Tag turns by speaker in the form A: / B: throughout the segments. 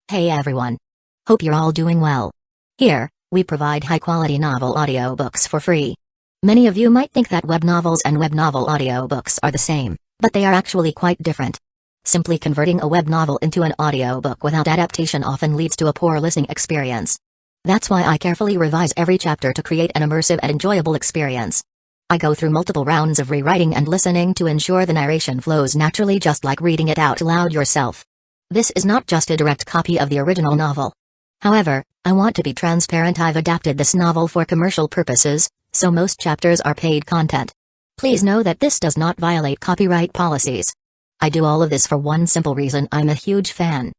A: Hey everyone. Hope you're all doing well. Here, we provide high-quality novel audiobooks for free. Many of you might think that web novels and web novel audiobooks are the same, but they are actually quite different. Simply converting a web novel into an audiobook without adaptation often leads to a poor listening experience. That's why I carefully revise every chapter to create an immersive and enjoyable experience. I go through multiple rounds of rewriting and listening to ensure the narration flows naturally, just like reading it out loud yourself. This is not just a direct copy of the original novel. However, I want to be transparent. I've adapted this novel for commercial purposes, so most chapters are paid content. Please know that this does not violate copyright policies. I do all of this for one simple reason: I'm a huge fan.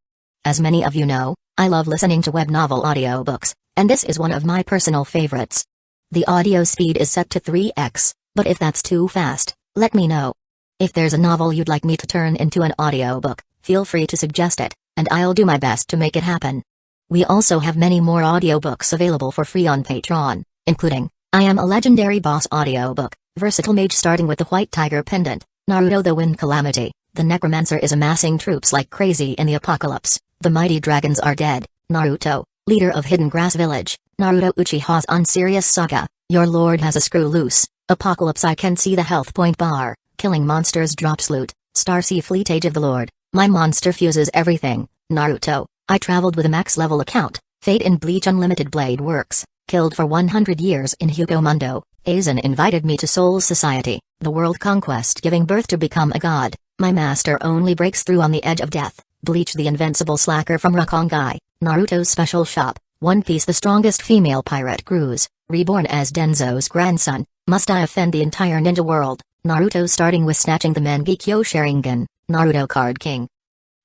A: As many of you know, I love listening to web novel audiobooks, and this is one of my personal favorites. The audio speed is set to 3x, but if that's too fast, let me know. If there's a novel you'd like me to turn into an audiobook, feel free to suggest it, and I'll do my best to make it happen. We also have many more audiobooks available for free on Patreon, including I Am a Legendary Boss audiobook, Versatile Mage starting with the White Tiger Pendant, Naruto the Wind Calamity, the Necromancer is amassing troops like crazy in the apocalypse, the mighty dragons are dead, Naruto, leader of Hidden Grass Village, Naruto Uchiha's Unserious Saga, your lord has a screw loose, Apocalypse I can see the health point bar, killing monsters drops loot, Starsea Fleet Age of the Lord, my monster fuses everything, Naruto, I traveled with a max level account, Fate in Bleach Unlimited Blade Works, killed for 100 years in Hueco Mundo, Aizen invited me to Soul Society, the world Conquest giving birth to become a god, my master only breaks through on the edge of death, Bleach the Invincible Slacker from Rukongai, Naruto's Special Shop, One Piece the strongest female pirate cruise, Reborn as Danzō's grandson, must I offend the entire ninja world, Naruto starting with snatching the Mangekyo Sharingan, Naruto Card King.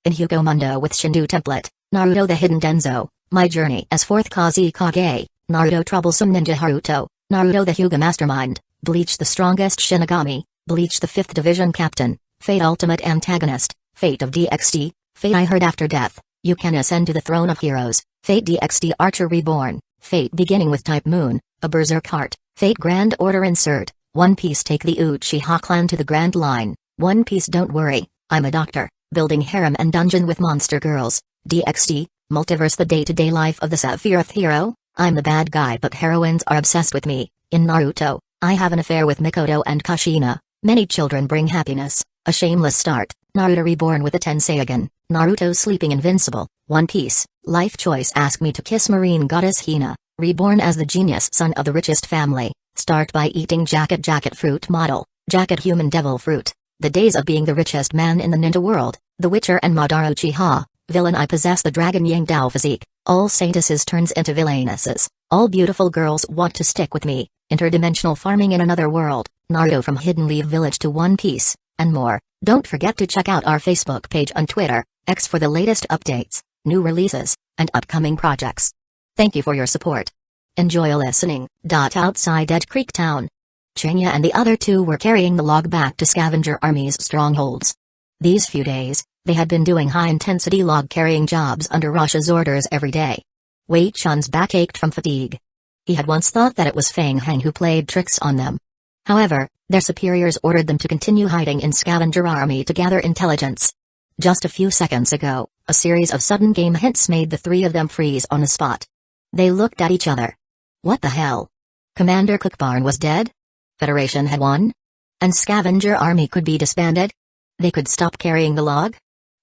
A: In Hueco Mundo with Shindu Template, Naruto the Hidden Danzō, my journey as 4th Kusagakure, Naruto Troublesome Ninja Haruto, Naruto the Hyuga Mastermind, Bleach the strongest Shinigami, Bleach the 5th Division Captain, Fate Ultimate Antagonist, Fate of DXD, Fate I Heard After Death, you can ascend to the throne of heroes, Fate DXD Archer Reborn, Fate beginning with Type Moon, a Berserk Heart, Fate Grand Order Insert, One Piece take the Uchiha clan to the Grand Line, One Piece don't worry, I'm a doctor, building harem and dungeon with monster girls, DXD, Multiverse the day-to-day life of the Sephiroth hero, I'm the bad guy but heroines are obsessed with me, in Naruto, I have an affair with Mikoto and Kushina, many children bring happiness, a shameless start, Naruto Reborn with a Tenseigan, Naruto sleeping Invincible, One Piece, life choice ask me to kiss marine goddess Hina, reborn as the genius son of the richest family, start by eating jacket fruit model, jacket human devil fruit, the days of being the richest man in the ninja world, the Witcher and Madara Uchiha, villain I possess the dragon Yang Dao physique, all saintesses turns into villainesses, all beautiful girls want to stick with me, interdimensional farming in another world, Naruto from Hidden Leaf Village to One Piece, and more. Don't forget to check out our Facebook page on Twitter, X for the latest updates, new releases, and upcoming projects. Thank you for your support. Enjoy listening. Outside Edge Creek Town, Chenya and the other two were carrying the log back to Scavenger Army's strongholds. These few days, they had been doing high-intensity log-carrying jobs under Rosh's orders every day. Wei Chun's back ached from fatigue. He had once thought that it was Fang Heng who played tricks on them. However, their superiors ordered them to continue hiding in Scavenger Army to gather intelligence. Just a few seconds ago, a series of sudden game hints made the three of them freeze on the spot. They looked at each other. What the hell? Commander Cookbarn was dead? Federation had won? And Scavenger Army could be disbanded? They could stop carrying the log?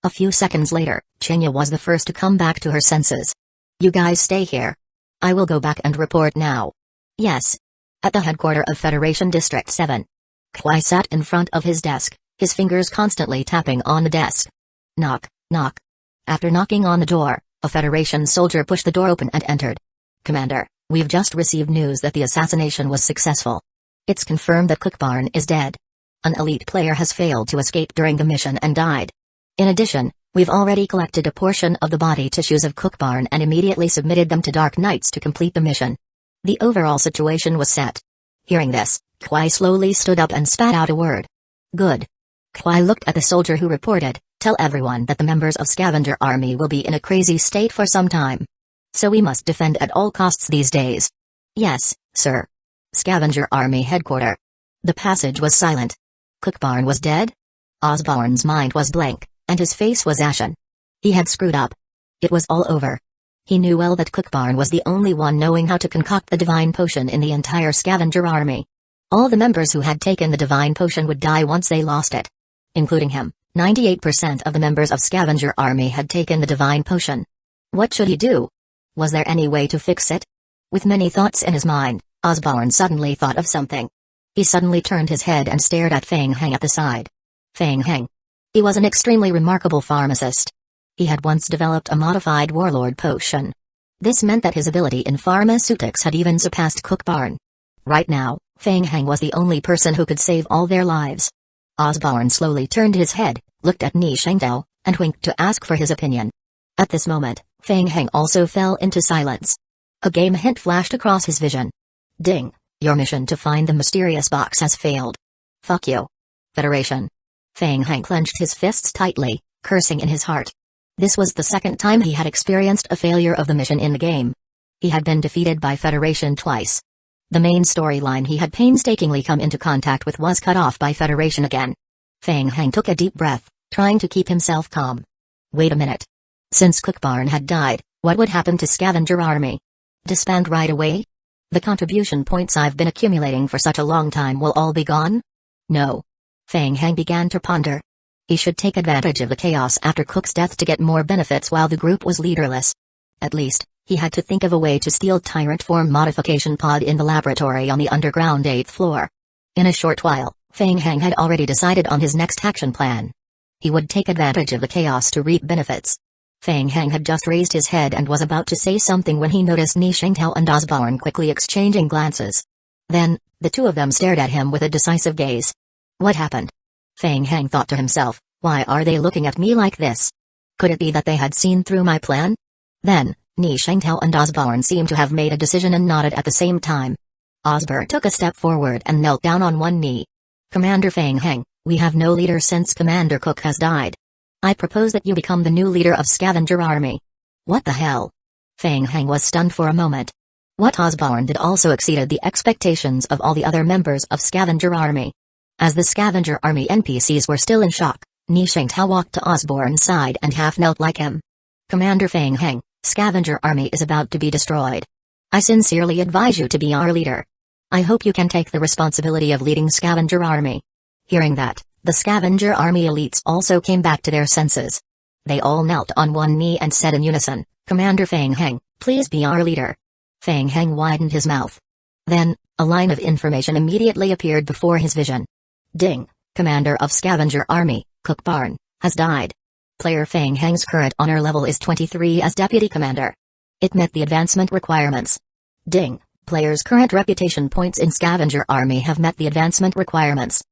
A: A few seconds later, Chenya was the first to come back to her senses. You guys stay here. I will go back and report now. Yes. At the headquarters of Federation District 7. Kwai sat in front of his desk, his fingers constantly tapping on the desk. Knock, knock. After knocking on the door, a Federation soldier pushed the door open and entered. Commander, we've just received news that the assassination was successful. It's confirmed that Cookbarn is dead. An elite player has failed to escape during the mission and died. In addition, we've already collected a portion of the body tissues of Cookbarn and immediately submitted them to Dark Knights to complete the mission. The overall situation was set. Hearing this, Kwai slowly stood up and spat out a word. Good. Kwai looked at the soldier who reported, tell everyone that the members of Scavenger Army will be in a crazy state for some time. So we must defend at all costs these days. Yes, sir. Scavenger Army headquarters. The passage was silent. Cookbarn was dead? Osborne's mind was blank, and his face was ashen. He had screwed up. It was all over. He knew well that Cookbarn was the only one knowing how to concoct the divine potion in the entire scavenger army. All the members who had taken the divine potion would die once they lost it. Including him, 98% of the members of scavenger army had taken the divine potion. What should he do? Was there any way to fix it? With many thoughts in his mind, Osborne suddenly thought of something. He suddenly turned his head and stared at Feng Heng at the side. Feng Heng. He was an extremely remarkable pharmacist. He had once developed a modified warlord potion. This meant that his ability in pharmaceutics had even surpassed Cookbarn. Right now, Feng Heng was the only person who could save all their lives. Osborne slowly turned his head, looked at Ni Shengtao, and winked to ask for his opinion. At this moment, Feng Heng also fell into silence. A game hint flashed across his vision. Ding, your mission to find the mysterious box has failed. Fuck you. Federation. Feng Heng clenched his fists tightly, cursing in his heart. This was the second time he had experienced a failure of the mission in the game. He had been defeated by Federation twice. The main storyline he had painstakingly come into contact with was cut off by Federation again. Feng Heng took a deep breath, trying to keep himself calm. Wait a minute. Since Cookbarn had died, what would happen to Scavenger Army? Disband right away? The contribution points I've been accumulating for such a long time will all be gone? No. Feng Heng began to ponder. He should take advantage of the chaos after Cook's death to get more benefits while the group was leaderless. At least, he had to think of a way to steal Tyrant Form Modification Pod in the laboratory on the underground 8th floor. In a short while, Feng Heng had already decided on his next action plan. He would take advantage of the chaos to reap benefits. Feng Heng had just raised his head and was about to say something when he noticed Ni Shengtao and Osborne quickly exchanging glances. Then, the two of them stared at him with a decisive gaze. What happened? Feng Heng thought to himself, why are they looking at me like this? Could it be that they had seen through my plan? Then, Ni Shengtao and Osborne seemed to have made a decision and nodded at the same time. Osborne took a step forward and knelt down on one knee. Commander Feng Heng, we have no leader since Commander Cook has died. I propose that you become the new leader of Scavenger Army. What the hell? Feng Heng was stunned for a moment. What Osborne did also exceeded the expectations of all the other members of Scavenger Army. As the Scavenger Army NPCs were still in shock, Ni Shengtao walked to Osborne's side and half knelt like him. Commander Feng Heng, Scavenger Army is about to be destroyed. I sincerely advise you to be our leader. I hope you can take the responsibility of leading Scavenger Army. Hearing that, the Scavenger Army elites also came back to their senses. They all knelt on one knee and said in unison, Commander Feng Heng, please be our leader. Feng Heng widened his mouth. Then, a line of information immediately appeared before his vision. Ding, Commander of Scavenger Army, Cookbarn, has died. Player Feng Heng's current honor level is 23 as Deputy Commander. It met the advancement requirements. Ding, player's current reputation points in Scavenger Army have met the advancement requirements.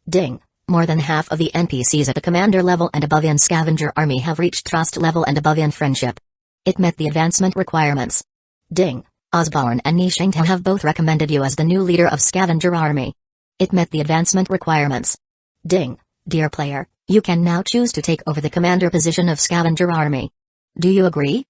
A: Ding, more than half of the NPCs at the Commander level and above in Scavenger Army have reached Trust level and above in Friendship. It met the advancement requirements. Ding, Osborne and Ni Shengtao have both recommended you as the new leader of Scavenger Army. It met the advancement requirements. Ding, dear player, you can now choose to take over the commander position of Scavenger Army. Do you agree?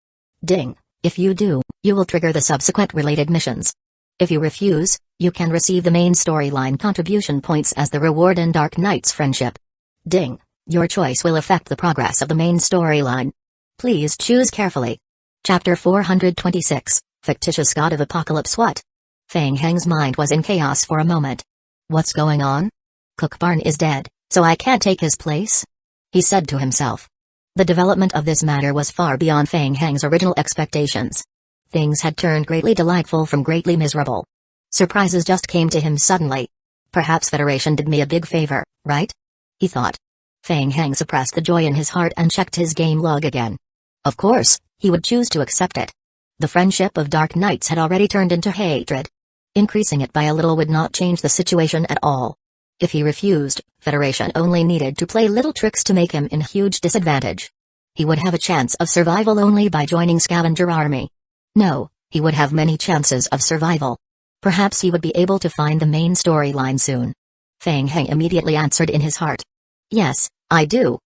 A: Ding, if you do, you will trigger the subsequent related missions. If you refuse, you can receive the main storyline contribution points as the reward in Dark Knight's Friendship. Ding, your choice will affect the progress of the main storyline. Please choose carefully. Chapter 426, Fictitious God of Apocalypse. What? Feng Heng's mind was in chaos for a moment. What's going on? Cookbarn is dead, so I can't take his place? He said to himself. The development of this matter was far beyond Feng Heng's original expectations. Things had turned greatly delightful from greatly miserable. Surprises just came to him suddenly. Perhaps Federation did me a big favor, right? He thought. Feng Heng suppressed the joy in his heart and checked his game log again. Of course, he would choose to accept it. The friendship of Dark Knights had already turned into hatred. Increasing it by a little would not change the situation at all. If he refused, Federation only needed to play little tricks to make him in huge disadvantage. He would have a chance of survival only by joining Scavenger Army. No, he would have many chances of survival. Perhaps he would be able to find the main storyline soon. Feng Heng immediately answered in his heart. Yes, I do.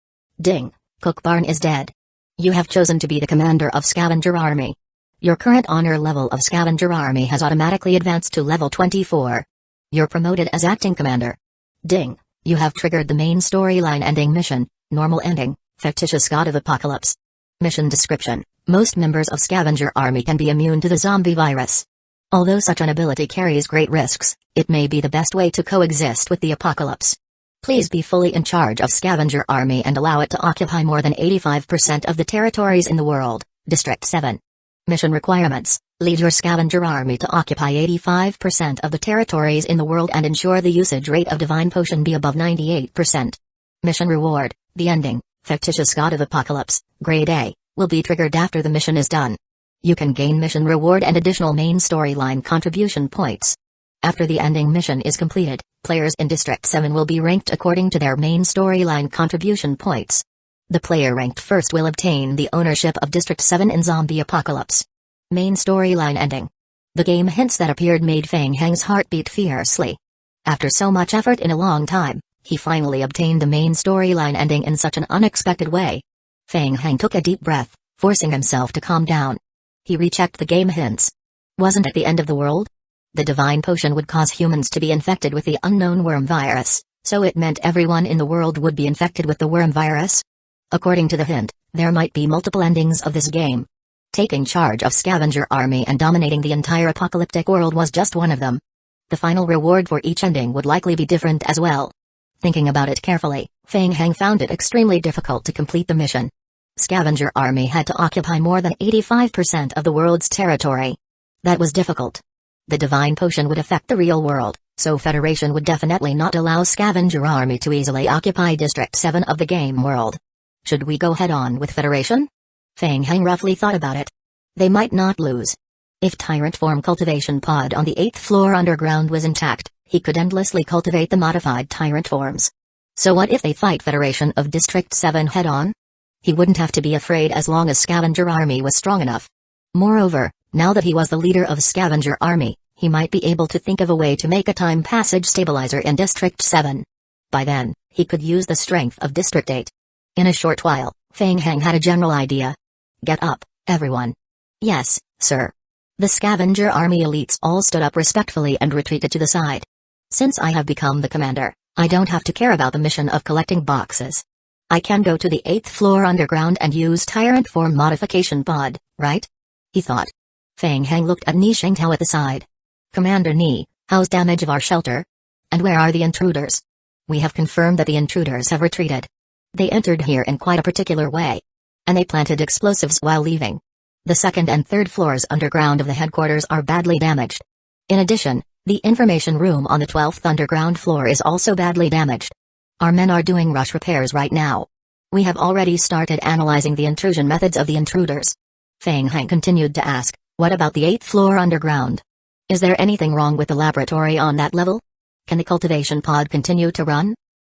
A: Ding, Cookbarn is dead. You have chosen to be the commander of Scavenger Army. Your current honor level of Scavenger Army has automatically advanced to level 24. You're promoted as acting commander. Ding, you have triggered the main storyline ending mission, normal ending, Fictitious God of Apocalypse. Mission description: most members of Scavenger Army can be immune to the zombie virus. Although such an ability carries great risks, it may be the best way to coexist with the apocalypse. Please be fully in charge of Scavenger Army and allow it to occupy more than 85% of the territories in the world. District 7. Mission requirements: lead your Scavenger Army to occupy 85% of the territories in the world and ensure the usage rate of Divine Potion be above 98%. Mission reward: the ending, fictitious God of Apocalypse, Grade A, will be triggered after the mission is done. You can gain mission reward and additional main storyline contribution points. After the ending mission is completed, players in District 7 will be ranked according to their main storyline contribution points. The player ranked first will obtain the ownership of District 7 in Zombie Apocalypse. Main storyline ending. The game hints that appeared made Fang Heng's heart beat fiercely. After so much effort in a long time, he finally obtained the main storyline ending in such an unexpected way. Fang Heng took a deep breath, forcing himself to calm down. He rechecked the game hints. Wasn't it the end of the world? The Divine Potion would cause humans to be infected with the unknown worm virus, so it meant everyone in the world would be infected with the worm virus? According to the hint, there might be multiple endings of this game. Taking charge of Scavenger Army and dominating the entire apocalyptic world was just one of them. The final reward for each ending would likely be different as well. Thinking about it carefully, Fang Heng found it extremely difficult to complete the mission. Scavenger Army had to occupy more than 85% of the world's territory. That was difficult. The Divine Potion would affect the real world, so Federation would definitely not allow Scavenger Army to easily occupy District 7 of the game world. Should we go head-on with Federation? Fang Heng roughly thought about it. They might not lose. If Tyrant Form Cultivation Pod on the 8th floor underground was intact, he could endlessly cultivate the modified Tyrant forms. So what if they fight Federation of District 7 head-on? He wouldn't have to be afraid as long as Scavenger Army was strong enough. Moreover, now that he was the leader of Scavenger Army, he might be able to think of a way to make a time passage stabilizer in District 7. By then, he could use the strength of District 8. In a short while, Fang Heng had a general idea. Get up, everyone. Yes, sir. The Scavenger Army elites all stood up respectfully and retreated to the side. Since I have become the commander, I don't have to care about the mission of collecting boxes. I can go to the 8th floor underground and use Tyrant Form Modification Pod, right? He thought. Fang Heng looked at Ni Shengtao at the side. Commander Ni, how's damage of our shelter? And where are the intruders? We have confirmed that the intruders have retreated. They entered here in quite a particular way. And they planted explosives while leaving. The 2nd and 3rd floors underground of the headquarters are badly damaged. In addition, the information room on the 12th underground floor is also badly damaged. Our men are doing rush repairs right now. We have already started analyzing the intrusion methods of the intruders. Fang Heng continued to ask, what about the 8th floor underground? Is there anything wrong with the laboratory on that level? Can the cultivation pod continue to run?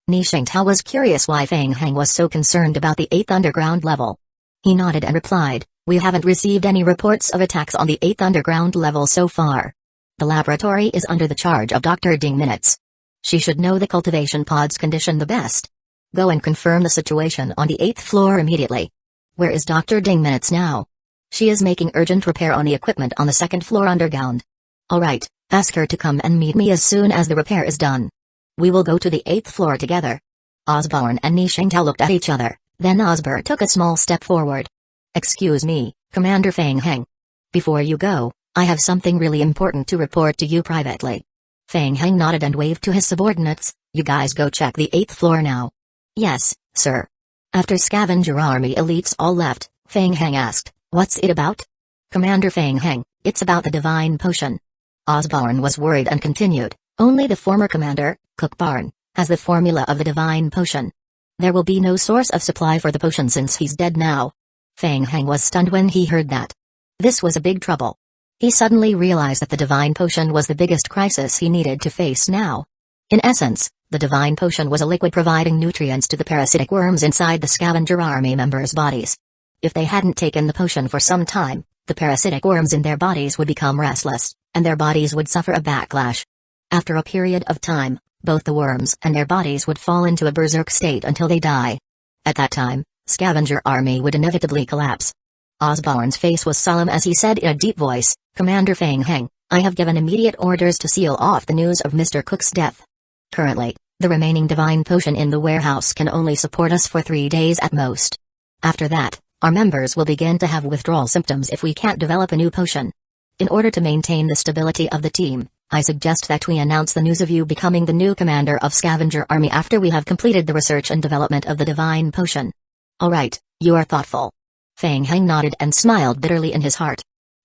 A: Ni Shengtao was curious why Fang Heng was so concerned about the 8th underground level. He nodded and replied, we haven't received any reports of attacks on the 8th underground level so far. The laboratory is under the charge of Dr. Ding Minutes. She should know the cultivation pod's condition the best. Go and confirm the situation on the 8th floor immediately. Where is Dr. Ding Minutes now? She is making urgent repair on the equipment on the 2nd floor underground. Alright, ask her to come and meet me as soon as the repair is done. We will go to the 8th floor together. Osborne and Ni Shengtao looked at each other, then Osborne took a small step forward. Excuse me, Commander Fang Heng. Before you go, I have something really important to report to you privately. Fang Heng nodded and waved to his subordinates, you guys go check the 8th floor now. Yes, sir. After Scavenger Army elites all left, Fang Heng asked, what's it about? Commander Fang Heng, it's about the Divine Potion. Osborne was worried and continued, only the former commander, Cook Barn, has the formula of the Divine Potion. There will be no source of supply for the potion since he's dead now. Fang Heng was stunned when he heard that. This was a big trouble. He suddenly realized that the Divine Potion was the biggest crisis he needed to face now. In essence, the Divine Potion was a liquid providing nutrients to the parasitic worms inside the Scavenger Army members' bodies. If they hadn't taken the potion for some time, the parasitic worms in their bodies would become restless, and their bodies would suffer a backlash. After a period of time, both the worms and their bodies would fall into a berserk state until they die. At that time, Scavenger Army would inevitably collapse. Osborne's face was solemn as he said in a deep voice, Commander Fang Heng, I have given immediate orders to seal off the news of Mr. Cook's death. Currently, the remaining Divine Potion in the warehouse can only support us for 3 days at most. After that, Our members will begin to have withdrawal symptoms if we can't develop a new potion. In order to maintain the stability of the team, I suggest that we announce the news of you becoming the new commander of Scavenger Army after we have completed the research and development of the divine potion. Alright, you are thoughtful. Feng Heng nodded and smiled bitterly in his heart.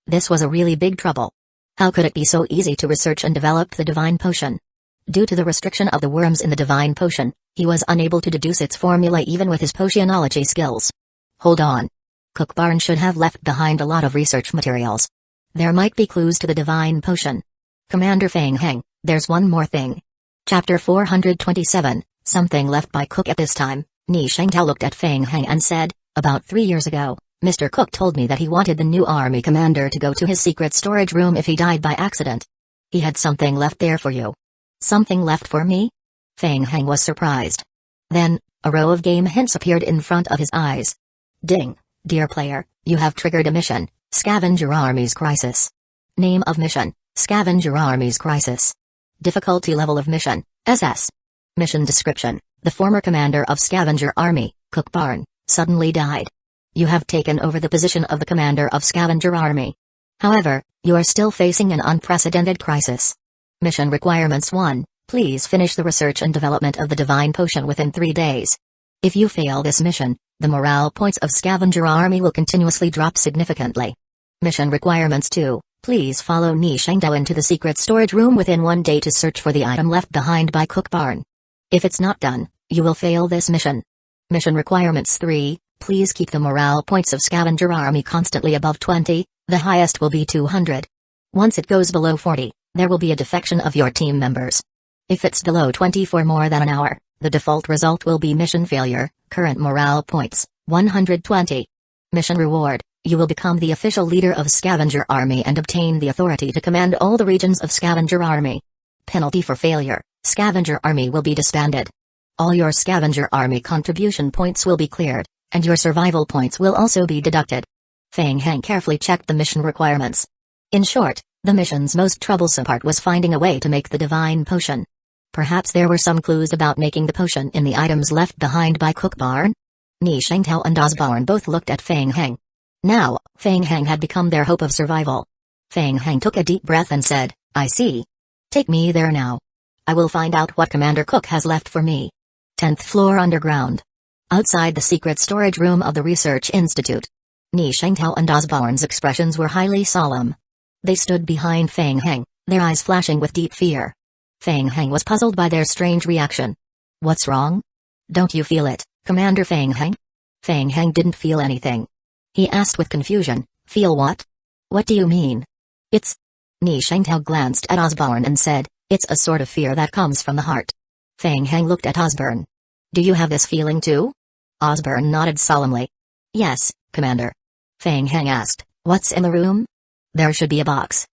A: This was a really big trouble. How could it be so easy to research and develop the divine potion? Due to the restriction of the worms in the divine potion, he was unable to deduce its formula even with his potionology skills. Hold on. Cook Barn should have left behind a lot of research materials. There might be clues to the divine potion. Commander Feng Heng, there's one more thing. Chapter 427, something left by Cook at this time. Ni Shengtao looked at Feng Heng and said, about 3 years ago, Mr. Cook told me that he wanted the new army commander to go to his secret storage room if he died by accident. He had something left there for you. Something left for me? Feng Heng was surprised. Then, a row of game hints appeared in front of his eyes. Ding, dear player, you have triggered a mission, Scavenger Army's Crisis. Name of mission, Scavenger Army's Crisis. Difficulty level of mission, SS. Mission description, the former commander of Scavenger Army, Cook Barn, suddenly died. You have taken over the position of the commander of Scavenger Army. However, you are still facing an unprecedented crisis. Mission requirements 1, please finish the research and development of the divine potion within 3 days. If you fail this mission, the morale points of Scavenger Army will continuously drop significantly. Mission requirements 2, please follow Ni Shengdao into the secret storage room within 1 day to search for the item left behind by Cook Barn. If it's not done, you will fail this mission. Mission requirements 3, please keep the morale points of Scavenger Army constantly above 20, the highest will be 200. Once it goes below 40, there will be a defection of your team members. If it's below 20 for more than an hour, the default result will be mission failure, current morale points, 120. Mission reward, you will become the official leader of Scavenger Army and obtain the authority to command all the regions of Scavenger Army. Penalty for failure, Scavenger Army will be disbanded. All your Scavenger Army contribution points will be cleared, and your survival points will also be deducted. Feng Heng carefully checked the mission requirements. In short, the mission's most troublesome part was finding a way to make the divine potion. Perhaps there were some clues about making the potion in the items left behind by Cook Barn? Ni Shengtao and Osborne both looked at Feng Heng. Now, Feng Heng had become their hope of survival. Feng Heng took a deep breath and said, I see. Take me there now. I will find out what Commander Cook has left for me. 10th floor underground. Outside the secret storage room of the Research Institute. Ni Shengtao and Osborne's expressions were highly solemn. They stood behind Feng Heng, their eyes flashing with deep fear. Feng Heng was puzzled by their strange reaction. What's wrong? Don't you feel it, Commander Feng Heng? Feng Heng didn't feel anything. He asked with confusion, feel what? What do you mean? It's... Ni Shengtao glanced at Osborne and said, it's a sort of fear that comes from the heart. Feng Heng looked at Osborne. Do you have this feeling too? Osborne nodded solemnly. Yes, Commander. Feng Heng asked, what's in the room? There should be a box.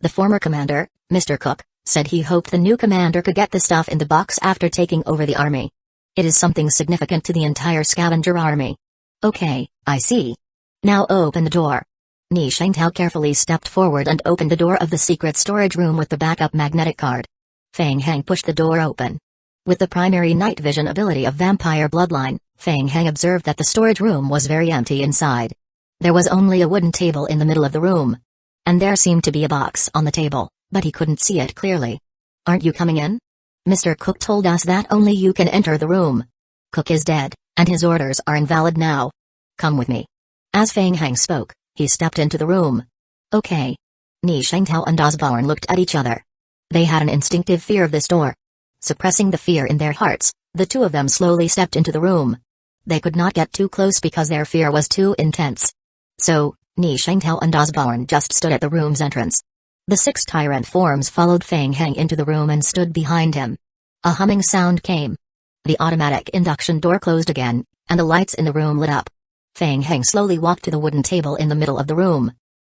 A: The former commander, Mr. Cook, said he hoped the new commander could get the stuff in the box after taking over the army. It is something significant to the entire Scavenger Army. Okay, I see. Now open the door. Ni Shengtao carefully stepped forward and opened the door of the secret storage room with the backup magnetic card. Feng Heng pushed the door open. With the primary night vision ability of vampire bloodline, Feng Heng observed that the storage room was very empty inside. There was only a wooden table in the middle of the room. And there seemed to be a box on the table, but he couldn't see it clearly. Aren't you coming in? Mr. Cook told us that only you can enter the room. Cook is dead, and his orders are invalid now. Come with me. As Feng Heng spoke, he stepped into the room. Okay. Ni Shengtao and Osborne looked at each other. They had an instinctive fear of this door. Suppressing the fear in their hearts, the two of them slowly stepped into the room. They could not get too close because their fear was too intense. So, Ni Shengtao and Osborne just stood at the room's entrance. The 6 tyrant forms followed Feng Heng into the room and stood behind him. A humming sound came. The automatic induction door closed again, and the lights in the room lit up. Feng Heng slowly walked to the wooden table in the middle of the room.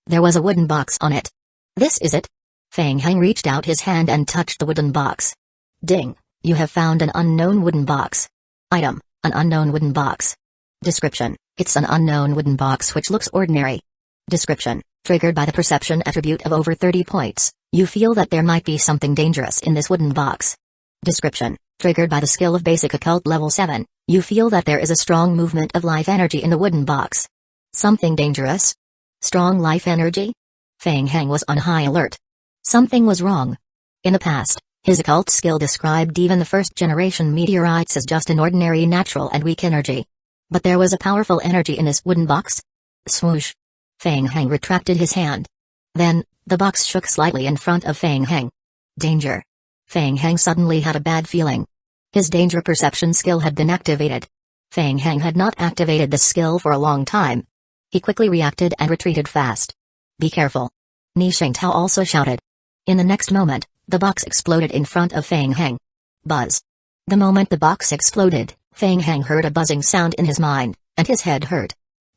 A: There was a wooden box on it. This is it. Feng Heng reached out his hand and touched the wooden box. Ding, you have found an unknown wooden box. Item, an unknown wooden box. Description, it's an unknown wooden box which looks ordinary. Description, triggered by the perception attribute of over 30 points, you feel that there might be something dangerous in this wooden box. Description, triggered by the skill of basic occult level 7, you feel that there is a strong movement of life energy in the wooden box. Something dangerous? Strong life energy? Feng Heng was on high alert. Something was wrong. In the past, his occult skill described even the first-generation meteorites as just an ordinary natural and weak energy. But there was a powerful energy in this wooden box. Swoosh. Feng Heng retracted his hand. Then, the box shook slightly in front of Feng Heng. Danger. Feng Heng suddenly had a bad feeling. His danger perception skill had been activated. Feng Heng had not activated this skill for a long time. He quickly reacted and retreated fast. Be careful. Ni Shengtao also shouted. In the next moment, the box exploded in front of Feng Heng. Buzz. The moment the box exploded, Feng Heng heard a buzzing sound in his mind, and his head hurt.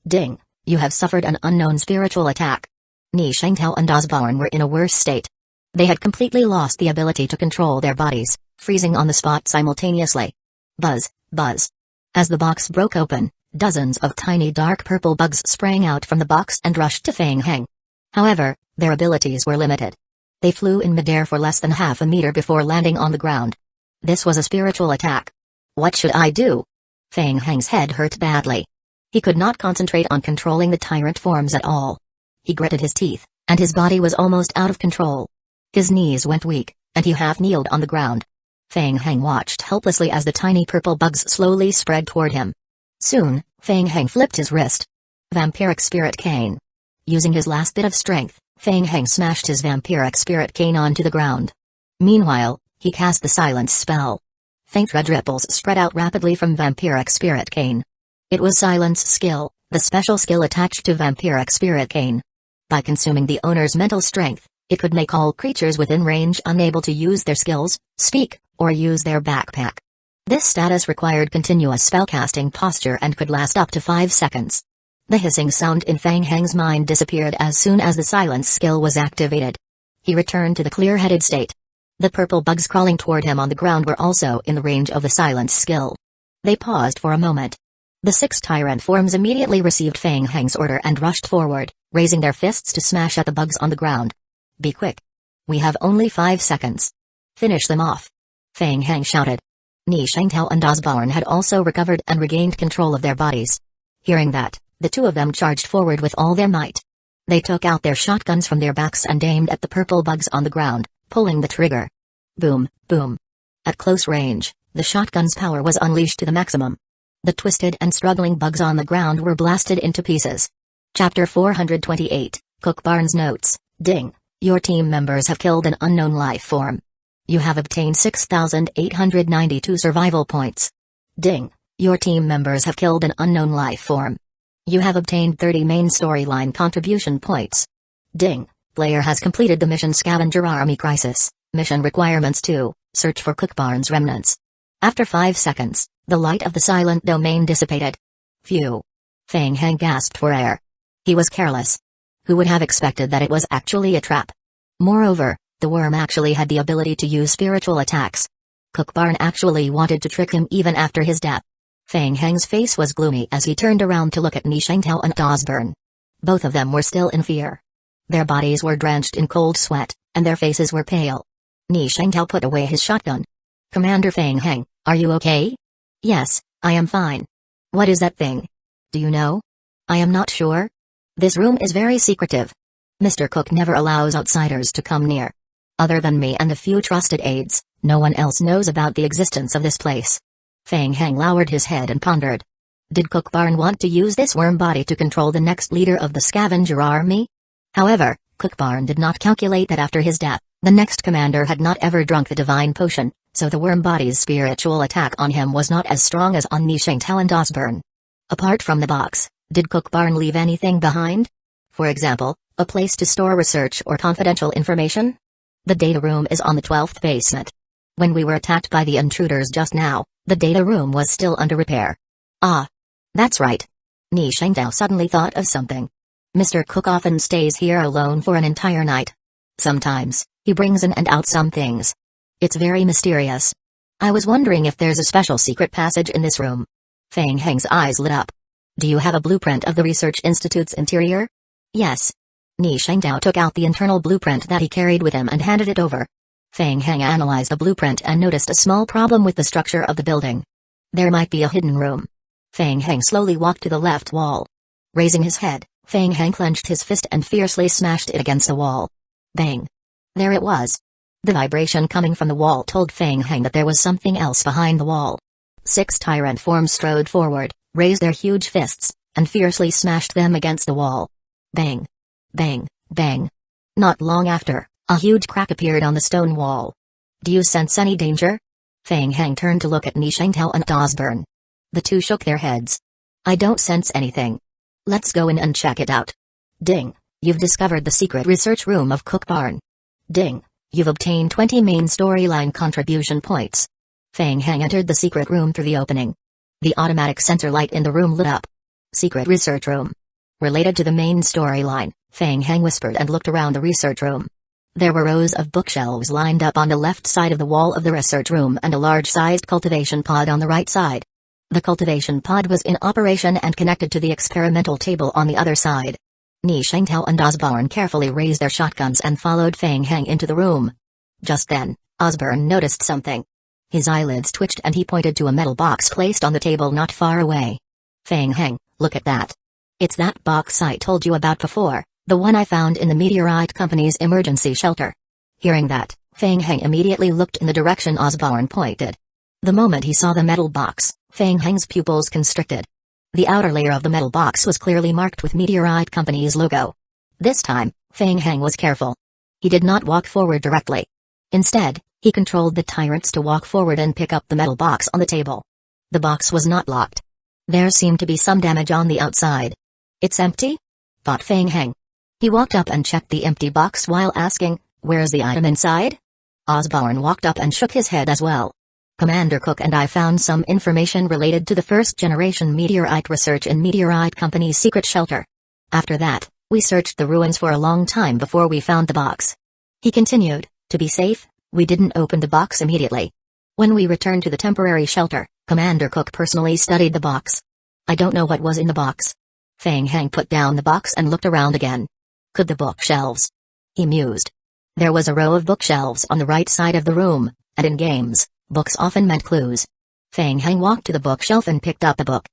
A: Ding, you have suffered an unknown spiritual attack. Ni Shengtao and Osborne were in a worse state. They had completely lost the ability to control their bodies, freezing on the spot simultaneously. Buzz, buzz. As the box broke open, dozens of tiny dark purple bugs sprang out from the box and rushed to Feng Heng. However, their abilities were limited. They flew in midair for less than half a meter before landing on the ground. This was a spiritual attack. What should I do? Feng Heng's head hurt badly. He could not concentrate on controlling the tyrant forms at all. He gritted his teeth, and his body was almost out of control. His knees went weak, and he half-kneeled on the ground. Feng Heng watched helplessly as the tiny purple bugs slowly spread toward him. Soon, Feng Heng flipped his wrist. Vampiric Spirit Cane. Using his last bit of strength, Feng Heng smashed his Vampiric Spirit Cane onto the ground. Meanwhile, he cast the Silence spell. Faint red ripples spread out rapidly from Vampiric Spirit Cane. It was Silence skill, the special skill attached to Vampiric Spirit Cane. By consuming the owner's mental strength, it could make all creatures within range unable to use their skills, speak, or use their backpack. This status required continuous spellcasting posture and could last up to 5 seconds. The hissing sound in Feng Heng's mind disappeared as soon as the Silence skill was activated. He returned to the clear-headed state. The purple bugs crawling toward him on the ground were also in the range of the Silence skill. They paused for a moment. The 6 tyrant forms immediately received Feng Heng's order and rushed forward, raising their fists to smash at the bugs on the ground. Be quick. We have only 5 seconds. Finish them off. Feng Heng shouted. Ni Shengtao and Osborne had also recovered and regained control of their bodies. Hearing that, the two of them charged forward with all their might. They took out their shotguns from their backs and aimed at the purple bugs on the ground, pulling the trigger. Boom, boom. At close range, the shotgun's power was unleashed to the maximum. The twisted and struggling bugs on the ground were blasted into pieces. Chapter 428, Cook Barnes notes, Ding. Your team members have killed an unknown life form. You have obtained 6,892 survival points. Ding. Your team members have killed an unknown life form. You have obtained 30 main storyline contribution points. Ding. Player has completed the mission Scavenger Army Crisis. Mission requirements 2, search for Cook Barnes remnants. After 5 seconds, the light of the silent domain dissipated. Phew. Feng Heng gasped for air. He was careless. Who would have expected that it was actually a trap? Moreover, the worm actually had the ability to use spiritual attacks. Cook Barnes actually wanted to trick him even after his death. Feng Heng's face was gloomy as he turned around to look at Ni Shengtao and Osborne. Both of them were still in fear. Their bodies were drenched in cold sweat, and their faces were pale. Ni Shengtao put away his shotgun. Commander Feng Heng, are you okay? Yes, I am fine. What is that thing? Do you know? I am not sure. This room is very secretive. Mr. Cook never allows outsiders to come near. Other than me and a few trusted aides, no one else knows about the existence of this place. Feng Heng lowered his head and pondered. Did Cook Barnes want to use this worm body to control the next leader of the scavenger army? However, Cook Barnes did not calculate that after his death, the next commander had not ever drunk the divine potion, so the worm body's spiritual attack on him was not as strong as on Ni Shengtao and Osborne. Apart from the box, did Cook Barnes leave anything behind? For example, a place to store research or confidential information? The data room is on the 12th basement. When we were attacked by the intruders just now, the data room was still under repair. Ah. That's right. Ni Shengtao suddenly thought of something. Mr. Cook often stays here alone for an entire night. Sometimes, he brings in and out some things. It's very mysterious. I was wondering if there's a special secret passage in this room. Feng Heng's eyes lit up. Do you have a blueprint of the Research Institute's interior? Yes. Ni Shengtao took out the internal blueprint that he carried with him and handed it over. Feng Heng analyzed the blueprint and noticed a small problem with the structure of the building. There might be a hidden room. Feng Heng slowly walked to the left wall. Raising his head, Feng Heng clenched his fist and fiercely smashed it against the wall. Bang! There it was. The vibration coming from the wall told Feng Heng that there was something else behind the wall. 6 tyrant forms strode forward, raised their huge fists, and fiercely smashed them against the wall. Bang! Bang! Bang! Not long after, a huge crack appeared on the stone wall. Do you sense any danger? Feng Heng turned to look at Nishengtao and Osborne. The two shook their heads. I don't sense anything. Let's go in and check it out. Ding! You've discovered the secret research room of Cook Barn. Ding! You've obtained 20 main storyline contribution points. Feng Heng entered the secret room through the opening. The automatic sensor light in the room lit up. Secret research room. Related to the main storyline, Feng Heng whispered and looked around the research room. There were rows of bookshelves lined up on the left side of the wall of the research room and a large-sized cultivation pod on the right side. The cultivation pod was in operation and connected to the experimental table on the other side. Nishengtao and Osborne carefully raised their shotguns and followed Feng Heng into the room. Just then, Osborne noticed something. His eyelids twitched and he pointed to a metal box placed on the table not far away. Feng Heng, look at that. It's that box I told you about before, the one I found in the Meteorite Company's emergency shelter. Hearing that, Feng Heng immediately looked in the direction Osborne pointed. The moment he saw the metal box, Feng Heng's pupils constricted. The outer layer of the metal box was clearly marked with Meteorite Company's logo. This time, Feng Heng was careful. He did not walk forward directly. Instead, he controlled the tyrants to walk forward and pick up the metal box on the table. The box was not locked. There seemed to be some damage on the outside. It's empty? Thought Feng Heng. He walked up and checked the empty box while asking, where's the item inside? Osborne walked up and shook his head as well. Commander Cook and I found some information related to the first-generation meteorite research in Meteorite Company's secret shelter. After that, we searched the ruins for a long time before we found the box. He continued, to be safe, we didn't open the box immediately. When we returned to the temporary shelter, Commander Cook personally studied the box. I don't know what was in the box. Feng Heng put down the box and looked around again. Could the bookshelves? He mused. There was a row of bookshelves on the right side of the room, and in games, books often meant clues. Feng Heng walked to the bookshelf and picked up a book.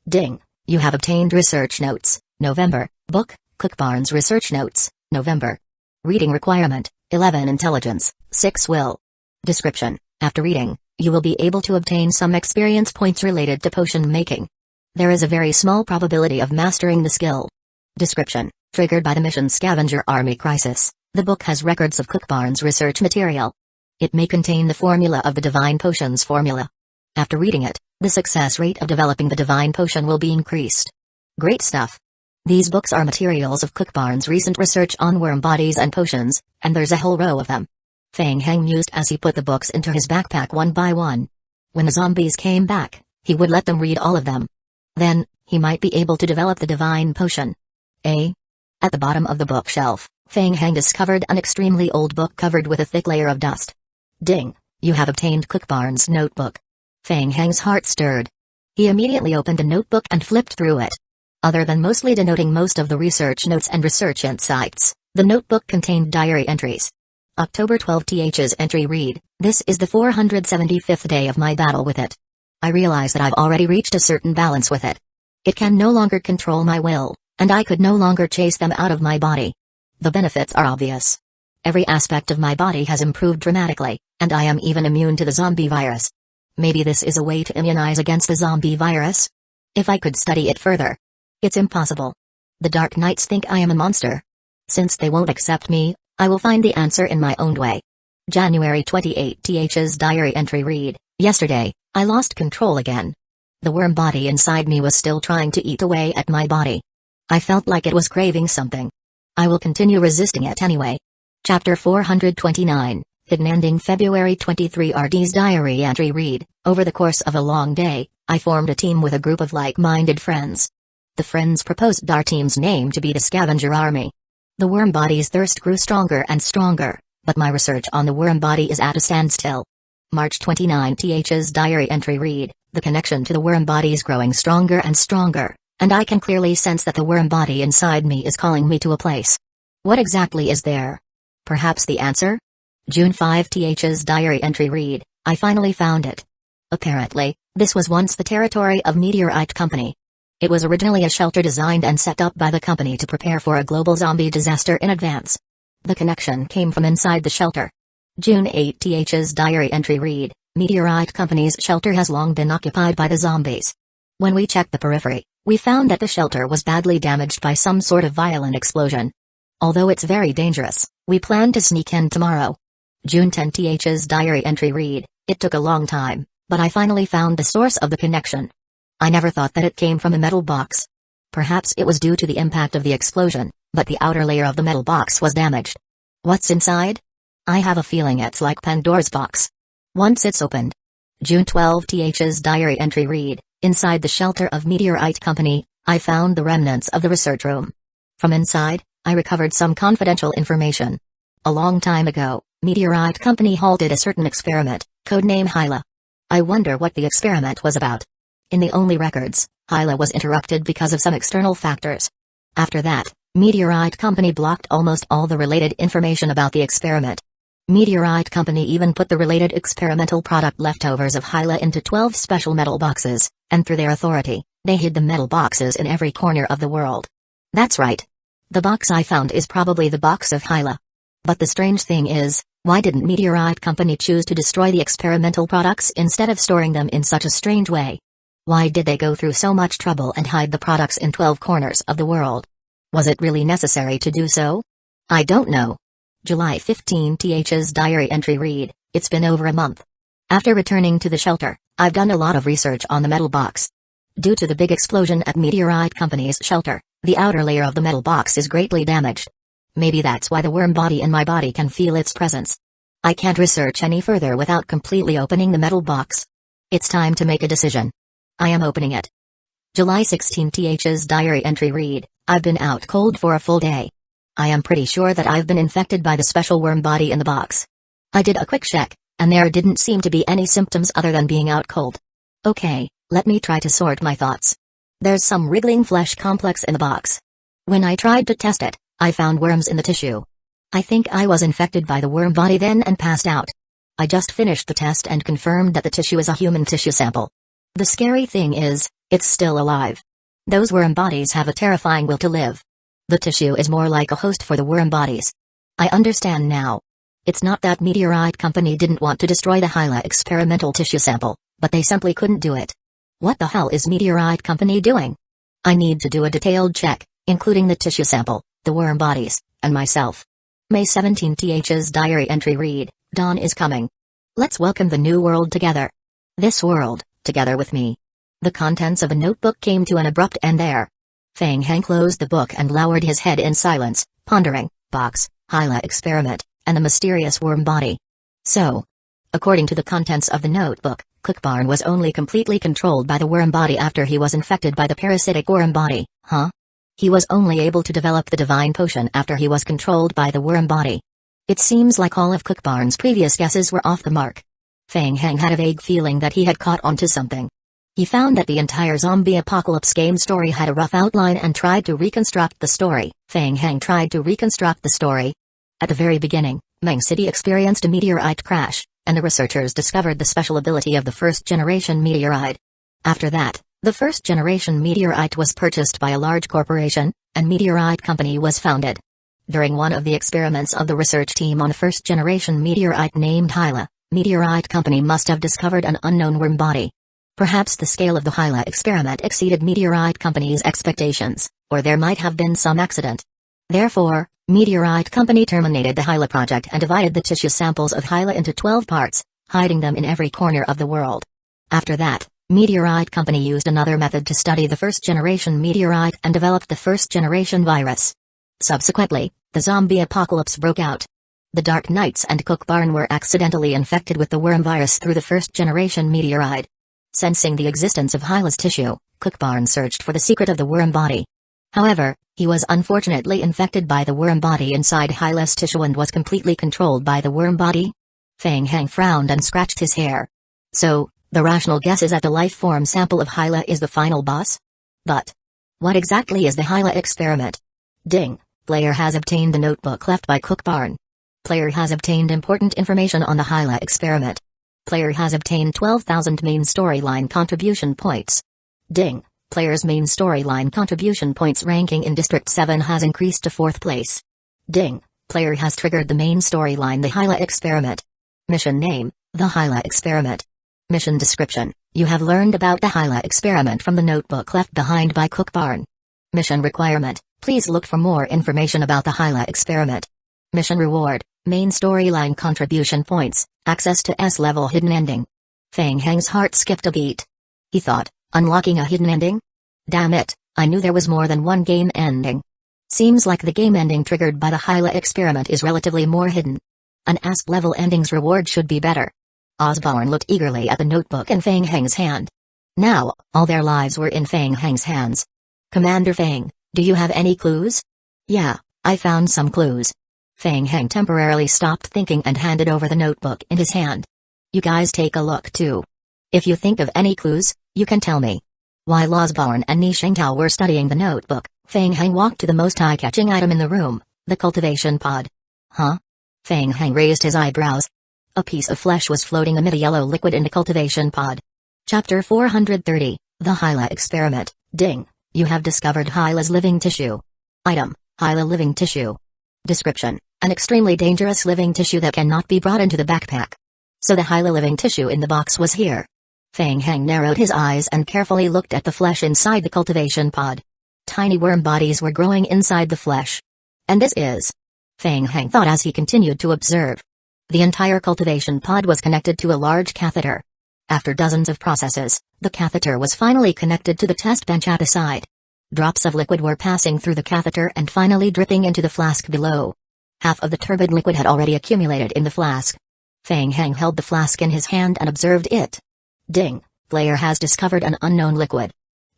A: Ding! You have obtained research notes, November, book, Cook Barn's research notes, November. Reading requirement, 11 intelligence, 6 will. Description: after reading, you will be able to obtain some experience points related to potion making. There is a very small probability of mastering the skill. Description: triggered by the mission Scavenger Army Crisis, the book has records of Cook Barn's research material. It may contain the formula of the Divine Potions formula. After reading it, the success rate of developing the Divine Potion will be increased. Great stuff. These books are materials of Cook Barn's recent research on worm bodies and potions, and there's a whole row of them. Feng Heng mused as he put the books into his backpack one by one. When the zombies came back, he would let them read all of them. Then, he might be able to develop the Divine Potion. At the bottom of the bookshelf, Feng Heng discovered an extremely old book covered with a thick layer of dust. Ding! You have obtained Cook Barn's notebook. Feng Heng's heart stirred. He immediately opened a notebook and flipped through it. Other than mostly denoting most of the research notes and research insights, the notebook contained diary entries. October 12th's entry read, this is the 475th day of my battle with it. I realize that I've already reached a certain balance with it. It can no longer control my will, and I could no longer chase them out of my body. The benefits are obvious. Every aspect of my body has improved dramatically, and I am even immune to the zombie virus. Maybe this is a way to immunize against the zombie virus? If I could study it further. It's impossible. The Dark Knights think I am a monster. Since they won't accept me, I will find the answer in my own way. January 28th's diary entry read, yesterday, I lost control again. The worm body inside me was still trying to eat away at my body. I felt like it was craving something. I will continue resisting it anyway. Chapter 429, Hidden Ending February 23r's diary entry read, over the course of a long day, I formed a team with a group of like-minded friends. The friends proposed our team's name to be the Scavenger Army. The worm body's thirst grew stronger and stronger, but my research on the worm body is at a standstill. March 29th's diary entry read, the connection to the worm body is growing stronger and stronger, and I can clearly sense that the worm body inside me is calling me to a place. What exactly is there? Perhaps the answer? June 5th's diary entry read, I finally found it. Apparently, this was once the territory of Meteorite Company. It was originally a shelter designed and set up by the company to prepare for a global zombie disaster in advance. The connection came from inside the shelter. June 8th's diary entry read, Meteorite Company's shelter has long been occupied by the zombies. When we checked the periphery, we found that the shelter was badly damaged by some sort of violent explosion. Although it's very dangerous, we plan to sneak in tomorrow. June 10th's diary entry read, it took a long time, but I finally found the source of the connection. I never thought that it came from a metal box. Perhaps it was due to the impact of the explosion, but the outer layer of the metal box was damaged. What's inside? I have a feeling it's like Pandora's box. Once it's opened. June 12th's diary entry read, inside the shelter of Meteorite Company, I found the remnants of the research room. From inside, I recovered some confidential information. A long time ago, Meteorite Company halted a certain experiment, codename Hyla. I wonder what the experiment was about. In the only records, Hyla was interrupted because of some external factors. After that, Meteorite Company blocked almost all the related information about the experiment. Meteorite Company even put the related experimental product leftovers of Hyla into 12 special metal boxes, and through their authority, they hid the metal boxes in every corner of the world. That's right. The box I found is probably the box of Hyla. But the strange thing is, why didn't Meteorite Company choose to destroy the experimental products instead of storing them in such a strange way? Why did they go through so much trouble and hide the products in 12 corners of the world? Was it really necessary to do so? I don't know. July 15th's diary entry read, it's been over a month. After returning to the shelter, I've done a lot of research on the metal box. Due to the big explosion at Meteorite Company's shelter, the outer layer of the metal box is greatly damaged. Maybe that's why the worm body in my body can feel its presence. I can't research any further without completely opening the metal box. It's time to make a decision. I am opening it. July 16th's diary entry read, I've been out cold for a full day. I am pretty sure that I've been infected by the special worm body in the box. I did a quick check, and there didn't seem to be any symptoms other than being out cold. Okay, let me try to sort my thoughts. There's some wriggling flesh complex in the box. When I tried to test it, I found worms in the tissue. I think I was infected by the worm body then and passed out. I just finished the test and confirmed that the tissue is a human tissue sample. The scary thing is, it's still alive. Those worm bodies have a terrifying will to live. The tissue is more like a host for the worm bodies. I understand now. It's not that Meteorite Company didn't want to destroy the Hyla experimental tissue sample, but they simply couldn't do it. What the hell is Meteorite Company doing? I need to do a detailed check, including the tissue sample, the worm bodies, and myself. May 17th's diary entry read, Dawn is coming. Let's welcome the new world together. This world, together with me. The contents of a notebook came to an abrupt end there. Fang Heng closed the book and lowered his head in silence, pondering, box, Hyla experiment, and the mysterious worm body. So, according to the contents of the notebook, Cookbarn was only completely controlled by the worm body after he was infected by the parasitic worm body, huh? He was only able to develop the divine potion after he was controlled by the worm body. It seems like all of Cookbarn's previous guesses were off the mark. Fang Heng had a vague feeling that he had caught onto something. He found that the entire zombie apocalypse game story had a rough outline and tried to reconstruct the story. Fang Heng tried to reconstruct the story. At the very beginning, Meng City experienced a meteorite crash, and the researchers discovered the special ability of the first-generation meteorite. After that, the first-generation meteorite was purchased by a large corporation, and Meteorite Company was founded. During one of the experiments of the research team on a first-generation meteorite named Hyla, Meteorite Company must have discovered an unknown worm body. Perhaps the scale of the Hyla experiment exceeded Meteorite Company's expectations, or there might have been some accident. Therefore, Meteorite Company terminated the Hyla project and divided the tissue samples of Hyla into 12 parts, hiding them in every corner of the world. After that, Meteorite Company used another method to study the first-generation meteorite and developed the first-generation virus. Subsequently, the zombie apocalypse broke out. The Dark Knights and Cookbarn were accidentally infected with the worm virus through the first-generation meteorite. Sensing the existence of Hyla's tissue, Cookbarn searched for the secret of the worm body. However, he was unfortunately infected by the worm body inside Hyla's tissue and was completely controlled by the worm body. Fang Heng frowned and scratched his hair. So, the rational guess is that the life form sample of Hyla is the final boss? But what exactly is the Hyla experiment? Ding, player has obtained the notebook left by Cookbarn. Player has obtained important information on the Hyla experiment. Player has obtained 12,000 main storyline contribution points. Ding, Player's main storyline contribution points ranking in District 7 has increased to 4th place. Ding. Player has triggered the main storyline The Hyla Experiment. Mission name, The Hyla Experiment. Mission description, you have learned about the Hyla Experiment from the notebook left behind by Cook Barn. Mission requirement, please look for more information about the Hyla Experiment. Mission reward, main storyline contribution points, access to S-level hidden ending. Fang Heng's heart skipped a beat. He thought, unlocking a hidden ending? Damn it, I knew there was more than one game ending. Seems like the game ending triggered by the Hyla Experiment is relatively more hidden. An ASP-level ending's reward should be better. Osborne looked eagerly at the notebook in Fang Heng's hand. Now, all their lives were in Fang Heng's hands. Commander Fang, do you have any clues? Yeah, I found some clues. Fang Heng temporarily stopped thinking and handed over the notebook in his hand. You guys take a look too. If you think of any clues, you can tell me. While Osborne and Ni Shengtao were studying the notebook, Fang Heng walked to the most eye-catching item in the room, the cultivation pod. Huh? Fang Heng raised his eyebrows. A piece of flesh was floating amid a yellow liquid in the cultivation pod. Chapter 430, The Hyla Experiment. Ding. You have discovered Hyla's living tissue. Item, Hyla living tissue. Description, an extremely dangerous living tissue that cannot be brought into the backpack. So the Hyla living tissue in the box was here. Fang Heng narrowed his eyes and carefully looked at the flesh inside the cultivation pod. Tiny worm bodies were growing inside the flesh. And this is... Fang Heng thought as he continued to observe. The entire cultivation pod was connected to a large catheter. After dozens of processes, the catheter was finally connected to the test bench at the side. Drops of liquid were passing through the catheter and finally dripping into the flask below. Half of the turbid liquid had already accumulated in the flask. Fang Heng held the flask in his hand and observed it. Ding. Player has discovered an unknown liquid.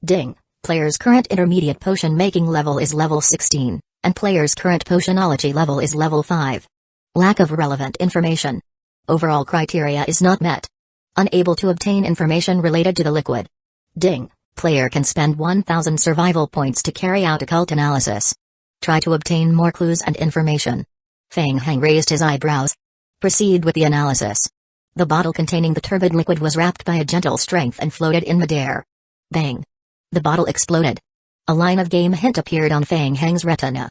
A: Ding. Player's current intermediate potion making level is level 16, and player's current potionology level is level 5. Lack of relevant information. Overall criteria is not met. Unable to obtain information related to the liquid. Ding. Player can spend 1000 survival points to carry out occult analysis. Try to obtain more clues and information. Fang Heng raised his eyebrows. Proceed with the analysis. The bottle containing the turbid liquid was wrapped by a gentle strength and floated in midair. Bang. The bottle exploded. A line of game hint appeared on Fang Heng's retina.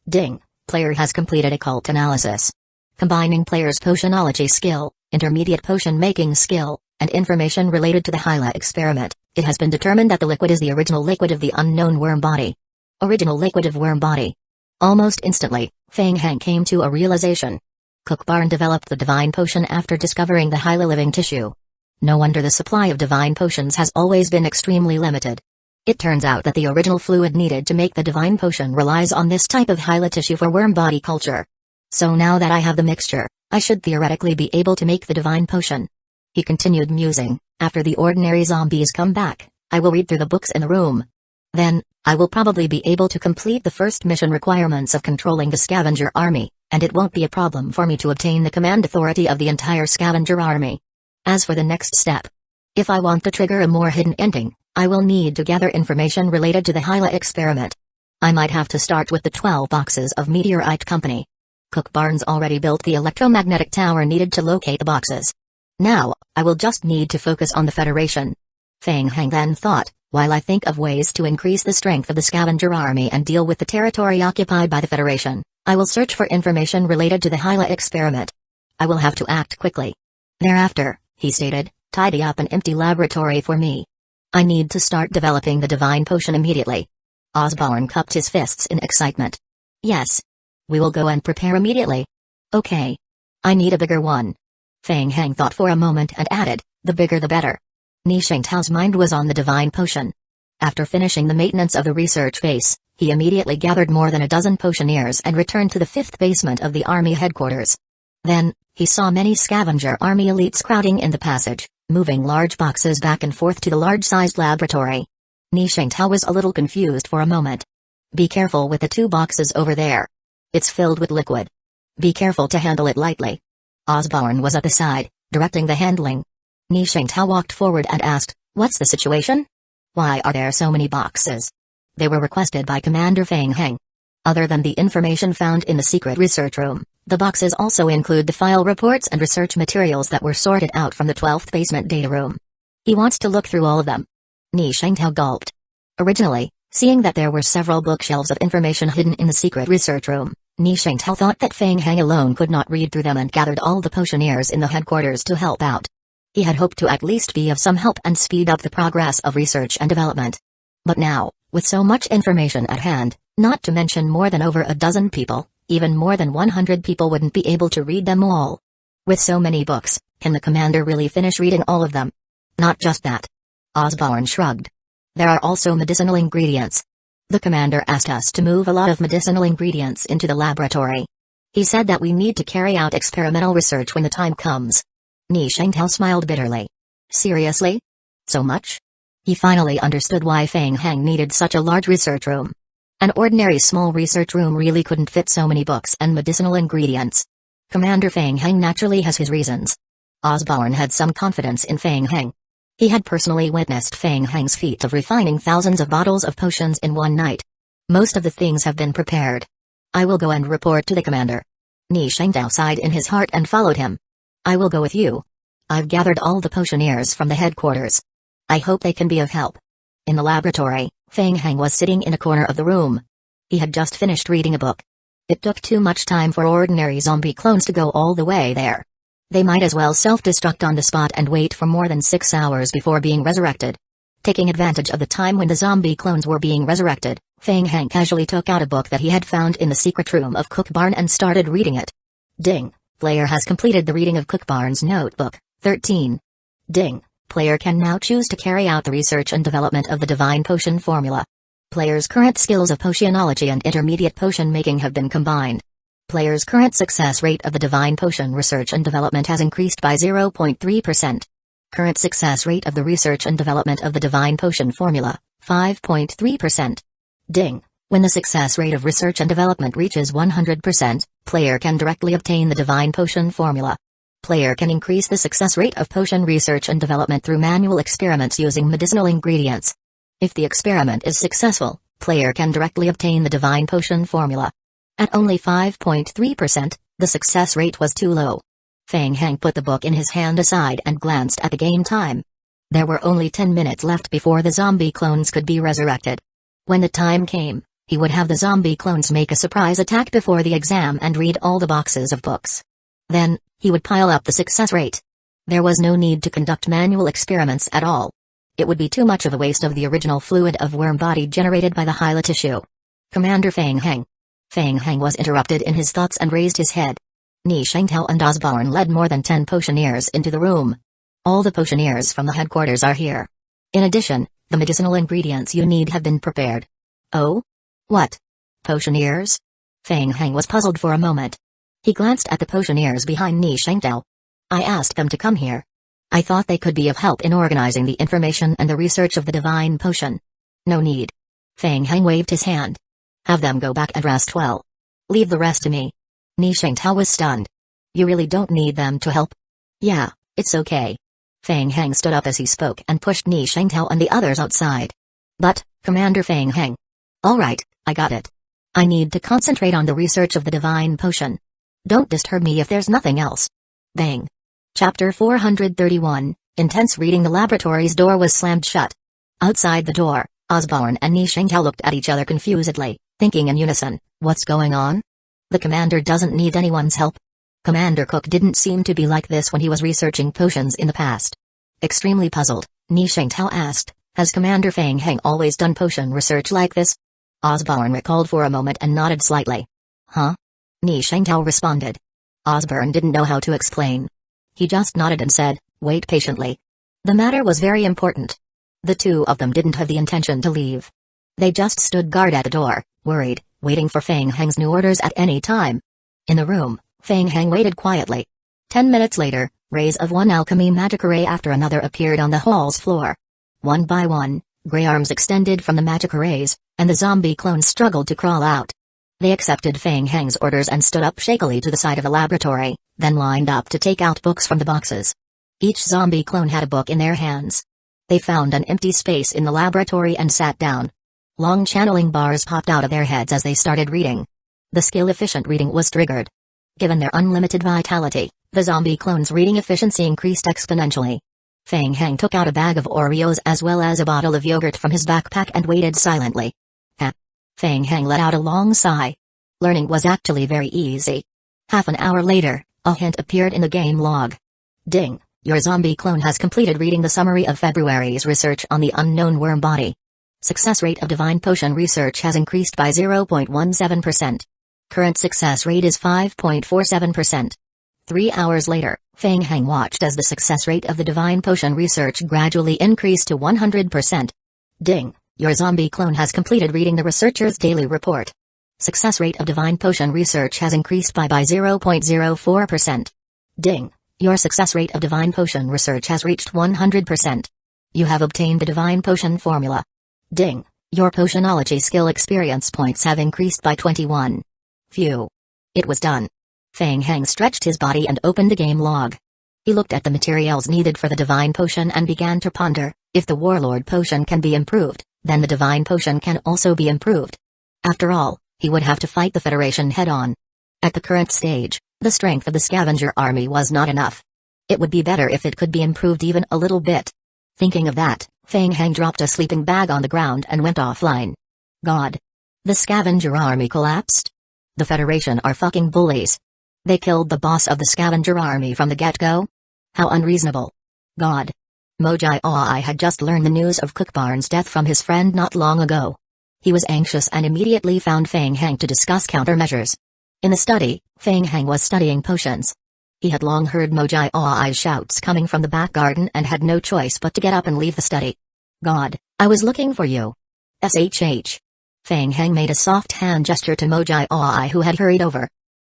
A: Ding. Player has completed occult analysis. Combining player's potionology skill, intermediate potion making skill, and information related to the Hyla experiment, it has been determined that the liquid is the original liquid of the unknown worm body. Original liquid of worm body. Almost instantly, Fang Heng came to a realization. Cook Barn developed the divine potion after discovering the Hyla living tissue. No wonder the supply of divine potions has always been extremely limited. It turns out that the original fluid needed to make the divine potion relies on this type of Hyla tissue for worm body culture. So now that I have the mixture, I should theoretically be able to make the divine potion. He continued musing. After the ordinary zombies come back, I will read through the books in the room. Then, I will probably be able to complete the first mission requirements of controlling the scavenger army, and it won't be a problem for me to obtain the command authority of the entire scavenger army. As for the next step, if I want to trigger a more hidden ending, I will need to gather information related to the Hyla experiment. I might have to start with the 12 boxes of Meteorite Company. Cook Barnes already built the electromagnetic tower needed to locate the boxes. Now, I will just need to focus on the Federation. Fang Heng then thought, while I think of ways to increase the strength of the scavenger army and deal with the territory occupied by the Federation, I will search for information related to the Hyla experiment. I will have to act quickly. Thereafter, he stated, tidy up an empty laboratory for me. I need to start developing the divine potion immediately. Osborne cupped his fists in excitement. Yes. We will go and prepare immediately. Okay. I need a bigger one. Fang Heng thought for a moment and added, the bigger the better. Ni Shengtao's mind was on the divine potion. After finishing the maintenance of the research base, he immediately gathered more than a dozen potioneers and returned to the 5th basement of the army headquarters. Then, he saw many scavenger army elites crowding in the passage, moving large boxes back and forth to the large-sized laboratory. Ni Shengtao was a little confused for a moment. Be careful with the 2 boxes over there. It's filled with liquid. Be careful to handle it lightly. Osborne was at the side, directing the handling. Ni Shengtao walked forward and asked, what's the situation? Why are there so many boxes? They were requested by Commander Fang Heng. Other than the information found in the secret research room, the boxes also include the file reports and research materials that were sorted out from the 12th basement data room. He wants to look through all of them. Ni Shengtao gulped. Originally, seeing that there were several bookshelves of information hidden in the secret research room, Ni Shengtao thought that Feng Heng alone could not read through them and gathered all the potioneers in the headquarters to help out. He had hoped to at least be of some help and speed up the progress of research and development. But now, with so much information at hand, not to mention more than over a dozen people, even more than 100 people wouldn't be able to read them all. With so many books, can the commander really finish reading all of them? Not just that. Osborne shrugged. There are also medicinal ingredients. The commander asked us to move a lot of medicinal ingredients into the laboratory. He said that we need to carry out experimental research when the time comes. Ni Shengtao smiled bitterly. Seriously? So much? He finally understood why Feng Heng needed such a large research room. An ordinary small research room really couldn't fit so many books and medicinal ingredients. Commander Feng Heng naturally has his reasons. Osborne had some confidence in Feng Heng. He had personally witnessed Feng Heng's feat of refining thousands of bottles of potions in one night. Most of the things have been prepared. I will go and report to the commander. Ni Shengtao sighed in his heart and followed him. I will go with you. I've gathered all the potioneers from the headquarters. I hope they can be of help. In the laboratory, Feng Heng was sitting in a corner of the room. He had just finished reading a book. It took too much time for ordinary zombie clones to go all the way there. They might as well self-destruct on the spot and wait for more than 6 hours before being resurrected. Taking advantage of the time when the zombie clones were being resurrected, Feng Heng casually took out a book that he had found in the secret room of Cook Barn and started reading it. Ding! Player has completed the reading of Cook Barn's notebook, 13. Ding! Player can now choose to carry out the research and development of the divine potion formula. Player's current skills of potionology and intermediate potion making have been combined. Player's current success rate of the divine potion research and development has increased by 0.3%. Current success rate of the research and development of the divine potion formula, 5.3%. Ding! When the success rate of research and development reaches 100%, player can directly obtain the divine potion formula. Player can increase the success rate of potion research and development through manual experiments using medicinal ingredients. If the experiment is successful, player can directly obtain the divine potion formula. At only 5.3%, the success rate was too low. Feng Heng put the book in his hand aside and glanced at the game time. There were only 10 minutes left before the zombie clones could be resurrected. When the time came, he would have the zombie clones make a surprise attack before the exam and read all the boxes of books. Then, he would pile up the success rate. There was no need to conduct manual experiments at all. It would be too much of a waste of the original fluid of worm body generated by the hyla tissue. Commander Feng Heng. Feng Heng was interrupted in his thoughts and raised his head. Ni Shengtao and Osborne led more than 10 potioneers into the room. All the potioneers from the headquarters are here. In addition, the medicinal ingredients you need have been prepared. Oh? What? Potioneers? Feng Heng was puzzled for a moment. He glanced at the potioneers behind Ni Shengtao. I asked them to come here. I thought they could be of help in organizing the information and the research of the divine potion. No need. Feng Heng waved his hand. Have them go back and rest well. Leave the rest to me. Ni Shengtao was stunned. You really don't need them to help? Yeah, it's okay. Feng Heng stood up as he spoke and pushed Ni Shengtao and the others outside. But, Commander Feng Heng. All right, I got it. I need to concentrate on the research of the divine potion. Don't disturb me if there's nothing else. Bang. Chapter 431, Intense reading. The laboratory's door was slammed shut. Outside the door, Osborne and Ni Shengtao looked at each other confusedly, thinking in unison, what's going on? The commander doesn't need anyone's help. Commander Cook didn't seem to be like this when he was researching potions in the past. Extremely puzzled, Ni Shengtao asked, has Commander Feng Heng always done potion research like this? Osborne recalled for a moment and nodded slightly. Huh? Ni Shengtao responded. Osborne didn't know how to explain. He just nodded and said, wait patiently. The matter was very important. The two of them didn't have the intention to leave. They just stood guard at the door, worried, waiting for Feng Heng's new orders at any time. In the room, Feng Heng waited quietly. 10 minutes later, rays of one alchemy magic array after another appeared on the hall's floor. One by one, gray arms extended from the magic arrays, and the zombie clones struggled to crawl out. They accepted Feng Heng's orders and stood up shakily to the side of the laboratory, then lined up to take out books from the boxes. Each zombie clone had a book in their hands. They found an empty space in the laboratory and sat down. Long channeling bars popped out of their heads as they started reading. The skill-efficient reading was triggered. Given their unlimited vitality, the zombie clones' reading efficiency increased exponentially. Feng Heng took out a bag of Oreos as well as a bottle of yogurt from his backpack and waited silently. Feng Heng let out a long sigh. Learning was actually very easy. Half an hour later, a hint appeared in the game log. Ding, your zombie clone has completed reading the summary of February's research on the unknown worm body. Success rate of divine potion research has increased by 0.17%. Current success rate is 5.47%. 3 hours later, Feng Heng watched as the success rate of the divine potion research gradually increased to 100%. Ding, your zombie clone has completed reading the researcher's daily report. Success rate of divine potion research has increased by 0.04%. Ding, your success rate of divine potion research has reached 100%. You have obtained the divine potion formula. Ding, your potionology skill experience points have increased by 21. Phew. It was done. Feng Heng stretched his body and opened the game log. He looked at the materials needed for the divine potion and began to ponder, if the warlord potion can be improved, then the divine potion can also be improved. After all, he would have to fight the Federation head-on. At the current stage, the strength of the scavenger army was not enough. It would be better if it could be improved even a little bit. Thinking of that, Feng Heng dropped a sleeping bag on the ground and went offline. God. The scavenger army collapsed? The Federation are fucking bullies. They killed the boss of the scavenger army from the get-go? How unreasonable. God. Mojai Aoi had just learned the news of Cookbarn's death from his friend not long ago. He was anxious and immediately found Feng Heng to discuss countermeasures. In the study, Feng Heng was studying potions. He had long heard Mojai Aoi's shouts coming from the back garden and had no choice but to get up and leave the study. God, I was looking for you. SHH. Feng Heng made a soft hand gesture to Mojai Aoi who had hurried over.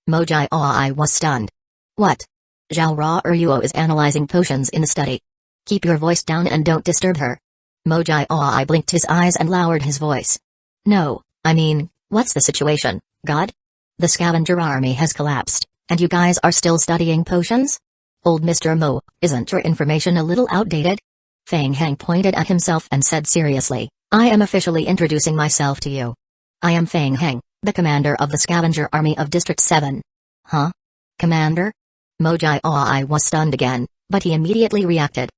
A: Mojai Aoi was stunned. What? Zhao Ra Yuo is analyzing potions in the study. Keep your voice down and don't disturb her. Mojai Aoi blinked his eyes and lowered his voice. No, I mean, what's the situation, God? The scavenger army has collapsed, and you guys are still studying potions? Old Mr. Mo, isn't your information a little outdated? Feng Heng pointed at himself and said seriously, I am officially introducing myself to you. I am Feng Heng, the commander of the scavenger army of District 7. Huh? Commander? Mojai Aoi was stunned again, but he immediately reacted.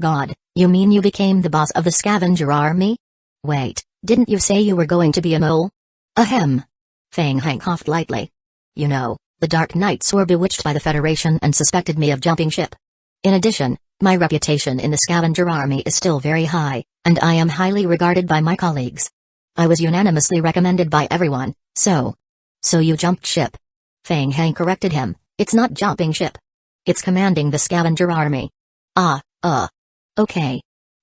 A: God, you mean you became the boss of the scavenger army? Wait, didn't you say you were going to be a mole? Ahem. Feng Heng coughed lightly. You know, the Dark Knights were bewitched by the Federation and suspected me of jumping ship. In addition, my reputation in the scavenger army is still very high, and I am highly regarded by my colleagues. I was unanimously recommended by everyone, so you jumped ship. Feng Heng corrected him, it's not jumping ship. It's commanding the scavenger army. Okay.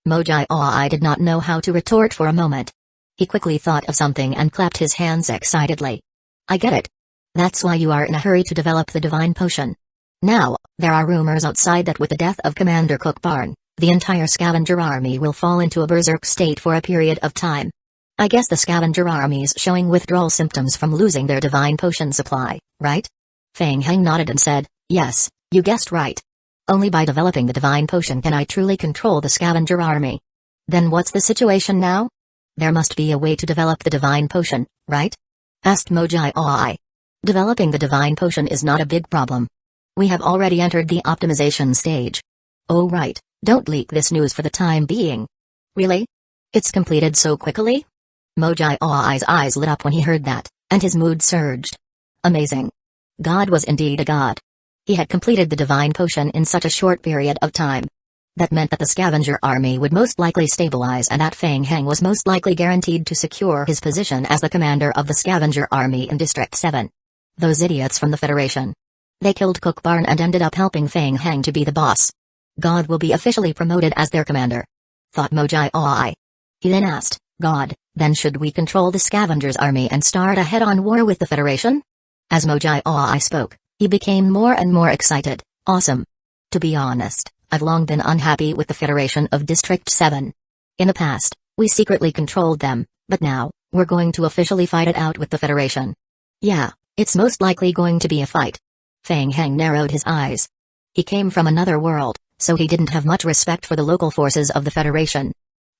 A: Mojai Aoi did not know how to retort for a moment. He quickly thought of something and clapped his hands excitedly. I get it. That's why you are in a hurry to develop the divine potion. Now, there are rumors outside that with the death of Commander Cookbarn, the entire scavenger army will fall into a berserk state for a period of time. I guess the scavenger army's showing withdrawal symptoms from losing their divine potion supply, right? Feng Heng nodded and said, yes, you guessed right. Only by developing the divine potion can I truly control the scavenger army. Then what's the situation now? There must be a way to develop the divine potion, right? Asked Mojai Aoi. Developing the divine potion is not a big problem. We have already entered the optimization stage. Oh right, don't leak this news for the time being. Really? It's completed so quickly? Mojai Aoi's eyes lit up when he heard that, and his mood surged. Amazing. God was indeed a god. He had completed the divine potion in such a short period of time. That meant that the scavenger army would most likely stabilize and that Feng Heng was most likely guaranteed to secure his position as the commander of the scavenger army in District 7. Those idiots from the Federation. They killed Cookbarn and ended up helping Feng Heng to be the boss. God will be officially promoted as their commander. Thought Mojai Aoi. He then asked, God, then should we control the scavengers army and start a head-on war with the Federation? As Mojai Aoi spoke, he became more and more excited. Awesome. To be honest, I've long been unhappy with the Federation of District 7. In the past, we secretly controlled them, but now, we're going to officially fight it out with the Federation. Yeah, it's most likely going to be a fight. Feng Heng narrowed his eyes. He came from another world, so he didn't have much respect for the local forces of the Federation.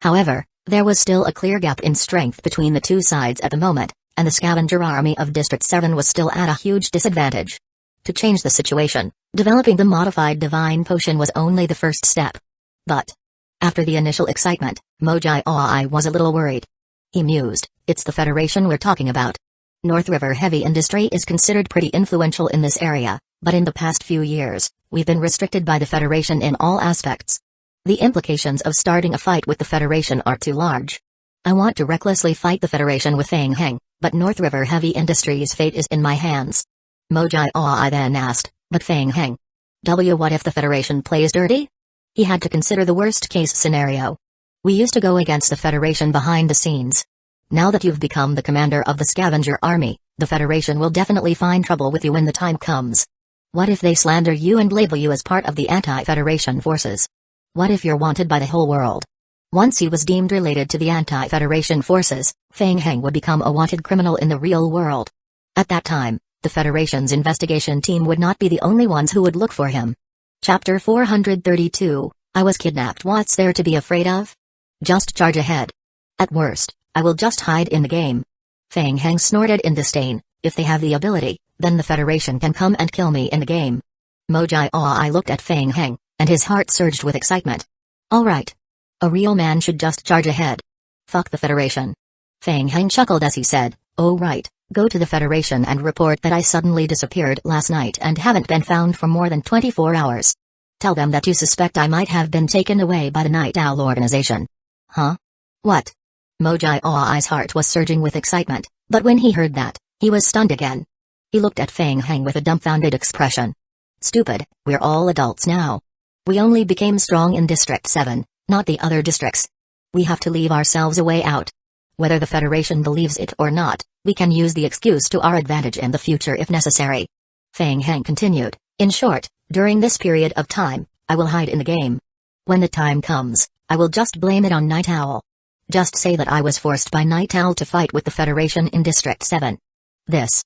A: However, there was still a clear gap in strength between the two sides at the moment, and the scavenger army of District 7 was still at a huge disadvantage. To change the situation, developing the modified divine potion was only the first step. But after the initial excitement, Mojai was a little worried. He mused, it's the Federation we're talking about. North River heavy industry is considered pretty influential in this area, but in the past few years, we've been restricted by the Federation in all aspects. The implications of starting a fight with the Federation are too large. I want to recklessly fight the Federation with Fang Heng, but North River Heavy Industries' fate is in my hands. Mojai then asked, but Fang Heng? What if the Federation plays dirty? He had to consider the worst-case scenario. We used to go against the Federation behind the scenes. Now that you've become the commander of the scavenger army, the Federation will definitely find trouble with you when the time comes. What if they slander you and label you as part of the anti-Federation forces? What if you're wanted by the whole world? Once he was deemed related to the anti-Federation forces, Fang Heng would become a wanted criminal in the real world. At that time, the Federation's investigation team would not be the only ones who would look for him. Chapter 432, I was kidnapped. What's there to be afraid of? Just charge ahead. At worst, I will just hide in the game. Fang Heng snorted in disdain, if they have the ability, then the Federation can come and kill me in the game. Mojai looked at Fang Heng, and his heart surged with excitement. Alright. A real man should just charge ahead. Fuck the Federation. Fang Heng chuckled as he said, oh right, go to the Federation and report that I suddenly disappeared last night and haven't been found for more than 24 hours. Tell them that you suspect I might have been taken away by the Night Owl organization. Huh? What? Mojai's heart was surging with excitement, but when he heard that, he was stunned again. He looked at Fang Heng with a dumbfounded expression. Stupid, we're all adults now. We only became strong in District 7, not the other districts. We have to leave ourselves a way out. Whether the Federation believes it or not, we can use the excuse to our advantage in the future if necessary. Fang Heng continued, in short, during this period of time, I will hide in the game. When the time comes, I will just blame it on Night Owl. Just say that I was forced by Night Owl to fight with the Federation in District 7. This.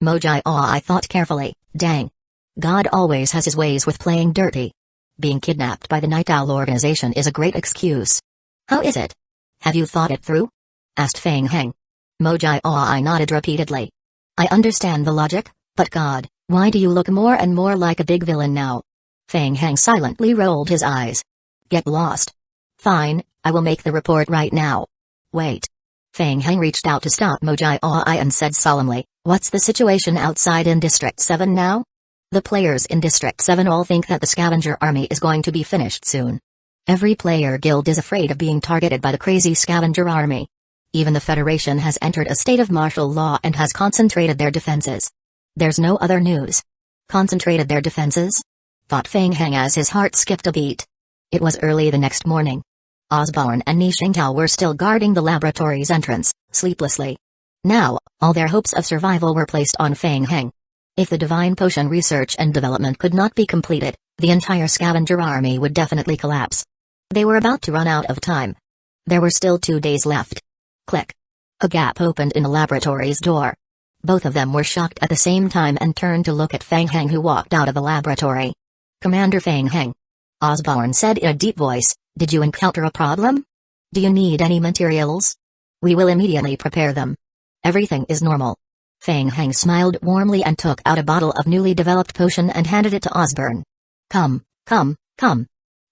A: Mojai thought carefully, dang. God always has his ways with playing dirty. Being kidnapped by the Night Owl organization is a great excuse. How is it? Have you thought it through? Asked Fang Heng. Mojai nodded repeatedly. I understand the logic, but God, why do you look more and more like a big villain now? Fang Heng silently rolled his eyes. Get lost. Fine, I will make the report right now. Wait. Fang Heng reached out to stop Mojai and said solemnly, what's the situation outside in District 7 now? The players in District 7 all think that the scavenger army is going to be finished soon. Every player guild is afraid of being targeted by the crazy scavenger army. Even the Federation has entered a state of martial law and has concentrated their defenses. There's no other news. Concentrated their defenses? Thought Fang Heng as his heart skipped a beat. It was early the next morning. Osborne and Nishintao were still guarding the laboratory's entrance, sleeplessly. Now, all their hopes of survival were placed on Fang Heng. If the divine potion research and development could not be completed, the entire scavenger army would definitely collapse. They were about to run out of time. There were still 2 days left. Click. A gap opened in the laboratory's door. Both of them were shocked at the same time and turned to look at Fang Heng, who walked out of the laboratory. Commander Fang Heng. Osborne said in a deep voice, did you encounter a problem? Do you need any materials? We will immediately prepare them. Everything is normal. Fang Heng smiled warmly and took out a bottle of newly developed potion and handed it to Osborne. Come.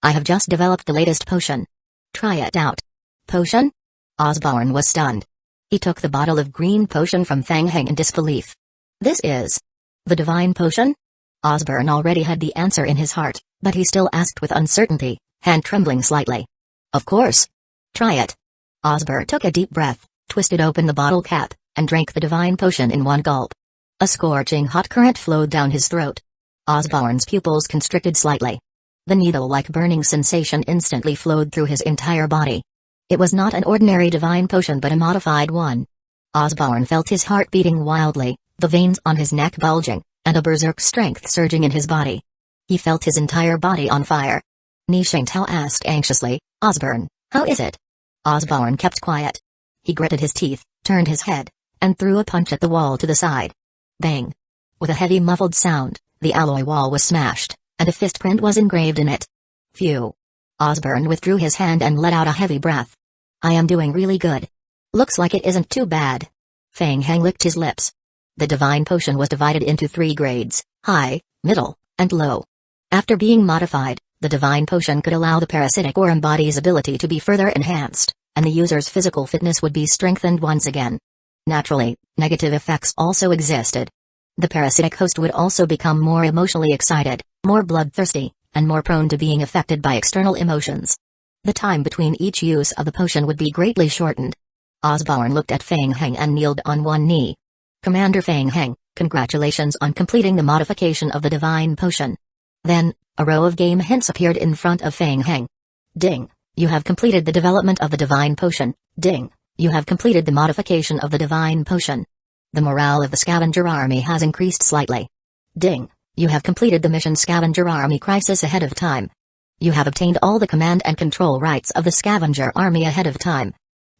A: I have just developed the latest potion. Try it out. Potion? Osborne was stunned. He took the bottle of green potion from Fang Heng in disbelief. This is the divine potion? Osborne already had the answer in his heart, but he still asked with uncertainty, hand trembling slightly. Of course. Try it. Osborne took a deep breath, twisted open the bottle cap, and drank the divine potion in one gulp. A scorching hot current flowed down his throat. Osborne's pupils constricted slightly. The needle-like burning sensation instantly flowed through his entire body. It was not an ordinary divine potion but a modified one. Osborne felt his heart beating wildly, the veins on his neck bulging, and a berserk strength surging in his body. He felt his entire body on fire. Nishintao asked anxiously, Osborne, how is it? Osborne kept quiet. He gritted his teeth, turned his head, and threw a punch at the wall to the side. Bang! With a heavy muffled sound, the alloy wall was smashed, and a fist print was engraved in it. Phew! Osborne withdrew his hand and let out a heavy breath. I am doing really good. Looks like it isn't too bad. Fang Heng licked his lips. The divine potion was divided into 3 grades, high, middle, and low. After being modified, The divine potion could allow the parasitic or embody's ability to be further enhanced, and the user's physical fitness would be strengthened once again. Naturally, negative effects also existed. The parasitic host would also become more emotionally excited, more bloodthirsty, and more prone to being affected by external emotions. The time between each use of the potion would be greatly shortened. Osborne looked at Feng Heng and kneeled on one knee. Commander Feng Heng, congratulations on completing the modification of the divine potion. Then, a row of game hints appeared in front of Feng Heng. Ding, you have completed the development of the divine potion. Ding, you have completed the modification of the divine potion. The morale of the scavenger army has increased slightly. Ding, you have completed the mission scavenger army crisis ahead of time. You have obtained all the command and control rights of the scavenger army ahead of time.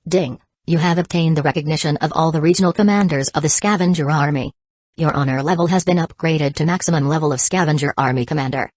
A: Ding, you have obtained the recognition of all the regional commanders of the scavenger army. Your honor level has been upgraded to maximum level of scavenger army commander.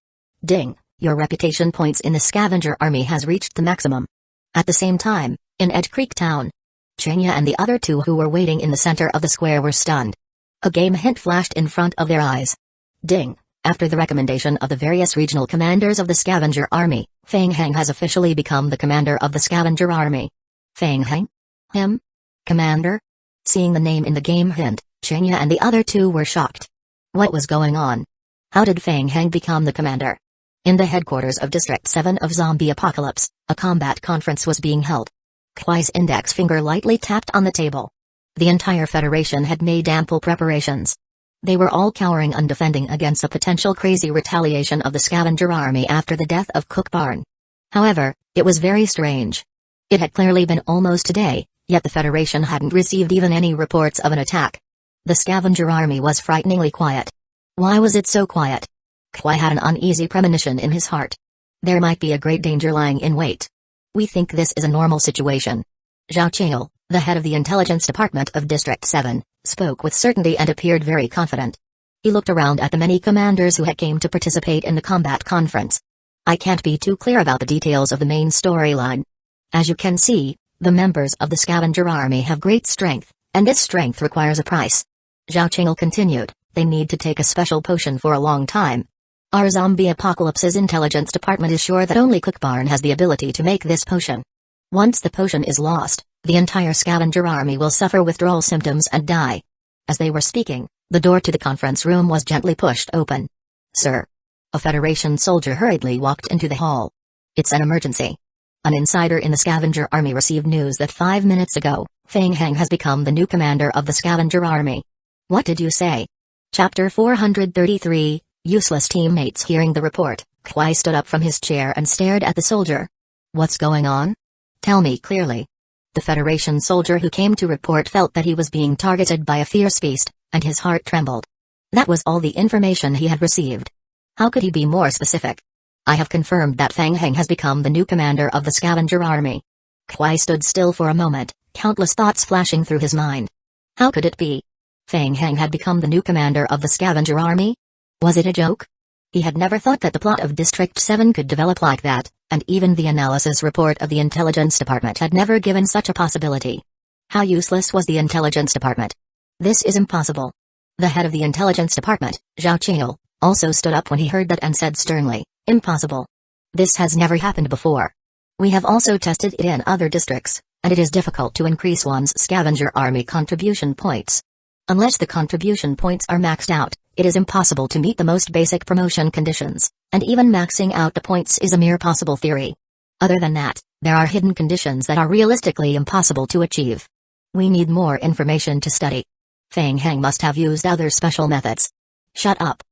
A: Ding, your reputation points in the scavenger army has reached the maximum. At the same time, in Edge Creek Town, Chenya and the other two who were waiting in the center of the square were stunned. A game hint flashed in front of their eyes. Ding, after the recommendation of the various regional commanders of the scavenger army, Feng Heng has officially become the commander of the scavenger army. Feng Heng? Him? Commander? Seeing the name in the game hint, Chenya and the other two were shocked. What was going on? How did Feng Heng become the commander? In the headquarters of District 7 of Zombie Apocalypse, a combat conference was being held. Kwai's index finger lightly tapped on the table. The entire Federation had made ample preparations. They were all cowering and defending against a potential crazy retaliation of the scavenger army after the death of Cook Barn. However, it was very strange. It had clearly been almost a day, yet the Federation hadn't received even any reports of an attack. The scavenger army was frighteningly quiet. Why was it so quiet? Kwai had an uneasy premonition in his heart. There might be a great danger lying in wait. We think this is a normal situation. Zhao Qing'e, the head of the intelligence department of District 7, spoke with certainty and appeared very confident. He looked around at the many commanders who had came to participate in the combat conference. I can't be too clear about the details of the main storyline. As you can see, the members of the scavenger army have great strength, and this strength requires a price. Zhao Qing'e continued, they need to take a special potion for a long time. Our Zombie Apocalypse's intelligence department is sure that only Cook Barn has the ability to make this potion. Once the potion is lost, the entire scavenger army will suffer withdrawal symptoms and die. As they were speaking, the door to the conference room was gently pushed open. Sir. A Federation soldier hurriedly walked into the hall. It's an emergency. An insider in the scavenger army received news that 5 minutes ago, Feng Heng has become the new commander of the scavenger army. What did you say? Chapter 433, Useless Teammates. Hearing the report, Kwai stood up from his chair and stared at the soldier. What's going on? Tell me clearly. The Federation soldier who came to report felt that he was being targeted by a fierce beast, and his heart trembled. That was all the information he had received. How could he be more specific? I have confirmed that Feng Heng has become the new commander of the scavenger army. Kwai stood still for a moment, countless thoughts flashing through his mind. How could it be? Feng Heng had become the new commander of the scavenger army? Was it a joke? He had never thought that the plot of District 7 could develop like that, and even the analysis report of the intelligence department had never given such a possibility. How useless was the intelligence department? This is impossible. The head of the intelligence department, Zhao Qing'e, also stood up when he heard that and said sternly, impossible. This has never happened before. We have also tested it in other districts, and it is difficult to increase one's scavenger army contribution points. Unless the contribution points are maxed out, it is impossible to meet the most basic promotion conditions, and even maxing out the points is a mere possible theory. Other than that, there are hidden conditions that are realistically impossible to achieve. We need more information to study. Feng Heng must have used other special methods. Shut up.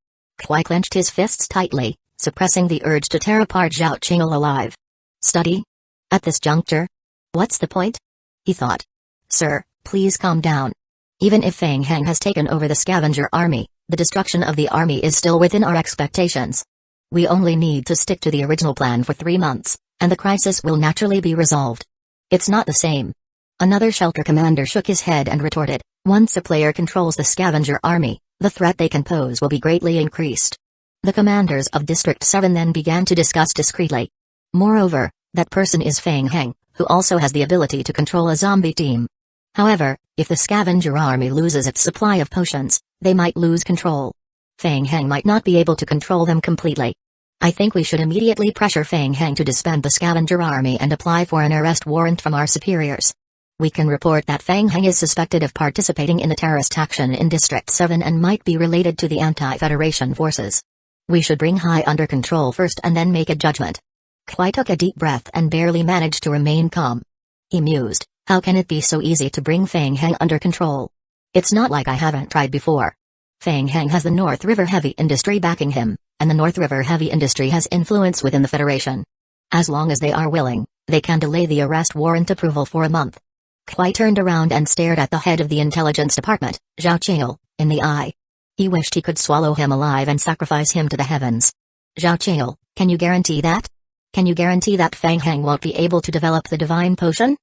A: Kwai clenched his fists tightly, suppressing the urge to tear apart Zhao Qing'e alive. Study? At this juncture? What's the point? He thought. Sir, please calm down. Even if Feng Heng has taken over the scavenger army, the destruction of the army is still within our expectations. We only need to stick to the original plan for 3 months, and the crisis will naturally be resolved. It's not the same. Another shelter commander shook his head and retorted, once a player controls the scavenger army, the threat they can pose will be greatly increased. The commanders of District 7 then began to discuss discreetly. Moreover, that person is Feng Heng, who also has the ability to control a zombie team. However, if the scavenger army loses its supply of potions, they might lose control. Feng Heng might not be able to control them completely. I think we should immediately pressure Feng Heng to disband the scavenger army and apply for an arrest warrant from our superiors. We can report that Feng Heng is suspected of participating in the terrorist action in District 7 and might be related to the anti-Federation forces. We should bring Hai under control first and then make a judgment. Kwai took a deep breath and barely managed to remain calm. He mused, how can it be so easy to bring Feng Heng under control? It's not like I haven't tried before. Feng Heng has the North River Heavy Industry backing him, and the North River Heavy Industry has influence within the Federation. As long as they are willing, they can delay the arrest warrant approval for a month. Kwai turned around and stared at the head of the intelligence department, Zhao Qiu, in the eye. He wished he could swallow him alive and sacrifice him to the heavens. Zhao Qiu, can you guarantee that? Can you guarantee that Feng Heng won't be able to develop the divine potion?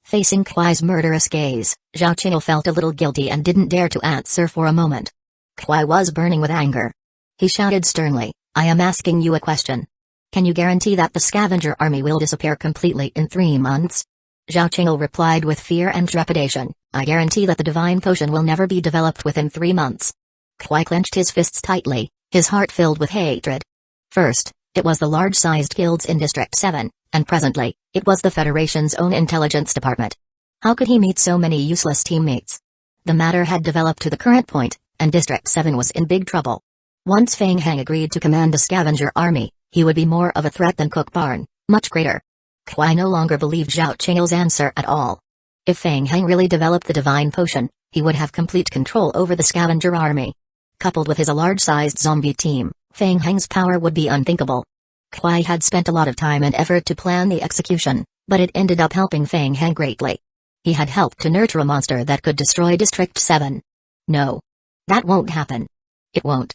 A: Facing Kwai's murderous gaze, Zhao Qiu felt a little guilty and didn't dare to answer for a moment. Kwai was burning with anger. He shouted sternly, I am asking you a question. Can you guarantee that the scavenger army will disappear completely in 3 months? Zhao Qiu replied with fear and trepidation, I guarantee that the divine potion will never be developed within 3 months. Kwai clenched his fists tightly, his heart filled with hatred. First, it was the large-sized guilds in District 7, and presently, it was the Federation's own intelligence department. How could he meet so many useless teammates? The matter had developed to the current point, and District 7 was in big trouble. Once Feng Heng agreed to command the scavenger army, he would be more of a threat than Cook Barn, much greater. Kwai no longer believed Zhao Qiu's answer at all. If Feng Heng really developed the divine potion, he would have complete control over the scavenger army. Coupled with his large-sized zombie team, Feng Heng's power would be unthinkable. Kwai had spent a lot of time and effort to plan the execution, but it ended up helping Feng Heng greatly. He had helped to nurture a monster that could destroy District 7. No. That won't happen. It won't.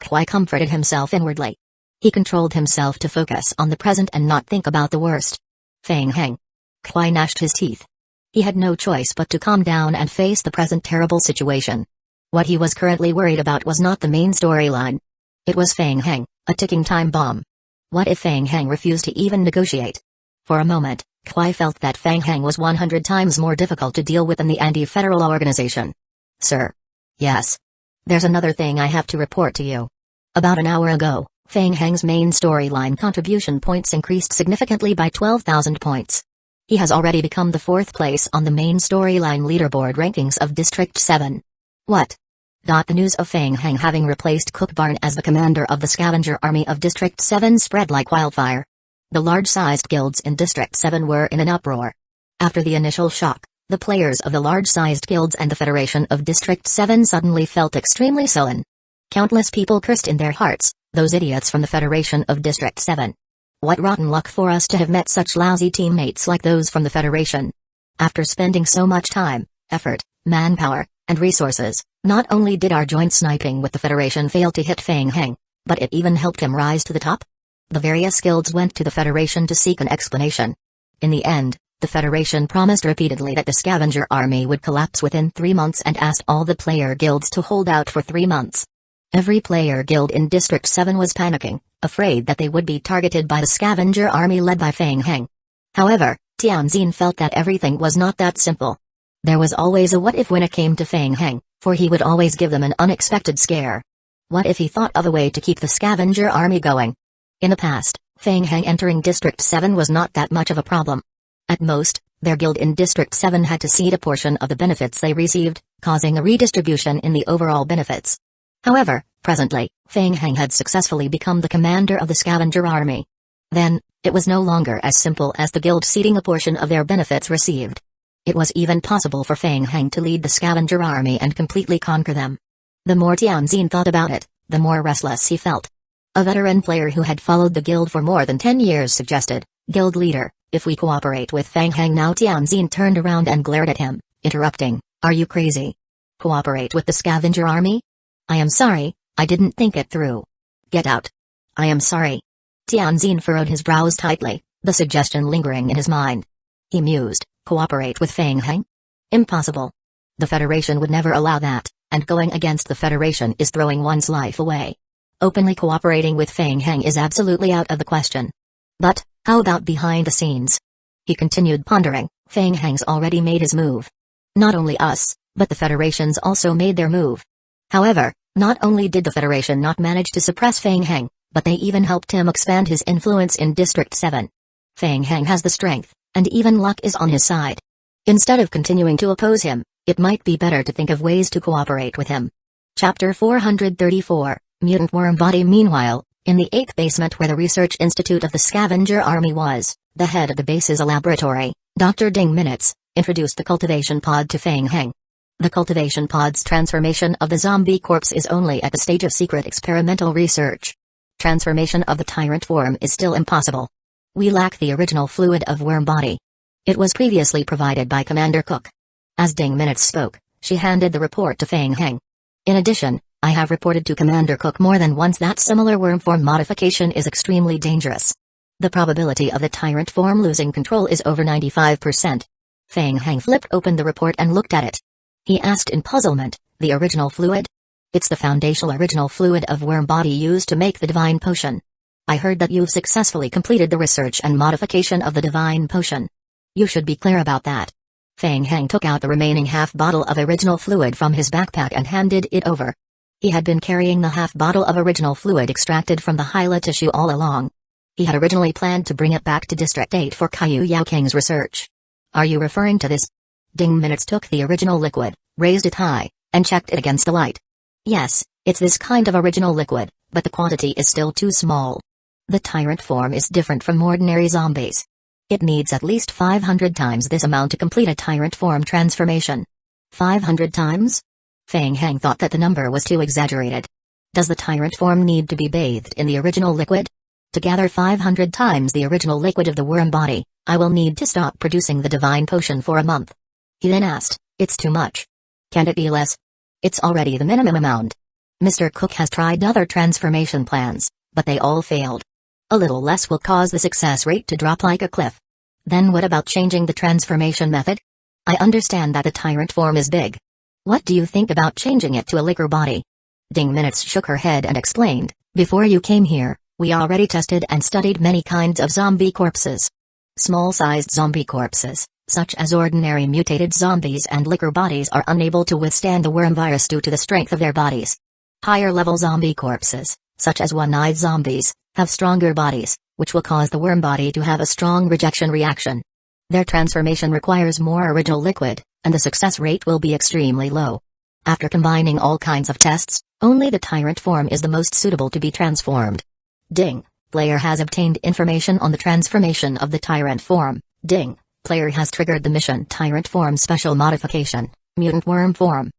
A: Kwai comforted himself inwardly. He controlled himself to focus on the present and not think about the worst. Feng Heng. Kwai gnashed his teeth. He had no choice but to calm down and face the present terrible situation. What he was currently worried about was not the main storyline. It was Feng Heng, a ticking time bomb. What if Feng Heng refused to even negotiate? For a moment, Kwai felt that Feng Heng was 100 times more difficult to deal with than the anti-federal organization. Sir. Yes. There's another thing I have to report to you. About an hour ago, Feng Heng's main storyline contribution points increased significantly by 12,000 points. He has already become the 4th place on the main storyline leaderboard rankings of District 7. What? The news of Feng Heng having replaced Cook Barn as the commander of the scavenger army of District 7 spread like wildfire. The large-sized guilds in District 7 were in an uproar. After the initial shock, the players of the large-sized guilds and the Federation of District 7 suddenly felt extremely sullen. Countless people cursed in their hearts, those idiots from the Federation of District 7. What rotten luck for us to have met such lousy teammates like those from the Federation. After spending so much time, effort, manpower, and resources, not only did our joint sniping with the Federation fail to hit Feng Heng, but it even helped him rise to the top? The various guilds went to the Federation to seek an explanation. In the end, the Federation promised repeatedly that the scavenger army would collapse within 3 months and asked all the player guilds to hold out for 3 months. Every player guild in District 7 was panicking, afraid that they would be targeted by the scavenger army led by Feng Heng. However, Tianjin felt that everything was not that simple. There was always a what if when it came to Feng Heng, for he would always give them an unexpected scare. What if he thought of a way to keep the scavenger army going? In the past, Feng Heng entering District 7 was not that much of a problem. At most, their guild in District 7 had to cede a portion of the benefits they received, causing a redistribution in the overall benefits. However, presently, Feng Heng had successfully become the commander of the scavenger army. Then, it was no longer as simple as the guild ceding a portion of their benefits received. It was even possible for Feng Heng to lead the scavenger army and completely conquer them. The more Tianjin thought about it, the more restless he felt. A veteran player who had followed the guild for more than 10 years suggested, "Guild leader, if we cooperate with Feng Heng now." Tianjin turned around and glared at him, interrupting, "Are you crazy? Cooperate with the scavenger army? I am sorry, I didn't think it through. Get out. I am sorry." Tianjin furrowed his brows tightly, the suggestion lingering in his mind. He mused, cooperate with Feng Heng? Impossible. The Federation would never allow that, and going against the Federation is throwing one's life away. Openly cooperating with Feng Heng is absolutely out of the question. But, how about behind the scenes? He continued pondering, Feng Heng's already made his move. Not only us, but the Federation's also made their move. However, not only did the Federation not manage to suppress Feng Heng, but they even helped him expand his influence in District 7. Feng Heng has the strength, and even luck is on his side. Instead of continuing to oppose him, it might be better to think of ways to cooperate with him. Chapter 434, Mutant Worm Body. Meanwhile, in the 8th basement where the research institute of the scavenger army was, the head of the base's laboratory, Dr. Ding Minutes, introduced the cultivation pod to Feng Heng. The cultivation pod's transformation of the zombie corpse is only at the stage of secret experimental research. Transformation of the tyrant form is still impossible. We lack the original fluid of worm body. It was previously provided by Commander Cook. As Ding Minutes spoke, she handed the report to Feng Heng. In addition, I have reported to Commander Cook more than once that similar worm form modification is extremely dangerous. The probability of the tyrant form losing control is over 95%. Feng Heng flipped open the report and looked at it. He asked in puzzlement, the original fluid? It's the foundational original fluid of worm body used to make the divine potion. I heard that you've successfully completed the research and modification of the divine potion. You should be clear about that. Feng Heng took out the remaining half bottle of original fluid from his backpack and handed it over. He had been carrying the half bottle of original fluid extracted from the Hyla tissue all along. He had originally planned to bring it back to District 8 for Kaiyu Yaoking's research. Are you referring to this? Ding Minutes took the original liquid, raised it high, and checked it against the light. Yes, it's this kind of original liquid, but the quantity is still too small. The tyrant form is different from ordinary zombies. It needs at least 500 times this amount to complete a tyrant form transformation. 500 times? Feng Heng thought that the number was too exaggerated. Does the tyrant form need to be bathed in the original liquid? To gather 500 times the original liquid of the worm body, I will need to stop producing the divine potion for a month. He then asked, it's too much. Can't it be less? It's already the minimum amount. Mr. Cook has tried other transformation plans, but they all failed. A little less will cause the success rate to drop like a cliff. Then what about changing the transformation method? I understand that the tyrant form is big. What do you think about changing it to a liquor body? Ding Minutes shook her head and explained, before you came here, we already tested and studied many kinds of zombie corpses. Small-sized zombie corpses, such as ordinary mutated zombies and liquor bodies, are unable to withstand the worm virus due to the strength of their bodies. Higher-level zombie corpses, such as one-eyed zombies, have stronger bodies, which will cause the worm body to have a strong rejection reaction. Their transformation requires more original liquid, and the success rate will be extremely low. After combining all kinds of tests, only the tyrant form is the most suitable to be transformed. Ding. Player has obtained information on the transformation of the tyrant form. Ding. Player has triggered the mission Tyrant Form Special Modification, Mutant Worm Form.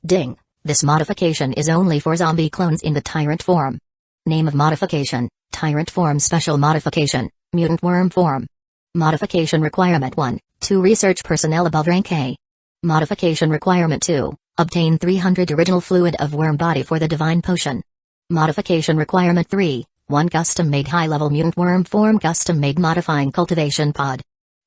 A: Ding. This modification is only for zombie clones in the tyrant form. Name of modification, Tyrant Form Special Modification, Mutant Worm Form. Modification Requirement 1, 2 Research Personnel above rank A. Modification Requirement 2, obtain 300 original fluid of worm body for the divine potion. Modification Requirement 3, 1 custom-made high-level mutant worm form custom-made modifying cultivation pod.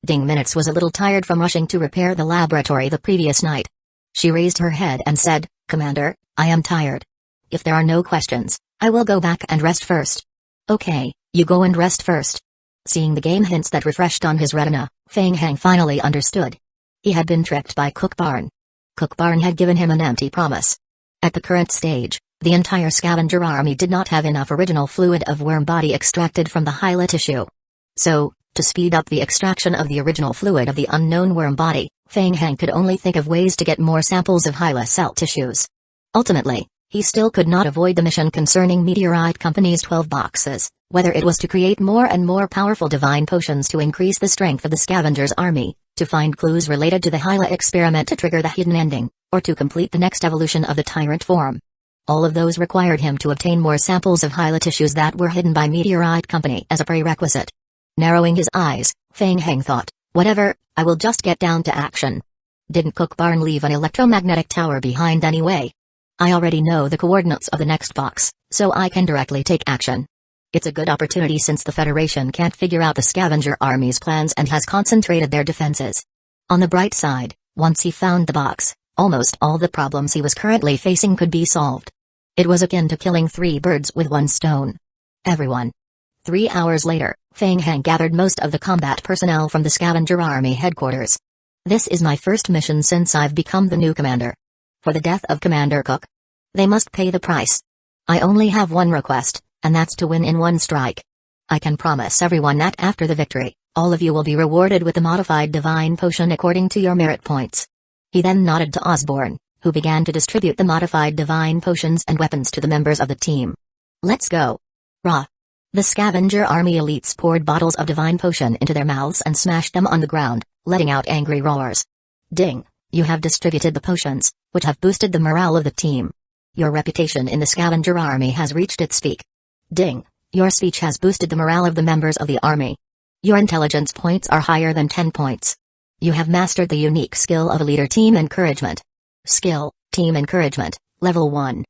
A: Ding Minutes was a little tired from rushing to repair the laboratory the previous night. She raised her head and said, Commander, I am tired. If there are no questions, I will go back and rest first. Okay, you go and rest first. Seeing the game hints that refreshed on his retina, Feng Heng finally understood. He had been tricked by Cook Barn. Cook Barn had given him an empty promise. At the current stage, the entire scavenger army did not have enough original fluid of worm body extracted from the Hyla tissue. So, to speed up the extraction of the original fluid of the unknown worm body, Feng Heng could only think of ways to get more samples of Hyla cell tissues. Ultimately, he still could not avoid the mission concerning Meteorite Company's 12 boxes, whether it was to create more and more powerful divine potions to increase the strength of the scavenger's army, to find clues related to the Hyla experiment to trigger the hidden ending, or to complete the next evolution of the tyrant form. All of those required him to obtain more samples of Hyla tissues that were hidden by Meteorite Company as a prerequisite. Narrowing his eyes, Feng Heng thought, whatever, I will just get down to action. Didn't Cook Barn leave an electromagnetic tower behind anyway? I already know the coordinates of the next box, so I can directly take action. It's a good opportunity since the Federation can't figure out the scavenger army's plans and has concentrated their defenses. On the bright side, once he found the box, almost all the problems he was currently facing could be solved. It was akin to killing 3 birds with 1 stone. Everyone. 3 hours later, Feng Heng gathered most of the combat personnel from the scavenger army headquarters. This is my first mission since I've become the new commander. For the death of Commander Cook, they must pay the price. I only have one request, And that's to win in one strike. I can promise everyone that after the victory, all of you will be rewarded with the modified divine potion according to your merit points. He then nodded to Osborne, who began to distribute the modified divine potions and weapons to the members of the team. Let's go. Rah. The scavenger army elites poured bottles of divine potion into their mouths and smashed them on the ground, letting out angry roars. Ding, you have distributed the potions, which have boosted the morale of the team. Your reputation in the scavenger army has reached its peak. Ding, your speech has boosted the morale of the members of the army. Your intelligence points are higher than 10 points. You have mastered the unique skill of a leader. Team encouragement. Skill, team encouragement, level 1.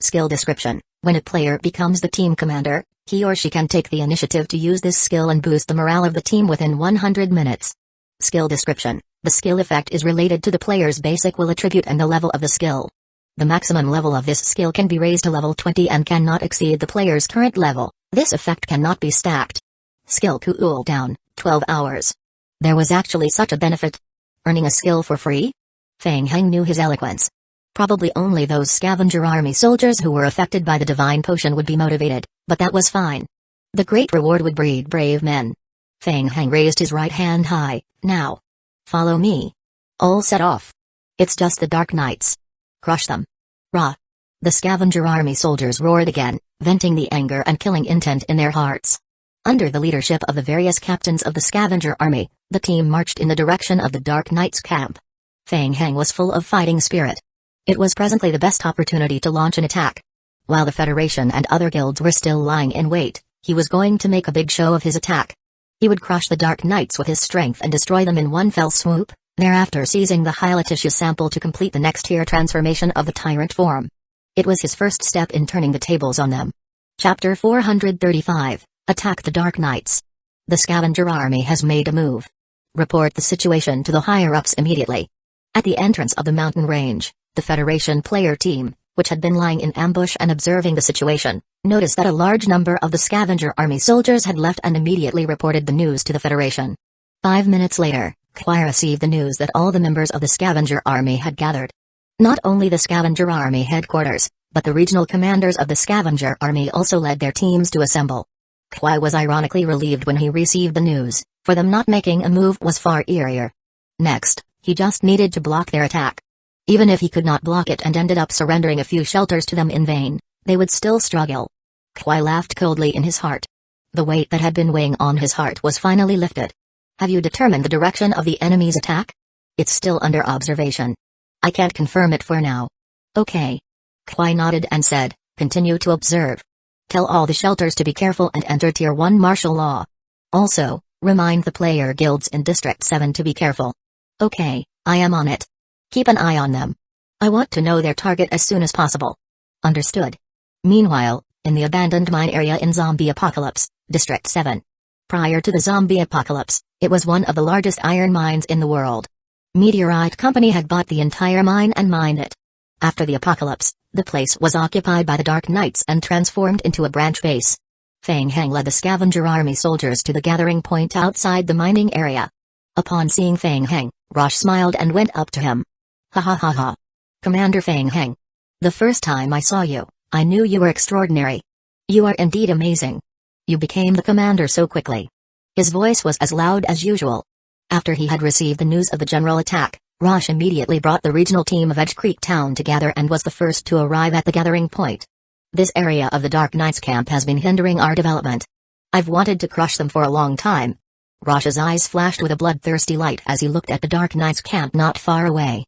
A: Skill description. When a player becomes the team commander, he or she can take the initiative to use this skill and boost the morale of the team within 100 minutes. Skill description. The skill effect is related to the player's basic will attribute and the level of the skill. The maximum level of this skill can be raised to level 20 and cannot exceed the player's current level. This effect cannot be stacked. Skill cooldown, 12 hours. There was actually such a benefit. Earning a skill for free? Feng Heng knew his eloquence. Probably only those scavenger army soldiers who were affected by the divine potion would be motivated, but that was fine. The great reward would breed brave men. Feng Heng raised his right hand high. Now. Follow me. All set off. It's just the Dark Knights. Crush them. Rah. The scavenger army soldiers roared again, venting the anger and killing intent in their hearts. Under the leadership of the various captains of the scavenger army, the team marched in the direction of the Dark Knights' camp. Feng Heng was full of fighting spirit. It was presently the best opportunity to launch an attack. While the Federation and other guilds were still lying in wait, he was going to make a big show of his attack. He would crush the Dark Knights with his strength and destroy them in one fell swoop, thereafter seizing the Hylotisha sample to complete the next tier transformation of the tyrant form. It was his first step in turning the tables on them. Chapter 435, Attack the Dark Knights. The scavenger army has made a move. Report the situation to the higher-ups immediately. At the entrance of the mountain range, the Federation player team, which had been lying in ambush and observing the situation, noticed that a large number of the scavenger army soldiers had left and immediately reported the news to the Federation. 5 minutes later, Kwai received the news that all the members of the scavenger army had gathered. Not only the scavenger army headquarters, but the regional commanders of the scavenger army also led their teams to assemble. Kwai was ironically relieved when he received the news, for them not making a move was far easier. Next, he just needed to block their attack. Even if he could not block it and ended up surrendering a few shelters to them in vain, they would still struggle. Kwai laughed coldly in his heart. The weight that had been weighing on his heart was finally lifted. Have you determined the direction of the enemy's attack? It's still under observation. I can't confirm it for now. Okay. Kwai nodded and said, continue to observe. Tell all the shelters to be careful and enter Tier 1 martial law. Also, remind the player guilds in District 7 to be careful. Okay, I am on it. Keep an eye on them. I want to know their target as soon as possible. Understood. Meanwhile, in the abandoned mine area in Zombie Apocalypse, District 7. Prior to the zombie apocalypse, it was one of the largest iron mines in the world. Meteorite Company had bought the entire mine and mined it. After the apocalypse, the place was occupied by the Dark Knights and transformed into a branch base. Feng Heng led the scavenger army soldiers to the gathering point outside the mining area. Upon seeing Feng Heng, Rosh smiled and went up to him. Ha ha ha ha. Commander Feng Heng. The first time I saw you, I knew you were extraordinary. You are indeed amazing. You became the commander so quickly. His voice was as loud as usual. After he had received the news of the general attack, Rosh immediately brought the regional team of Edge Creek Town together and was the first to arrive at the gathering point. This area of the Dark Knights camp has been hindering our development. I've wanted to crush them for a long time. Rosh's eyes flashed with a bloodthirsty light as he looked at the Dark Knights camp not far away.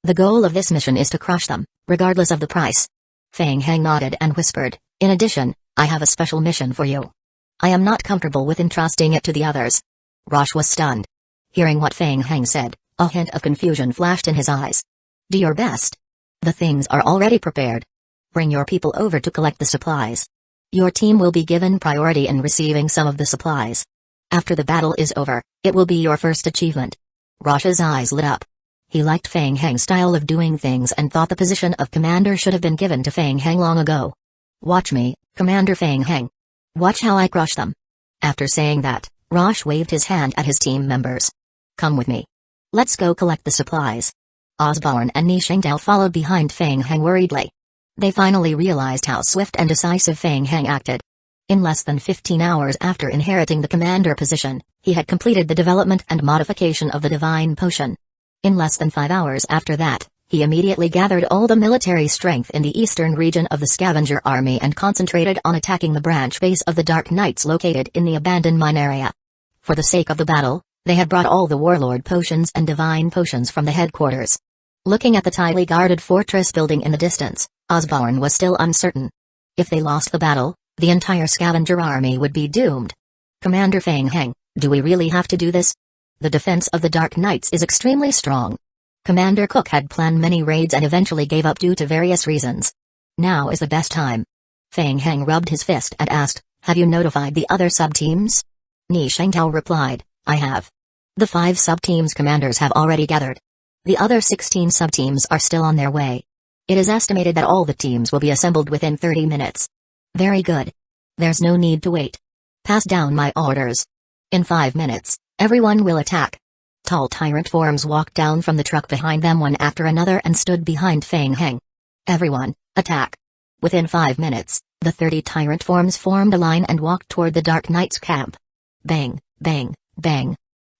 A: The goal of this mission is to crush them, regardless of the price. Feng Heng nodded and whispered, in addition, I have a special mission for you. I am not comfortable with entrusting it to the others. Rosh was stunned. Hearing what Feng Heng said, a hint of confusion flashed in his eyes. Do your best. The things are already prepared. Bring your people over to collect the supplies. Your team will be given priority in receiving some of the supplies. After the battle is over, it will be your first achievement. Rosh's eyes lit up. He liked Feng Heng's style of doing things and thought the position of commander should have been given to Feng Heng long ago. Watch me, Commander Feng Heng. Watch how I crush them. After saying that, Rosh waved his hand at his team members. Come with me. Let's go collect the supplies. Osborne and Nishengdao followed behind Feng Heng worriedly. They finally realized how swift and decisive Feng Heng acted. In less than 15 hours after inheriting the commander position, he had completed the development and modification of the divine potion. In less than 5 hours after that, he immediately gathered all the military strength in the eastern region of the scavenger army and concentrated on attacking the branch base of the Dark Knights located in the abandoned mine area. For the sake of the battle, they had brought all the warlord potions and divine potions from the headquarters. Looking at the tightly guarded fortress building in the distance, Osborne was still uncertain. If they lost the battle, the entire scavenger army would be doomed. Commander Feng Heng, do we really have to do this? The defense of the Dark Knights is extremely strong. Commander Cook had planned many raids and eventually gave up due to various reasons. Now is the best time. Feng Heng rubbed his fist and asked, have you notified the other sub-teams? Ni Shengtao replied, I have. The 5 sub-teams commanders have already gathered. The other 16 sub-teams are still on their way. It is estimated that all the teams will be assembled within 30 minutes. Very good. There's no need to wait. Pass down my orders. In 5 minutes, everyone will attack. Tall tyrant forms walked down from the truck behind them one after another and stood behind Feng Heng. Everyone, attack. Within 5 minutes, the 30 tyrant forms formed a line and walked toward the Dark Knight's camp. Bang, bang, bang.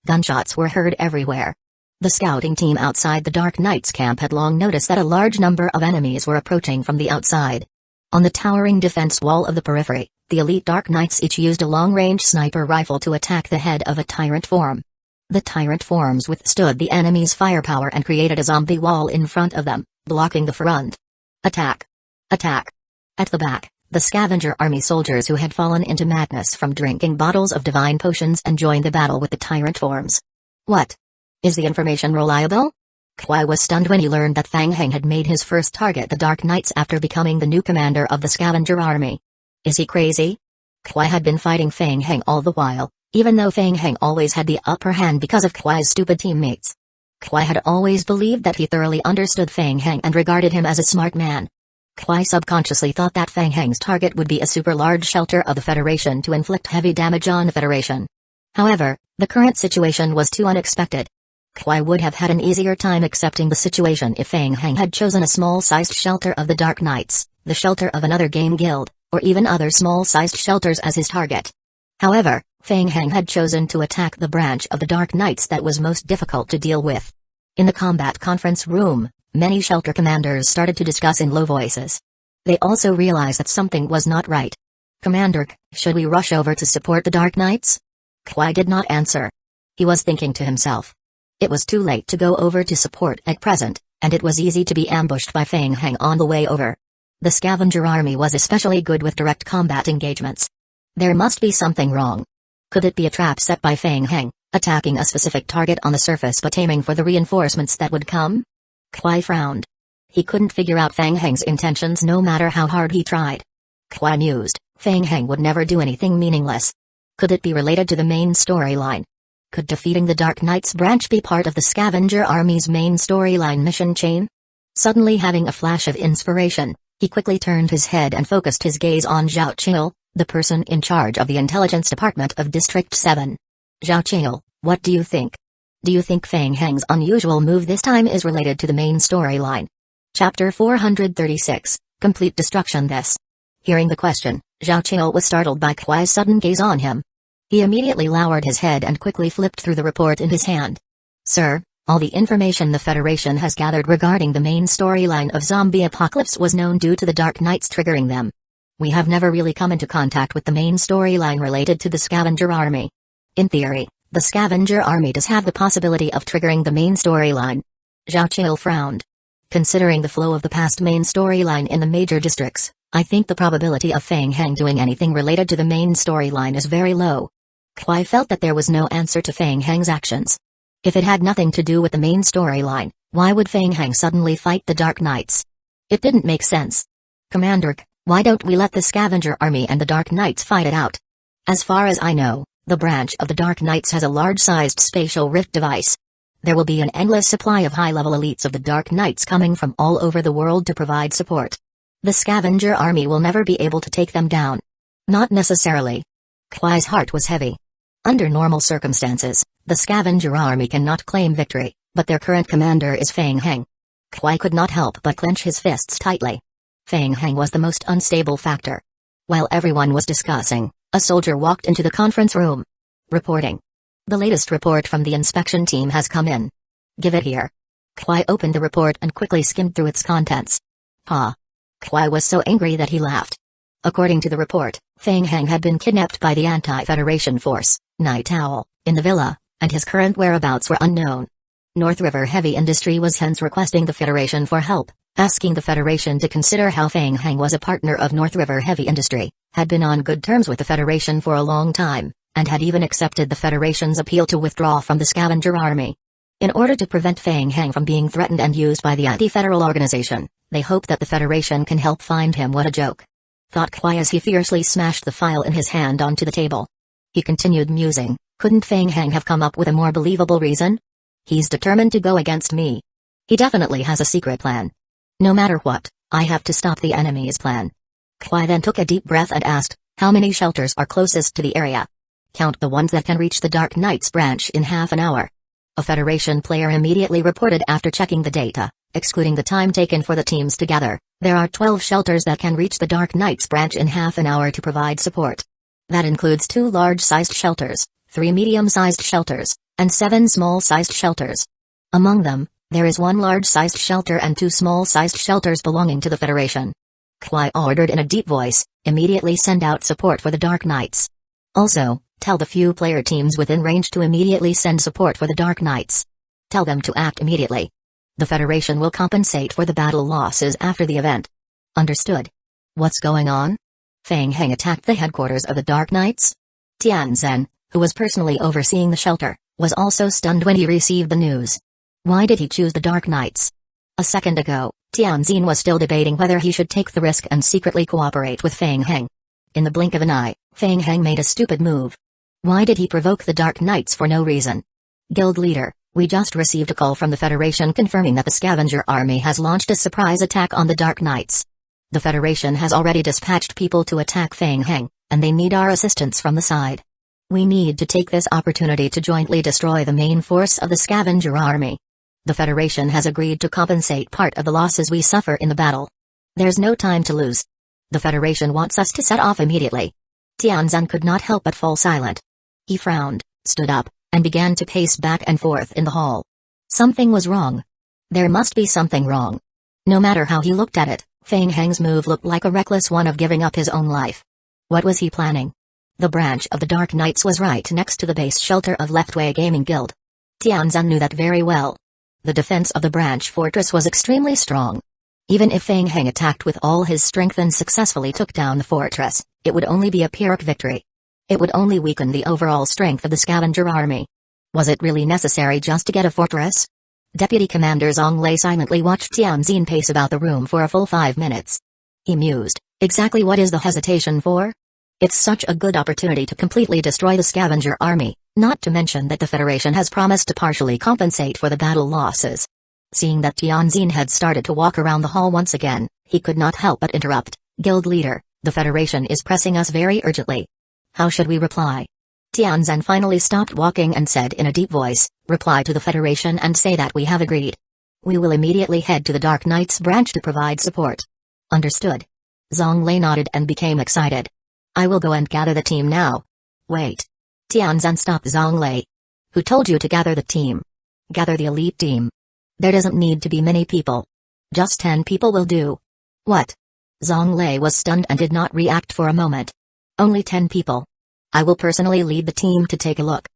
A: Gunshots were heard everywhere. The scouting team outside the Dark Knight's camp had long noticed that a large number of enemies were approaching from the outside. On the towering defense wall of the periphery, the elite Dark Knights each used a long-range sniper rifle to attack the head of a tyrant form. The tyrant forms withstood the enemy's firepower and created a zombie wall in front of them, blocking the front. Attack! Attack! At the back, the scavenger army soldiers who had fallen into madness from drinking bottles of divine potions and joined the battle with the tyrant forms. What? Is the information reliable? Kwai was stunned when he learned that Feng Heng had made his first target the Dark Knights after becoming the new commander of the scavenger army. Is he crazy? Kwai had been fighting Feng Heng all the while, even though Feng Heng always had the upper hand because of Kwai's stupid teammates. Kwai had always believed that he thoroughly understood Feng Heng and regarded him as a smart man. Kwai subconsciously thought that Feng Heng's target would be a super large shelter of the Federation to inflict heavy damage on the Federation. However, the current situation was too unexpected. Kwai would have had an easier time accepting the situation if Feng Heng had chosen a small-sized shelter of the Dark Knights, the shelter of another game guild, or even other small-sized shelters as his target. However, Feng Heng had chosen to attack the branch of the Dark Knights that was most difficult to deal with. In the combat conference room, many shelter commanders started to discuss in low voices. They also realized that something was not right. Commander, should we rush over to support the Dark Knights? Kwai did not answer. He was thinking to himself. It was too late to go over to support at present, and it was easy to be ambushed by Feng Heng on the way over. The scavenger army was especially good with direct combat engagements. There must be something wrong. Could it be a trap set by Feng Heng, attacking a specific target on the surface but aiming for the reinforcements that would come? Kwai frowned. He couldn't figure out Feng Heng's intentions no matter how hard he tried. Kwai mused, Feng Heng would never do anything meaningless. Could it be related to the main storyline? Could defeating the Dark Knights branch be part of the scavenger army's main storyline mission chain? Suddenly having a flash of inspiration, he quickly turned his head and focused his gaze on Zhao Qing'e, the person in charge of the intelligence department of District 7. Zhao Qing'e, what do you think? Do you think Feng Heng's unusual move this time is related to the main storyline? Chapter 436, Complete Destruction. Hearing the question, Zhao Qing'e was startled by Kwai's sudden gaze on him. He immediately lowered his head and quickly flipped through the report in his hand. Sir, all the information the Federation has gathered regarding the main storyline of Zombie Apocalypse was known due to the Dark Knights triggering them. We have never really come into contact with the main storyline related to the Scavenger Army. In theory, the Scavenger Army does have the possibility of triggering the main storyline. Zhao Qing'e frowned. Considering the flow of the past main storyline in the major districts, I think the probability of Feng Heng doing anything related to the main storyline is very low. Kwai felt that there was no answer to Feng Heng's actions. If it had nothing to do with the main storyline, why would Feng Heng suddenly fight the Dark Knights? It didn't make sense. Commander, why don't we let the Scavenger Army and the Dark Knights fight it out? As far as I know, the branch of the Dark Knights has a large-sized spatial rift device. There will be an endless supply of high-level elites of the Dark Knights coming from all over the world to provide support. The Scavenger Army will never be able to take them down. Not necessarily. Kwai's heart was heavy. Under normal circumstances, the Scavenger Army cannot claim victory, but their current commander is Feng Heng. Kwai could not help but clench his fists tightly. Feng Heng was the most unstable factor. While everyone was discussing, a soldier walked into the conference room. Reporting. The latest report from the inspection team has come in. Give it here. Kwai opened the report and quickly skimmed through its contents. Ha! Kwai was so angry that he laughed. According to the report, Feng Heng had been kidnapped by the anti-Federation force, Night Owl, in the villa, and his current whereabouts were unknown. North River Heavy Industry was hence requesting the Federation for help, asking the Federation to consider how Feng Heng was a partner of North River Heavy Industry, had been on good terms with the Federation for a long time, and had even accepted the Federation's appeal to withdraw from the scavenger army. In order to prevent Feng Heng from being threatened and used by the anti-federal organization, they hope that the Federation can help find him. What a joke. Thought Kwai as he fiercely smashed the file in his hand onto the table. He continued musing, couldn't Feng Heng have come up with a more believable reason? He's determined to go against me. He definitely has a secret plan. No matter what, I have to stop the enemy's plan. Kwai then took a deep breath and asked, how many shelters are closest to the area? Count the ones that can reach the Dark Knight's branch in half an hour. A Federation player immediately reported after checking the data, excluding the time taken for the teams to gather. There are 12 shelters that can reach the Dark Knight's branch in half an hour to provide support. That includes 2 large-sized shelters, 3 medium-sized shelters, and 7 small-sized shelters. Among them, there is 1 large-sized shelter and 2 small-sized shelters belonging to the Federation. Kwai ordered in a deep voice, immediately send out support for the Dark Knights. Also, tell the few player teams within range to immediately send support for the Dark Knights. Tell them to act immediately. The Federation will compensate for the battle losses after the event. Understood. What's going on? Feng Heng attacked the headquarters of the Dark Knights? Tianzhen, who was personally overseeing the shelter, was also stunned when he received the news. Why did he choose the Dark Knights? A second ago, Tianzhen was still debating whether he should take the risk and secretly cooperate with Feng Heng. In the blink of an eye, Feng Heng made a stupid move. Why did he provoke the Dark Knights for no reason? Guild leader, we just received a call from the Federation confirming that the scavenger army has launched a surprise attack on the Dark Knights. The Federation has already dispatched people to attack Feng Heng, and they need our assistance from the side. We need to take this opportunity to jointly destroy the main force of the scavenger army. The Federation has agreed to compensate part of the losses we suffer in the battle. There's no time to lose. The Federation wants us to set off immediately. Tianzhen could not help but fall silent. He frowned, stood up, and began to pace back and forth in the hall. Something was wrong. There must be something wrong. No matter how he looked at it, Feng Heng's move looked like a reckless one of giving up his own life. What was he planning? The branch of the Dark Knights was right next to the base shelter of Leftway Gaming Guild. Tianzhen knew that very well. The defense of the branch fortress was extremely strong. Even if Feng Heng attacked with all his strength and successfully took down the fortress, it would only be a Pyrrhic victory. It would only weaken the overall strength of the scavenger army. Was it really necessary just to get a fortress? Deputy Commander Zhang Lei silently watched Tianzhen pace about the room for a full 5 minutes. He mused, exactly what is the hesitation for? It's such a good opportunity to completely destroy the scavenger army, not to mention that the Federation has promised to partially compensate for the battle losses. Seeing that Tianzhen had started to walk around the hall once again, he could not help but interrupt. Guild leader, the Federation is pressing us very urgently. How should we reply? Tianzhen finally stopped walking and said in a deep voice, reply to the Federation and say that we have agreed. We will immediately head to the Dark Knight's branch to provide support. Understood. Zhang Lei nodded and became excited. I will go and gather the team now. Wait. Tianzhen stopped Zhang Lei. Who told you to gather the team? Gather the elite team. There doesn't need to be many people. Just 10 people will do. What? Zhang Lei was stunned and did not react for a moment. Only 10 people. I will personally lead the team to take a look.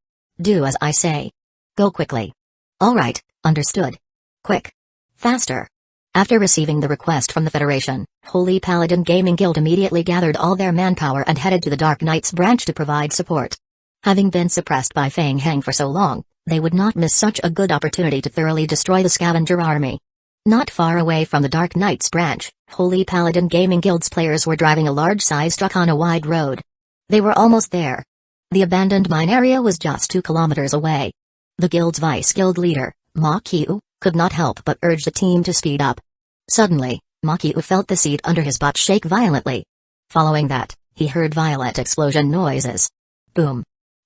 A: Do as I say. Go quickly. All right, understood. Quick. Faster. After receiving the request from the Federation, Holy Paladin Gaming Guild immediately gathered all their manpower and headed to the Dark Knight's branch to provide support. Having been suppressed by Feng Heng for so long, they would not miss such a good opportunity to thoroughly destroy the scavenger army. Not far away from the Dark Knight's branch, Holy Paladin Gaming Guild's players were driving a large-sized truck on a wide road. They were almost there. The abandoned mine area was just 2 kilometers away. The guild's vice-guild leader, Ma Qiu, could not help but urge the team to speed up. Suddenly, Ma Qiu felt the seat under his butt shake violently. Following that, he heard violent explosion noises. Boom.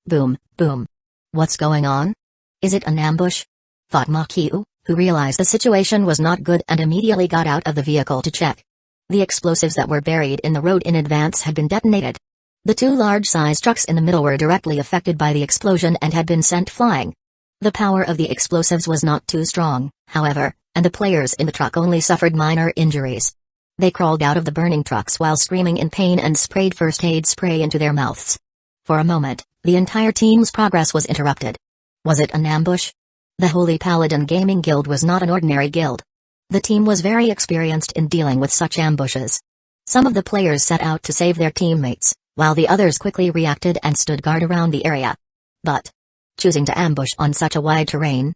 A: Boom, boom. What's going on? Is it an ambush? Thought Ma Qiu, who realized the situation was not good and immediately got out of the vehicle to check. The explosives that were buried in the road in advance had been detonated. The two large-sized trucks in the middle were directly affected by the explosion and had been sent flying. The power of the explosives was not too strong, however, and the players in the truck only suffered minor injuries. They crawled out of the burning trucks while screaming in pain and sprayed first aid spray into their mouths. For a moment, the entire team's progress was interrupted. Was it an ambush? The Holy Paladin Gaming Guild was not an ordinary guild. The team was very experienced in dealing with such ambushes. Some of the players set out to save their teammates, while the others quickly reacted and stood guard around the area. But choosing to ambush on such a wide terrain?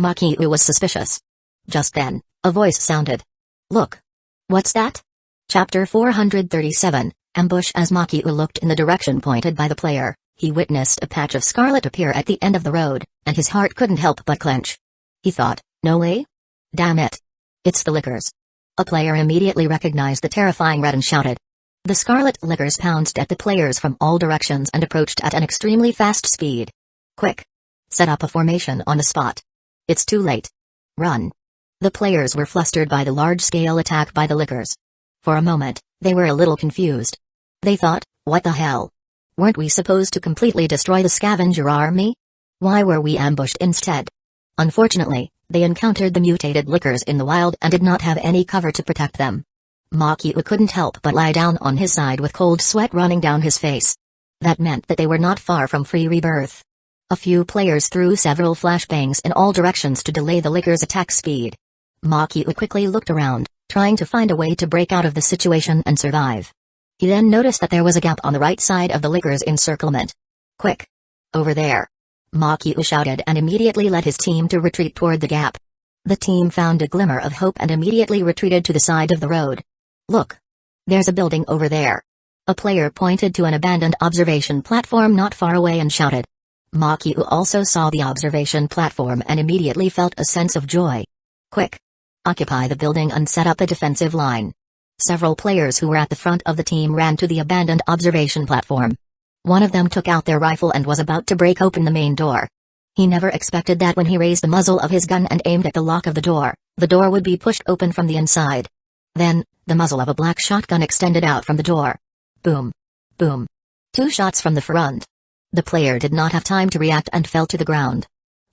A: Makiu was suspicious. Just then, a voice sounded. Look. What's that? Chapter 437, Ambush. As Makiu looked in the direction pointed by the player, he witnessed a patch of scarlet appear at the end of the road, and his heart couldn't help but clench. He thought, no way? Damn it. It's the lickers. A player immediately recognized the terrifying red and shouted. The scarlet lickers pounced at the players from all directions and approached at an extremely fast speed. Quick. Set up a formation on the spot. It's too late. Run. The players were flustered by the large-scale attack by the lickers. For a moment, they were a little confused. They thought, what the hell? Weren't we supposed to completely destroy the scavenger army? Why were we ambushed instead? Unfortunately, they encountered the mutated lickers in the wild and did not have any cover to protect them. Makiu couldn't help but lie down on his side with cold sweat running down his face. That meant that they were not far from free rebirth. A few players threw several flashbangs in all directions to delay the lickers' attack speed. Makiu quickly looked around, trying to find a way to break out of the situation and survive. He then noticed that there was a gap on the right side of the lickers' encirclement. Quick! Over there! Makiu shouted and immediately led his team to retreat toward the gap. The team found a glimmer of hope and immediately retreated to the side of the road. Look! There's a building over there. A player pointed to an abandoned observation platform not far away and shouted. Makiu also saw the observation platform and immediately felt a sense of joy. Quick! Occupy the building and set up a defensive line. Several players who were at the front of the team ran to the abandoned observation platform. One of them took out their rifle and was about to break open the main door. He never expected that when he raised the muzzle of his gun and aimed at the lock of the door would be pushed open from the inside. Then, the muzzle of a black shotgun extended out from the door. Boom! Boom! 2 shots from the front. The player did not have time to react and fell to the ground.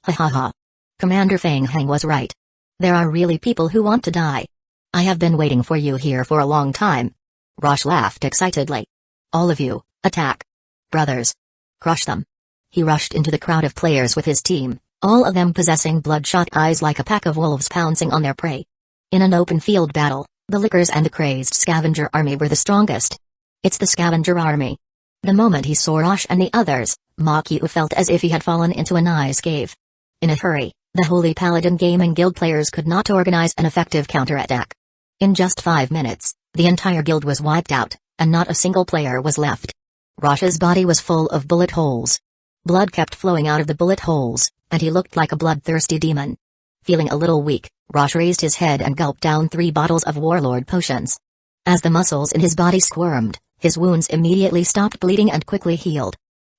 A: Ha ha ha. Commander Feng Heng was right. There are really people who want to die. I have been waiting for you here for a long time. Rosh laughed excitedly. All of you, attack. Brothers. Crush them. He rushed into the crowd of players with his team, all of them possessing bloodshot eyes like a pack of wolves pouncing on their prey. In an open field battle, the lickers and the crazed scavenger army were the strongest. It's the scavenger army. The moment he saw Rosh and the others, Makiu felt as if he had fallen into an ice cave. In a hurry, the Holy Paladin Gaming Guild players could not organize an effective counterattack. In just 5 minutes, the entire guild was wiped out, and not a single player was left. Rosh's body was full of bullet holes. Blood kept flowing out of the bullet holes, and he looked like a bloodthirsty demon. Feeling a little weak, Rosh raised his head and gulped down 3 bottles of warlord potions. As the muscles in his body squirmed, his wounds immediately stopped bleeding and quickly healed.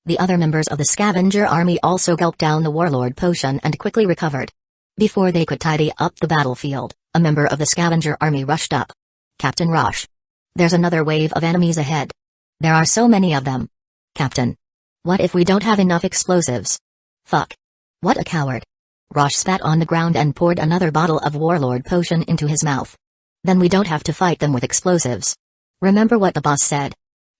A: The other members of the scavenger army also gulped down the warlord potion and quickly recovered. Before they could tidy up the battlefield, a member of the scavenger army rushed up. Captain Rosh. There's another wave of enemies ahead. There are so many of them. Captain. What if we don't have enough explosives? Fuck. What a coward. Rosh spat on the ground and poured another bottle of warlord potion into his mouth. Then we don't have to fight them with explosives. Remember what the boss said.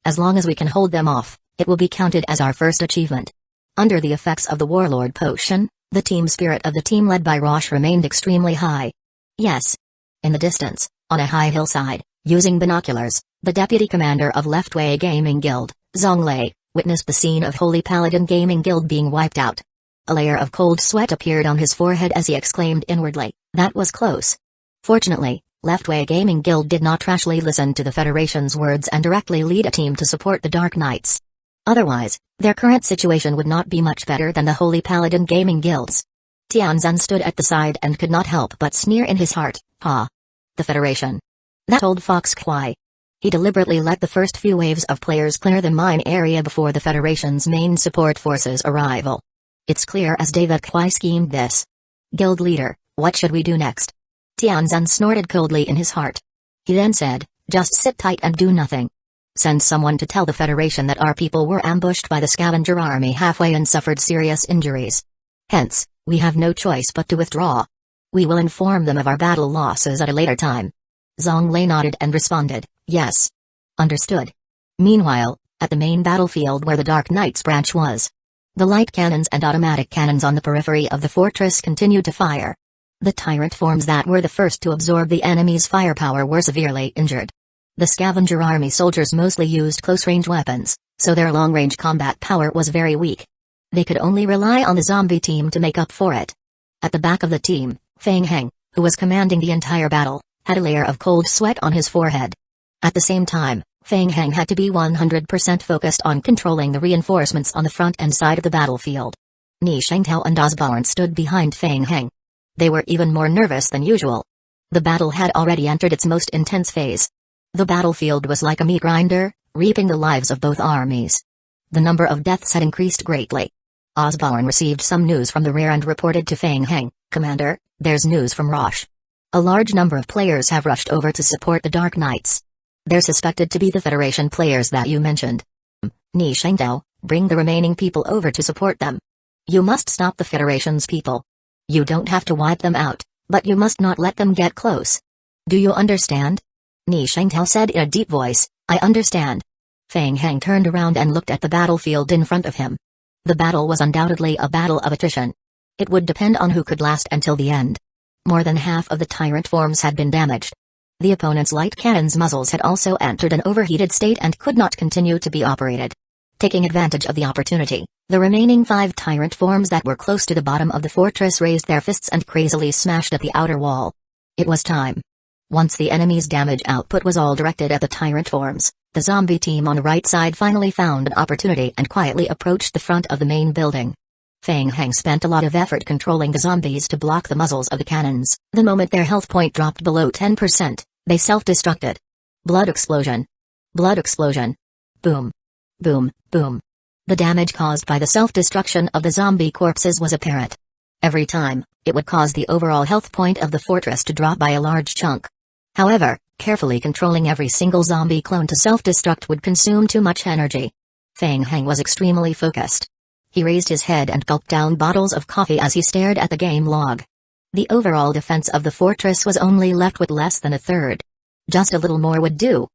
A: As long as we can hold them off, it will be counted as our first achievement. Under the effects of the warlord potion, the team spirit of the team led by Rosh remained extremely high. Yes. In the distance, on a high hillside, using binoculars, the deputy commander of Leftway Gaming Guild, Zonglei, witnessed the scene of Holy Paladin Gaming Guild being wiped out. A layer of cold sweat appeared on his forehead as he exclaimed inwardly, that was close. Fortunately, Leftway Gaming Guild did not rashly listen to the Federation's words and directly lead a team to support the Dark Knights. Otherwise, their current situation would not be much better than the Holy Paladin Gaming Guild's. Tianzan stood at the side and could not help but sneer in his heart, ha. The Federation. That old fox Kwai. He deliberately let the first few waves of players clear the mine area before the Federation's main support forces' arrival. It's clear as day that Kwai schemed this. Guild leader, what should we do next? Tianzan snorted coldly in his heart. He then said, Just sit tight and do nothing. Send someone to tell the Federation that our people were ambushed by the scavenger army halfway and suffered serious injuries. Hence, we have no choice but to withdraw. We will inform them of our battle losses at a later time." Zhonglei nodded and responded, "Yes. Understood." Meanwhile, at the main battlefield where the Dark Knight's branch was, the light cannons and automatic cannons on the periphery of the fortress continued to fire. The tyrant forms that were the first to absorb the enemy's firepower were severely injured. The scavenger army soldiers mostly used close-range weapons, so their long-range combat power was very weak. They could only rely on the zombie team to make up for it. At the back of the team, Feng Heng, who was commanding the entire battle, had a layer of cold sweat on his forehead. At the same time, Feng Heng had to be 100% focused on controlling the reinforcements on the front and side of the battlefield. Ni Shengtao and Osborne stood behind Feng Heng. They were even more nervous than usual. The battle had already entered its most intense phase. The battlefield was like a meat grinder, reaping the lives of both armies. The number of deaths had increased greatly. Osborne received some news from the rear and reported to Feng Heng, "Commander, there's news from Rosh. A large number of players have rushed over to support the Dark Knights. They're suspected to be the Federation players that you mentioned. Ni Shengtao, bring the remaining people over to support them. You must stop the Federation's people. You don't have to wipe them out, but you must not let them get close. Do you understand?" Ni Shengtao said in a deep voice, "I understand." Feng Heng turned around and looked at the battlefield in front of him. The battle was undoubtedly a battle of attrition. It would depend on who could last until the end. More than half of the tyrant forms had been damaged. The opponent's light cannons' muzzles had also entered an overheated state and could not continue to be operated. Taking advantage of the opportunity, the remaining 5 tyrant forms that were close to the bottom of the fortress raised their fists and crazily smashed at the outer wall. It was time. Once the enemy's damage output was all directed at the tyrant forms, the zombie team on the right side finally found an opportunity and quietly approached the front of the main building. Feng Heng spent a lot of effort controlling the zombies to block the muzzles of the cannons. The moment their health point dropped below 10%, they self-destructed. Blood explosion. Blood explosion. Boom. Boom, boom. The damage caused by the self-destruction of the zombie corpses was apparent. Every time, it would cause the overall health point of the fortress to drop by a large chunk. However, carefully controlling every single zombie clone to self-destruct would consume too much energy. Feng Heng was extremely focused. He raised his head and gulped down bottles of coffee as he stared at the game log. The overall defense of the fortress was only left with less than a third. Just a little more would do.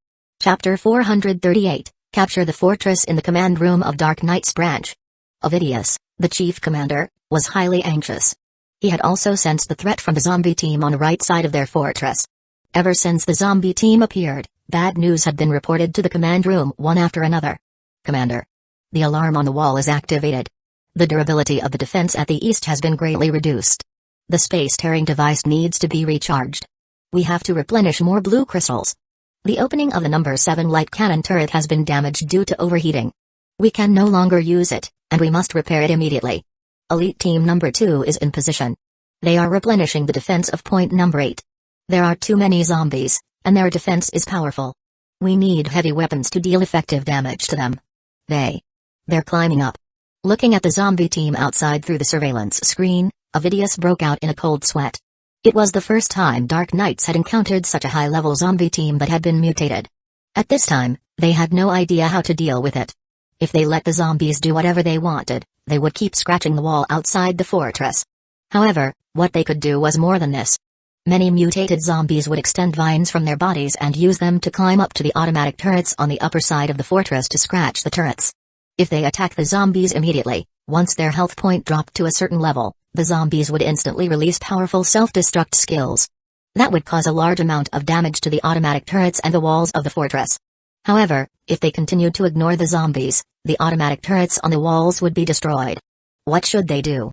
A: Chapter 438, Capture the Fortress in the Command Room of Dark Knight's Branch. Ovidius, the chief commander, was highly anxious. He had also sensed the threat from the zombie team on the right side of their fortress. Ever since the zombie team appeared, bad news had been reported to the command room one after another. "Commander. The alarm on the wall is activated. The durability of the defense at the east has been greatly reduced. The space-tearing device needs to be recharged. We have to replenish more blue crystals. The opening of the number 7 light cannon turret has been damaged due to overheating. We can no longer use it, and we must repair it immediately. Elite Team number 2 is in position. They are replenishing the defense of point number 8. There are too many zombies, and their defense is powerful. We need heavy weapons to deal effective damage to them. They're climbing up." Looking at the zombie team outside through the surveillance screen, Ovidius broke out in a cold sweat. It was the first time Dark Knights had encountered such a high-level zombie team that had been mutated. At this time, they had no idea how to deal with it. If they let the zombies do whatever they wanted, they would keep scratching the wall outside the fortress. However, what they could do was more than this. Many mutated zombies would extend vines from their bodies and use them to climb up to the automatic turrets on the upper side of the fortress to scratch the turrets. If they attack the zombies immediately, once their health point dropped to a certain level, the zombies would instantly release powerful self-destruct skills. That would cause a large amount of damage to the automatic turrets and the walls of the fortress. However, if they continued to ignore the zombies, the automatic turrets on the walls would be destroyed. What should they do?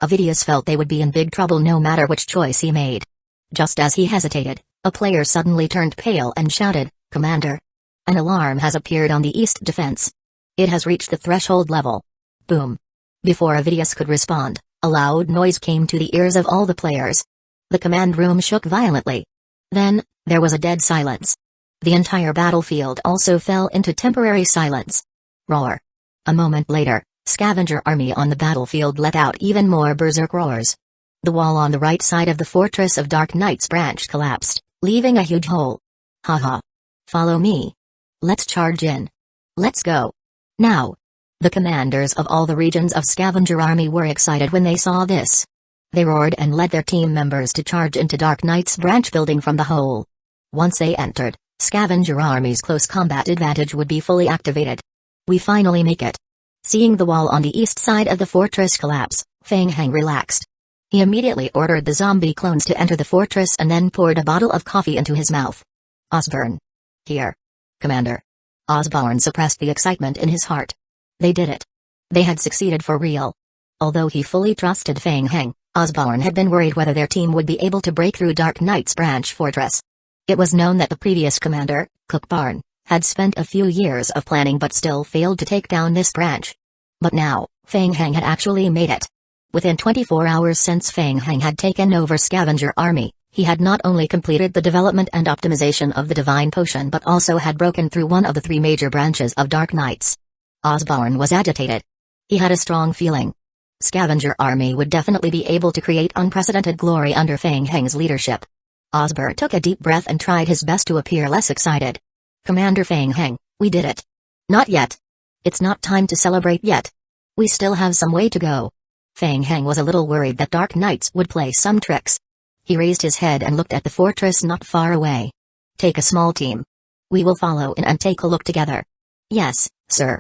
A: Ovidius felt they would be in big trouble no matter which choice he made. Just as he hesitated, a player suddenly turned pale and shouted, "Commander! An alarm has appeared on the east defense. It has reached the threshold level." Boom. Before Ovidius could respond, a loud noise came to the ears of all the players. The command room shook violently. Then, there was a dead silence. The entire battlefield also fell into temporary silence. Roar. A moment later, scavenger army on the battlefield let out even more berserk roars. The wall on the right side of the fortress of Dark Knight's branch collapsed, leaving a huge hole. "Ha ha. Follow me. Let's charge in. Let's go. Now. The commanders of all the regions of Scavenger Army were excited when they saw this. They roared and led their team members to charge into Dark Knight's branch building from the hole. Once they entered, Scavenger Army's close combat advantage would be fully activated. We finally make it. Seeing the wall on the east side of the fortress collapse, Feng Heng relaxed. He immediately ordered the zombie clones to enter the fortress and then poured a bottle of coffee into his mouth. Osborne. Here. Commander. Osborne suppressed the excitement in his heart. They did it. They had succeeded for real. Although he fully trusted Feng Heng, Osborne had been worried whether their team would be able to break through Dark Knight's branch fortress. It was known that the previous commander, Cook Barn, had spent a few years of planning but still failed to take down this branch. But now, Feng Heng had actually made it. Within 24 hours since Feng Heng had taken over Scavenger Army, he had not only completed the development and optimization of the Divine Potion but also had broken through one of the 3 major branches of Dark Knights. Osborne was agitated. He had a strong feeling. Scavenger Army would definitely be able to create unprecedented glory under Feng Heng's leadership. Osborne took a deep breath and tried his best to appear less excited. Commander Feng Heng, we did it. Not yet. It's not time to celebrate yet. We still have some way to go. Feng Heng was a little worried that Dark Knights would play some tricks. He raised his head and looked at the fortress not far away. Take a small team. We will follow in and take a look together. Yes, sir.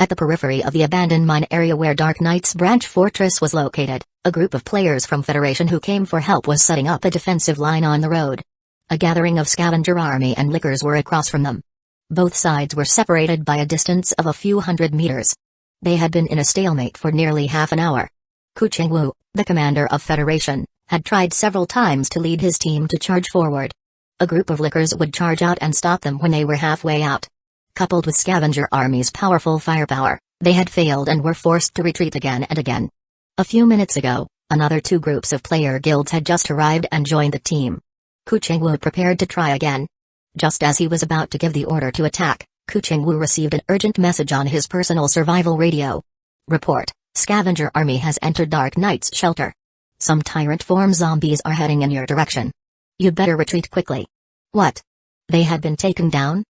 A: At the periphery of the abandoned mine area where Dark Knight's branch fortress was located, a group of players from Federation who came for help was setting up a defensive line on the road. A gathering of Scavenger Army and Lickers were across from them. Both sides were separated by a distance of a few hundred meters. They had been in a stalemate for nearly half an hour. Ku Chengwu, the commander of Federation, had tried several times to lead his team to charge forward. A group of Lickers would charge out and stop them when they were halfway out. Coupled with Scavenger Army's powerful firepower, they had failed and were forced to retreat again and again. A few minutes ago, another 2 groups of player guilds had just arrived and joined the team. Ku Chengwu prepared to try again. Just as he was about to give the order to attack, Ku Chengwu received an urgent message on his personal survival radio. Report, Scavenger Army has entered Dark Knight's shelter. Some tyrant form zombies are heading in your direction. You'd better retreat quickly. What? They had been taken down?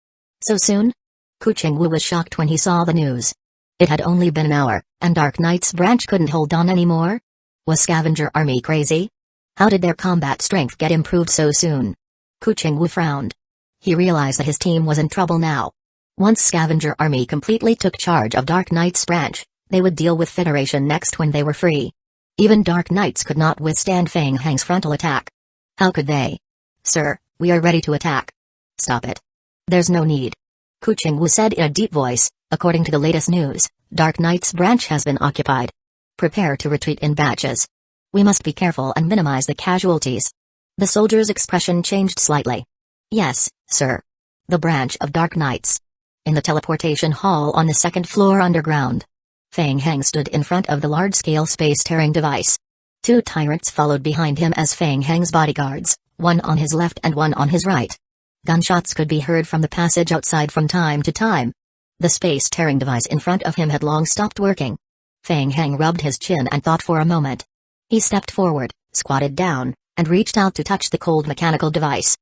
A: So soon? Ku Chengwu was shocked when he saw the news. It had only been an hour, and Dark Knight's branch couldn't hold on anymore? Was Scavenger Army crazy? How did their combat strength get improved so soon? Ku Chengwu frowned. He realized that his team was in trouble now. Once Scavenger Army completely took charge of Dark Knight's branch, they would deal with Federation next when they were free. Even Dark Knights could not withstand Feng Heng's frontal attack. How could they? Sir, we are ready to attack. Stop it. There's no need. Ku Chengwu said in a deep voice, according to the latest news, Dark Knight's branch has been occupied. Prepare to retreat in batches. We must be careful and minimize the casualties. The soldier's expression changed slightly. Yes, sir. The branch of Dark Knights. In the teleportation hall on the 2nd floor underground. Feng Heng stood in front of the large-scale space-tearing device. 2 tyrants followed behind him as Feng Heng's bodyguards, one on his left and one on his right. Gunshots could be heard from the passage outside from time to time. The space-tearing device in front of him had long stopped working. Feng Heng rubbed his chin and thought for a moment. He stepped forward, squatted down, and reached out to touch the cold mechanical device.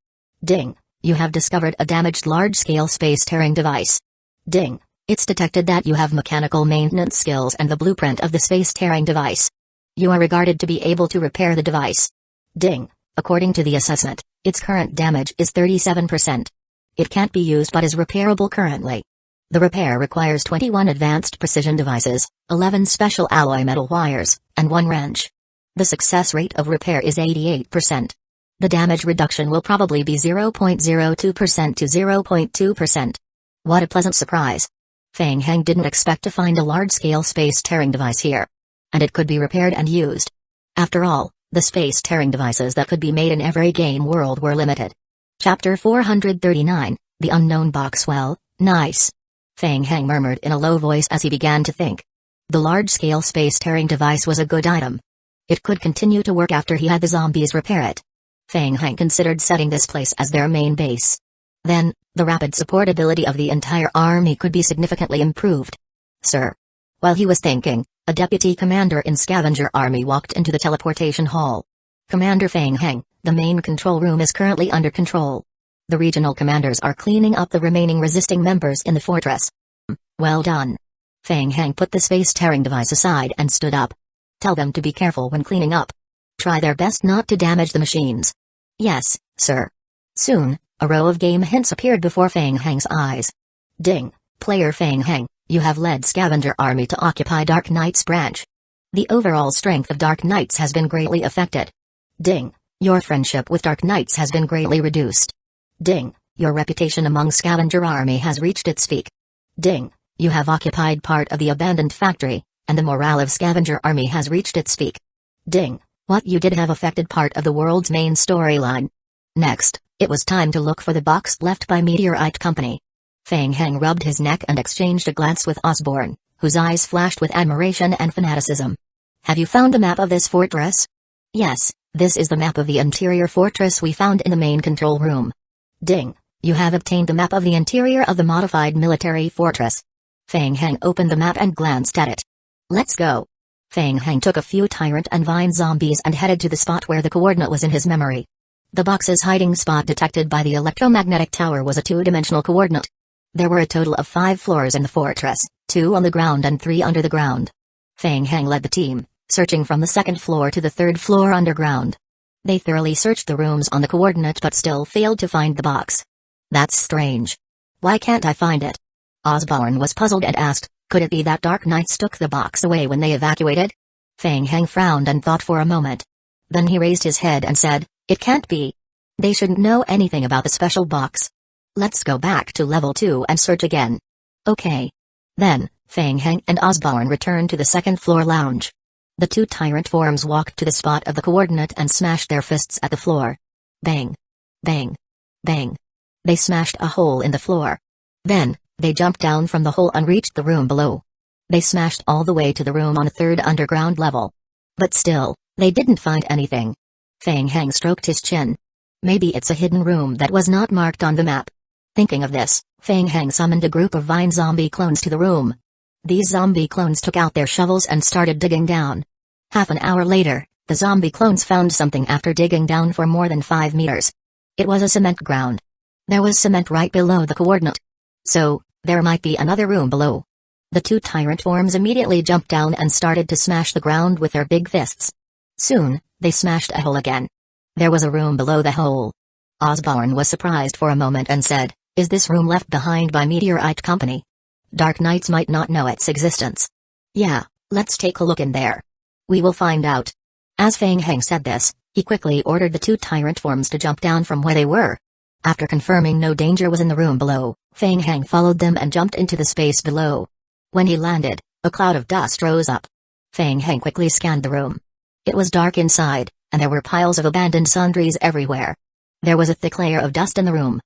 A: Ding, you have discovered a damaged large-scale space-tearing device. Ding, it's detected that you have mechanical maintenance skills and the blueprint of the space-tearing device. You are regarded to be able to repair the device. Ding, according to the assessment, its current damage is 37%. It can't be used but is repairable currently. The repair requires 21 advanced precision devices, 11 special alloy metal wires, and 1 wrench. The success rate of repair is 88%. The damage reduction will probably be 0.02% to 0.2%. What a pleasant surprise. Feng Heng didn't expect to find a large-scale space-tearing device here. And it could be repaired and used. After all, the space-tearing devices that could be made in every game world were limited. Chapter 439, The Unknown Box. Well, nice. Feng Heng murmured in a low voice as he began to think. The large-scale space-tearing device was a good item. It could continue to work after he had the zombies repair it. Feng Heng considered setting this place as their main base. Then, the rapid supportability of the entire army could be significantly improved. Sir. While he was thinking, a deputy commander in Scavenger Army walked into the teleportation hall. Commander Feng Heng, the main control room is currently under control. The regional commanders are cleaning up the remaining resisting members in the fortress. Well done. Feng Heng put the space-tearing device aside and stood up. Tell them to be careful when cleaning up. Try their best not to damage the machines. Yes, sir. Soon, a row of game hints appeared before Feng Heng's eyes. Ding, player Feng Heng, you have led Scavenger Army to occupy Dark Knight's branch. The overall strength of Dark Knights has been greatly affected. Ding, your friendship with Dark Knights has been greatly reduced. Ding, your reputation among Scavenger Army has reached its peak. Ding, you have occupied part of the abandoned factory, and the morale of Scavenger Army has reached its peak. Ding, what you did have affected part of the world's main storyline. Next, it was time to look for the box left by Meteorite Company. Feng Heng rubbed his neck and exchanged a glance with Osborne, whose eyes flashed with admiration and fanaticism. Have you found a map of this fortress? Yes, this is the map of the interior fortress we found in the main control room. Ding, you have obtained the map of the interior of the modified military fortress. Feng Heng opened the map and glanced at it. Let's go. Feng Heng took a few tyrant and vine zombies and headed to the spot where the coordinate was in his memory. The box's hiding spot detected by the electromagnetic tower was a two-dimensional coordinate. There were a total of 5 floors in the fortress, 2 on the ground and 3 under the ground. Feng Heng led the team, searching from the 2nd floor to the 3rd floor underground. They thoroughly searched the rooms on the coordinate but still failed to find the box. That's strange. Why can't I find it? Osborne was puzzled and asked, could it be that Dark Knights took the box away when they evacuated? Feng Heng frowned and thought for a moment. Then he raised his head and said, it can't be. They shouldn't know anything about the special box. Let's go back to level 2 and search again. Okay. Then, Feng Heng and Osborne returned to the 2nd floor lounge. The 2 tyrant forms walked to the spot of the coordinate and smashed their fists at the floor. Bang. Bang. Bang. They smashed a hole in the floor. Then, they jumped down from the hole and reached the room below. They smashed all the way to the room on the 3rd underground level. But still, they didn't find anything. Feng Heng stroked his chin. Maybe it's a hidden room that was not marked on the map. Thinking of this, Feng Heng summoned a group of vine zombie clones to the room. These zombie clones took out their shovels and started digging down. Half an hour later, the zombie clones found something after digging down for more than 5 meters. It was a cement ground. There was cement right below the coordinate. So, there might be another room below. The 2 tyrant forms immediately jumped down and started to smash the ground with their big fists. Soon, they smashed a hole again. There was a room below the hole. Osborne was surprised for a moment and said, is this room left behind by Meteorite Company? Dark Knights might not know its existence. Yeah, let's take a look in there. We will find out. As Feng Heng said this, he quickly ordered the 2 tyrant forms to jump down from where they were. After confirming no danger was in the room below, Feng Heng followed them and jumped into the space below. When he landed, a cloud of dust rose up. Feng Heng quickly scanned the room. It was dark inside, and there were piles of abandoned sundries everywhere. There was a thick layer of dust in the room.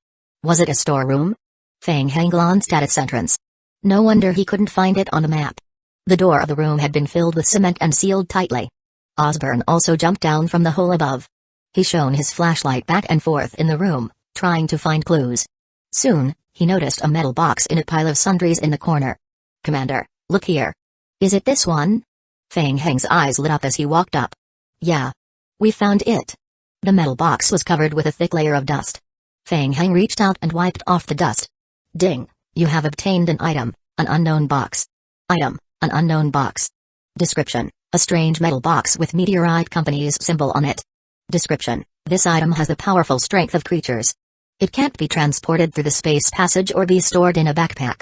A: Was it a storeroom? Feng Heng glanced at its entrance. No wonder he couldn't find it on the map. The door of the room had been filled with cement and sealed tightly. Osborne also jumped down from the hole above. He shone his flashlight back and forth in the room, trying to find clues. Soon, he noticed a metal box in a pile of sundries in the corner. Commander, look here. Is it this one? Feng Heng's eyes lit up as he walked up. Yeah. We found it. The metal box was covered with a thick layer of dust. Feng Heng reached out and wiped off the dust. Ding, you have obtained an item, an unknown box. Item, an unknown box. Description, a strange metal box with Meteorite Company's symbol on it. Description, this item has the powerful strength of creatures. It can't be transported through the space passage or be stored in a backpack.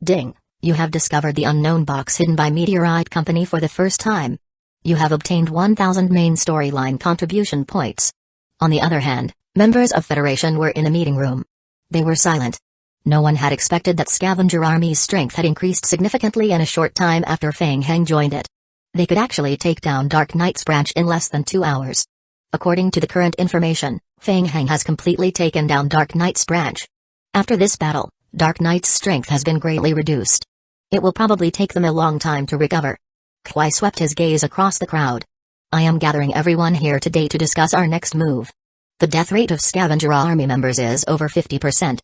A: Ding, you have discovered the unknown box hidden by Meteorite Company for the first time. You have obtained 1000 main storyline contribution points. On the other hand, members of Federation were in a meeting room. They were silent. No one had expected that Scavenger Army's strength had increased significantly in a short time after Feng Heng joined it. They could actually take down Dark Knight's branch in less than 2 hours. According to the current information, Feng Heng has completely taken down Dark Knight's branch. After this battle, Dark Knight's strength has been greatly reduced. It will probably take them a long time to recover. Kwai swept his gaze across the crowd. I am gathering everyone here today to discuss our next move. The death rate of Scavenger Army members is over 50%.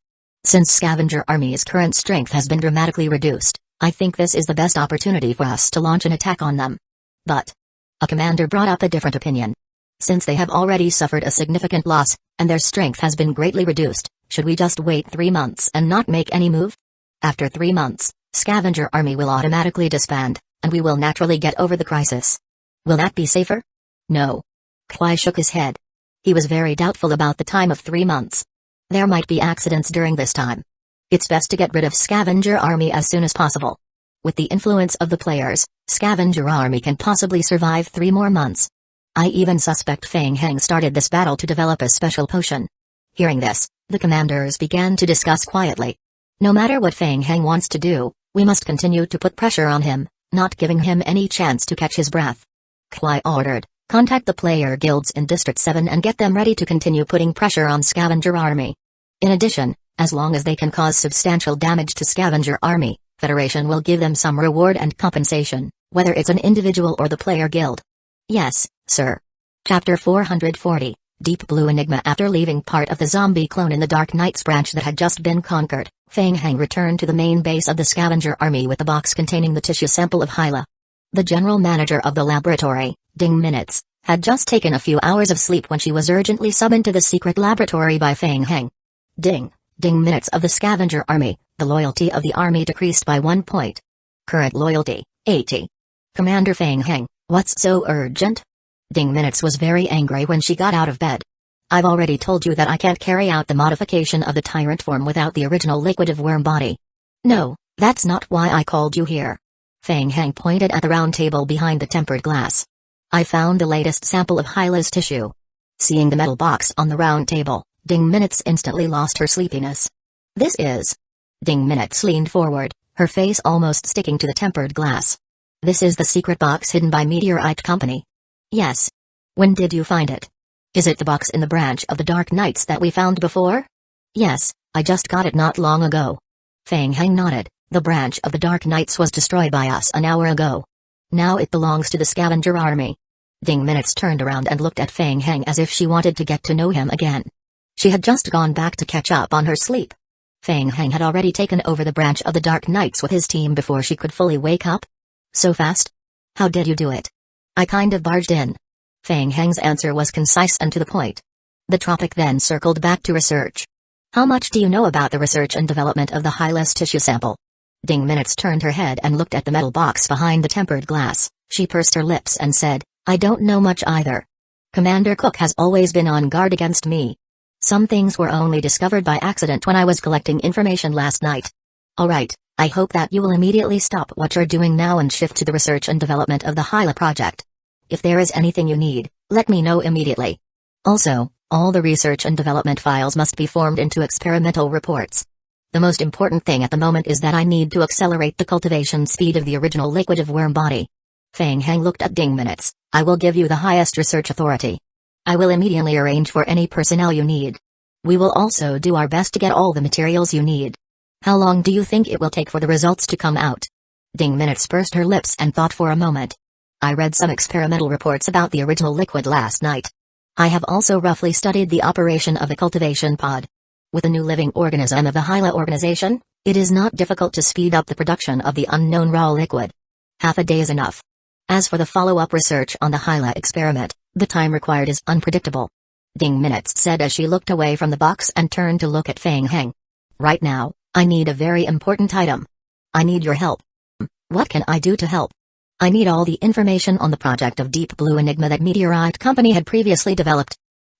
A: Since Scavenger Army's current strength has been dramatically reduced, I think this is the best opportunity for us to launch an attack on them. But a commander brought up a different opinion. Since they have already suffered a significant loss, and their strength has been greatly reduced, Should we just wait 3 months and not make any move? After 3 months, scavenger army will automatically disband, and we will naturally get over the crisis. Will that be safer? No. Kwai shook his head. He was very doubtful about the time of 3 months. There might be accidents during this time. It's best to get rid of scavenger army as soon as possible. With the influence of the players, scavenger army can possibly survive 3 more months. I even suspect Feng Heng started this battle to develop a special potion. Hearing this, the commanders began to discuss quietly. No matter what Feng Heng wants to do, we must continue to put pressure on him, not giving him any chance to catch his breath. Kwai ordered, contact the player guilds in District 7 and get them ready to continue putting pressure on scavenger army. In addition, as long as they can cause substantial damage to scavenger army, Federation will give them some reward and compensation, whether it's an individual or the player guild. Yes, sir. Chapter 440, Deep Blue Enigma. After leaving part of the zombie clone in the Dark Knights branch that had just been conquered, Feng Heng returned to the main base of the scavenger army with the box containing the tissue sample of Hyla. The general manager of the laboratory, Ding Minutes, had just taken a few hours of sleep when she was urgently summoned to the secret laboratory by Feng Heng. Ding Minutes of the scavenger army. The loyalty of the army decreased by 1 point. Current loyalty, 80. Commander Feng Heng, what's so urgent? Ding Minutes was very angry when she got out of bed. I've already told you that I can't carry out the modification of the tyrant form without the original liquidative worm body. No, that's not why I called you here. Feng Heng pointed at the round table behind the tempered glass. I found the latest sample of Hyla's tissue. Seeing the metal box on the round table, Ding Minutes instantly lost her sleepiness. This is... Ding Minutes leaned forward, her face almost sticking to the tempered glass. This is the secret box hidden by Meteorite Company. Yes. When did you find it? Is it the box in the branch of the Dark Knights that we found before? Yes, I just got it not long ago. Feng Heng nodded. The branch of the Dark Knights was destroyed by us an hour ago. Now it belongs to the scavenger army. Ding Minutes turned around and looked at Feng Heng as if she wanted to get to know him again. She had just gone back to catch up on her sleep. Feng Heng had already taken over the branch of the Dark Knights with his team before she could fully wake up. So fast? How did you do it? I kind of barged in. Feng Heng's answer was concise and to the point. The topic then circled back to research. How much do you know about the research and development of the Hyla's tissue sample? Ding Minutes turned her head and looked at the metal box behind the tempered glass. She pursed her lips and said, I don't know much either. Commander Cook has always been on guard against me. Some things were only discovered by accident when I was collecting information last night. Alright, I hope that you will immediately stop what you're doing now and shift to the research and development of the Hyla project. If there is anything you need, let me know immediately. Also, all the research and development files must be formed into experimental reports. The most important thing at the moment is that I need to accelerate the cultivation speed of the original liquidative worm body. Feng Heng looked at Ding Minutes. I will give you the highest research authority. I will immediately arrange for any personnel you need. We will also do our best to get all the materials you need. How long do you think it will take for the results to come out? Ding Minutes pursed her lips and thought for a moment. I read some experimental reports about the original liquid last night. I have also roughly studied the operation of the cultivation pod. With a new living organism of the Hyla organization, it is not difficult to speed up the production of the unknown raw liquid. Half a day is enough. As for the follow-up research on the Hyla experiment, the time required is unpredictable. Ding Minutes said as she looked away from the box and turned to look at Feng Heng. Right now, I need a very important item. I need your help. What can I do to help? I need all the information on the project of Deep Blue Enigma that Meteorite Company had previously developed.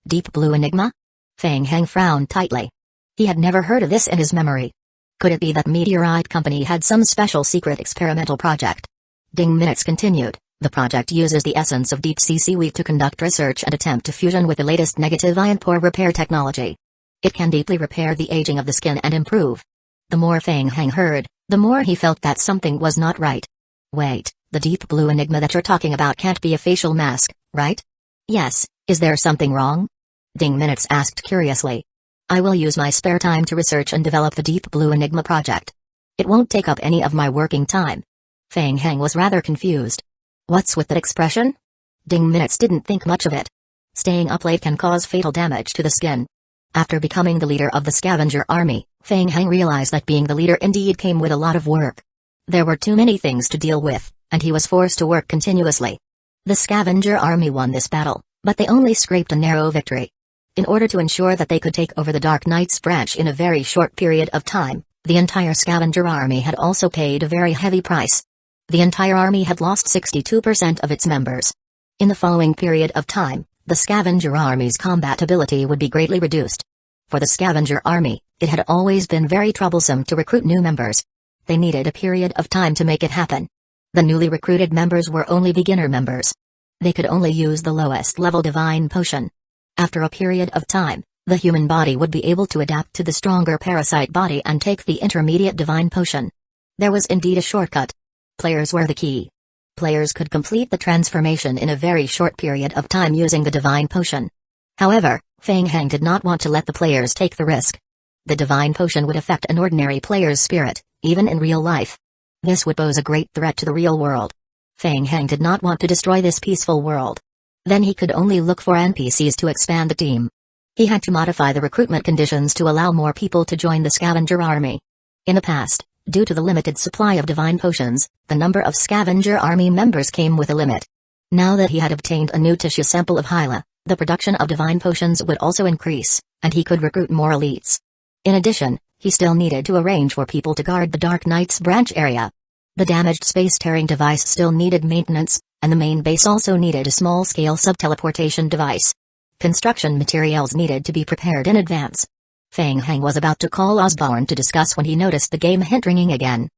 A: Deep Blue Enigma? Feng Heng frowned tightly. He had never heard of this in his memory. Could it be that Meteorite Company had some special secret experimental project? Ding Minutes continued. The project uses the essence of deep-sea seaweed to conduct research and attempt to fusion with the latest negative ion pore repair technology. It can deeply repair the aging of the skin and improve. The more Feng Heng heard, the more he felt that something was not right. Wait, the Deep Blue Enigma that you're talking about can't be a facial mask, right? Yes, is there something wrong? Ding Minutes asked curiously. I will use my spare time to research and develop the Deep Blue Enigma project. It won't take up any of my working time. Feng Heng was rather confused. What's with that expression? Ding Minutes didn't think much of it. Staying up late can cause fatal damage to the skin. After becoming the leader of the scavenger army, Feng Heng realized that being the leader indeed came with a lot of work. There were too many things to deal with, and he was forced to work continuously. The scavenger army won this battle, but they only scraped a narrow victory. In order to ensure that they could take over the Dark Knight's branch in a very short period of time, the entire scavenger army had also paid a very heavy price. The entire army had lost 62% of its members. In the following period of time, the scavenger army's combat ability would be greatly reduced. For the scavenger army, it had always been very troublesome to recruit new members. They needed a period of time to make it happen. The newly recruited members were only beginner members. They could only use the lowest level divine potion. After a period of time, the human body would be able to adapt to the stronger parasite body and take the intermediate divine potion. There was indeed a shortcut. Players were the key. Players could complete the transformation in a very short period of time using the divine potion. However, Feng Heng did not want to let the players take the risk. The divine potion would affect an ordinary player's spirit, even in real life. This would pose a great threat to the real world. Feng Heng did not want to destroy this peaceful world. Then he could only look for NPCs to expand the team. He had to modify the recruitment conditions to allow more people to join the scavenger army. In the past, due to the limited supply of divine potions, the number of scavenger army members came with a limit. Now that he had obtained a new tissue sample of Hyla, the production of divine potions would also increase, and he could recruit more elites. In addition, he still needed to arrange for people to guard the Dark Knight's branch area. The damaged space-tearing device still needed maintenance, and the main base also needed a small-scale sub-teleportation device. Construction materials needed to be prepared in advance. Feng Heng was about to call Osborne to discuss when he noticed the game hint ringing again.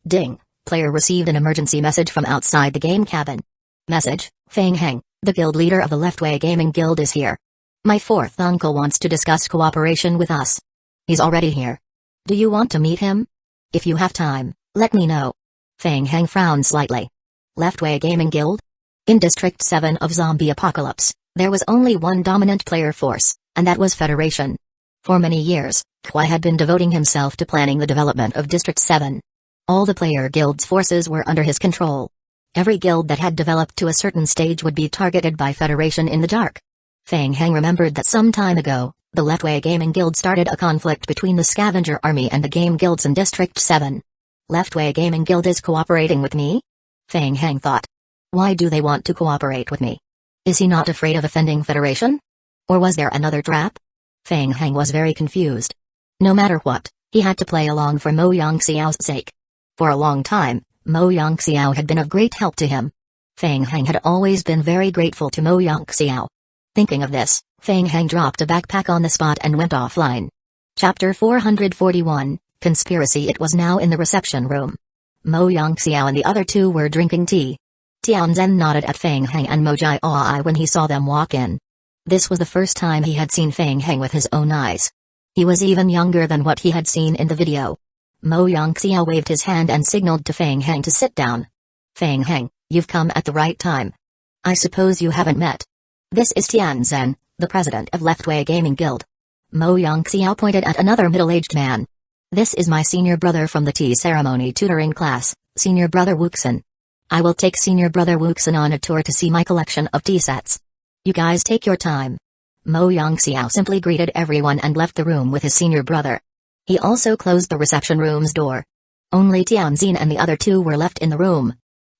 A: Ding! Player received an emergency message from outside the game cabin. Message: Feng Heng, the guild leader of the Leftway Gaming Guild is here. My fourth uncle wants to discuss cooperation with us. He's already here. Do you want to meet him? If you have time, let me know. Feng Heng frowned slightly. Leftway Gaming Guild? In District 7 of Zombie Apocalypse, there was only one dominant player force, and that was Federation. For many years, Kwai had been devoting himself to planning the development of District 7. All the player guild's forces were under his control. Every guild that had developed to a certain stage would be targeted by Federation in the dark. Feng Heng remembered that some time ago, the Leftway Gaming Guild started a conflict between the Scavenger Army and the game guilds in District 7. Leftway Gaming Guild is cooperating with me? Feng Heng thought. Why do they want to cooperate with me? Is he not afraid of offending Federation? Or was there another trap? Feng Heng was very confused. No matter what, he had to play along for Mo Yongxiao's sake. For a long time, Mo Yongxiao had been of great help to him. Feng Heng had always been very grateful to Mo Yongxiao. Thinking of this, Feng Heng dropped a backpack on the spot and went offline. Chapter 441, Conspiracy. It was now in the reception room. Mo Yongxiao and the other two were drinking tea. Tianzhen nodded at Feng Heng and Mo Jiaoi when he saw them walk in. This was the first time he had seen Feng Heng with his own eyes. He was even younger than what he had seen in the video. Mo Yongxiao waved his hand and signaled to Feng Heng to sit down. Feng Heng, you've come at the right time. I suppose you haven't met. This is Tianzhen, the president of Leftway Gaming Guild. Mo Yongxiao pointed at another middle-aged man. This is my senior brother from the tea ceremony tutoring class, Senior Brother Wuxin. I will take Senior Brother Wuxin on a tour to see my collection of tea sets. You guys take your time. Mo Yongxiao simply greeted everyone and left the room with his senior brother. He also closed the reception room's door. Only Tianzhen and the other two were left in the room.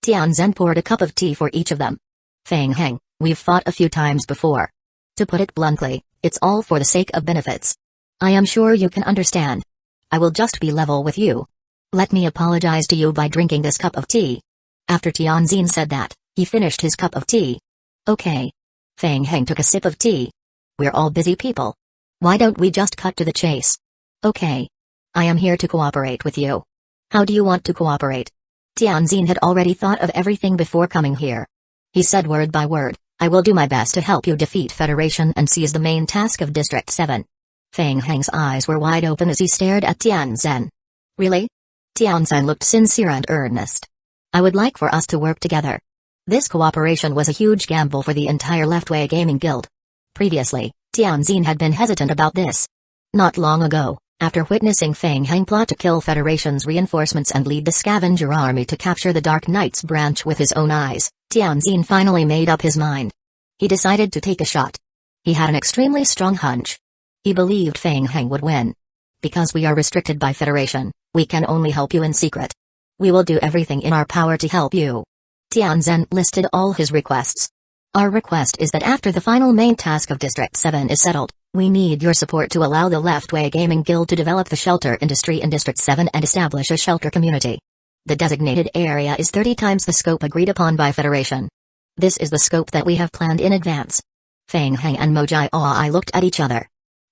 A: Tianzhen poured a cup of tea for each of them. Feng Heng, we've fought a few times before. To put it bluntly, it's all for the sake of benefits. I am sure you can understand. I will just be level with you. Let me apologize to you by drinking this cup of tea. After Tianzhen said that, he finished his cup of tea. Okay. Feng Heng took a sip of tea. We're all busy people. Why don't we just cut to the chase? Okay. I am here to cooperate with you. How do you want to cooperate? Tianzhen had already thought of everything before coming here. He said word by word, I will do my best to help you defeat Federation and seize the main task of District 7. Feng Heng's eyes were wide open as he stared at Tianzhen. Really? Tianzhen looked sincere and earnest. I would like for us to work together. This cooperation was a huge gamble for the entire Leftway Gaming Guild. Previously, Tianzhen had been hesitant about this. Not long ago, after witnessing Feng Heng plot to kill Federation's reinforcements and lead the scavenger army to capture the Dark Knight's branch with his own eyes, Tianzhen finally made up his mind. He decided to take a shot. He had an extremely strong hunch. He believed Feng Heng would win. Because we are restricted by Federation, we can only help you in secret. We will do everything in our power to help you. Tianzhen listed all his requests. Our request is that after the final main task of District 7 is settled, We need your support to allow the Leftway Gaming Guild to develop the shelter industry in District 7 and establish a shelter community. The designated area is 30 times the scope agreed upon by Federation. This is the scope that we have planned in advance. Feng Heng and Mojai Aoi looked at each other.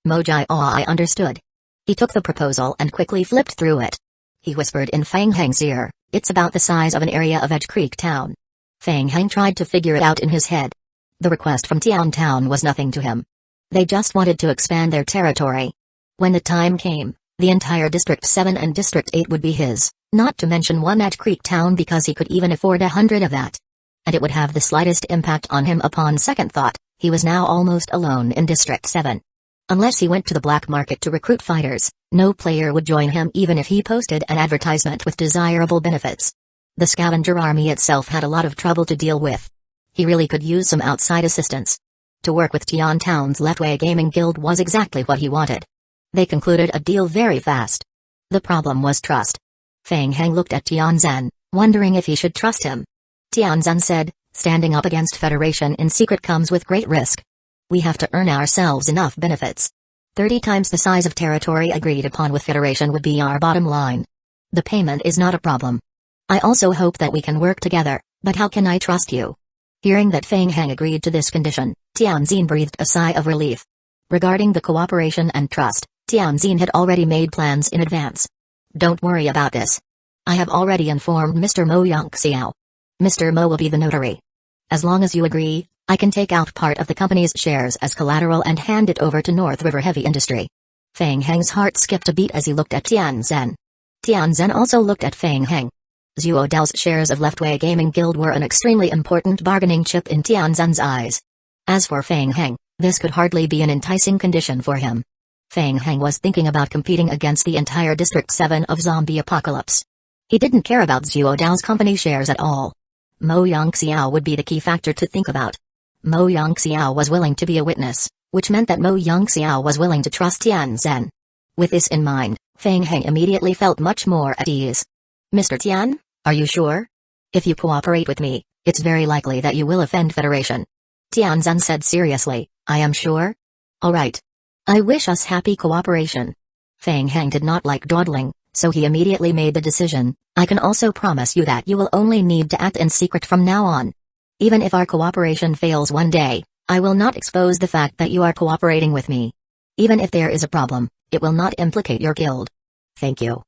A: Mojai Aoi understood. He took the proposal and quickly flipped through it. He whispered in Feng Heng's ear, "It's about the size of an area of Edge Creek Town." Feng Heng tried to figure it out in his head. The request from Tian Town was nothing to him. They just wanted to expand their territory. When the time came, the entire District 7 and District 8 would be his, not to mention one Edge Creek Town because he could even afford 100 of that. And it would have the slightest impact on him upon second thought. He was now almost alone in District 7. Unless he went to the black market to recruit fighters, no player would join him even if he posted an advertisement with desirable benefits. The scavenger army itself had a lot of trouble to deal with. He really could use some outside assistance. To work with Tian Town's Leftway Gaming Guild was exactly what he wanted. They concluded a deal very fast. The problem was trust. Feng Heng looked at Tianzhen, wondering if he should trust him. Tianzhen said, "Standing up against Federation in secret comes with great risk. We have to earn ourselves enough benefits. 30 times the size of territory agreed upon with Federation would be our bottom line. The payment is not a problem. I also hope that we can work together, but how can I trust you?" Hearing that Feng Heng agreed to this condition, Tianzhen breathed a sigh of relief. Regarding the cooperation and trust, Tianzhen had already made plans in advance. "Don't worry about this. I have already informed Mr. Mo Yongxiao. Mr. Mo will be the notary. As long as you agree, I can take out part of the company's shares as collateral and hand it over to North River Heavy Industry." Feng Heng's heart skipped a beat as he looked at Tianzhen. Tianzhen also looked at Feng Heng. Zhuo Dao's shares of Leftway Gaming Guild were an extremely important bargaining chip in Tianzhen's eyes. As for Feng Heng, this could hardly be an enticing condition for him. Feng Heng was thinking about competing against the entire District 7 of Zombie Apocalypse. He didn't care about Zhuo Dao's company shares at all. Mo Yongxiao would be the key factor to think about. Mo Yongxiao was willing to be a witness, which meant that Mo Yongxiao was willing to trust Tianzhen. With this in mind, Feng Heng immediately felt much more at ease. "Mr. Tian, are you sure? If you cooperate with me, it's very likely that you will offend Federation." Tianzhen said seriously, "I am sure. All right. I wish us happy cooperation." Feng Heng did not like dawdling, so he immediately made the decision. "I can also promise you that you will only need to act in secret from now on. Even if our cooperation fails one day, I will not expose the fact that you are cooperating with me. Even if there is a problem, it will not implicate your guild." "Thank you."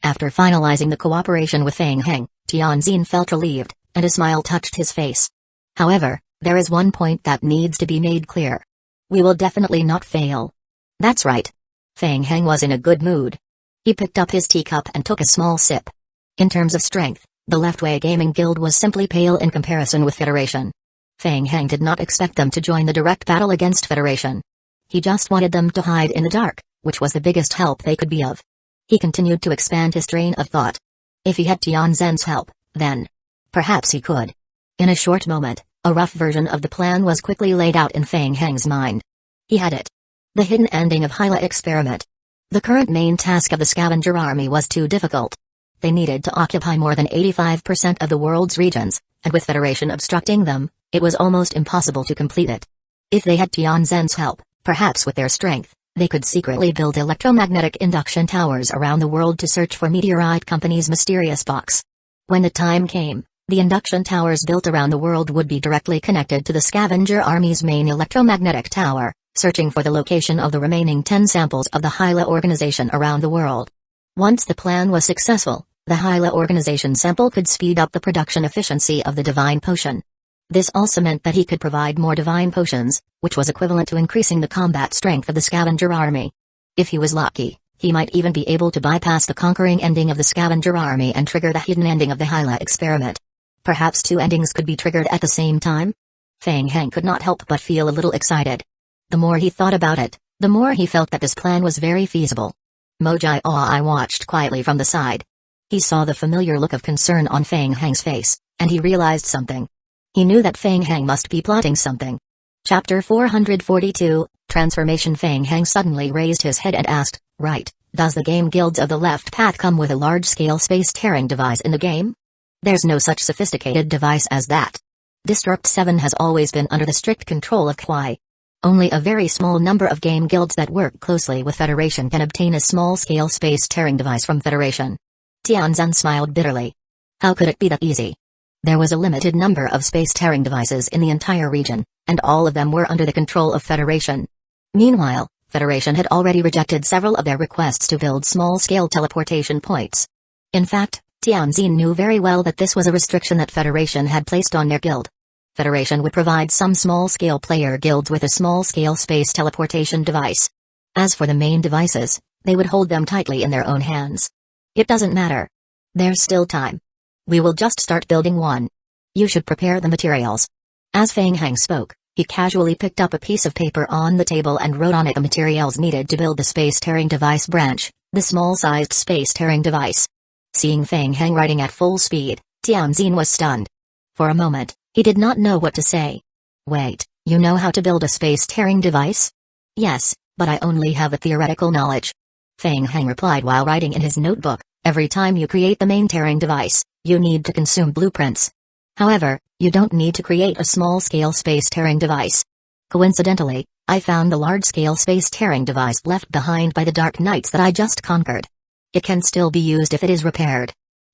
A: After finalizing the cooperation with Feng Heng, Tianzhen felt relieved, and a smile touched his face. "However, there is one point that needs to be made clear. We will definitely not fail." "That's right." Feng Heng was in a good mood. He picked up his teacup and took a small sip. In terms of strength, the Leftway Gaming Guild was simply pale in comparison with Federation. Feng Heng did not expect them to join the direct battle against Federation. He just wanted them to hide in the dark, which was the biggest help they could be of. He continued to expand his train of thought. If he had Tianzhen's help, then perhaps he could. In a short moment, a rough version of the plan was quickly laid out in Feng Heng's mind. He had it. The hidden ending of Hyla experiment. The current main task of the scavenger army was too difficult. They needed to occupy more than 85% of the world's regions, and with Federation obstructing them, it was almost impossible to complete it. If they had Tianzhen's help, perhaps with their strength, they could secretly build electromagnetic induction towers around the world to search for Meteorite Company's mysterious box. When the time came, the induction towers built around the world would be directly connected to the scavenger army's main electromagnetic tower, searching for the location of the remaining 10 samples of the Hyla organization around the world. Once the plan was successful, the Hyla organization sample could speed up the production efficiency of the divine potion. This also meant that he could provide more divine potions, which was equivalent to increasing the combat strength of the scavenger army. If he was lucky, he might even be able to bypass the conquering ending of the scavenger army and trigger the hidden ending of the Hyla experiment. Perhaps two endings could be triggered at the same time? Feng Heng could not help but feel a little excited. The more he thought about it, the more he felt that this plan was very feasible. Mojai Aoi watched quietly from the side. He saw the familiar look of concern on Feng Heng's face, and he realized something. He knew that Feng Heng must be plotting something. Chapter 442, Transformation. Feng Heng suddenly raised his head and asked, "Right, does the game guilds of the left path come with a large-scale space-tearing device in the game?" "There's no such sophisticated device as that. District 7 has always been under the strict control of Kwai. Only a very small number of game guilds that work closely with Federation can obtain a small-scale space-tearing device from Federation. Tianzan smiled bitterly. How could it be that easy? There was a limited number of space-tearing devices in the entire region, and all of them were under the control of Federation. Meanwhile, Federation had already rejected several of their requests to build small-scale teleportation points. In fact, Tianzan knew very well that this was a restriction that Federation had placed on their guild. Federation would provide some small-scale player guilds with a small-scale space teleportation device. As for the main devices, they would hold them tightly in their own hands. It doesn't matter. There's still time. We will just start building one. You should prepare the materials. As Feng Heng spoke, he casually picked up a piece of paper on the table and wrote on it the materials needed to build the space-tearing device branch, the small-sized space-tearing device. Seeing Feng Heng writing at full speed, Tianzan was stunned. For a moment, he did not know what to say. Wait, you know how to build a space-tearing device? Yes, but I only have a theoretical knowledge. Feng Heng replied while writing in his notebook, every time you create the main tearing device, you need to consume blueprints. However, you don't need to create a small-scale space-tearing device. Coincidentally, I found the large-scale space-tearing device left behind by the Dark Knights that I just conquered. It can still be used if it is repaired.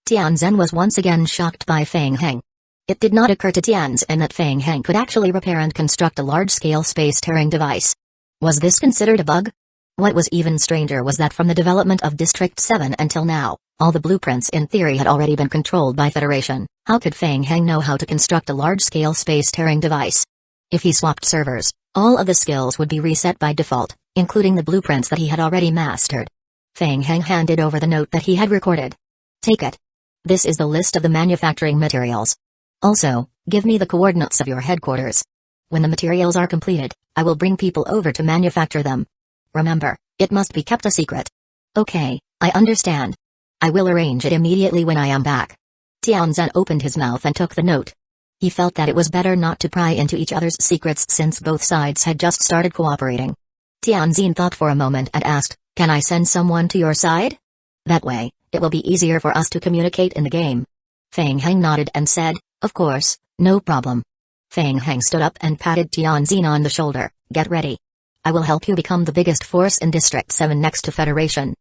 A: Tianzan was once again shocked by Feng Heng. It did not occur to Tianzan that Feng Heng could actually repair and construct a large-scale space-tearing device. Was this considered a bug? What was even stranger was that from the development of District 7 until now, all the blueprints in theory had already been controlled by Federation. How could Feng Heng know how to construct a large-scale space-tearing device? If he swapped servers, all of the skills would be reset by default, including the blueprints that he had already mastered. Feng Heng handed over the note that he had recorded. Take it. This is the list of the manufacturing materials. Also, give me the coordinates of your headquarters. When the materials are completed, I will bring people over to manufacture them. Remember, it must be kept a secret. Okay, I understand. I will arrange it immediately when I am back. Tianzan opened his mouth and took the note. He felt that it was better not to pry into each other's secrets since both sides had just started cooperating. Tianzan thought for a moment and asked, can I send someone to your side? That way, it will be easier for us to communicate in the game. Feng Heng nodded and said, of course, no problem. Feng Heng stood up and patted Tianzan on the shoulder. Get ready. I will help you become the biggest force in District 7 next to Federation.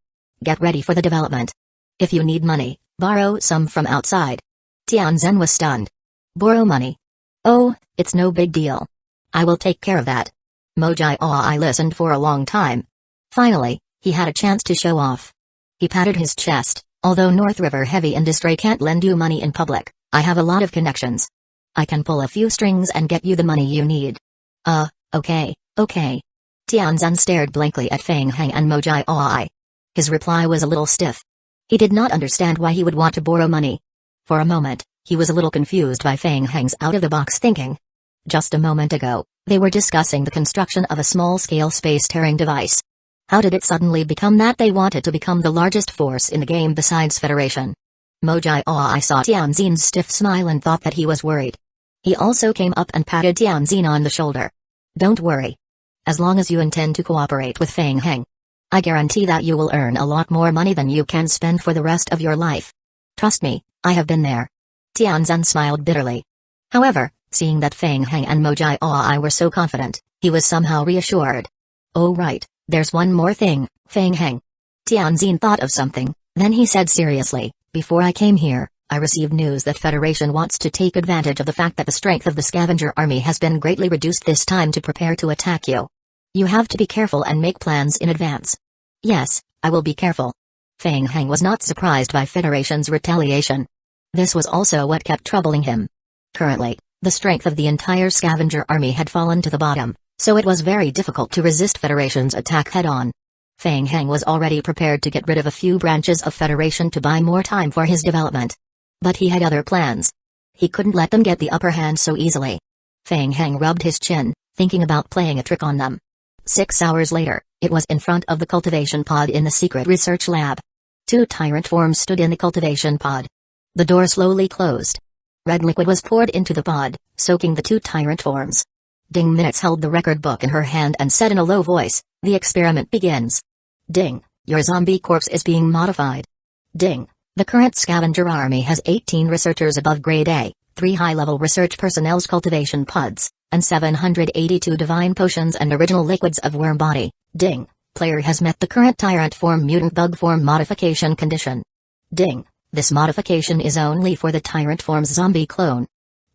A: Get ready for the development. If you need money, borrow some from outside. Tianzan was stunned. Borrow money? Oh, it's no big deal. I will take care of that. Mojai I listened for a long time. Finally, he had a chance to show off. He patted his chest. Although North River Heavy Industry can't lend you money in public, I have a lot of connections. I can pull a few strings and get you the money you need. Okay. Tianzan stared blankly at Feng Heng and Mojai I. His reply was a little stiff. He did not understand why he would want to borrow money. For a moment, he was a little confused by Feng Heng's out-of-the-box thinking. Just a moment ago, they were discussing the construction of a small-scale space-tearing device. How did it suddenly become that they wanted to become the largest force in the game besides Federation? Mojai I saw Tianzan's stiff smile and thought that he was worried. He also came up and patted Tianzan on the shoulder. Don't worry. As long as you intend to cooperate with Feng Heng, I guarantee that you will earn a lot more money than you can spend for the rest of your life. Trust me, I have been there. Tianzan smiled bitterly. However, seeing that Feng Heng and Mojai I were so confident, he was somehow reassured. Oh right, there's one more thing, Feng Heng. Tianzan thought of something, then he said seriously, before I came here, I received news that Federation wants to take advantage of the fact that the strength of the scavenger army has been greatly reduced this time to prepare to attack you. You have to be careful and make plans in advance. Yes, I will be careful. Feng Heng was not surprised by Federation's retaliation. This was also what kept troubling him. Currently, the strength of the entire scavenger army had fallen to the bottom, so it was very difficult to resist Federation's attack head-on. Feng Heng was already prepared to get rid of a few branches of Federation to buy more time for his development. But he had other plans. He couldn't let them get the upper hand so easily. Feng Heng rubbed his chin, thinking about playing a trick on them. 6 hours later, it was in front of the cultivation pod in the secret research lab. 2 tyrant forms stood in the cultivation pod. The door slowly closed. Red liquid was poured into the pod, soaking the 2 tyrant forms. Ding Minutes held the record book in her hand and said in a low voice, the experiment begins. Ding, your zombie corpse is being modified. Ding, the current scavenger army has 18 researchers above grade A, 3 high-level research personnel's cultivation pods, and 782 divine potions and original liquids of worm body. Ding. Player has met the current tyrant form mutant bug form modification condition. Ding. This modification is only for the tyrant form's zombie clone.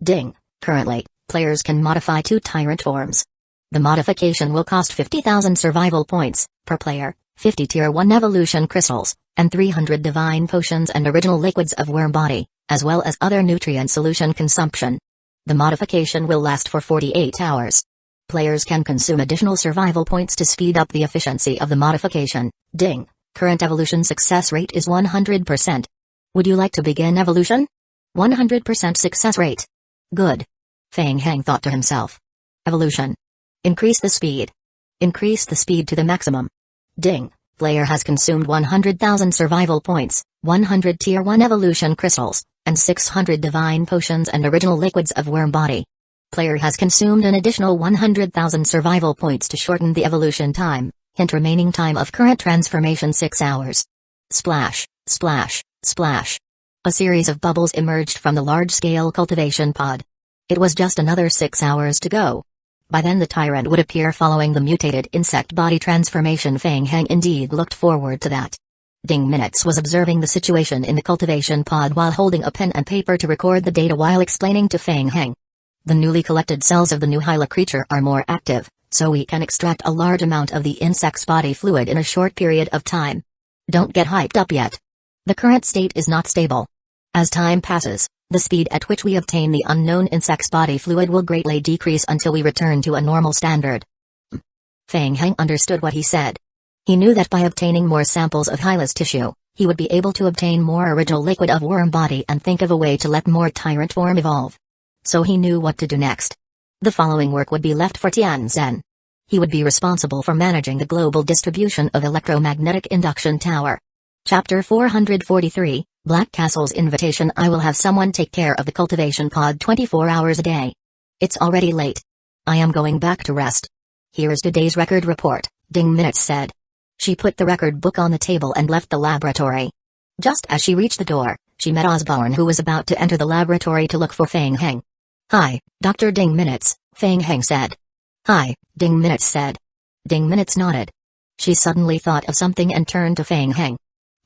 A: Ding. Currently, players can modify 2 tyrant forms. The modification will cost 50,000 survival points per player, 50 tier 1 evolution crystals, and 300 divine potions and original liquids of worm body, as well as other nutrient solution consumption. The modification will last for 48 hours. Players can consume additional survival points to speed up the efficiency of the modification. Ding. Current evolution success rate is 100%. Would you like to begin evolution? 100% success rate. Good. Feng Heng thought to himself. Evolution. Increase the speed. Increase the speed to the maximum. Ding. Player has consumed 100,000 survival points, 100 tier 1 evolution crystals, and 600 divine potions and original liquids of worm body. Player has consumed an additional 100,000 survival points to shorten the evolution time. Hint: remaining time of current transformation 6 hours. Splash, splash, splash. A series of bubbles emerged from the large-scale cultivation pod. It was just another 6 hours to go. By then the tyrant would appear following the mutated insect body transformation. Feng Heng indeed looked forward to that. Ding Minutes was observing the situation in the cultivation pod while holding a pen and paper to record the data while explaining to Feng Heng. The newly collected cells of the new Hyla creature are more active, so we can extract a large amount of the insect's body fluid in a short period of time. Don't get hyped up yet. The current state is not stable. As time passes, the speed at which we obtain the unknown insect's body fluid will greatly decrease until we return to a normal standard. Feng Heng understood what he said. He knew that by obtaining more samples of Hyla's tissue, he would be able to obtain more original liquid of worm body and think of a way to let more tyrant form evolve. So he knew what to do next. The following work would be left for Tianzhen. He would be responsible for managing the global distribution of electromagnetic induction tower. Chapter 443, Black Castle's Invitation. I will have someone take care of the cultivation pod 24 hours a day. It's already late. I am going back to rest. Here's today's record report, Ding Minutes said. She put the record book on the table and left the laboratory. Just as she reached the door, she met Osborne, who was about to enter the laboratory to look for Feng Heng. Hi, Dr. Ding Minutes, Feng Heng said. Hi, Ding Minutes said. Ding Minutes nodded. She suddenly thought of something and turned to Feng Heng.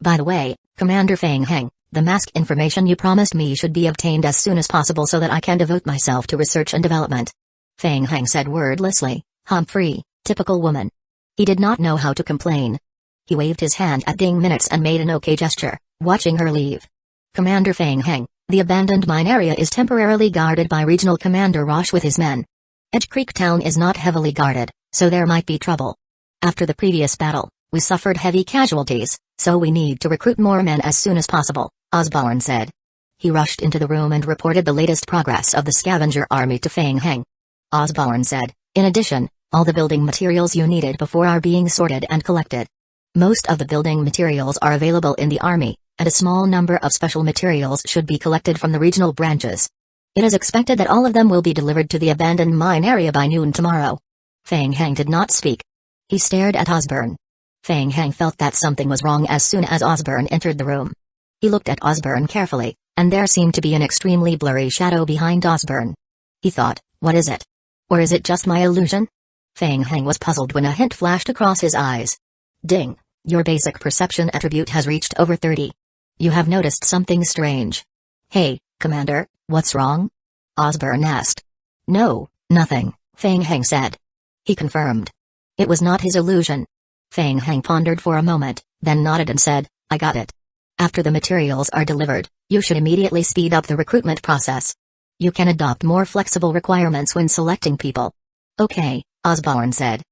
A: By the way, Commander Feng Heng, the mask information you promised me should be obtained as soon as possible so that I can devote myself to research and development. Feng Heng said wordlessly, Humphrey, typical woman. He did not know how to complain. He waved his hand at Ding Minutes and made an okay gesture, watching her leave. Commander Feng Heng, the abandoned mine area is temporarily guarded by Regional Commander Roche with his men. Edge Creek Town is not heavily guarded, so there might be trouble. After the previous battle, we suffered heavy casualties, so we need to recruit more men as soon as possible, Osborne said. He rushed into the room and reported the latest progress of the scavenger army to Feng Heng. Osborne said, in addition, all the building materials you needed before are being sorted and collected. Most of the building materials are available in the army, and a small number of special materials should be collected from the regional branches. It is expected that all of them will be delivered to the abandoned mine area by noon tomorrow. Feng Heng did not speak. He stared at Osborne. Feng Heng felt that something was wrong as soon as Osborne entered the room. He looked at Osborne carefully, and there seemed to be an extremely blurry shadow behind Osborne. He thought, what is it? Or is it just my illusion? Feng Heng was puzzled when a hint flashed across his eyes. Ding, your basic perception attribute has reached over 30. You have noticed something strange. Hey, Commander, what's wrong? Osborne asked. No, nothing, Feng Heng said. He confirmed. It was not his illusion. Feng Heng pondered for a moment, then nodded and said, I got it. After the materials are delivered, you should immediately speed up the recruitment process. You can adopt more flexible requirements when selecting people. Okay, Osborne said.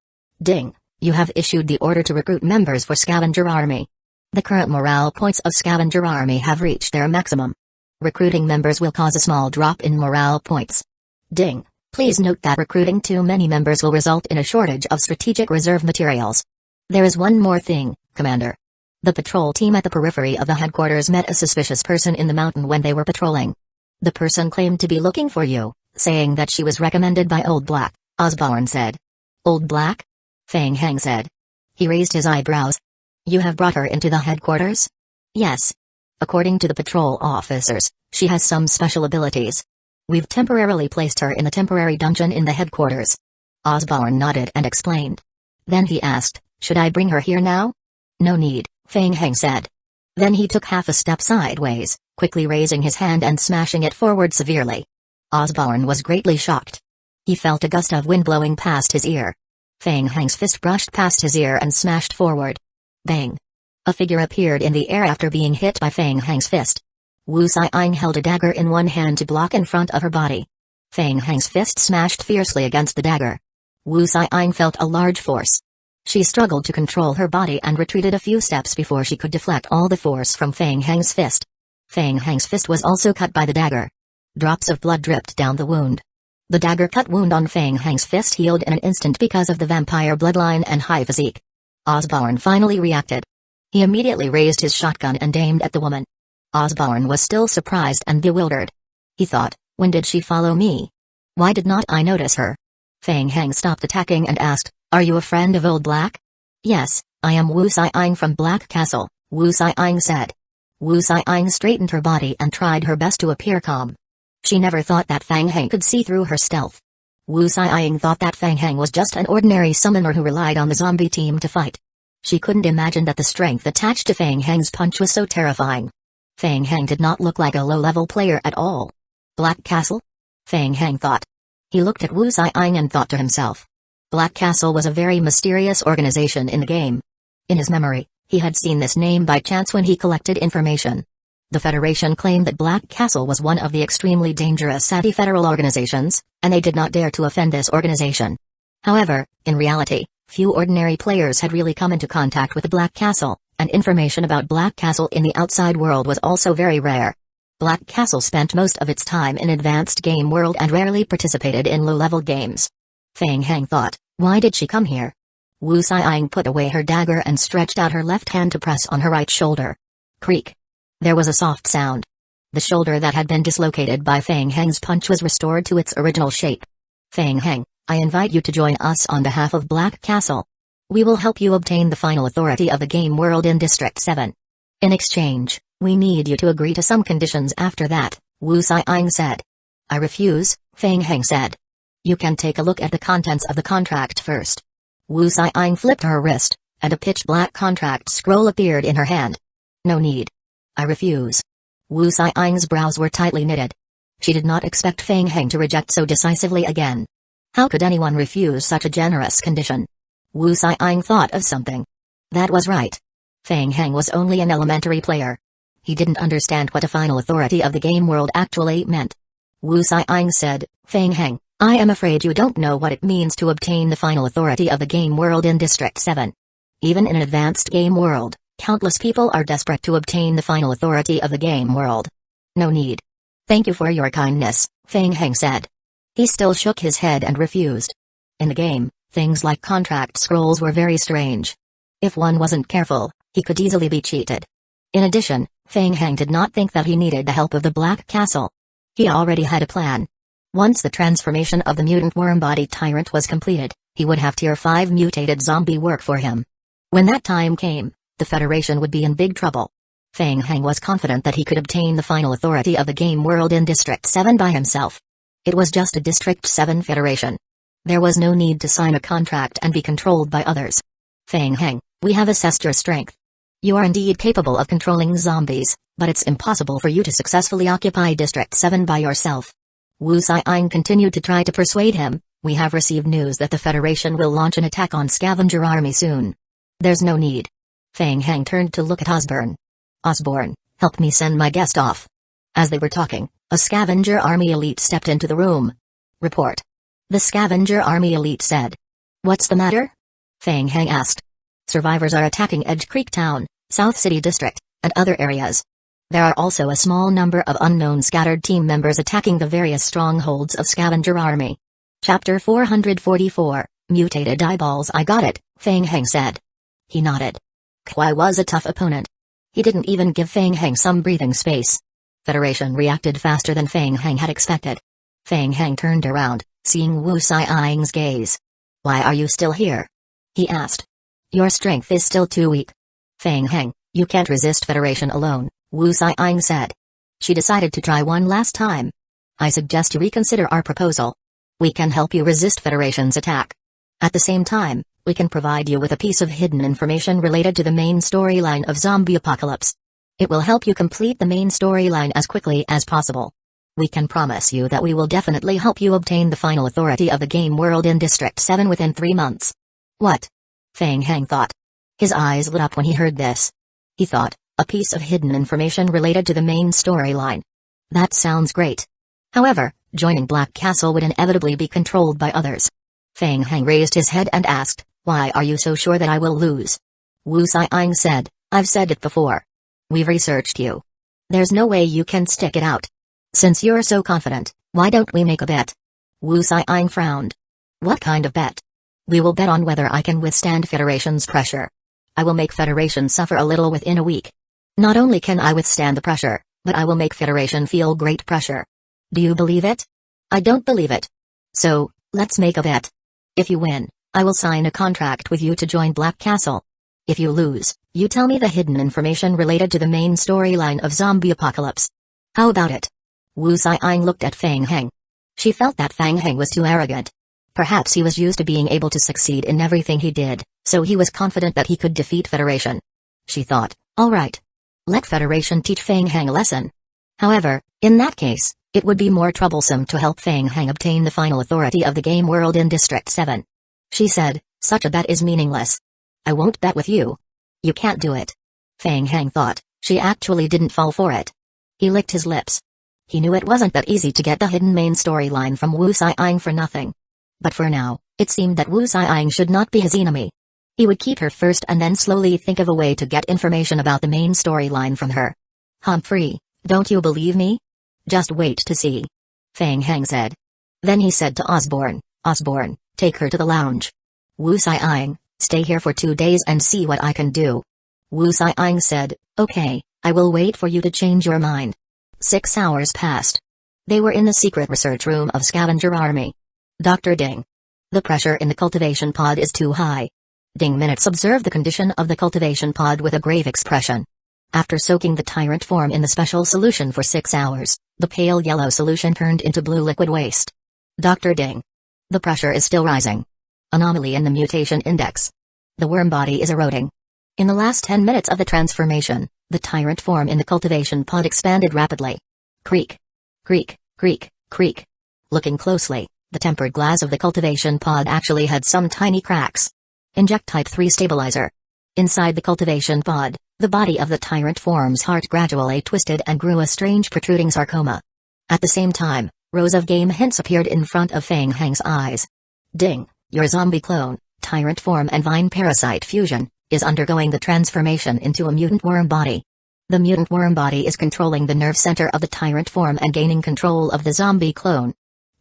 A: Ding, you have issued the order to recruit members for Scavenger Army. The current morale points of Scavenger Army have reached their maximum. Recruiting members will cause a small drop in morale points. Ding, please note that recruiting too many members will result in a shortage of strategic reserve materials. There is one more thing, Commander. The patrol team at the periphery of the headquarters met a suspicious person in the mountain when they were patrolling. The person claimed to be looking for you, saying that she was recommended by Old Black, Osborne said. Old Black? Feng Heng said. He raised his eyebrows. You have brought her into the headquarters? Yes. According to the patrol officers, she has some special abilities. We've temporarily placed her in the temporary dungeon in the headquarters. Osborne nodded and explained. Then he asked, should I bring her here now? No need, Feng Heng said. Then he took half a step sideways, quickly raising his hand and smashing it forward severely. Osborne was greatly shocked. He felt a gust of wind blowing past his ear. Feng Heng's fist brushed past his ear and smashed forward. Bang! A figure appeared in the air after being hit by Feng Heng's fist. Wu Xiang held a dagger in one hand to block in front of her body. Feng Heng's fist smashed fiercely against the dagger. Wu Xiang felt a large force. She struggled to control her body and retreated a few steps before she could deflect all the force from Feng Heng's fist. Feng Heng's fist was also cut by the dagger. Drops of blood dripped down the wound. The dagger-cut wound on Feng Heng's fist healed in an instant because of the vampire bloodline and high physique. Osborne finally reacted. He immediately raised his shotgun and aimed at the woman. Osborne was still surprised and bewildered. He thought, when did she follow me? Why did not I notice her? Feng Heng stopped attacking and asked, are you a friend of Old Black? Yes, I am Wu Xiang from Black Castle, Wu Xiang said. Wu Xiang straightened her body and tried her best to appear calm. She never thought that Feng Heng could see through her stealth. Wu Xiang thought that Feng Heng was just an ordinary summoner who relied on the zombie team to fight. She couldn't imagine that the strength attached to Feng Heng's punch was so terrifying. Feng Heng did not look like a low-level player at all. Black Castle? Feng Heng thought. He looked at Wu Xiang and thought to himself. Black Castle was a very mysterious organization in the game. In his memory, he had seen this name by chance when he collected information. The Federation claimed that Black Castle was one of the extremely dangerous anti-federal organizations, and they did not dare to offend this organization. However, in reality, few ordinary players had really come into contact with the Black Castle, and information about Black Castle in the outside world was also very rare. Black Castle spent most of its time in advanced game world and rarely participated in low-level games. Feng Heng thought, why did she come here? Wu Xiang put away her dagger and stretched out her left hand to press on her right shoulder. Creak. There was a soft sound. The shoulder that had been dislocated by Feng Heng's punch was restored to its original shape. Feng Heng, I invite you to join us on behalf of Black Castle. We will help you obtain the final authority of the game world in District 7. In exchange, we need you to agree to some conditions after that, Wu Xiang said. I refuse, Feng Heng said. You can take a look at the contents of the contract first. Wu Xiang flipped her wrist, and a pitch-black contract scroll appeared in her hand. No need. I refuse. Wu Xiang's brows were tightly knitted. She did not expect Feng Heng to reject so decisively again. How could anyone refuse such a generous condition? Wu Xiang thought of something. That was right. Feng Heng was only an elementary player. He didn't understand what a final authority of the game world actually meant. Wu Xiang said, Feng Heng, I am afraid you don't know what it means to obtain the final authority of the game world in District 7. Even in an advanced game world, countless people are desperate to obtain the final authority of the game world. No need. Thank you for your kindness, Feng Heng said. He still shook his head and refused. In the game, things like contract scrolls were very strange. If one wasn't careful, he could easily be cheated. In addition, Feng Heng did not think that he needed the help of the Black Castle. He already had a plan. Once the transformation of the mutant worm-body tyrant was completed, he would have Tier 5 mutated zombie work for him. When that time came, the Federation would be in big trouble. Feng Heng was confident that he could obtain the final authority of the game world in District 7 by himself. It was just a District 7 Federation. There was no need to sign a contract and be controlled by others. Feng Heng, we have assessed your strength. You are indeed capable of controlling zombies, but it's impossible for you to successfully occupy District 7 by yourself. Wu Xiang continued to try to persuade him. We have received news that the Federation will launch an attack on Scavenger Army soon. There's no need. Feng Heng turned to look at Osborne. Osborne, help me send my guest off. As they were talking, a Scavenger Army elite stepped into the room. Report. The Scavenger Army elite said. What's the matter? Feng Heng asked. Survivors are attacking Edge Creek Town, South City District, and other areas. There are also a small number of unknown scattered team members attacking the various strongholds of Scavenger Army. Chapter 444, Mutated Eyeballs. I got it, Feng Heng said. He nodded. Kwai was a tough opponent. He didn't even give Feng Heng some breathing space. Federation reacted faster than Feng Heng had expected. Feng Heng turned around, seeing Wu Xiang's gaze. Why are you still here? He asked. Your strength is still too weak. Feng Heng, you can't resist Federation alone, Wu Xiang said. She decided to try one last time. I suggest you reconsider our proposal. We can help you resist Federation's attack. At the same time, we can provide you with a piece of hidden information related to the main storyline of Zombie Apocalypse. It will help you complete the main storyline as quickly as possible. We can promise you that we will definitely help you obtain the final authority of the game world in District 7 within 3 months. What? Fang Heng thought. His eyes lit up when he heard this. He thought, a piece of hidden information related to the main storyline. That sounds great. However, joining Black Castle would inevitably be controlled by others. Fang Heng raised his head and asked, why are you so sure that I will lose? Wu Xiang said, I've said it before. We've researched you. There's no way you can stick it out. Since you're so confident, why don't we make a bet? Wu Xiang frowned. What kind of bet? We will bet on whether I can withstand Federation's pressure. I will make Federation suffer a little within a week. Not only can I withstand the pressure, but I will make Federation feel great pressure. Do you believe it? I don't believe it. So, let's make a bet. If you win, I will sign a contract with you to join Black Castle. If you lose, you tell me the hidden information related to the main storyline of Zombie Apocalypse. How about it? Wu Xiang looked at Fang Heng. She felt that Fang Heng was too arrogant. Perhaps he was used to being able to succeed in everything he did, so he was confident that he could defeat Federation. She thought, all right. Let Federation teach Fang Heng a lesson. However, in that case, it would be more troublesome to help Fang Heng obtain the final authority of the game world in District 7. She said, such a bet is meaningless. I won't bet with you. You can't do it. Fang Heng thought, she actually didn't fall for it. He licked his lips. He knew it wasn't that easy to get the hidden main storyline from Wu Xiang for nothing. But for now, it seemed that Wu Xiang should not be his enemy. He would keep her first and then slowly think of a way to get information about the main storyline from her. Humphrey, don't you believe me? Just wait to see. Fang Heng said. Then he said to Osborne, Osborne, take her to the lounge. Wu Xiang, stay here for 2 days and see what I can do. Wu Xiang said, okay, I will wait for you to change your mind. 6 hours passed. They were in the secret research room of Scavenger Army. Dr. Ding. The pressure in the cultivation pod is too high. Ding Minutes observed the condition of the cultivation pod with a grave expression. After soaking the tyrant form in the special solution for 6 hours, the pale yellow solution turned into blue liquid waste. Dr. Ding. The pressure is still rising. Anomaly in the mutation index. The worm body is eroding. In the last 10 minutes of the transformation, the tyrant form in the cultivation pod expanded rapidly. Creak. Creak, creak, creak. Looking closely, the tempered glass of the cultivation pod actually had some tiny cracks. Inject Type 3 Stabilizer. Inside the cultivation pod, the body of the tyrant form's heart gradually twisted and grew a strange protruding sarcoma. At the same time, rows of game hints appeared in front of Fang Heng's eyes. Ding, your zombie clone, tyrant form and vine parasite fusion, is undergoing the transformation into a mutant worm body. The mutant worm body is controlling the nerve center of the tyrant form and gaining control of the zombie clone.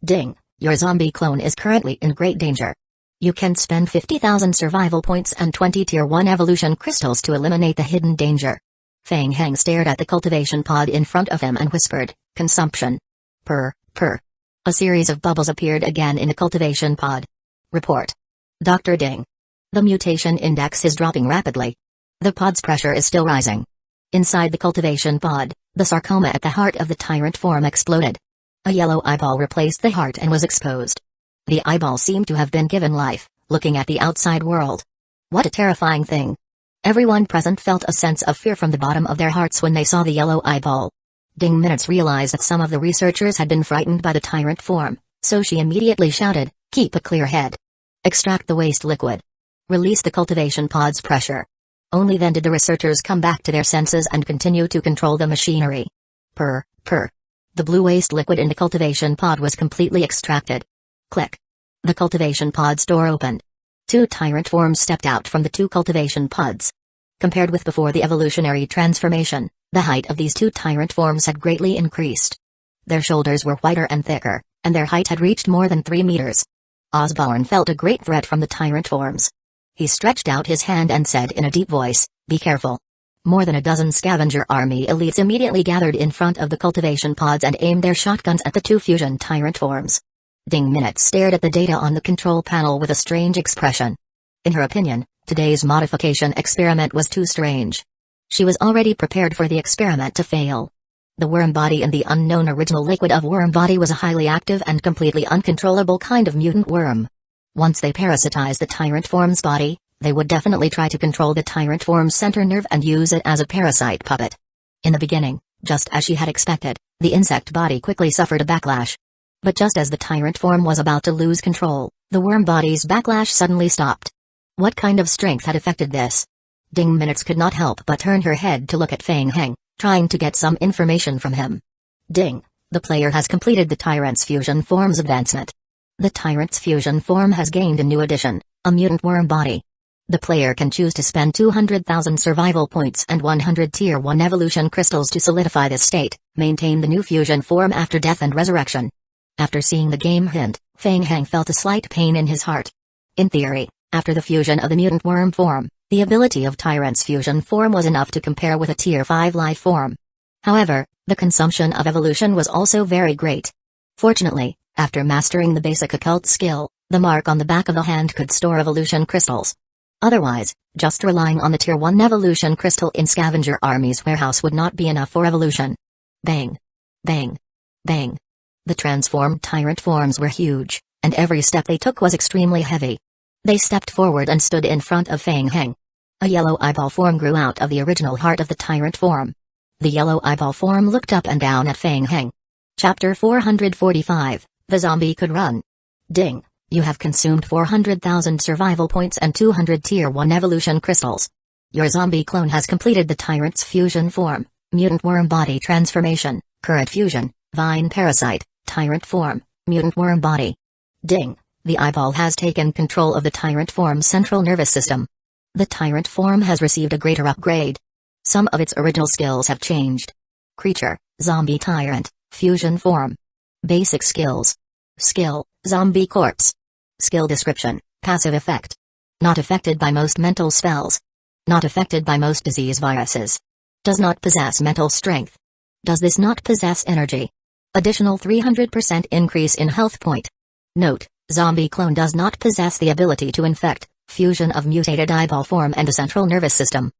A: Ding, your zombie clone is currently in great danger. You can spend 50,000 survival points and 20 Tier 1 evolution crystals to eliminate the hidden danger. Fang Heng stared at the cultivation pod in front of him and whispered, consumption. Purr, purr. A series of bubbles appeared again in the cultivation pod. Report. Dr. Ding. The mutation index is dropping rapidly. The pod's pressure is still rising. Inside the cultivation pod, the sarcoma at the heart of the tyrant form exploded. A yellow eyeball replaced the heart and was exposed. The eyeball seemed to have been given life, looking at the outside world. What a terrifying thing. Everyone present felt a sense of fear from the bottom of their hearts when they saw the yellow eyeball. Ding Minutes realized that some of the researchers had been frightened by the tyrant form, so she immediately shouted, keep a clear head. Extract the waste liquid. Release the cultivation pod's pressure. Only then did the researchers come back to their senses and continue to control the machinery. Purr, purr. The blue waste liquid in the cultivation pod was completely extracted. Click. The cultivation pod's door opened. 2 tyrant forms stepped out from the 2 cultivation pods. Compared with before the evolutionary transformation, the height of these 2 tyrant forms had greatly increased. Their shoulders were wider and thicker, and their height had reached more than 3 meters. Osborne felt a great threat from the tyrant forms. He stretched out his hand and said in a deep voice, be careful. More than a dozen scavenger army elites immediately gathered in front of the cultivation pods and aimed their shotguns at the 2 fusion tyrant forms. Ding Minutes stared at the data on the control panel with a strange expression. In her opinion, today's modification experiment was too strange. She was already prepared for the experiment to fail. The worm body in the unknown original liquid of worm body was a highly active and completely uncontrollable kind of mutant worm. Once they parasitize the tyrant form's body, they would definitely try to control the tyrant form's center nerve and use it as a parasite puppet. In the beginning, just as she had expected, the insect body quickly suffered a backlash. But just as the tyrant form was about to lose control, the worm body's backlash suddenly stopped. What kind of strength had affected this? Ding Minutes could not help but turn her head to look at Feng Heng, trying to get some information from him. Ding, the player has completed the tyrant's fusion form's advancement. The tyrant's fusion form has gained a new addition, a mutant worm body. The player can choose to spend 200,000 survival points and 100 Tier 1 evolution crystals to solidify this state, maintain the new fusion form after death and resurrection. After seeing the game hint, Feng Heng felt a slight pain in his heart. In theory, after the fusion of the mutant worm form, the ability of Tyrant's fusion form was enough to compare with a Tier 5 life form. However, the consumption of evolution was also very great. Fortunately, after mastering the basic occult skill, the mark on the back of the hand could store evolution crystals. Otherwise, just relying on the Tier 1 evolution crystal in Scavenger Army's warehouse would not be enough for evolution. Bang! Bang! Bang! The transformed tyrant forms were huge, and every step they took was extremely heavy. They stepped forward and stood in front of Feng Heng. A yellow eyeball form grew out of the original heart of the tyrant form. The yellow eyeball form looked up and down at Feng Heng. Chapter 445, The Zombie Could Run. Ding! You have consumed 400,000 survival points and 200 Tier 1 evolution crystals. Your zombie clone has completed the tyrant's fusion form, mutant worm body transformation, current fusion, vine parasite, tyrant form, mutant worm body. Ding! The eyeball has taken control of the tyrant form's central nervous system. The tyrant form has received a greater upgrade. Some of its original skills have changed. Creature, zombie tyrant, fusion form. Basic skills. Skill, zombie corpse. Skill description, passive effect. Not affected by most mental spells. Not affected by most disease viruses. Does not possess mental strength. Does this not possess energy? Additional 300% increase in health point. Note, zombie clone does not possess the ability to infect, fusion of mutated eyeball form and a central nervous system.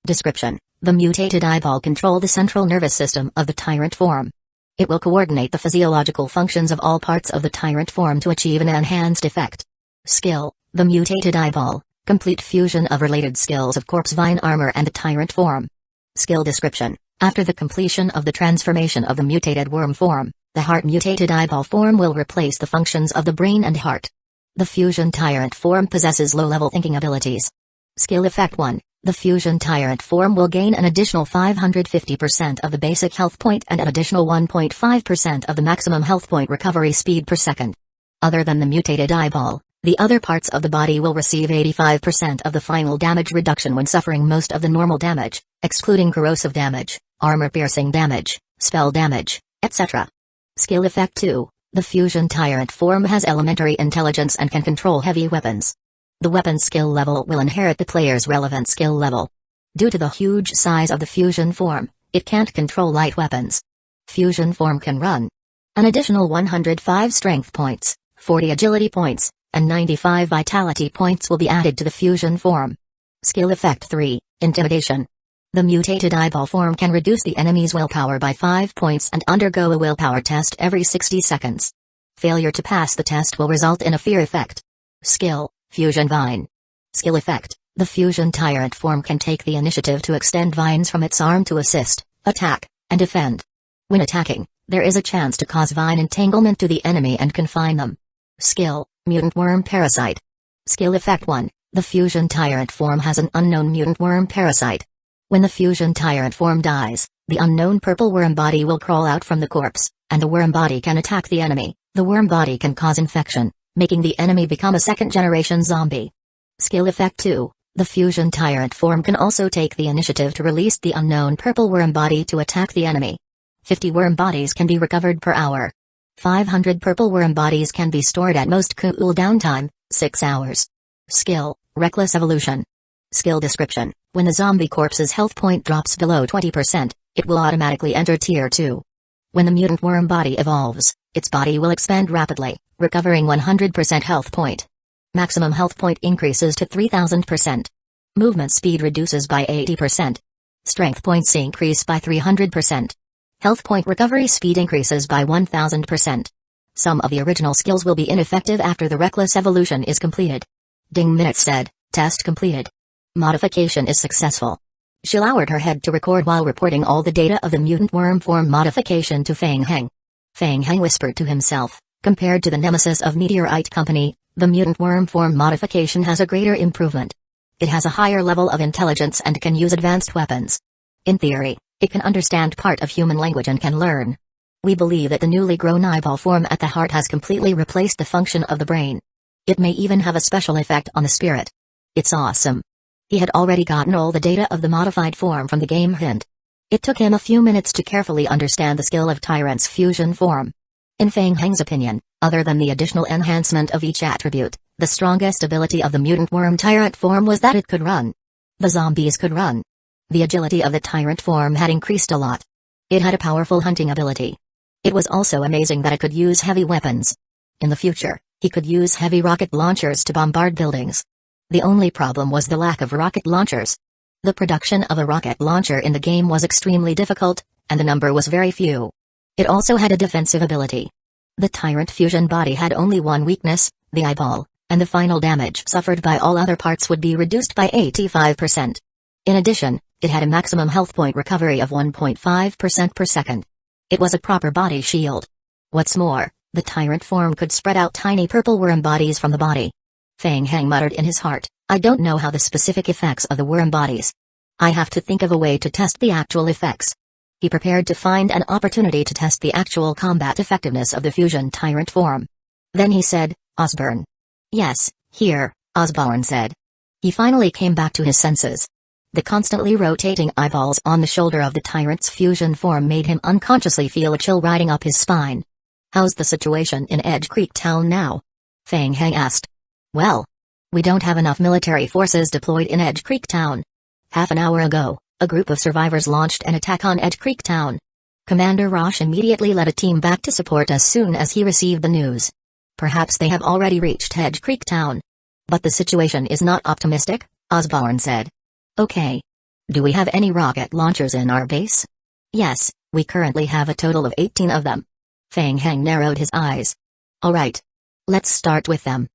A: Description, the mutated eyeball control the central nervous system of the tyrant form. It will coordinate the physiological functions of all parts of the tyrant form to achieve an enhanced effect. Skill, the mutated eyeball, complete fusion of related skills of corpse vine armor and the tyrant form. Skill description, after the completion of the transformation of the mutated worm form, the heart mutated eyeball form will replace the functions of the brain and heart. The fusion tyrant form possesses low-level thinking abilities. Skill effect 1. The fusion tyrant form will gain an additional 550% of the basic health point and an additional 1.5% of the maximum health point recovery speed per second. Other than the mutated eyeball, the other parts of the body will receive 85% of the final damage reduction when suffering most of the normal damage, excluding corrosive damage, armor-piercing damage, spell damage, etc. Skill effect 2. The fusion tyrant form has elementary intelligence and can control heavy weapons. The weapon skill level will inherit the player's relevant skill level. Due to the huge size of the fusion form, it can't control light weapons. Fusion form can run. An additional 105 strength points, 40 agility points, and 95 vitality points will be added to the fusion form. Skill effect 3, Intimidation. The mutated eyeball form can reduce the enemy's willpower by 5 points and undergo a willpower test every 60 seconds. Failure to pass the test will result in a fear effect. Skill, Fusion Vine. Skill effect, the fusion tyrant form can take the initiative to extend vines from its arm to assist, attack, and defend. When attacking, there is a chance to cause vine entanglement to the enemy and confine them. Skill, Mutant Worm Parasite. Skill effect 1, the fusion tyrant form has an unknown mutant worm parasite. When the fusion tyrant form dies, the unknown purple worm body will crawl out from the corpse, and the worm body can attack the enemy. The worm body can cause infection, making the enemy become a second-generation zombie. Skill effect 2, the fusion tyrant form can also take the initiative to release the unknown purple worm body to attack the enemy. 50 worm bodies can be recovered per hour. 500 purple worm bodies can be stored at most cooldown time, 6 hours. Skill, Reckless Evolution. Skill description, when the zombie corpse's health point drops below 20%, it will automatically enter Tier 2. When the mutant worm body evolves, its body will expand rapidly, recovering 100% health point. Maximum health point increases to 3000%. Movement speed reduces by 80%. Strength points increase by 300%. Health point recovery speed increases by 1000%. Some of the original skills will be ineffective after the reckless evolution is completed. Ding Minute said, test completed. Modification is successful. She lowered her head to record while reporting all the data of the mutant worm form modification to Fang Heng. Fang Heng whispered to himself, compared to the nemesis of Meteorite Company, the mutant worm form modification has a greater improvement. It has a higher level of intelligence and can use advanced weapons. In theory, it can understand part of human language and can learn. We believe that the newly grown eyeball form at the heart has completely replaced the function of the brain. It may even have a special effect on the spirit. It's awesome. He had already gotten all the data of the modified form from the game hint. It took him a few minutes to carefully understand the skill of Tyrant's fusion form. In Fang Heng's opinion, other than the additional enhancement of each attribute, the strongest ability of the mutant worm Tyrant form was that it could run. The zombies could run. The agility of the Tyrant form had increased a lot. It had a powerful hunting ability. It was also amazing that it could use heavy weapons. In the future, he could use heavy rocket launchers to bombard buildings. The only problem was the lack of rocket launchers. The production of a rocket launcher in the game was extremely difficult, and the number was very few. It also had a defensive ability. The Tyrant fusion body had only one weakness, the eyeball, and the final damage suffered by all other parts would be reduced by 85%. In addition, it had a maximum health point recovery of 1.5% per second. It was a proper body shield. What's more, the Tyrant form could spread out tiny purple worm bodies from the body. Fang Heng muttered in his heart, I don't know how the specific effects of the worm bodies. I have to think of a way to test the actual effects. He prepared to find an opportunity to test the actual combat effectiveness of the fusion Tyrant form. Then he said, Osborne. Yes, here, Osborne said. He finally came back to his senses. The constantly rotating eyeballs on the shoulder of the Tyrant's fusion form made him unconsciously feel a chill riding up his spine. How's the situation in Edge Creek Town now? Fang Heng asked. Well, we don't have enough military forces deployed in Edge Creek Town. Half an hour ago, a group of survivors launched an attack on Edge Creek Town. Commander Roche immediately led a team back to support as soon as he received the news. Perhaps they have already reached Edge Creek Town. But the situation is not optimistic, Osborne said. Okay. Do we have any rocket launchers in our base? Yes, we currently have a total of 18 of them. Fang Heng narrowed his eyes. Alright. Let's start with them.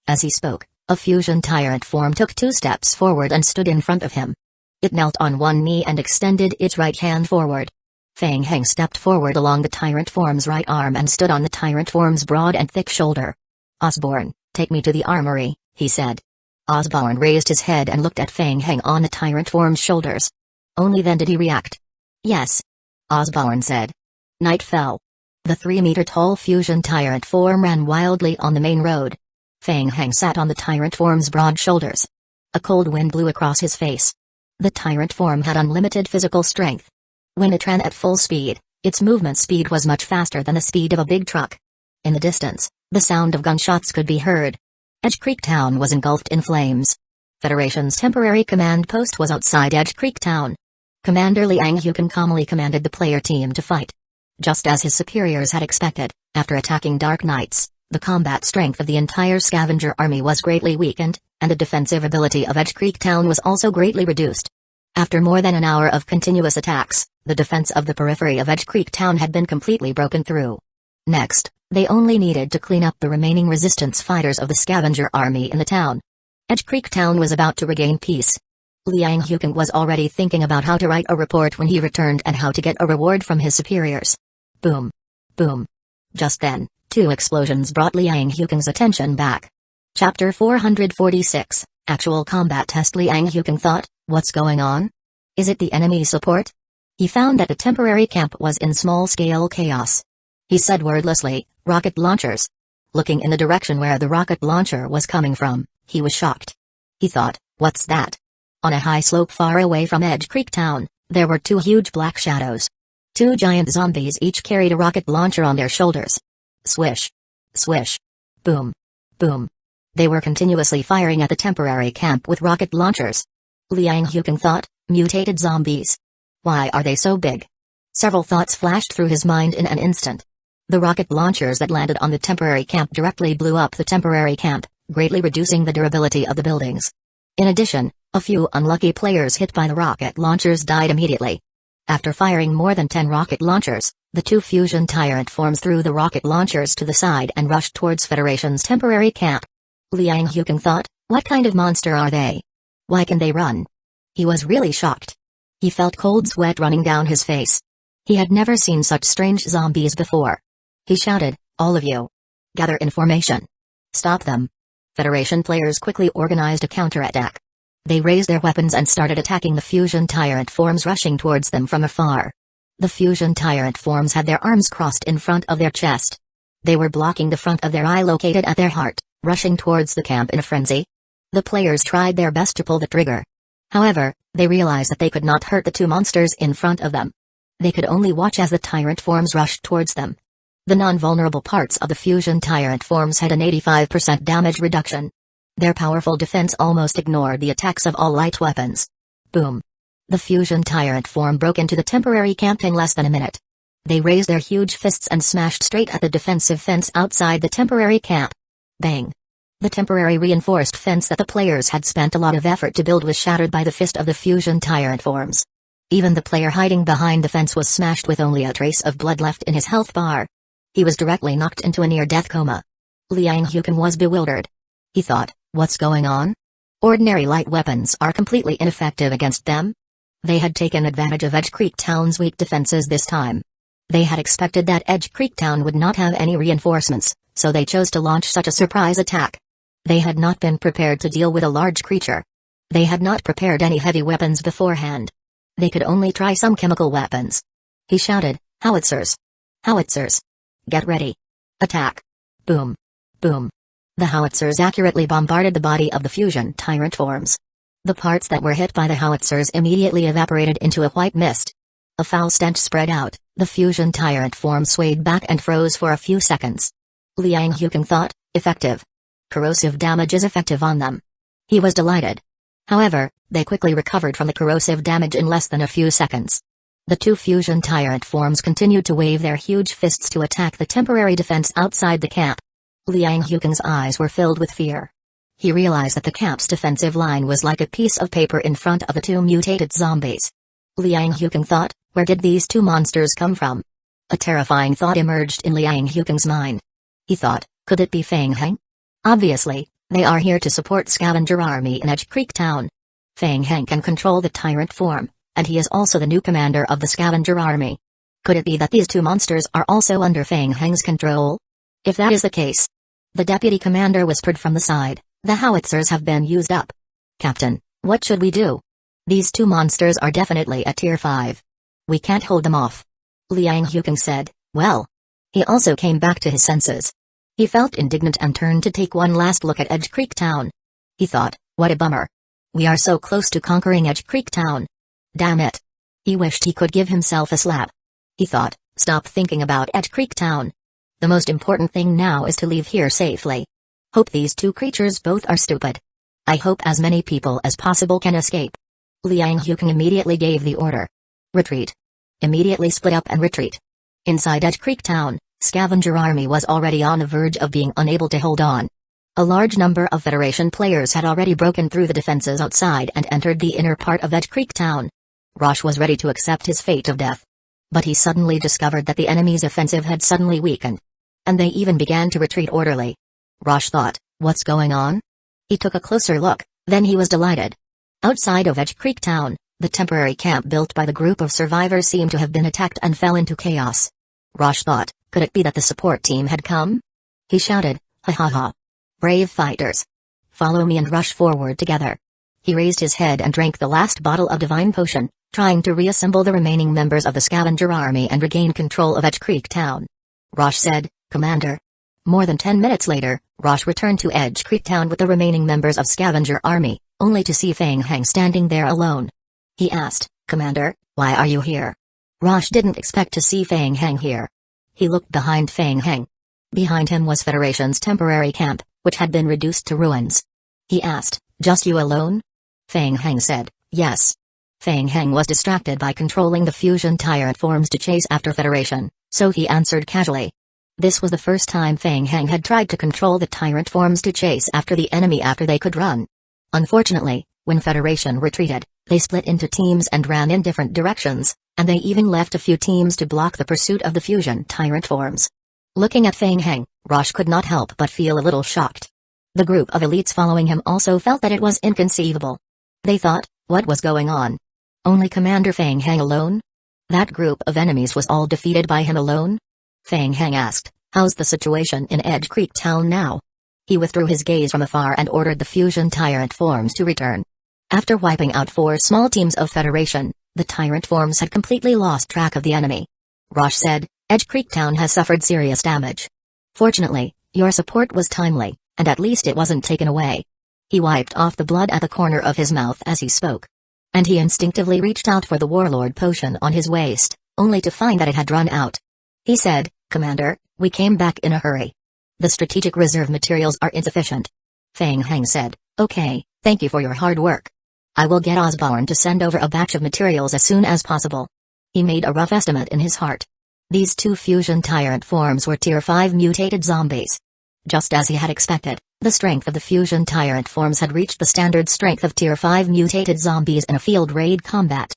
A: As he spoke, a fusion Tyrant form took 2 steps forward and stood in front of him. It knelt on one knee and extended its right hand forward. Fang Heng stepped forward along the Tyrant form's right arm and stood on the Tyrant form's broad and thick shoulder. Osborne, take me to the armory, he said. Osborne raised his head and looked at Fang Heng on the Tyrant form's shoulders. Only then did he react. Yes. Osborne said. Night fell. The 3-meter-tall fusion Tyrant form ran wildly on the main road. Fang Heng sat on the Tyrant form's broad shoulders. A cold wind blew across his face. The Tyrant form had unlimited physical strength. When it ran at full speed, its movement speed was much faster than the speed of a big truck. In the distance, the sound of gunshots could be heard. Edge Creek Town was engulfed in flames. Federation's temporary command post was outside Edge Creek Town. Commander Liang Huken calmly commanded the player team to fight. Just as his superiors had expected, after attacking Dark Knights, the combat strength of the entire scavenger army was greatly weakened, and the defensive ability of Edge Creek Town was also greatly reduced. After more than an hour of continuous attacks, the defense of the periphery of Edge Creek Town had been completely broken through. Next, they only needed to clean up the remaining resistance fighters of the scavenger army in the town. Edge Creek Town was about to regain peace. Liang Huken was already thinking about how to write a report when he returned and how to get a reward from his superiors. Boom. Boom. Just then, 2 explosions brought Liang Huken's attention back. Chapter 446, Actual Combat Test. Liang Huken thought, what's going on? Is it the enemy support? He found that the temporary camp was in small-scale chaos. He said wordlessly, rocket launchers. Looking in the direction where the rocket launcher was coming from, he was shocked. He thought, what's that? On a high slope far away from Edge Creek Town, there were 2 huge black shadows. 2 giant zombies each carried a rocket launcher on their shoulders. Swish. Swish. Boom. Boom. They were continuously firing at the temporary camp with rocket launchers. Liang Huken thought, mutated zombies. Why are they so big? Several thoughts flashed through his mind in an instant. The rocket launchers that landed on the temporary camp directly blew up the temporary camp, greatly reducing the durability of the buildings. In addition, a few unlucky players hit by the rocket launchers died immediately. After firing more than 10 rocket launchers, the two fusion tyrant forms threw the rocket launchers to the side and rushed towards Federation's temporary camp. Liang Huqing thought, what kind of monster are they? Why can they run? He was really shocked. He felt cold sweat running down his face. He had never seen such strange zombies before. He shouted, all of you. Gather in formation. Stop them. Federation players quickly organized a counterattack. They raised their weapons and started attacking the fusion tyrant forms rushing towards them from afar. The fusion tyrant forms had their arms crossed in front of their chest. They were blocking the front of their eye located at their heart, rushing towards the camp in a frenzy. The players tried their best to pull the trigger. However, they realized that they could not hurt the two monsters in front of them. They could only watch as the tyrant forms rushed towards them. The non-vulnerable parts of the fusion tyrant forms had an 85% damage reduction. Their powerful defense almost ignored the attacks of all light weapons. Boom. The fusion tyrant form broke into the temporary camp in less than a minute. They raised their huge fists and smashed straight at the defensive fence outside the temporary camp. Bang. The temporary reinforced fence that the players had spent a lot of effort to build was shattered by the fist of the fusion tyrant forms. Even the player hiding behind the fence was smashed with only a trace of blood left in his health bar. He was directly knocked into a near-death coma. Liang Huqing was bewildered. He thought, what's going on? Ordinary light weapons are completely ineffective against them. They had taken advantage of Edge Creek Town's weak defenses this time. They had expected that Edge Creek Town would not have any reinforcements, so they chose to launch such a surprise attack. They had not been prepared to deal with a large creature. They had not prepared any heavy weapons beforehand. They could only try some chemical weapons. He shouted, howitzers! Howitzers! Get ready! Attack! Boom! Boom! The howitzers accurately bombarded the body of the fusion tyrant forms. The parts that were hit by the howitzers immediately evaporated into a white mist. A foul stench spread out, the fusion tyrant form swayed back and froze for a few seconds. Liang Huqing thought, effective. Corrosive damage is effective on them. He was delighted. However, they quickly recovered from the corrosive damage in less than a few seconds. The two fusion tyrant forms continued to wave their huge fists to attack the temporary defense outside the camp. Liang Huqing's eyes were filled with fear. He realized that the camp's defensive line was like a piece of paper in front of the two mutated zombies. Liang Huqing thought, where did these two monsters come from? A terrifying thought emerged in Liang Huqing's mind. He thought, could it be Feng Heng? Obviously, they are here to support Scavenger Army in Edge Creek Town. Feng Heng can control the tyrant form, and he is also the new commander of the Scavenger Army. Could it be that these two monsters are also under Feng Heng's control? If that is the case, the deputy commander whispered from the side, the howitzers have been used up. Captain, what should we do? These two monsters are definitely at tier 5. We can't hold them off. Liang Huqing said, well. He also came back to his senses. He felt indignant and turned to take one last look at Edge Creek Town. He thought, what a bummer. We are so close to conquering Edge Creek Town. Damn it. He wished he could give himself a slap. He thought, stop thinking about Edge Creek Town. The most important thing now is to leave here safely. Hope these two creatures both are stupid. I hope as many people as possible can escape. Liang Huqing immediately gave the order. Retreat. Immediately split up and retreat. Inside Edge Creek Town, Scavenger Army was already on the verge of being unable to hold on. A large number of Federation players had already broken through the defenses outside and entered the inner part of Edge Creek Town. Rosh was ready to accept his fate of death. But he suddenly discovered that the enemy's offensive had suddenly weakened. And they even began to retreat orderly. Rosh thought, what's going on? He took a closer look, then he was delighted. Outside of Edge Creek Town, the temporary camp built by the group of survivors seemed to have been attacked and fell into chaos. Rosh thought, could it be that the support team had come? He shouted, ha ha ha. Brave fighters. Follow me and rush forward together. He raised his head and drank the last bottle of divine potion, trying to reassemble the remaining members of the Scavenger Army and regain control of Edge Creek Town. Rosh said, Commander. More than 10 minutes later, Rosh returned to Edge Creek Town with the remaining members of Scavenger Army, only to see Feng Heng standing there alone. He asked, Commander, why are you here? Rosh didn't expect to see Feng Heng here. He looked behind Feng Heng. Behind him was Federation's temporary camp, which had been reduced to ruins. He asked, just you alone? Feng Heng said, yes. Feng Heng was distracted by controlling the fusion tyrant forms to chase after Federation, so he answered casually. This was the first time Feng Heng had tried to control the tyrant forms to chase after the enemy after they could run. Unfortunately, when Federation retreated, they split into teams and ran in different directions, And they even left a few teams to block the pursuit of the fusion tyrant forms. Looking at Feng Heng, Rosh could not help but feel a little shocked. The group of elites following him also felt that it was inconceivable. They thought, what was going on? Only Commander Feng Heng alone? That group of enemies was all defeated by him alone? Feng Heng asked, how's the situation in Edge Creek Town now? He withdrew his gaze from afar and ordered the fusion tyrant forms to return. After wiping out 4 small teams of Federation, the tyrant forms had completely lost track of the enemy. Rosh said, Edge Creek Town has suffered serious damage. Fortunately, your support was timely, and at least it wasn't taken away. He wiped off the blood at the corner of his mouth as he spoke. And he instinctively reached out for the Warlord potion on his waist, only to find that it had run out. He said, Commander, we came back in a hurry. The strategic reserve materials are insufficient. Feng Heng said, okay, thank you for your hard work. I will get Osborne to send over a batch of materials as soon as possible. He made a rough estimate in his heart. These 2 fusion tyrant forms were Tier 5 mutated zombies. Just as he had expected, the strength of the fusion tyrant forms had reached the standard strength of Tier 5 mutated zombies in a field raid combat.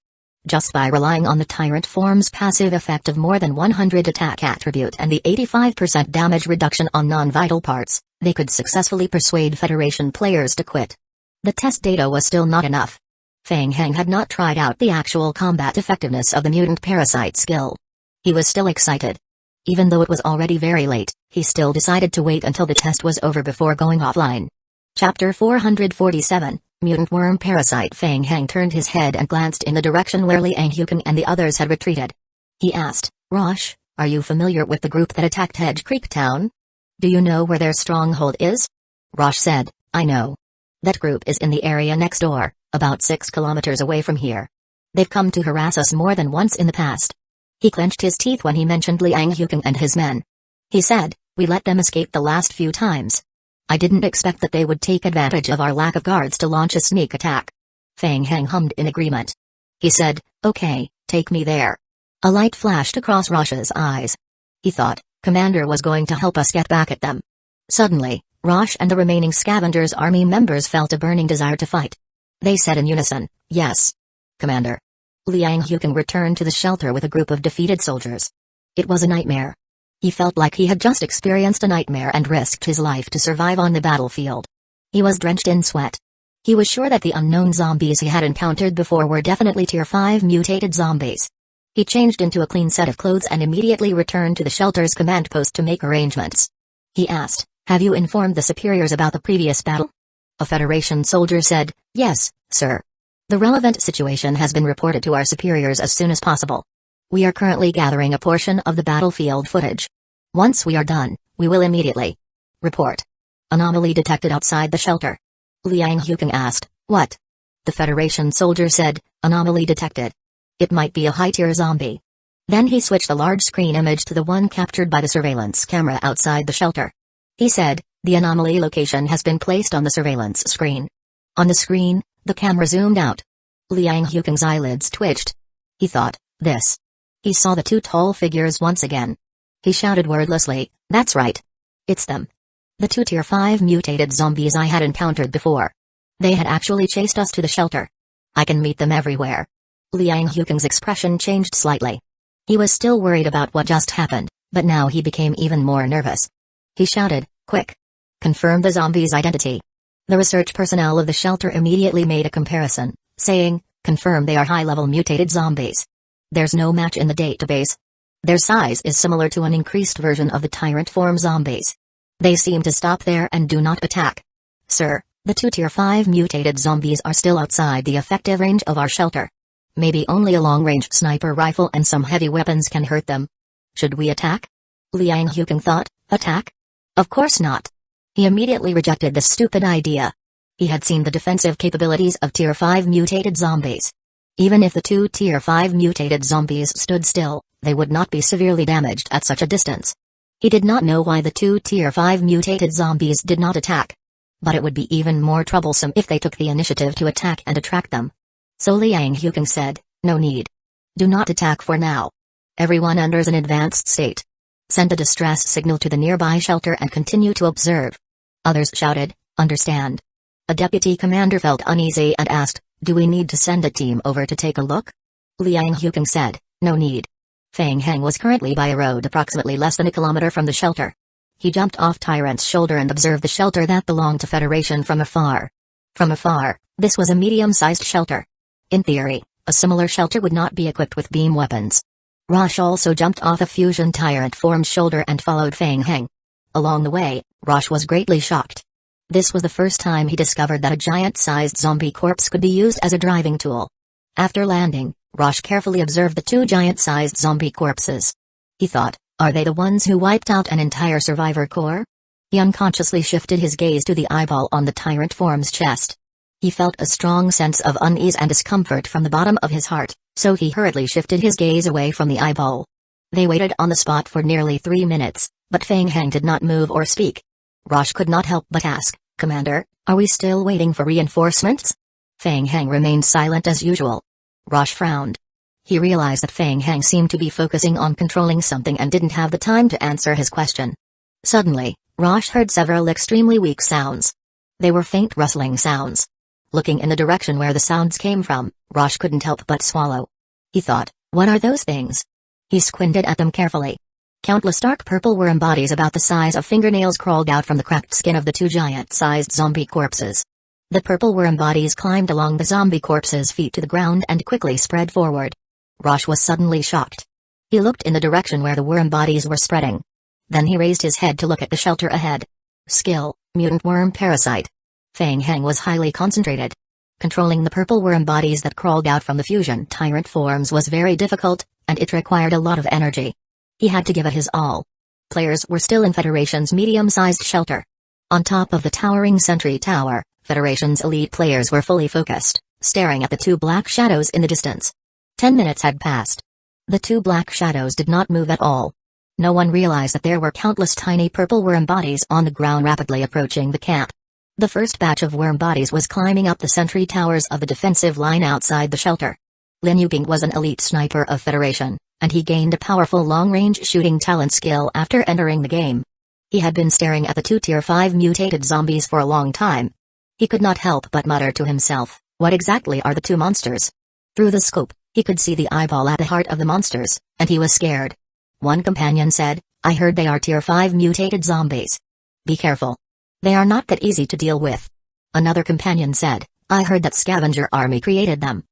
A: Just by relying on the tyrant form's passive effect of more than 100 attack attribute and the 85% damage reduction on non-vital parts, they could successfully persuade Federation players to quit. The test data was still not enough. Feng Heng had not tried out the actual combat effectiveness of the mutant parasite skill. He was still excited. Even though it was already very late, he still decided to wait until the test was over before going offline. Chapter 447, Mutant Worm Parasite. Feng Heng turned his head and glanced in the direction where Liang Huqing and the others had retreated. He asked, Rosh, are you familiar with the group that attacked Edge Creek Town? Do you know where their stronghold is? Rosh said, I know. That group is in the area next door, about 6 kilometers away from here. They've come to harass us more than once in the past. He clenched his teeth when he mentioned Liang Huqing and his men. He said, we let them escape the last few times. I didn't expect that they would take advantage of our lack of guards to launch a sneak attack. Feng Heng hummed in agreement. He said, okay, take me there. A light flashed across Rosh's eyes. He thought, Commander was going to help us get back at them. Suddenly, Rosh and the remaining Scavengers Army members felt a burning desire to fight. They said in unison, yes. Commander. Liang Huqing returned to the shelter with a group of defeated soldiers. It was a nightmare. He felt like he had just experienced a nightmare and risked his life to survive on the battlefield. He was drenched in sweat. He was sure that the unknown zombies he had encountered before were definitely Tier 5 mutated zombies. He changed into a clean set of clothes and immediately returned to the shelter's command post to make arrangements. He asked, have you informed the superiors about the previous battle? A Federation soldier said, yes, sir. The relevant situation has been reported to our superiors as soon as possible. We are currently gathering a portion of the battlefield footage. Once we are done, we will immediately report. Anomaly detected outside the shelter. Liang Huqing asked, what? The Federation soldier said, anomaly detected. It might be a high-tier zombie. Then he switched a large screen image to the one captured by the surveillance camera outside the shelter. He said, the anomaly location has been placed on the surveillance screen. On the screen, the camera zoomed out. Liang Huqing's eyelids twitched. He thought, this. He saw the 2 tall figures once again. He shouted wordlessly, that's right. It's them. The 2 Tier 5 mutated zombies I had encountered before. They had actually chased us to the shelter. I can meet them everywhere. Liang Huqing's expression changed slightly. He was still worried about what just happened, but now he became even more nervous. He shouted, quick. Confirm the zombies' identity. The research personnel of the shelter immediately made a comparison, saying, confirm they are high-level mutated zombies. There's no match in the database. Their size is similar to an increased version of the tyrant form zombies. They seem to stop there and do not attack. Sir, the 2 Tier 5 mutated zombies are still outside the effective range of our shelter. Maybe only a long-range sniper rifle and some heavy weapons can hurt them. Should we attack? Liang Huqing thought, attack? Of course not. He immediately rejected this stupid idea. He had seen the defensive capabilities of Tier 5 mutated zombies. Even if the 2 Tier 5 mutated zombies stood still, they would not be severely damaged at such a distance. He did not know why the 2 Tier 5 mutated zombies did not attack. But it would be even more troublesome if they took the initiative to attack and attract them. So Liang Huqing said, no need. Do not attack for now. Everyone enters an advanced state. Send a distress signal to the nearby shelter and continue to observe. Others shouted, understand. A deputy commander felt uneasy and asked, do we need to send a team over to take a look? Liang Huqing said, No need. Feng Heng was currently by a road approximately less than a kilometer from the shelter. He jumped off Tyrant's shoulder and observed the shelter that belonged to Federation from afar. From afar, this was a medium-sized shelter. In theory, a similar shelter would not be equipped with beam weapons. Rosh also jumped off a fusion Tyrant form's shoulder and followed Feng Heng. Along the way, Rosh was greatly shocked. This was the first time he discovered that a giant-sized zombie corpse could be used as a driving tool. After landing, Rosh carefully observed the two giant-sized zombie corpses. He thought, are they the ones who wiped out an entire survivor corps? He unconsciously shifted his gaze to the eyeball on the Tyrant form's chest. He felt a strong sense of unease and discomfort from the bottom of his heart, so he hurriedly shifted his gaze away from the eyeball. They waited on the spot for nearly 3 minutes, but Feng Heng did not move or speak. Rosh could not help but ask, Commander, are we still waiting for reinforcements? Feng Heng remained silent as usual. Rosh frowned. He realized that Feng Heng seemed to be focusing on controlling something and didn't have the time to answer his question. Suddenly, Rosh heard several extremely weak sounds. They were faint rustling sounds. Looking in the direction where the sounds came from, Rosh couldn't help but swallow. He thought, what are those things? He squinted at them carefully. Countless dark purple worm bodies about the size of fingernails crawled out from the cracked skin of the two giant-sized zombie corpses. The purple worm bodies climbed along the zombie corpses' feet to the ground and quickly spread forward. Rosh was suddenly shocked. He looked in the direction where the worm bodies were spreading. Then he raised his head to look at the shelter ahead. Skill, mutant worm parasite. Feng Heng was highly concentrated. Controlling the purple worm bodies that crawled out from the fusion Tyrant forms was very difficult, and it required a lot of energy. He had to give it his all. Players were still in Federation's medium-sized shelter. On top of the towering sentry tower, Federation's elite players were fully focused, staring at the two black shadows in the distance. 10 minutes had passed. The two black shadows did not move at all. No one realized that there were countless tiny purple worm bodies on the ground rapidly approaching the camp. The first batch of worm bodies was climbing up the sentry towers of the defensive line outside the shelter. Lin Yuping was an elite sniper of Federation, and he gained a powerful long-range shooting talent skill after entering the game. He had been staring at the two Tier 5 mutated zombies for a long time. He could not help but mutter to himself, what exactly are the two monsters? Through the scope, he could see the eyeball at the heart of the monsters, and he was scared. One companion said, I heard they are Tier 5 mutated zombies. Be careful. They are not that easy to deal with. Another companion said, I heard that Scavenger Army created them.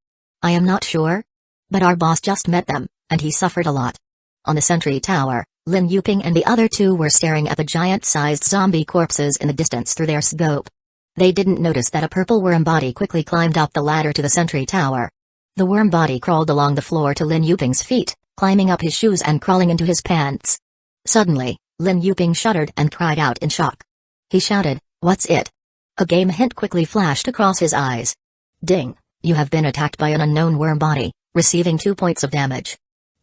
A: I am not sure. But our boss just met them, and he suffered a lot. On the sentry tower, Lin Yuping and the other two were staring at the giant-sized zombie corpses in the distance through their scope. They didn't notice that a purple worm body quickly climbed up the ladder to the sentry tower. The worm body crawled along the floor to Lin Yuping's feet, climbing up his shoes and crawling into his pants. Suddenly, Lin Yuping shuddered and cried out in shock. He shouted, what's it? A game hint quickly flashed across his eyes. Ding, you have been attacked by an unknown worm body, receiving 2 points of damage.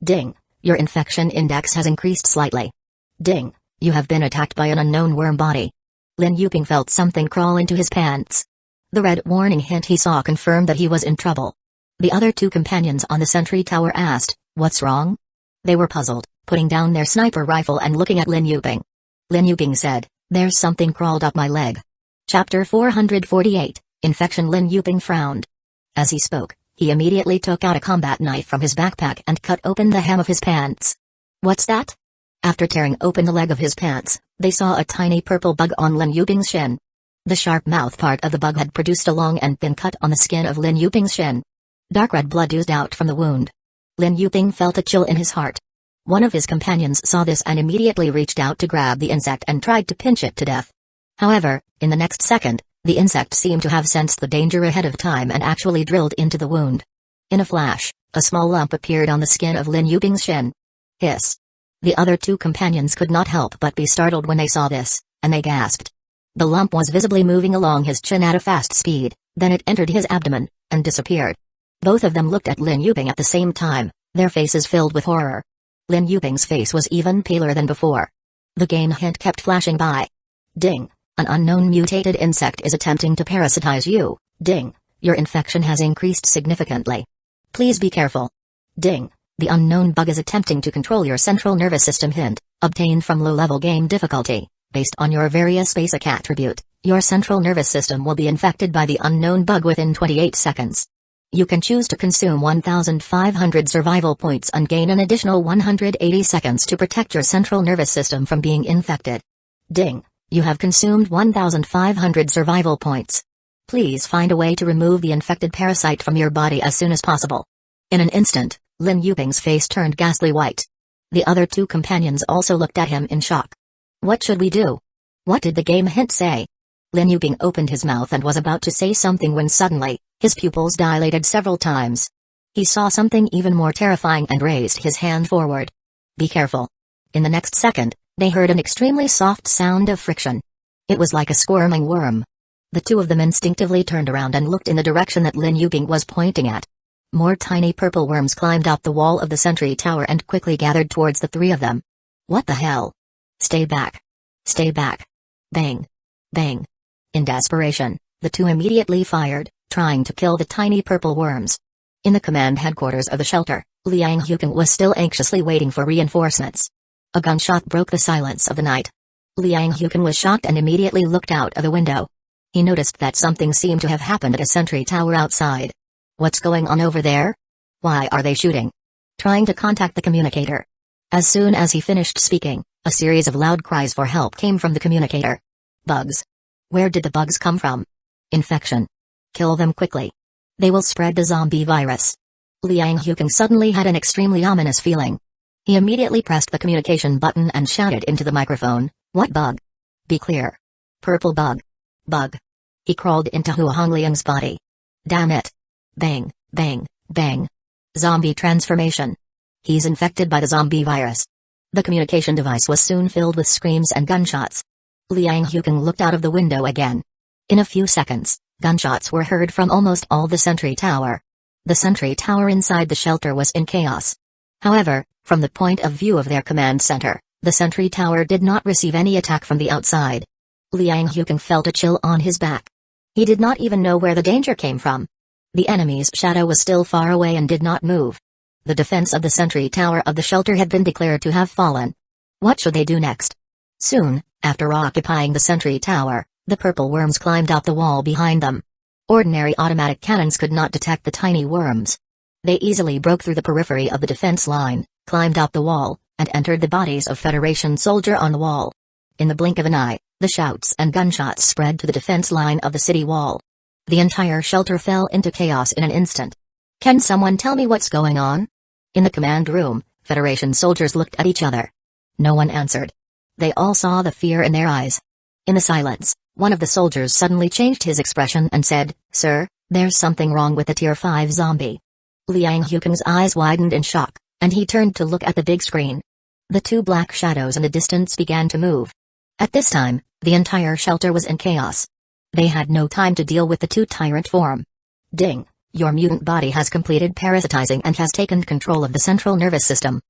A: Ding, your infection index has increased slightly. Ding, you have been attacked by an unknown worm body. Lin Yuping felt something crawl into his pants. The red warning hint he saw confirmed that he was in trouble. The other two companions on the sentry tower asked, what's wrong? They were puzzled, putting down their sniper rifle and looking at Lin Yuping. Lin Yuping said, there's something crawled up my leg. Chapter 448, Infection. Lin Yuping frowned. As he spoke, he immediately took out a combat knife from his backpack and cut open the hem of his pants. What's that? After tearing open the leg of his pants, they saw a tiny purple bug on Lin Yuping's shin. The sharp mouth part of the bug had produced a long and thin cut on the skin of Lin Yuping's shin. Dark red blood oozed out from the wound. Lin Yuping felt a chill in his heart. One of his companions saw this and immediately reached out to grab the insect and tried to pinch it to death. However, in the next second, the insect seemed to have sensed the danger ahead of time and actually drilled into the wound. In a flash, a small lump appeared on the skin of Lin Yuping's shin. Hiss. The other two companions could not help but be startled when they saw this, and they gasped. The lump was visibly moving along his chin at a fast speed, then it entered his abdomen, and disappeared. Both of them looked at Lin Yuping at the same time, their faces filled with horror. Lin Yuping's face was even paler than before. The game hint kept flashing by. Ding, an unknown mutated insect is attempting to parasitize you. Ding, your infection has increased significantly. Please be careful. Ding, the unknown bug is attempting to control your central nervous system. Hint, obtained from low-level game difficulty. Based on your various basic attribute, your central nervous system will be infected by the unknown bug within 28 seconds. You can choose to consume 1,500 survival points and gain an additional 180 seconds to protect your central nervous system from being infected. Ding. You have consumed 1,500 survival points. Please find a way to remove the infected parasite from your body as soon as possible. In an instant, Lin Yuping's face turned ghastly white. The other two companions also looked at him in shock. What should we do? What did the game hint say? Lin Yuping opened his mouth and was about to say something when suddenly, his pupils dilated several times. He saw something even more terrifying and raised his hand forward. Be careful. In the next second, they heard an extremely soft sound of friction. It was like a squirming worm. The two of them instinctively turned around and looked in the direction that Lin Yuping was pointing at. More tiny purple worms climbed up the wall of the sentry tower and quickly gathered towards the three of them. What the hell? Stay back. Stay back. Bang. Bang. In desperation, the two immediately fired, trying to kill the tiny purple worms. In the command headquarters of the shelter, Liang Huqing was still anxiously waiting for reinforcements. A gunshot broke the silence of the night. Liang Huqing was shocked and immediately looked out of the window. He noticed that something seemed to have happened at a sentry tower outside. What's going on over there? Why are they shooting? Trying to contact the communicator. As soon as he finished speaking, a series of loud cries for help came from the communicator. Bugs. Where did the bugs come from? Infection. Kill them quickly. They will spread the zombie virus. Liang Huqing suddenly had an extremely ominous feeling. He immediately pressed the communication button and shouted into the microphone, "What bug? Be clear. Purple bug. Bug." He crawled into Hua Hongliang's body. Damn it. Bang, bang, bang. Zombie transformation. He's infected by the zombie virus. The communication device was soon filled with screams and gunshots. Liang Huqing looked out of the window again. In a few seconds, gunshots were heard from almost all the sentry tower. The sentry tower inside the shelter was in chaos. However, from the point of view of their command center, the sentry tower did not receive any attack from the outside. Liang Huqing felt a chill on his back. He did not even know where the danger came from. The enemy's shadow was still far away and did not move. The defense of the sentry tower of the shelter had been declared to have fallen. What should they do next? Soon, after occupying the sentry tower, the purple worms climbed up the wall behind them. Ordinary automatic cannons could not detect the tiny worms. They easily broke through the periphery of the defense line, climbed up the wall, and entered the bodies of Federation soldiers on the wall. In the blink of an eye, the shouts and gunshots spread to the defense line of the city wall. The entire shelter fell into chaos in an instant. Can someone tell me what's going on? In the command room, Federation soldiers looked at each other. No one answered. They all saw the fear in their eyes. In the silence, one of the soldiers suddenly changed his expression and said, "Sir, there's something wrong with the Tier 5 zombie." Liang Huqing's eyes widened in shock, and he turned to look at the big screen. The two black shadows in the distance began to move. At this time, the entire shelter was in chaos. They had no time to deal with the two tyrant form. Ding, your mutant body has completed parasitizing and has taken control of the central nervous system.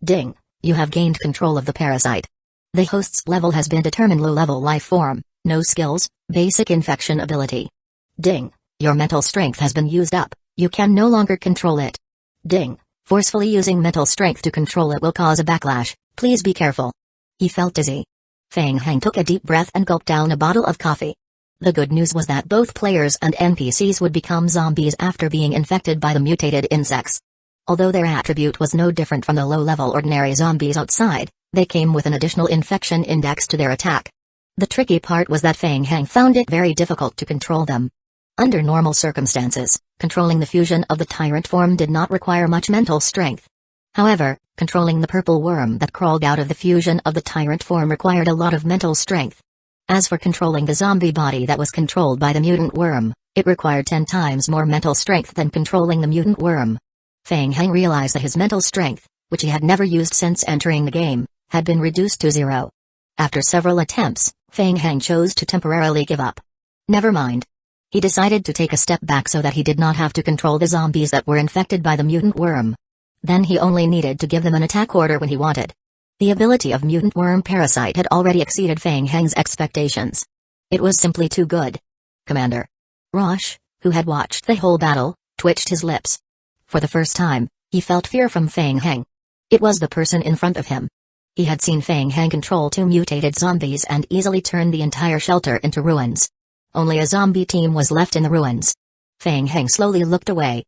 A: Ding, you have gained control of the parasite. The host's level has been determined low-level life form, no skills, basic infection ability. Ding, your mental strength has been used up, you can no longer control it. Ding, forcefully using mental strength to control it will cause a backlash, please be careful. He felt dizzy. Fang Hang took a deep breath and gulped down a bottle of coffee. The good news was that both players and NPCs would become zombies after being infected by the mutated insects. Although their attribute was no different from the low-level ordinary zombies outside, they came with an additional infection index to their attack. The tricky part was that Fang Hang found it very difficult to control them. Under normal circumstances, controlling the fusion of the tyrant form did not require much mental strength. However, controlling the purple worm that crawled out of the fusion of the tyrant form required a lot of mental strength. As for controlling the zombie body that was controlled by the mutant worm, it required 10 times more mental strength than controlling the mutant worm. Fang Hang realized that his mental strength, which he had never used since entering the game, had been reduced to 0. After several attempts, Fang Hang chose to temporarily give up. Never mind. He decided to take a step back so that he did not have to control the zombies that were infected by the mutant worm. Then he only needed to give them an attack order when he wanted. The ability of mutant worm parasite had already exceeded Fang Hang's expectations. It was simply too good. Commander Rosh, who had watched the whole battle, twitched his lips. For the first time, he felt fear from Fang Hang. It was the person in front of him. He had seen Fang Hang control 2 mutated zombies and easily turn the entire shelter into ruins. Only a zombie team was left in the ruins. Fang Hang slowly looked away.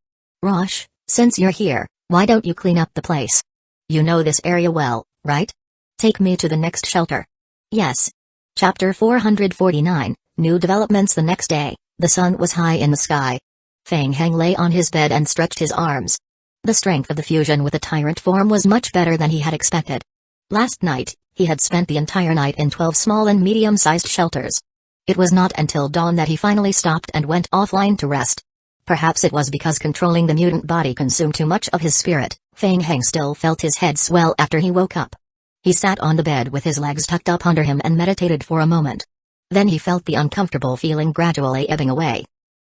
A: Rosh, since you're here, why don't you clean up the place? You know this area well, right? Take me to the next shelter. Yes. Chapter 449, New Developments. The next day, the sun was high in the sky. Feng Heng lay on his bed and stretched his arms. The strength of the fusion with the tyrant form was much better than he had expected. Last night, he had spent the entire night in 12 small and medium-sized shelters. It was not until dawn that he finally stopped and went offline to rest. Perhaps it was because controlling the mutant body consumed too much of his spirit. Feng Heng still felt his head swell after he woke up. He sat on the bed with his legs tucked up under him and meditated for a moment. Then he felt the uncomfortable feeling gradually ebbing away.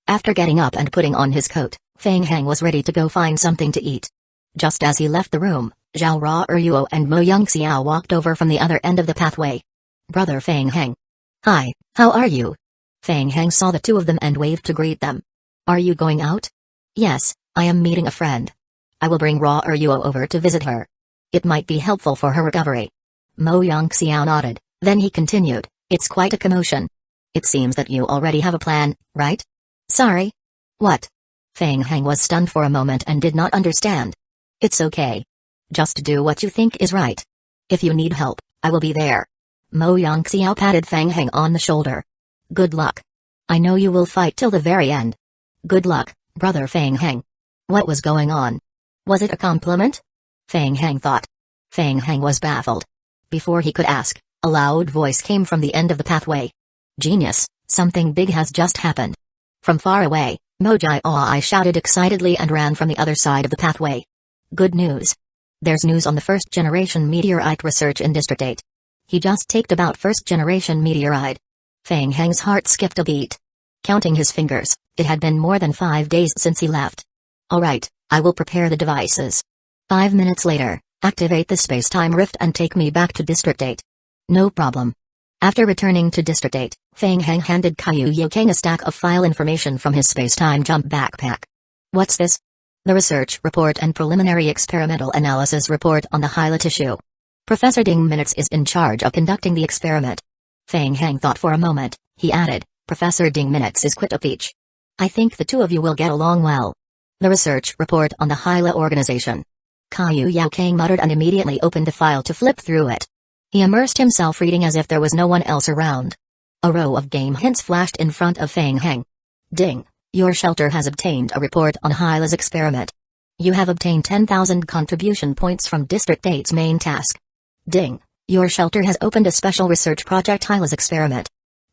A: After getting up and putting on his coat, Feng Heng was ready to go find something to eat. Just as he left the room, Zhao Ruo and Mo Yongxiao walked over from the other end of the pathway. Brother Feng Heng. Hi, how are you? Feng Heng saw the two of them and waved to greet them. Are you going out? Yes, I am meeting a friend. I will bring Ruo over to visit her. It might be helpful for her recovery. Mo Yongxiao nodded, then he continued, it's quite a commotion. It seems that you already have a plan, right? Sorry. What? Feng Heng was stunned for a moment and did not understand. It's okay. Just do what you think is right. If you need help, I will be there. Mo Yongxiao patted Feng Heng on the shoulder. Good luck. I know you will fight till the very end. Good luck, brother Feng Heng. What was going on? Was it a compliment? Feng Heng thought. Feng Heng was baffled. Before he could ask, a loud voice came from the end of the pathway. Genius, something big has just happened. From far away, Mojai shouted excitedly and ran from the other side of the pathway. Good news. There's news on the first-generation meteorite research in District 8. He just talked about first-generation meteorite. Feng Heng's heart skipped a beat. Counting his fingers, it had been more than 5 days since he left. Alright, I will prepare the devices. 5 minutes later, activate the space-time rift and take me back to District 8. No problem. After returning to District 8, Feng Heng handed Caillou Yokang a stack of file information from his space-time jump backpack. What's this? The research report and preliminary experimental analysis report on the Hyla tissue. Professor Ding Minutes is in charge of conducting the experiment. Feng Heng thought for a moment, he added, Professor Ding Minutes is quite a peach. I think the two of you will get along well. The research report on the Hyla organization. Caillou Yokang muttered and immediately opened the file to flip through it. He immersed himself reading as if there was no one else around. A row of game hints flashed in front of Feng Heng. Ding. Your shelter has obtained a report on Hyla's experiment. You have obtained 10,000 contribution points from District 8's main task. Ding. Your shelter has opened a special research project Hyla's experiment.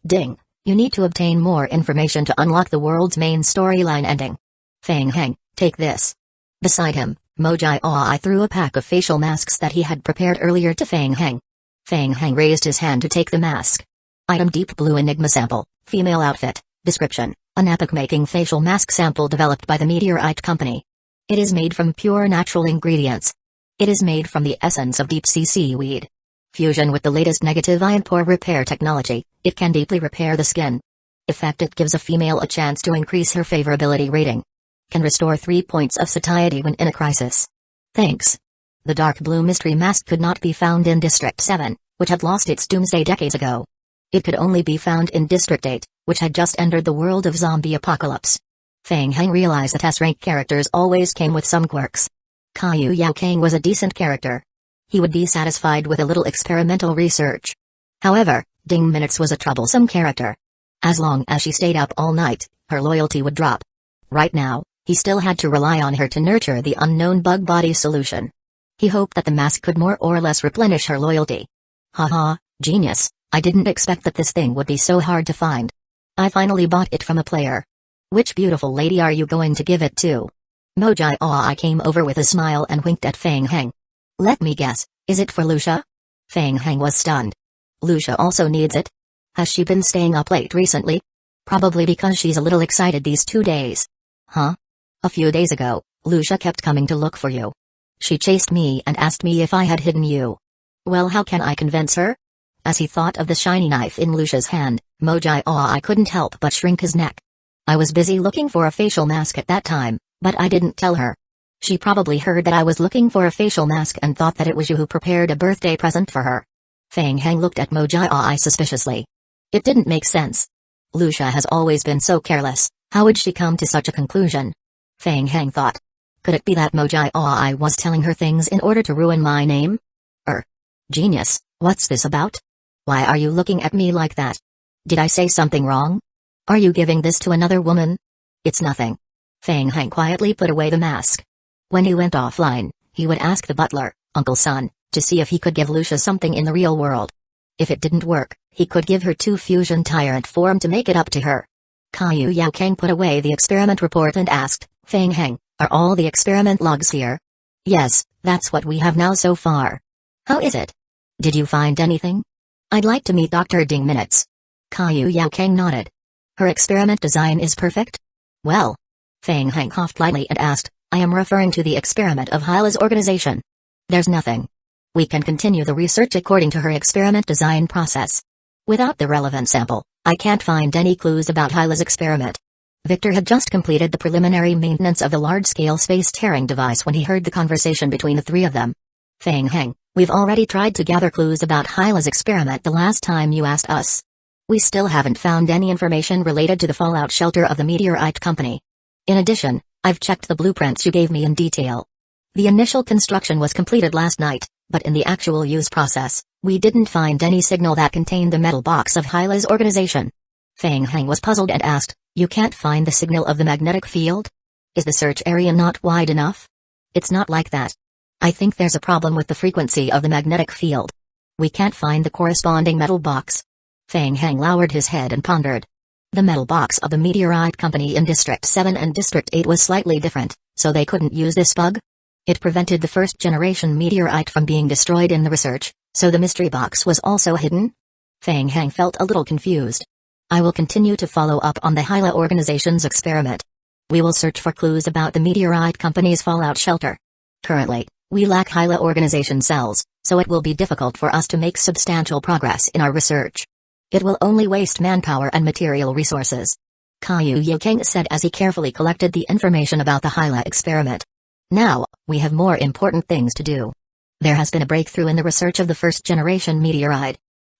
A: Ding. You need to obtain more information to unlock the world's main storyline ending. Feng Heng, take this. Beside him, Mojai threw a pack of facial masks that he had prepared earlier to Feng Heng. Feng Heng raised his hand to take the mask. Item Deep Blue Enigma Sample, Female Outfit, Description, an epoch-making facial mask sample developed by the Meteorite Company. It is made from pure natural ingredients. It is made from the essence of deep-sea seaweed. Fusion with the latest negative ion pore repair technology, it can deeply repair the skin. Effect: it gives a female a chance to increase her favorability rating. Can restore 3 points of satiety when in a crisis. Thanks. The dark blue mystery mask could not be found in District 7, which had lost its doomsday decades ago. It could only be found in District 8, which had just entered the world of zombie apocalypse. Feng Heng realized that S-rank characters always came with some quirks. Caillou Yokang was a decent character. He would be satisfied with a little experimental research. However, Ding Minutes was a troublesome character. As long as she stayed up all night, her loyalty would drop. Right now, he still had to rely on her to nurture the unknown bug body solution. He hoped that the mask could more or less replenish her loyalty. Haha, genius, I didn't expect that this thing would be so hard to find. I finally bought it from a player. Which beautiful lady are you going to give it to? Mojai came over with a smile and winked at Feng Heng. Let me guess, is it for Lucia? Feng Heng was stunned. Lucia also needs it? Has she been staying up late recently? Probably because she's a little excited these 2 days. Huh? A few days ago, Lucia kept coming to look for you. She chased me and asked me if I had hidden you. Well, how can I convince her? As he thought of the shiny knife in Lucia's hand, Mojai couldn't help but shrink his neck. I was busy looking for a facial mask at that time, but I didn't tell her. She probably heard that I was looking for a facial mask and thought that it was you who prepared a birthday present for her. Feng Heng looked at Mojai suspiciously. It didn't make sense. Lucia has always been so careless, how would she come to such a conclusion? Feng Heng thought. Could it be that Mojai Oi was telling her things in order to ruin my name? Genius, what's this about? Why are you looking at me like that? Did I say something wrong? Are you giving this to another woman? It's nothing. Feng Hang quietly put away the mask. When he went offline, he would ask the butler, Uncle Son, to see if he could give Lucia something in the real world. If it didn't work, he could give her 2 fusion tyrant form to make it up to her. Caillou Yao Kang put away the experiment report and asked, Feng Hang, are all the experiment logs here? Yes, that's what we have now so far. How is it? Did you find anything? I'd like to meet Dr. Ding Minutes. Caillou Yao Kang nodded. Her experiment design is perfect? Well. Feng Hang coughed lightly and asked, I am referring to the experiment of Hyla's organization. There's nothing. We can continue the research according to her experiment design process. Without the relevant sample, I can't find any clues about Hyla's experiment. Victor had just completed the preliminary maintenance of the large-scale space-tearing device when he heard the conversation between the 3 of them. Feng Hang, we've already tried to gather clues about Hyla's experiment the last time you asked us. We still haven't found any information related to the fallout shelter of the meteorite company. In addition, I've checked the blueprints you gave me in detail. The initial construction was completed last night, but in the actual use process, we didn't find any signal that contained the metal box of Hyla's organization. Feng Hang was puzzled and asked, you can't find the signal of the magnetic field? Is the search area not wide enough? It's not like that. I think there's a problem with the frequency of the magnetic field. We can't find the corresponding metal box. Feng Hang lowered his head and pondered. The metal box of the meteorite company in District 7 and District 8 was slightly different, so they couldn't use this bug? It prevented the first-generation meteorite from being destroyed in the research, so the mystery box was also hidden? Feng Hang felt a little confused. I will continue to follow up on the Hyla organization's experiment. We will search for clues about the meteorite company's fallout shelter. Currently, we lack Hyla organization cells, so it will be difficult for us to make substantial progress in our research. It will only waste manpower and material resources. Caillou Yao Kang said as he carefully collected the information about the Hyla experiment. Now, we have more important things to do. There has been a breakthrough in the research of the first-generation meteorite.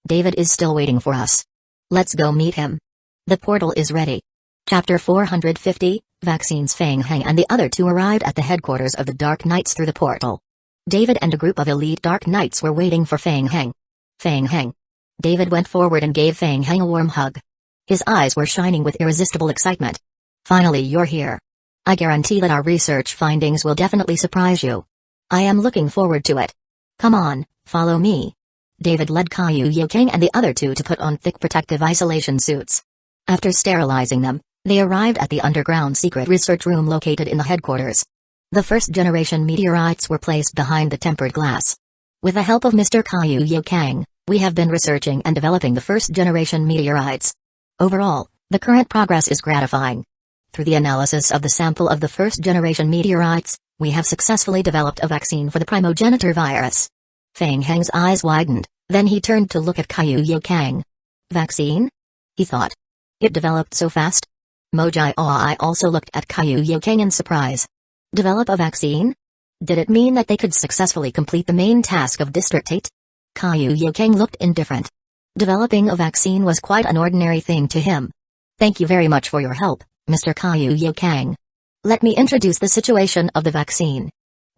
A: David is still waiting for us. Let's go meet him. The portal is ready. Chapter 450, Vaccines. Feng Hang and the other 2 arrived at the headquarters of the Dark Knights through the portal. David and a group of elite Dark Knights were waiting for Feng Hang. Feng Hang. David went forward and gave Feng Hang a warm hug. His eyes were shining with irresistible excitement. Finally, you're here. I guarantee that our research findings will definitely surprise you. I am looking forward to it. Come on, follow me. David led Caillou Yao Kang and the other 2 to put on thick protective isolation suits. After sterilizing them, they arrived at the underground secret research room located in the headquarters. The first-generation meteorites were placed behind the tempered glass. With the help of Mr. Caillou Yao Kang, we have been researching and developing the first-generation meteorites. Overall, the current progress is gratifying. Through the analysis of the sample of the first-generation meteorites, we have successfully developed a vaccine for the primogenitor virus. Feng Hang's eyes widened, then he turned to look at Caillou Yao Kang. Vaccine? He thought. It developed so fast? Mojai Oi also looked at Caillou Yao Kang in surprise. Develop a vaccine? Did it mean that they could successfully complete the main task of District 8? Caillou Yao Kang looked indifferent. Developing a vaccine was quite an ordinary thing to him. Thank you very much for your help, Mr. Caillou Yao Kang. Let me introduce the situation of the vaccine.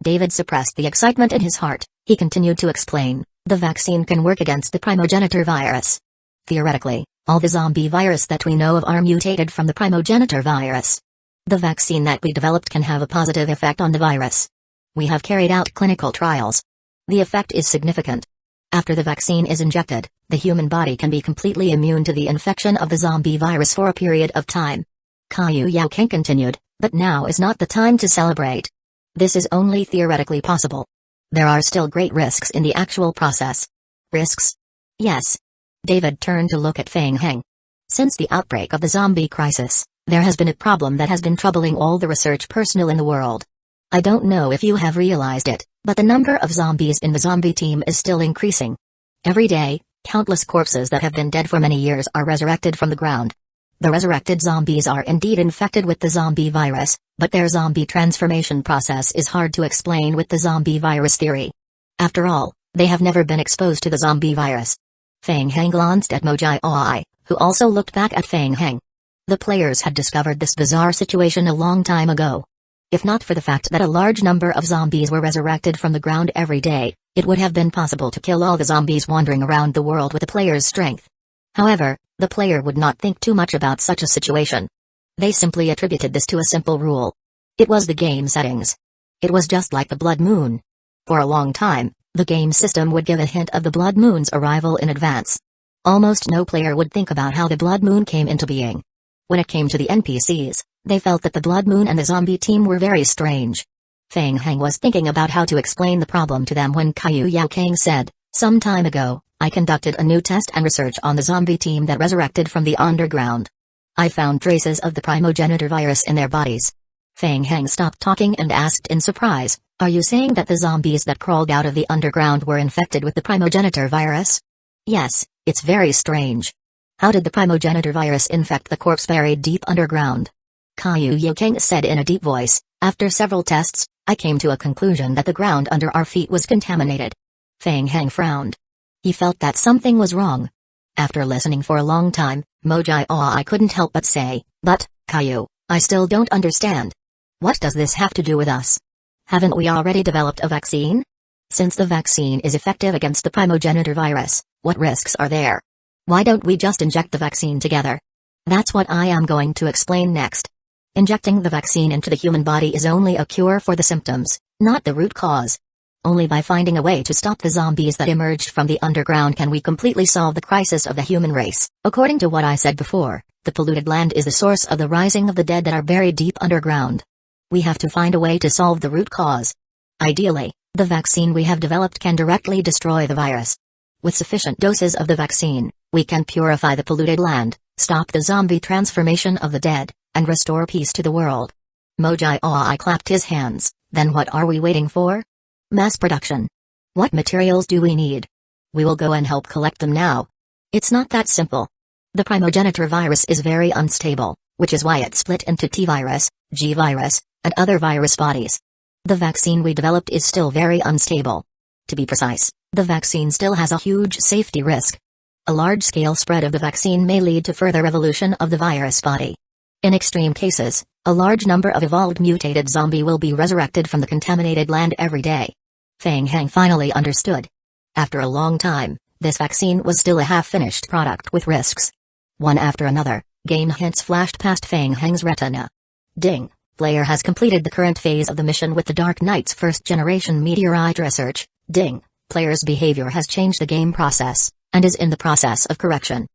A: David suppressed the excitement in his heart. He continued to explain, the vaccine can work against the primogenitor virus. Theoretically, all the zombie virus that we know of are mutated from the primogenitor virus. The vaccine that we developed can have a positive effect on the virus. We have carried out clinical trials. The effect is significant. After the vaccine is injected, the human body can be completely immune to the infection of the zombie virus for a period of time. Caillou Yao Kang continued, but now is not the time to celebrate. This is only theoretically possible. There are still great risks in the actual process. Risks? Yes. David turned to look at Feng Hang. Since the outbreak of the zombie crisis, there has been a problem that has been troubling all the research personnel in the world. I don't know if you have realized it, but the number of zombies in the zombie team is still increasing. Every day, countless corpses that have been dead for many years are resurrected from the ground. The resurrected zombies are indeed infected with the zombie virus, but their zombie transformation process is hard to explain with the zombie virus theory. After all, they have never been exposed to the zombie virus. Feng Hang glanced at Mojai Oi, who also looked back at Feng Hang. The players had discovered this bizarre situation a long time ago. If not for the fact that a large number of zombies were resurrected from the ground every day, it would have been possible to kill all the zombies wandering around the world with the player's strength. However, the player would not think too much about such a situation. They simply attributed this to a simple rule. It was the game settings. It was just like the blood moon. For a long time, the game system would give a hint of the blood moon's arrival in advance. Almost no player would think about how the blood moon came into being. When it came to the NPCs, they felt that the blood moon and the zombie team were very strange. Feng Heng was thinking about how to explain the problem to them when Kaiyu Yao Kang said, "Some time ago, I conducted a new test and research on the zombie team that resurrected from the underground. I found traces of the primogenitor virus in their bodies." Feng Heng stopped talking and asked in surprise, "Are you saying that the zombies that crawled out of the underground were infected with the primogenitor virus?" "Yes, it's very strange. How did the primogenitor virus infect the corpse buried deep underground?" Kaiyu Yao Kang said in a deep voice, "After several tests, I came to a conclusion that the ground under our feet was contaminated." Feng Heng frowned. He felt that something was wrong. After listening for a long time, I couldn't help but say, "But, Kaiyu, I still don't understand. What does this have to do with us? Haven't we already developed a vaccine? Since the vaccine is effective against the primogenitor virus, what risks are there? Why don't we just inject the vaccine together?" That's what I am going to explain next. Injecting the vaccine into the human body is only a cure for the symptoms, not the root cause. Only by finding a way to stop the zombies that emerged from the underground can we completely solve the crisis of the human race. According to what I said before, the polluted land is the source of the rising of the dead that are buried deep underground. We have to find a way to solve the root cause. Ideally, the vaccine we have developed can directly destroy the virus. With sufficient doses of the vaccine, we can purify the polluted land, stop the zombie transformation of the dead, and restore peace to the world. I clapped his hands. Then what are we waiting for? Mass production. What materials do we need? We will go and help collect them now. It's not that simple. The primogenitor virus is very unstable, which is why it split into T-virus, G-virus, and other virus bodies. The vaccine we developed is still very unstable. To be precise, the vaccine still has a huge safety risk. A large-scale spread of the vaccine may lead to further evolution of the virus body. In extreme cases, a large number of evolved mutated zombie will be resurrected from the contaminated land every day. Feng Heng finally understood. After a long time, this vaccine was still a half-finished product with risks. One after another, game hints flashed past Feng Heng's retina. Ding! Player has completed the current phase of the mission with the Dark Knight's first-generation meteorite research. Ding! Player's behavior has changed the game process, and is in the process of correction.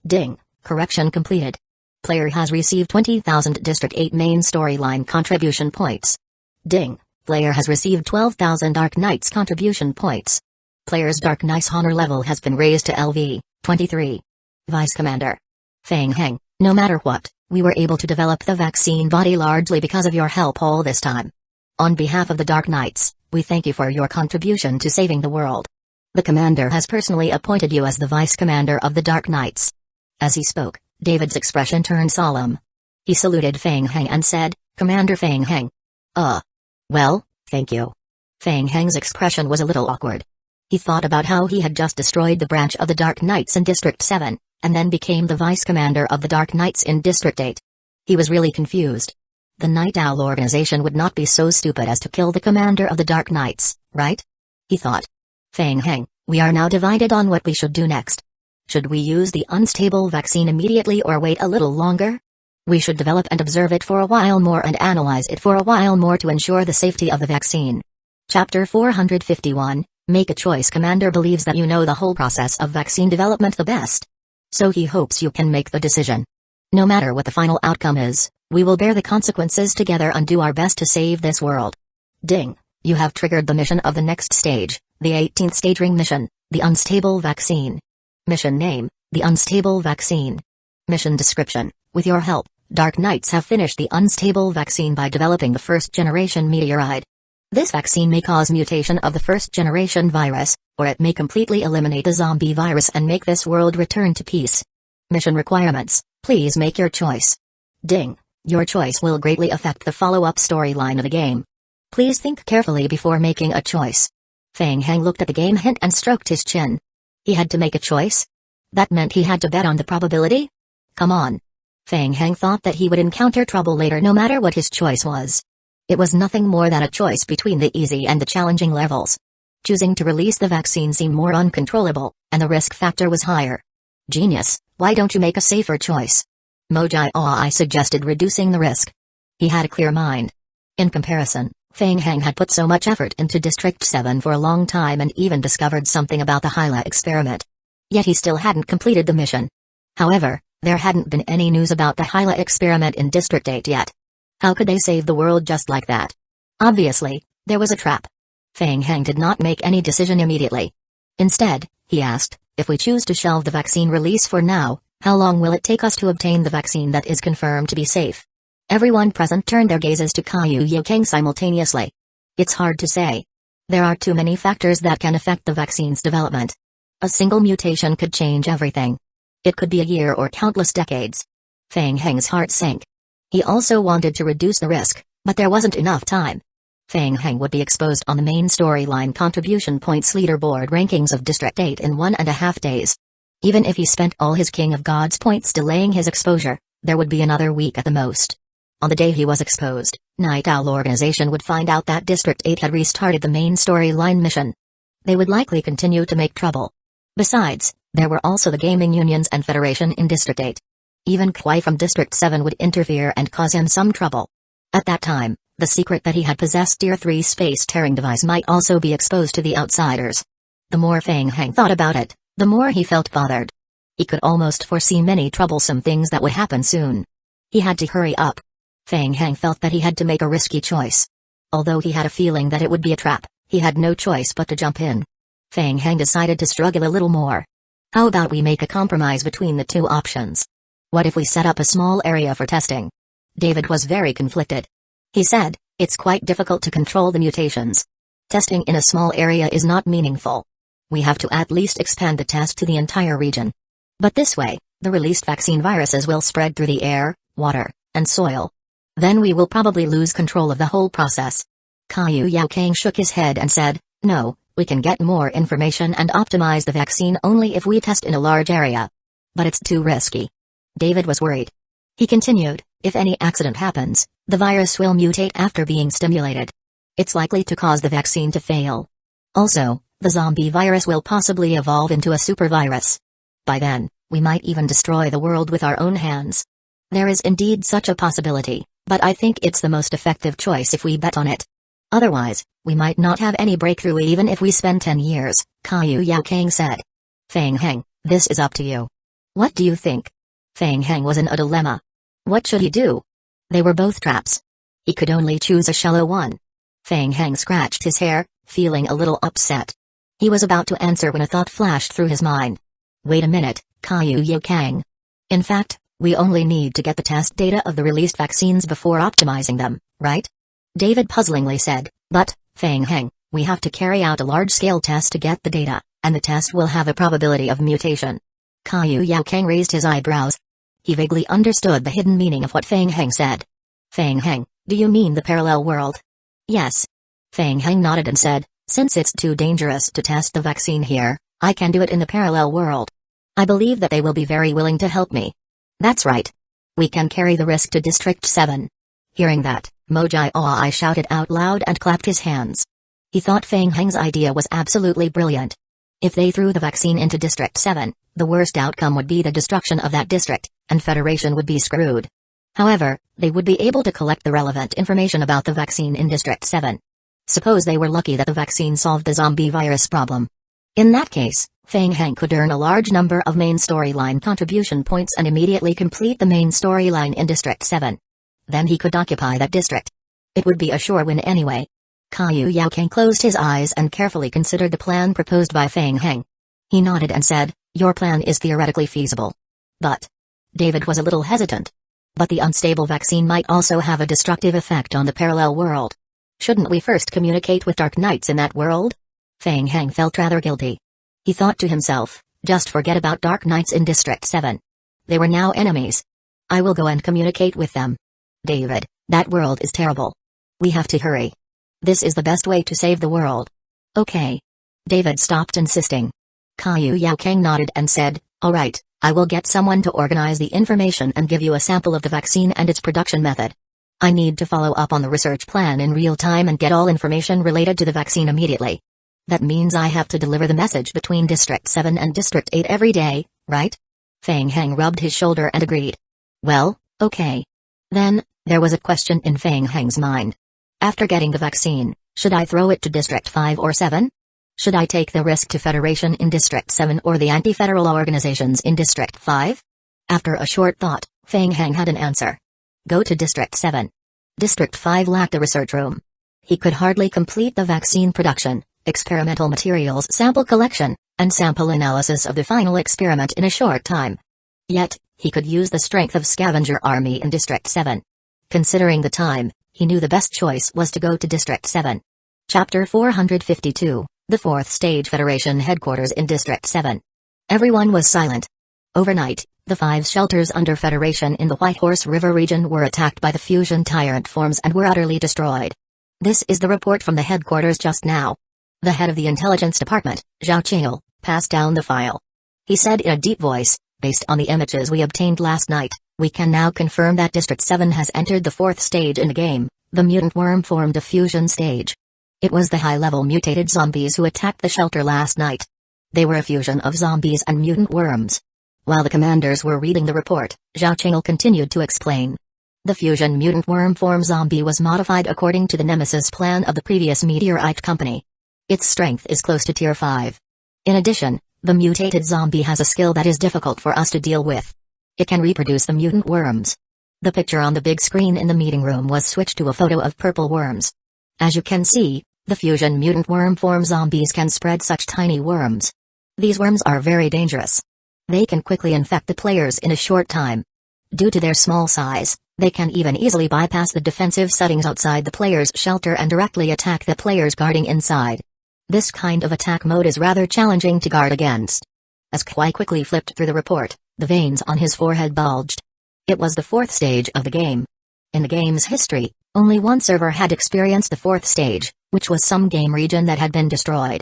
A: Ding! Correction completed. Player has received 20,000 District 8 main storyline contribution points. Ding! Player has received 12,000 Dark Knights contribution points. Player's Dark Knight's honor level has been raised to LV 23. Vice Commander Feng Heng, no matter what, we were able to develop the vaccine body largely because of your help all this time. On behalf of the Dark Knights, we thank you for your contribution to saving the world. The Commander has personally appointed you as the Vice Commander of the Dark Knights. As he spoke, David's expression turned solemn. He saluted Feng Heng and said, "Commander Feng Heng." Well, thank you." Feng Heng's expression was a little awkward. He thought about how he had just destroyed the branch of the Dark Knights in District 7, and then became the Vice Commander of the Dark Knights in District 8. He was really confused. The Night Owl organization would not be so stupid as to kill the Commander of the Dark Knights, right? He thought. Feng Heng, we are now divided on what we should do next. Should we use the unstable vaccine immediately or wait a little longer? We should develop and observe it for a while more and analyze it for a while more to ensure the safety of the vaccine. Chapter 451, Make a Choice. Commander believes that you know the whole process of vaccine development the best. So he hopes you can make the decision. No matter what the final outcome is, we will bear the consequences together and do our best to save this world. Ding! You have triggered the mission of the next stage, the 18th stage ring mission, the unstable vaccine. Mission name, the unstable vaccine. Mission description, with your help, Dark Knights have finished the unstable vaccine by developing the first-generation meteorite. This vaccine may cause mutation of the first-generation virus, or it may completely eliminate the zombie virus and make this world return to peace. Mission requirements, please make your choice. Ding! Your choice will greatly affect the follow-up storyline of the game. Please think carefully before making a choice. Feng Heng looked at the game hint and stroked his chin. He had to make a choice? That meant he had to bet on the probability? Come on. Feng Heng thought that he would encounter trouble later no matter what his choice was. It was nothing more than a choice between the easy and the challenging levels. Choosing to release the vaccine seemed more uncontrollable, and the risk factor was higher. Genius, why don't you make a safer choice? I suggested reducing the risk. He had a clear mind. In comparison, Feng Heng had put so much effort into District 7 for a long time and even discovered something about the Hyla experiment. Yet he still hadn't completed the mission. However, there hadn't been any news about the Hyla experiment in District 8 yet. How could they save the world just like that? Obviously, there was a trap. Feng Heng did not make any decision immediately. Instead, he asked, if we choose to shelve the vaccine release for now, how long will it take us to obtain the vaccine that is confirmed to be safe? Everyone present turned their gazes to Kaiyu Yokang simultaneously. It's hard to say. There are too many factors that can affect the vaccine's development. A single mutation could change everything. It could be a year or countless decades. Feng Heng's heart sank. He also wanted to reduce the risk, but there wasn't enough time. Feng Heng would be exposed on the main storyline contribution points leaderboard rankings of District 8 in 1.5 days. Even if he spent all his King of Gods points delaying his exposure, there would be another week at the most. On the day he was exposed, Night Owl Organization would find out that District 8 had restarted the main storyline mission. They would likely continue to make trouble. Besides, there were also the gaming unions and federation in District 8. Even Kwai from District 7 would interfere and cause him some trouble. At that time, the secret that he had possessed Tier 3 space-tearing device might also be exposed to the outsiders. The more Feng Heng thought about it, the more he felt bothered. He could almost foresee many troublesome things that would happen soon. He had to hurry up. Feng Heng felt that he had to make a risky choice. Although he had a feeling that it would be a trap, he had no choice but to jump in. Feng Heng decided to struggle a little more. How about we make a compromise between the two options? What if we set up a small area for testing? David was very conflicted. He said, it's quite difficult to control the mutations. Testing in a small area is not meaningful. We have to at least expand the test to the entire region. But this way, the released vaccine viruses will spread through the air, water, and soil. Then we will probably lose control of the whole process. Kaiyu Yaokang shook his head and said, no, we can get more information and optimize the vaccine only if we test in a large area. But it's too risky. David was worried. He continued, if any accident happens, the virus will mutate after being stimulated. It's likely to cause the vaccine to fail. Also, the zombie virus will possibly evolve into a super virus. By then, we might even destroy the world with our own hands. There is indeed such a possibility, but I think it's the most effective choice if we bet on it. Otherwise, we might not have any breakthrough even if we spend 10 years, Kaiyu Yaokang said. Feng Heng, this is up to you. What do you think? Feng Heng was in a dilemma. What should he do? They were both traps. He could only choose a shallow one. Feng Heng scratched his hair, feeling a little upset. He was about to answer when a thought flashed through his mind. Wait a minute, Kaiyu Yaokang. In fact, we only need to get the test data of the released vaccines before optimizing them, right? David puzzlingly said, but, Feng Heng, we have to carry out a large-scale test to get the data, and the test will have a probability of mutation. Kaiyu Yaokang raised his eyebrows. He vaguely understood the hidden meaning of what Feng Heng said. Feng Heng, do you mean the parallel world? Yes. Feng Heng nodded and said, since it's too dangerous to test the vaccine here, I can do it in the parallel world. I believe that they will be very willing to help me. That's right. We can carry the risk to District 7. Hearing that, I shouted out loud and clapped his hands. He thought Feng Heng's idea was absolutely brilliant. If they threw the vaccine into District 7, the worst outcome would be the destruction of that district, and Federation would be screwed. However, they would be able to collect the relevant information about the vaccine in District 7. Suppose they were lucky that the vaccine solved the zombie virus problem. In that case, Feng Heng could earn a large number of main storyline contribution points and immediately complete the main storyline in District 7. Then he could occupy that district. It would be a sure win anyway. Kaiyu Yaokang closed his eyes and carefully considered the plan proposed by Feng Heng. He nodded and said, your plan is theoretically feasible. But David was a little hesitant. But the unstable vaccine might also have a destructive effect on the parallel world. Shouldn't we first communicate with Dark Knights in that world? Feng Heng felt rather guilty. He thought to himself, just forget about Dark Knights in District 7. They were now enemies. I will go and communicate with them. David, that world is terrible. We have to hurry. This is the best way to save the world. Okay. David stopped insisting. Kaiyu Yaokang nodded and said, all right, I will get someone to organize the information and give you a sample of the vaccine and its production method. I need to follow up on the research plan in real time and get all information related to the vaccine immediately. That means I have to deliver the message between District 7 and District 8 every day, right? Feng Heng rubbed his shoulder and agreed. Well, okay. Then, there was a question in Feng Heng's mind. After getting the vaccine, should I throw it to District 5 or 7? Should I take the risk to Federation in District 7 or the anti-federal organizations in District 5? After a short thought, Feng Heng had an answer. Go to District 7. District 5 lacked a research room. He could hardly complete the vaccine production, experimental materials sample collection, and sample analysis of the final experiment in a short time. Yet, he could use the strength of scavenger army in District 7. Considering the time, he knew the best choice was to go to District 7. Chapter 452, The Fourth Stage Federation Headquarters in District 7. Everyone was silent. Overnight, the 5 shelters under Federation in the Whitehorse River region were attacked by the fusion tyrant forms and were utterly destroyed. This is the report from the headquarters just now. The head of the intelligence department, Zhao Qing'e, passed down the file. He said in a deep voice, based on the images we obtained last night, we can now confirm that District 7 has entered the 4th stage in the game. The mutant worm formed a fusion stage. It was the high-level mutated zombies who attacked the shelter last night. They were a fusion of zombies and mutant worms. While the commanders were reading the report, Zhao Qing'e continued to explain. The fusion mutant worm form zombie was modified according to the Nemesis plan of the previous Meteorite Company. Its strength is close to Tier 5. In addition, the mutated zombie has a skill that is difficult for us to deal with. It can reproduce the mutant worms. The picture on the big screen in the meeting room was switched to a photo of purple worms. As you can see, the fusion mutant worm form zombies can spread such tiny worms. These worms are very dangerous. They can quickly infect the players in a short time. Due to their small size, they can even easily bypass the defensive settings outside the player's shelter and directly attack the players guarding inside. This kind of attack mode is rather challenging to guard against. As Kwai quickly flipped through the report, the veins on his forehead bulged. It was the 4th stage of the game. In the game's history, only one server had experienced the 4th stage, which was some game region that had been destroyed.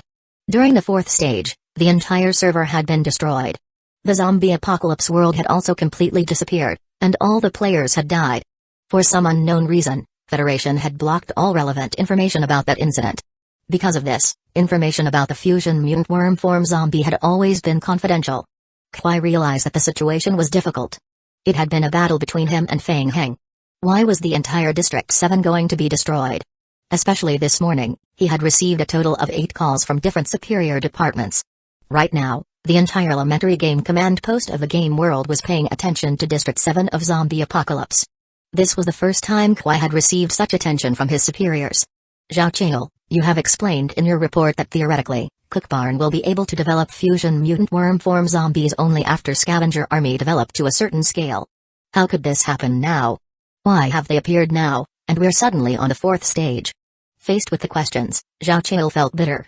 A: During the 4th stage, the entire server had been destroyed. The zombie apocalypse world had also completely disappeared, and all the players had died. For some unknown reason, Federation had blocked all relevant information about that incident. Because of this, information about the fusion mutant worm form zombie had always been confidential. Kwai realized that the situation was difficult. It had been a battle between him and Feng Heng. Why was the entire District 7 going to be destroyed? Especially this morning, he had received a total of 8 calls from different superior departments. Right now, the entire elementary game command post of the game world was paying attention to District 7 of Zombie Apocalypse. This was the first time Kwai had received such attention from his superiors. Zhao Qing'e, you have explained in your report that theoretically, Cookbarn will be able to develop fusion mutant worm form zombies only after Scavenger Army developed to a certain scale. How could this happen now? Why have they appeared now, and we're suddenly on the 4th stage? Faced with the questions, Zhao Qing'e felt bitter.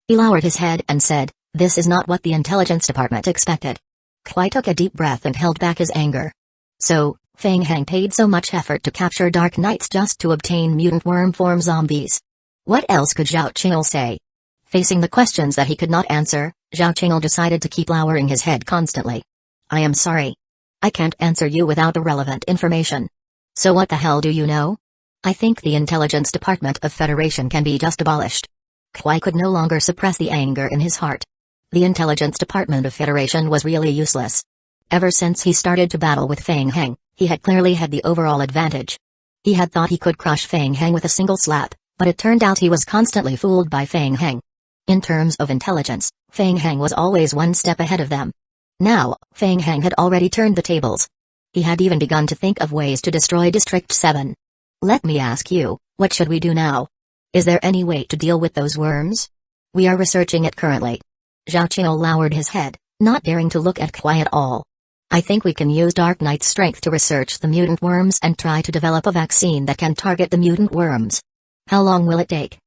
A: He lowered his head and said, this is not what the intelligence department expected. Kwai took a deep breath and held back his anger. So, Feng Heng paid so much effort to capture Dark Knights just to obtain mutant worm form zombies. What else could Zhao Qing'e say? Facing the questions that he could not answer, Zhao Qing'e decided to keep lowering his head constantly. I am sorry. I can't answer you without the relevant information. So what the hell do you know? I think the intelligence department of Federation can be just abolished. Kwai could no longer suppress the anger in his heart. The intelligence department of Federation was really useless. Ever since he started to battle with Feng Heng, he had clearly had the overall advantage. He had thought he could crush Feng Heng with a single slap, but it turned out he was constantly fooled by Feng Heng. In terms of intelligence, Feng Heng was always one step ahead of them. Now, Feng Heng had already turned the tables. He had even begun to think of ways to destroy District 7. Let me ask you, what should we do now? Is there any way to deal with those worms? We are researching it currently. Zhao Qing'e lowered his head, not daring to look at Kwai at all. I think we can use Dark Knight's strength to research the mutant worms and try to develop a vaccine that can target the mutant worms. How long will it take?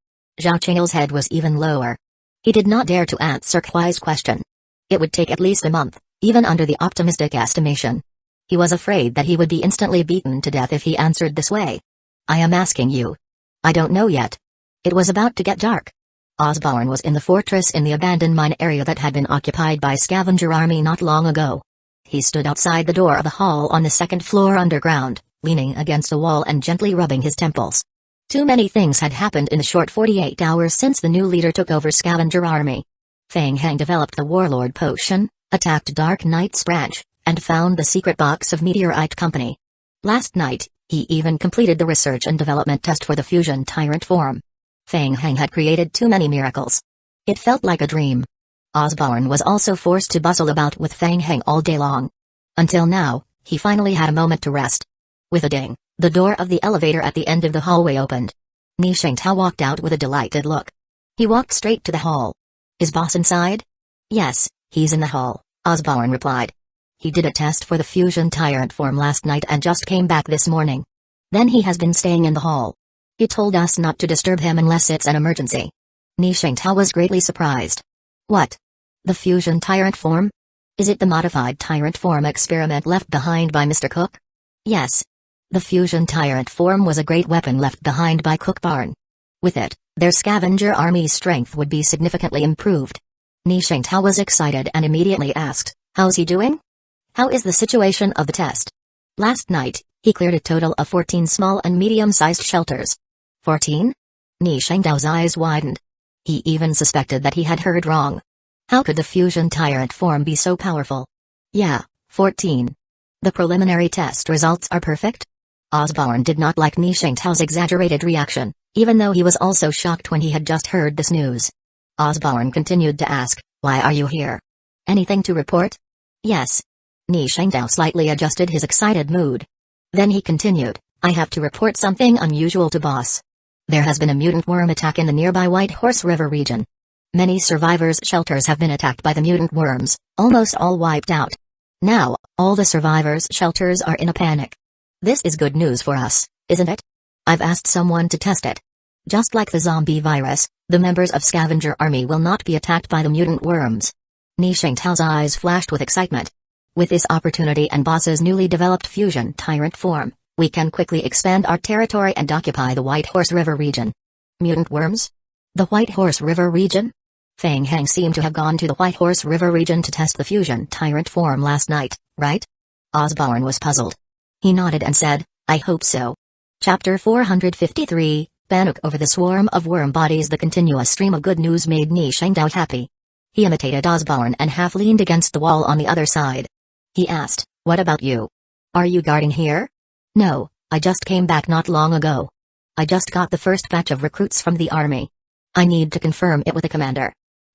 A: Zhao Qing'e's head was even lower. He did not dare to answer Kwai's question. It would take at least a month, even under the optimistic estimation. He was afraid that he would be instantly beaten to death if he answered this way. I am asking you. I don't know yet. It was about to get dark. Osborne was in the fortress in the abandoned mine area that had been occupied by Scavenger Army not long ago. He stood outside the door of the hall on the 2nd floor underground, leaning against a wall and gently rubbing his temples. Too many things had happened in the short 48 hours since the new leader took over Scavenger Army. Feng Heng developed the Warlord Potion, attacked Dark Knight's branch, and found the secret box of Meteorite Company. Last night, he even completed the research and development test for the fusion tyrant form. Feng Heng had created too many miracles. It felt like a dream. Osborne was also forced to bustle about with Feng Heng all day long. Until now, he finally had a moment to rest. With a ding, the door of the elevator at the end of the hallway opened. Ni Shengtao walked out with a delighted look. He walked straight to the hall. Is boss inside? Yes, he's in the hall, Osborne replied. He did a test for the fusion tyrant form last night and just came back this morning. Then he has been staying in the hall. He told us not to disturb him unless it's an emergency. Ni Shengtao was greatly surprised. What? The fusion tyrant form? Is it the modified tyrant form experiment left behind by Mr. Cook? Yes. The fusion tyrant form was a great weapon left behind by Cook Barn. With it, their scavenger army's strength would be significantly improved. Ni Shengtao was excited and immediately asked, how's he doing? How is the situation of the test? Last night, he cleared a total of 14 small and medium-sized shelters. 14? Ni Shengtao's eyes widened. He even suspected that he had heard wrong. How could the fusion tyrant form be so powerful? Yeah, 14. The preliminary test results are perfect? Osborne did not like Ni Shengtao's exaggerated reaction, even though he was also shocked when he had just heard this news. Osborne continued to ask, why are you here? Anything to report? Yes. Ni Shengtao slightly adjusted his excited mood. Then he continued, I have to report something unusual to boss. There has been a mutant worm attack in the nearby White Horse River region. Many survivors' shelters have been attacked by the mutant worms, almost all wiped out. Now, all the survivors' shelters are in a panic. This is good news for us, isn't it? I've asked someone to test it. Just like the zombie virus, the members of Scavenger Army will not be attacked by the mutant worms. Ni Shengtao's eyes flashed with excitement. With this opportunity and boss's newly developed fusion tyrant form, we can quickly expand our territory and occupy the White Horse River region. Mutant worms? The White Horse River region? Feng Heng seemed to have gone to the White Horse River region to test the fusion tyrant form last night, right? Osborne was puzzled. He nodded and said, I hope so. Chapter 453, Panic over the swarm of worm bodies. The continuous stream of good news made Ni Shengtao happy. He imitated Osborne and half leaned against the wall on the other side. He asked, what about you? Are you guarding here? No, I just came back not long ago. I just got the first batch of recruits from the army. I need to confirm it with the commander.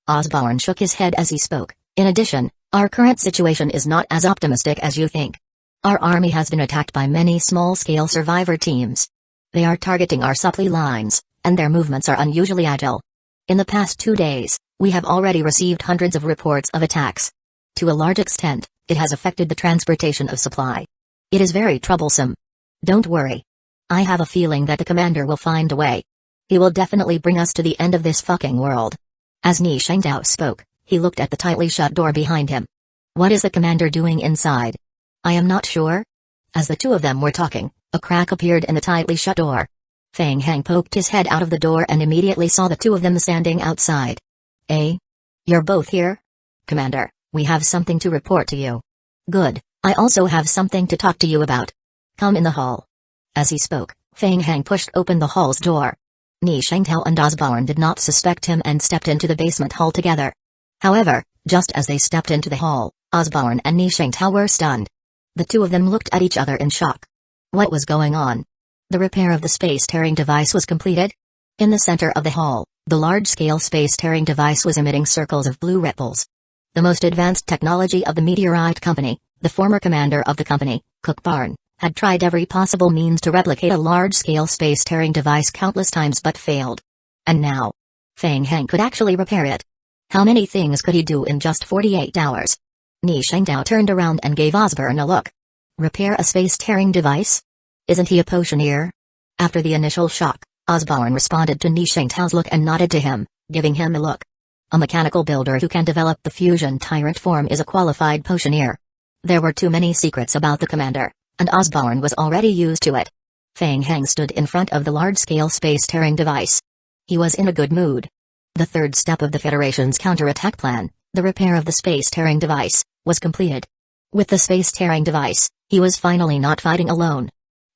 A: Osborne shook his head as he spoke. In addition, our current situation is not as optimistic as you think. Our army has been attacked by many small-scale survivor teams. They are targeting our supply lines, and their movements are unusually agile. In the past 2 days, we have already received hundreds of reports of attacks. To a large extent, it has affected the transportation of supply. It is very troublesome. Don't worry. I have a feeling that the commander will find a way. He will definitely bring us to the end of this fucking world. As Ni Shengtao spoke, he looked at the tightly shut door behind him. What is the commander doing inside? I am not sure. As the two of them were talking, a crack appeared in the tightly shut door. Feng Heng poked his head out of the door and immediately saw the two of them standing outside. Eh? You're both here? Commander, we have something to report to you. Good, I also have something to talk to you about. Come in the hall. As he spoke, Feng Heng pushed open the hall's door. Ni Shengtao and Osborne did not suspect him and stepped into the basement hall together. However, just as they stepped into the hall, Osborne and Ni Shengtao were stunned. The two of them looked at each other in shock. What was going on? The repair of the space-tearing device was completed? In the center of the hall, the large-scale space-tearing device was emitting circles of blue ripples. The most advanced technology of the Meteorite Company, the former commander of the company, Cook Barn, had tried every possible means to replicate a large-scale space-tearing device countless times but failed. And now, Feng Heng could actually repair it. How many things could he do in just 48 hours? Ni Shengtao turned around and gave Osborne a look. Repair a space-tearing device? Isn't he a potioneer? After the initial shock, Osborne responded to Ni Shengtao's look and nodded to him, giving him a look. A mechanical builder who can develop the fusion tyrant form is a qualified potioneer. There were too many secrets about the commander, and Osborne was already used to it. Feng Heng stood in front of the large-scale space-tearing device. He was in a good mood. The third step of the Federation's counterattack plan, the repair of the space-tearing device, was completed. With the space-tearing device, he was finally not fighting alone.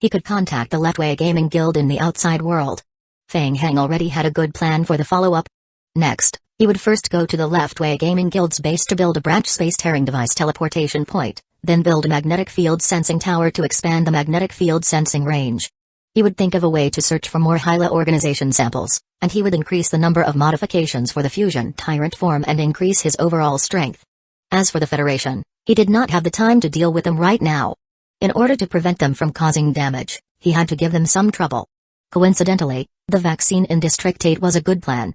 A: He could contact the Letway Gaming Guild in the outside world. Feng Heng already had a good plan for the follow-up. Next, he would first go to the Leftway Gaming Guild's base to build a branch space-tearing device teleportation point, then build a magnetic field sensing tower to expand the magnetic field sensing range. He would think of a way to search for more Hyla organization samples, and he would increase the number of modifications for the fusion tyrant form and increase his overall strength. As for the Federation, he did not have the time to deal with them right now. In order to prevent them from causing damage, he had to give them some trouble. Coincidentally, the vaccine in District 8 was a good plan.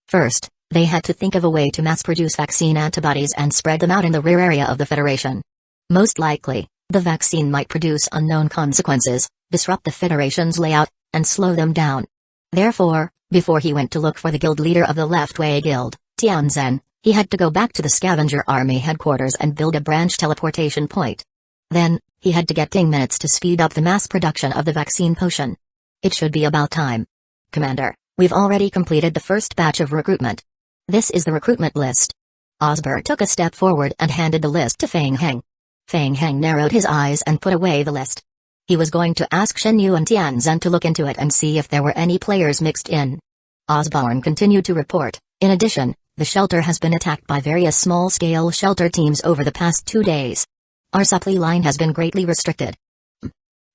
A: First, they had to think of a way to mass-produce vaccine antibodies and spread them out in the rear area of the Federation. Most likely, the vaccine might produce unknown consequences, disrupt the Federation's layout, and slow them down. Therefore, before he went to look for the guild leader of the Leftway Guild, Tianzhen, he had to go back to the Scavenger Army headquarters and build a branch teleportation point. Then, he had to get 10 minutes to speed up the mass production of the vaccine potion. It should be about time. Commander, we've already completed the first batch of recruitment. This is the recruitment list. Osbert took a step forward and handed the list to Feng Heng. Feng Heng narrowed his eyes and put away the list. He was going to ask Shen Yu and Tianzhen to look into it and see if there were any players mixed in. Osborne continued to report. In addition, the shelter has been attacked by various small-scale shelter teams over the past 2 days. Our supply line has been greatly restricted.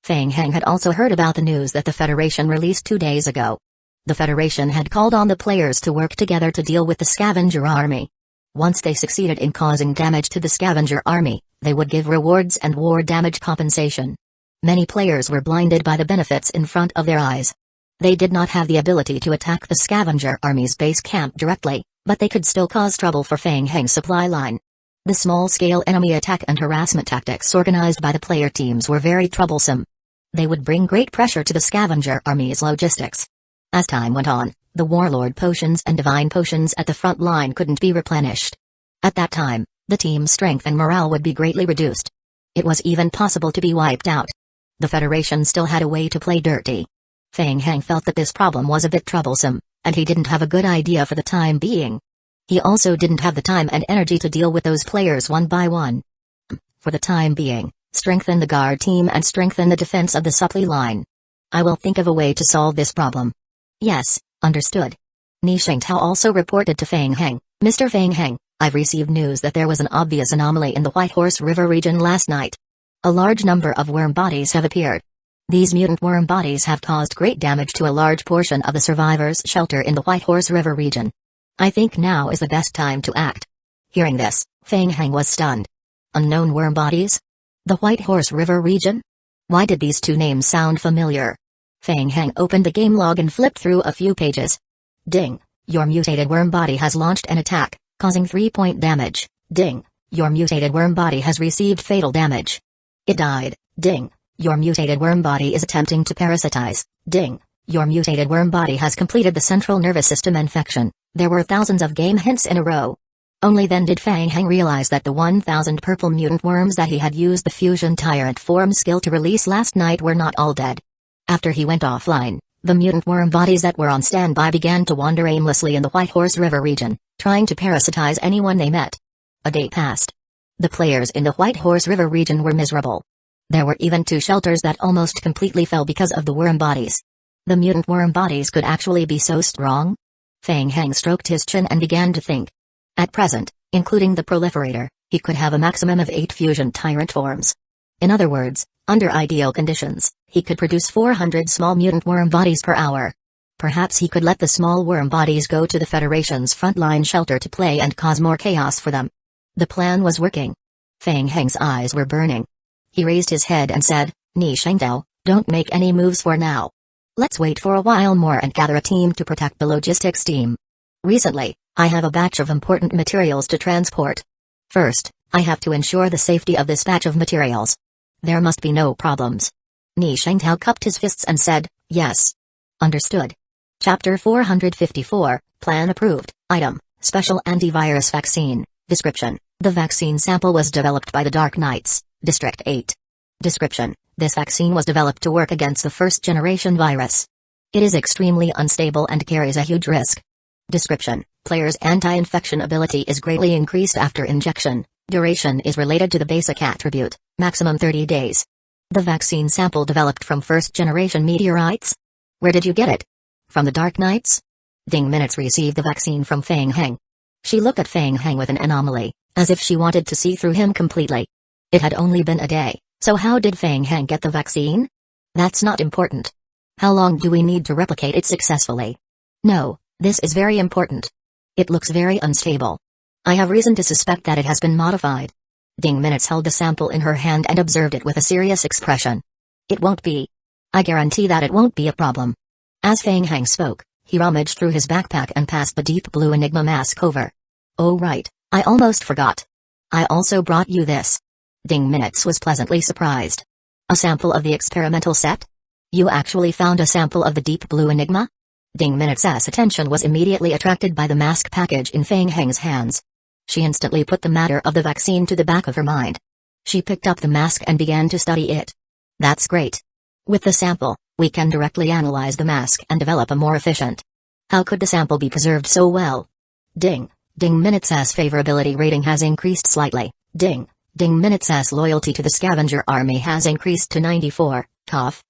A: Feng Heng had also heard about the news that the Federation released 2 days ago. The Federation had called on the players to work together to deal with the Scavenger Army. Once they succeeded in causing damage to the Scavenger Army, they would give rewards and war damage compensation. Many players were blinded by the benefits in front of their eyes. They did not have the ability to attack the Scavenger Army's base camp directly, but they could still cause trouble for Feng Heng's supply line. The small-scale enemy attack and harassment tactics organized by the player teams were very troublesome. They would bring great pressure to the Scavenger Army's logistics. As time went on, the Warlord potions and Divine potions at the front line couldn't be replenished. At that time, the team's strength and morale would be greatly reduced. It was even possible to be wiped out. The Federation still had a way to play dirty. Feng Heng felt that this problem was a bit troublesome, and he didn't have a good idea for the time being. He also didn't have the time and energy to deal with those players one by one. For the time being, strengthen the guard team and strengthen the defense of the supply line. I will think of a way to solve this problem. Yes, understood. Ni Shengtao also reported to Feng Heng, Mr. Feng Heng, I've received news that there was an obvious anomaly in the White Horse River region last night. A large number of worm bodies have appeared. These mutant worm bodies have caused great damage to a large portion of the survivors' shelter in the White Horse River region. I think now is the best time to act. Hearing this, Feng Heng was stunned. Unknown worm bodies? The White Horse River region? Why did these two names sound familiar? Feng Heng opened the game log and flipped through a few pages. Ding, your mutated worm body has launched an attack, causing 3-point damage. Ding, your mutated worm body has received fatal damage. It died. Ding, your mutated worm body is attempting to parasitize. Ding, your mutated worm body has completed the central nervous system infection. There were thousands of game hints in a row. Only then did Feng Heng realize that the 1,000 purple mutant worms that he had used the fusion tyrant form skill to release last night were not all dead. After he went offline, the mutant worm bodies that were on standby began to wander aimlessly in the White Horse River region, trying to parasitize anyone they met. A day passed. The players in the White Horse River region were miserable. There were even 2 shelters that almost completely fell because of the worm bodies. The mutant worm bodies could actually be so strong? Feng Heng stroked his chin and began to think. At present, including the proliferator, he could have a maximum of 8 fusion tyrant forms. In other words, under ideal conditions, he could produce 400 small mutant worm bodies per hour. Perhaps he could let the small worm bodies go to the Federation's frontline shelter to play and cause more chaos for them. The plan was working. Feng Heng's eyes were burning. He raised his head and said, Ni Shengtao, don't make any moves for now. Let's wait for a while more and gather a team to protect the logistics team. Recently, I have a batch of important materials to transport. First, I have to ensure the safety of this batch of materials. There must be no problems. Ni Shengtao cupped his fists and said, yes. Understood. Chapter 454, Plan Approved, Item, Special Antivirus Vaccine, Description, the vaccine sample was developed by the Dark Knights, District 8. Description, this vaccine was developed to work against the first-generation virus. It is extremely unstable and carries a huge risk. Description, player's anti-infection ability is greatly increased after injection. Duration is related to the basic attribute, maximum 30 days. The vaccine sample developed from first-generation meteorites? Where did you get it? From the Dark Knights? Ding Minutes received the vaccine from Fang Heng. She looked at Fang Heng with an anomaly, as if she wanted to see through him completely. It had only been a day, so how did Fang Heng get the vaccine? That's not important. How long do we need to replicate it successfully? No, this is very important. It looks very unstable. I have reason to suspect that it has been modified. Ding Minutes held the sample in her hand and observed it with a serious expression. It won't be. I guarantee that it won't be a problem. As Fang Heng spoke, he rummaged through his backpack and passed the deep blue Enigma mask over. Oh right, I almost forgot. I also brought you this. Ding Minutes was pleasantly surprised. A sample of the experimental set? You actually found a sample of the deep blue Enigma? Ding Minutes' attention was immediately attracted by the mask package in Fang Heng's hands. She instantly put the matter of the vaccine to the back of her mind. She picked up the mask and began to study it. That's great. With the sample, we can directly analyze the mask and develop a more efficient. How could the sample be preserved so well? Ding Minutes' favorability rating has increased slightly. Ding Minutes' loyalty to the scavenger army has increased to 94, cough.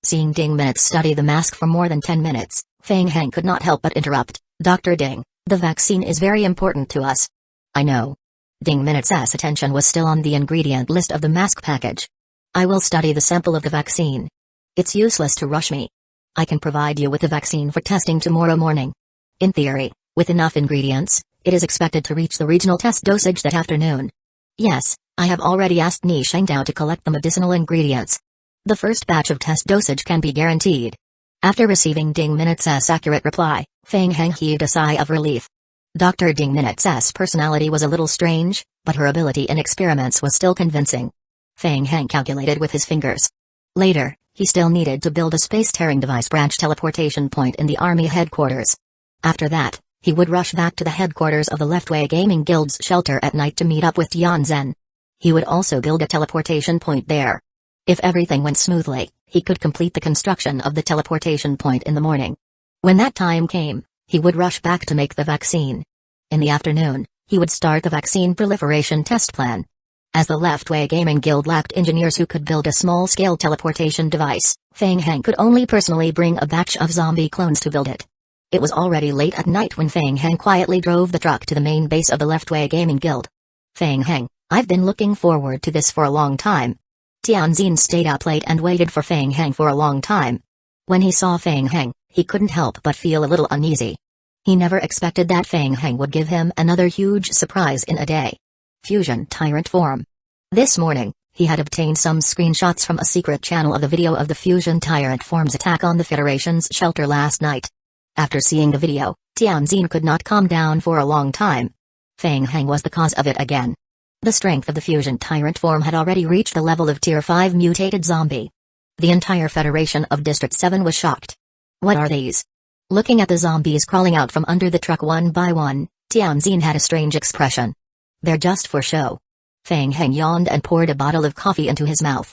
A: Seeing Ding Minutes study the mask for more than 10 minutes, Fang Heng could not help but interrupt. Dr. Ding, the vaccine is very important to us. I know. Ding Minutes' attention was still on the ingredient list of the mask package. I will study the sample of the vaccine. It's useless to rush me. I can provide you with the vaccine for testing tomorrow morning. In theory, with enough ingredients, it is expected to reach the regional test dosage that afternoon. Yes, I have already asked Ni Shengdao to collect the medicinal ingredients. The first batch of test dosage can be guaranteed. After receiving Ding Minutes' accurate reply, Fang Heng heaved a sigh of relief. Dr. Ding Minutes' personality was a little strange, but her ability in experiments was still convincing. Fang Heng calculated with his fingers. Later, he still needed to build a space-tearing device branch teleportation point in the army headquarters. After that, he would rush back to the headquarters of the Leftway Gaming Guild's shelter at night to meet up with Tianzhen. He would also build a teleportation point there. If everything went smoothly, he could complete the construction of the teleportation point in the morning. When that time came, he would rush back to make the vaccine. In the afternoon, he would start the vaccine proliferation test plan. As the Leftway Gaming Guild lacked engineers who could build a small-scale teleportation device, Fang Heng could only personally bring a batch of zombie clones to build it. It was already late at night when Fang Heng quietly drove the truck to the main base of the Leftway Gaming Guild. Fang Heng, I've been looking forward to this for a long time. Tianzhen stayed up late and waited for Fang Heng for a long time. When he saw Fang Heng, he couldn't help but feel a little uneasy. He never expected that Fang Heng would give him another huge surprise in a day. Fusion Tyrant Form. This morning, he had obtained some screenshots from a secret channel of the video of the Fusion Tyrant Form's attack on the Federation's shelter last night. After seeing the video, Tianzhen could not calm down for a long time. Fang Heng was the cause of it again. The strength of the Fusion Tyrant Form had already reached the level of Tier 5 mutated zombie. The entire Federation of District 7 was shocked. What are these? Looking at the zombies crawling out from under the truck one by one, Tianzhen had a strange expression. They're just for show. Fang Heng yawned and poured a bottle of coffee into his mouth.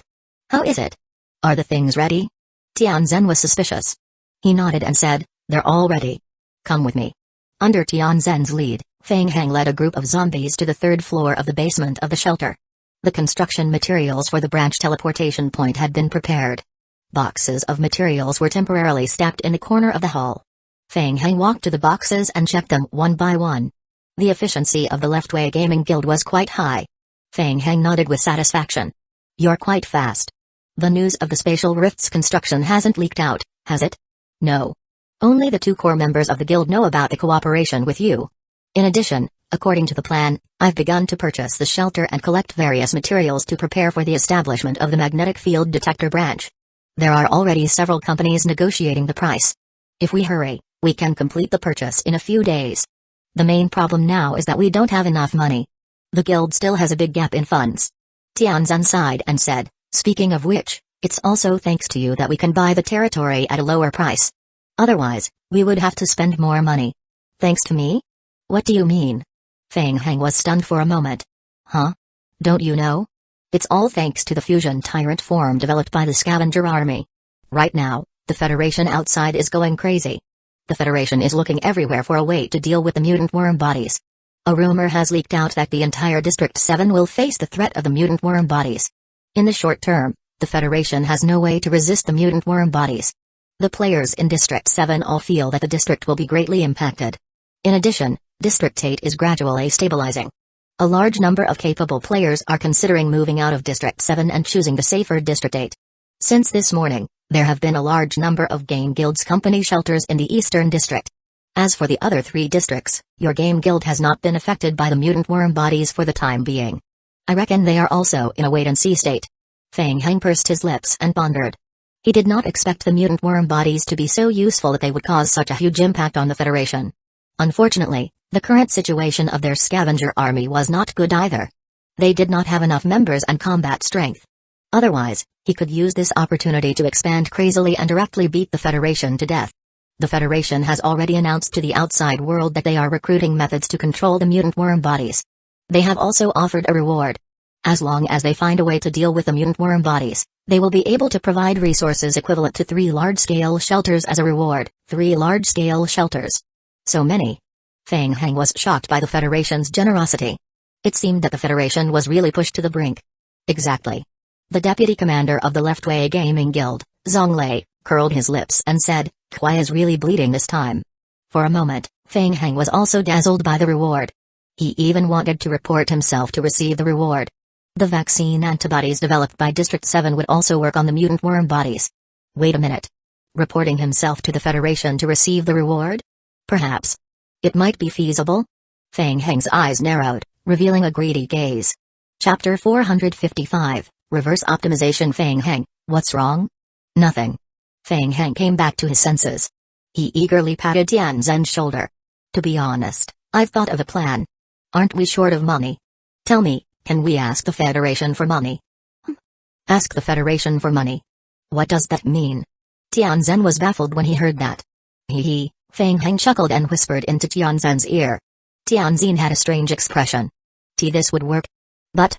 A: How is it? Are the things ready? Tianzhen was suspicious. He nodded and said, they're all ready. Come with me. Under Tianzhen's lead, Fang Heng led a group of zombies to the third floor of the basement of the shelter. The construction materials for the branch teleportation point had been prepared. Boxes of materials were temporarily stacked in the corner of the hall. Fang Heng walked to the boxes and checked them one by one. The efficiency of the Leftway Gaming Guild was quite high. Fang Heng nodded with satisfaction. You're quite fast. The news of the Spatial Rift's construction hasn't leaked out, has it? No. Only the 2 core members of the guild know about the cooperation with you. In addition, according to the plan, I've begun to purchase the shelter and collect various materials to prepare for the establishment of the magnetic field detector branch. There are already several companies negotiating the price. If we hurry, we can complete the purchase in a few days. The main problem now is that we don't have enough money. The guild still has a big gap in funds. Tianzhen sighed and said, speaking of which, it's also thanks to you that we can buy the territory at a lower price. Otherwise, we would have to spend more money. Thanks to me? What do you mean? Fang Heng was stunned for a moment. Huh? Don't you know? It's all thanks to the fusion tyrant form developed by the scavenger army. Right now, the Federation outside is going crazy. The Federation is looking everywhere for a way to deal with the mutant worm bodies. A rumor has leaked out that the entire District 7 will face the threat of the mutant worm bodies. In the short term, The Federation has no way to resist the mutant worm bodies. The players in District 7 all feel that the district will be greatly impacted. In addition, District 8 is gradually stabilizing. A large number of capable players are considering moving out of District 7 and choosing the safer District 8. Since this morning, there have been a large number of game guilds company shelters in the Eastern District. As for the other 3 districts, your game guild has not been affected by the mutant worm bodies for the time being. I reckon they are also in a wait-and-see state. Feng Heng pursed his lips and pondered. He did not expect the mutant worm bodies to be so useful that they would cause such a huge impact on the Federation. Unfortunately, the current situation of their scavenger army was not good either. They did not have enough members and combat strength. Otherwise, he could use this opportunity to expand crazily and directly beat the Federation to death. The Federation has already announced to the outside world that they are recruiting methods to control the mutant worm bodies. They have also offered a reward. As long as they find a way to deal with the mutant worm bodies, they will be able to provide resources equivalent to 3 large-scale shelters as a reward. 3 large-scale shelters. So many. Feng Heng was shocked by the Federation's generosity. It seemed that the Federation was really pushed to the brink. Exactly. The deputy commander of the Leftway Gaming Guild, Zonglei, curled his lips and said, "Kui is really bleeding this time." For a moment, Feng Heng was also dazzled by the reward. He even wanted to report himself to receive the reward. The vaccine antibodies developed by District 7 would also work on the mutant worm bodies. Wait a minute. Reporting himself to the Federation to receive the reward? Perhaps. It might be feasible? Feng Heng's eyes narrowed, revealing a greedy gaze. Chapter 455, Reverse Optimization. Feng Heng, what's wrong? Nothing. Feng Heng came back to his senses. He eagerly patted Tianzhen's shoulder. To be honest, I've thought of a plan. Aren't we short of money? Tell me, can we ask the Federation for money? Ask the Federation for money? What does that mean? Tianzhen was baffled when he heard that. Hee. Feng Heng chuckled and whispered into Tianzhen's ear. Tianzhen had a strange expression. This would work. But.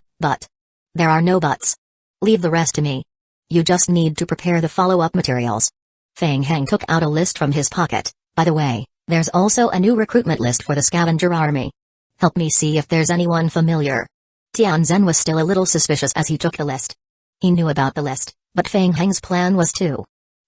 A: There are no buts. Leave the rest to me. You just need to prepare the follow-up materials. Feng Heng took out a list from his pocket. By the way, there's also a new recruitment list for the scavenger army. Help me see if there's anyone familiar. Tianzhen was still a little suspicious as he took the list. He knew about the list, but Feng Heng's plan was too.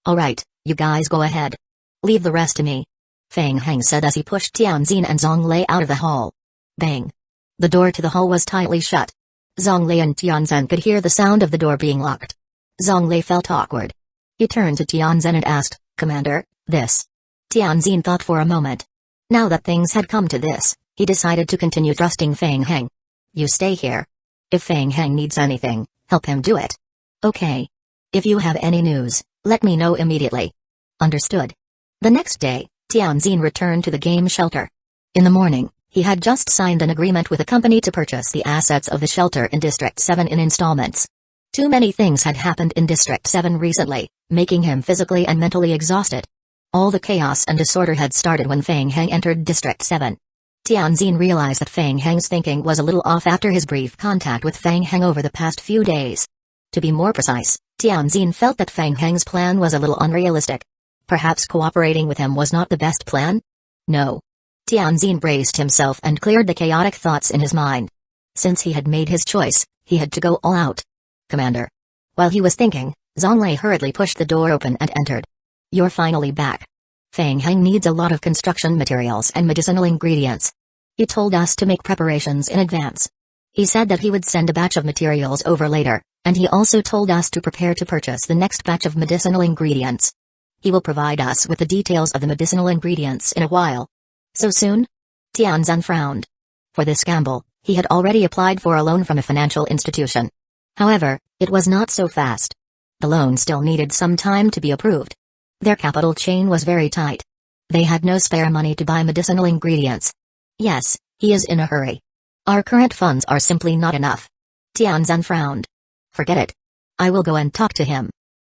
A: Alright, you guys go ahead. Leave the rest to me. Feng Heng said as he pushed Tianzhen and Zonglei out of the hall. Bang. The door to the hall was tightly shut. Zonglei and Tianzhen could hear the sound of the door being locked. Zonglei felt awkward. He turned to Tianzhen and asked, "Commander, this?" Tianzhen thought for a moment. Now that things had come to this, he decided to continue trusting Feng Heng. You stay here. If Feng Heng needs anything, help him do it. Okay. If you have any news, let me know immediately. Understood. The next day, Tianzhen returned to the game shelter. In the morning, he had just signed an agreement with a company to purchase the assets of the shelter in District 7 in installments. Too many things had happened in District 7 recently, making him physically and mentally exhausted. All the chaos and disorder had started when Feng Heng entered District 7. Tianzhen realized that Feng Heng's thinking was a little off after his brief contact with Feng Heng over the past few days. To be more precise, Tianzhen felt that Feng Heng's plan was a little unrealistic. Perhaps cooperating with him was not the best plan? No. Tianzhen braced himself and cleared the chaotic thoughts in his mind. Since he had made his choice, he had to go all out. Commander. While he was thinking, Zonglei hurriedly pushed the door open and entered. You're finally back. Feng Heng needs a lot of construction materials and medicinal ingredients. He told us to make preparations in advance. He said that he would send a batch of materials over later, and he also told us to prepare to purchase the next batch of medicinal ingredients. He will provide us with the details of the medicinal ingredients in a while. So soon? Tianzhen frowned. For this gamble, he had already applied for a loan from a financial institution. However, it was not so fast. The loan still needed some time to be approved. Their capital chain was very tight. They had no spare money to buy medicinal ingredients. Yes, he is in a hurry. Our current funds are simply not enough. Tianzhen frowned. Forget it. I will go and talk to him.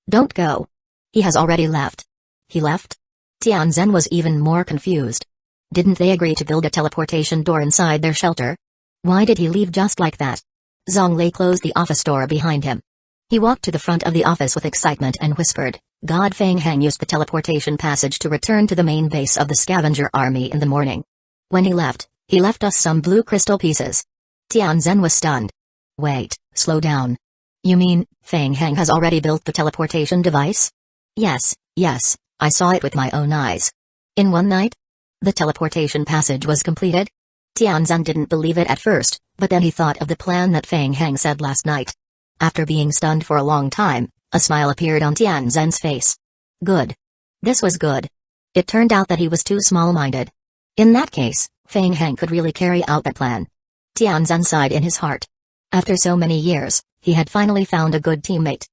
A: Don't go. He has already left. He left? Tianzhen was even more confused. Didn't they agree to build a teleportation door inside their shelter? Why did he leave just like that? Zonglei closed the office door behind him. He walked to the front of the office with excitement and whispered, God. Feng Heng used the teleportation passage to return to the main base of the scavenger army in the morning. When he left us some blue crystal pieces. Tianzhen was stunned. Wait, slow down. You mean, Feng Heng has already built the teleportation device? Yes, I saw it with my own eyes. In one night? The teleportation passage was completed? Tianzan didn't believe it at first, but then he thought of the plan that Feng Heng said last night. After being stunned for a long time, a smile appeared on Tianzan's face. Good. This was good. It turned out that he was too small-minded. In that case, Feng Heng could really carry out that plan. Tianzan sighed in his heart. After so many years, he had finally found a good teammate.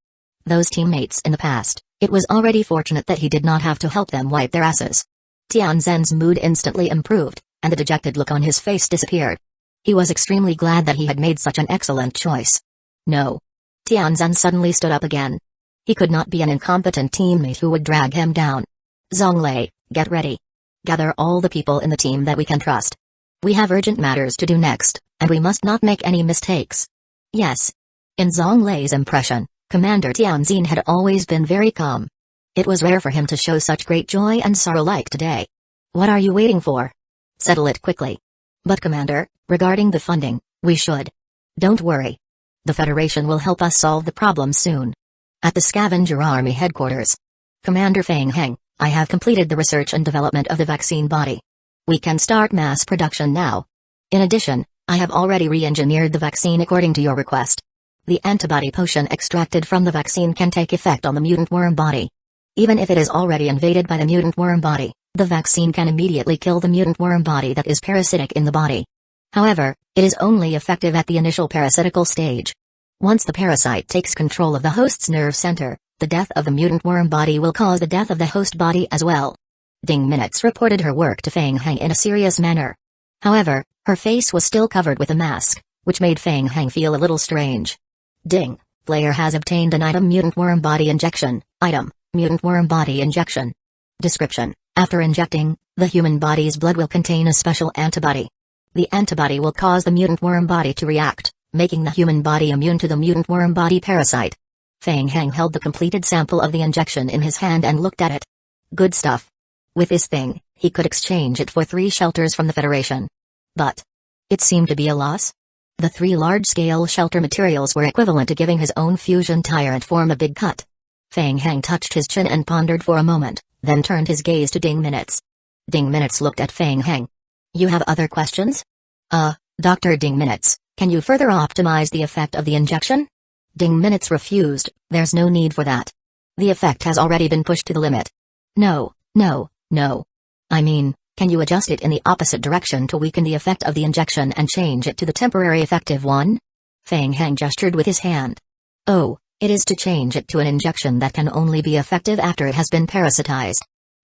A: Those teammates in the past, it was already fortunate that he did not have to help them wipe their asses. Tianzan's mood instantly improved, and the dejected look on his face disappeared. He was extremely glad that he had made such an excellent choice. No. Tianzan suddenly stood up again. He could not be an incompetent teammate who would drag him down. Zonglei, get ready. Gather all the people in the team that we can trust. We have urgent matters to do next, and we must not make any mistakes. Yes. In Zonglei's impression, Commander Tianzin had always been very calm. It was rare for him to show such great joy and sorrow like today. What are you waiting for? Settle it quickly. But Commander, regarding the funding, we should. Don't worry. The Federation will help us solve the problem soon. At the Scavenger Army headquarters. Commander Feng Heng, I have completed the research and development of the vaccine body. We can start mass production now. In addition, I have already re-engineered the vaccine according to your request. The antibody potion extracted from the vaccine can take effect on the mutant worm body. Even if it is already invaded by the mutant worm body, the vaccine can immediately kill the mutant worm body that is parasitic in the body. However, it is only effective at the initial parasitical stage. Once the parasite takes control of the host's nerve center, the death of the mutant worm body will cause the death of the host body as well. Ding Minutes reported her work to Feng Heng in a serious manner. However, her face was still covered with a mask, which made Feng Heng feel a little strange. Ding, player has obtained an item mutant worm body injection. Item, mutant worm body injection. Description, after injecting, the human body's blood will contain a special antibody. The antibody will cause the mutant worm body to react, making the human body immune to the mutant worm body parasite. Feng Heng held the completed sample of the injection in his hand and looked at it. Good stuff. With this thing, he could exchange it for 3 shelters from the Federation. But it seemed to be a loss. The 3 large-scale shelter materials were equivalent to giving his own fusion tyrant form a big cut. Feng Heng touched his chin and pondered for a moment, then turned his gaze to Ding Minutes. Ding Minutes looked at Feng Heng. You have other questions? Dr. Ding Minutes, can you further optimize the effect of the injection? Ding Minutes refused, there's no need for that. The effect has already been pushed to the limit. No. I mean, can you adjust it in the opposite direction to weaken the effect of the injection and change it to the temporary effective one? Feng Heng gestured with his hand. Oh, it is to change it to an injection that can only be effective after it has been parasitized.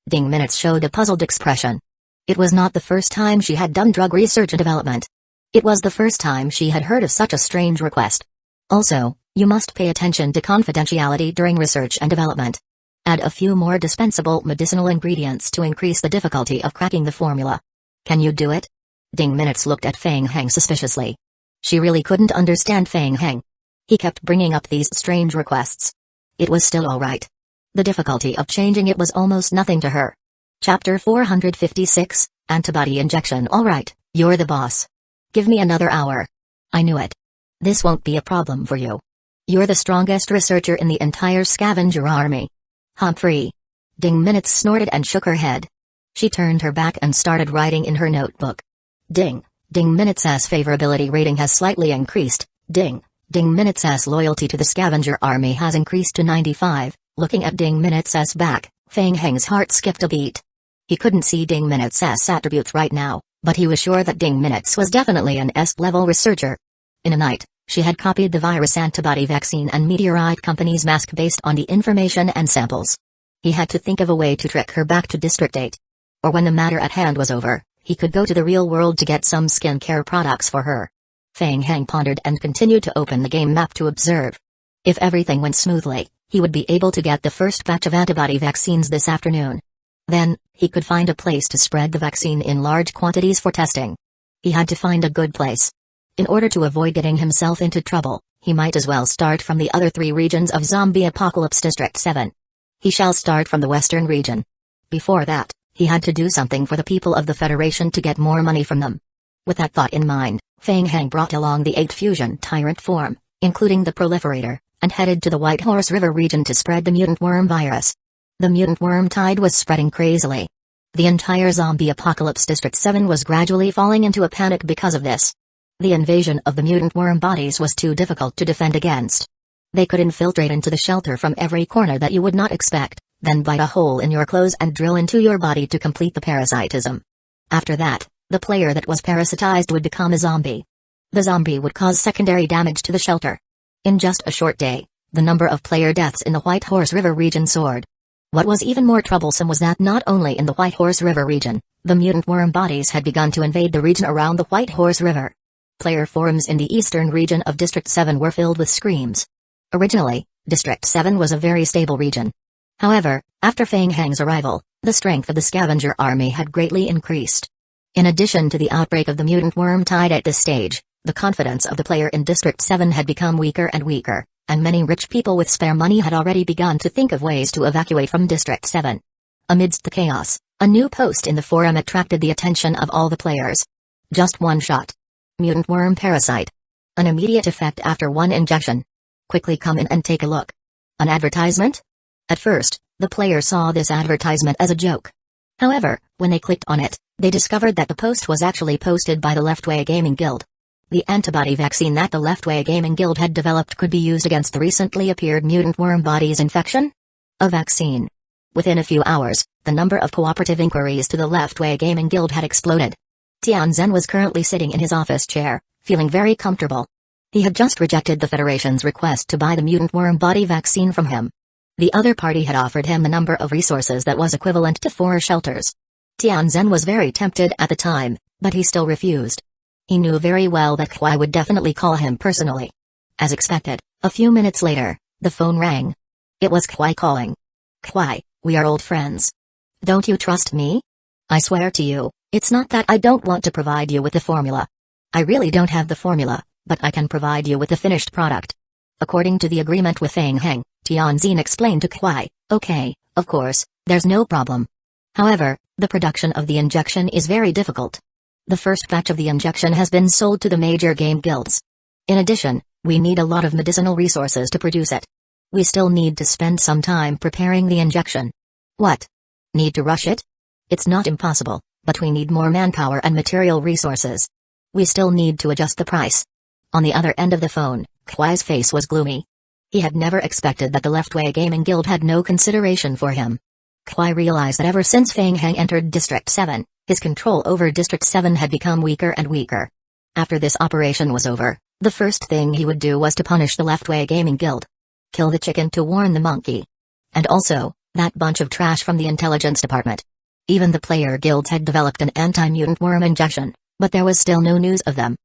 A: Ding Minutes showed a puzzled expression. It was not the first time she had done drug research and development. It was the first time she had heard of such a strange request. Also, you must pay attention to confidentiality during research and development. Add a few more dispensable medicinal ingredients to increase the difficulty of cracking the formula. Can you do it? Ding Minutes looked at Feng Heng suspiciously. She really couldn't understand Feng Heng. He kept bringing up these strange requests. It was still alright. The difficulty of changing it was almost nothing to her. Chapter 456, Antibody Injection. Alright, you're the boss. Give me another hour. I knew it. This won't be a problem for you. You're the strongest researcher in the entire Scavenger Army. Humphrey. Ding Minutes snorted and shook her head. She turned her back and started writing in her notebook. Ding Minutes' favorability rating has slightly increased. Ding Minutes' loyalty to the Scavenger Army has increased to 95. Looking at Ding Minutes' back, Feng Heng's heart skipped a beat. He couldn't see Ding Minutes' attributes right now, but he was sure that Ding Minutes was definitely an S-level researcher. In a night, she had copied the virus antibody vaccine and meteorite company's mask based on the information and samples. He had to think of a way to trick her back to District 8. Or when the matter at hand was over, he could go to the real world to get some skincare products for her. Feng Heng pondered and continued to open the game map to observe. If everything went smoothly, he would be able to get the first batch of antibody vaccines this afternoon. Then, he could find a place to spread the vaccine in large quantities for testing. He had to find a good place. In order to avoid getting himself into trouble, he might as well start from the other 3 regions of Zombie Apocalypse District 7. He shall start from the western region. Before that, he had to do something for the people of the Federation to get more money from them. With that thought in mind, Feng Heng brought along the 8 fusion tyrant form, including the proliferator, and headed to the White Horse River region to spread the mutant worm virus. The mutant worm tide was spreading crazily. The entire zombie apocalypse District 7 was gradually falling into a panic because of this. The invasion of the mutant worm bodies was too difficult to defend against. They could infiltrate into the shelter from every corner that you would not expect, then bite a hole in your clothes and drill into your body to complete the parasitism. After that, the player that was parasitized would become a zombie. The zombie would cause secondary damage to the shelter. In just a short day, the number of player deaths in the White Horse River region soared. What was even more troublesome was that not only in the White Horse River region, the mutant worm bodies had begun to invade the region around the White Horse River. Player forums in the eastern region of District 7 were filled with screams. Originally, District 7 was a very stable region. However, after Fang Hang's arrival, the strength of the scavenger army had greatly increased. In addition to the outbreak of the mutant worm tide at this stage, the confidence of the player in District 7 had become weaker and weaker, and many rich people with spare money had already begun to think of ways to evacuate from District 7. Amidst the chaos, a new post in the forum attracted the attention of all the players. Just one shot. Mutant worm parasite. An immediate effect after one injection. Quickly come in and take a look. An advertisement? At first, the player saw this advertisement as a joke. However, when they clicked on it, they discovered that the post was actually posted by the Leftway Gaming Guild. The antibody vaccine that the Leftway Gaming Guild had developed could be used against the recently appeared mutant worm bodies infection? A vaccine. Within a few hours, the number of cooperative inquiries to the Leftway Gaming Guild had exploded. Tianzhen was currently sitting in his office chair, feeling very comfortable. He had just rejected the Federation's request to buy the mutant worm body vaccine from him. The other party had offered him a number of resources that was equivalent to 4 shelters. Tianzhen was very tempted at the time, but he still refused. He knew very well that Huai would definitely call him personally. As expected, a few minutes later, the phone rang. It was Huai calling. Huai, we are old friends. Don't you trust me? I swear to you, it's not that I don't want to provide you with the formula. I really don't have the formula, but I can provide you with the finished product. According to the agreement with Fang Heng, Tianzhen explained to Huai, okay, of course, there's no problem. However, the production of the injection is very difficult. The first batch of the injection has been sold to the major game guilds. In addition, we need a lot of medicinal resources to produce it. We still need to spend some time preparing the injection. What? Need to rush it? It's not impossible, but we need more manpower and material resources. We still need to adjust the price. On the other end of the phone, Huai's face was gloomy. He had never expected that the Leftway Gaming Guild had no consideration for him. Huai realized that ever since Fang Heng entered District 7, his control over District 7 had become weaker and weaker. After this operation was over, the first thing he would do was to punish the Leftway Gaming Guild. Kill the chicken to warn the monkey. And also, that bunch of trash from the intelligence department. Even the player guilds had developed an anti-mutant worm injection, but there was still no news of them.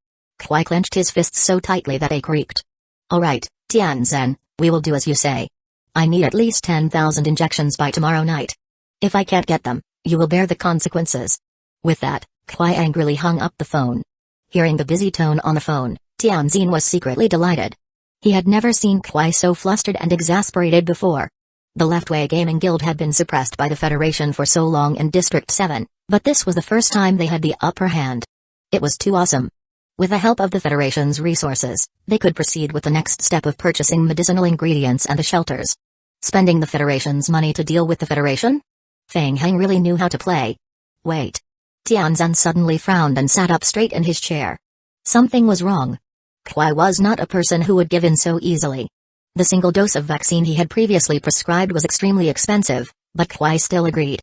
A: Huai clenched his fists so tightly that they creaked. Alright, Tianzhen, we will do as you say. I need at least 10,000 injections by tomorrow night. If I can't get them, you will bear the consequences. With that, Huai angrily hung up the phone. Hearing the busy tone on the phone, Tianzhen was secretly delighted. He had never seen Huai so flustered and exasperated before. The Leftway Gaming Guild had been suppressed by the Federation for so long in District 7, but this was the first time they had the upper hand. It was too awesome. With the help of the Federation's resources, they could proceed with the next step of purchasing medicinal ingredients and the shelters. Spending the Federation's money to deal with the Federation? Fang Heng really knew how to play. Wait. Tianzhen suddenly frowned and sat up straight in his chair. Something was wrong. Huai was not a person who would give in so easily. The single dose of vaccine he had previously prescribed was extremely expensive, but Huai still agreed.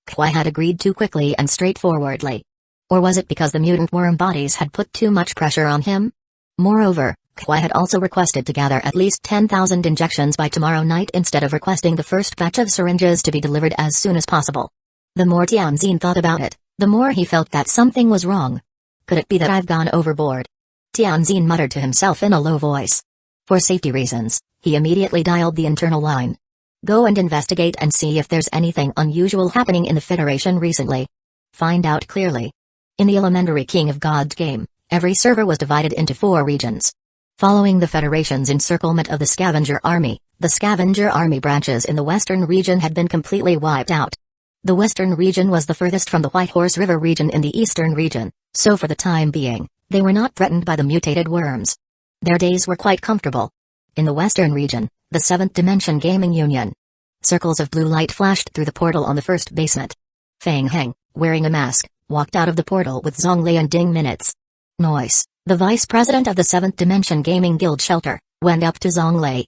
A: Huai had agreed too quickly and straightforwardly. Or was it because the mutant worm bodies had put too much pressure on him? Moreover, Huai had also requested to gather at least 10,000 injections by tomorrow night instead of requesting the first batch of syringes to be delivered as soon as possible. The more Tianzhen thought about it, the more he felt that something was wrong. Could it be that I've gone overboard? Tianzhen muttered to himself in a low voice. For safety reasons, he immediately dialed the internal line. Go and investigate and see if there's anything unusual happening in the Federation recently. Find out clearly. In the Elementary King of Gods game, every server was divided into 4 regions. Following the Federation's encirclement of the Scavenger Army, the Scavenger Army branches in the Western region had been completely wiped out. The Western region was the furthest from the White Horse River region in the Eastern region, so for the time being, they were not threatened by the mutated worms. Their days were quite comfortable. In the Western region, the 7th Dimension Gaming Union. Circles of blue light flashed through the portal on the first basement. Feng Heng, wearing a mask, walked out of the portal with Zonglei and Ding Minutes. Noise, the vice president of the 7th Dimension Gaming Guild shelter, went up to Zonglei.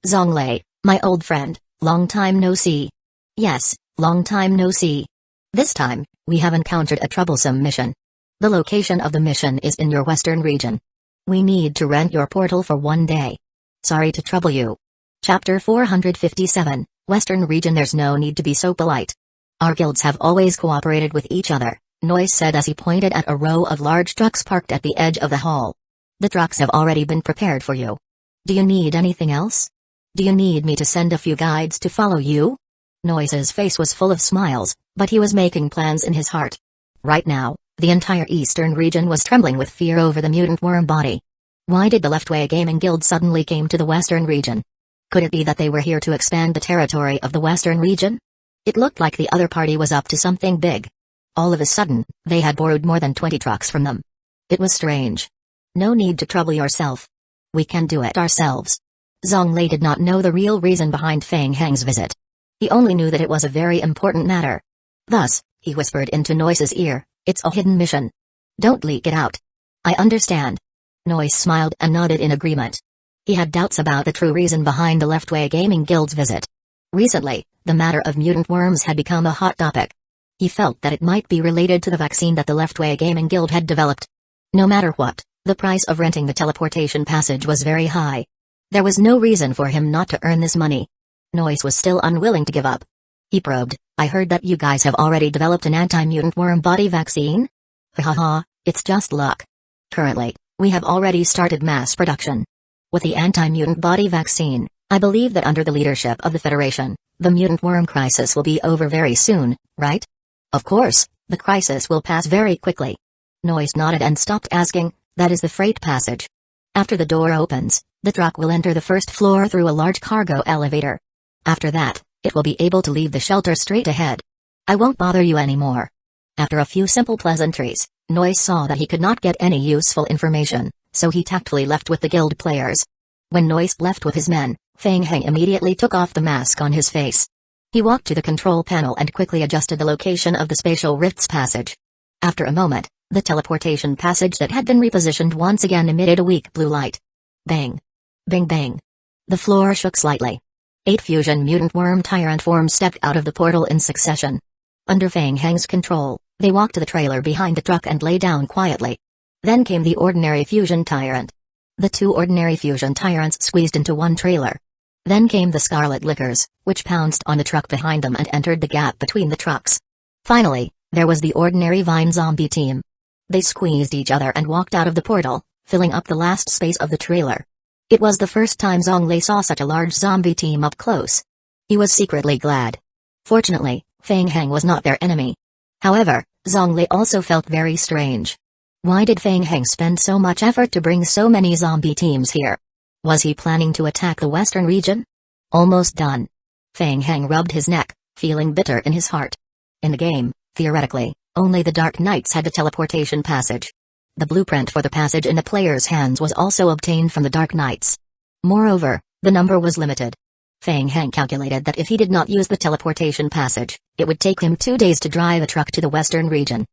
A: Zonglei, my old friend, long time no see. Yes, long time no see. This time, we have encountered a troublesome mission. The location of the mission is in your western region. We need to rent your portal for 1 day. Sorry to trouble you. Chapter 457, Western Region. There's no need to be so polite. Our guilds have always cooperated with each other, Noise said as he pointed at a row of large trucks parked at the edge of the hall. The trucks have already been prepared for you. Do you need anything else? Do you need me to send a few guides to follow you? Noise's face was full of smiles, but he was making plans in his heart. Right now, the entire eastern region was trembling with fear over the mutant worm body. Why did the Leftway Gaming Guild suddenly came to the western region? Could it be that they were here to expand the territory of the western region? It looked like the other party was up to something big. All of a sudden, they had borrowed more than 20 trucks from them. It was strange. No need to trouble yourself. We can do it ourselves. Zonglei did not know the real reason behind Feng Heng's visit. He only knew that it was a very important matter. Thus, he whispered into Noise's ear, it's a hidden mission. Don't leak it out. I understand. Noise smiled and nodded in agreement. He had doubts about the true reason behind the Leftway Gaming Guild's visit. Recently, the matter of mutant worms had become a hot topic. He felt that it might be related to the vaccine that the Leftway Gaming Guild had developed. No matter what, the price of renting the teleportation passage was very high. There was no reason for him not to earn this money. Noise was still unwilling to give up. He probed, I heard that you guys have already developed an anti-mutant worm body vaccine? Haha, it's just luck. Currently, we have already started mass production. With the anti-mutant body vaccine, I believe that under the leadership of the Federation, the mutant worm crisis will be over very soon, right? Of course, the crisis will pass very quickly. Noise nodded and stopped asking, that is the freight passage. After the door opens, the truck will enter the first floor through a large cargo elevator. After that, it will be able to leave the shelter straight ahead. I won't bother you anymore. After a few simple pleasantries, Noise saw that he could not get any useful information, so he tactfully left with the guild players. When Noise left with his men, Feng Heng immediately took off the mask on his face. He walked to the control panel and quickly adjusted the location of the spatial rifts passage. After a moment, the teleportation passage that had been repositioned once again emitted a weak blue light. Bang! Bang bang! The floor shook slightly. 8 fusion mutant worm tyrant forms stepped out of the portal in succession. Under Feng Heng's control, they walked to the trailer behind the truck and lay down quietly. Then came the ordinary fusion tyrant. The 2 ordinary fusion tyrants squeezed into one trailer. Then came the scarlet lickers, which pounced on the truck behind them and entered the gap between the trucks. Finally, there was the ordinary vine zombie team. They squeezed each other and walked out of the portal, filling up the last space of the trailer. It was the first time Zonglei saw such a large zombie team up close. He was secretly glad. Fortunately, Feng Heng was not their enemy. However, Zonglei also felt very strange. Why did Feng Heng spend so much effort to bring so many zombie teams here? Was he planning to attack the western region? Almost done. Feng Heng rubbed his neck, feeling bitter in his heart. In the game, theoretically, only the Dark Knights had the teleportation passage. The blueprint for the passage in the player's hands was also obtained from the Dark Knights. Moreover, the number was limited. Feng Heng calculated that if he did not use the teleportation passage, it would take him 2 days to drive a truck to the western region.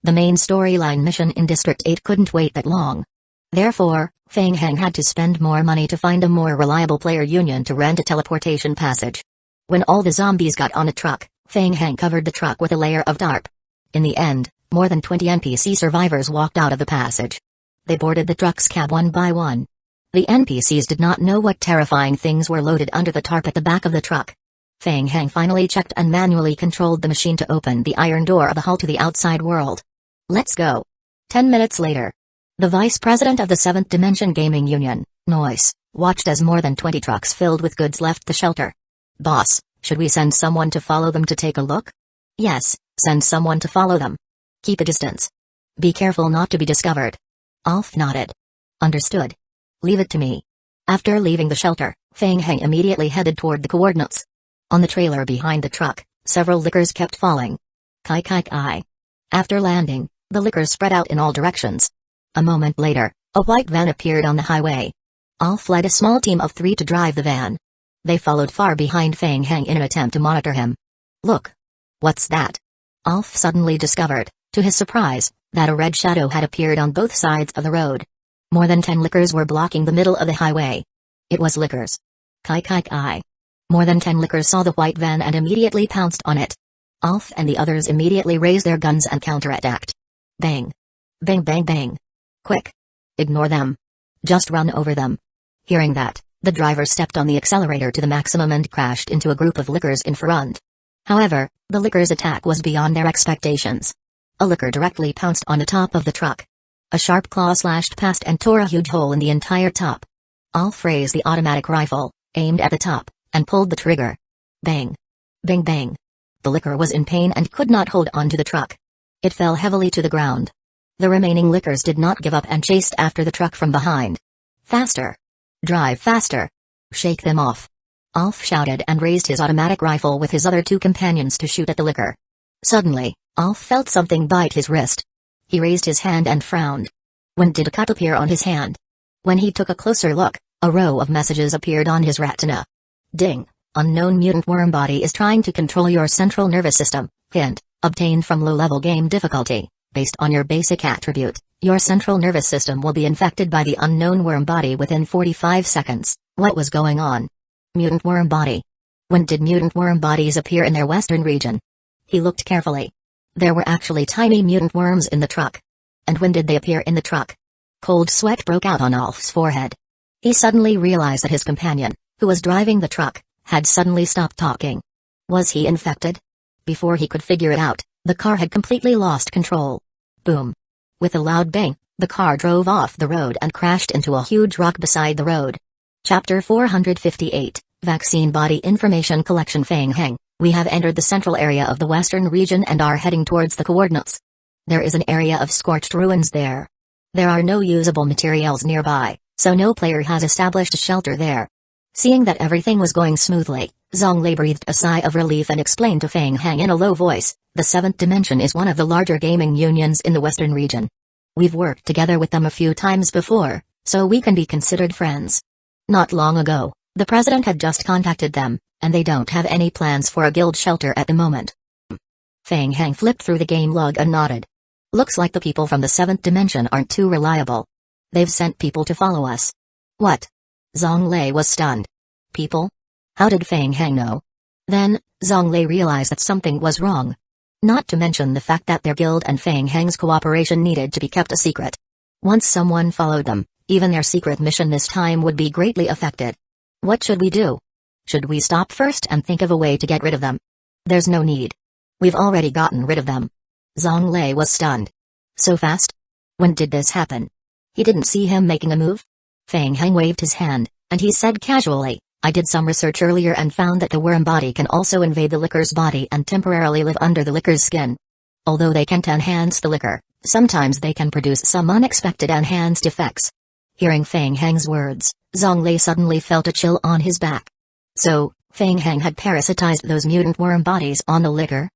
A: The main storyline mission in District 8 couldn't wait that long. Therefore, Feng Heng had to spend more money to find a more reliable player union to rent a teleportation passage. When all the zombies got on a truck, Feng Heng covered the truck with a layer of tarp. In the end, more than 20 NPC survivors walked out of the passage. They boarded the truck's cab one by one. The NPCs did not know what terrifying things were loaded under the tarp at the back of the truck. Feng Heng finally checked and manually controlled the machine to open the iron door of the hull to the outside world. Let's go. 10 minutes later. The vice president of the 7th Dimension Gaming Union, Noise, watched as more than 20 trucks filled with goods left the shelter. Boss, should we send someone to follow them to take a look? Yes, send someone to follow them. Keep a distance. Be careful not to be discovered. Alf nodded. Understood. Leave it to me. After leaving the shelter, Feng Heng immediately headed toward the coordinates. On the trailer behind the truck, several lickers kept falling. Kai kai kai. After landing, the lickers spread out in all directions. A moment later, a white van appeared on the highway. Alf led a small team of 3 to drive the van. They followed far behind Feng Heng in an attempt to monitor him. Look! What's that? Alf suddenly discovered, to his surprise, that a red shadow had appeared on both sides of the road. More than 10 lickers were blocking the middle of the highway. It was lickers. Kai kai kai. More than 10 lickers saw the white van and immediately pounced on it. Alf and the others immediately raised their guns and counterattacked. Bang! Bang bang bang! Quick! Ignore them. Just run over them. Hearing that, the driver stepped on the accelerator to the maximum and crashed into a group of lickers in front. However, the lickers' attack was beyond their expectations. A licker directly pounced on the top of the truck. A sharp claw slashed past and tore a huge hole in the entire top. Alf raised the automatic rifle, aimed at the top, and pulled the trigger. Bang! Bang bang! The licker was in pain and could not hold on to the truck. It fell heavily to the ground. The remaining lickers did not give up and chased after the truck from behind. Faster! Drive faster! Shake them off! Alf shouted and raised his automatic rifle with his other 2 companions to shoot at the licker. Suddenly, Alf felt something bite his wrist. He raised his hand and frowned. When did a cut appear on his hand? When he took a closer look, a row of messages appeared on his retina. Ding! Unknown mutant worm body is trying to control your central nervous system. Hint, obtained from low-level game difficulty. Based on your basic attribute, your central nervous system will be infected by the unknown worm body within 45 seconds. What was going on? Mutant worm body. When did mutant worm bodies appear in their western region? He looked carefully. There were actually tiny mutant worms in the truck. And when did they appear in the truck? Cold sweat broke out on Alf's forehead. He suddenly realized that his companion, who was driving the truck, had suddenly stopped talking. Was he infected? Before he could figure it out, the car had completely lost control. Boom! With a loud bang, the car drove off the road and crashed into a huge rock beside the road. Chapter 458, Vaccine Body Information Collection. Feng Heng, we have entered the central area of the western region and are heading towards the coordinates. There is an area of scorched ruins there. There are no usable materials nearby, so no player has established a shelter there. Seeing that everything was going smoothly, Zhonglei breathed a sigh of relief and explained to Feng Heng in a low voice, the 7th Dimension is one of the larger gaming unions in the western region. We've worked together with them a few times before, so we can be considered friends. Not long ago, the president had just contacted them, and they don't have any plans for a guild shelter at the moment. Feng Heng flipped through the game log and nodded. Looks like the people from the 7th Dimension aren't too reliable. They've sent people to follow us. What? Zhonglei was stunned. People? How did Feng Heng know? Then, Zhonglei realized that something was wrong. Not to mention the fact that their guild and Feng Heng's cooperation needed to be kept a secret. Once someone followed them, even their secret mission this time would be greatly affected. What should we do? Should we stop first and think of a way to get rid of them? There's no need. We've already gotten rid of them. Zhonglei was stunned. So fast? When did this happen? He didn't see him making a move? Feng Heng waved his hand, and he said casually, I did some research earlier and found that the worm body can also invade the licker's body and temporarily live under the licker's skin. Although they can't enhance the licker, sometimes they can produce some unexpected enhanced effects. Hearing Feng Heng's words, Zhonglei suddenly felt a chill on his back. So, Feng Heng had parasitized those mutant worm bodies on the licker?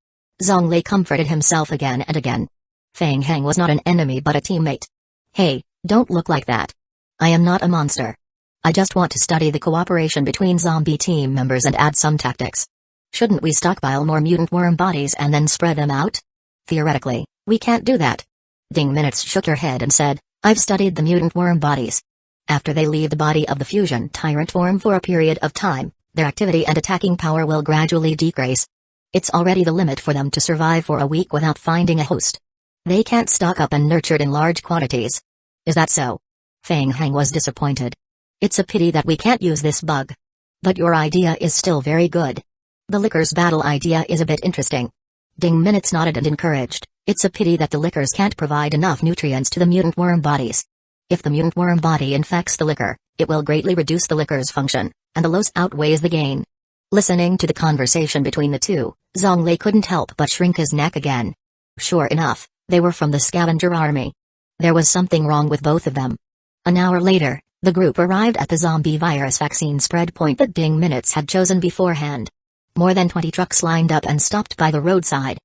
A: Zhonglei comforted himself again and again. Feng Heng was not an enemy but a teammate. Hey, don't look like that. I am not a monster. I just want to study the cooperation between zombie team members and add some tactics. Shouldn't we stockpile more mutant worm bodies and then spread them out? Theoretically, we can't do that. Ding Minutes shook her head and said, I've studied the mutant worm bodies. After they leave the body of the fusion tyrant form for a period of time, their activity and attacking power will gradually decrease. It's already the limit for them to survive for a week without finding a host. They can't stock up and nurtured in large quantities. Is that so? Feng Heng was disappointed. It's a pity that we can't use this bug. But your idea is still very good. The licker's battle idea is a bit interesting. Ding Minutes nodded and encouraged, it's a pity that the lickers can't provide enough nutrients to the mutant worm bodies. If the mutant worm body infects the licker, it will greatly reduce the licker's function, and the loss outweighs the gain. Listening to the conversation between the two, Zhonglei couldn't help but shrink his neck again. Sure enough, they were from the scavenger army. There was something wrong with both of them. An hour later, the group arrived at the zombie virus vaccine spread point that Ding Minutes had chosen beforehand. More than 20 trucks lined up and stopped by the roadside.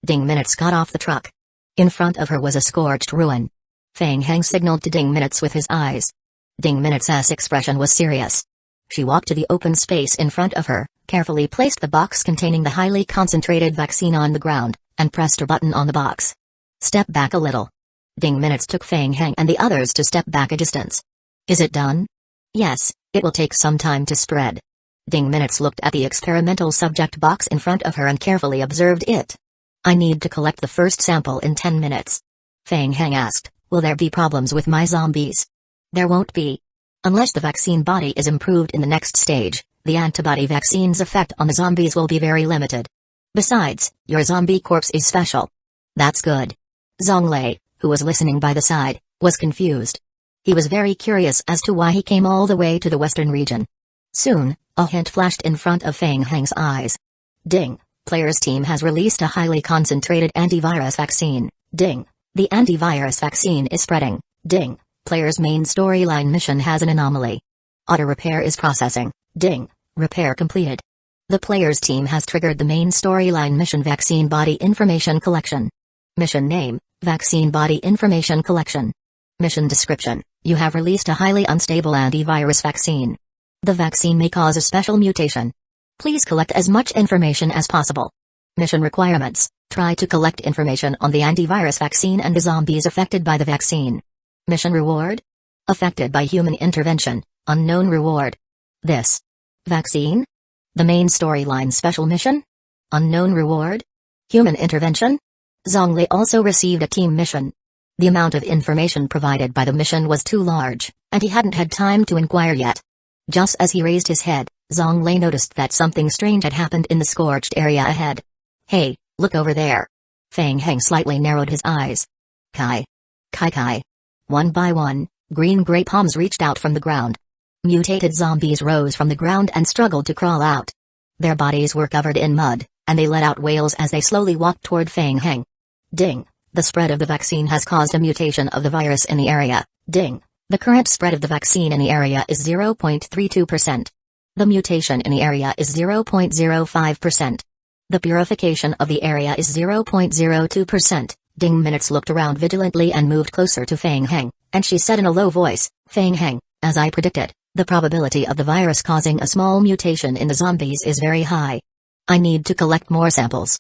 A: Ding Minutes got off the truck. In front of her was a scorched ruin. Feng Heng signaled to Ding Minutes with his eyes. Ding Minutes' expression was serious. She walked to the open space in front of her, carefully placed the box containing the highly concentrated vaccine on the ground, and pressed a button on the box. Step back a little. Ding Minutes took Fang Heng and the others to step back a distance. Is it done? Yes, it will take some time to spread. Ding Minutes looked at the experimental subject box in front of her and carefully observed it. I need to collect the first sample in 10 minutes. Fang Heng asked, will there be problems with my zombies? There won't be. Unless the vaccine body is improved in the next stage, the antibody vaccine's effect on the zombies will be very limited. Besides, your zombie corpse is special. That's good. Zonglei, who was listening by the side, was confused. He was very curious as to why he came all the way to the western region. Soon, a hint flashed in front of Fang Heng's eyes. Ding, player's team has released a highly concentrated antivirus vaccine. Ding, the antivirus vaccine is spreading. Ding, player's main storyline mission has an anomaly. Auto repair is processing. Ding, repair completed. The player's team has triggered the main storyline mission vaccine body information collection. Mission name, Vaccine Body Information Collection. Mission description, you have released a highly unstable antivirus vaccine. The vaccine may cause a special mutation. Please collect as much information as possible. Mission requirements, try to collect information on the antivirus vaccine and the zombies affected by the vaccine. Mission reward? Affected by human intervention, unknown reward. This vaccine? The main storyline special mission? Unknown reward? Human intervention? Zonglei also received a team mission. The amount of information provided by the mission was too large, and he hadn't had time to inquire yet. Just as he raised his head, Zonglei noticed that something strange had happened in the scorched area ahead. Hey, look over there. Fang Heng slightly narrowed his eyes. Kai. Kai. One by one, green gray palms reached out from the ground. Mutated zombies rose from the ground and struggled to crawl out. Their bodies were covered in mud, and they let out wails as they slowly walked toward Fang Heng. Ding, the spread of the vaccine has caused a mutation of the virus in the area. Ding, the current spread of the vaccine in the area is 0.32%. The mutation in the area is 0.05%. The purification of the area is 0.02%. Ding Minutes looked around vigilantly and moved closer to Fang Heng, and she said in a low voice, Fang Heng, as I predicted, the probability of the virus causing a small mutation in the zombies is very high. I need to collect more samples.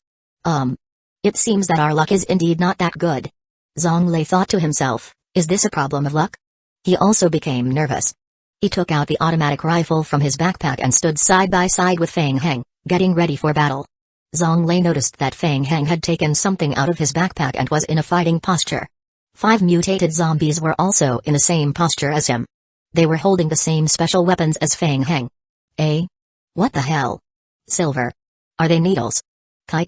A: It seems that our luck is indeed not that good. Zonglei thought to himself, is this a problem of luck? He also became nervous. He took out the automatic rifle from his backpack and stood side by side with Fang Heng, getting ready for battle. Zonglei noticed that Fang Heng had taken something out of his backpack and was in a fighting posture. 5 mutated zombies were also in the same posture as him. They were holding the same special weapons as Fang Heng. What the hell? Silver. Are they needles? Kai.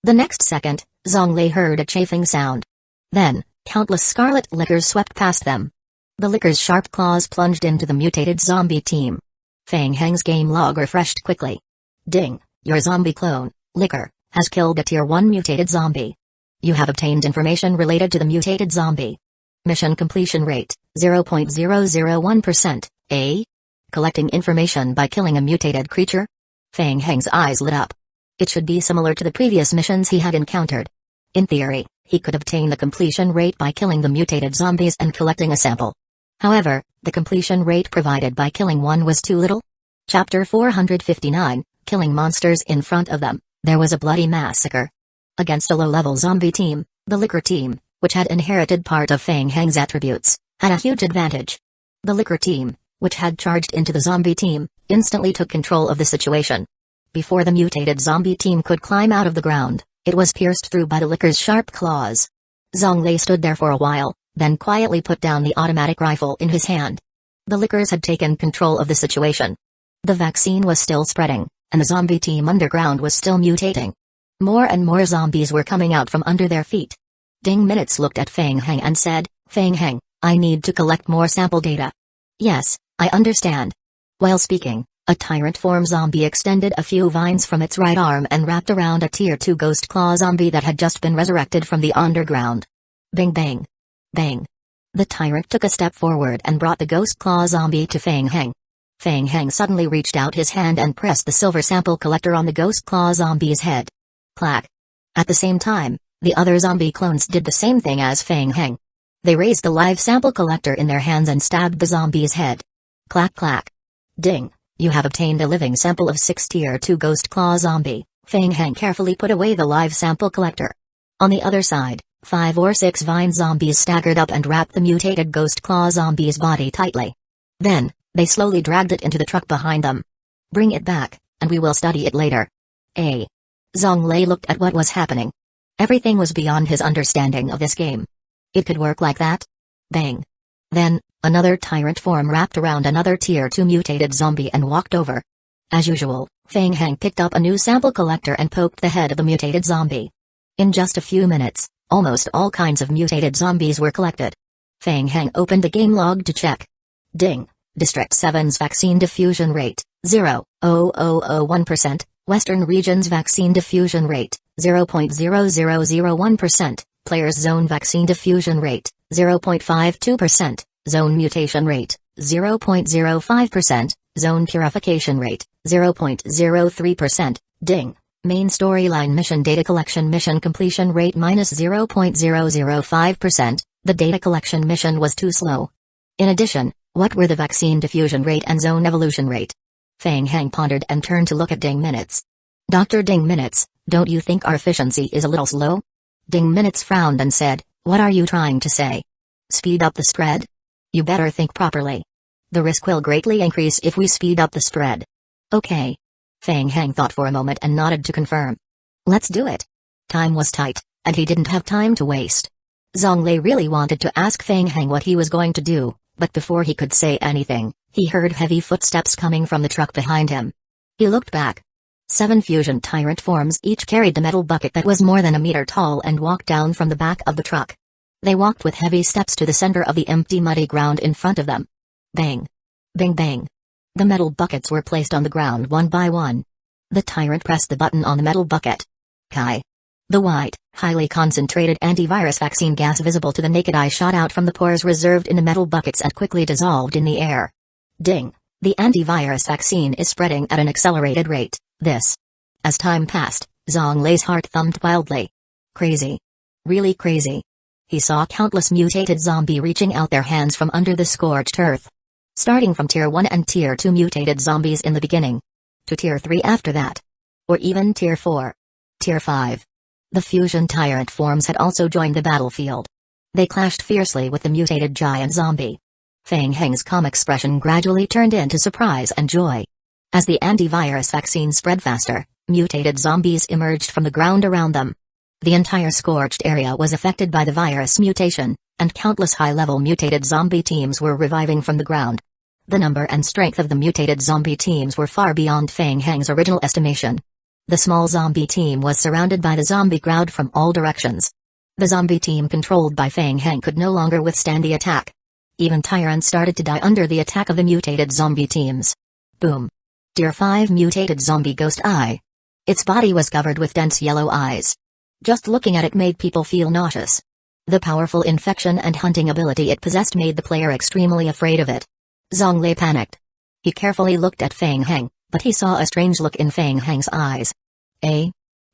A: The next second, Zonglei heard a chafing sound. Then, countless scarlet lickers swept past them. The lickers' sharp claws plunged into the mutated zombie team. Fang Heng's game log refreshed quickly. Ding, your zombie clone, Licker, has killed a Tier 1 mutated zombie. You have obtained information related to the mutated zombie. Mission completion rate, 0.001%. Collecting information by killing a mutated creature? Fang Heng's eyes lit up. It should be similar to the previous missions he had encountered. In theory, he could obtain the completion rate by killing the mutated zombies and collecting a sample. However, the completion rate provided by killing one was too little. Chapter 459, Killing Monsters in Front of Them. There was a bloody massacre. Against a low-level zombie team, the Licker team, which had inherited part of Fang Heng's attributes, had a huge advantage. The Licker team, which had charged into the zombie team, instantly took control of the situation. Before the mutated zombie team could climb out of the ground, it was pierced through by the Licker's sharp claws. Zonglei stood there for a while, then quietly put down the automatic rifle in his hand. The Lickers had taken control of the situation. The vaccine was still spreading, and the zombie team underground was still mutating. More and more zombies were coming out from under their feet. Ding Minutes looked at Fang Heng and said, Fang Heng, I need to collect more sample data. Yes, I understand. While speaking, a tyrant form zombie extended a few vines from its right arm and wrapped around a Tier 2 ghost claw zombie that had just been resurrected from the underground. Bing bang. Bang. The tyrant took a step forward and brought the ghost claw zombie to Fang Heng. Fang Heng suddenly reached out his hand and pressed the silver sample collector on the ghost claw zombie's head. Clack. At the same time, the other zombie clones did the same thing as Fang Heng. They raised the live sample collector in their hands and stabbed the zombie's head. Clack clack. Ding. You have obtained a living sample of 6 Tier 2 Ghost Claw Zombie. Fang Heng carefully put away the live sample collector. On the other side, 5 or 6 vine zombies staggered up and wrapped the mutated Ghost Claw Zombie's body tightly. Then, they slowly dragged it into the truck behind them. Bring it back, and we will study it later. Zhonglei looked at what was happening. Everything was beyond his understanding of this game. It could work like that? Bang. Then, another tyrant form wrapped around another Tier 2 mutated zombie and walked over. As usual, Fang Heng picked up a new sample collector and poked the head of the mutated zombie. In just a few minutes, almost all kinds of mutated zombies were collected. Fang Heng opened the game log to check. Ding. District 7's vaccine diffusion rate, 0.0001%. Western region's vaccine diffusion rate, 0.0001%. Players zone vaccine diffusion rate, 0.52%. Zone mutation rate, 0.05%. Zone purification rate, 0.03%. Ding. Main storyline mission data collection mission completion rate -0.005%. The data collection mission was too slow. In addition, what were the vaccine diffusion rate and zone evolution rate? Fang Heng pondered and turned to look at Ding Minutes. Dr. Ding Minutes, don't you think our efficiency is a little slow? Ding Minutes frowned and said, what are you trying to say? Speed up the spread? You better think properly. The risk will greatly increase if we speed up the spread. Okay. Fang Heng thought for a moment and nodded to confirm. Let's do it. Time was tight, and he didn't have time to waste. Zhonglei really wanted to ask Fang Heng what he was going to do, but before he could say anything, he heard heavy footsteps coming from the truck behind him. He looked back. 7 fusion tyrant forms each carried the metal bucket that was more than a meter tall and walked down from the back of the truck. They walked with heavy steps to the center of the empty muddy ground in front of them. Bang. Bang bang. The metal buckets were placed on the ground one by one. The tyrant pressed the button on the metal bucket. Kai. The white, highly concentrated antivirus vaccine gas visible to the naked eye shot out from the pores reserved in the metal buckets and quickly dissolved in the air. Ding. The antivirus vaccine is spreading at an accelerated rate. This. As time passed, Zhonglei's heart thumped wildly. Crazy. Really crazy. He saw countless mutated zombie reaching out their hands from under the scorched earth. Starting from Tier 1 and Tier 2 mutated zombies in the beginning. To Tier 3 after that. Or even Tier 4. Tier 5. The fusion tyrant forms had also joined the battlefield. They clashed fiercely with the mutated giant zombie. Fang Heng's calm expression gradually turned into surprise and joy. As the antivirus vaccine spread faster, mutated zombies emerged from the ground around them. The entire scorched area was affected by the virus mutation, and countless high-level mutated zombie teams were reviving from the ground. The number and strength of the mutated zombie teams were far beyond Fang Heng's original estimation. The small zombie team was surrounded by the zombie crowd from all directions. The zombie team controlled by Fang Heng could no longer withstand the attack. Even tyrants started to die under the attack of the mutated zombie teams. Boom. Tier 5 mutated zombie Ghost Eye. Its body was covered with dense yellow eyes. Just looking at it made people feel nauseous. The powerful infection and hunting ability it possessed made the player extremely afraid of it. Zhonglei panicked. He carefully looked at Fang Heng, but he saw a strange look in Fang Heng's eyes.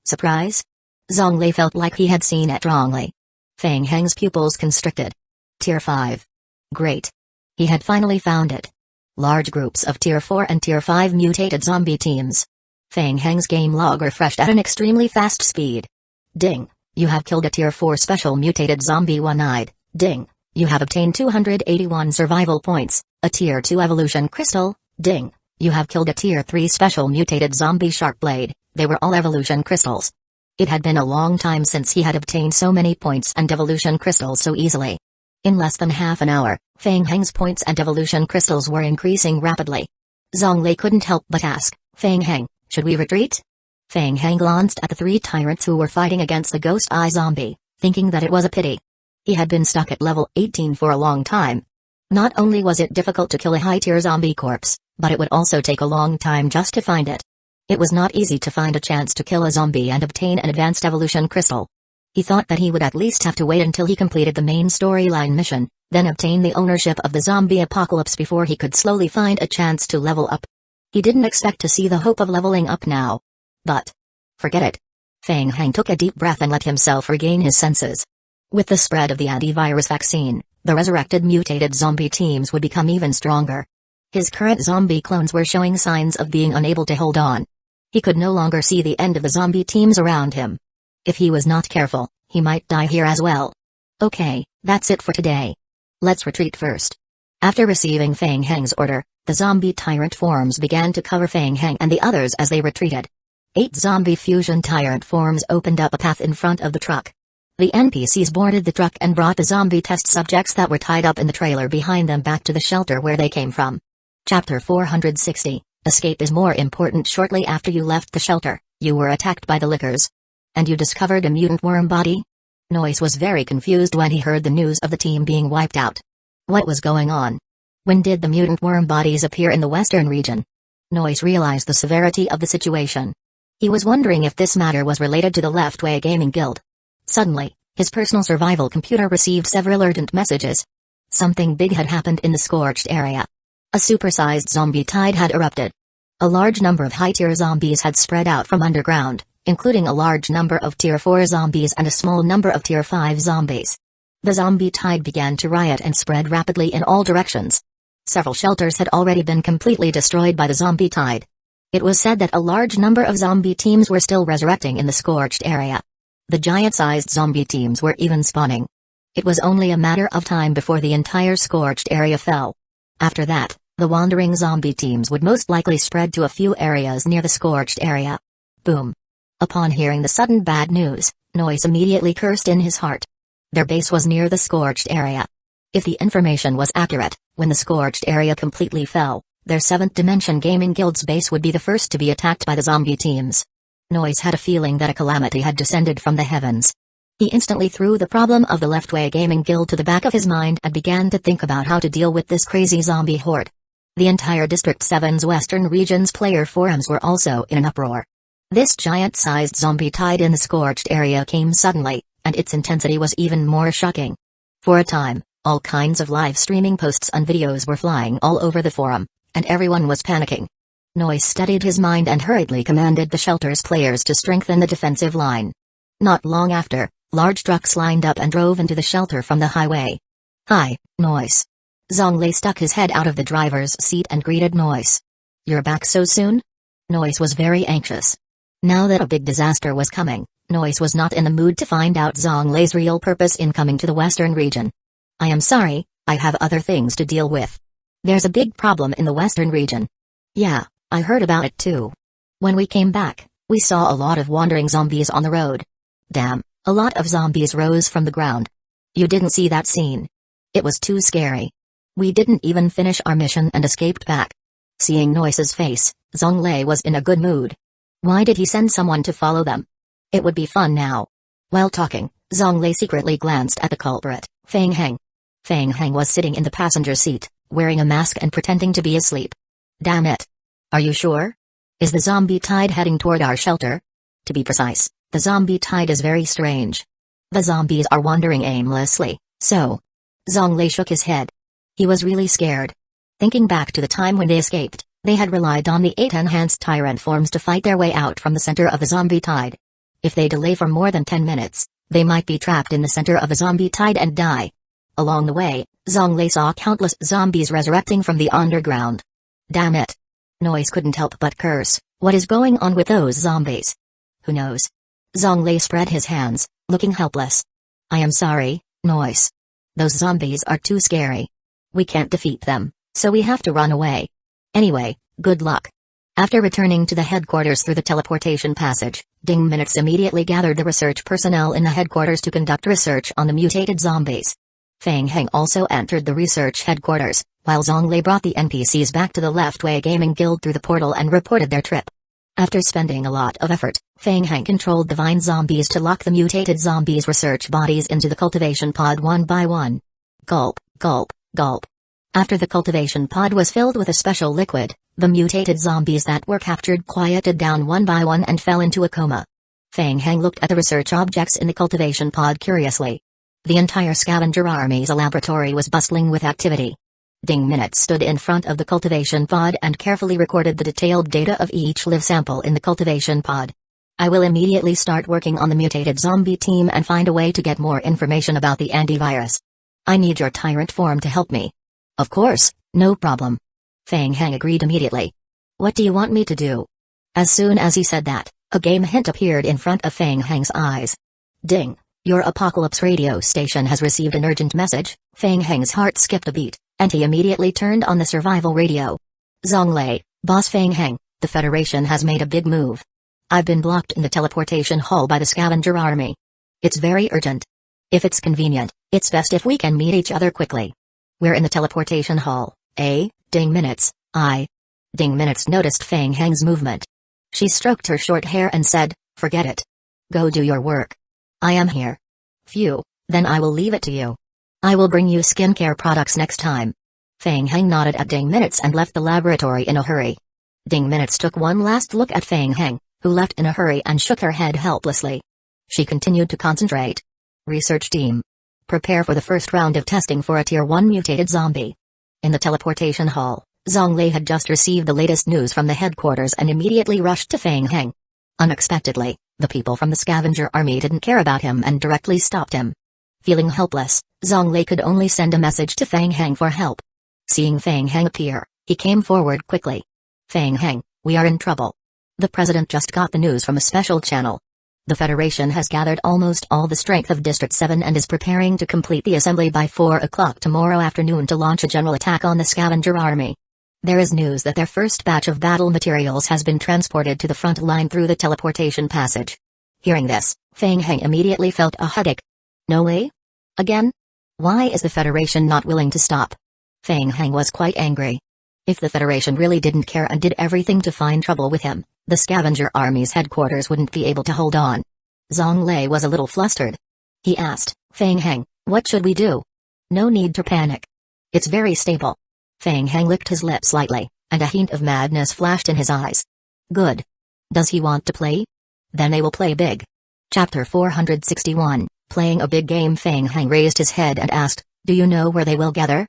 A: Surprise? Zhonglei felt like he had seen it wrongly. Fang Heng's pupils constricted. Tier 5. Great. He had finally found it. Large groups of Tier 4 and Tier 5 mutated zombie teams. Fang Heng's game log refreshed at an extremely fast speed. Ding. You have killed a Tier 4 special mutated zombie one-eyed. Ding. You have obtained 281 survival points, a Tier 2 evolution crystal. Ding. You have killed a Tier 3 special mutated zombie sharp blade. They were all evolution crystals. It had been a long time since he had obtained so many points and evolution crystals so easily. In less than half an hour, Fang Heng's points and evolution crystals were increasing rapidly. Zhonglei couldn't help but ask, Fang Heng, should we retreat? Fang Heng glanced at the 3 tyrants who were fighting against the Ghost Eye zombie, thinking that it was a pity. He had been stuck at level 18 for a long time. Not only was it difficult to kill a high-tier zombie corpse, but it would also take a long time just to find it. It was not easy to find a chance to kill a zombie and obtain an advanced evolution crystal. He thought that he would at least have to wait until he completed the main storyline mission, then obtain the ownership of the zombie apocalypse before he could slowly find a chance to level up. He didn't expect to see the hope of leveling up now. But forget it. Fang Heng took a deep breath and let himself regain his senses. With the spread of the antivirus vaccine, the resurrected mutated zombie teams would become even stronger. His current zombie clones were showing signs of being unable to hold on. He could no longer see the end of the zombie teams around him. If he was not careful, he might die here as well. Okay, that's it for today. Let's retreat first. After receiving Feng Heng's order, the zombie tyrant forms began to cover Feng Heng and the others as they retreated. 8 zombie fusion tyrant forms opened up a path in front of the truck. The NPCs boarded the truck and brought the zombie test subjects that were tied up in the trailer behind them back to the shelter where they came from. Chapter 460, Escape is more important. Shortly after you left the shelter, you were attacked by the lickers. And you discovered a mutant worm body? Noise was very confused when he heard the news of the team being wiped out. What was going on? When did the mutant worm bodies appear in the western region? Noise realized the severity of the situation. He was wondering if this matter was related to the Leftway Gaming Guild. Suddenly, his personal survival computer received several urgent messages. Something big had happened in the scorched area. A supersized zombie tide had erupted. A large number of high-tier zombies had spread out from underground, including a large number of Tier 4 zombies and a small number of Tier 5 zombies. The zombie tide began to riot and spread rapidly in all directions. Several shelters had already been completely destroyed by the zombie tide. It was said that a large number of zombie teams were still resurrecting in the scorched area. The giant-sized zombie teams were even spawning. It was only a matter of time before the entire scorched area fell. After that, the wandering zombie teams would most likely spread to a few areas near the scorched area. Boom. Upon hearing the sudden bad news, Noise immediately cursed in his heart. Their base was near the scorched area. If the information was accurate, when the scorched area completely fell, their 7th Dimension Gaming Guild's base would be the first to be attacked by the zombie teams. Noise had a feeling that a calamity had descended from the heavens. He instantly threw the problem of the Leftway Gaming Guild to the back of his mind and began to think about how to deal with this crazy zombie horde. The entire District 7's Western Region's player forums were also in an uproar. This giant-sized zombie tide in the scorched area came suddenly, and its intensity was even more shocking. For a time, all kinds of live streaming posts and videos were flying all over the forum, and everyone was panicking. Noise steadied his mind and hurriedly commanded the shelter's players to strengthen the defensive line. Not long after, large trucks lined up and drove into the shelter from the highway. "Hi, Noise." Zhonglei stuck his head out of the driver's seat and greeted Noise. "You're back so soon?" Noise was very anxious. Now that a big disaster was coming, Noise was not in the mood to find out Zhonglei's real purpose in coming to the western region. "I am sorry, I have other things to deal with. There's a big problem in the western region." "Yeah, I heard about it too. When we came back, we saw a lot of wandering zombies on the road. Damn, a lot of zombies rose from the ground. You didn't see that scene. It was too scary. We didn't even finish our mission and escaped back." Seeing Noise's face, Zhonglei was in a good mood. Why did he send someone to follow them? It would be fun now. While talking, Zhonglei secretly glanced at the culprit, Feng Heng. Feng Heng was sitting in the passenger seat, wearing a mask and pretending to be asleep. "Damn it. Are you sure? Is the zombie tide heading toward our shelter?" "To be precise, the zombie tide is very strange. The zombies are wandering aimlessly, so..." Zhonglei shook his head. He was really scared. Thinking back to the time when they escaped, they had relied on the 8 enhanced tyrant forms to fight their way out from the center of the zombie tide. If they delay for more than 10 minutes, they might be trapped in the center of the zombie tide and die. Along the way, Zhonglei saw countless zombies resurrecting from the underground. Damn it. Noise couldn't help but curse. What is going on with those zombies? Who knows? Zhonglei spread his hands, looking helpless. I am sorry, Noise. Those zombies are too scary. We can't defeat them, so we have to run away. Anyway, good luck. After returning to the headquarters through the teleportation passage, Ding Minutes immediately gathered the research personnel in the headquarters to conduct research on the mutated zombies. Feng Heng also entered the research headquarters, while Zhonglei brought the NPCs back to the Leftway Gaming Guild through the portal and reported their trip. After spending a lot of effort, Feng Heng controlled the vine zombies to lock the mutated zombies' research bodies into the cultivation pod one by one. Gulp, gulp, gulp. After the cultivation pod was filled with a special liquid, the mutated zombies that were captured quieted down one by one and fell into a coma. Feng Heng looked at the research objects in the cultivation pod curiously. The entire scavenger army's laboratory was bustling with activity. Ding Minutes stood in front of the cultivation pod and carefully recorded the detailed data of each live sample in the cultivation pod. I will immediately start working on the mutated zombie team and find a way to get more information about the antivirus. I need your tyrant form to help me. Of course, no problem. Fang Heng agreed immediately. What do you want me to do? As soon as he said that, a game hint appeared in front of Fang Heng's eyes. Ding! Your Apocalypse radio station has received an urgent message. Fang Heng's heart skipped a beat, and he immediately turned on the survival radio. Zonglei, Boss Fang Heng, the Federation has made a big move. I've been blocked in the teleportation hall by the scavenger army. It's very urgent. If it's convenient, it's best if we can meet each other quickly. We're in the teleportation hall, eh? Ding Minutes, Ding Minutes noticed Fang Heng's movement. She stroked her short hair and said, forget it. Go do your work. I am here. Phew, then I will leave it to you. I will bring you skincare products next time. Fang Heng nodded at Ding Minutes and left the laboratory in a hurry. Ding Minutes took one last look at Fang Heng, who left in a hurry and shook her head helplessly. She continued to concentrate. Research team. Prepare for the first round of testing for a Tier 1 mutated zombie. In the teleportation hall, Zonglei had just received the latest news from the headquarters and immediately rushed to Fang Heng. Unexpectedly, the people from the scavenger army didn't care about him and directly stopped him. Feeling helpless, Zonglei could only send a message to Fang Heng for help. Seeing Fang Heng appear, he came forward quickly. Fang Heng, we are in trouble. The president just got the news from a special channel. The Federation has gathered almost all the strength of District 7 and is preparing to complete the assembly by 4 o'clock tomorrow afternoon to launch a general attack on the scavenger army. There is news that their first batch of battle materials has been transported to the front line through the teleportation passage. Hearing this, Fang Heng immediately felt a headache. No way? Again? Why is the Federation not willing to stop? Fang Heng was quite angry. If the Federation really didn't care and did everything to find trouble with him, the scavenger army's headquarters wouldn't be able to hold on. Zonglei was a little flustered. He asked, Fang Heng, what should we do? No need to panic. It's very stable. Fang Heng licked his lips slightly, and a hint of madness flashed in his eyes. Good. Does he want to play? Then they will play big. Chapter 461, Playing a Big Game. Fang Heng raised his head and asked, do you know where they will gather?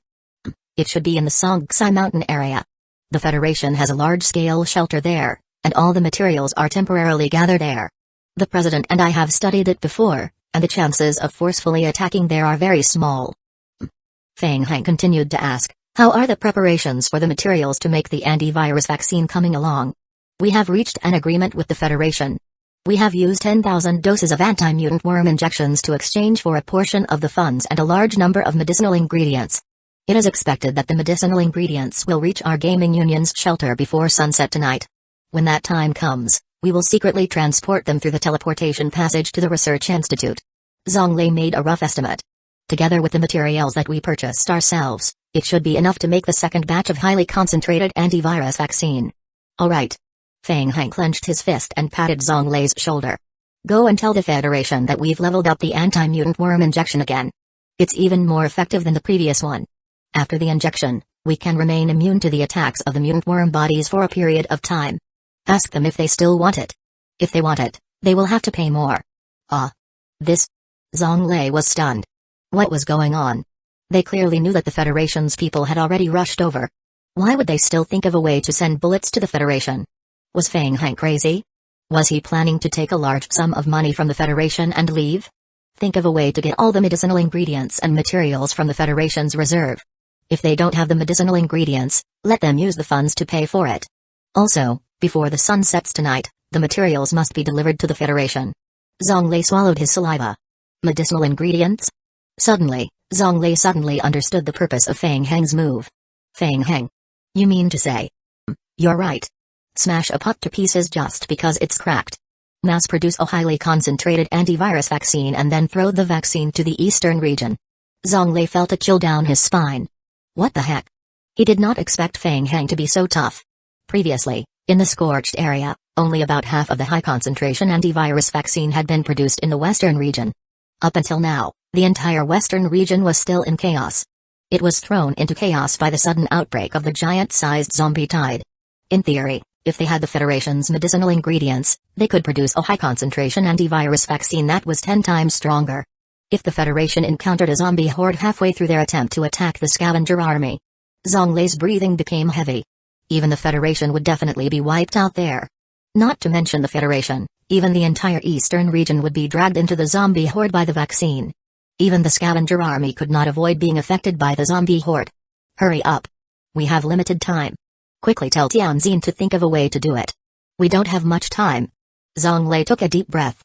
A: It should be in the Songhai mountain area. The Federation has a large-scale shelter there, and all the materials are temporarily gathered there. The President and I have studied it before, and the chances of forcefully attacking there are very small. Fang Heng continued to ask, how are the preparations for the materials to make the antivirus vaccine coming along? We have reached an agreement with the Federation. We have used 10,000 doses of anti-mutant worm injections to exchange for a portion of the funds and a large number of medicinal ingredients. It is expected that the medicinal ingredients will reach our gaming union's shelter before sunset tonight. When that time comes, we will secretly transport them through the teleportation passage to the research institute. Zonglei made a rough estimate. Together with the materials that we purchased ourselves, it should be enough to make the second batch of highly concentrated antivirus vaccine. All right. Fang Heng clenched his fist and patted Zonglei's shoulder. Go and tell the Federation that we've leveled up the anti-mutant worm injection again. It's even more effective than the previous one. After the injection, we can remain immune to the attacks of the mutant worm bodies for a period of time. Ask them if they still want it. If they want it, they will have to pay more. This? Zonglei was stunned. What was going on? They clearly knew that the Federation's people had already rushed over. Why would they still think of a way to send bullets to the Federation? Was Fang Heng crazy? Was he planning to take a large sum of money from the Federation and leave? Think of a way to get all the medicinal ingredients and materials from the Federation's reserve. If they don't have the medicinal ingredients, let them use the funds to pay for it. Also, before the sun sets tonight, the materials must be delivered to the Federation. Zonglei swallowed his saliva. Medicinal ingredients? Suddenly, Zonglei suddenly understood the purpose of Fang Heng's move. Fang Heng. You mean to say? You're right. Smash a pot to pieces just because it's cracked. Mass-produce a highly concentrated antivirus vaccine and then throw the vaccine to the eastern region. Zonglei felt a chill down his spine. What the heck? He did not expect Fang Heng to be so tough. Previously, in the scorched area, only about half of the high-concentration antivirus vaccine had been produced in the western region. Up until now, the entire western region was still in chaos. It was thrown into chaos by the sudden outbreak of the giant-sized zombie tide. In theory, if they had the Federation's medicinal ingredients, they could produce a high-concentration antivirus vaccine that was 10 times stronger. If the Federation encountered a zombie horde halfway through their attempt to attack the scavenger army, Zonglei's breathing became heavy. Even the Federation would definitely be wiped out there. Not to mention the Federation, even the entire eastern region would be dragged into the zombie horde by the vaccine. Even the scavenger army could not avoid being affected by the zombie horde. Hurry up. We have limited time. Quickly tell Tianjin to think of a way to do it. We don't have much time. Zhonglei took a deep breath.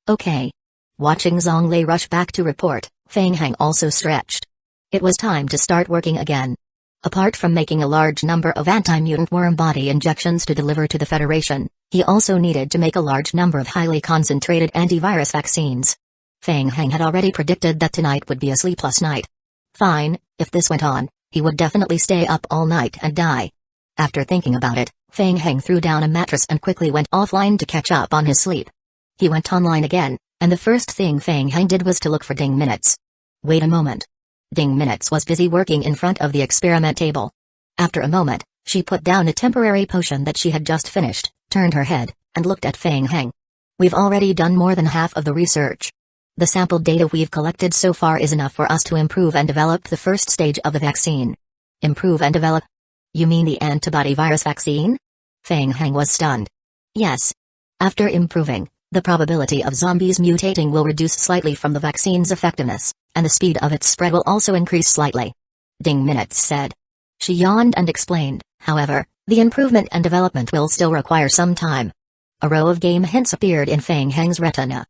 A: Okay. Watching Zhonglei rush back to report, Feng Heng also stretched. It was time to start working again. Apart from making a large number of anti-mutant worm body injections to deliver to the Federation, he also needed to make a large number of highly concentrated antivirus vaccines. Feng Heng had already predicted that tonight would be a sleepless night. Fine, if this went on, he would definitely stay up all night and die. After thinking about it, Feng Heng threw down a mattress and quickly went offline to catch up on his sleep. He went online again, and the first thing Feng Heng did was to look for Ding Minutes. Wait a moment. Ding Minutes was busy working in front of the experiment table. After a moment, she put down a temporary potion that she had just finished, turned her head, and looked at Feng Heng. We've already done more than half of the research. The sample data we've collected so far is enough for us to improve and develop the first stage of the vaccine. Improve and develop? You mean the antibody virus vaccine? Feng Heng was stunned. Yes. After improving, the probability of zombies mutating will reduce slightly from the vaccine's effectiveness, and the speed of its spread will also increase slightly. Ding Minutes said. She yawned and explained, however, the improvement and development will still require some time. A row of game hints appeared in Feng Heng's retina.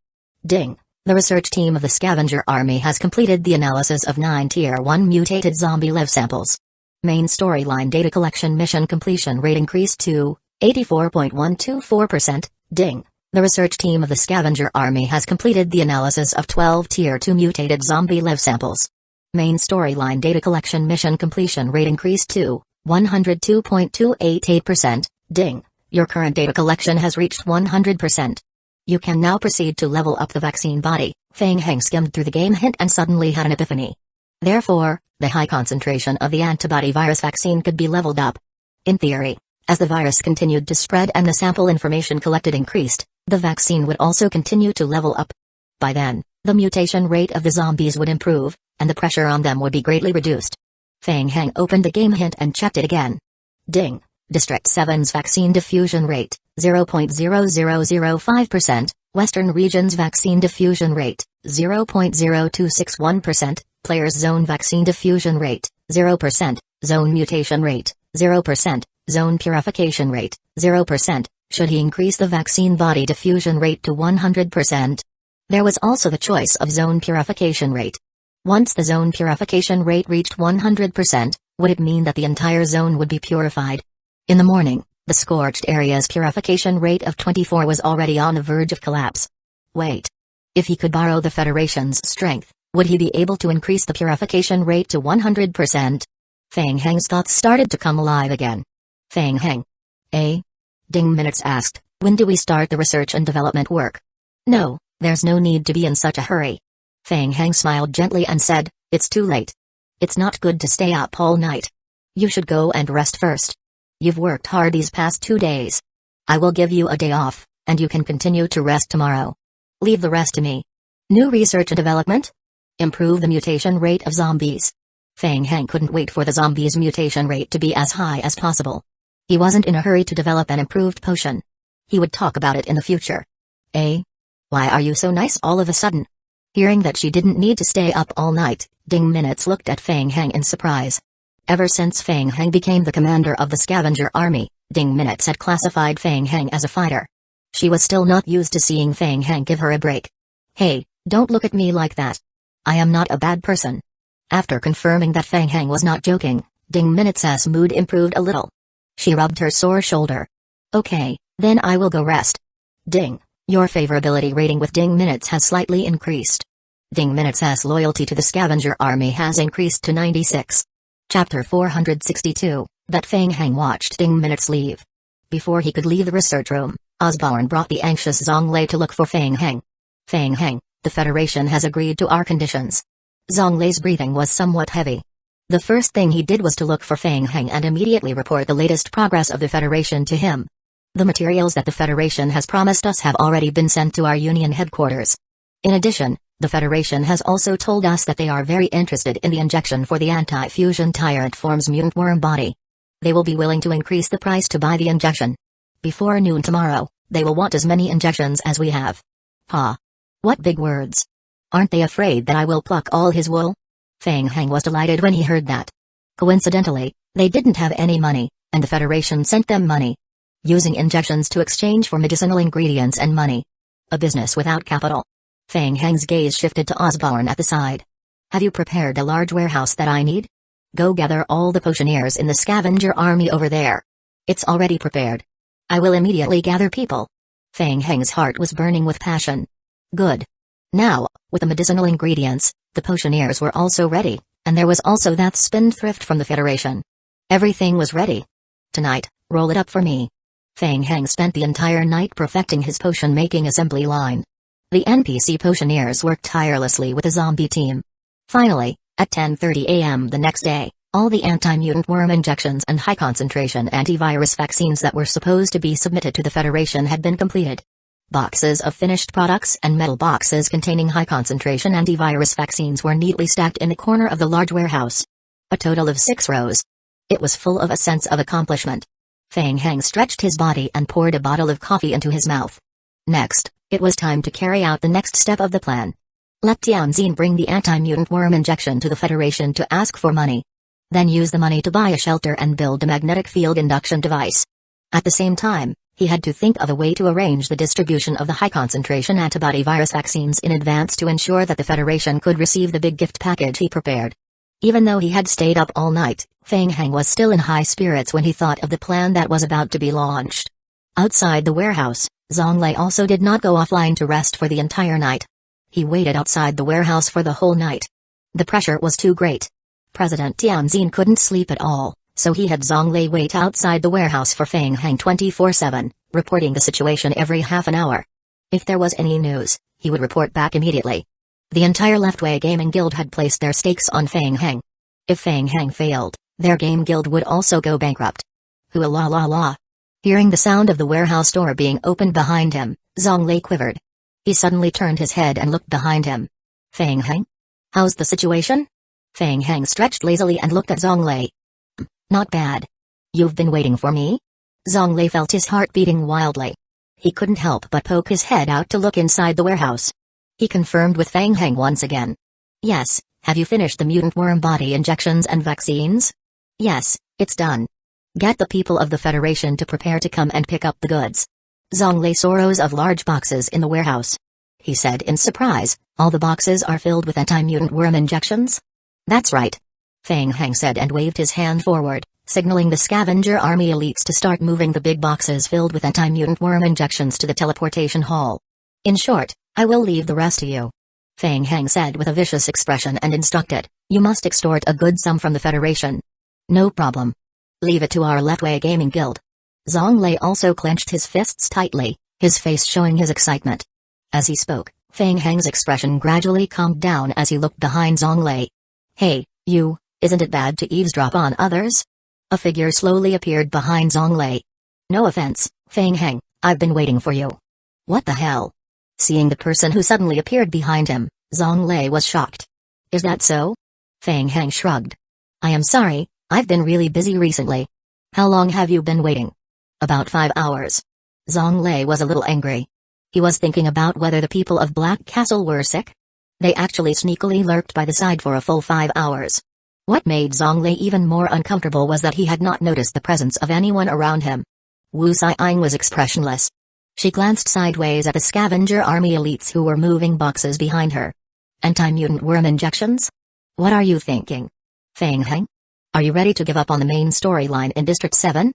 A: Ding. The research team of the scavenger army has completed the analysis of 9 Tier 1 mutated zombie live samples. Main storyline data collection mission completion rate increased to 84.124%. Ding. The research team of the scavenger army has completed the analysis of 12 Tier 2 mutated zombie live samples. Main storyline data collection mission completion rate increased to 102.288%. Ding. Your current data collection has reached 100%. You can now proceed to level up the vaccine body. Feng Heng skimmed through the game hint and suddenly had an epiphany. Therefore, the high concentration of the antibody virus vaccine could be leveled up. In theory, as the virus continued to spread and the sample information collected increased, the vaccine would also continue to level up. By then, the mutation rate of the zombies would improve, and the pressure on them would be greatly reduced. Feng Heng opened the game hint and checked it again. Ding. District 7's vaccine diffusion rate, 0.0005%, Western Region's vaccine diffusion rate, 0.0261%, Player's Zone vaccine diffusion rate, 0%, Zone mutation rate, 0%, Zone purification rate, 0%, should he increase the vaccine body diffusion rate to 100%? There was also the choice of zone purification rate. Once the zone purification rate reached 100%, would it mean that the entire zone would be purified? In the morning, the scorched area's purification rate of 24 was already on the verge of collapse. Wait. If he could borrow the Federation's strength, would he be able to increase the purification rate to 100%? Feng Heng's thoughts started to come alive again. Feng Heng. Eh? Ding Minutes asked, when do we start the research and development work? No, there's no need to be in such a hurry. Feng Heng smiled gently and said, it's too late. It's not good to stay up all night. You should go and rest first. You've worked hard these past 2 days. I will give you a day off, and you can continue to rest tomorrow. Leave the rest to me. New research and development? Improve the mutation rate of zombies. Feng Heng couldn't wait for the zombies' mutation rate to be as high as possible. He wasn't in a hurry to develop an improved potion. He would talk about it in the future. Eh? Why are you so nice all of a sudden? Hearing that she didn't need to stay up all night, Ding Minutes looked at Feng Heng in surprise. Ever since Feng Heng became the commander of the scavenger army, Ding Minutes had classified Feng Heng as a fighter. She was still not used to seeing Feng Heng give her a break. Hey, don't look at me like that. I am not a bad person. After confirming that Feng Heng was not joking, Ding Minutes' mood improved a little. She rubbed her sore shoulder. Okay, then I will go rest. Ding, your favorability rating with Ding Minutes has slightly increased. Ding Minutes' loyalty to the scavenger army has increased to 96. Chapter 462, that Feng Heng watched Ding Minutes leave. Before he could leave the research room, Osborne brought the anxious Zhonglei to look for Feng Heng. Feng Heng, the Federation has agreed to our conditions. Zhonglei's breathing was somewhat heavy. The first thing he did was to look for Feng Heng and immediately report the latest progress of the Federation to him. The materials that the Federation has promised us have already been sent to our Union headquarters. In addition, the Federation has also told us that they are very interested in the injection for the anti-fusion tyrant form's mutant worm body. They will be willing to increase the price to buy the injection. Before noon tomorrow, They will want as many injections as we have. Ha! What big words! Aren't they afraid that I will pluck all his wool? Feng Heng was delighted when he heard that. Coincidentally, they didn't have any money, and the Federation sent them money. Using injections to exchange for medicinal ingredients and money. A business without capital. Feng Heng's gaze shifted to Osborne at the side. Have you prepared a large warehouse that I need? Go gather all the potioneers in the scavenger army over there. It's already prepared. I will immediately gather people. Feng Heng's heart was burning with passion. Good. Now, with the medicinal ingredients, the potioneers were also ready, and there was also that spendthrift from the Federation. Everything was ready. Tonight, roll it up for me. Feng Heng spent the entire night perfecting his potion-making assembly line. The NPC potioneers worked tirelessly with the zombie team. Finally, at 10:30 a.m. the next day, all the anti-mutant worm injections and high-concentration antivirus vaccines that were supposed to be submitted to the Federation had been completed. Boxes of finished products and metal boxes containing high-concentration antivirus vaccines were neatly stacked in the corner of the large warehouse. A total of 6 rows. It was full of a sense of accomplishment. Feng Heng stretched his body and poured a bottle of coffee into his mouth. Next, it was time to carry out the next step of the plan. Let Tianjin bring the anti-mutant worm injection to the Federation to ask for money. Then use the money to buy a shelter and build a magnetic field induction device. At the same time, he had to think of a way to arrange the distribution of the high-concentration antibody virus vaccines in advance to ensure that the Federation could receive the big gift package he prepared. Even though he had stayed up all night, Feng Heng was still in high spirits when he thought of the plan that was about to be launched. Outside the warehouse, Zonglei also did not go offline to rest for the entire night. He waited outside the warehouse for the whole night. The pressure was too great. President Tianjin couldn't sleep at all, so he had Zonglei wait outside the warehouse for Feng Heng 24/7, reporting the situation every half an hour. If there was any news, he would report back immediately. The entire Leftway Gaming Guild had placed their stakes on Feng Heng. If Feng Heng failed, their game guild would also go bankrupt. Hua la la la. Hearing the sound of the warehouse door being opened behind him, Zonglei quivered. He suddenly turned his head and looked behind him. Feng Heng? How's the situation? Feng Heng stretched lazily and looked at Zonglei. Not bad. You've been waiting for me? Zonglei felt his heart beating wildly. He couldn't help but poke his head out to look inside the warehouse. He confirmed with Feng Heng once again. Yes, have you finished the mutant worm body injections and vaccines? Yes, it's done. Get the people of the Federation to prepare to come and pick up the goods. Zonglei saw rows of large boxes in the warehouse. He said in surprise, all the boxes are filled with anti-mutant worm injections? That's right. Feng Heng said and waved his hand forward, signaling the scavenger army elites to start moving the big boxes filled with anti-mutant worm injections to the teleportation hall. In short, I will leave the rest to you. Feng Heng said with a vicious expression and instructed, you must extort a good sum from the Federation. No problem. Leave it to our Leftway Gaming Guild. Zonglei also clenched his fists tightly, his face showing his excitement. As he spoke, Feng Heng's expression gradually calmed down as he looked behind Zonglei. Hey, you, isn't it bad to eavesdrop on others? A figure slowly appeared behind Zonglei. No offense, Feng Heng, I've been waiting for you. What the hell? Seeing the person who suddenly appeared behind him, Zonglei was shocked. Is that so? Feng Heng shrugged. I am sorry, I've been really busy recently. How long have you been waiting? About 5 hours. Zonglei was a little angry. He was thinking about whether the people of Black Castle were sick. They actually sneakily lurked by the side for a full 5 hours. What made Zonglei even more uncomfortable was that he had not noticed the presence of anyone around him. Wu Xiang was expressionless. She glanced sideways at the scavenger army elites who were moving boxes behind her. Anti-mutant worm injections? What are you thinking? Feng Heng? Are you ready to give up on the main storyline in District 7?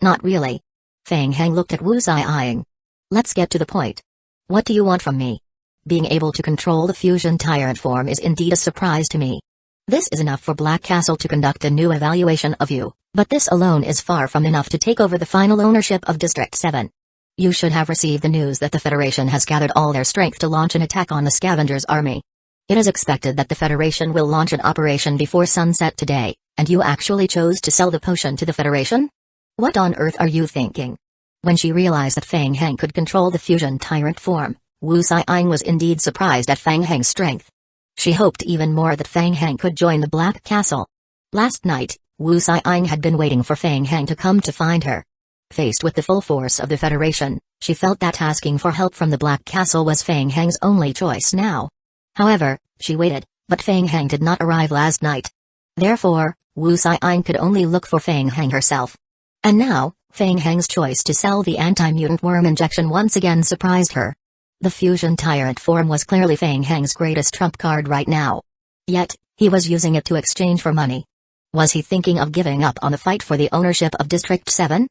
A: Not really. Feng Heng looked at Wu Xiang. Let's get to the point. What do you want from me? Being able to control the fusion tyrant form is indeed a surprise to me. This is enough for Black Castle to conduct a new evaluation of you, but this alone is far from enough to take over the final ownership of District 7. You should have received the news that the Federation has gathered all their strength to launch an attack on the Scavengers' army. It is expected that the Federation will launch an operation before sunset today, and you actually chose to sell the potion to the Federation? What on earth are you thinking? When she realized that Feng Heng could control the fusion tyrant form, Wu Xiang was indeed surprised at Feng Heng's strength. She hoped even more that Feng Heng could join the Black Castle. Last night, Wu Xiang had been waiting for Feng Heng to come to find her. Faced with the full force of the Federation, She felt that asking for help from the Black Castle was Fang Heng's only choice now. However, she waited, but Fang Heng did not arrive last night. Therefore, Wu Xian could only look for Fang Heng herself. And now, Fang Heng's choice to sell the anti-mutant worm injection once again surprised her. The fusion tyrant form was clearly Fang Heng's greatest trump card right now. Yet, he was using it to exchange for money. Was he thinking of giving up on the fight for the ownership of District 7?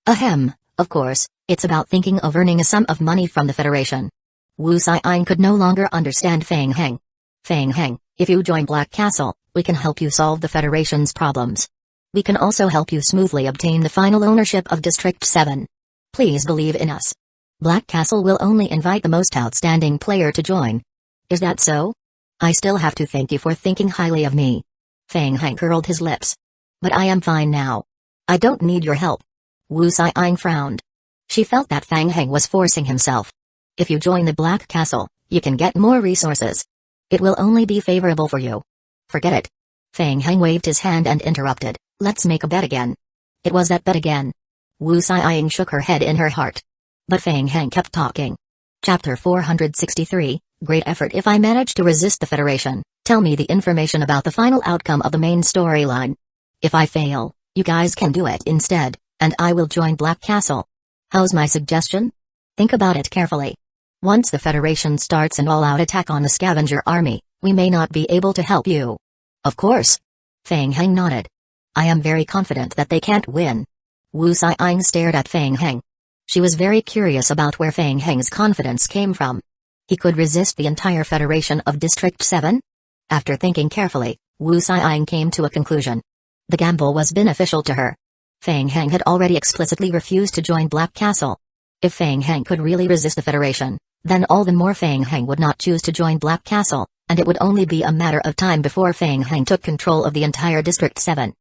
A: Ahem, of course, it's about thinking of earning a sum of money from the Federation. Wu Xian could no longer understand Fang Heng. Fang Heng, if you join Black Castle, we can help you solve the Federation's problems. We can also help you smoothly obtain the final ownership of District 7. Please believe in us. Black Castle will only invite the most outstanding player to join. Is that so? I still have to thank you for thinking highly of me. Fang Heng curled his lips. But I am fine now. I don't need your help. Wu Xian frowned. She felt that Fang Heng was forcing himself. If you join the Black Castle, you can get more resources. It will only be favorable for you. Forget it. Fang Heng waved his hand and interrupted. Let's make a bet again. It was that bet again. Wu Xian shook her head in her heart. But Fang Heng kept talking. Chapter 463, Great effort if I manage to resist the Federation. Tell me the information about the final outcome of the main storyline. If I fail, you guys can do it instead, and I will join Black Castle. How's my suggestion? Think about it carefully. Once the Federation starts an all-out attack on the scavenger army, we may not be able to help you. Of course. Fang Heng nodded. I am very confident that they can't win. Wu Xian stared at Fang Heng. She was very curious about where Fang Heng's confidence came from. He could resist the entire Federation of District 7? After thinking carefully, Wu Xian came to a conclusion. The gamble was beneficial to her. Fang Heng had already explicitly refused to join Black Castle. If Fang Heng could really resist the Federation, then all the more Fang Heng would not choose to join Black Castle, and it would only be a matter of time before Fang Heng took control of the entire District 7.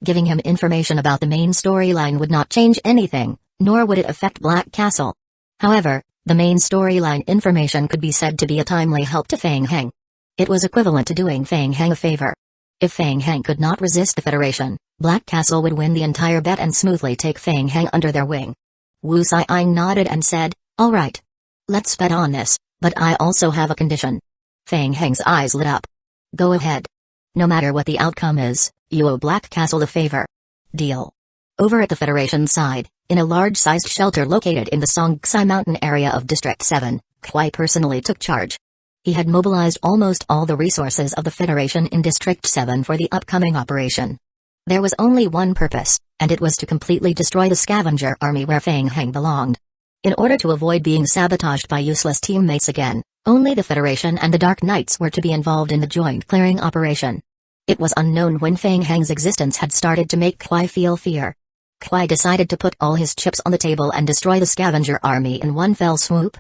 A: Giving him information about the main storyline would not change anything, nor would it affect Black Castle. However, the main storyline information could be said to be a timely help to Fang Heng. It was equivalent to doing Fang Heng a favor. If Fang Heng could not resist the Federation, Black Castle would win the entire bet and smoothly take Fang Heng under their wing. Wu Xian nodded and said, all right. Let's bet on this, but I also have a condition. Fang Heng's eyes lit up. Go ahead. No matter what the outcome is, you owe Black Castle a favor. Deal. Over at the Federation side, in a large-sized shelter located in the Songxi Mountain area of District 7, Kuai personally took charge. He had mobilized almost all the resources of the Federation in District 7 for the upcoming operation. There was only one purpose, and it was to completely destroy the scavenger army where Fang Heng belonged. In order to avoid being sabotaged by useless teammates again, only the Federation and the Dark Knights were to be involved in the joint clearing operation. It was unknown when Fang Heng's existence had started to make Kuai feel fear. Kuai decided to put all his chips on the table and destroy the scavenger army in one fell swoop.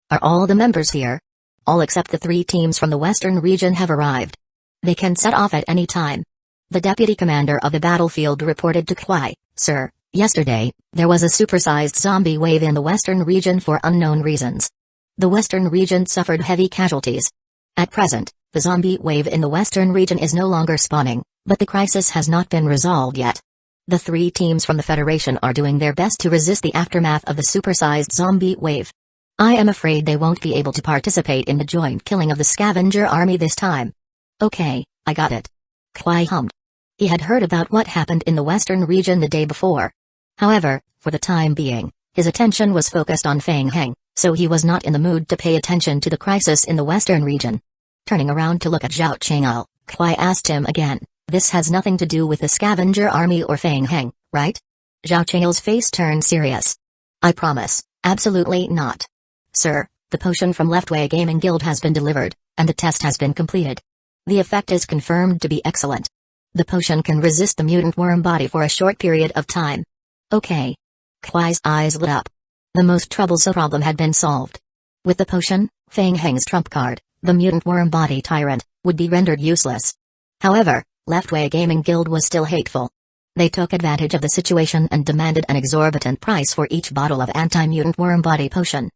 A: Are all the members here? All except the 3 teams from the western region have arrived. They can set off at any time. The deputy commander of the battlefield reported to Kuai, Sir, yesterday, there was a supersized zombie wave in the western region for unknown reasons. The western region suffered heavy casualties. At present, the zombie wave in the western region is no longer spawning, but the crisis has not been resolved yet. The 3 teams from the Federation are doing their best to resist the aftermath of the supersized zombie wave. I am afraid they won't be able to participate in the joint killing of the scavenger army this time. Okay, I got it. Kuai hummed. He had heard about what happened in the western region the day before. However, for the time being, his attention was focused on Fang Heng, so he was not in the mood to pay attention to the crisis in the western region. Turning around to look at Zhao Chang'e, Kuai asked him again, this has nothing to do with the scavenger army or Fang Heng, right? Zhao Chang'e's face turned serious. I promise, absolutely not. Sir, the potion from Leftway Gaming Guild has been delivered, and the test has been completed. The effect is confirmed to be excellent. The potion can resist the mutant worm body for a short period of time. Okay. Kuai's eyes lit up. The most troublesome problem had been solved. With the potion, Fang Heng's trump card, the mutant worm body tyrant, would be rendered useless. However, Leftway Gaming Guild was still hateful. They took advantage of the situation and demanded an exorbitant price for each bottle of anti-mutant worm body potion.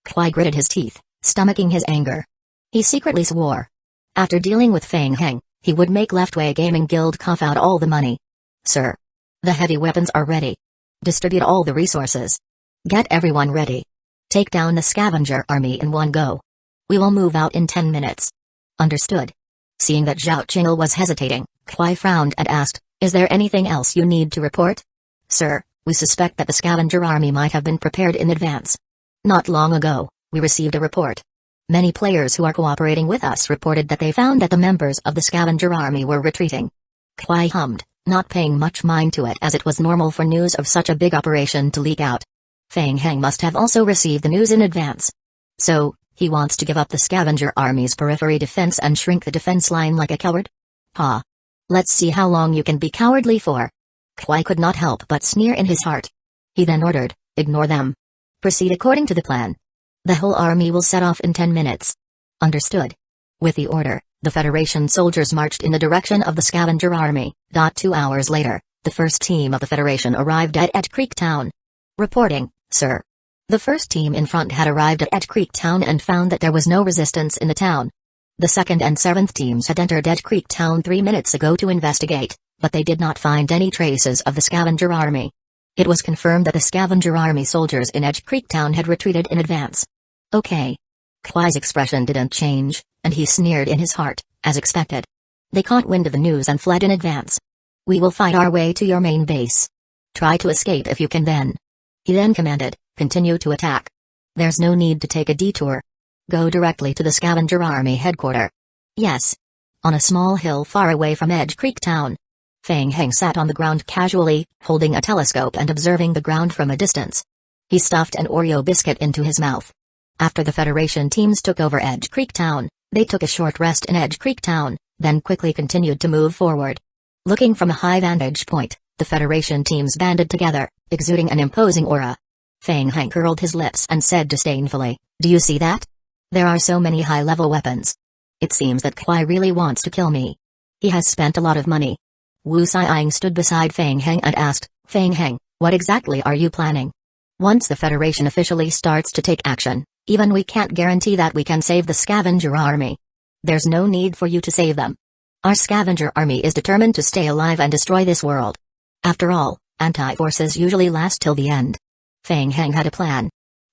A: Kuai gritted his teeth, stomaching his anger. He secretly swore. After dealing with Fang Heng, he would make Leftway Gaming Guild cough out all the money. Sir. The heavy weapons are ready. Distribute all the resources. Get everyone ready. Take down the scavenger army in one go. We will move out in 10 minutes. Understood. Seeing that Zhao Qing'e was hesitating, Kuai frowned and asked, "Is there anything else you need to report?" "Sir, we suspect that the scavenger army might have been prepared in advance. Not long ago, we received a report. Many players who are cooperating with us reported that they found that the members of the scavenger army were retreating." Kuai hummed, not paying much mind to it as it was normal for news of such a big operation to leak out. Feng Heng must have also received the news in advance. So, he wants to give up the scavenger army's periphery defense and shrink the defense line like a coward? Ha! Let's see how long you can be cowardly for. Kuai could not help but sneer in his heart. He then ordered, "Ignore them. Proceed according to the plan. The whole army will set off in 10 minutes. Understood." With the order, the Federation soldiers marched in the direction of the scavenger army. 2 hours later, the first team of the Federation arrived at Edge Creek Town. "Reporting, sir." The first team in front had arrived at Edge Creek Town and found that there was no resistance in the town. The second and seventh teams had entered Edge Creek Town 3 minutes ago to investigate, but they did not find any traces of the scavenger army. It was confirmed that the scavenger army soldiers in Edge Creek Town had retreated in advance. Okay. Kuai's expression didn't change, and he sneered in his heart, as expected. They caught wind of the news and fled in advance. "We will fight our way to your main base. Try to escape if you can then." He then commanded, "Continue to attack. There's no need to take a detour. Go directly to the scavenger army headquarters." "Yes." On a small hill far away from Edge Creek Town, Feng Heng sat on the ground casually, holding a telescope and observing the ground from a distance. He stuffed an Oreo biscuit into his mouth. After the Federation teams took over Edge Creek Town, they took a short rest in Edge Creek Town, then quickly continued to move forward. Looking from a high vantage point, the Federation teams banded together, exuding an imposing aura. Feng Heng curled his lips and said disdainfully, "Do you see that? There are so many high-level weapons. It seems that Kuai really wants to kill me. He has spent a lot of money." Wu Xiang stood beside Feng Heng and asked, "Feng Heng, what exactly are you planning? Once the Federation officially starts to take action, even we can't guarantee that we can save the scavenger army. There's no need for you to save them. Our scavenger army is determined to stay alive and destroy this world. After all, anti-forces usually last till the end." Feng Heng had a plan.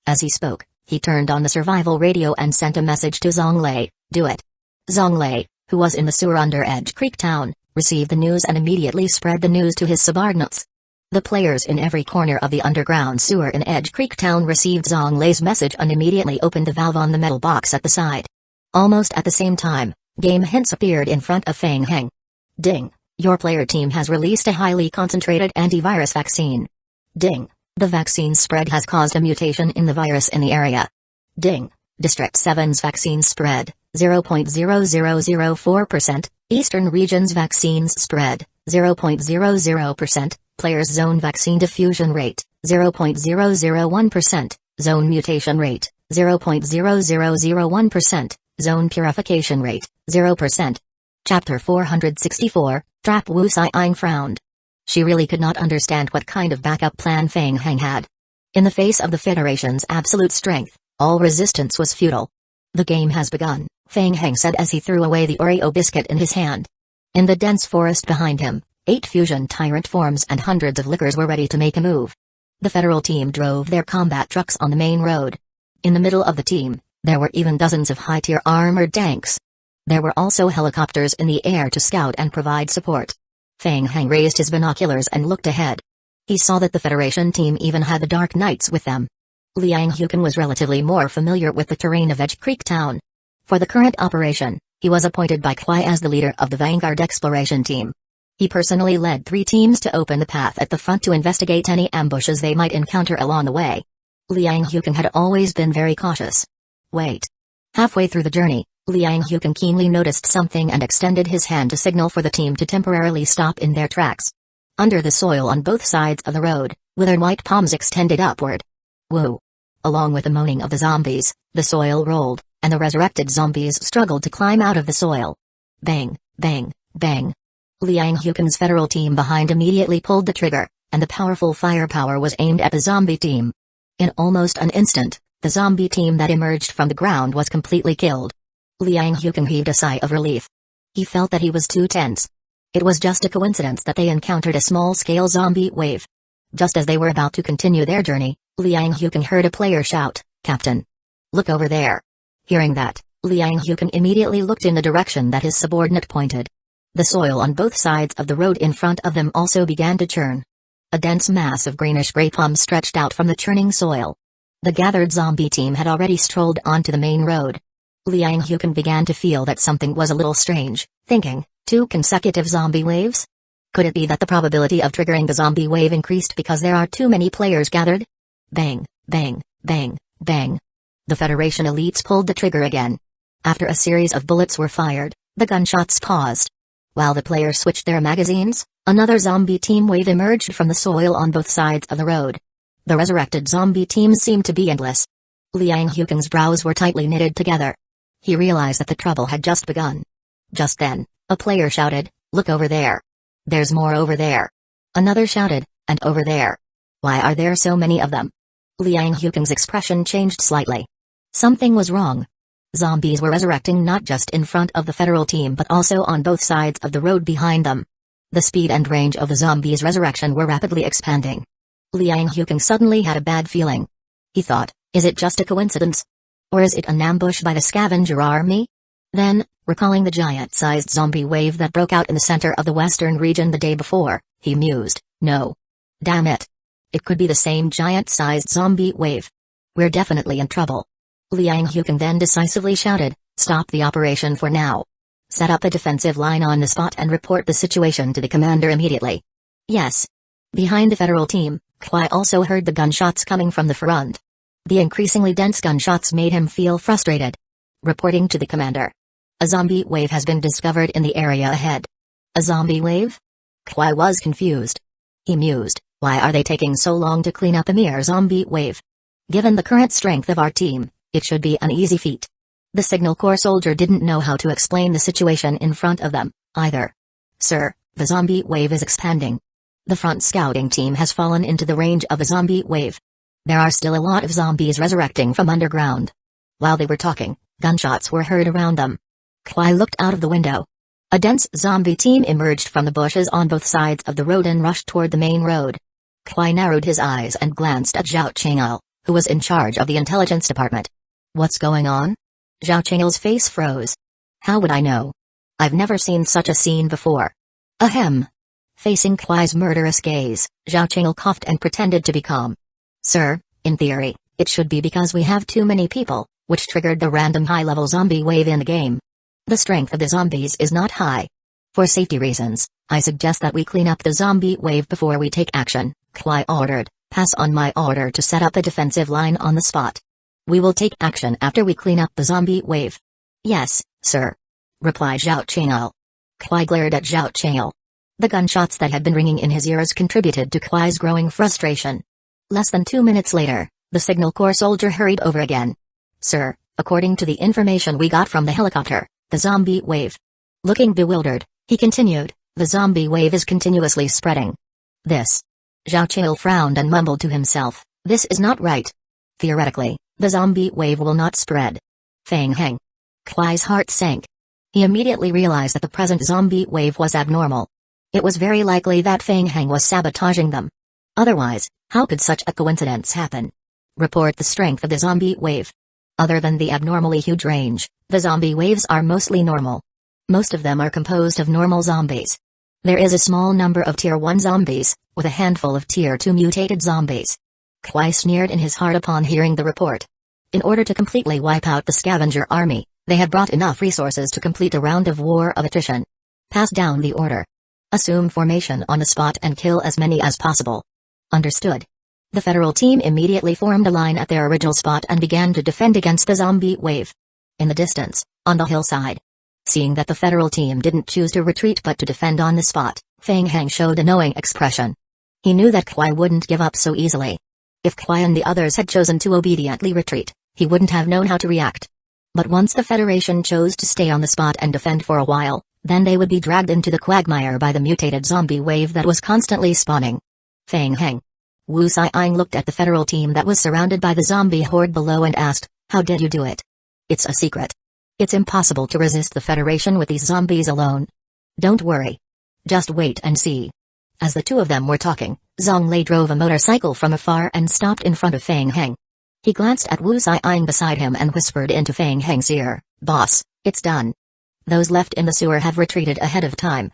A: As he spoke, he turned on the survival radio and sent a message to Zonglei, "Do it." Zonglei, who was in the sewer under Edge Creek Town, received the news and immediately spread the news to his subordinates. The players in every corner of the underground sewer in Edge Creek Town received Zonglei's message and immediately opened the valve on the metal box at the side. Almost at the same time, game hints appeared in front of Feng Heng. "Ding, your player team has released a highly concentrated antivirus vaccine. Ding, the vaccine spread has caused a mutation in the virus in the area. Ding, District 7's vaccine spread, 0.0004%, Eastern Region's vaccines spread, 0.00%, Players Zone vaccine diffusion rate, 0.001%, Zone mutation rate, 0.0001%, Zone purification rate, 0%. Chapter 464, Trap. Wu Xiang frowned. She really could not understand what kind of backup plan Feng Heng had. In the face of the Federation's absolute strength, all resistance was futile. "The game has begun," Feng Heng said as he threw away the Oreo biscuit in his hand. In the dense forest behind him, 8 fusion tyrant forms and hundreds of lickers were ready to make a move. The federal team drove their combat trucks on the main road. In the middle of the team, there were even dozens of high-tier armored tanks. There were also helicopters in the air to scout and provide support. Feng Heng raised his binoculars and looked ahead. He saw that the Federation team even had the Dark Knights with them. Liang Huqin was relatively more familiar with the terrain of Edge Creek Town. For the current operation, he was appointed by Kuai as the leader of the Vanguard exploration team. He personally led 3 teams to open the path at the front to investigate any ambushes they might encounter along the way. Liang Huqin had always been very cautious. Wait. Halfway through the journey, Liang Huqin keenly noticed something and extended his hand to signal for the team to temporarily stop in their tracks. Under the soil on both sides of the road, withered white palms extended upward. Whoa! Along with the moaning of the zombies, the soil rolled, and the resurrected zombies struggled to climb out of the soil. Bang, bang, bang. Liang Huqin's federal team behind immediately pulled the trigger, and the powerful firepower was aimed at the zombie team. In almost an instant, the zombie team that emerged from the ground was completely killed. Liang Huqin heaved a sigh of relief. He felt that he was too tense. It was just a coincidence that they encountered a small-scale zombie wave. Just as they were about to continue their journey, Liang Huqin heard a player shout, Captain. Look over there. Hearing that, Liang Hukan immediately looked in the direction that his subordinate pointed. The soil on both sides of the road in front of them also began to churn. A dense mass of greenish-gray plums stretched out from the churning soil. The gathered zombie team had already strolled onto the main road. Liang Hukan began to feel that something was a little strange, thinking, 2 consecutive zombie waves? Could it be that the probability of triggering the zombie wave increased because there are too many players gathered? Bang, bang, bang, bang. The Federation elites pulled the trigger again. After a series of bullets were fired, the gunshots paused. While the players switched their magazines, another zombie team wave emerged from the soil on both sides of the road. The resurrected zombie teams seemed to be endless. Liang Hukan's brows were tightly knitted together. He realized that the trouble had just begun. Just then, a player shouted, "Look over there. There's more over there." Another shouted, "And over there. Why are there so many of them?" Liang Hukan's expression changed slightly. Something was wrong. Zombies were resurrecting not just in front of the federal team but also on both sides of the road behind them. The speed and range of the zombies' resurrection were rapidly expanding. Liang Hukan suddenly had a bad feeling. He thought, is it just a coincidence? Or is it an ambush by the scavenger army? Then, recalling the giant-sized zombie wave that broke out in the center of the western region the day before, he mused, no. Damn it. It could be the same giant-sized zombie wave. We're definitely in trouble. Liang Hukan then decisively shouted, "Stop the operation for now. Set up a defensive line on the spot and report the situation to the commander immediately." Yes. Behind the federal team, Kwai also heard the gunshots coming from the front. The increasingly dense gunshots made him feel frustrated. Reporting to the commander. "A zombie wave has been discovered in the area ahead." A zombie wave? Kwai was confused. He mused, why are they taking so long to clean up a mere zombie wave? Given the current strength of our team, it should be an easy feat. The Signal Corps soldier didn't know how to explain the situation in front of them, either. "Sir, the zombie wave is expanding. The front scouting team has fallen into the range of a zombie wave. There are still a lot of zombies resurrecting from underground." While they were talking, gunshots were heard around them. Kwai looked out of the window. A dense zombie team emerged from the bushes on both sides of the road and rushed toward the main road. Kwai narrowed his eyes and glanced at Zhao Cheng'el, who was in charge of the intelligence department. "What's going on?" Zhao Cheng'el's face froze. "How would I know? I've never seen such a scene before." Ahem. Facing Kwai's murderous gaze, Zhao Cheng'el coughed and pretended to be calm. "Sir, in theory, it should be because we have too many people, which triggered the random high-level zombie wave in the game. The strength of the zombies is not high. For safety reasons, I suggest that we clean up the zombie wave before we take action," Kwai ordered. "Pass on my order to set up a defensive line on the spot. We will take action after we clean up the zombie wave." "Yes, sir," replied Zhao Cheng'el. Kwai glared at Zhao Cheng'el. The gunshots that had been ringing in his ears contributed to Kwai's growing frustration. Less than 2 minutes later, the Signal Corps soldier hurried over again. "Sir, according to the information we got from the helicopter, the zombie wave." Looking bewildered, he continued, "The zombie wave is continuously spreading. This." Zhao Cheng'el frowned and mumbled to himself, "This is not right. Theoretically, the zombie wave will not spread." Feng Heng. Kwai's heart sank. He immediately realized that the present zombie wave was abnormal. It was very likely that Feng Heng was sabotaging them. Otherwise, how could such a coincidence happen? Report the strength of the zombie wave. Other than the abnormally huge range, the zombie waves are mostly normal. Most of them are composed of normal zombies. There is a small number of Tier 1 zombies, with a handful of Tier 2 mutated zombies. Kwai sneered in his heart upon hearing the report. In order to completely wipe out the scavenger army, they had brought enough resources to complete a round of war of attrition. Pass down the order. Assume formation on the spot and kill as many as possible. Understood. The federal team immediately formed a line at their original spot and began to defend against the zombie wave. In the distance, on the hillside. Seeing that the federal team didn't choose to retreat but to defend on the spot, Feng Heng showed a knowing expression. He knew that Kwai wouldn't give up so easily. If Kwai and the others had chosen to obediently retreat, he wouldn't have known how to react. But once the Federation chose to stay on the spot and defend for a while, then they would be dragged into the quagmire by the mutated zombie wave that was constantly spawning. Feng Heng. Wu Xiang looked at the federal team that was surrounded by the zombie horde below and asked, "How did you do it?" "It's a secret. It's impossible to resist the Federation with these zombies alone. Don't worry. Just wait and see." As the two of them were talking, Zhong Lei drove a motorcycle from afar and stopped in front of Feng Heng. He glanced at Wu Xiang beside him and whispered into Fang Heng's ear, "Boss, it's done. Those left in the sewer have retreated ahead of time.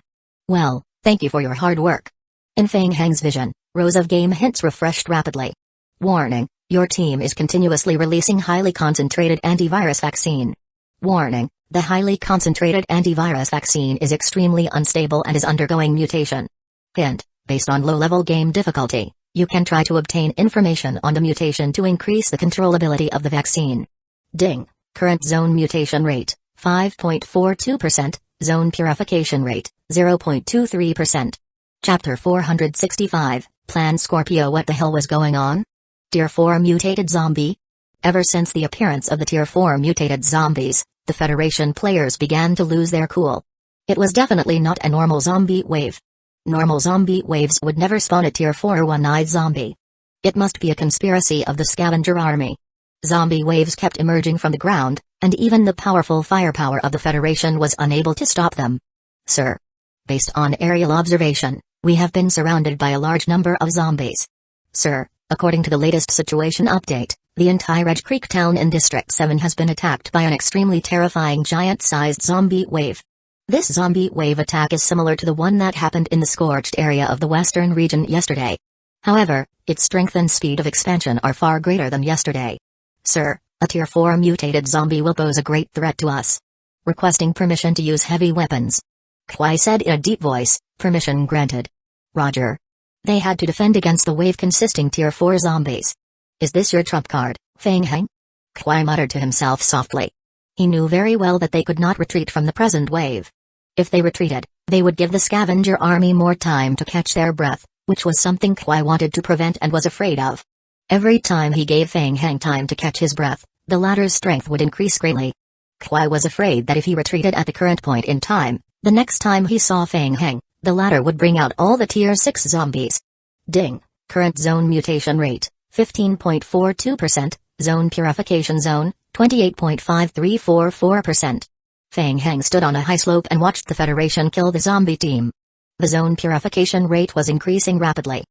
A: Well, thank you for your hard work." In Fang Heng's vision, rows of game hints refreshed rapidly. Warning, your team is continuously releasing highly concentrated antivirus vaccine. Warning, the highly concentrated antivirus vaccine is extremely unstable and is undergoing mutation. Hint, based on low-level game difficulty, you can try to obtain information on the mutation to increase the controllability of the vaccine. Ding, current zone mutation rate, 5.42%, zone purification rate, 0.23%. Chapter 465, Plan Scorpio. What the hell was going on? Tier 4 mutated zombie? Ever since the appearance of the Tier 4 mutated zombies, the Federation players began to lose their cool. It was definitely not a normal zombie wave. Normal zombie waves would never spawn a Tier 4 one-eyed zombie. It must be a conspiracy of the scavenger army. Zombie waves kept emerging from the ground, and even the powerful firepower of the Federation was unable to stop them. Sir. Based on aerial observation, we have been surrounded by a large number of zombies. Sir, according to the latest situation update, the entire Edge Creek town in District 7 has been attacked by an extremely terrifying giant-sized zombie wave. This zombie wave attack is similar to the one that happened in the scorched area of the western region yesterday. However, its strength and speed of expansion are far greater than yesterday. Sir, a Tier 4 mutated zombie will pose a great threat to us. Requesting permission to use heavy weapons. Kwai said in a deep voice, permission granted. Roger. They had to defend against the wave consisting Tier 4 zombies. Is this your trump card, Fang Heng? Kwai muttered to himself softly. He knew very well that they could not retreat from the present wave. If they retreated, they would give the scavenger army more time to catch their breath, which was something Kwai wanted to prevent and was afraid of. Every time he gave Fang Heng time to catch his breath, the latter's strength would increase greatly. Kwai was afraid that if he retreated at the current point in time, the next time he saw Fang Heng, the latter would bring out all the Tier 6 zombies. Ding, current zone mutation rate, 15.42%, zone purification zone, 28.5344%. Fang Heng stood on a high slope and watched the Federation kill the zombie team. The zone purification rate was increasing rapidly.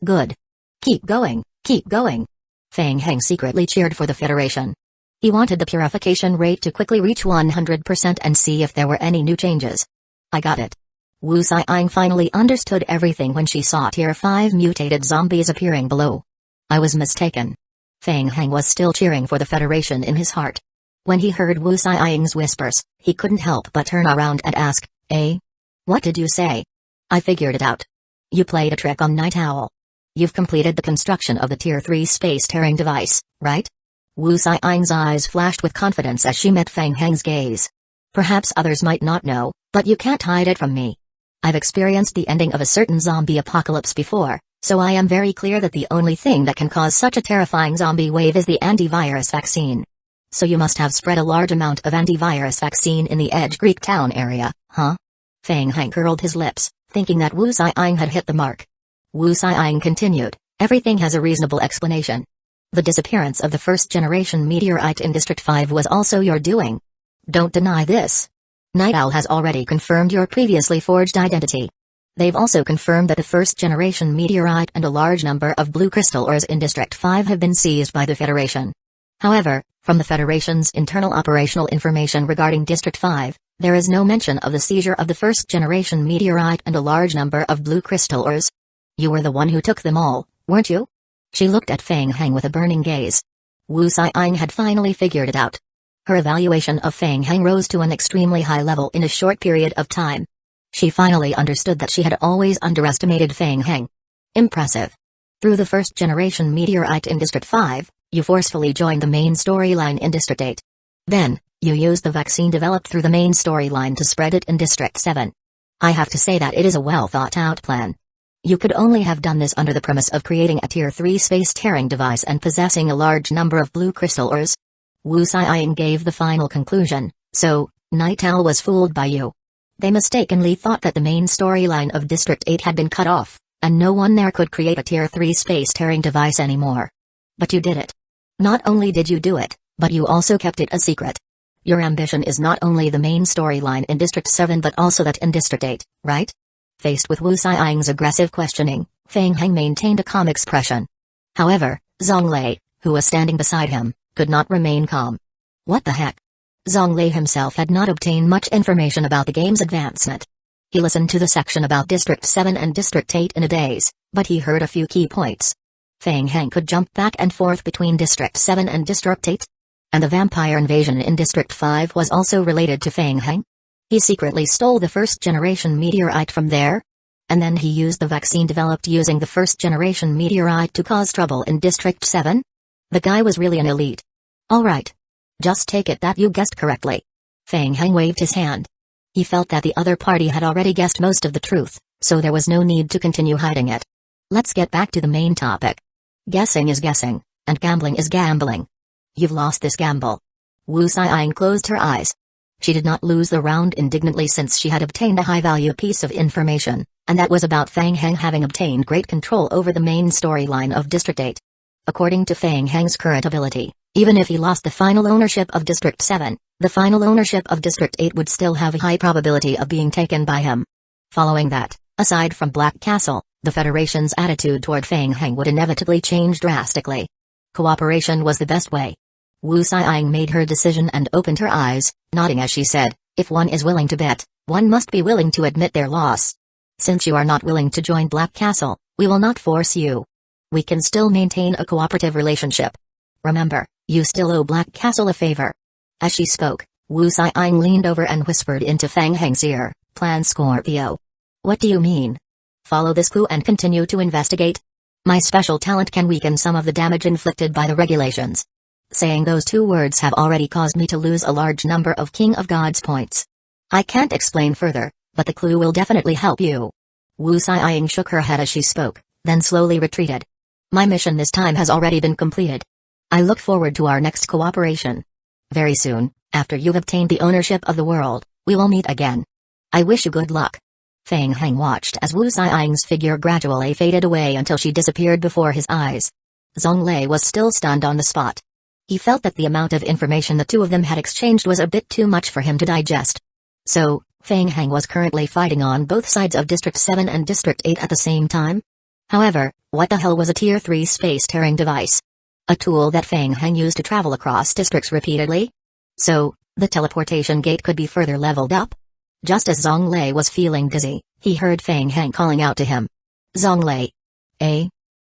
A: Good. Keep going, keep going. Fang Heng secretly cheered for the Federation. He wanted the purification rate to quickly reach 100% and see if there were any new changes. I got it. Wu Xiang finally understood everything when she saw Tier 5 mutated zombies appearing below. I was mistaken. Fang Heng was still cheering for the Federation in his heart. When he heard Wu Xiang's whispers, he couldn't help but turn around and ask, "Eh? What did you say?" "I figured it out. You played a trick on Night Owl. You've completed the construction of the Tier 3 space-tearing device, right?" Wu Xiang's eyes flashed with confidence as she met Fang Heng's gaze. "Perhaps others might not know, but you can't hide it from me. I've experienced the ending of a certain zombie apocalypse before, so I am very clear that the only thing that can cause such a terrifying zombie wave is the antivirus vaccine. So you must have spread a large amount of antivirus vaccine in the Edge Creek town area, huh?" Fang Heng curled his lips, thinking that Wu Xiang had hit the mark. Wu Xiang continued, "Everything has a reasonable explanation. The disappearance of the first-generation meteorite in District 5 was also your doing. Don't deny this. Night Owl has already confirmed your previously forged identity. They've also confirmed that the first-generation meteorite and a large number of blue crystal ores in District 5 have been seized by the Federation. However, from the Federation's internal operational information regarding District 5, there is no mention of the seizure of the first-generation meteorite and a large number of blue crystal ores. You were the one who took them all, weren't you?" She looked at Fang Heng with a burning gaze. Wu Xiang had finally figured it out. Her evaluation of Fang Heng rose to an extremely high level in a short period of time. She finally understood that she had always underestimated Fang Heng. Impressive. Through the first-generation meteorite in District 5, you forcefully joined the main storyline in District 8. Then, you used the vaccine developed through the main storyline to spread it in District 7. I have to say that it is a well-thought-out plan. You could only have done this under the premise of creating a Tier 3 space-tearing device and possessing a large number of blue crystal ores. Wu Xiang gave the final conclusion, so, Night Owl was fooled by you. They mistakenly thought that the main storyline of District 8 had been cut off, and no one there could create a Tier 3 space-tearing device anymore. But you did it. Not only did you do it, but you also kept it a secret. Your ambition is not only the main storyline in District 7 but also that in District 8, right? Faced with Wu Xiang's aggressive questioning, Fang Heng maintained a calm expression. However, Zonglei, who was standing beside him, could not remain calm. What the heck? Zhonglei himself had not obtained much information about the game's advancement. He listened to the section about District 7 and District 8 in a daze, but he heard a few key points. Feng Heng could jump back and forth between District 7 and District 8? And the vampire invasion in District 5 was also related to Feng Heng? He secretly stole the first-generation meteorite from there? And then he used the vaccine developed using the first-generation meteorite to cause trouble in District 7? The guy was really an elite. Alright. Just take it that you guessed correctly. Feng Heng waved his hand. He felt that the other party had already guessed most of the truth, so there was no need to continue hiding it. Let's get back to the main topic. Guessing is guessing, and gambling is gambling. You've lost this gamble. Wu Xiang closed her eyes. She did not lose the round indignantly since she had obtained a high-value piece of information, and that was about Feng Heng having obtained great control over the main storyline of District 8. According to Feng Heng's current ability, even if he lost the final ownership of District 7, the final ownership of District 8 would still have a high probability of being taken by him. Following that, aside from Black Castle, the Federation's attitude toward Feng Heng would inevitably change drastically. Cooperation was the best way. Wu Xiang made her decision and opened her eyes, nodding as she said, if one is willing to bet, one must be willing to admit their loss. Since you are not willing to join Black Castle, we will not force you. We can still maintain a cooperative relationship. Remember, you still owe Black Castle a favor. As she spoke, Wu Xiang leaned over and whispered into Feng Heng's ear, Plan Scorpio. What do you mean? Follow this clue and continue to investigate? My special talent can weaken some of the damage inflicted by the regulations. Saying those two words have already caused me to lose a large number of King of Gods points. I can't explain further, but the clue will definitely help you. Wu Xiang shook her head as she spoke, then slowly retreated. My mission this time has already been completed. I look forward to our next cooperation. Very soon, after you've obtained the ownership of the world, we will meet again. I wish you good luck. Feng Heng watched as Wu Xiang's figure gradually faded away until she disappeared before his eyes. Zhonglei was still stunned on the spot. He felt that the amount of information the two of them had exchanged was a bit too much for him to digest. So, Feng Heng was currently fighting on both sides of District 7 and District 8 at the same time? However, what the hell was a Tier 3 space-tearing device? A tool that Feng Heng used to travel across districts repeatedly? So, the teleportation gate could be further leveled up? Just as Zhonglei was feeling dizzy, he heard Feng Heng calling out to him. Zhonglei.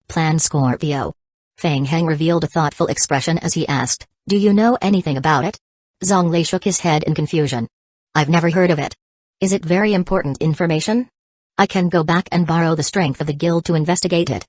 A: Plan Scorpio. Feng Heng revealed a thoughtful expression as he asked, do you know anything about it? Zhonglei shook his head in confusion. I've never heard of it. Is it very important information? I can go back and borrow the strength of the guild to investigate it.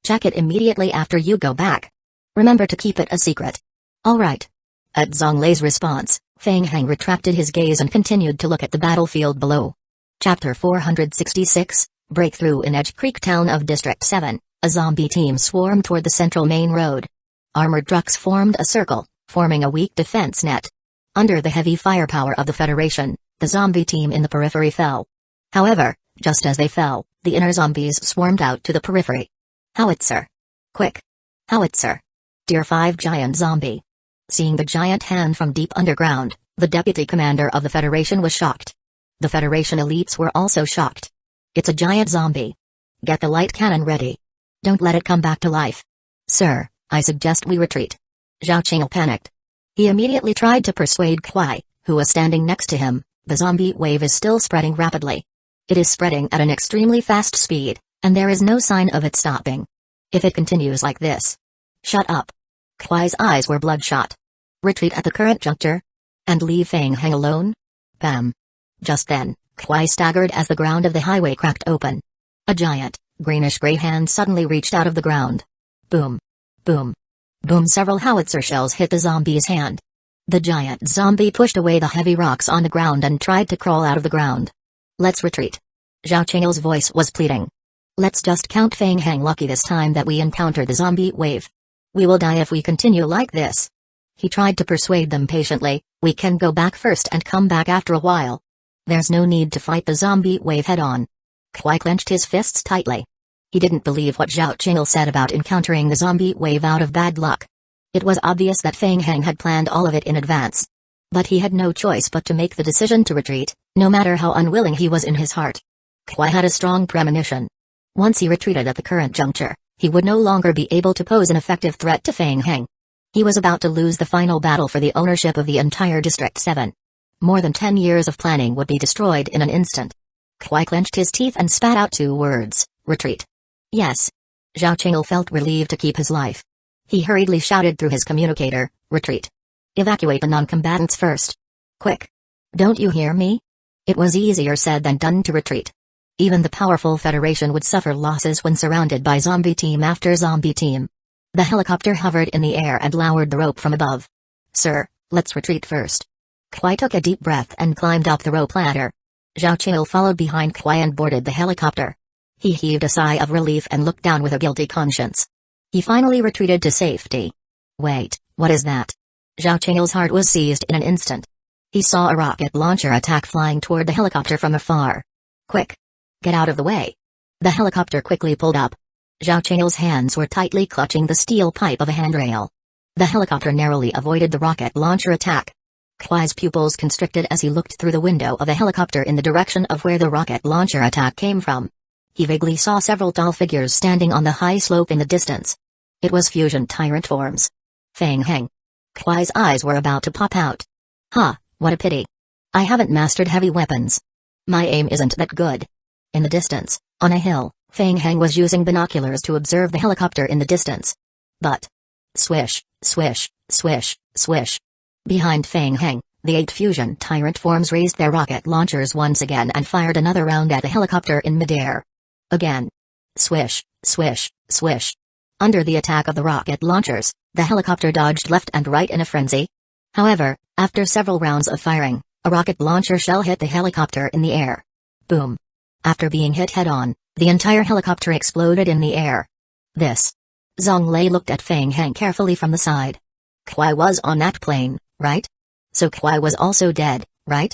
A: Check it immediately after you go back. Remember to keep it a secret. Alright. At Zhonglei's response, Feng Heng retracted his gaze and continued to look at the battlefield below. Chapter 466, Breakthrough in Edge Creek Town of District 7, a zombie team swarmed toward the central main road. Armored trucks formed a circle, forming a weak defense net. Under the heavy firepower of the Federation, the zombie team in the periphery fell. However, just as they fell, the inner zombies swarmed out to the periphery. Howitzer. Quick. Howitzer. Tier 5 giant zombie. Seeing the giant hand from deep underground, the deputy commander of the Federation was shocked. The Federation elites were also shocked. It's a giant zombie. Get the light cannon ready. Don't let it come back to life. Sir, I suggest we retreat. Zhao Qing'e panicked. He immediately tried to persuade Kuai, who was standing next to him. The zombie wave is still spreading rapidly. It is spreading at an extremely fast speed, and there is no sign of it stopping. If it continues like this. Shut up. Kuai's eyes were bloodshot. Retreat at the current juncture? And leave Feng Heng alone? Bam. Just then, Kuai staggered as the ground of the highway cracked open. A giant, greenish-gray hand suddenly reached out of the ground. Boom. Boom. Boom. Several howitzer shells hit the zombie's hand. The giant zombie pushed away the heavy rocks on the ground and tried to crawl out of the ground. Let's retreat. Zhao Qing'e's voice was pleading. Let's just count Feng Heng lucky this time that we encounter the zombie wave. We will die if we continue like this. He tried to persuade them patiently, we can go back first and come back after a while. There's no need to fight the zombie wave head-on. Kuai clenched his fists tightly. He didn't believe what Zhao Qing'e said about encountering the zombie wave out of bad luck. It was obvious that Feng Heng had planned all of it in advance. But he had no choice but to make the decision to retreat, no matter how unwilling he was in his heart. Kuai had a strong premonition. Once he retreated at the current juncture, He would no longer be able to pose an effective threat to Fang Heng. He was about to lose the final battle for the ownership of the entire District 7. More than 10 years of planning would be destroyed in an instant. Kwai clenched his teeth and spat out 2 words, retreat. Yes. Zhao Qing'e felt relieved to keep his life. He hurriedly shouted through his communicator, retreat. Evacuate the non-combatants first. Quick. Don't you hear me? It was easier said than done to retreat. Even the powerful Federation would suffer losses when surrounded by zombie team after zombie team. The helicopter hovered in the air and lowered the rope from above. Sir, let's retreat first. Kwai took a deep breath and climbed up the rope ladder. Zhao Qing'e followed behind Kwai and boarded the helicopter. He heaved a sigh of relief and looked down with a guilty conscience. He finally retreated to safety. Wait, what is that? Zhao Qing'e's heart was seized in an instant. He saw a rocket launcher attack flying toward the helicopter from afar. Quick! Get out of the way! The helicopter quickly pulled up. Zhao Qing'e's hands were tightly clutching the steel pipe of a handrail. The helicopter narrowly avoided the rocket launcher attack. Kwai's pupils constricted as he looked through the window of the helicopter in the direction of where the rocket launcher attack came from. He vaguely saw several tall figures standing on the high slope in the distance. It was fusion tyrant forms. Fang Heng. Kwai's eyes were about to pop out. Ha, what a pity. I haven't mastered heavy weapons. My aim isn't that good. In the distance, on a hill, Fang Heng was using binoculars to observe the helicopter in the distance. But swish, swish, swish, swish. Behind Fang Heng, the 8 fusion tyrant forms raised their rocket launchers once again and fired another round at the helicopter in midair. Again. Swish, swish, swish. Under the attack of the rocket launchers, the helicopter dodged left and right in a frenzy. However, after several rounds of firing, a rocket launcher shell hit the helicopter in the air. Boom. After being hit head-on, the entire helicopter exploded in the air. This. Zhong Lei looked at Fang Heng carefully from the side. Kwai was on that plane, right? So Kwai was also dead, right?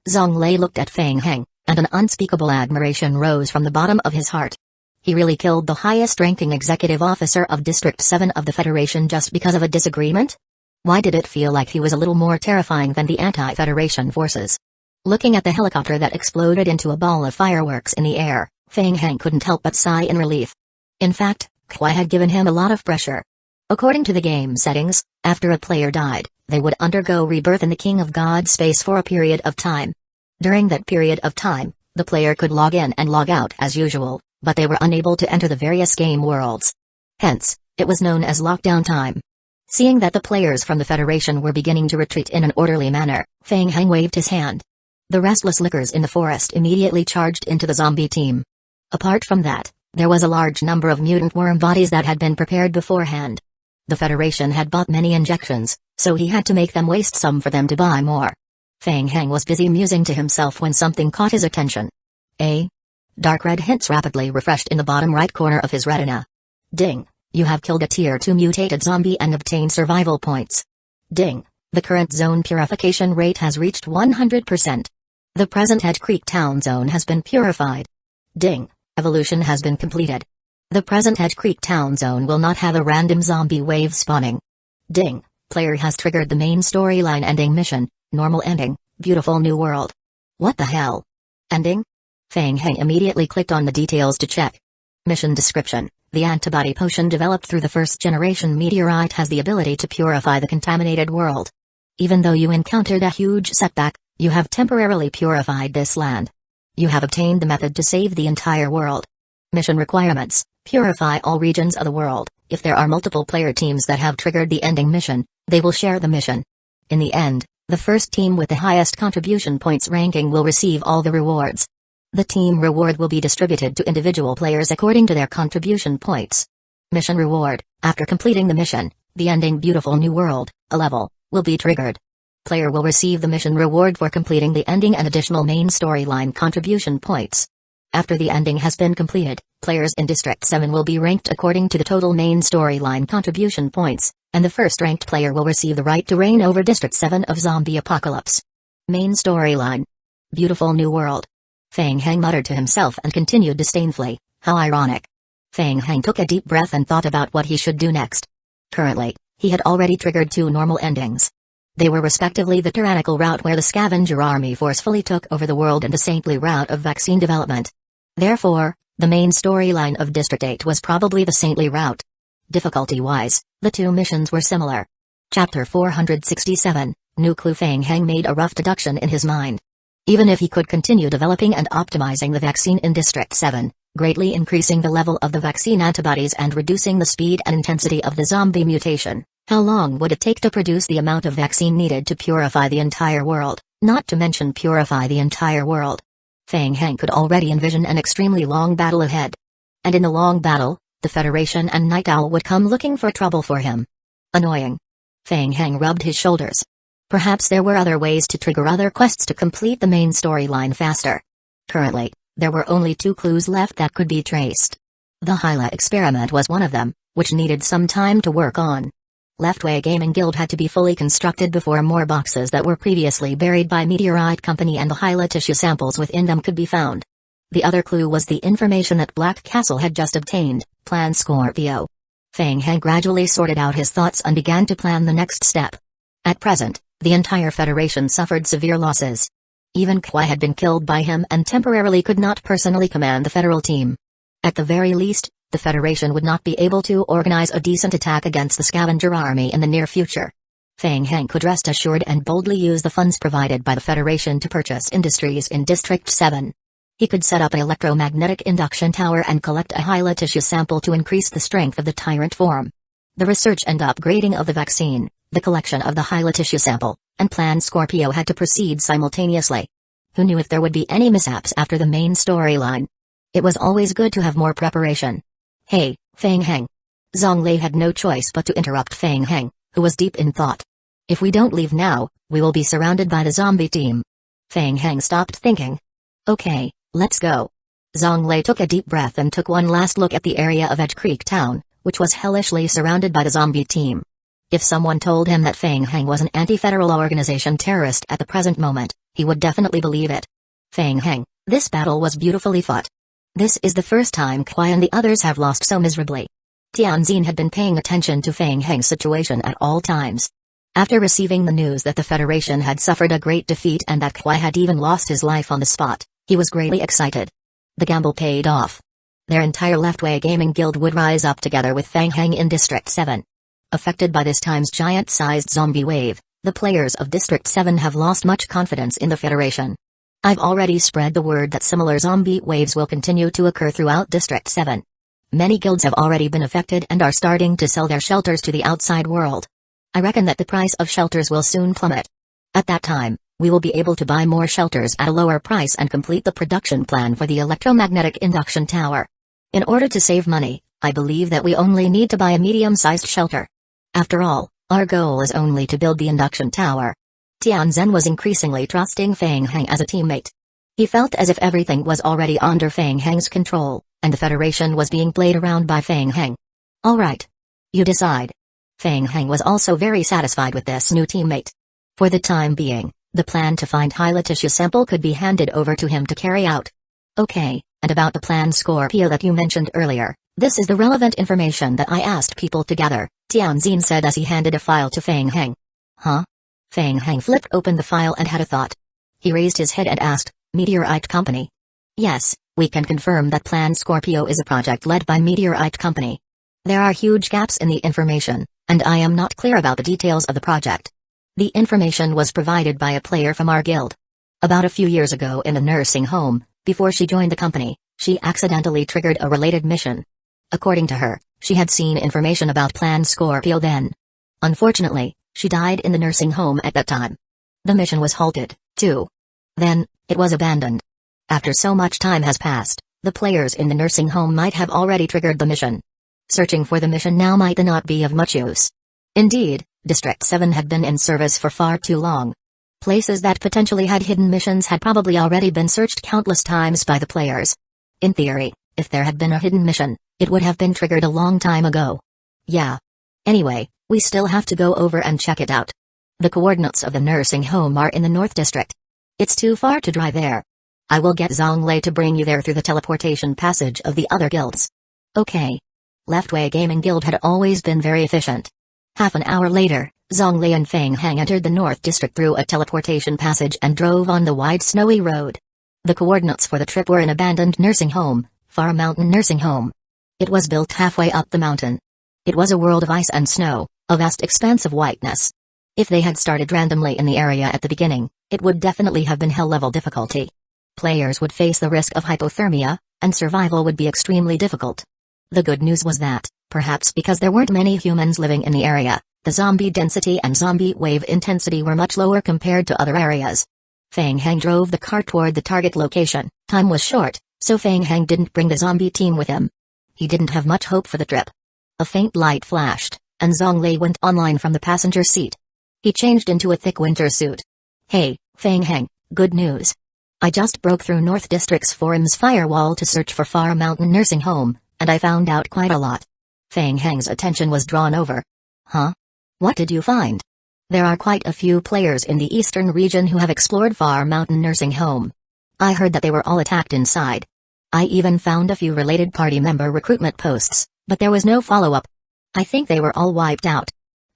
A: Zhong Lei looked at Fang Heng, and an unspeakable admiration rose from the bottom of his heart. He really killed the highest-ranking executive officer of District 7 of the Federation just because of a disagreement? Why did it feel like he was a little more terrifying than the anti-Federation forces? Looking at the helicopter that exploded into a ball of fireworks in the air, Fang Heng couldn't help but sigh in relief. In fact, Kwai had given him a lot of pressure. According to the game settings, after a player died, they would undergo rebirth in the King of God space for a period of time. During that period of time, the player could log in and log out as usual, but they were unable to enter the various game worlds. Hence, it was known as lockdown time. Seeing that the players from the Federation were beginning to retreat in an orderly manner, Fang Heng waved his hand. The restless lickers in the forest immediately charged into the zombie team. Apart from that, there was a large number of mutant worm bodies that had been prepared beforehand. The Federation had bought many injections, so he had to make them waste some for them to buy more. Fang Heng was busy musing to himself when something caught his attention. Dark red hints rapidly refreshed in the bottom right corner of his retina. Ding! You have killed a Tier 2 mutated zombie and obtained survival points. Ding! The current zone purification rate has reached 100%. The present Hedge Creek Town zone has been purified. Ding! Evolution has been completed. The present Hedge Creek Town zone will not have a random zombie wave spawning. Ding! Player has triggered the main storyline ending mission, normal ending, beautiful new world. What the hell? Ending? Fang Heng immediately clicked on the details to check. Mission description: the antibody potion developed through the first-generation meteorite has the ability to purify the contaminated world. Even though you encountered a huge setback, you have temporarily purified this land. You have obtained the method to save the entire world. Mission requirements: purify all regions of the world. If there are multiple player teams that have triggered the ending mission, they will share the mission. In the end, the first team with the highest contribution points ranking will receive all the rewards. The team reward will be distributed to individual players according to their contribution points. Mission reward: after completing the mission, the ending beautiful new world, a level, will be triggered. Player will receive the mission reward for completing the ending and additional main storyline contribution points. After the ending has been completed, players in District 7 will be ranked according to the total main storyline contribution points, and the first ranked player will receive the right to reign over District 7 of Zombie Apocalypse. Main storyline: beautiful new world. Fang Heng muttered to himself and continued disdainfully, how ironic. Fang Heng took a deep breath and thought about what he should do next. Currently, he had already triggered 2 normal endings. They were respectively the tyrannical route where the scavenger army forcefully took over the world and the saintly route of vaccine development. Therefore, The main storyline of District 8 was probably the saintly route. Difficulty-wise, the two missions were similar. Chapter 467, New Clue. Feng Heng made a rough deduction in his mind. Even if he could continue developing and optimizing the vaccine in District 7, greatly increasing the level of the vaccine antibodies and reducing the speed and intensity of the zombie mutation, how long would it take to produce the amount of vaccine needed to purify the entire world, not to mention purify the entire world? Feng Heng could already envision an extremely long battle ahead. And in the long battle, the Federation and Night Owl would come looking for trouble for him. Annoying. Feng Heng rubbed his shoulders. Perhaps there were other ways to trigger other quests to complete the main storyline faster. Currently, there were only 2 clues left that could be traced. The Hyla experiment was one of them, which needed some time to work on. Leftway Gaming Guild had to be fully constructed before more boxes that were previously buried by Meteorite Company and the Hyla tissue samples within them could be found. The other clue was the information that Black Castle had just obtained, Plan Scorpio. Feng Heng gradually sorted out his thoughts and began to plan the next step. At present, the entire Federation suffered severe losses. Even Kwai had been killed by him and temporarily could not personally command the federal team. At the very least, the Federation would not be able to organize a decent attack against the scavenger army in the near future. Feng Heng could rest assured and boldly use the funds provided by the Federation to purchase industries in District 7. He could set up an electromagnetic induction tower and collect a Hyla tissue sample to increase the strength of the tyrant form. The research and upgrading of the vaccine, the collection of the Hyla tissue sample, and Plan Scorpio had to proceed simultaneously. Who knew if there would be any mishaps after the main storyline? It was always good to have more preparation. Hey, Feng Heng. Zonglei had no choice but to interrupt Feng Heng, who was deep in thought. If we don't leave now, we will be surrounded by the zombie team. Feng Heng stopped thinking. Okay, let's go. Zonglei took a deep breath and took one last look at the area of Edge Creek Town, which was hellishly surrounded by the zombie team. If someone told him that Feng Heng was an anti-federal organization terrorist at the present moment, he would definitely believe it. Feng Heng, this battle was beautifully fought. This is the first time Kwai and the others have lost so miserably. Tianjin had been paying attention to Feng Heng's situation at all times. After receiving the news that the Federation had suffered a great defeat and that Kwai had even lost his life on the spot, he was greatly excited. The gamble paid off. Their entire Leftway Gaming Guild would rise up together with Feng Heng in District 7. Affected by this time's giant-sized zombie wave, the players of District 7 have lost much confidence in the Federation. I've already spread the word that similar zombie waves will continue to occur throughout District 7. Many guilds have already been affected and are starting to sell their shelters to the outside world. I reckon that the price of shelters will soon plummet. At that time, we will be able to buy more shelters at a lower price and complete the production plan for the electromagnetic induction tower. In order to save money, I believe that we only need to buy a medium-sized shelter. After all, our goal is only to build the induction tower. Tianzhen was increasingly trusting Feng Heng as a teammate. He felt as if everything was already under Feng Heng's control, and the Federation was being played around by Feng Heng. Alright. You decide. Feng Heng was also very satisfied with this new teammate. For the time being, the plan to find Hyla tissue sample could be handed over to him to carry out. Okay, and about the plan Scorpio that you mentioned earlier, this is the relevant information that I asked people to gather, Tianjin said as he handed a file to Feng Heng. Huh? Feng Heng flipped open the file and had a thought. He raised his head and asked, Meteorite Company? Yes, we can confirm that Plan Scorpio is a project led by Meteorite Company. There are huge gaps in the information, and I am not clear about the details of the project. The information was provided by a player from our guild. About a few years ago in a nursing home, before she joined the company, she accidentally triggered a related mission. According to her, she had seen information about Plan Scorpio then. Unfortunately, she died in the nursing home at that time. The mission was halted, too. Then, it was abandoned. After so much time has passed, the players in the nursing home might have already triggered the mission. Searching for the mission now might not be of much use. Indeed, District 7 had been in service for far too long. Places that potentially had hidden missions had probably already been searched countless times by the players. In theory, if there had been a hidden mission, it would have been triggered a long time ago. Yeah. Anyway, we still have to go over and check it out. The coordinates of the nursing home are in the North District. It's too far to drive there. I will get Zonglei to bring you there through the teleportation passage of the other guilds. Okay. Leftway Gaming Guild had always been very efficient. Half an hour later, Zonglei and Feng Heng entered the North District through a teleportation passage and drove on the wide snowy road. The coordinates for the trip were an abandoned nursing home, Far Mountain Nursing Home. It was built halfway up the mountain. It was a world of ice and snow, a vast expanse of whiteness. If they had started randomly in the area at the beginning, it would definitely have been hell-level difficulty. Players would face the risk of hypothermia, and survival would be extremely difficult. The good news was that, perhaps because there weren't many humans living in the area, the zombie density and zombie wave intensity were much lower compared to other areas. Feng Heng drove the car toward the target location. Time was short, so Feng Heng didn't bring the zombie team with him. He didn't have much hope for the trip. A faint light flashed, and Zhonglei went online from the passenger seat. He changed into a thick winter suit. Hey, Feng Heng, good news. I just broke through North District's forum's firewall to search for Far Mountain Nursing Home, and I found out quite a lot. Feng Heng's attention was drawn over. Huh? What did you find? There are quite a few players in the eastern region who have explored Far Mountain Nursing Home. I heard that they were all attacked inside. I even found a few related party member recruitment posts, but there was no follow-up. I think they were all wiped out.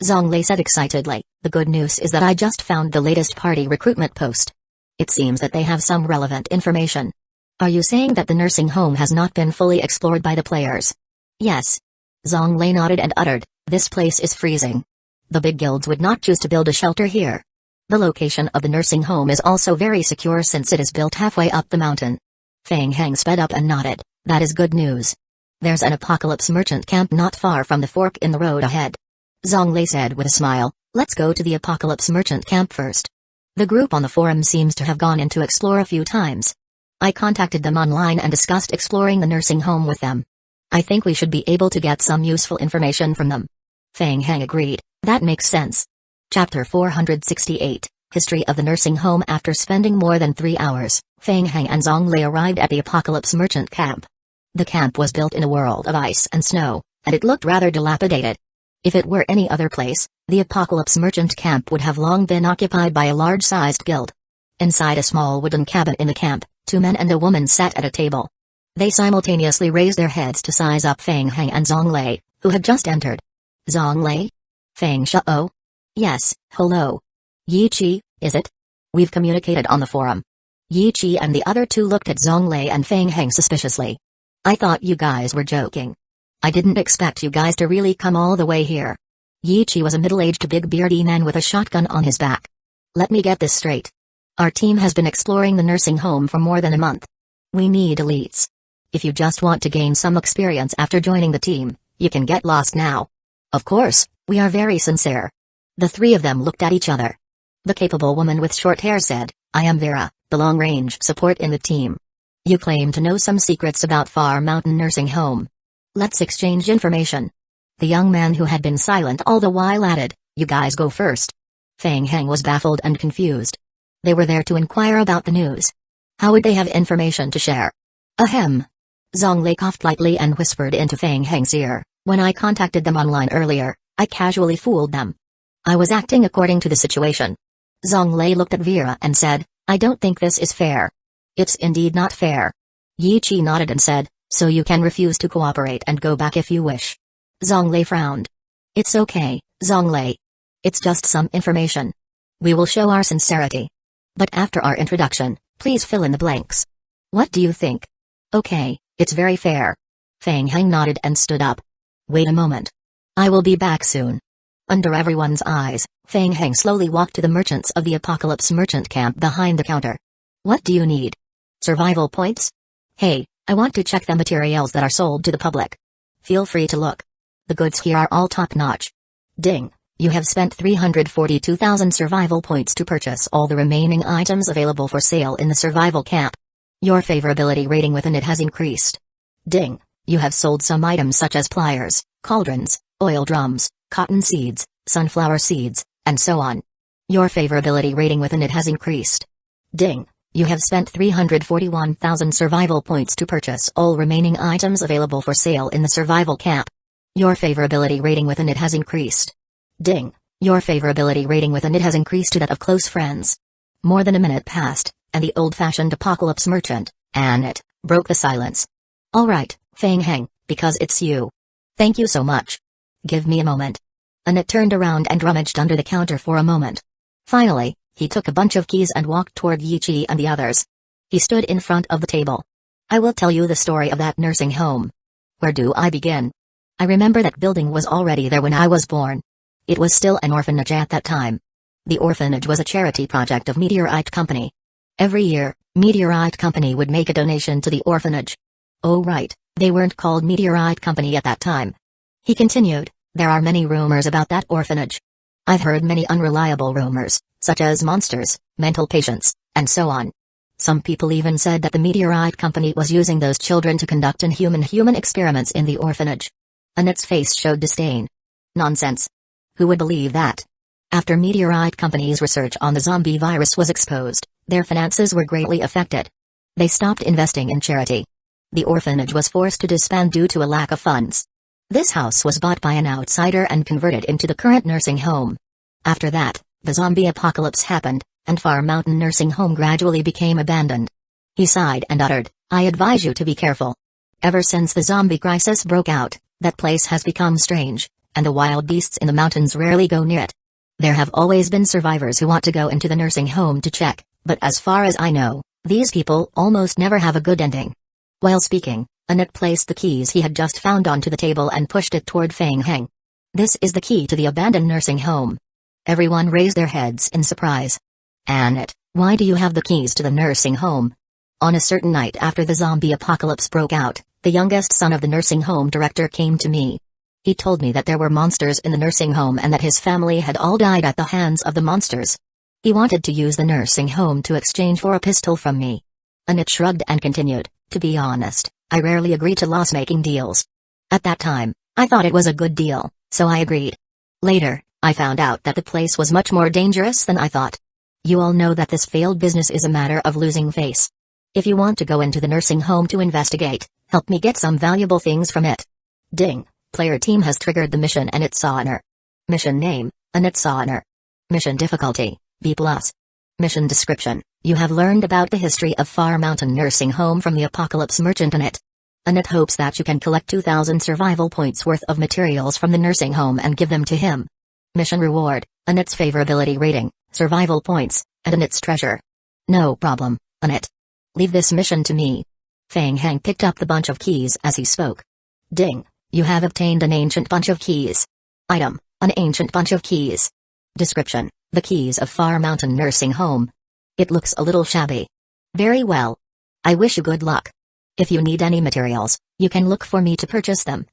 A: Zhonglei said excitedly, the good news is that I just found the latest party recruitment post. It seems that they have some relevant information. Are you saying that the nursing home has not been fully explored by the players? Yes. Zhonglei nodded and uttered, this place is freezing. The big guilds would not choose to build a shelter here. The location of the nursing home is also very secure since it is built halfway up the mountain. Feng Heng sped up and nodded, that is good news. There's an apocalypse merchant camp not far from the fork in the road ahead. Zhonglei said with a smile, let's go to the apocalypse merchant camp first. The group on the forum seems to have gone in to explore a few times. I contacted them online and discussed exploring the nursing home with them. I think we should be able to get some useful information from them. Feng Heng agreed, that makes sense. Chapter 468, History of the Nursing Home. After spending more than 3 hours, Feng Heng and Zhonglei arrived at the apocalypse merchant camp. The camp was built in a world of ice and snow, and it looked rather dilapidated. If it were any other place, the apocalypse merchant camp would have long been occupied by a large-sized guild. Inside a small wooden cabin in the camp, 2 men and a woman sat at a table. They simultaneously raised their heads to size up Feng Heng and Zhonglei, who had just entered. Zhonglei? Feng Shao? Yes, hello. Yiqi, is it? We've communicated on the forum. Yiqi and the other 2 looked at Zhonglei and Feng Heng suspiciously. I thought you guys were joking. I didn't expect you guys to really come all the way here. Yiqi was a middle-aged big beardy man with a shotgun on his back. Let me get this straight. Our team has been exploring the nursing home for more than a month. We need elites. If you just want to gain some experience after joining the team, you can get lost now. Of course, we are very sincere. The 3 of them looked at each other. The capable woman with short hair said, I am Vera, the long-range support in the team. You claim to know some secrets about Far Mountain Nursing Home. Let's exchange information. The young man who had been silent all the while added, you guys go first. Feng Heng was baffled and confused. They were there to inquire about the news. How would they have information to share? Ahem. Zhonglei coughed lightly and whispered into Feng Heng's ear, when I contacted them online earlier, I casually fooled them. I was acting according to the situation. Zhonglei looked at Vera and said, I don't think this is fair. It's indeed not fair. Yiqi nodded and said, so you can refuse to cooperate and go back if you wish. Zhonglei frowned. It's okay, Zhonglei. It's just some information. We will show our sincerity. But after our introduction, please fill in the blanks. What do you think? Okay, it's very fair. Feng Heng nodded and stood up. Wait a moment. I will be back soon. Under everyone's eyes, Feng Heng slowly walked to the merchants of the apocalypse merchant camp behind the counter. What do you need? Survival points? Hey, I want to check the materials that are sold to the public. Feel free to look. The goods here are all top-notch. Ding, you have spent 342,000 survival points to purchase all the remaining items available for sale in the survival camp. Your favorability rating within it has increased. Ding, you have sold some items such as pliers, cauldrons, oil drums, cotton seeds, sunflower seeds, and so on. Your favorability rating within it has increased. Ding. You have spent 341,000 survival points to purchase all remaining items available for sale in the survival camp. Your favorability rating within it has increased. Ding. Your favorability rating within it has increased to that of close friends. More than a minute passed, and the old-fashioned apocalypse merchant, Annette, broke the silence. Alright, Feng Heng, because it's you. Thank you so much. Give me a moment. Annette turned around and rummaged under the counter for a moment. Finally, he took a bunch of keys and walked toward Yiqi and the others. He stood in front of the table. I will tell you the story of that nursing home. Where do I begin? I remember that building was already there when I was born. It was still an orphanage at that time. The orphanage was a charity project of Meteorite Company. Every year, Meteorite Company would make a donation to the orphanage. Oh right, they weren't called Meteorite Company at that time. He continued, there are many rumors about that orphanage. I've heard many unreliable rumors, such as monsters, mental patients, and so on. Some people even said that the Meteorite Company was using those children to conduct inhuman experiments in the orphanage. Annette's face showed disdain. Nonsense. Who would believe that? After Meteorite Company's research on the zombie virus was exposed, their finances were greatly affected. They stopped investing in charity. The orphanage was forced to disband due to a lack of funds. This house was bought by an outsider and converted into the current nursing home. After that, the zombie apocalypse happened, and Far Mountain Nursing Home gradually became abandoned. He sighed and uttered, I advise you to be careful. Ever since the zombie crisis broke out, that place has become strange, and the wild beasts in the mountains rarely go near it. There have always been survivors who want to go into the nursing home to check, but as far as I know, these people almost never have a good ending. While speaking, Annette placed the keys he had just found onto the table and pushed it toward Feng Heng. This is the key to the abandoned nursing home. Everyone raised their heads in surprise. Annette, why do you have the keys to the nursing home? On a certain night after the zombie apocalypse broke out, the youngest son of the nursing home director came to me. He told me that there were monsters in the nursing home and that his family had all died at the hands of the monsters. He wanted to use the nursing home to exchange for a pistol from me. Annette shrugged and continued, to be honest, I rarely agree to loss-making deals. At that time, I thought it was a good deal, so I agreed. Later, I found out that the place was much more dangerous than I thought. You all know that this failed business is a matter of losing face. If you want to go into the nursing home to investigate, help me get some valuable things from it. Ding, player team has triggered the mission and it's honor. Mission name, Annette's honor. Mission difficulty, B+. Mission description, you have learned about the history of Far Mountain Nursing Home from the Apocalypse Merchant Annette. Annette hopes that you can collect 2,000 survival points worth of materials from the nursing home and give them to him. Mission reward, Annette's favorability rating, survival points, and Annette's treasure. No problem, Annette. Leave this mission to me. Feng Heng picked up the bunch of keys as he spoke. Ding, you have obtained an ancient bunch of keys. Item, an ancient bunch of keys. Description, the keys of Far Mountain Nursing Home. It looks a little shabby. Very well. I wish you good luck. If you need any materials, you can look for me to purchase them.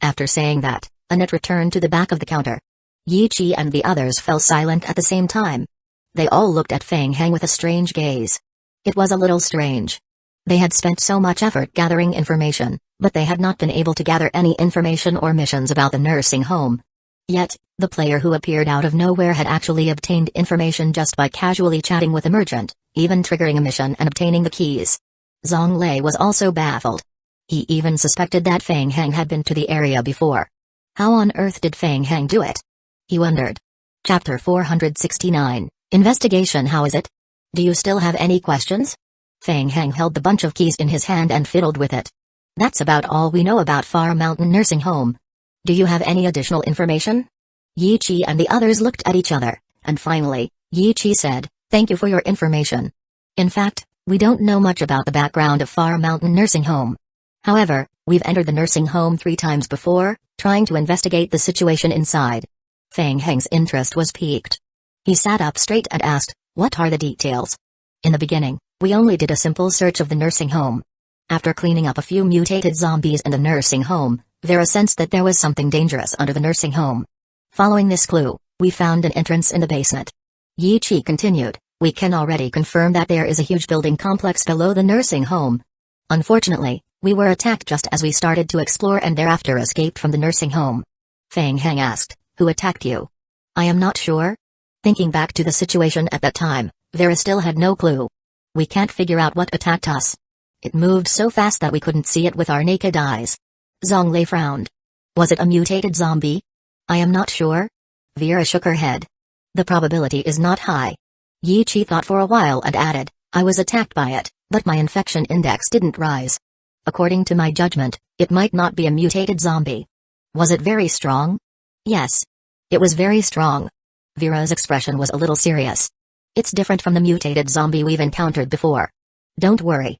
A: After saying that, Annette returned to the back of the counter. Yi Chi and the others fell silent at the same time. They all looked at Feng Heng with a strange gaze. It was a little strange. They had spent so much effort gathering information, but they had not been able to gather any information or missions about the nursing home. Yet, the player who appeared out of nowhere had actually obtained information just by casually chatting with a merchant, even triggering a mission and obtaining the keys. Zhong Lei was also baffled. He even suspected that Feng Heng had been to the area before. How on earth did Feng Heng do it? He wondered. Chapter 469, Investigation. How is it? Do you still have any questions? Feng Heng held the bunch of keys in his hand and fiddled with it. That's about all we know about Far Mountain Nursing Home. Do you have any additional information? Yi Chi and the others looked at each other, and finally, Yi Chi said, thank you for your information. In fact, we don't know much about the background of Far Mountain Nursing Home. However, we've entered the nursing home 3 times before, trying to investigate the situation inside. Feng Heng's interest was piqued. He sat up straight and asked, what are the details? In the beginning, we only did a simple search of the nursing home. After cleaning up a few mutated zombies in the nursing home, there was a sense that there was something dangerous under the nursing home. Following this clue, we found an entrance in the basement. Yi Chi continued, we can already confirm that there is a huge building complex below the nursing home. Unfortunately, we were attacked just as we started to explore and thereafter escaped from the nursing home. Feng Heng asked, who attacked you? I am not sure. Thinking back to the situation at that time, there still had no clue. We can't figure out what attacked us. It moved so fast that we couldn't see it with our naked eyes. Zhong Lei frowned. Was it a mutated zombie? I am not sure. Vera shook her head. The probability is not high. Yi Chi thought for a while and added, I was attacked by it, but my infection index didn't rise. According to my judgment, it might not be a mutated zombie. Was it very strong? Yes. It was very strong. Vera's expression was a little serious. It's different from the mutated zombie we've encountered before. Don't worry.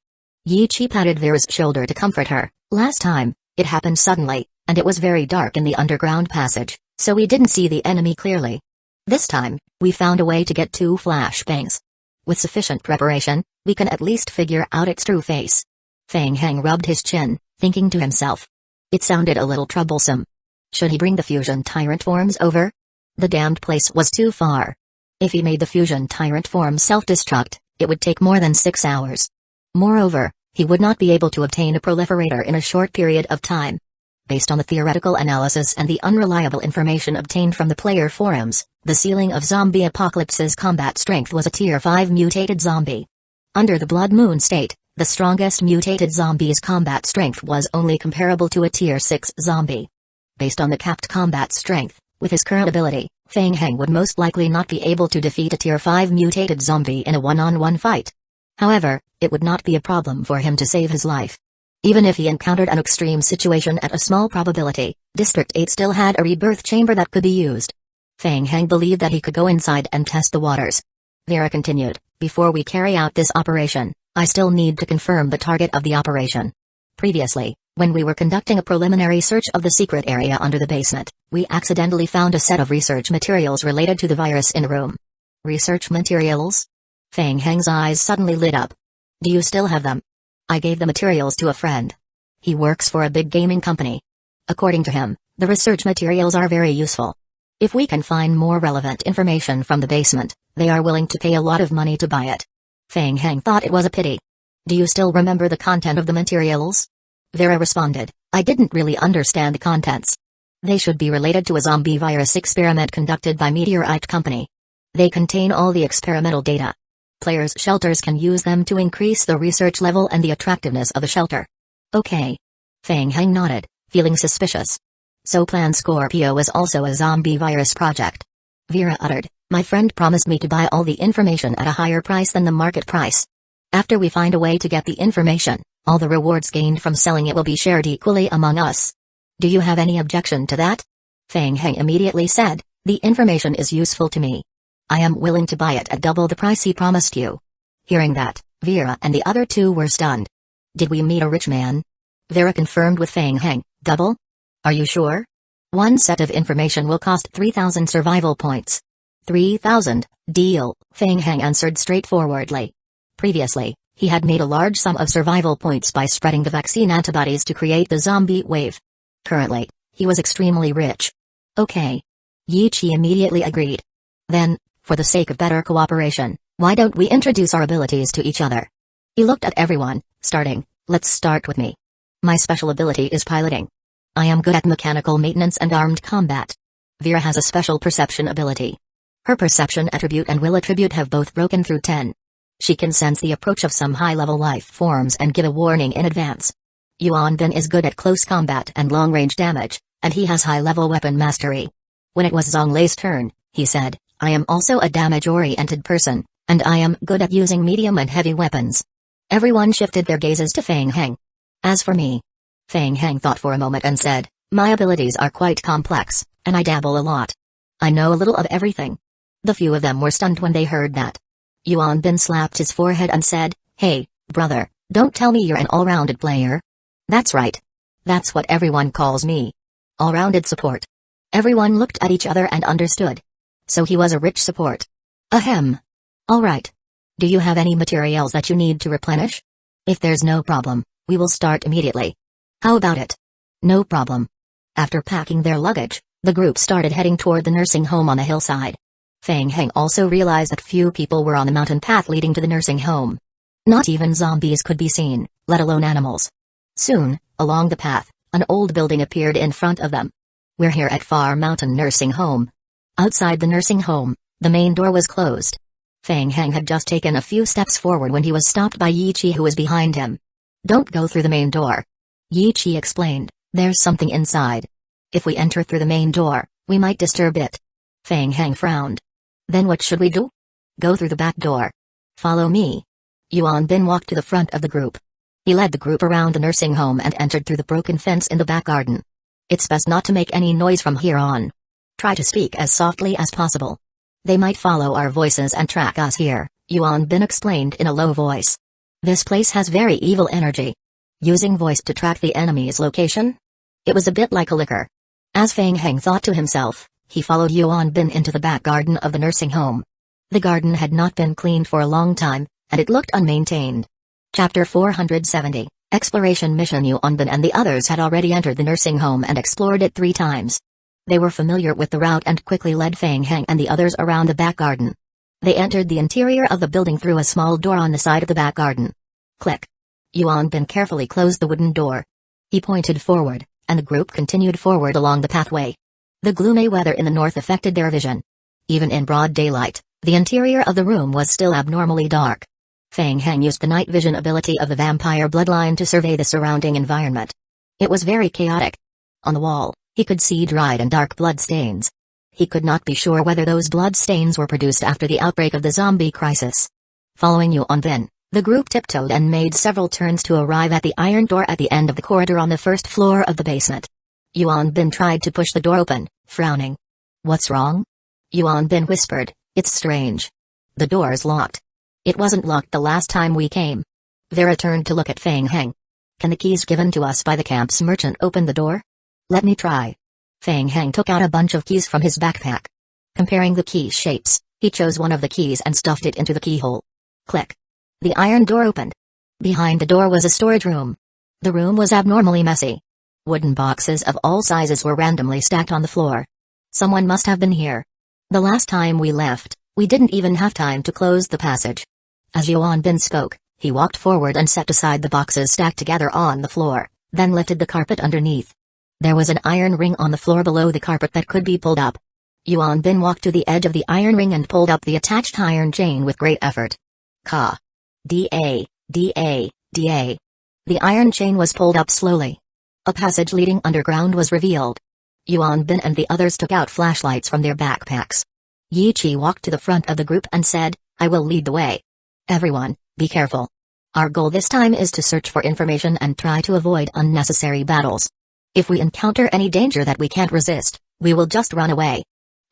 A: Yi patted Vera's shoulder to comfort her. Last time, it happened suddenly, and it was very dark in the underground passage, so we didn't see the enemy clearly. This time, we found a way to get 2 flashbangs. With sufficient preparation, we can at least figure out its true face. Feng Heng rubbed his chin, thinking to himself. It sounded a little troublesome. Should he bring the fusion tyrant forms over? The damned place was too far. If he made the fusion tyrant form self-destruct, it would take more than 6 hours. Moreover, he would not be able to obtain a proliferator in a short period of time. Based on the theoretical analysis and the unreliable information obtained from the player forums, the ceiling of Zombie Apocalypse's combat strength was a Tier 5 mutated zombie. Under the Blood Moon state, the strongest mutated zombie's combat strength was only comparable to a Tier 6 zombie. Based on the capped combat strength, with his current ability, Feng Heng would most likely not be able to defeat a Tier 5 mutated zombie in a one-on-one fight. However, it would not be a problem for him to save his life. Even if he encountered an extreme situation at a small probability, District 8 still had a rebirth chamber that could be used. Feng Heng believed that he could go inside and test the waters. Vera continued, before we carry out this operation, I still need to confirm the target of the operation. Previously, when we were conducting a preliminary search of the secret area under the basement, we accidentally found a set of research materials related to the virus in a room. Research materials? Feng Heng's eyes suddenly lit up. Do you still have them? I gave the materials to a friend. He works for a big gaming company. According to him, the research materials are very useful. If we can find more relevant information from the basement, they are willing to pay a lot of money to buy it. Feng Heng thought it was a pity. Do you still remember the content of the materials? Vera responded, I didn't really understand the contents. They should be related to a zombie virus experiment conducted by Meteorite Company. They contain all the experimental data. Players' shelters can use them to increase the research level and the attractiveness of the shelter. Okay. Feng Heng nodded, feeling suspicious. So Plan Scorpio is also a zombie virus project. Vera uttered, my friend promised me to buy all the information at a higher price than the market price. After we find a way to get the information, all the rewards gained from selling it will be shared equally among us. Do you have any objection to that? Feng Heng immediately said, the information is useful to me. I am willing to buy it at double the price he promised you. Hearing that, Vera and the other two were stunned. Did we meet a rich man? Vera confirmed with Feng Heng, double? Are you sure? One set of information will cost 3,000 survival points. 3,000, deal, Feng Heng answered straightforwardly. Previously, he had made a large sum of survival points by spreading the vaccine antibodies to create the zombie wave. Currently, he was extremely rich. Okay. Yi Chi immediately agreed. Then, for the sake of better cooperation, why don't we introduce our abilities to each other? He looked at everyone, starting, let's start with me. My special ability is piloting. I am good at mechanical maintenance and armed combat. Vera has a special perception ability. Her perception attribute and will attribute have both broken through 10. She can sense the approach of some high-level life forms and give a warning in advance. Yuan Bin is good at close combat and long-range damage, and he has high-level weapon mastery. When it was Zhonglei's turn, he said, I am also a damage-oriented person, and I am good at using medium and heavy weapons. Everyone shifted their gazes to Feng Heng. As for me, Feng Heng thought for a moment and said, my abilities are quite complex, and I dabble a lot. I know a little of everything. The few of them were stunned when they heard that. Yuan Bin slapped his forehead and said, hey, brother, don't tell me you're an all-rounded player. That's right. That's what everyone calls me. All-rounded support. Everyone looked at each other and understood. So he was a rich support. Ahem. All right. Do you have any materials that you need to replenish? If there's no problem, we will start immediately. How about it? No problem. After packing their luggage, the group started heading toward the nursing home on the hillside. Feng Heng also realized that few people were on the mountain path leading to the nursing home. Not even zombies could be seen, let alone animals. Soon, along the path, an old building appeared in front of them. We're here at Far Mountain Nursing Home. Outside the nursing home, the main door was closed. Feng Heng had just taken a few steps forward when he was stopped by Yi Chi, who was behind him. Don't go through the main door. Yi Chi explained, there's something inside. If we enter through the main door, we might disturb it. Feng Heng frowned. Then what should we do? Go through the back door. Follow me. Yuan Bin walked to the front of the group. He led the group around the nursing home and entered through the broken fence in the back garden. It's best not to make any noise from here on. Try to speak as softly as possible. They might follow our voices and track us here, Yuan Bin explained in a low voice. This place has very evil energy. Using voice to track the enemy's location? It was a bit like a liquor. As Feng Heng thought to himself, he followed Yuan Bin into the back garden of the nursing home. The garden had not been cleaned for a long time, and it looked unmaintained. Chapter 470, Exploration Mission. Yuan Bin and the others had already entered the nursing home and explored it 3 times. They were familiar with the route and quickly led Feng Heng and the others around the back garden. They entered the interior of the building through a small door on the side of the back garden. Click. Yuan Bin carefully closed the wooden door. He pointed forward, and the group continued forward along the pathway. The gloomy weather in the north affected their vision. Even in broad daylight, the interior of the room was still abnormally dark. Feng Heng used the night vision ability of the vampire bloodline to survey the surrounding environment. It was very chaotic. On the wall, he could see dried and dark blood stains. He could not be sure whether those blood stains were produced after the outbreak of the zombie crisis. Following Yuan Bin, the group tiptoed and made several turns to arrive at the iron door at the end of the corridor on the first floor of the basement. Yuan Bin tried to push the door open, frowning. "What's wrong?" Yuan Bin whispered, "It's strange. The door's locked." "It wasn't locked the last time we came." Vera turned to look at Feng Heng. "Can the keys given to us by the camp's merchant open the door?" "Let me try." Feng Heng took out a bunch of keys from his backpack. Comparing the key shapes, he chose one of the keys and stuffed it into the keyhole. Click. The iron door opened. Behind the door was a storage room. The room was abnormally messy. Wooden boxes of all sizes were randomly stacked on the floor. Someone must have been here. The last time we left, we didn't even have time to close the passage. As Yuan Bin spoke, he walked forward and set aside the boxes stacked together on the floor, then lifted the carpet underneath. There was an iron ring on the floor below the carpet that could be pulled up. Yuan Bin walked to the edge of the iron ring and pulled up the attached iron chain with great effort. Ka. Da. Da. Da. The iron chain was pulled up slowly. A passage leading underground was revealed. Yuan Bin and the others took out flashlights from their backpacks. Yi Chi walked to the front of the group and said, "I will lead the way. Everyone, be careful. Our goal this time is to search for information and try to avoid unnecessary battles. If we encounter any danger that we can't resist, we will just run away."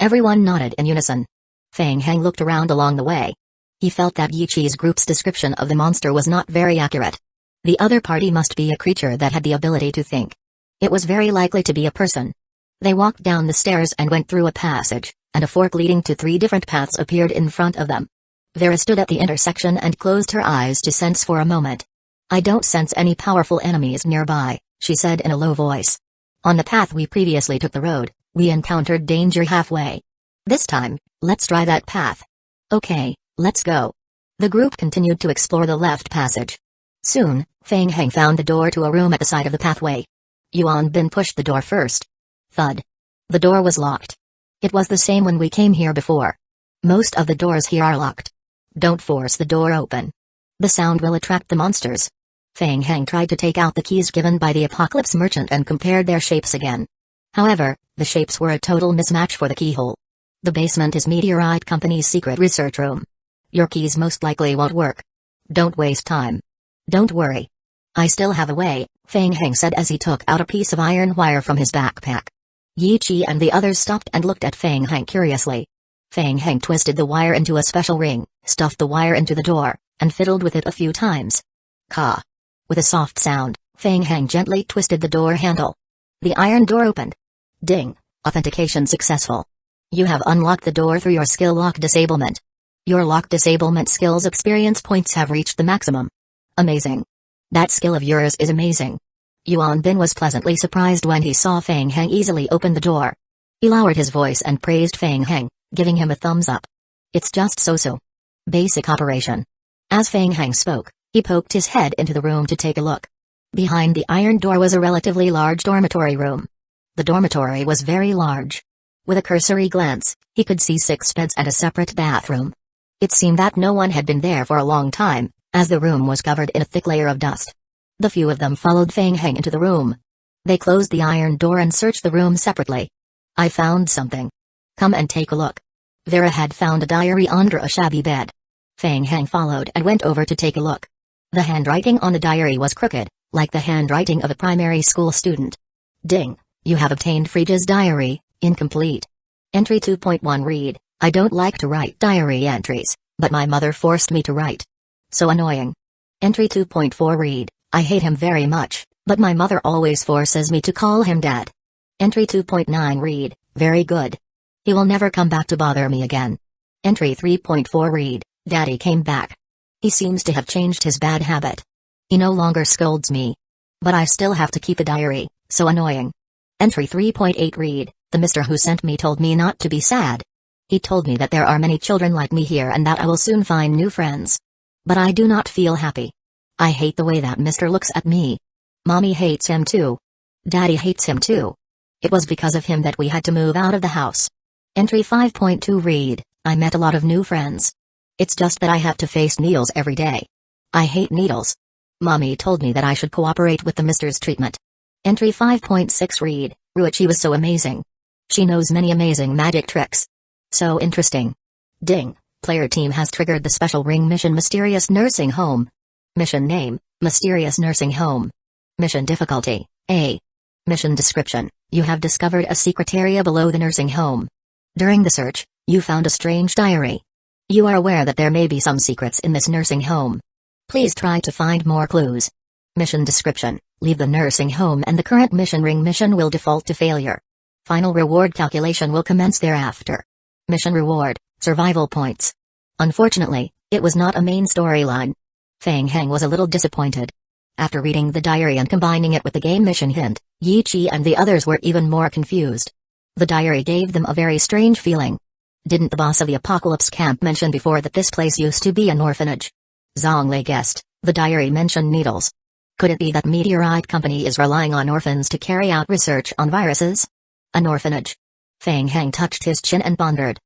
A: Everyone nodded in unison. Feng Heng looked around along the way. He felt that Yi Chi's group's description of the monster was not very accurate. The other party must be a creature that had the ability to think. It was very likely to be a person. They walked down the stairs and went through a passage, and a fork leading to 3 different paths appeared in front of them. Vera stood at the intersection and closed her eyes to sense for a moment. "I don't sense any powerful enemies nearby," she said in a low voice. "On the path we previously took the road, we encountered danger halfway. This time, let's try that path." "Okay, let's go." The group continued to explore the left passage. Soon, Feng Heng found the door to a room at the side of the pathway. Yuan Bin pushed the door first. Thud. The door was locked. It was the same when we came here before. Most of the doors here are locked. Don't force the door open. The sound will attract the monsters. Feng Heng tried to take out the keys given by the Apocalypse Merchant and compared their shapes again. However, the shapes were a total mismatch for the keyhole. The basement is Meteorite Company's secret research room. Your keys most likely won't work. Don't waste time. Don't worry. I still have a way, Feng Heng said as he took out a piece of iron wire from his backpack. Yi Chi and the others stopped and looked at Feng Heng curiously. Feng Heng twisted the wire into a special ring, stuffed the wire into the door, and fiddled with it a few times. Ka. With a soft sound, Feng Heng gently twisted the door handle. The iron door opened. Ding. Authentication successful. You have unlocked the door through your skill lock disablement. Your lock disablement skills experience points have reached the maximum. Amazing. That skill of yours is amazing. Yuan Bin was pleasantly surprised when he saw Feng Heng easily open the door. He lowered his voice and praised Feng Heng, giving him a thumbs up. It's just so-so. Basic operation. As Feng Heng spoke, he poked his head into the room to take a look. Behind the iron door was a relatively large dormitory room. The dormitory was very large. With a cursory glance, he could see 6 beds and a separate bathroom. It seemed that no one had been there for a long time, as the room was covered in a thick layer of dust. The few of them followed Feng Heng into the room. They closed the iron door and searched the room separately. I found something. Come and take a look. Vera had found a diary under a shabby bed. Feng Heng followed and went over to take a look. The handwriting on the diary was crooked, like the handwriting of a primary school student. Ding. You have obtained Frieda's diary, incomplete. Entry 2.1 read, I don't like to write diary entries, but my mother forced me to write. So annoying. Entry 2.4 Read, I hate him very much, but my mother always forces me to call him Dad. Entry 2.9 Read, very good. He will never come back to bother me again. Entry 3.4 Read, Daddy came back. He seems to have changed his bad habit. He no longer scolds me. But I still have to keep a diary, so annoying. Entry 3.8 Read, the Mr. who sent me told me not to be sad. He told me that there are many children like me here and that I will soon find new friends. But I do not feel happy. I hate the way that Mr. looks at me. Mommy hates him too. Daddy hates him too. It was because of him that we had to move out of the house. Entry 5.2 Read, I met a lot of new friends. It's just that I have to face needles every day. I hate needles. Mommy told me that I should cooperate with the Mr.'s treatment. Entry 5.6 Read, Ruchi was so amazing. She knows many amazing magic tricks. So interesting. Ding, player team has triggered the special ring mission Mysterious Nursing Home. Mission name, Mysterious Nursing Home. Mission difficulty, A. Mission description, you have discovered a secret area below the nursing home. During the search, you found a strange diary. You are aware that there may be some secrets in this nursing home. Please try to find more clues. Mission description, leave the nursing home and the current mission ring mission will default to failure. Final reward calculation will commence thereafter. Mission reward, survival points. Unfortunately, it was not a main storyline. Fang Heng was a little disappointed. After reading the diary and combining it with the game mission hint, Yi Chi and the others were even more confused. The diary gave them a very strange feeling. Didn't the boss of the Apocalypse camp mention before that this place used to be an orphanage? Zonglei guessed, the diary mentioned needles. Could it be that Meteorite Company is relying on orphans to carry out research on viruses? An orphanage. Fang Heng touched his chin and pondered.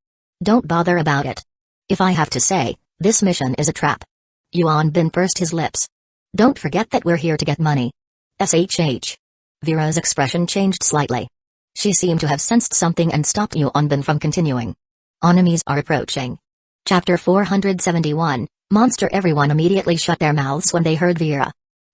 A: Don't bother about it. If I have to say, this mission is a trap. Yuan Bin pursed his lips. Don't forget that we're here to get money. SHH. Vera's expression changed slightly. She seemed to have sensed something and stopped Yuan Bin from continuing. Enemies are approaching. Chapter 471, Monster. Everyone immediately shut their mouths when they heard Vera.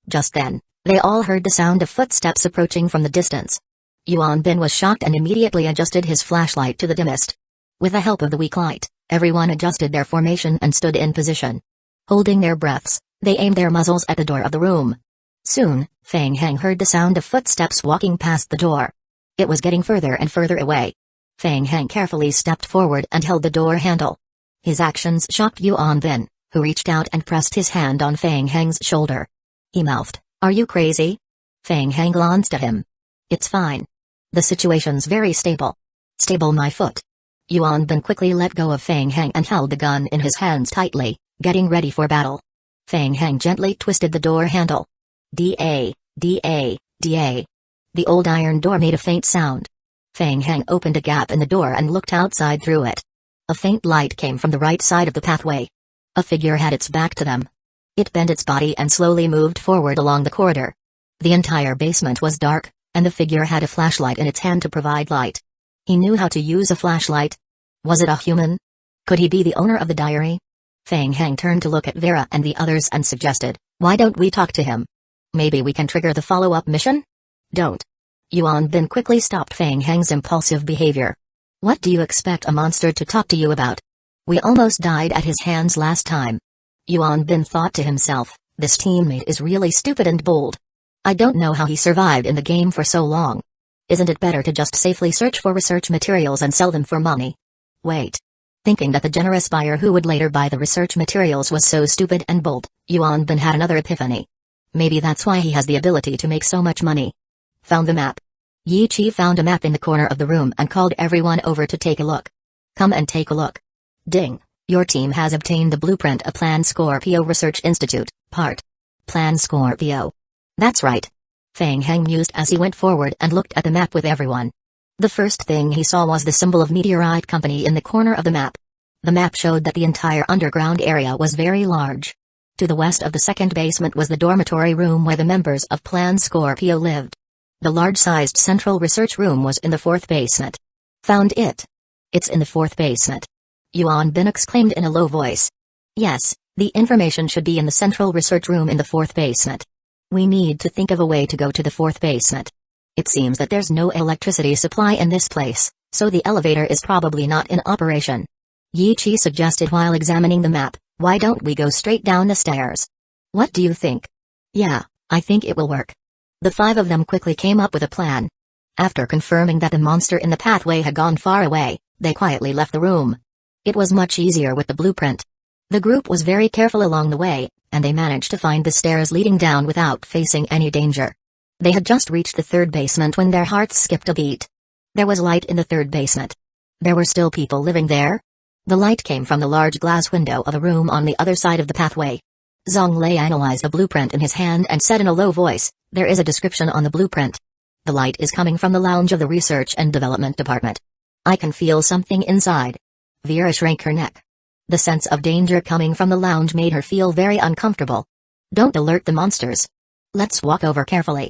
A: Just then, they all heard the sound of footsteps approaching from the distance. Yuan Bin was shocked and immediately adjusted his flashlight to the dimmest. With the help of the weak light, everyone adjusted their formation and stood in position. Holding their breaths, they aimed their muzzles at the door of the room. Soon, Fang Heng heard the sound of footsteps walking past the door. It was getting further and further away. Fang Heng carefully stepped forward and held the door handle. His actions shocked Yuan Bin, who reached out and pressed his hand on Fang Heng's shoulder. He mouthed, "Are you crazy?" Fang Heng glanced at him. "It's fine. The situation's very stable." "Stable my foot." Yuan Bin quickly let go of Fang Heng and held the gun in his hands tightly, getting ready for battle. Fang Heng gently twisted the door handle. Da, da, da. The old iron door made a faint sound. Fang Heng opened a gap in the door and looked outside through it. A faint light came from the right side of the pathway. A figure had its back to them. It bent its body and slowly moved forward along the corridor. The entire basement was dark, and the figure had a flashlight in its hand to provide light. He knew how to use a flashlight. Was it a human? Could he be the owner of the diary? Fang Heng turned to look at Vera and the others and suggested, "Why don't we talk to him? Maybe we can trigger the follow-up mission?" "Don't." Yuan Bin quickly stopped Fang Heng's impulsive behavior. "What do you expect a monster to talk to you about? We almost died at his hands last time." Yuan Bin thought to himself, this teammate is really stupid and bold. I don't know how he survived in the game for so long. Isn't it better to just safely search for research materials and sell them for money? Wait. Thinking that the generous buyer who would later buy the research materials was so stupid and bold, Yuan Bin had another epiphany. Maybe that's why he has the ability to make so much money. Found the map. Yi Chi found a map in the corner of the room and called everyone over to take a look. Come and take a look. Ding. Your team has obtained the blueprint of Plan Scorpio Research Institute, part. Plan Scorpio. That's right. Fang Heng mused as he went forward and looked at the map with everyone. The first thing he saw was the symbol of Meteorite Company in the corner of the map. The map showed that the entire underground area was very large. To the west of the second basement was the dormitory room where the members of Plan Scorpio lived. The large-sized central research room was in the fourth basement. Found it. It's in the fourth basement. Yuan Bin exclaimed in a low voice. Yes, the information should be in the central research room in the fourth basement. We need to think of a way to go to the fourth basement. It seems that there's no electricity supply in this place, so the elevator is probably not in operation. Yi Chi suggested while examining the map, why don't we go straight down the stairs? What do you think? Yeah, I think it will work. The five of them quickly came up with a plan. After confirming that the monster in the pathway had gone far away, they quietly left the room. It was much easier with the blueprint. The group was very careful along the way, and they managed to find the stairs leading down without facing any danger. They had just reached the third basement when their hearts skipped a beat. There was light in the third basement. There were still people living there. The light came from the large glass window of a room on the other side of the pathway. Zhonglei analyzed the blueprint in his hand and said in a low voice, "There is a description on the blueprint. The light is coming from the lounge of the Research and Development Department. I can feel something inside." Vera shrank her neck. The sense of danger coming from the lounge made her feel very uncomfortable. "Don't alert the monsters. Let's walk over carefully."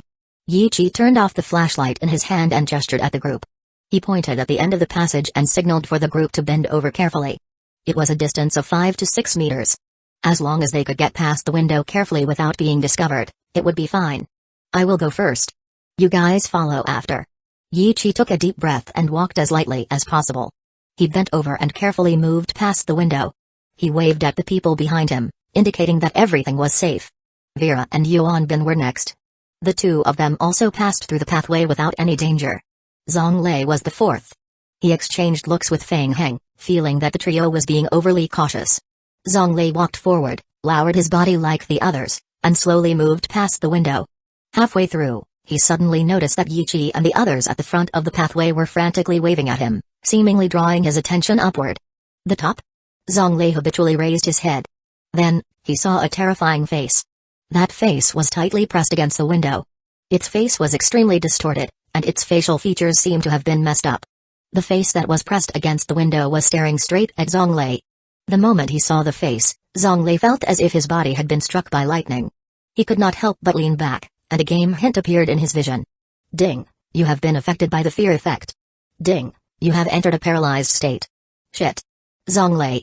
A: Yichi turned off the flashlight in his hand and gestured at the group. He pointed at the end of the passage and signaled for the group to bend over carefully. It was a distance of 5 to 6 meters. As long as they could get past the window carefully without being discovered, it would be fine. "I will go first. You guys follow after." Yichi took a deep breath and walked as lightly as possible. He bent over and carefully moved past the window. He waved at the people behind him, indicating that everything was safe. Vera and Yuanbin were next. The two of them also passed through the pathway without any danger. Zhonglei was the fourth. He exchanged looks with Feng Heng, feeling that the trio was being overly cautious. Zhonglei walked forward, lowered his body like the others, and slowly moved past the window. Halfway through, he suddenly noticed that Yichi and the others at the front of the pathway were frantically waving at him, seemingly drawing his attention upward. The top? Zhonglei habitually raised his head. Then, he saw a terrifying face. That face was tightly pressed against the window. Its face was extremely distorted, and its facial features seemed to have been messed up. The face that was pressed against the window was staring straight at Zhonglei. The moment he saw the face, Zhonglei felt as if his body had been struck by lightning. He could not help but lean back, and a game hint appeared in his vision. "Ding, you have been affected by the fear effect. Ding, you have entered a paralyzed state. Shit. Zhonglei.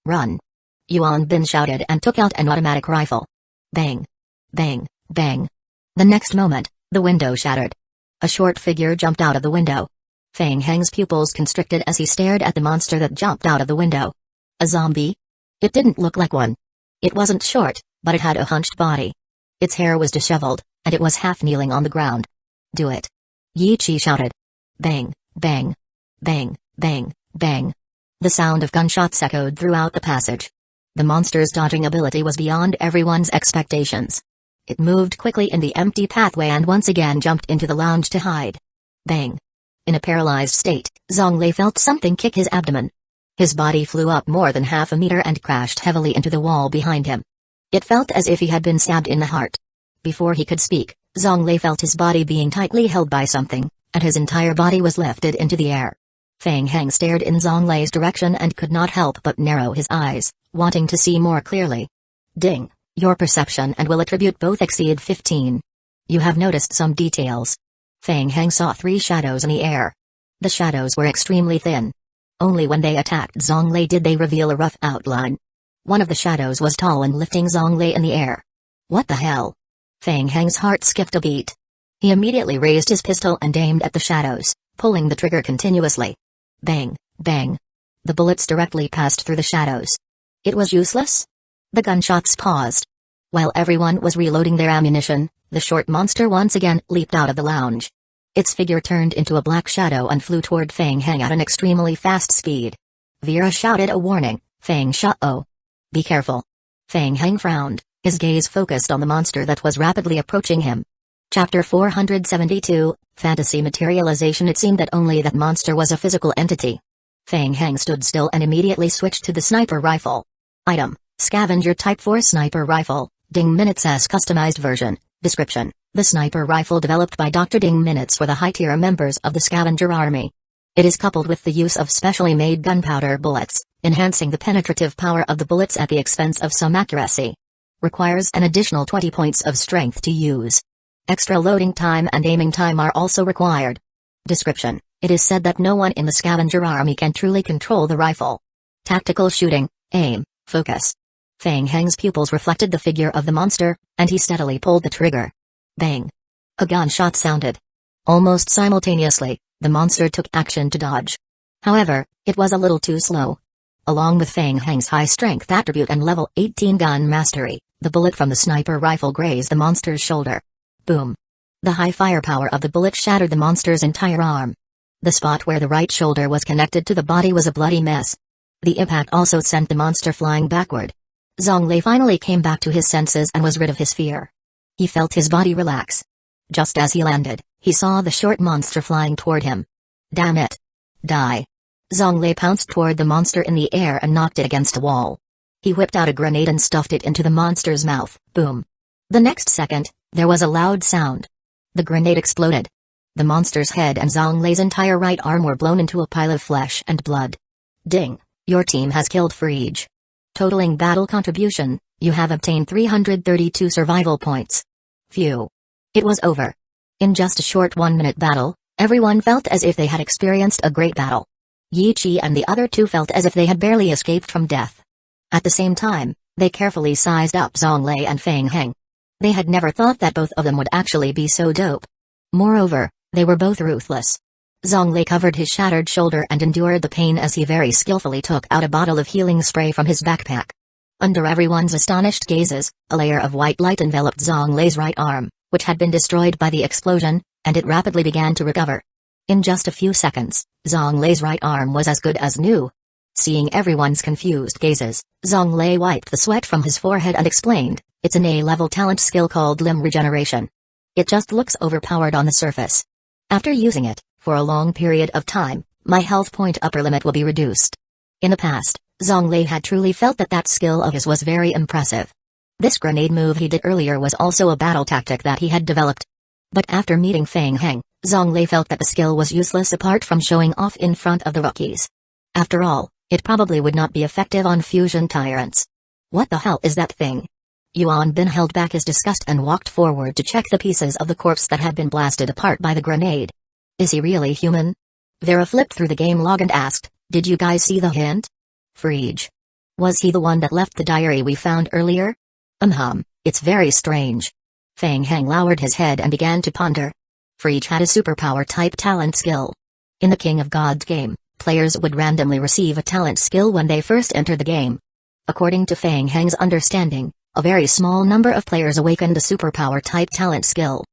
A: Run." Yuanbin shouted and took out an automatic rifle. Bang. Bang, bang. The next moment, the window shattered. A short figure jumped out of the window. Feng Heng's pupils constricted as he stared at the monster that jumped out of the window. A zombie? It didn't look like one. It wasn't short, but it had a hunched body. Its hair was disheveled, and it was half kneeling on the ground. "Do it." Yichi shouted. Bang, bang. Bang, bang, bang. The sound of gunshots echoed throughout the passage. The monster's dodging ability was beyond everyone's expectations. It moved quickly in the empty pathway and once again jumped into the lounge to hide. Bang. In a paralyzed state, Zhonglei felt something kick his abdomen. His body flew up more than half a meter and crashed heavily into the wall behind him. It felt as if he had been stabbed in the heart. Before he could speak, Zhonglei felt his body being tightly held by something, and his entire body was lifted into the air. Feng Heng stared in Zhonglei's direction and could not help but narrow his eyes, wanting to see more clearly. Ding, your perception and will attribute both exceed 15. You have noticed some details. Feng Heng saw 3 shadows in the air. The shadows were extremely thin. Only when they attacked Zhonglei did they reveal a rough outline. One of the shadows was tall and lifting Zhonglei in the air. What the hell? Feng Heng's heart skipped a beat. He immediately raised his pistol and aimed at the shadows, pulling the trigger continuously. Bang, bang. The bullets directly passed through the shadows. It was useless? The gunshots paused. While everyone was reloading their ammunition, the short monster once again leaped out of the lounge. Its figure turned into a black shadow and flew toward Feng Heng at an extremely fast speed. Vera shouted a warning, "Feng Shao. Be careful." Feng Heng frowned, his gaze focused on the monster that was rapidly approaching him. Chapter 472, Fantasy Materialization. It seemed that only that monster was a physical entity. Feng Heng stood still and immediately switched to the sniper rifle. Item, Scavenger Type 4 Sniper Rifle, Ding Minutes S Customized Version. Description, the sniper rifle developed by Dr. Ding Minutes for the high-tier members of the Scavenger Army. It is coupled with the use of specially made gunpowder bullets, enhancing the penetrative power of the bullets at the expense of some accuracy. Requires an additional 20 points of strength to use. Extra loading time and aiming time are also required. Description, it is said that no one in the Scavenger Army can truly control the rifle. Tactical shooting, aim, focus. Feng Heng's pupils reflected the figure of the monster, and he steadily pulled the trigger. Bang. A gunshot sounded. Almost simultaneously, the monster took action to dodge. However, it was a little too slow. Along with Feng Heng's high strength attribute and level 18 gun mastery, The bullet from the sniper rifle grazed the monster's shoulder. Boom. The high firepower of the bullet shattered the monster's entire arm. The spot where the right shoulder was connected to the body was a bloody mess. The impact also sent the monster flying backward. Zhonglei finally came back to his senses and was rid of his fear. He felt his body relax. Just as he landed, he saw the short monster flying toward him. Damn it. Die. Zhonglei pounced toward the monster in the air and knocked it against a wall. He whipped out a grenade and stuffed it into the monster's mouth. Boom. The next second, there was a loud sound. The grenade exploded. The monster's head and Zhonglei's entire right arm were blown into a pile of flesh and blood. Ding. Your team has killed Frege. Totaling battle contribution, you have obtained 332 survival points. Phew. It was over. In just a short 1-minute battle, everyone felt as if they had experienced a great battle. Yi Chi and the other two felt as if they had barely escaped from death. At the same time, they carefully sized up Zhonglei and Feng Heng. They had never thought that both of them would actually be so dope. Moreover, they were both ruthless. Zhonglei covered his shattered shoulder and endured the pain as he very skillfully took out a bottle of healing spray from his backpack. Under everyone's astonished gazes, a layer of white light enveloped Zhonglei's right arm, which had been destroyed by the explosion, and it rapidly began to recover. In just a few seconds, Zhonglei's right arm was as good as new. Seeing everyone's confused gazes, Zhonglei wiped the sweat from his forehead and explained, "It's an A-level talent skill called limb regeneration. It just looks overpowered on the surface. After using it, for a long period of time, my health point upper limit will be reduced." In the past, Zhonglei had truly felt that that skill of his was very impressive. This grenade move he did earlier was also a battle tactic that he had developed. But after meeting Feng Heng, Zhonglei felt that the skill was useless apart from showing off in front of the rookies. After all, it probably would not be effective on fusion tyrants. What the hell is that thing? Yuan Bin held back his disgust and walked forward to check the pieces of the corpse that had been blasted apart by the grenade. Is he really human? Vera flipped through the game log and asked, "Did you guys see the hint? Frege. Was he the one that left the diary we found earlier?" It's very strange." Feng Heng lowered his head and began to ponder. Frege had a superpower type talent skill. In the King of Gods game, players would randomly receive a talent skill when they first enter the game. According to Feng Heng's understanding, a very small number of players awakened a superpower type talent skill.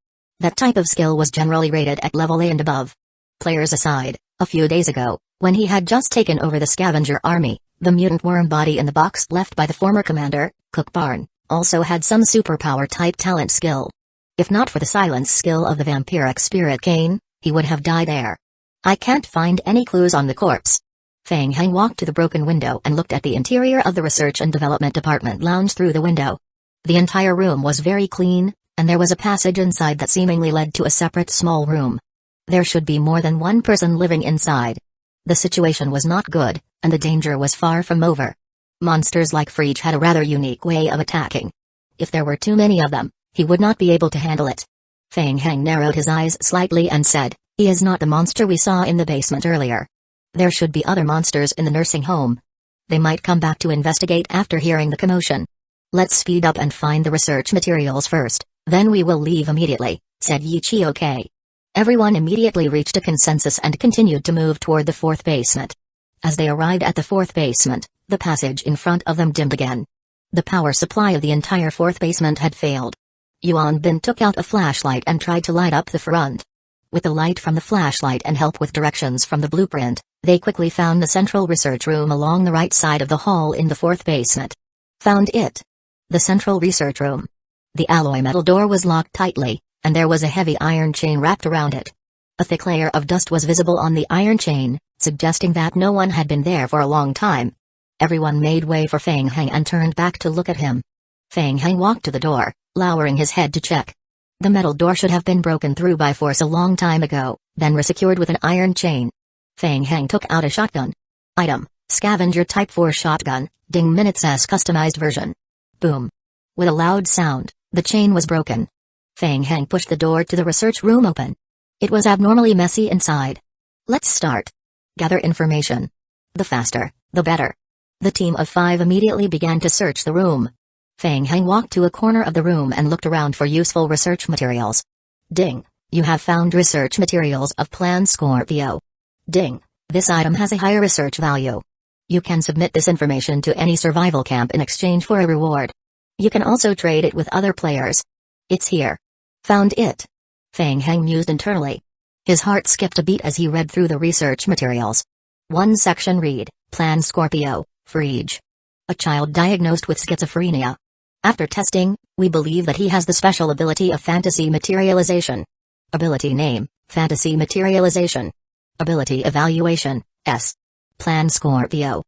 A: That type of skill was generally rated at level A and above. Players aside, a few days ago, when he had just taken over the scavenger army, the mutant worm body in the box left by the former commander, Cook Barn, also had some superpower type talent skill. If not for the silence skill of the vampiric spirit cane, he would have died there. I can't find any clues on the corpse. Feng Heng walked to the broken window and looked at the interior of the Research and Development Department lounge through the window. The entire room was very clean, and there was a passage inside that seemingly led to a separate small room. There should be more than one person living inside. The situation was not good, and the danger was far from over. Monsters like Frege had a rather unique way of attacking. If there were too many of them, he would not be able to handle it. Feng Heng narrowed his eyes slightly and said, "He is not the monster we saw in the basement earlier. There should be other monsters in the nursing home. They might come back to investigate after hearing the commotion. Let's speed up and find the research materials first, then we will leave immediately," said Yi Chi. "Okay." Everyone immediately reached a consensus and continued to move toward the fourth basement. As they arrived at the fourth basement, the passage in front of them dimmed again. The power supply of the entire fourth basement had failed. Yuan Bin took out a flashlight and tried to light up the front. With the light from the flashlight and help with directions from the blueprint, they quickly found the central research room along the right side of the hall in the fourth basement. Found it. The central research room. The alloy metal door was locked tightly, and there was a heavy iron chain wrapped around it. A thick layer of dust was visible on the iron chain, suggesting that no one had been there for a long time. Everyone made way for Feng Heng and turned back to look at him. Feng Heng walked to the door, lowering his head to check. The metal door should have been broken through by force a long time ago, then resecured with an iron chain. Feng Heng took out a shotgun. Item: Scavenger Type 4 Shotgun, Ding Minutes S customized version. Boom. With a loud sound, the chain was broken. Feng Heng pushed the door to the research room open. It was abnormally messy inside. Let's start. Gather information. The faster, the better. The team of 5 immediately began to search the room. Feng Heng walked to a corner of the room and looked around for useful research materials. Ding. You have found research materials of Plan Scorpio. Ding. This item has a higher research value. You can submit this information to any survival camp in exchange for a reward. You can also trade it with other players. It's here. Found it. Fang Heng mused internally. His heart skipped a beat as he read through the research materials. One section read, Plan Scorpio, Frege. A child diagnosed with schizophrenia. After testing, we believe that he has the special ability of fantasy materialization. Ability name, Fantasy Materialization. Ability evaluation, S. Plan Scorpio.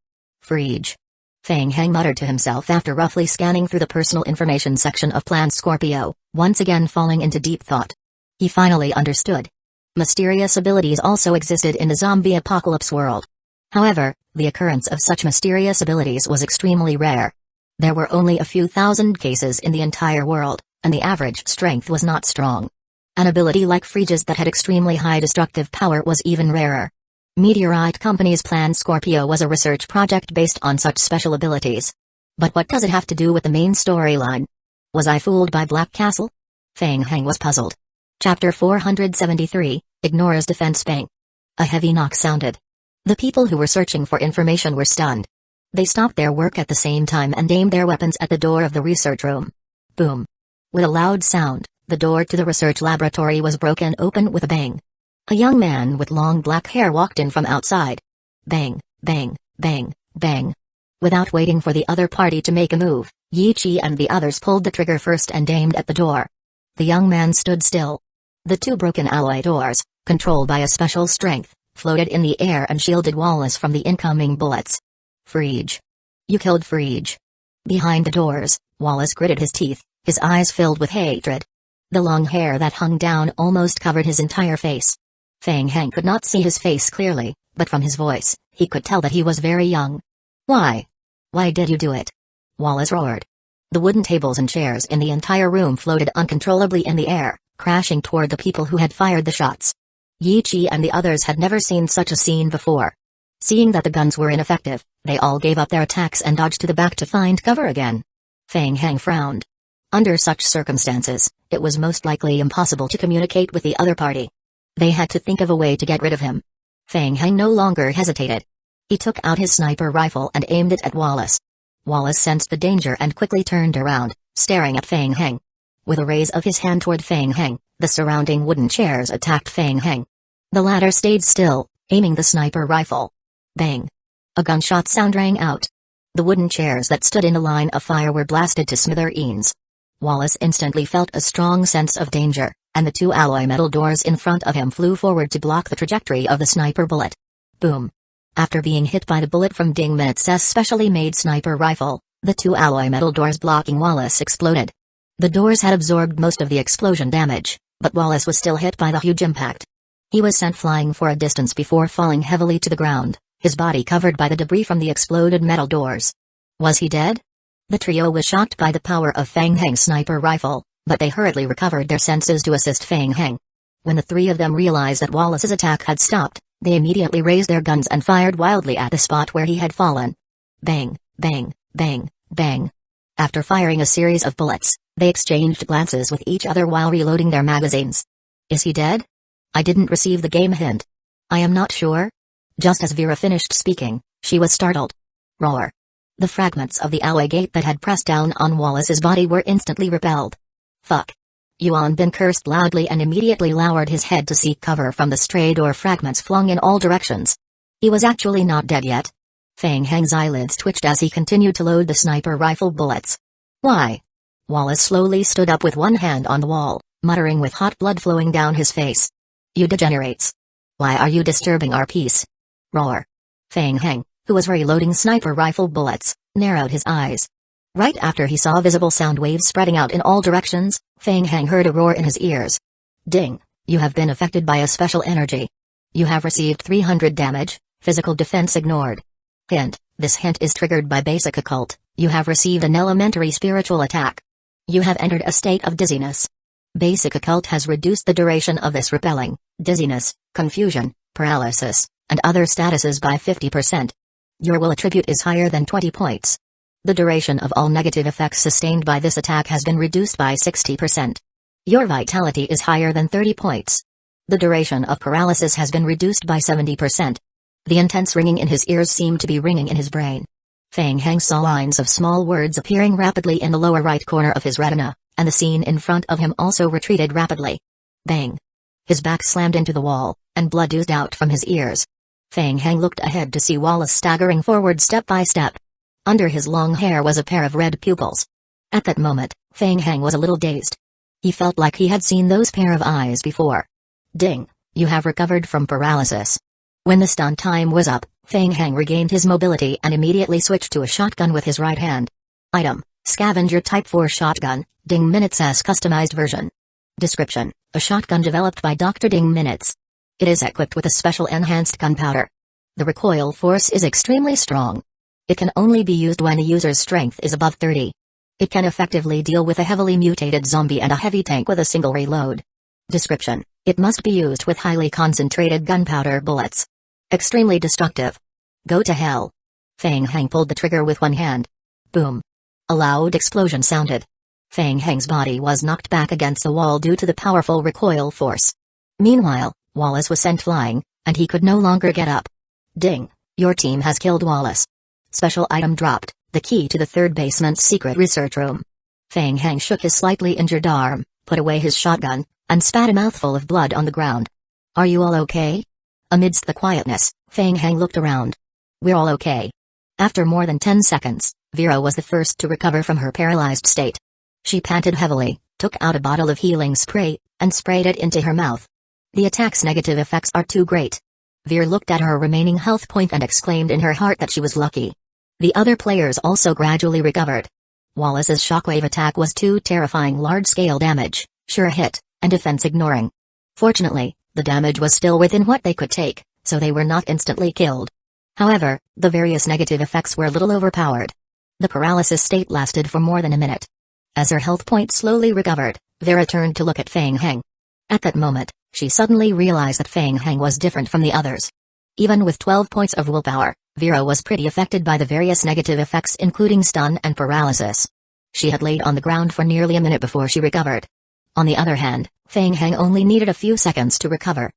A: Frege. Fang Heng muttered to himself after roughly scanning through the personal information section of Plan Scorpio, once again falling into deep thought. He finally understood. Mysterious abilities also existed in the zombie apocalypse world. However, the occurrence of such mysterious abilities was extremely rare. There were only a few thousand cases in the entire world, and the average strength was not strong. An ability like Frege's that had extremely high destructive power was even rarer. Meteorite Company's Plan Scorpio was a research project based on such special abilities. But what does it have to do with the main storyline? Was I fooled by Black Castle? Fang Heng was puzzled. Chapter 473, Ignores Defense Bang. A heavy knock sounded. The people who were searching for information were stunned. They stopped their work at the same time and aimed their weapons at the door of the research room. Boom. With a loud sound, the door to the research laboratory was broken open with a bang. A young man with long black hair walked in from outside. Bang, bang, bang, bang. Without waiting for the other party to make a move, Yi Chi and the others pulled the trigger first and aimed at the door. The young man stood still. The two broken alloy doors, controlled by a special strength, floated in the air and shielded Wallace from the incoming bullets. Frege. You killed Frege. Behind the doors, Wallace gritted his teeth, his eyes filled with hatred. The long hair that hung down almost covered his entire face. Fang Heng could not see his face clearly, but from his voice, he could tell that he was very young. Why? Why did you do it? Wallace roared. The wooden tables and chairs in the entire room floated uncontrollably in the air, crashing toward the people who had fired the shots. Yi Chi and the others had never seen such a scene before. Seeing that the guns were ineffective, they all gave up their attacks and dodged to the back to find cover again. Fang Heng frowned. Under such circumstances, it was most likely impossible to communicate with the other party. They had to think of a way to get rid of him. Fang Heng no longer hesitated. He took out his sniper rifle and aimed it at Wallace. Wallace sensed the danger and quickly turned around, staring at Fang Heng. With a raise of his hand toward Fang Heng, the surrounding wooden chairs attacked Fang Heng. The latter stayed still, aiming the sniper rifle. Bang! A gunshot sound rang out. The wooden chairs that stood in a line of fire were blasted to smithereens. Wallace instantly felt a strong sense of danger, and the two alloy metal doors in front of him flew forward to block the trajectory of the sniper bullet. Boom! After being hit by the bullet from Ding Minut's specially made sniper rifle, the two alloy metal doors blocking Wallace exploded. The doors had absorbed most of the explosion damage, but Wallace was still hit by the huge impact. He was sent flying for a distance before falling heavily to the ground, his body covered by the debris from the exploded metal doors. Was he dead? The trio was shocked by the power of Fang Heng's sniper rifle, but they hurriedly recovered their senses to assist Fang Heng. When the three of them realized that Wallace's attack had stopped, they immediately raised their guns and fired wildly at the spot where he had fallen. Bang, bang, bang, bang. After firing a series of bullets, they exchanged glances with each other while reloading their magazines. Is he dead? I didn't receive the game hint. I am not sure. Just as Vera finished speaking, she was startled. Roar. The fragments of the alloy gate that had pressed down on Wallace's body were instantly repelled. Fuck. Yuan Bin cursed loudly and immediately lowered his head to seek cover from the stray door fragments flung in all directions. He was actually not dead yet. Fang Heng's eyelids twitched as he continued to load the sniper rifle bullets. Why? Wallace slowly stood up with one hand on the wall, muttering with hot blood flowing down his face. You degenerates. Why are you disturbing our peace? Roar. Fang Heng, who was reloading sniper rifle bullets, narrowed his eyes. Right after he saw visible sound waves spreading out in all directions, Fang Heng heard a roar in his ears. Ding, you have been affected by a special energy. You have received 300 damage, physical defense ignored. Hint, this hint is triggered by basic occult, you have received an elementary spiritual attack. You have entered a state of dizziness. Basic occult has reduced the duration of this repelling, dizziness, confusion, paralysis, and other statuses by 50%. Your will attribute is higher than 20 points. The duration of all negative effects sustained by this attack has been reduced by 60%. Your vitality is higher than 30 points. The duration of paralysis has been reduced by 70%. The intense ringing in his ears seemed to be ringing in his brain. Feng Heng saw lines of small words appearing rapidly in the lower right corner of his retina, and the scene in front of him also retreated rapidly. Bang! His back slammed into the wall, and blood oozed out from his ears. Feng Heng looked ahead to see Wallace staggering forward step by step. Under his long hair was a pair of red pupils. At that moment, Feng Heng was a little dazed. He felt like he had seen those pair of eyes before. Ding! You have recovered from paralysis. When the stun time was up, Feng Heng regained his mobility and immediately switched to a shotgun with his right hand. Item: Scavenger Type 4 Shotgun, Ding Minutes S Customized Version. Description: A shotgun developed by Dr. Ding Minutes. It is equipped with a special enhanced gunpowder. The recoil force is extremely strong. It can only be used when the user's strength is above 30. It can effectively deal with a heavily mutated zombie and a heavy tank with a single reload. Description: It must be used with highly concentrated gunpowder bullets. Extremely destructive. Go to hell. Feng Heng pulled the trigger with one hand. Boom. A loud explosion sounded. Feng Heng's body was knocked back against the wall due to the powerful recoil force. Meanwhile, Wallace was sent flying, and he could no longer get up. Ding! Your team has killed Wallace. Special item dropped, the key to the third basement's secret research room. Feng Heng shook his slightly injured arm, put away his shotgun, and spat a mouthful of blood on the ground. Are you all okay? Amidst the quietness, Feng Heng looked around. We're all okay. After more than 10 seconds, Vera was the first to recover from her paralyzed state. She panted heavily, took out a bottle of healing spray, and sprayed it into her mouth. The attack's negative effects are too great. Vera looked at her remaining health point and exclaimed in her heart that she was lucky. The other players also gradually recovered. Wallace's shockwave attack was too terrifying, large-scale damage, sure hit, and defense ignoring. Fortunately, the damage was still within what they could take, so they were not instantly killed. However, the various negative effects were a little overpowered. The paralysis state lasted for more than a minute. As her health point slowly recovered, Vera turned to look at Feng Heng. At that moment, she suddenly realized that Feng Heng was different from the others. Even with 12 points of willpower, Vera was pretty affected by the various negative effects including stun and paralysis. She had laid on the ground for nearly a minute before she recovered. On the other hand, Feng Heng only needed a few seconds to recover.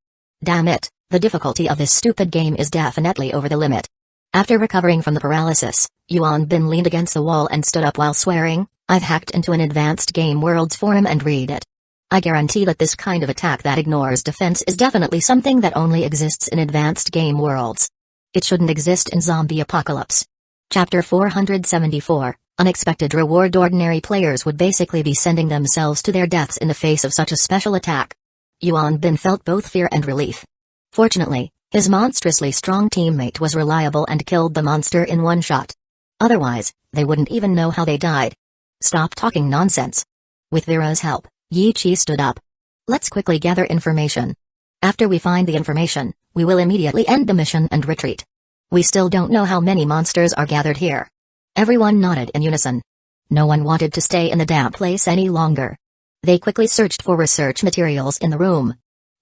A: Damn it, the difficulty of this stupid game is definitely over the limit. After recovering from the paralysis, Yuan Bin leaned against the wall and stood up while swearing, I've hacked into an Advanced Game Worlds forum and read it. I guarantee that this kind of attack that ignores defense is definitely something that only exists in Advanced Game Worlds. It shouldn't exist in Zombie Apocalypse. Chapter 474, Unexpected Reward. Ordinary players would basically be sending themselves to their deaths in the face of such a special attack. Yuan Bin felt both fear and relief. Fortunately, his monstrously strong teammate was reliable and killed the monster in one shot. Otherwise, they wouldn't even know how they died. Stop talking nonsense. With Vera's help, Yi Chi stood up. Let's quickly gather information. After we find the information, we will immediately end the mission and retreat. We still don't know how many monsters are gathered here. Everyone nodded in unison. No one wanted to stay in the damn place any longer. They quickly searched for research materials in the room.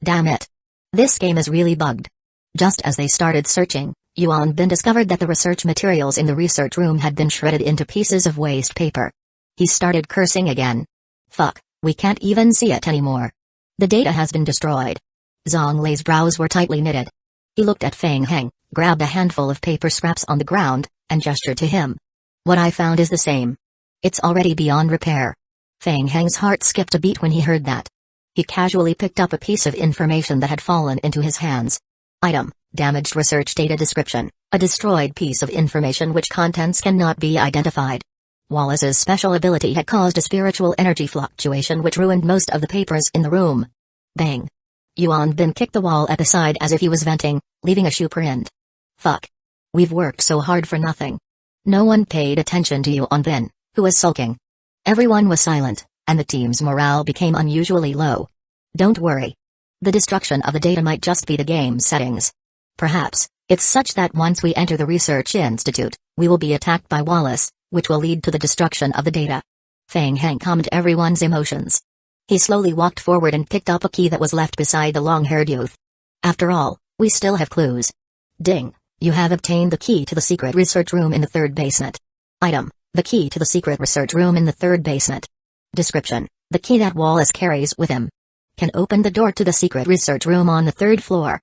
A: Damn it. This game is really bugged. Just as they started searching, Yuan Bin discovered that the research materials in the research room had been shredded into pieces of waste paper. He started cursing again. Fuck, we can't even see it anymore. The data has been destroyed. Zhang Lei's brows were tightly knitted. He looked at Feng Heng, grabbed a handful of paper scraps on the ground, and gestured to him. What I found is the same. It's already beyond repair. Feng Heng's heart skipped a beat when he heard that. He casually picked up a piece of information that had fallen into his hands. Item: Damaged research data description, a destroyed piece of information which contents cannot be identified. Wallace's special ability had caused a spiritual energy fluctuation which ruined most of the papers in the room. Bang! Yuan Bin kicked the wall at the side as if he was venting, leaving a shoe print. Fuck. We've worked so hard for nothing. No one paid attention to Yuan Bin, who was sulking. Everyone was silent, and the team's morale became unusually low. Don't worry. The destruction of the data might just be the game settings. Perhaps, it's such that once we enter the research institute, we will be attacked by Wallace, which will lead to the destruction of the data. Feng Heng calmed everyone's emotions. He slowly walked forward and picked up a key that was left beside the long-haired youth. After all, we still have clues. Ding! You have obtained the key to the secret research room in the third basement. Item: The key to the secret research room in the third basement. Description: The key that Wallace carries with him can open the door to the secret research room on the third floor.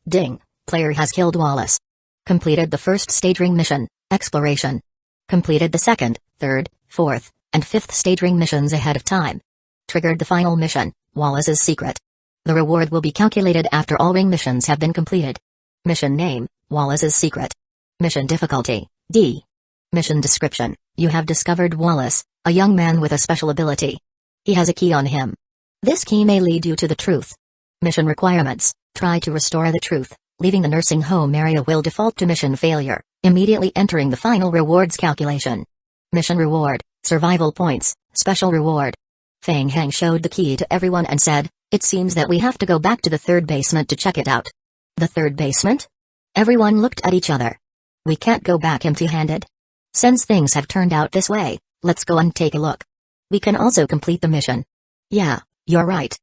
A: Ding! Player has killed Wallace. Completed the first stage ring mission, Exploration. Completed the second, third, fourth, and fifth stage ring missions ahead of time. Triggered the final mission, Wallace's Secret. The reward will be calculated after all ring missions have been completed. Mission name, Wallace's Secret. Mission difficulty, D. Mission description, you have discovered Wallace, a young man with a special ability. He has a key on him. This key may lead you to the truth. Mission requirements, try to restore the truth. Leaving the nursing home area will default to mission failure, immediately entering the final rewards calculation. Mission reward, survival points, special reward. Feng Heng showed the key to everyone and said, it seems that we have to go back to the third basement to check it out. The third basement? Everyone looked at each other. We can't go back empty-handed. Since things have turned out this way, let's go and take a look. We can also complete the mission. Yeah, you're right.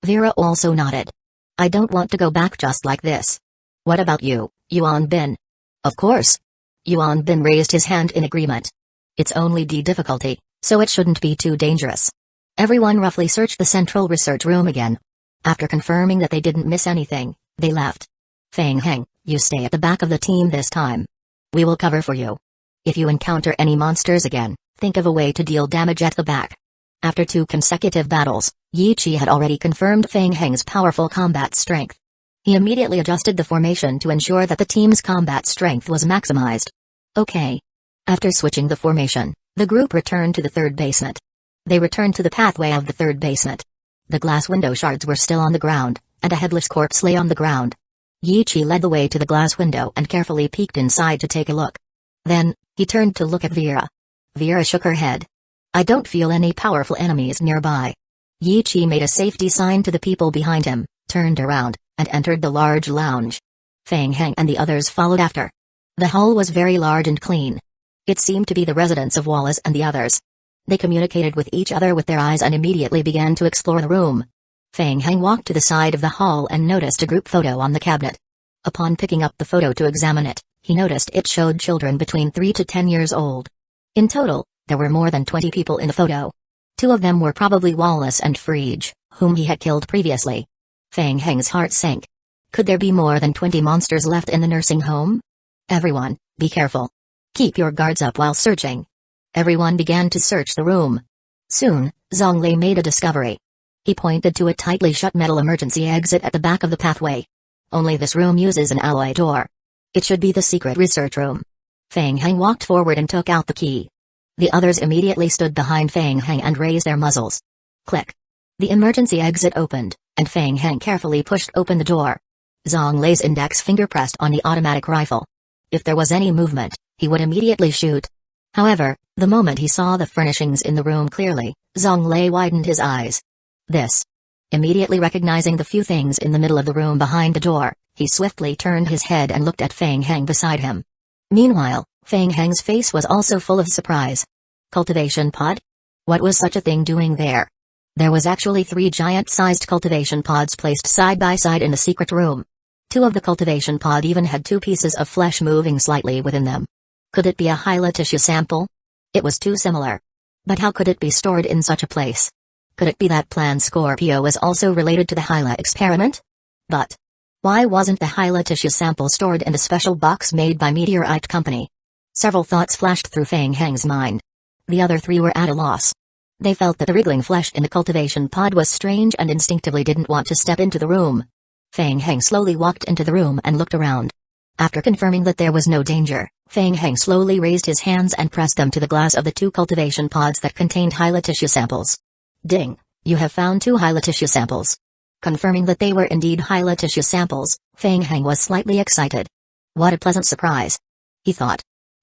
A: Vera also nodded. I don't want to go back just like this. What about you, Yuan Bin? Of course. Yuan Bin raised his hand in agreement. It's only D difficulty, so it shouldn't be too dangerous. Everyone roughly searched the central research room again. After confirming that they didn't miss anything, they left. Feng Heng, you stay at the back of the team this time. We will cover for you. If you encounter any monsters again, think of a way to deal damage at the back. After 2 consecutive battles, Yi Chi had already confirmed Feng Heng's powerful combat strength. He immediately adjusted the formation to ensure that the team's combat strength was maximized. Okay. After switching the formation, the group returned to the third basement. They returned to the pathway of the third basement. The glass window shards were still on the ground, and a headless corpse lay on the ground. Yi Chi led the way to the glass window and carefully peeked inside to take a look. Then, he turned to look at Vera. Vera shook her head. I don't feel any powerful enemies nearby. Yi Chi made a safety sign to the people behind him, turned around, and entered the large lounge. Feng Heng and the others followed after. The hall was very large and clean. It seemed to be the residence of Wallace and the others. They communicated with each other with their eyes and immediately began to explore the room. Feng Heng walked to the side of the hall and noticed a group photo on the cabinet. Upon picking up the photo to examine it, he noticed it showed children between 3 to 10 years old. In total, there were more than 20 people in the photo. 2 of them were probably Wallace and Frege, whom he had killed previously. Feng Heng's heart sank. Could there be more than 20 monsters left in the nursing home? Everyone, be careful. Keep your guards up while searching. Everyone began to search the room. Soon, Zhonglei made a discovery. He pointed to a tightly shut metal emergency exit at the back of the pathway. Only this room uses an alloy door. It should be the secret research room. Feng Heng walked forward and took out the key. The others immediately stood behind Feng Heng and raised their muzzles. Click. The emergency exit opened, and Feng Heng carefully pushed open the door. Zhonglei's index finger pressed on the automatic rifle. If there was any movement, he would immediately shoot. However, the moment he saw the furnishings in the room clearly, Zhonglei widened his eyes. This. Immediately recognizing the few things in the middle of the room behind the door, he swiftly turned his head and looked at Feng Heng beside him. Meanwhile, Feng Heng's face was also full of surprise. Cultivation pod? What was such a thing doing there? There was actually 3 giant-sized cultivation pods placed side by side in the secret room. 2 of the cultivation pod even had 2 pieces of flesh moving slightly within them. Could it be a Hyla tissue sample? It was too similar. But how could it be stored in such a place? Could it be that Plan Scorpio was also related to the Hyla experiment? But why wasn't the Hyla tissue sample stored in the special box made by Meteorite Company? Several thoughts flashed through Feng Heng's mind. The other 3 were at a loss. They felt that the wriggling flesh in the cultivation pod was strange and instinctively didn't want to step into the room. Feng Heng slowly walked into the room and looked around. After confirming that there was no danger, Feng Heng slowly raised his hands and pressed them to the glass of the 2 cultivation pods that contained Hyla tissue samples. Ding! You have found 2 Hyla tissue samples. Confirming that they were indeed Hyla tissue samples, Feng Heng was slightly excited. What a pleasant surprise, he thought.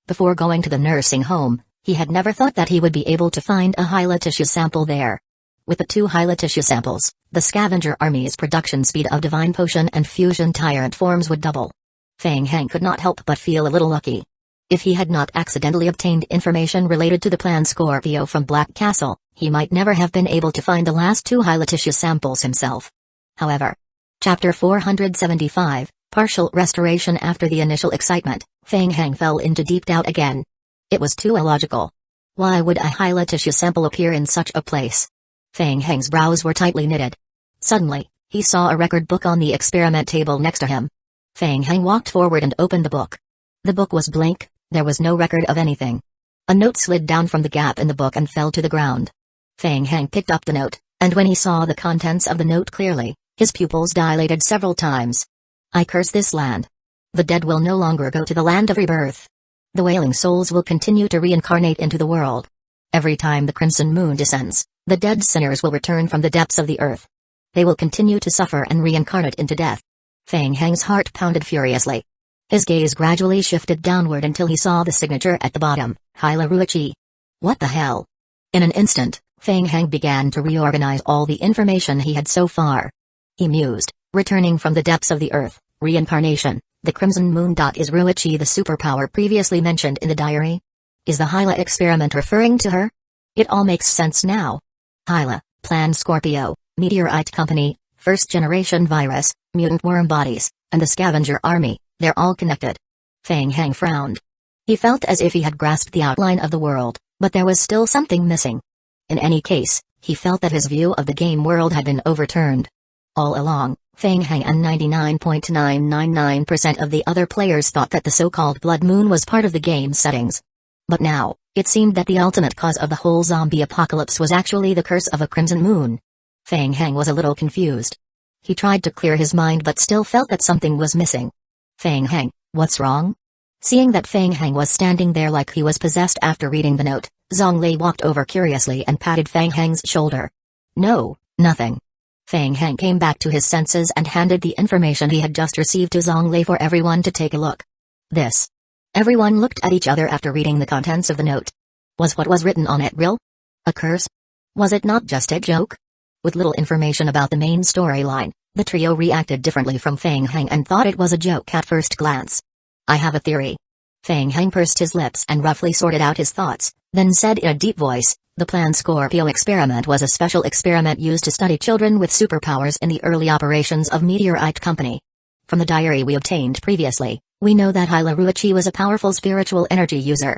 A: Before going to the nursing home, he had never thought that he would be able to find a Hyla tissue sample there. With the 2 Hyla tissue samples, the scavenger army's production speed of divine potion and fusion tyrant forms would double. Feng Heng could not help but feel a little lucky. If he had not accidentally obtained information related to the Plan Scorpio from Black Castle, he might never have been able to find the last 2 Hyla tissue samples himself. However, Chapter 475, Partial Restoration. After the initial excitement, Feng Heng fell into deep doubt again. It was too illogical. Why would a Hyla tissue sample appear in such a place? Feng Heng's brows were tightly knitted. Suddenly, he saw a record book on the experiment table next to him. Feng Heng walked forward and opened the book. The book was blank, there was no record of anything. A note slid down from the gap in the book and fell to the ground. Feng Hang picked up the note, and when he saw the contents of the note clearly, his pupils dilated several times. I curse this land. The dead will no longer go to the land of rebirth. The wailing souls will continue to reincarnate into the world. Every time the crimson moon descends, the dead sinners will return from the depths of the earth. They will continue to suffer and reincarnate into death. Feng Hang's heart pounded furiously. His gaze gradually shifted downward until he saw the signature at the bottom, Hyla Ruichi. What the hell? In an instant, Feng Hang began to reorganize all the information he had so far. He mused, returning from the depths of the earth, reincarnation, the crimson moon. Is Ruichi the superpower previously mentioned in the diary? Is the Hyla experiment referring to her? It all makes sense now. Hyla, Plan Scorpio, Meteorite Company, First Generation Virus, Mutant Worm Bodies, and the Scavenger Army, they're all connected. Feng Hang frowned. He felt as if he had grasped the outline of the world, but there was still something missing. In any case, he felt that his view of the game world had been overturned. All along, Feng Hang and 99.999% of the other players thought that the so-called Blood Moon was part of the game's settings. But now, it seemed that the ultimate cause of the whole zombie apocalypse was actually the curse of a crimson moon. Feng Hang was a little confused. He tried to clear his mind but still felt that something was missing. Feng Hang, what's wrong? Seeing that Feng Hang was standing there like he was possessed after reading the note, Zhonglei walked over curiously and patted Feng Hang's shoulder. No, nothing. Feng Hang came back to his senses and handed the information he had just received to Zhonglei for everyone to take a look. This. Everyone looked at each other after reading the contents of the note. Was what was written on it real? A curse? Was it not just a joke? With little information about the main storyline, the trio reacted differently from Feng Hang and thought it was a joke at first glance. I have a theory. Feng Hang pursed his lips and roughly sorted out his thoughts, then said in a deep voice, the Plan Scorpio experiment was a special experiment used to study children with superpowers in the early operations of Meteorite Company. From the diary we obtained previously, we know that Hyla Ruichi was a powerful spiritual energy user.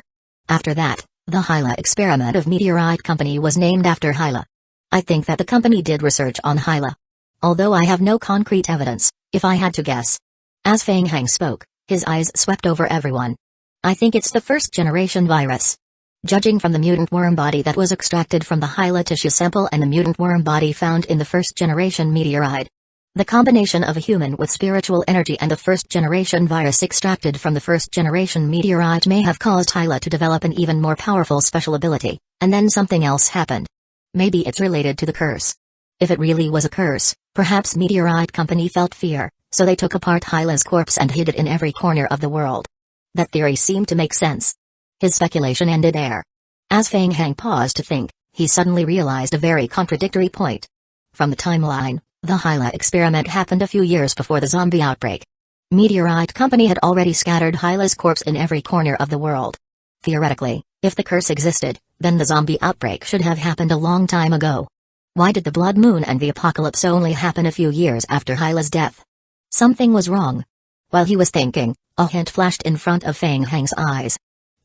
A: After that, the Hyla experiment of Meteorite Company was named after Hyla. I think that the company did research on Hyla. Although I have no concrete evidence, if I had to guess. As Feng Hang spoke, his eyes swept over everyone. I think it's the first-generation virus. Judging from the mutant worm body that was extracted from the Hyla tissue sample and the mutant worm body found in the first-generation meteorite. The combination of a human with spiritual energy and the first-generation virus extracted from the first-generation meteorite may have caused Hyla to develop an even more powerful special ability, and then something else happened. Maybe it's related to the curse. If it really was a curse, perhaps Meteorite Company felt fear, so they took apart Hyla's corpse and hid it in every corner of the world. That theory seemed to make sense. His speculation ended there. As Feng Hang paused to think, he suddenly realized a very contradictory point. From the timeline, the Hyla experiment happened a few years before the zombie outbreak. Meteorite Company had already scattered Hyla's corpse in every corner of the world. Theoretically, if the curse existed, then the zombie outbreak should have happened a long time ago. Why did the Blood Moon and the apocalypse only happen a few years after Hyla's death? Something was wrong. While he was thinking, a hint flashed in front of Feng Hang's eyes.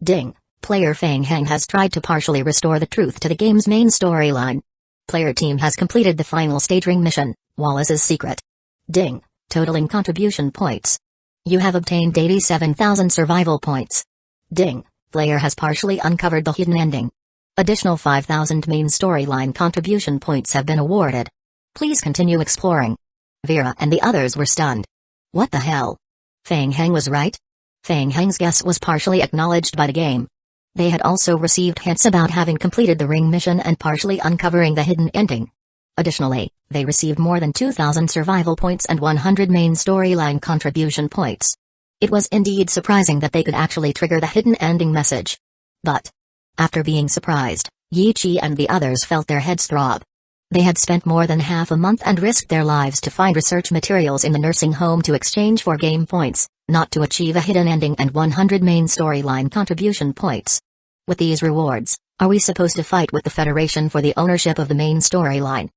A: Ding! Player Feng Hang has tried to partially restore the truth to the game's main storyline. Player team has completed the final stage ring mission, Wallace's Secret. Ding! Totaling contribution points. You have obtained 87,000 survival points. Ding! Player has partially uncovered the hidden ending. Additional 5,000 main storyline contribution points have been awarded. Please continue exploring. Vera and the others were stunned. What the hell? Feng Hang was right? Feng Hang's guess was partially acknowledged by the game. They had also received hints about having completed the ring mission and partially uncovering the hidden ending. Additionally, they received more than 2,000 survival points and 100 main storyline contribution points. It was indeed surprising that they could actually trigger the hidden ending message. But, after being surprised, Yi Chi and the others felt their heads throb. They had spent more than half a month and risked their lives to find research materials in the nursing home to exchange for game points, not to achieve a hidden ending and 100 main storyline contribution points. With these rewards, are we supposed to fight with the Federation for the ownership of the main storyline?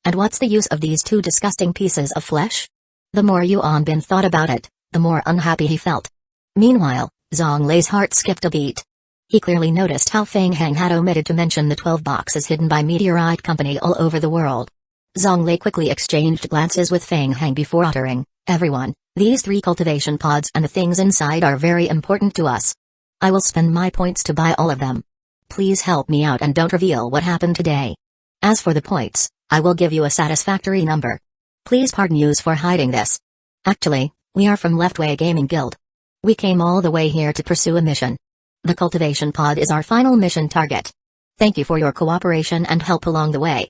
A: And what's the use of these two disgusting pieces of flesh? The more Yuan Bin thought about it, the more unhappy he felt. Meanwhile, Zhonglei's heart skipped a beat. He clearly noticed how Feng Hang had omitted to mention the 12 boxes hidden by Meteorite Company all over the world. Zhonglei quickly exchanged glances with Feng Hang before uttering, "Everyone, these 3 cultivation pods and the things inside are very important to us. I will spend my points to buy all of them. Please help me out and don't reveal what happened today. As for the points, I will give you a satisfactory number. Please pardon us for hiding this. Actually, we are from Leftway Gaming Guild. We came all the way here to pursue a mission. The cultivation pod is our final mission target. Thank you for your cooperation and help along the way.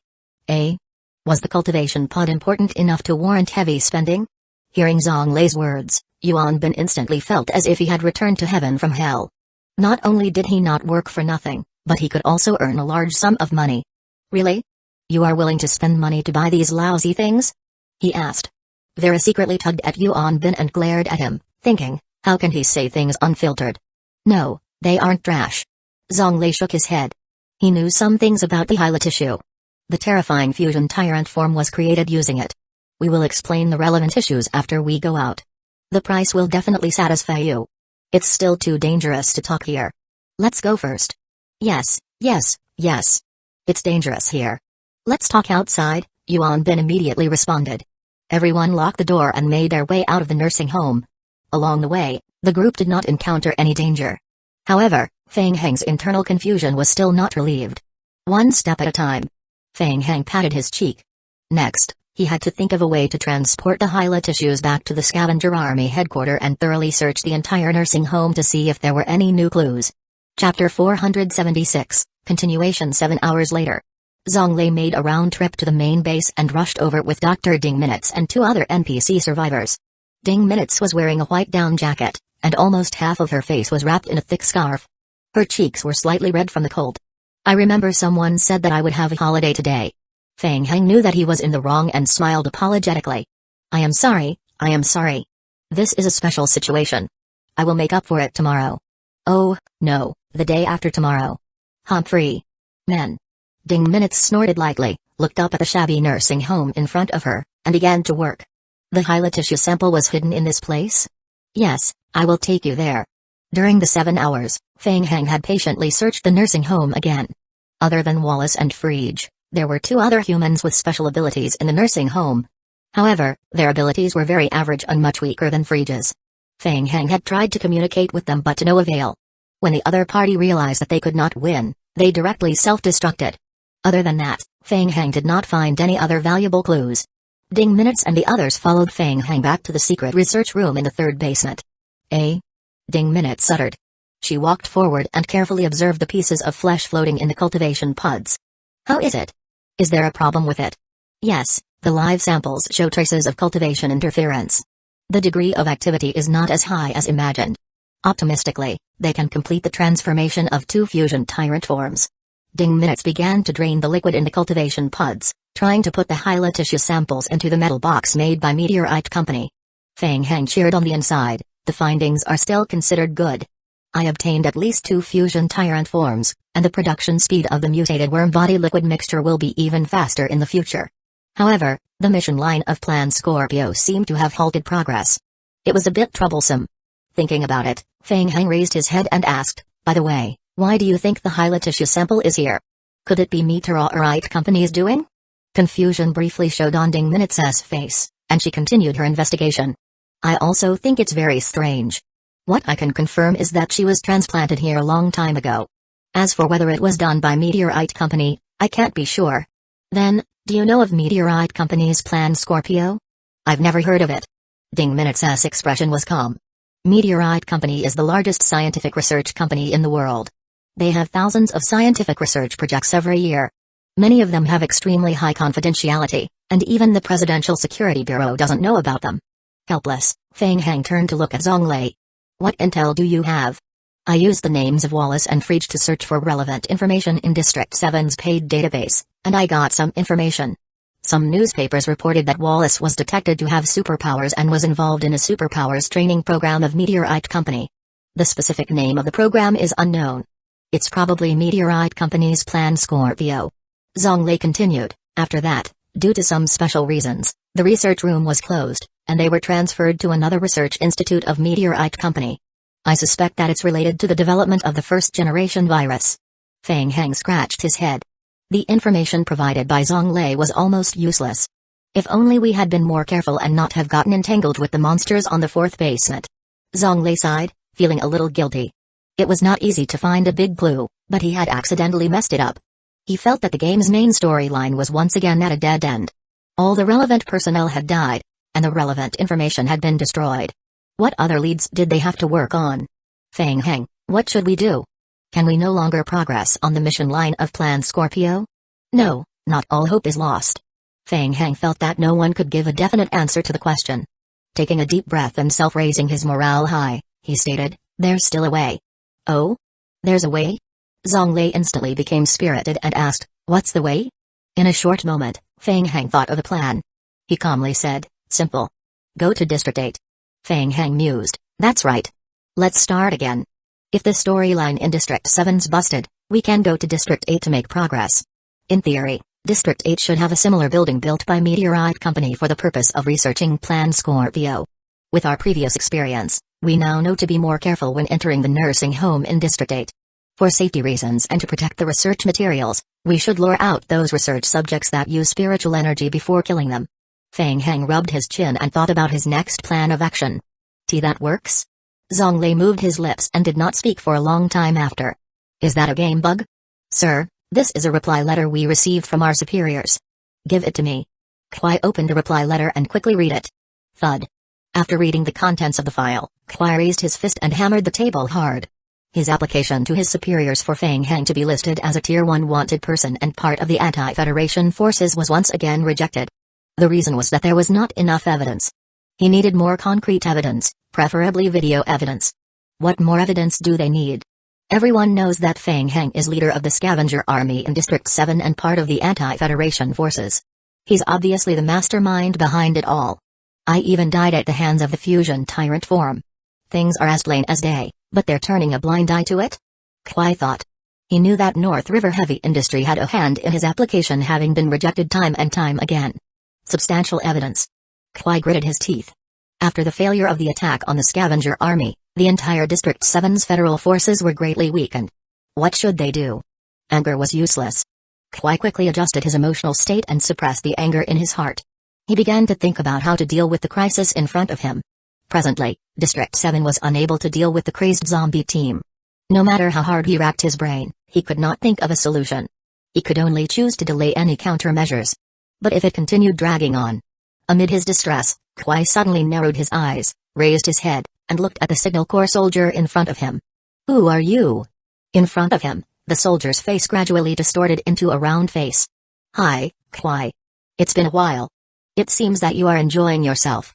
A: Was the cultivation pod important enough to warrant heavy spending? Hearing Zhonglei's words, Yuan Bin instantly felt as if he had returned to heaven from hell. Not only did he not work for nothing, but he could also earn a large sum of money. Really? You are willing to spend money to buy these lousy things? He asked. Vera secretly tugged at Yuan Bin and glared at him, thinking, how can he say things unfiltered? No, they aren't trash. Zhonglei shook his head. He knew some things about the Hyla tissue. The terrifying fusion tyrant form was created using it. We will explain the relevant issues after we go out. The price will definitely satisfy you. It's still too dangerous to talk here. Let's go first. Yes. It's dangerous here. Let's talk outside, Yuan Bin immediately responded. Everyone locked the door and made their way out of the nursing home. Along the way, the group did not encounter any danger. However, Fang Heng's internal confusion was still not relieved. One step at a time. Fang Heng patted his cheek. Next, he had to think of a way to transport the Hyla tissues back to the scavenger army headquarters and thoroughly search the entire nursing home to see if there were any new clues. Chapter 476, continuation 7 hours later. Zhonglei made a round trip to the main base and rushed over with Dr. Ding Minutes and 2 other NPC survivors. Ding Minutes was wearing a white down jacket, and almost half of her face was wrapped in a thick scarf. Her cheeks were slightly red from the cold. I remember someone said that I would have a holiday today. Fang Heng knew that he was in the wrong and smiled apologetically. I am sorry. This is a special situation. I will make up for it tomorrow. Oh, no, the day after tomorrow. Humphrey. Men. Ding Minutes snorted lightly, looked up at the shabby nursing home in front of her, and began to work. The Hyla tissue sample was hidden in this place? Yes, I will take you there. During the 7 hours, Fang Heng had patiently searched the nursing home again. Other than Wallace and Frege, there were 2 other humans with special abilities in the nursing home. However, their abilities were very average and much weaker than Frege's. Fang Heng had tried to communicate with them but to no avail. When the other party realized that they could not win, they directly self-destructed. Other than that, Fang Heng did not find any other valuable clues. Ding Minutes and the others followed Fang Heng back to the secret research room in the 3rd basement. Ding Minutes uttered. She walked forward and carefully observed the pieces of flesh floating in the cultivation pods. How is it? Is there a problem with it? Yes, the live samples show traces of cultivation interference. The degree of activity is not as high as imagined. Optimistically, they can complete the transformation of 2 fusion tyrant forms. Ding Minutes began to drain the liquid in the cultivation pods, trying to put the Hyla tissue samples into the metal box made by Meteorite Company. Fang Heng cheered on the inside. The findings are still considered good. I obtained at least 2 fusion tyrant forms, and the production speed of the mutated worm body liquid mixture will be even faster in the future. However, the mission line of Plan Scorpio seemed to have halted progress. It was a bit troublesome. Thinking about it, Fang Heng raised his head and asked, by the way, why do you think the Hyla tissue sample is here? Could it be Meteorite Company's doing? Confusion briefly showed on Ding Minutes' face, and she continued her investigation. I also think it's very strange. What I can confirm is that she was transplanted here a long time ago. As for whether it was done by Meteorite Company, I can't be sure. Then, do you know of Meteorite Company's Plan Scorpio? I've never heard of it. Ding Minutes' expression was calm. Meteorite Company is the largest scientific research company in the world. They have thousands of scientific research projects every year. Many of them have extremely high confidentiality, and even the Presidential Security Bureau doesn't know about them. Helpless, Fang Heng turned to look at Zhonglei. What intel do you have? I used the names of Wallace and Frege to search for relevant information in District 7's paid database, and I got some information. Some newspapers reported that Wallace was detected to have superpowers and was involved in a superpowers training program of Meteorite Company. The specific name of the program is unknown. It's probably Meteorite Company's Plan Scorpio. Zhonglei continued. After that, due to some special reasons, the research room was closed, and they were transferred to another research institute of Meteorite Company. I suspect that it's related to the development of the first-generation virus. Fang Heng scratched his head. The information provided by Zhonglei was almost useless. If only we had been more careful and not have gotten entangled with the monsters on the 4th basement. Zhonglei sighed, feeling a little guilty. It was not easy to find a big clue, but he had accidentally messed it up. He felt that the game's main storyline was once again at a dead end. All the relevant personnel had died, and the relevant information had been destroyed. What other leads did they have to work on? Feng Heng, what should we do? Can we no longer progress on the mission line of Plan Scorpio? No, not all hope is lost. Feng Heng felt that no one could give a definite answer to the question. Taking a deep breath and self-raising his morale high, he stated, "There's still a way." "Oh? There's a way?" Zonglei instantly became spirited and asked, "What's the way?" In a short moment, Feng Heng thought of a plan. He calmly said, "Simple. Go to District 8. Feng Heng mused, "That's right. Let's start again. If the storyline in District 7's busted, we can go to District 8 to make progress. In theory, District 8 should have a similar building built by Meteorite Company for the purpose of researching Plan Scorpio. With our previous experience, we now know to be more careful when entering the nursing home in District 8. For safety reasons and to protect the research materials, we should lure out those research subjects that use spiritual energy before killing them." Feng Heng rubbed his chin and thought about his next plan of action. That works?" Zonglei moved his lips and did not speak for a long time after. "Is that a game bug?" "Sir, this is a reply letter we received from our superiors." "Give it to me." Kwai opened the reply letter and quickly read it. Thud. After reading the contents of the file, Kwai raised his fist and hammered the table hard. His application to his superiors for Feng Heng to be listed as a Tier 1 wanted person and part of the anti-Federation forces was once again rejected. The reason was that there was not enough evidence. He needed more concrete evidence, preferably video evidence. What more evidence do they need? Everyone knows that Feng Heng is leader of the scavenger army in District 7 and part of the anti-Federation forces. He's obviously the mastermind behind it all. I even died at the hands of the fusion tyrant form. Things are as plain as day, but they're turning a blind eye to it? Kwai thought. He knew that North River Heavy Industry had a hand in his application having been rejected time and time again. Substantial evidence. Kwai gritted his teeth. After the failure of the attack on the scavenger army, the entire District 7's federal forces were greatly weakened. What should they do? Anger was useless. Kwai quickly adjusted his emotional state and suppressed the anger in his heart. He began to think about how to deal with the crisis in front of him. Presently, District 7 was unable to deal with the crazed zombie team. No matter how hard he racked his brain, he could not think of a solution. He could only choose to delay any countermeasures. But if it continued dragging on. Amid his distress, Kwai suddenly narrowed his eyes, raised his head, and looked at the Signal Corps soldier in front of him. "Who are you?" In front of him, the soldier's face gradually distorted into a round face. "Hi, Kwai. It's been a while. It seems that you are enjoying yourself."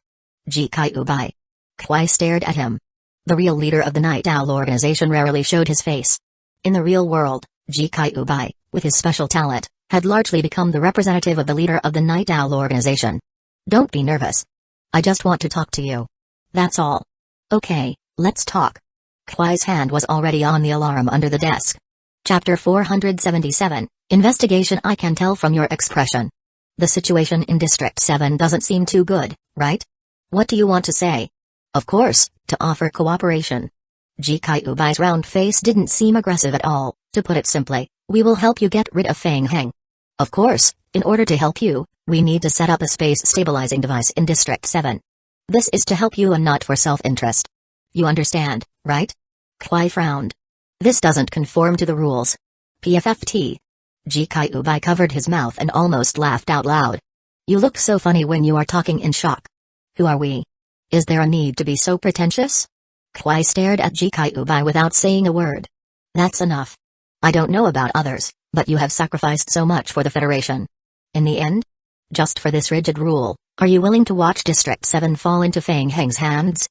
A: Jikai Ubai. Kwai stared at him. The real leader of the Night Owl organization rarely showed his face. In the real world, Jikai Ubai, with his special talent, had largely become the representative of the leader of the Night Owl organization. "Don't be nervous. I just want to talk to you. That's all." "Okay, let's talk." Kwai's hand was already on the alarm under the desk. Chapter 477, Investigation. I can tell from your expression. The situation in District 7 doesn't seem too good, right? What do you want to say? Of course, to offer cooperation. Jikai Ubai's round face didn't seem aggressive at all. To put it simply, we will help you get rid of Feng Heng. Of course, in order to help you, we need to set up a space stabilizing device in District 7. This is to help you and not for self-interest. You understand, right? Kwai frowned. This doesn't conform to the rules. PFFT. Jikai Ubai covered his mouth and almost laughed out loud. You look so funny when you are talking in shock. Who are we? Is there a need to be so pretentious? Kwai stared at Jikai Ubai without saying a word. That's enough. I don't know about others, but you have sacrificed so much for the Federation. In the end? Just for this rigid rule, are you willing to watch District 7 fall into Feng Heng's hands?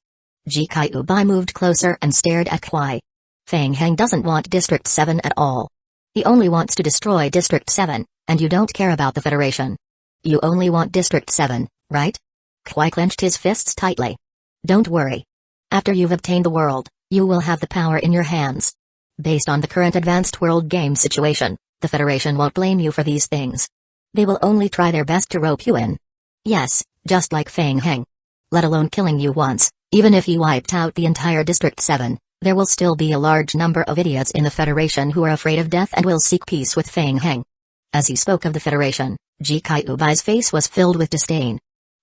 A: Jikai Ubai moved closer and stared at Kwai. Feng Heng doesn't want District 7 at all. He only wants to destroy District 7, and you don't care about the Federation. You only want District 7, right? Kwai clenched his fists tightly. Don't worry. After you've obtained the world, you will have the power in your hands. Based on the current advanced world game situation, the Federation won't blame you for these things. They will only try their best to rope you in. Yes, just like Feng Heng. Let alone killing you once, even if he wiped out the entire District 7, there will still be a large number of idiots in the Federation who are afraid of death and will seek peace with Feng Heng. As he spoke of the Federation, Jikai Ubai's face was filled with disdain.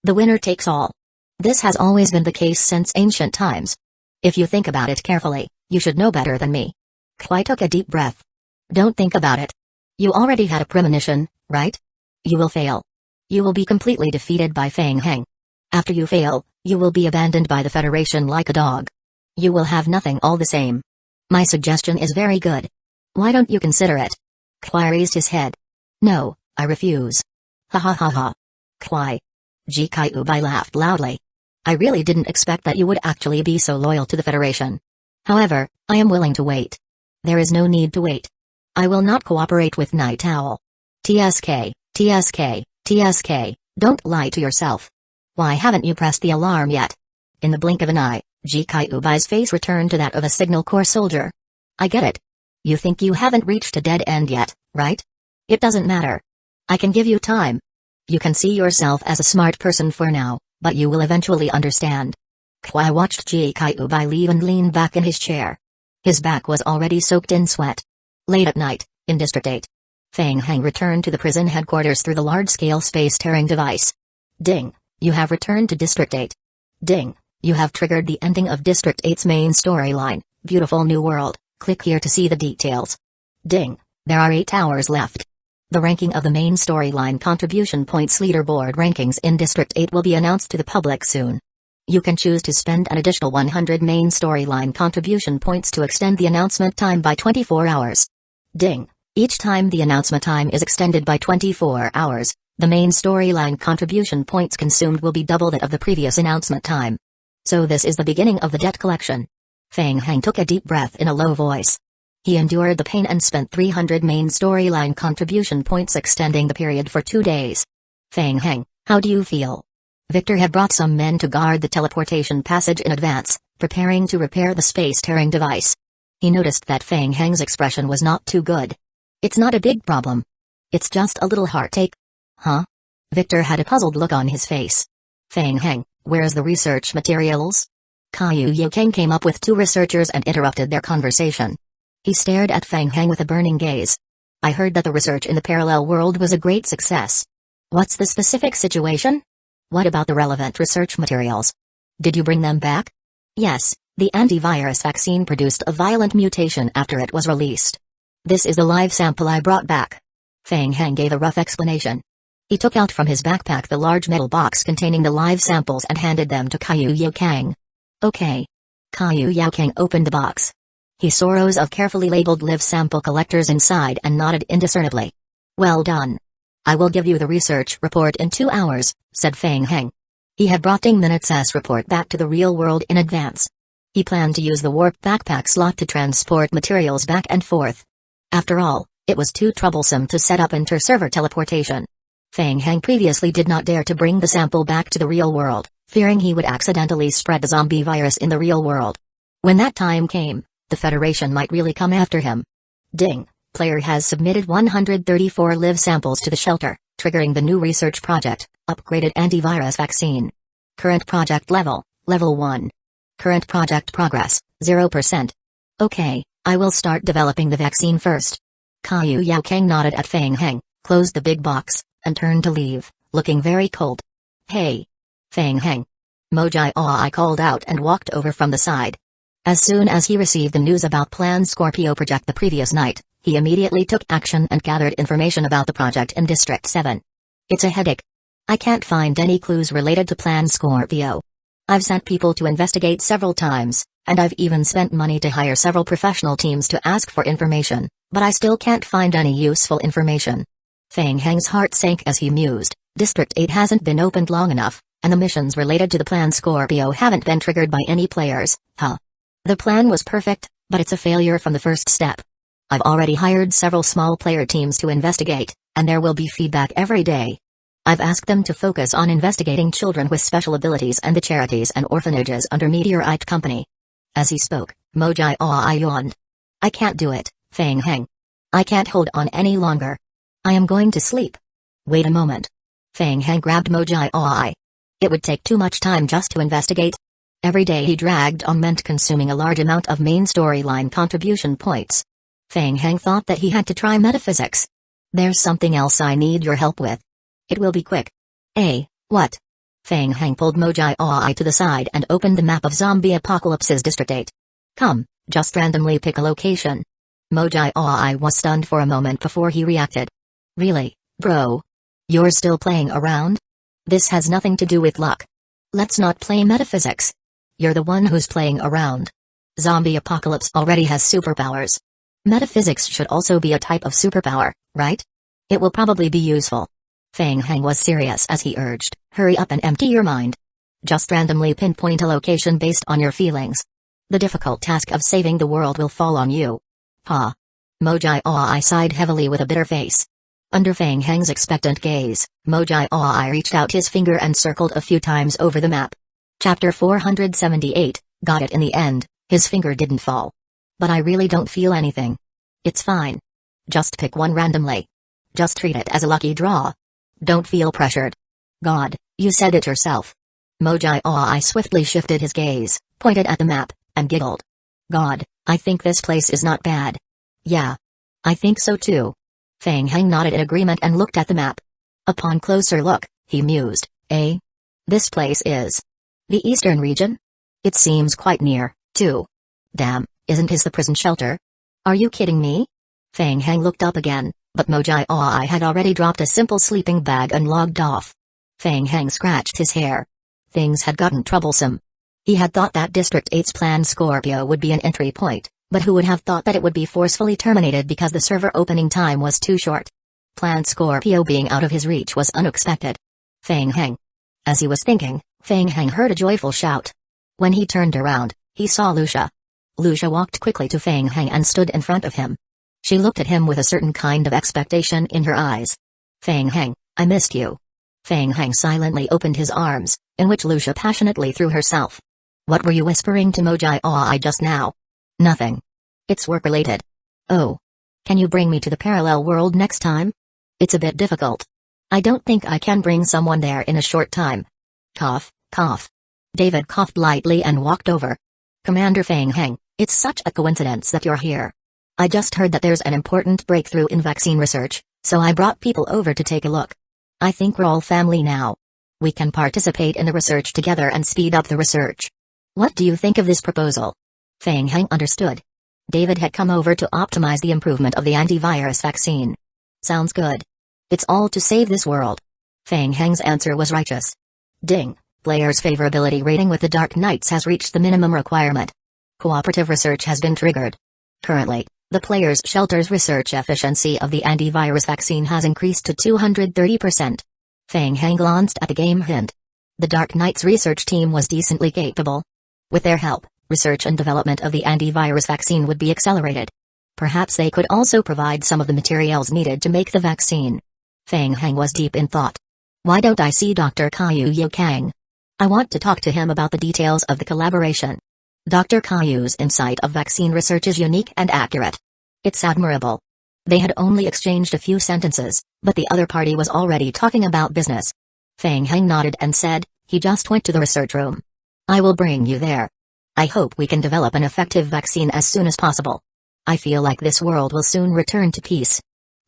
A: The winner takes all. This has always been the case since ancient times. If you think about it carefully, You should know better than me. Kwai took a deep breath. Don't think about it. You already had a premonition, right? You will fail. You will be completely defeated by Feng Heng. After you fail, you will be abandoned by the Federation like a dog. You will have nothing all the same. My suggestion is very good. Why don't you consider it? Kwai raised his head. No, I refuse. Ha ha ha ha. Kwai. Jikaiubai laughed loudly. I really didn't expect that you would actually be so loyal to the Federation. However, I am willing to wait. There is no need to wait. I will not cooperate with Night Owl. TSK, TSK, TSK, don't lie to yourself. Why haven't you pressed the alarm yet? In the blink of an eye, Jikaiubai's face returned to that of a Signal Corps soldier. I get it. You think you haven't reached a dead end yet, right? It doesn't matter. I can give you time. You can see yourself as a smart person for now, but you will eventually understand. Kwai watched Jikaiubai leave and leaned back in his chair. His back was already soaked in sweat. Late at night, in District 8. Feng Heng returned to the prison headquarters through the large-scale space-tearing device. Ding, you have returned to District 8. Ding, you have triggered the ending of District 8's main storyline, Beautiful New World. Click here to see the details. Ding, there are 8 hours left. The ranking of the main storyline contribution points leaderboard rankings in District 8 will be announced to the public soon. You can choose to spend an additional 100 main storyline contribution points to extend the announcement time by 24 hours. Ding, each time the announcement time is extended by 24 hours, the main storyline contribution points consumed will be double that of the previous announcement time. So this is the beginning of the debt collection. Feng Heng took a deep breath in a low voice. He endured the pain and spent 300 main storyline contribution points extending the period for 2 days. Feng Heng, how do you feel? Victor had brought some men to guard the teleportation passage in advance, preparing to repair the space-tearing device. He noticed that Feng Heng's expression was not too good. It's not a big problem. It's just a little heartache. Huh? Victor had a puzzled look on his face. Feng Heng, where's the research materials? Caillou Yokeng came up with 2 researchers and interrupted their conversation. He stared at Feng Heng with a burning gaze. I heard that the research in the parallel world was a great success. What's the specific situation? What about the relevant research materials? Did you bring them back? Yes, the antivirus vaccine produced a violent mutation after it was released. This is the live sample I brought back. Feng Heng gave a rough explanation. He took out from his backpack the large metal box containing the live samples and handed them to Caillou Yokeng. Okay. Caillou Yokeng opened the box. He saw rows of carefully labeled live sample collectors inside and nodded indiscernibly. Well done. I will give you the research report in 2 hours, said Feng Heng. He had brought Ding Minutes' report back to the real world in advance. He planned to use the warp backpack slot to transport materials back and forth. After all, it was too troublesome to set up inter-server teleportation. Feng Heng previously did not dare to bring the sample back to the real world, fearing he would accidentally spread the zombie virus in the real world. When that time came, the Federation might really come after him. Ding, player has submitted 134 live samples to the shelter, triggering the new research project, upgraded antivirus vaccine. Current project level, level 1. Current project progress, 0%. Okay, I will start developing the vaccine first. Caillou Yokeng nodded at Feng Heng, closed the big box, and turned to leave, looking very cold. Hey! Feng Heng. Mojai Aoi called out and walked over from the side. As soon as he received the news about Plan Scorpio project the previous night, he immediately took action and gathered information about the project in District 7. It's a headache. I can't find any clues related to Plan Scorpio. I've sent people to investigate several times, and I've even spent money to hire several professional teams to ask for information, but I still can't find any useful information. Feng Heng's heart sank as he mused. District 8 hasn't been opened long enough, and the missions related to the Plan Scorpio haven't been triggered by any players, huh? The plan was perfect, but it's a failure from the first step. I've already hired several small player teams to investigate, and there will be feedback every day. I've asked them to focus on investigating children with special abilities and the charities and orphanages under Meteorite Company. As he spoke, Mojai Aoi yawned. I can't do it, Feng Heng. I can't hold on any longer. I am going to sleep. Wait a moment. Feng Heng grabbed Mojai Aoi. It would take too much time just to investigate. Every day he dragged on meant consuming a large amount of main storyline contribution points. Feng Heng thought that he had to try metaphysics. There's something else I need your help with. It will be quick. What? Feng Heng pulled Mojai Aoi to the side and opened the map of Zombie Apocalypse's District 8. Come, just randomly pick a location. Mojai was stunned for a moment before he reacted. Really, bro? You're still playing around? This has nothing to do with luck. Let's not play metaphysics. You're the one who's playing around. Zombie apocalypse already has superpowers. Metaphysics should also be a type of superpower, right? It will probably be useful. Feng Heng was serious as he urged, hurry up and empty your mind. Just randomly pinpoint a location based on your feelings. The difficult task of saving the world will fall on you. Ha. Mojai sighed heavily with a bitter face. Under Feng Heng's expectant gaze, Mojai reached out his finger and circled a few times over the map. Chapter 478, got it in the end, his finger didn't fall. But I really don't feel anything. It's fine. Just pick one randomly. Just treat it as a lucky draw. Don't feel pressured. God, you said it yourself. Mojai swiftly shifted his gaze, pointed at the map, and giggled. God, I think this place is not bad. Yeah. I think so too. Feng Heng nodded in agreement and looked at the map. Upon closer look, he mused, this place is the eastern region? It seems quite near, too. Damn, isn't his the prison shelter? Are you kidding me? Feng Heng looked up again, but Mojai had already dropped a simple sleeping bag and logged off. Feng Heng scratched his hair. Things had gotten troublesome. He had thought that District 8's Plan Scorpio would be an entry point, but who would have thought that it would be forcefully terminated because the server opening time was too short? Plan Scorpio being out of his reach was unexpected. Feng Heng. As he was thinking, Feng Heng heard a joyful shout. When he turned around, he saw Lucia. Lucia walked quickly to Feng Heng and stood in front of him. She looked at him with a certain kind of expectation in her eyes. Feng Heng, I missed you. Feng Heng silently opened his arms, in which Lucia passionately threw herself. What were you whispering to Mojai just now? Nothing. It's work-related. Oh. Can you bring me to the parallel world next time? It's a bit difficult. I don't think I can bring someone there in a short time. Cough, cough. David coughed lightly and walked over. Commander Feng Heng, it's such a coincidence that you're here. I just heard that there's an important breakthrough in vaccine research, so I brought people over to take a look. I think we're all family now. We can participate in the research together and speed up the research. What do you think of this proposal? Feng Heng understood. David had come over to optimize the improvement of the antivirus vaccine. Sounds good. It's all to save this world. Feng Heng's answer was righteous. Ding. Player's favorability rating with the Dark Knights has reached the minimum requirement. Cooperative research has been triggered. Currently, the player's shelter's research efficiency of the antivirus vaccine has increased to 230%. Feng Heng glanced at the game hint. The Dark Knights research team was decently capable. With their help, research and development of the antivirus vaccine would be accelerated. Perhaps they could also provide some of the materials needed to make the vaccine. Feng Heng was deep in thought. Why don't I see Dr. Caillou Kang? I want to talk to him about the details of the collaboration. Dr. Caillou's insight of vaccine research is unique and accurate. It's admirable. They had only exchanged a few sentences, but the other party was already talking about business. Feng Heng nodded and said, he just went to the research room. I will bring you there. I hope we can develop an effective vaccine as soon as possible. I feel like this world will soon return to peace.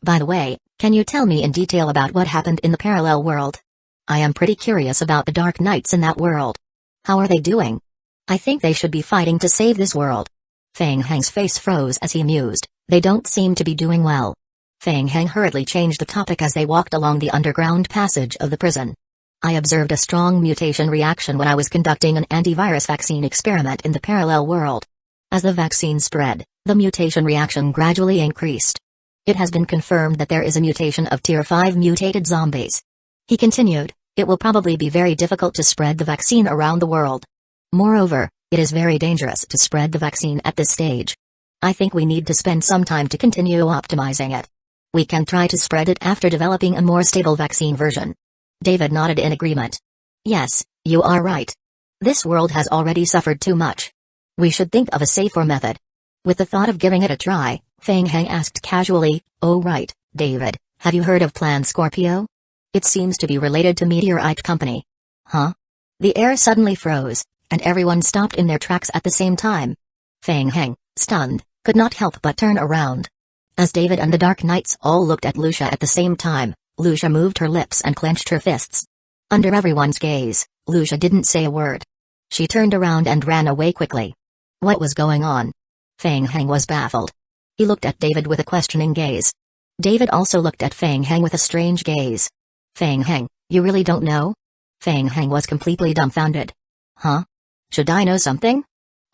A: By the way, can you tell me in detail about what happened in the parallel world? I am pretty curious about the Dark Knights in that world. How are they doing? I think they should be fighting to save this world. Feng Heng's face froze as he mused, they don't seem to be doing well. Feng Heng hurriedly changed the topic as they walked along the underground passage of the prison. I observed a strong mutation reaction when I was conducting an antivirus vaccine experiment in the parallel world. As the vaccine spread, the mutation reaction gradually increased. It has been confirmed that there is a mutation of Tier 5 mutated zombies. He continued, it will probably be very difficult to spread the vaccine around the world. Moreover, it is very dangerous to spread the vaccine at this stage. I think we need to spend some time to continue optimizing it. We can try to spread it after developing a more stable vaccine version. David nodded in agreement. Yes, you are right. This world has already suffered too much. We should think of a safer method. With the thought of giving it a try, Feng Heng asked casually, oh right, David, have you heard of Plan Scorpio? It seems to be related to Meteorite Company. Huh? The air suddenly froze, and everyone stopped in their tracks at the same time. Feng Heng, stunned, could not help but turn around. As David and the Dark Knights all looked at Lucia at the same time, Lucia moved her lips and clenched her fists. Under everyone's gaze, Lucia didn't say a word. She turned around and ran away quickly. What was going on? Feng Heng was baffled. He looked at David with a questioning gaze. David also looked at Feng Heng with a strange gaze. Feng Heng, you really don't know? Feng Heng was completely dumbfounded. Huh? Should I know something?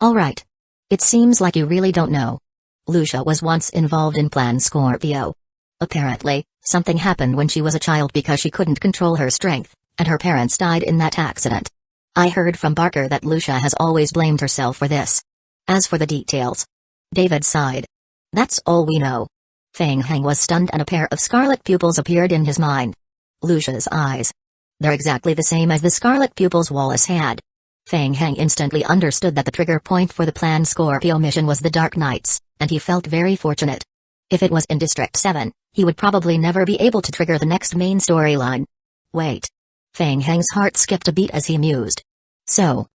A: Alright. It seems like you really don't know. Lucia was once involved in Plan Scorpio. Apparently, something happened when she was a child because she couldn't control her strength, and her parents died in that accident. I heard from Barker that Lucia has always blamed herself for this. As for the details, David sighed. That's all we know. Feng Heng was stunned and a pair of scarlet pupils appeared in his mind. Lucia's eyes. They're exactly the same as the scarlet pupils Wallace had. Feng Heng instantly understood that the trigger point for the Plan Scorpio mission was the Dark Knights, and he felt very fortunate. If it was in District 7, he would probably never be able to trigger the next main storyline. Wait. Feng Heng's heart skipped a beat as he mused. So,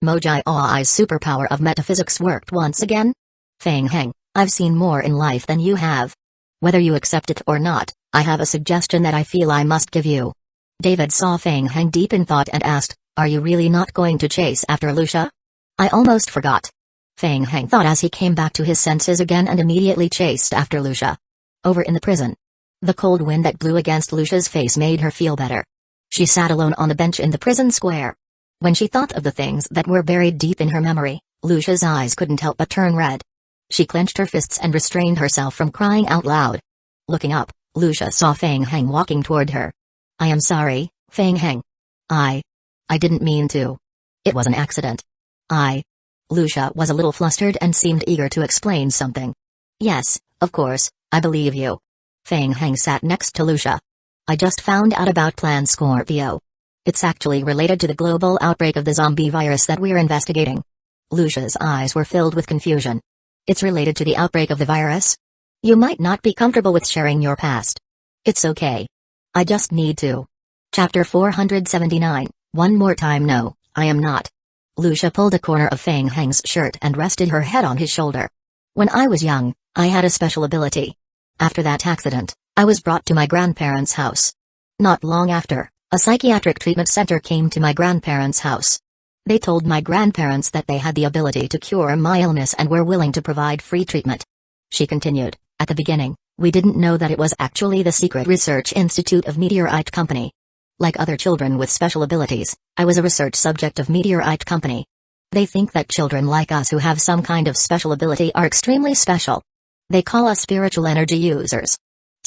A: Moji Ai's superpower of metaphysics worked once again? Feng Heng, I've seen more in life than you have. Whether you accept it or not, I have a suggestion that I feel I must give you. David saw Feng Heng deep in thought and asked, are you really not going to chase after Lucia? I almost forgot. Feng Heng thought as he came back to his senses again and immediately chased after Lucia. Over in the prison. The cold wind that blew against Lucia's face made her feel better. She sat alone on the bench in the prison square. When she thought of the things that were buried deep in her memory, Lucia's eyes couldn't help but turn red. She clenched her fists and restrained herself from crying out loud. Looking up, Lucia saw Feng Heng walking toward her. I am sorry, Feng Heng. I didn't mean to. It was an accident. Lucia was a little flustered and seemed eager to explain something. Yes, of course, I believe you. Feng Heng sat next to Lucia. I just found out about Plan Scorpio. It's actually related to the global outbreak of the zombie virus that we're investigating. Lucia's eyes were filled with confusion. It's related to the outbreak of the virus? You might not be comfortable with sharing your past. It's okay. I just need to. Chapter 479, One more time no, I am not. Lucia pulled a corner of Feng Heng's shirt and rested her head on his shoulder. When I was young, I had a special ability. After that accident, I was brought to my grandparents' house. Not long after, a psychiatric treatment center came to my grandparents' house. They told my grandparents that they had the ability to cure my illness and were willing to provide free treatment. She continued, at the beginning, we didn't know that it was actually the secret research institute of Meteorite Company. Like other children with special abilities, I was a research subject of Meteorite Company. They think that children like us who have some kind of special ability are extremely special. They call us spiritual energy users.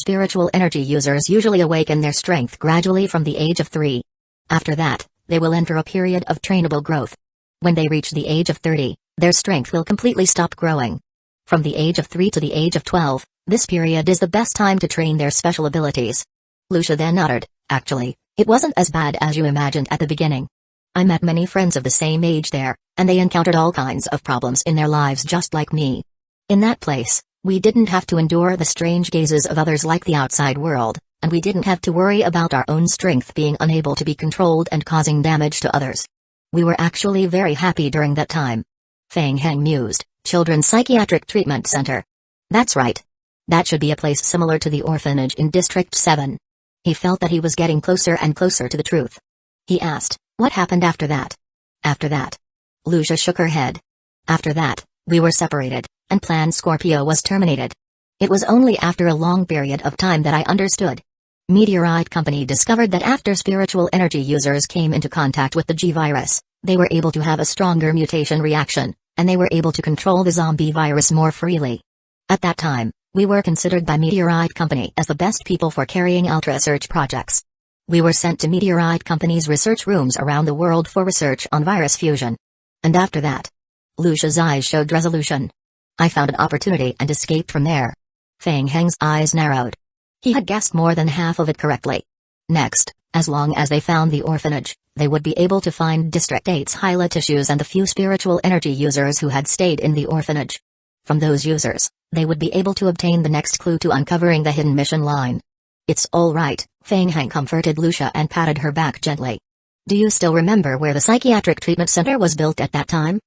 A: Spiritual energy users usually awaken their strength gradually from the age of 3. After that, they will enter a period of trainable growth. When they reach the age of 30, their strength will completely stop growing. From the age of 3 to the age of 12, this period is the best time to train their special abilities. Lucia then uttered, actually, it wasn't as bad as you imagined at the beginning. I met many friends of the same age there, and they encountered all kinds of problems in their lives just like me. In that place, we didn't have to endure the strange gazes of others like the outside world, and we didn't have to worry about our own strength being unable to be controlled and causing damage to others. We were actually very happy during that time. Feng Heng mused, Children's Psychiatric Treatment Center. That's right. That should be a place similar to the orphanage in District 7. He felt that he was getting closer and closer to the truth. He asked, what happened after that? After that? Lucia shook her head. After that, we were separated, and Plan Scorpio was terminated. It was only after a long period of time that I understood. Meteorite Company discovered that after spiritual energy users came into contact with the G-virus, they were able to have a stronger mutation reaction, and they were able to control the zombie virus more freely. At that time, we were considered by Meteorite Company as the best people for carrying out research projects. We were sent to Meteorite Company's research rooms around the world for research on virus fusion. And after that, Lucia's eyes showed resolution. I found an opportunity and escaped from there. Feng Heng's eyes narrowed. He had guessed more than half of it correctly. Next, as long as they found the orphanage, they would be able to find District 8's Hyla tissues and the few spiritual energy users who had stayed in the orphanage. From those users, they would be able to obtain the next clue to uncovering the hidden mission line. It's all right, Feng Heng comforted Lucia and patted her back gently. Do you still remember where the psychiatric treatment center was built at that time?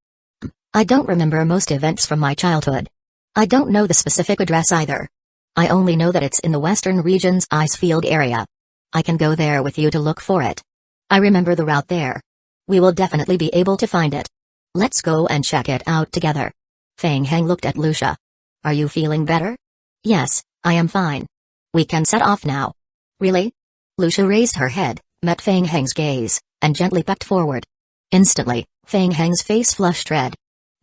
A: I don't remember most events from my childhood. I don't know the specific address either. I only know that it's in the western region's ice field area. I can go there with you to look for it. I remember the route there. We will definitely be able to find it. Let's go and check it out together. Feng Heng looked at Lucia. Are you feeling better? Yes, I am fine. We can set off now. Really? Lucia raised her head, met Feng Heng's gaze, and gently pecked forward. Instantly, Feng Heng's face flushed red.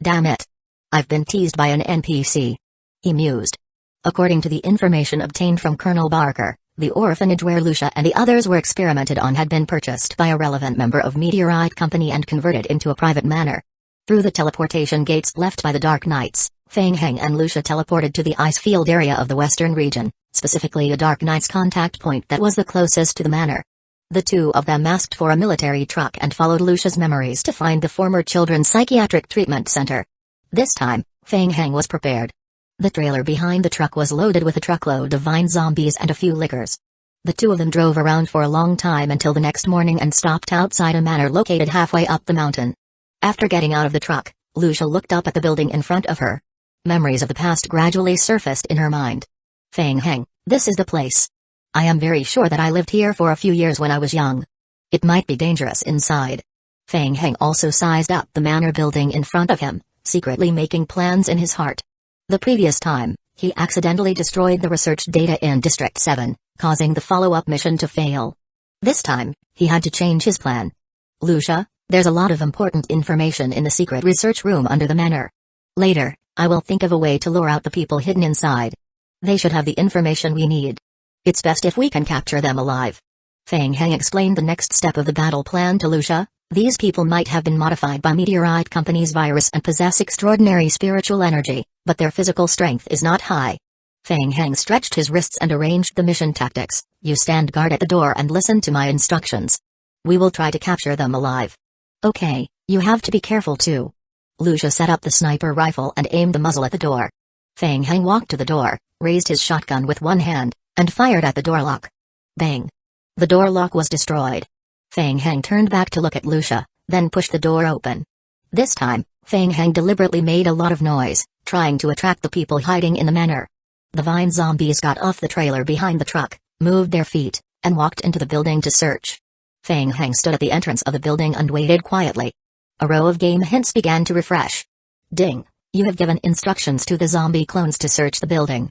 A: Damn it. I've been teased by an NPC. He mused. According to the information obtained from Colonel Barker, the orphanage where Lucia and the others were experimented on had been purchased by a relevant member of Meteorite Company and converted into a private manor. Through the teleportation gates left by the Dark Knights, Feng Heng and Lucia teleported to the ice field area of the western region, specifically a Dark Knight's contact point that was the closest to the manor. The two of them asked for a military truck and followed Lucia's memories to find the former Children's Psychiatric Treatment Center. This time, Feng Heng was prepared. The trailer behind the truck was loaded with a truckload of vine zombies and a few liquors. The two of them drove around for a long time until the next morning and stopped outside a manor located halfway up the mountain. After getting out of the truck, Lucia looked up at the building in front of her. Memories of the past gradually surfaced in her mind. Feng Heng, this is the place. I am very sure that I lived here for a few years when I was young. It might be dangerous inside. Feng Heng also sized up the manor building in front of him, secretly making plans in his heart. The previous time, he accidentally destroyed the research data in District 7, causing the follow-up mission to fail. This time, he had to change his plan. Lucia, there's a lot of important information in the secret research room under the manor. Later, I will think of a way to lure out the people hidden inside. They should have the information we need. It's best if we can capture them alive. Feng Heng explained the next step of the battle plan to Lucia. These people might have been modified by Meteorite Company's virus and possess extraordinary spiritual energy, but their physical strength is not high. Feng Heng stretched his wrists and arranged the mission tactics. You stand guard at the door and listen to my instructions. We will try to capture them alive. Okay, you have to be careful too. Lucia set up the sniper rifle and aimed the muzzle at the door. Feng Heng walked to the door, raised his shotgun with one hand, and fired at the door lock. Bang! The door lock was destroyed. Feng Heng turned back to look at Lucia, then pushed the door open. This time, Feng Heng deliberately made a lot of noise, trying to attract the people hiding in the manor. The vine zombies got off the trailer behind the truck, moved their feet, and walked into the building to search. Feng Heng stood at the entrance of the building and waited quietly. A row of game hints began to refresh. Ding! You have given instructions to the zombie clones to search the building.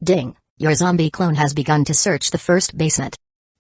A: Ding! Your zombie clone has begun to search the first basement.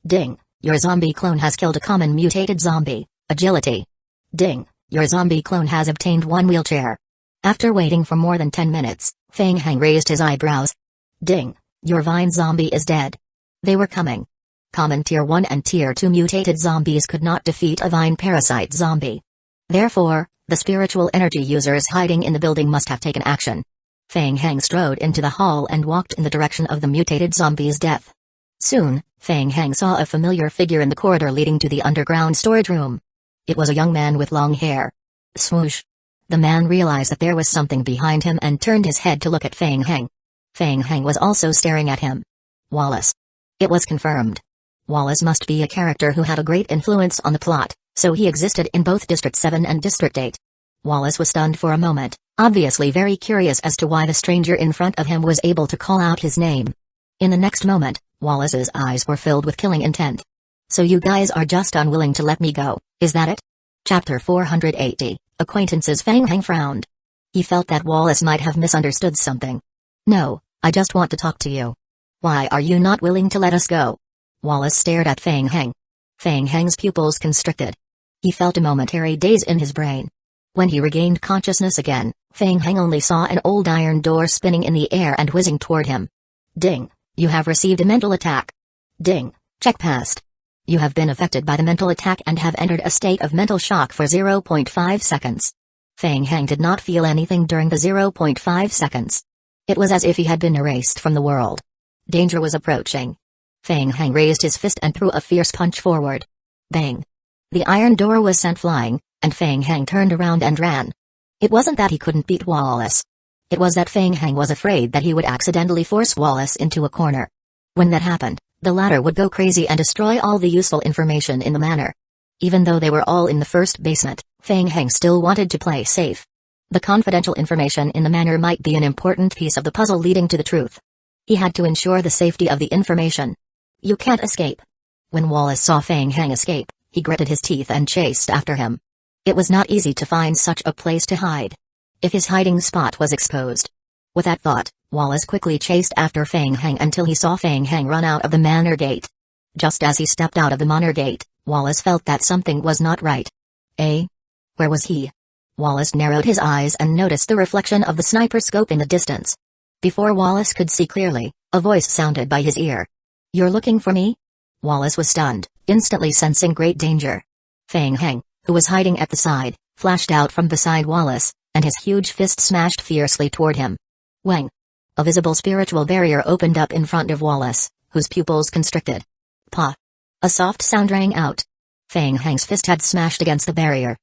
A: Ding! Your zombie clone has killed a common mutated zombie, agility. Ding! Your zombie clone has obtained one wheelchair. After waiting for more than 10 minutes, Feng Heng raised his eyebrows. Ding! Your vine zombie is dead. They were coming. Common Tier 1 and Tier 2 mutated zombies could not defeat a vine parasite zombie. Therefore, the spiritual energy users hiding in the building must have taken action. Feng Heng strode into the hall and walked in the direction of the mutated zombie's death. Soon, Feng Heng saw a familiar figure in the corridor leading to the underground storage room. It was a young man with long hair. Swoosh! The man realized that there was something behind him and turned his head to look at Feng Heng. Feng Heng was also staring at him. Wallace. It was confirmed. Wallace must be a character who had a great influence on the plot, so he existed in both District 7 and District 8. Wallace was stunned for a moment, obviously very curious as to why the stranger in front of him was able to call out his name. In the next moment, Wallace's eyes were filled with killing intent. So you guys are just unwilling to let me go, is that it? Chapter 480, Acquaintances. Feng Heng frowned. He felt that Wallace might have misunderstood something. No, I just want to talk to you. Why are you not willing to let us go? Wallace stared at Feng Heng. Feng Heng's pupils constricted. He felt a momentary daze in his brain. When he regained consciousness again, Feng Heng only saw an old iron door spinning in the air and whizzing toward him. Ding! You have received a mental attack. Ding! Check passed. You have been affected by the mental attack and have entered a state of mental shock for 0.5 seconds. Feng Heng did not feel anything during the 0.5 seconds. It was as if he had been erased from the world. Danger was approaching. Feng Heng raised his fist and threw a fierce punch forward. Bang! The iron door was sent flying, and Feng Heng turned around and ran. It wasn't that he couldn't beat Wallace. It was that Feng Heng was afraid that he would accidentally force Wallace into a corner. When that happened, the latter would go crazy and destroy all the useful information in the manor. Even though they were all in the first basement, Feng Heng still wanted to play safe. The confidential information in the manor might be an important piece of the puzzle leading to the truth. He had to ensure the safety of the information. You can't escape. When Wallace saw Feng Heng escape, he gritted his teeth and chased after him. It was not easy to find such a place to hide. If his hiding spot was exposed. With that thought, Wallace quickly chased after Feng Heng until he saw Feng Heng run out of the manor gate. Just as he stepped out of the manor gate, Wallace felt that something was not right. Where was he? Wallace narrowed his eyes and noticed the reflection of the sniper scope in the distance. Before Wallace could see clearly, a voice sounded by his ear. "You're looking for me?" Wallace was stunned, instantly sensing great danger. Feng Heng, who was hiding at the side, flashed out from beside Wallace, and his huge fist smashed fiercely toward him. Wang! A visible spiritual barrier opened up in front of Wallace, whose pupils constricted. Pa! A soft sound rang out. Feng Heng's fist had smashed against the barrier.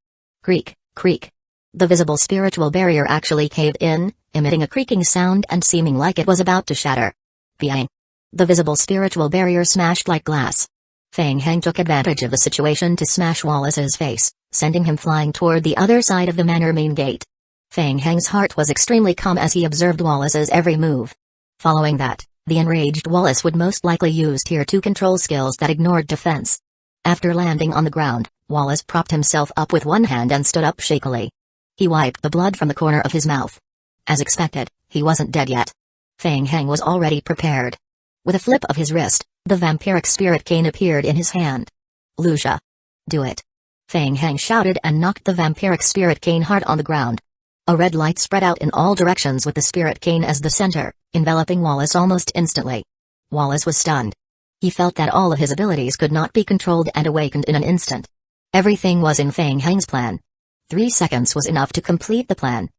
A: Creak, creak. The visible spiritual barrier actually caved in, emitting a creaking sound and seeming like it was about to shatter. Bang! The visible spiritual barrier smashed like glass. Feng Heng took advantage of the situation to smash Wallace's face, sending him flying toward the other side of the manor main gate. Feng Heng's heart was extremely calm as he observed Wallace's every move. Following that, the enraged Wallace would most likely use Tier 2 control skills that ignored defense. After landing on the ground, Wallace propped himself up with one hand and stood up shakily. He wiped the blood from the corner of his mouth. As expected, he wasn't dead yet. Feng Heng was already prepared. With a flip of his wrist, the vampiric spirit cane appeared in his hand. "Lucia! Do it!" Feng Heng shouted and knocked the vampiric spirit cane hard on the ground. A red light spread out in all directions with the spirit cane as the center, enveloping Wallace almost instantly. Wallace was stunned. He felt that all of his abilities could not be controlled and awakened in an instant. Everything was in Feng Heng's plan. 3 seconds was enough to complete the plan.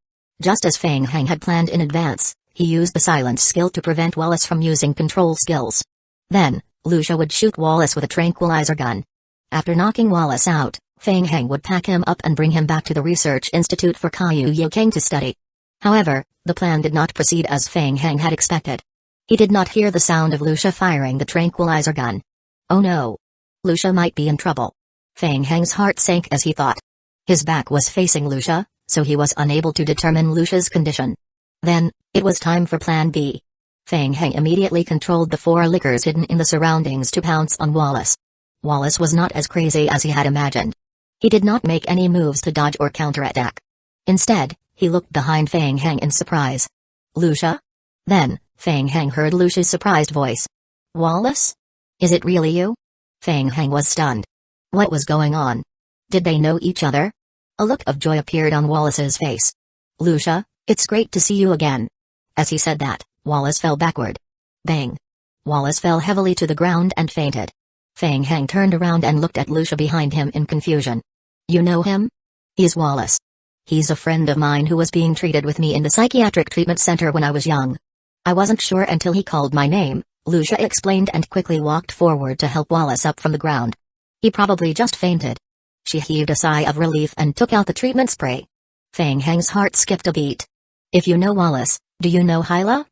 A: Just as Feng Heng had planned in advance, he used the silence skill to prevent Wallace from using control skills. Then, Lucia would shoot Wallace with a tranquilizer gun. After knocking Wallace out, Feng Heng would pack him up and bring him back to the Research Institute for Kaiyu Yokang to study. However, the plan did not proceed as Feng Heng had expected. He did not hear the sound of Lucia firing the tranquilizer gun. Oh no! Lucia might be in trouble. Feng Heng's heart sank as he thought. His back was facing Lucia, so he was unable to determine Lucia's condition. Then, it was time for Plan B. Feng Heng immediately controlled the 4 lickers hidden in the surroundings to pounce on Wallace. Wallace was not as crazy as he had imagined. He did not make any moves to dodge or counterattack. Instead, he looked behind Feng Heng in surprise. "Lucia?" Then, Feng Heng heard Lucia's surprised voice. "Wallace? Is it really you?" Feng Heng was stunned. What was going on? Did they know each other? A look of joy appeared on Wallace's face. "Lucia, it's great to see you again." As he said that, Wallace fell backward. Bang! Wallace fell heavily to the ground and fainted. Feng Heng turned around and looked at Lucia behind him in confusion. "You know him?" "He's Wallace. He's a friend of mine who was being treated with me in the psychiatric treatment center when I was young. I wasn't sure until he called my name," Lucia explained and quickly walked forward to help Wallace up from the ground. "He probably just fainted." She heaved a sigh of relief and took out the treatment spray. Feng Heng's heart skipped a beat. "If you know Wallace, do you know Hyla?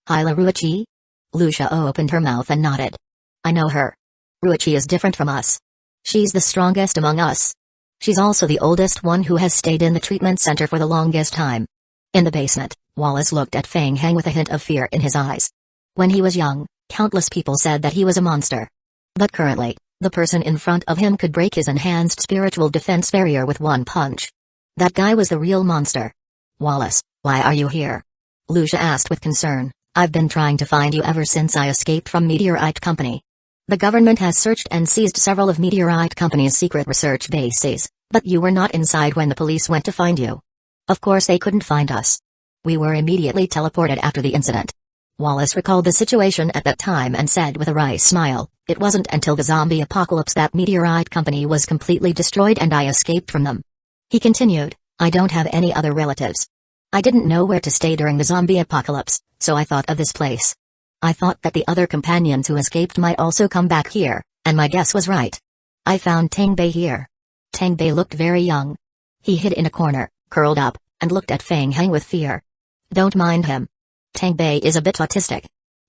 A: Hyla Ruichi?" Lucia opened her mouth and nodded. "I know her. Ruichi is different from us. She's the strongest among us. She's also the oldest one who has stayed in the treatment center for the longest time." In the basement, Wallace looked at Feng Heng with a hint of fear in his eyes. When he was young, countless people said that he was a monster. But currently, the person in front of him could break his enhanced spiritual defense barrier with one punch. That guy was the real monster. "Wallace, why are you here?" Lucia asked with concern. "I've been trying to find you ever since I escaped from Meteorite Company. The government has searched and seized several of Meteorite Company's secret research bases, but you were not inside when the police went to find you. Of course they couldn't find us. We were immediately teleported after the incident." Wallace recalled the situation at that time and said with a wry smile, "It wasn't until the zombie apocalypse that Meteorite Company was completely destroyed and I escaped from them." He continued, "I don't have any other relatives. I didn't know where to stay during the zombie apocalypse, so I thought of this place. I thought that the other companions who escaped might also come back here, and my guess was right. I found Tengbei here." Tengbei looked very young. He hid in a corner, curled up, and looked at Feng Heng with fear. "Don't mind him. Tengbei is a bit autistic,"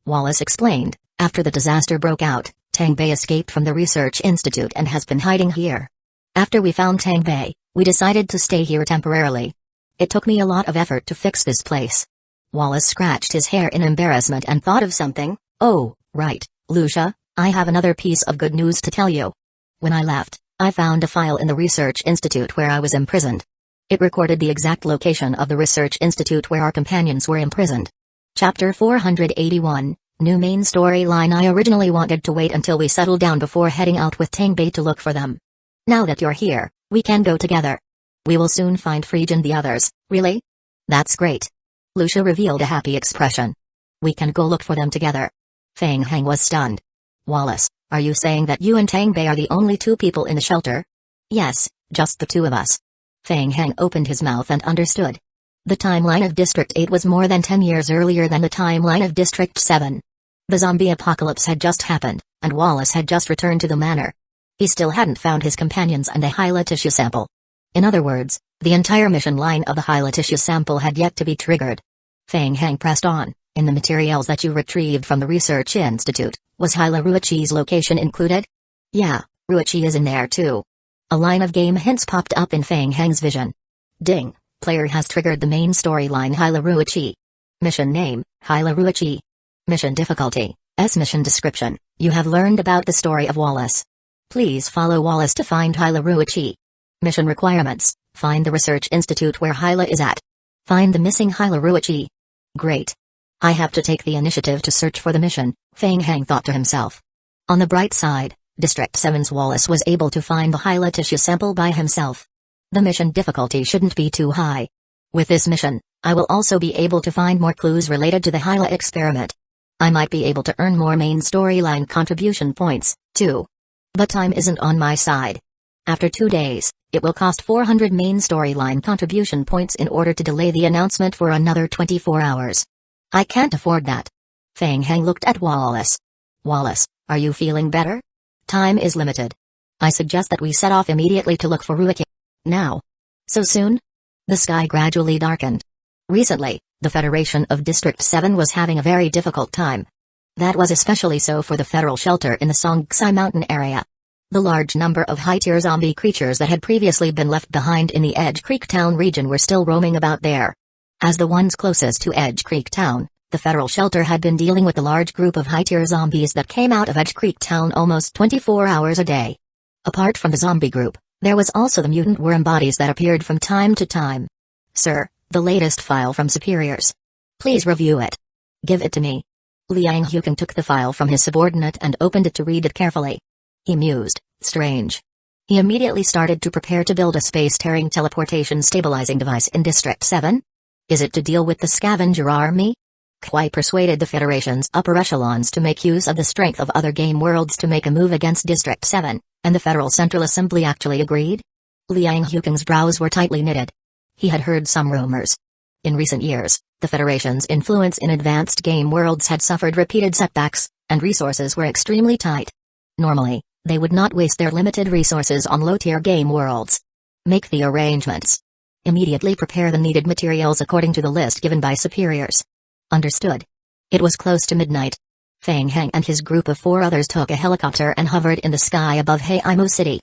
A: Wallace explained. "After the disaster broke out, Tengbei escaped from the Research Institute and has been hiding here. After we found Tengbei, we decided to stay here temporarily. It took me a lot of effort to fix this place." Wallace scratched his hair in embarrassment and thought of something. "Oh, right, Lucia, I have another piece of good news to tell you. When I left, I found a file in the research institute where I was imprisoned. It recorded the exact location of the research institute where our companions were imprisoned. Chapter 481, New Main Storyline. I originally wanted to wait until we settled down before heading out with Tangbei to look for them. Now that you're here, we can go together. We will soon find Frege and the others. Really? That's great. Lucia revealed a happy expression. We can go look for them together. Fang Hang was stunned. Wallace, are you saying that you and Tangbei are the only two people in the shelter? Yes, just the two of us. Fang Hang opened his mouth and understood. The timeline of District 8 was more than 10 years earlier than the timeline of District 7. The zombie apocalypse had just happened, and Wallace had just returned to the manor. He still hadn't found his companions and a Hyla tissue sample. In other words, the entire mission line of the Hyla tissue sample had yet to be triggered. Fang Hang pressed on. In the materials that you retrieved from the research institute, was Hyla Ruichi's location included? Yeah, Ruichi is in there too. A line of game hints popped up in Fang Hang's vision. Ding, player has triggered the main storyline Hyla Ruichi. Mission name, Hyla Ruichi. Mission difficulty, S. Mission description, you have learned about the story of Wallace. Please follow Wallace to find Hyla Ruichi. Mission requirements, find the research institute where Hyla is at. Find the missing Hyla Ruichi. Great. I have to take the initiative to search for the mission, Fang Hang thought to himself. On the bright side, District 7's Wallace was able to find the Hyla tissue sample by himself. The mission difficulty shouldn't be too high. With this mission, I will also be able to find more clues related to the Hyla experiment. I might be able to earn more main storyline contribution points, too. But time isn't on my side. After 2 days, it will cost 400 main storyline contribution points in order to delay the announcement for another 24 hours. I can't afford that. Fang Hang looked at Wallace. Wallace, are you feeling better? Time is limited. I suggest that we set off immediately to look for Ruiki. Now. So soon? The sky gradually darkened. Recently, the Federation of District 7 was having a very difficult time. That was especially so for the federal shelter in the Songxi mountain area. The large number of high-tier zombie creatures that had previously been left behind in the Edge Creek Town region were still roaming about there. As the ones closest to Edge Creek Town, the federal shelter had been dealing with a large group of high-tier zombies that came out of Edge Creek Town almost 24 hours a day. Apart from the zombie group, there was also the mutant worm bodies that appeared from time to time. Sir, the latest file from superiors. Please review it. Give it to me. Liang Huqing took the file from his subordinate and opened it to read it carefully. He mused, strange. He immediately started to prepare to build a space-tearing teleportation stabilizing device in District 7. Is it to deal with the scavenger army? Kuai persuaded the Federation's upper echelons to make use of the strength of other game worlds to make a move against District 7, and the Federal Central Assembly actually agreed? Liang Huqing's brows were tightly knitted. He had heard some rumors. In recent years, the Federation's influence in advanced game worlds had suffered repeated setbacks, and resources were extremely tight. Normally, they would not waste their limited resources on low-tier game worlds. Make the arrangements. Immediately prepare the needed materials according to the list given by superiors. Understood. It was close to midnight. Fang Hang and his group of 4 others took a helicopter and hovered in the sky above Heimu City.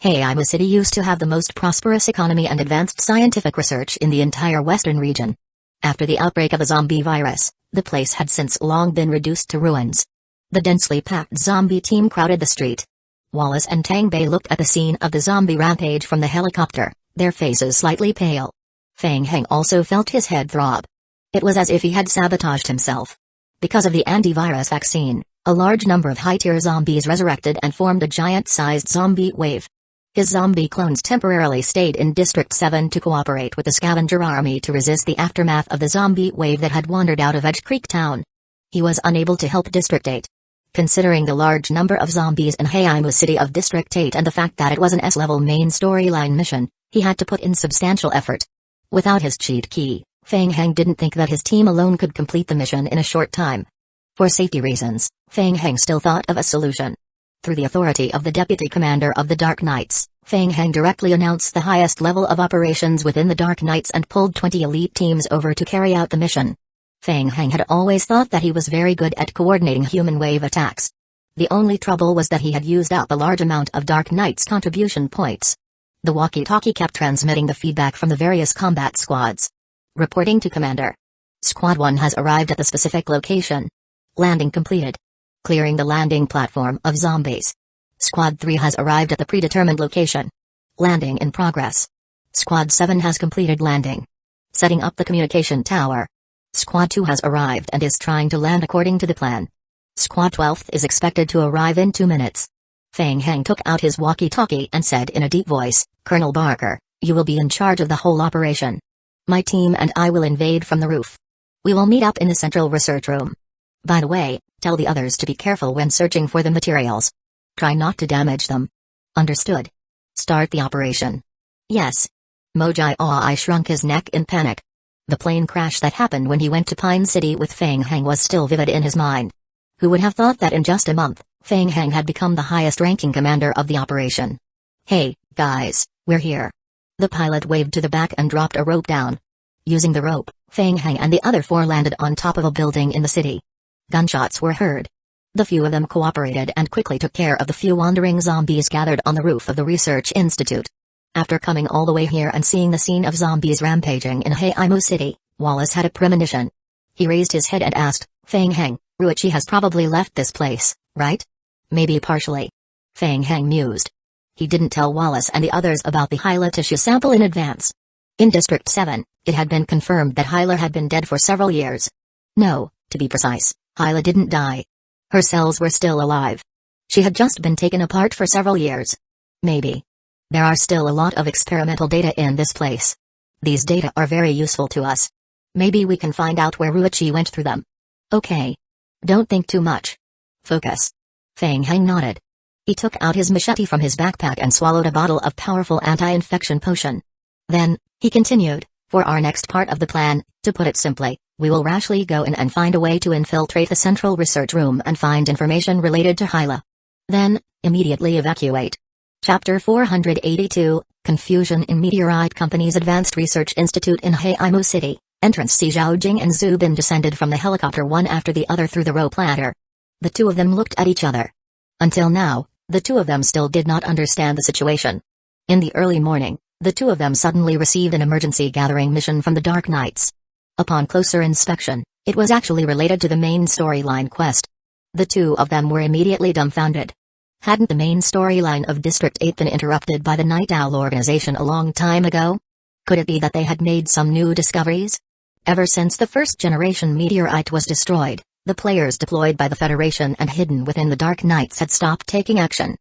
A: Heimu City used to have the most prosperous economy and advanced scientific research in the entire western region. After the outbreak of a zombie virus, the place had since long been reduced to ruins. The densely packed zombie team crowded the street. Wallace and Tangbei looked at the scene of the zombie rampage from the helicopter, their faces slightly pale. Fang Hang also felt his head throb. It was as if he had sabotaged himself. Because of the antivirus vaccine, a large number of high-tier zombies resurrected and formed a giant-sized zombie wave. His zombie clones temporarily stayed in District 7 to cooperate with the scavenger army to resist the aftermath of the zombie wave that had wandered out of Edge Creek Town. He was unable to help District 8. Considering the large number of zombies in Heimu City of District 8 and the fact that it was an S-level main storyline mission, he had to put in substantial effort. Without his cheat key, Fang Hang didn't think that his team alone could complete the mission in a short time. For safety reasons, Fang Hang still thought of a solution. Through the authority of the Deputy Commander of the Dark Knights, Fang Hang directly announced the highest level of operations within the Dark Knights and pulled 20 elite teams over to carry out the mission. Fang Hang had always thought that he was very good at coordinating human wave attacks. The only trouble was that he had used up a large amount of Dark Knight's contribution points. The walkie-talkie kept transmitting the feedback from the various combat squads. Reporting to Commander. Squad 1 has arrived at the specific location. Landing completed. Clearing the landing platform of zombies. Squad 3 has arrived at the predetermined location. Landing in progress. Squad 7 has completed landing. Setting up the communication tower. Squad 2 has arrived and is trying to land according to the plan. Squad 12 is expected to arrive in 2 minutes. Feng Heng took out his walkie-talkie and said in a deep voice, "Colonel Barker, you will be in charge of the whole operation. My team and I will invade from the roof. We will meet up in the central research room. By the way, tell the others to be careful when searching for the materials. Try not to damage them. Understood? Start the operation." "Yes." Mojai shrunk his neck in panic. The plane crash that happened when he went to Pine City with Feng Heng was still vivid in his mind. Who would have thought that in just a month, Feng Heng had become the highest-ranking commander of the operation? "Hey, guys, we're here." The pilot waved to the back and dropped a rope down. Using the rope, Feng Heng and the other 4 landed on top of a building in the city. Gunshots were heard. The few of them cooperated and quickly took care of the few wandering zombies gathered on the roof of the research institute. After coming all the way here and seeing the scene of zombies rampaging in Hueco City, Wallace had a premonition. He raised his head and asked, "Feng Heng, Ruichi has probably left this place, right?" "Maybe partially." Feng Heng mused. He didn't tell Wallace and the others about the Hyla tissue sample in advance. In District 7, it had been confirmed that Hyla had been dead for several years. No, to be precise, Hyla didn't die. Her cells were still alive. She had just been taken apart for several years. Maybe. There are still a lot of experimental data in this place. These data are very useful to us. Maybe we can find out where Ruichi went through them. Okay. Don't think too much. Focus. Feng Heng nodded. He took out his machete from his backpack and swallowed a bottle of powerful anti-infection potion. Then, he continued, "For our next part of the plan, to put it simply, we will rashly go in and find a way to infiltrate the central research room and find information related to Hyla. Then, immediately evacuate." Chapter 482, Confusion in Meteorite Company's Advanced Research Institute in Hueco City. Entrance. Si Zhaojing and Zhu Bin descended from the helicopter one after the other through the rope ladder. The two of them looked at each other. Until now, the two of them still did not understand the situation. In the early morning, the two of them suddenly received an emergency gathering mission from the Dark Knights. Upon closer inspection, it was actually related to the main storyline quest. The two of them were immediately dumbfounded. Hadn't the main storyline of District 8 been interrupted by the Night Owl organization a long time ago? Could it be that they had made some new discoveries? Ever since the first-generation meteorite was destroyed, the players deployed by the Federation and hidden within the Dark Knights had stopped taking action.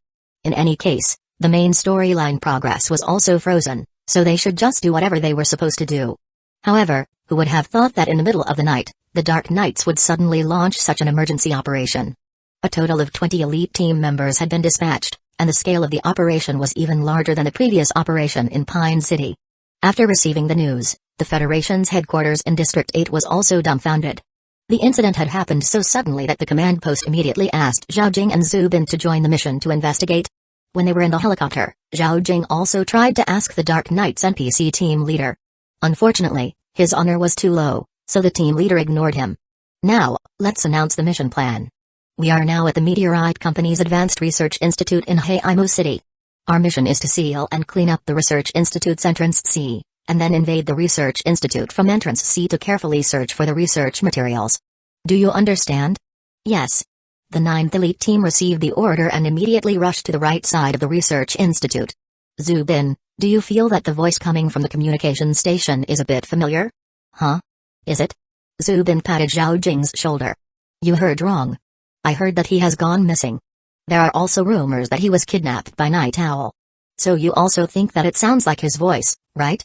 A: In any case, the main storyline progress was also frozen, so they should just do whatever they were supposed to do. However, who would have thought that in the middle of the night, the Dark Knights would suddenly launch such an emergency operation? A total of 20 elite team members had been dispatched, and the scale of the operation was even larger than the previous operation in Pine City. After receiving the news, the Federation's headquarters in District 8 was also dumbfounded. The incident had happened so suddenly that the command post immediately asked Zhao Jing and Zhu Bin to join the mission to investigate. When they were in the helicopter, Zhao Jing also tried to ask the Dark Knights NPC team leader. Unfortunately, his honor was too low, so the team leader ignored him. Now, let's announce the mission plan. We are now at the Meteorite Company's Advanced Research Institute in Hueco City. Our mission is to seal and clean up the Research Institute's Entrance C, and then invade the Research Institute from Entrance C to carefully search for the research materials. Do you understand? Yes. The 9th Elite Team received the order and immediately rushed to the right side of the Research Institute. Zhu Bin, do you feel that the voice coming from the communication station is a bit familiar? Huh? Is it? Zhu Bin patted Zhao Jing's shoulder. You heard wrong. I heard that he has gone missing. There are also rumors that he was kidnapped by Night Owl. So you also think that it sounds like his voice, right?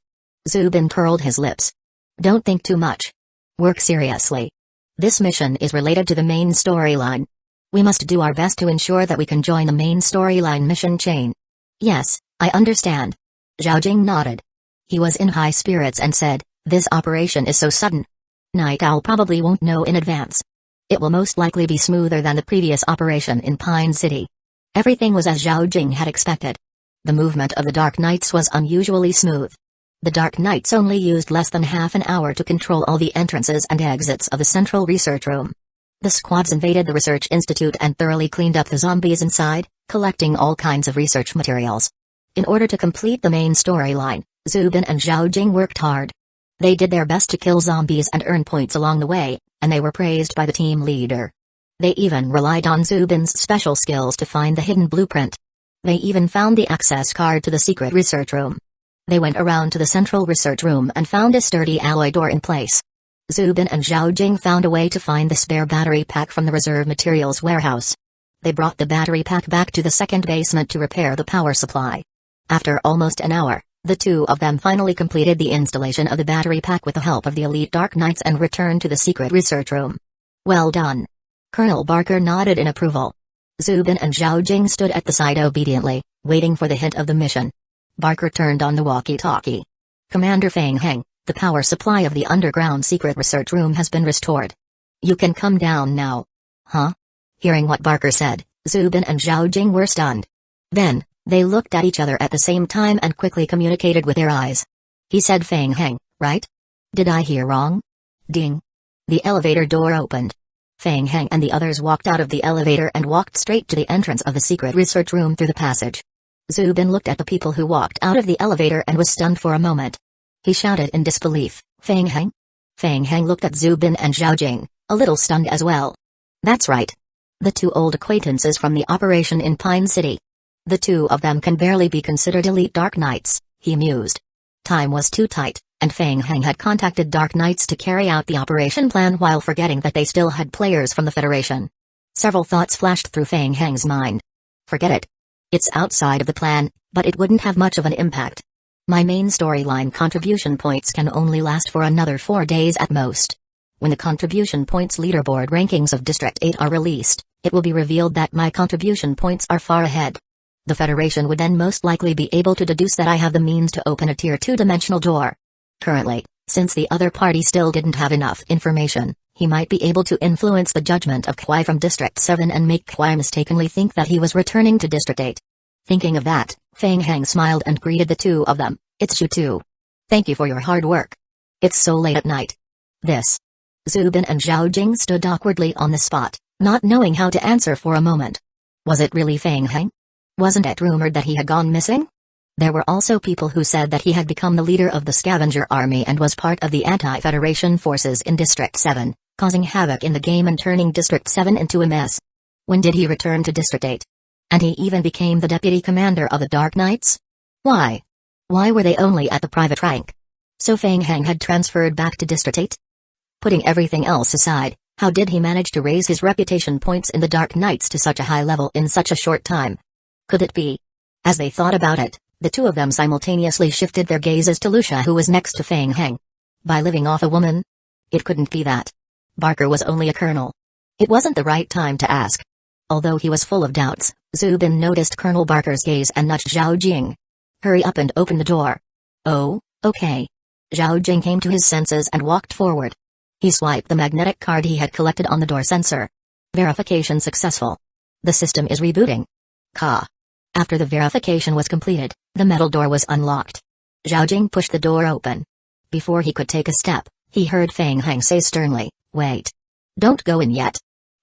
A: Zhu Bin curled his lips. Don't think too much. Work seriously. This mission is related to the main storyline. We must do our best to ensure that we can join the main storyline mission chain. Yes, I understand. Zhao Jing nodded. He was in high spirits and said, this operation is so sudden. Night Owl probably won't know in advance. It will most likely be smoother than the previous operation in Pine City. Everything was as Zhao Jing had expected. The movement of the Dark Knights was unusually smooth. The Dark Knights only used less than half an hour to control all the entrances and exits of the central research room. The squads invaded the Research Institute and thoroughly cleaned up the zombies inside, collecting all kinds of research materials. In order to complete the main storyline, Zhu Bin and Zhao Jing worked hard. They did their best to kill zombies and earn points along the way, and they were praised by the team leader. They even relied on Zhu Bin's special skills to find the hidden blueprint. They even found the access card to the secret research room. They went around to the central research room and found a sturdy alloy door in place. Zubin and Zhao Jing found a way to find the spare battery pack from the reserve materials warehouse. They brought the battery pack back to the second basement to repair the power supply. After almost an hour, the two of them finally completed the installation of the battery pack with the help of the elite Dark Knights and returned to the secret research room. Well done. Colonel Barker nodded in approval. Zubin and Zhao Jing stood at the side obediently, waiting for the hint of the mission. Barker turned on the walkie-talkie. Commander Feng Heng, the power supply of the underground secret research room has been restored. You can come down now. Huh? Hearing what Barker said, Zubin and Zhao Jing were stunned. Then, they looked at each other at the same time and quickly communicated with their eyes. He said Feng Heng, right? Did I hear wrong? Ding. The elevator door opened. Feng Heng and the others walked out of the elevator and walked straight to the entrance of the secret research room through the passage. Zubin looked at the people who walked out of the elevator and was stunned for a moment. He shouted in disbelief, Feng Heng? Feng Heng looked at Zubin and Zhao Jing, a little stunned as well. That's right. The two old acquaintances from the operation in Pine City. The two of them can barely be considered elite Dark Knights, he mused. Time was too tight, and Feng Heng had contacted Dark Knights to carry out the operation plan while forgetting that they still had players from the Federation. Several thoughts flashed through Feng Heng's mind. Forget it. It's outside of the plan, but it wouldn't have much of an impact. My main storyline contribution points can only last for another 4 days at most. When the contribution points leaderboard rankings of District 8 are released, it will be revealed that my contribution points are far ahead. The Federation would then most likely be able to deduce that I have the means to open a Tier 2 dimensional door. Currently, since the other party still didn't have enough information, he might be able to influence the judgment of Kwai from District 7 and make Kwai mistakenly think that he was returning to District 8. Thinking of that, Feng Heng smiled and greeted the two of them. It's you two. Thank you for your hard work. It's so late at night. This. Zubin and Zhao Jing stood awkwardly on the spot, not knowing how to answer for a moment. Was it really Feng Heng? Wasn't it rumored that he had gone missing? There were also people who said that he had become the leader of the scavenger army and was part of the anti-Federation forces in District 7, causing havoc in the game and turning District 7 into a mess. When did he return to District 8? And he even became the deputy commander of the Dark Knights? Why? Why were they only at the private rank? So Feng Heng had transferred back to District 8? Putting everything else aside, how did he manage to raise his reputation points in the Dark Knights to such a high level in such a short time? Could it be? As they thought about it, the two of them simultaneously shifted their gazes to Lucia, who was next to Feng Heng. By living off a woman? It couldn't be that. Barker was only a colonel. It wasn't the right time to ask. Although he was full of doubts, Zubin noticed Colonel Barker's gaze and nudged Zhao Jing. Hurry up and open the door. Oh, okay. Zhao Jing came to his senses and walked forward. He swiped the magnetic card he had collected on the door sensor. Verification successful. The system is rebooting. Ka. After the verification was completed, the metal door was unlocked. Zhao Jing pushed the door open. Before he could take a step, he heard Feng Heng say sternly, "Wait. Don't go in yet."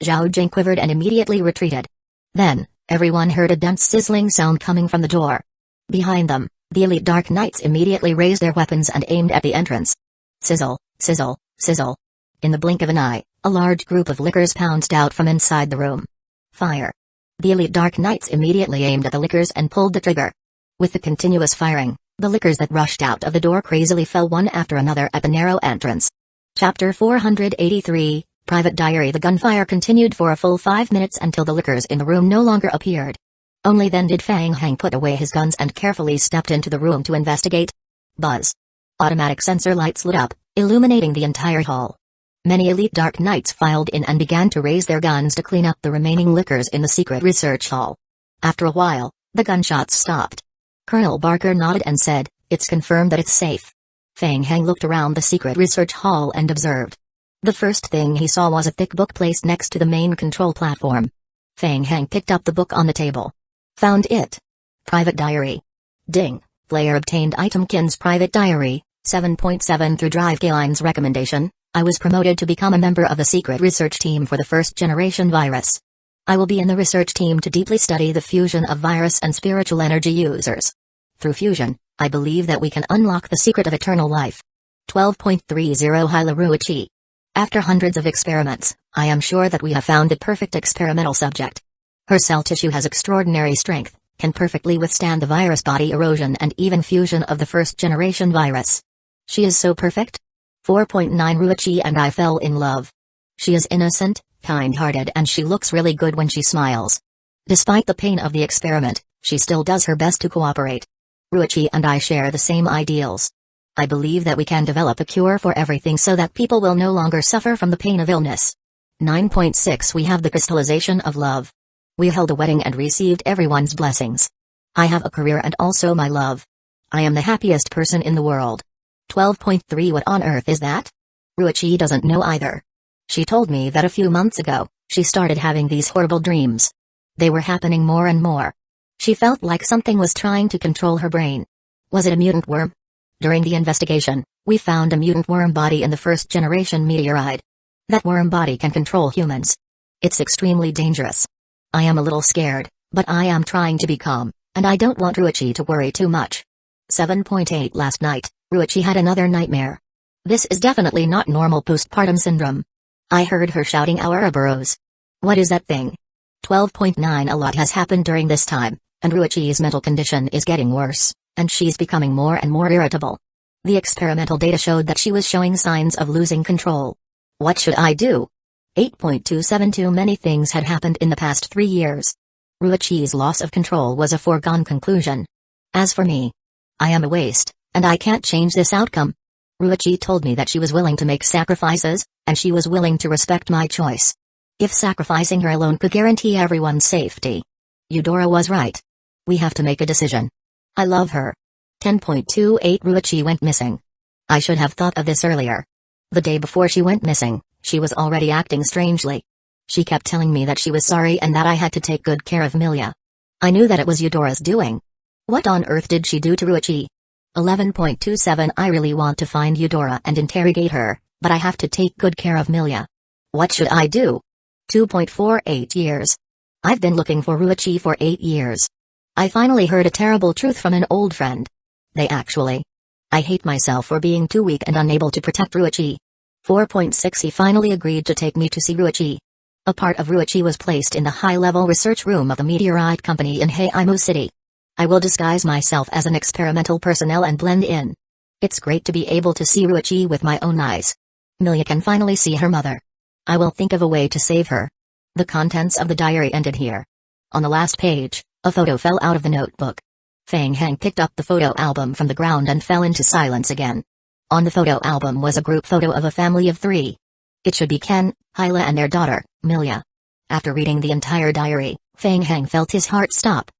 A: Zhao Jing quivered and immediately retreated. Then, everyone heard a dense sizzling sound coming from the door. Behind them, the elite Dark Knights immediately raised their weapons and aimed at the entrance. Sizzle, sizzle, sizzle. In the blink of an eye, a large group of lickers pounced out from inside the room. Fire. The elite Dark Knights immediately aimed at the lickers and pulled the trigger. With the continuous firing, the lickers that rushed out of the door crazily fell one after another at the narrow entrance. Chapter 483, Private Diary. The gunfire continued for a full 5 minutes until the lickers in the room no longer appeared. Only then did Feng Heng put away his guns and carefully stepped into the room to investigate. Buzz. Automatic sensor lights lit up, illuminating the entire hall. Many elite Dark Knights filed in and began to raise their guns to clean up the remaining lickers in the secret research hall. After a while, the gunshots stopped. Colonel Barker nodded and said, "It's confirmed that it's safe." Feng Heng looked around the secret research hall and observed. The first thing he saw was a thick book placed next to the main control platform. Feng Heng picked up the book on the table. Found it. Private Diary. Ding. Player obtained Itemkin's Private Diary, 7.7 through Drive Kaline's recommendation. I was promoted to become a member of the secret research team for the first generation virus. I will be in the research team to deeply study the fusion of virus and spiritual energy users. Through fusion, I believe that we can unlock the secret of eternal life. 12.30 Hilaruichi. After hundreds of experiments, I am sure that we have found the perfect experimental subject. Her cell tissue has extraordinary strength, can perfectly withstand the virus body erosion and even fusion of the first-generation virus. She is so perfect. 4.9 Ruichi and I fell in love. She is innocent, kind-hearted, and she looks really good when she smiles. Despite the pain of the experiment, she still does her best to cooperate. Ruichi and I share the same ideals. I believe that we can develop a cure for everything so that people will no longer suffer from the pain of illness. 9.6 We have the crystallization of love. We held a wedding and received everyone's blessings. I have a career and also my love. I am the happiest person in the world. 12.3 What on earth is that? Ruichi doesn't know either. She told me that a few months ago, she started having these horrible dreams. They were happening more and more. She felt like something was trying to control her brain. Was it a mutant worm? During the investigation, we found a mutant worm body in the first-generation meteorite. That worm body can control humans. It's extremely dangerous. I am a little scared, but I am trying to be calm, and I don't want Ruichi to worry too much. 7.8 Last night, Ruichi had another nightmare. This is definitely not normal postpartum syndrome. I heard her shouting Ouroboros. What is that thing? 12.9 A lot has happened during this time, and Ruichi's mental condition is getting worse, and she's becoming more and more irritable. The experimental data showed that she was showing signs of losing control. What should I do? 8.27 Too many things had happened in the past 3 years. Ruichi's loss of control was a foregone conclusion. As for me, I am a waste, and I can't change this outcome. Ruichi told me that she was willing to make sacrifices, and she was willing to respect my choice. If sacrificing her alone could guarantee everyone's safety. Eudora was right. We have to make a decision. I love her. 10.28 Ruichi went missing. I should have thought of this earlier. The day before she went missing, she was already acting strangely. She kept telling me that she was sorry and that I had to take good care of Milia. I knew that it was Eudora's doing. What on earth did she do to Ruichi? 11.27 I really want to find Eudora and interrogate her, but I have to take good care of Milia. What should I do? 2.48 years. I've been looking for Ruichi for 8 years. I finally heard a terrible truth from an old friend. I hate myself for being too weak and unable to protect Ruichi. 4.6 He finally agreed to take me to see Ruichi. A part of Ruichi was placed in the high-level research room of the meteorite company in Heimu City. I will disguise myself as an experimental personnel and blend in. It's great to be able to see Ruichi with my own eyes. Milia can finally see her mother. I will think of a way to save her. The contents of the diary ended here. On the last page, a photo fell out of the notebook. Fang Heng picked up the photo album from the ground and fell into silence again. On the photo album was a group photo of a family of 3. It should be Ken, Hyla and their daughter, Milia. After reading the entire diary, Fang Heng felt his heart stop.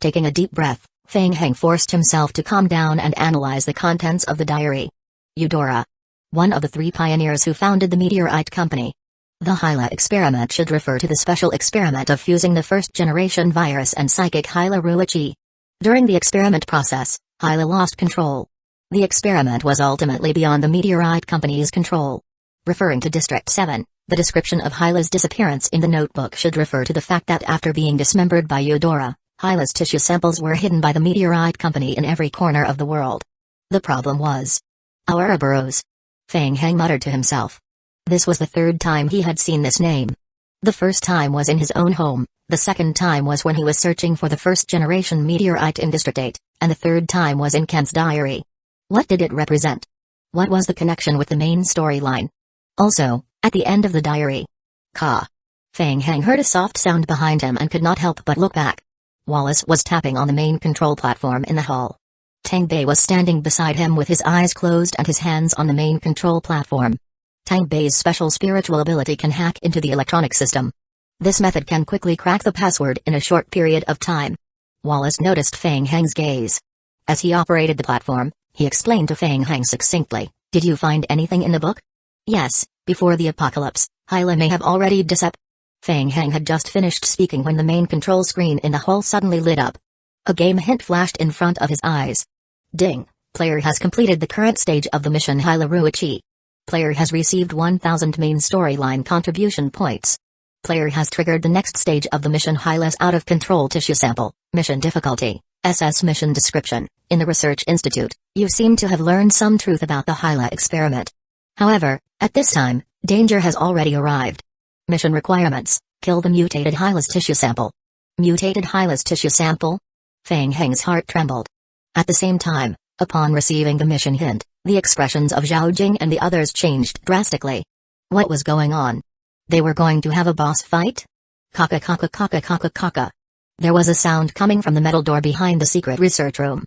A: Taking a deep breath, Fang Heng forced himself to calm down and analyze the contents of the diary. Eudora. One of the 3 pioneers who founded the meteorite company. The Hyla experiment should refer to the special experiment of fusing the first-generation virus and psychic Hyla Ruichi. During the experiment process, Hyla lost control. The experiment was ultimately beyond the meteorite company's control. Referring to District 7, the description of Hyla's disappearance in the notebook should refer to the fact that after being dismembered by Eudora, Hyla's tissue samples were hidden by the meteorite company in every corner of the world. The problem was Ouroboros. Fang Heng muttered to himself. This was the 3rd time he had seen this name. The first time was in his own home, the second time was when he was searching for the first-generation meteorite in District 8, and the 3rd time was in Ken's diary. What did it represent? What was the connection with the main storyline? Also, at the end of the diary. Ka. Fang Heng heard a soft sound behind him and could not help but look back. Wallace was tapping on the main control platform in the hall. Tang Bei was standing beside him with his eyes closed and his hands on the main control platform. Tang Bei's special spiritual ability can hack into the electronic system. This method can quickly crack the password in a short period of time. Wallace noticed Fang Heng's gaze. As he operated the platform, he explained to Fang Heng succinctly, "Did you find anything in the book?" "Yes, before the apocalypse, Hyla may have already disappeared." Fang Heng had just finished speaking when the main control screen in the hall suddenly lit up. A game hint flashed in front of his eyes. Ding! Player has completed the current stage of the mission Hyla Ruichi. Player has received 1000 main storyline contribution points. Player has triggered the next stage of the mission Hyla's out-of-control tissue sample. Mission difficulty, SS mission description. In the Research Institute, you seem to have learned some truth about the Hyla experiment. However, at this time, danger has already arrived. Mission requirements, kill the mutated Hyla's tissue sample. Mutated Hyla's tissue sample? Fang Heng's heart trembled. At the same time, upon receiving the mission hint, the expressions of Zhao Jing and the others changed drastically. What was going on? They were going to have a boss fight? Kaka kaka kaka kaka kaka. There was a sound coming from the metal door behind the secret research room.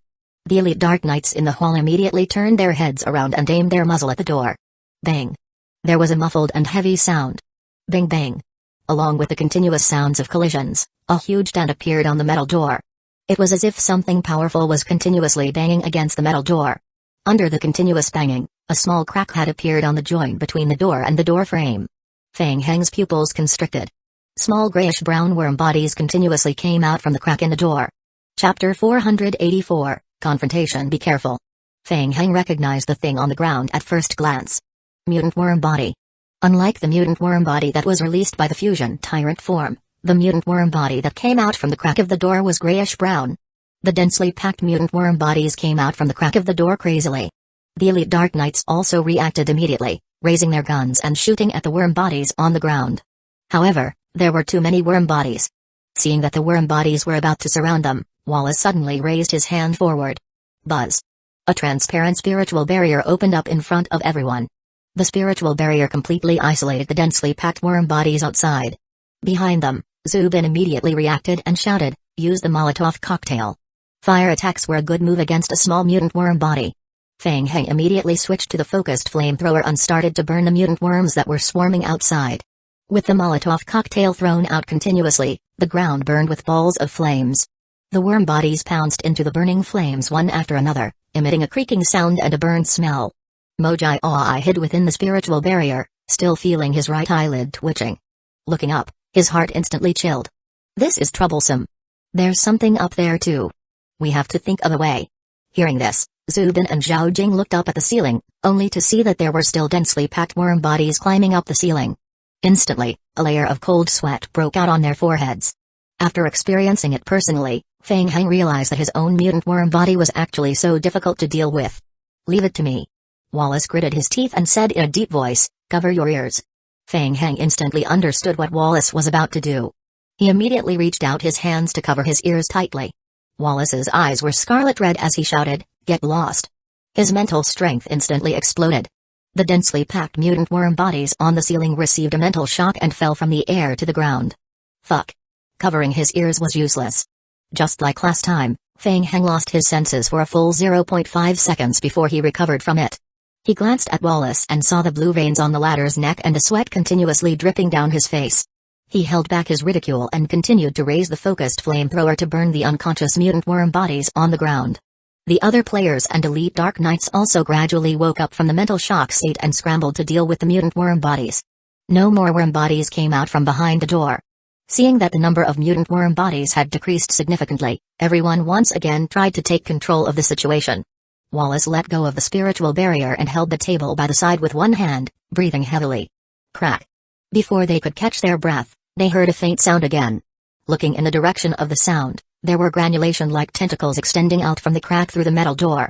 A: The elite Dark Knights in the hall immediately turned their heads around and aimed their muzzle at the door. Bang! There was a muffled and heavy sound. Bang bang! Along with the continuous sounds of collisions, a huge dent appeared on the metal door. It was as if something powerful was continuously banging against the metal door. Under the continuous banging, a small crack had appeared on the joint between the door and the door frame. Fang Heng's pupils constricted. Small grayish-brown worm bodies continuously came out from the crack in the door. Chapter 484, Confrontation. Be careful. Fang Heng recognized the thing on the ground at first glance. Mutant worm body. Unlike the mutant worm body that was released by the fusion tyrant form, the mutant worm body that came out from the crack of the door was grayish-brown. The densely packed mutant worm bodies came out from the crack of the door crazily. The elite Dark Knights also reacted immediately, raising their guns and shooting at the worm bodies on the ground. However, there were too many worm bodies. Seeing that the worm bodies were about to surround them, Wallace suddenly raised his hand forward. Buzz. A transparent spiritual barrier opened up in front of everyone. The spiritual barrier completely isolated the densely packed worm bodies outside. Behind them, Zubin immediately reacted and shouted, "Use the Molotov cocktail." Fire attacks were a good move against a small mutant worm body. Fang Heng immediately switched to the focused flamethrower and started to burn the mutant worms that were swarming outside. With the Molotov cocktail thrown out continuously, the ground burned with balls of flames. The worm bodies pounced into the burning flames one after another, emitting a creaking sound and a burned smell. Mojai Aoi hid within the spiritual barrier, still feeling his right eyelid twitching. Looking up, his heart instantly chilled. This is troublesome. There's something up there too. We have to think of a way. Hearing this, Zubin and Zhao Jing looked up at the ceiling, only to see that there were still densely packed worm bodies climbing up the ceiling. Instantly, a layer of cold sweat broke out on their foreheads. After experiencing it personally, Fang Heng realized that his own mutant worm body was actually so difficult to deal with. Leave it to me. Wallace gritted his teeth and said in a deep voice, "Cover your ears." Fang Heng instantly understood what Wallace was about to do. He immediately reached out his hands to cover his ears tightly. Wallace's eyes were scarlet red as he shouted, "Get lost." His mental strength instantly exploded. The densely packed mutant worm bodies on the ceiling received a mental shock and fell from the air to the ground. Fuck. Covering his ears was useless. Just like last time, Fang Heng lost his senses for a full 0.5 seconds before he recovered from it. He glanced at Wallace and saw the blue veins on the latter's neck and the sweat continuously dripping down his face. He held back his ridicule and continued to raise the focused flamethrower to burn the unconscious mutant worm bodies on the ground. The other players and elite Dark Knights also gradually woke up from the mental shock state and scrambled to deal with the mutant worm bodies. No more worm bodies came out from behind the door. Seeing that the number of mutant worm bodies had decreased significantly, everyone once again tried to take control of the situation. Wallace let go of the spiritual barrier and held the table by the side with one hand, breathing heavily. Crack. Before they could catch their breath, they heard a faint sound again. Looking in the direction of the sound, there were granulation-like tentacles extending out from the crack through the metal door.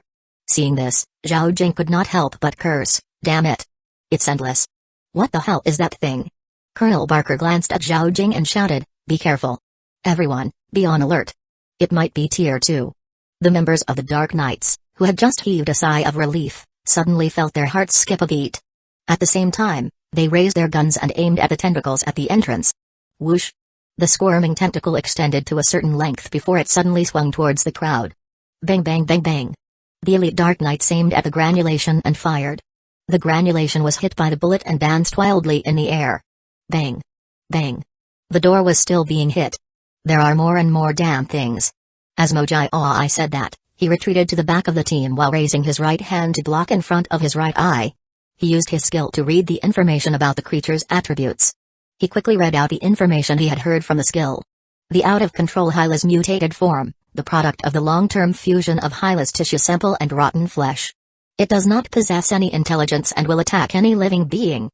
A: Seeing this, Zhao Jing could not help but curse, "Damn it. It's endless. What the hell is that thing?" Colonel Barker glanced at Zhao Jing and shouted, "Be careful. Everyone, be on alert. It might be Tier 2. The members of the Dark Knights, who had just heaved a sigh of relief, suddenly felt their hearts skip a beat. At the same time, they raised their guns and aimed at the tentacles at the entrance. Whoosh! The squirming tentacle extended to a certain length before it suddenly swung towards the crowd. Bang bang bang bang. The elite Dark Knights aimed at the granulation and fired. The granulation was hit by the bullet and danced wildly in the air. Bang. Bang. The door was still being hit. There are more and more damn things. As Mojai Aoi said that, he retreated to the back of the team while raising his right hand to block in front of his right eye. He used his skill to read the information about the creature's attributes. He quickly read out the information he had heard from the skill. The out-of-control Hyla's mutated form, the product of the long-term fusion of Hyla's tissue sample and rotten flesh. It does not possess any intelligence and will attack any living being.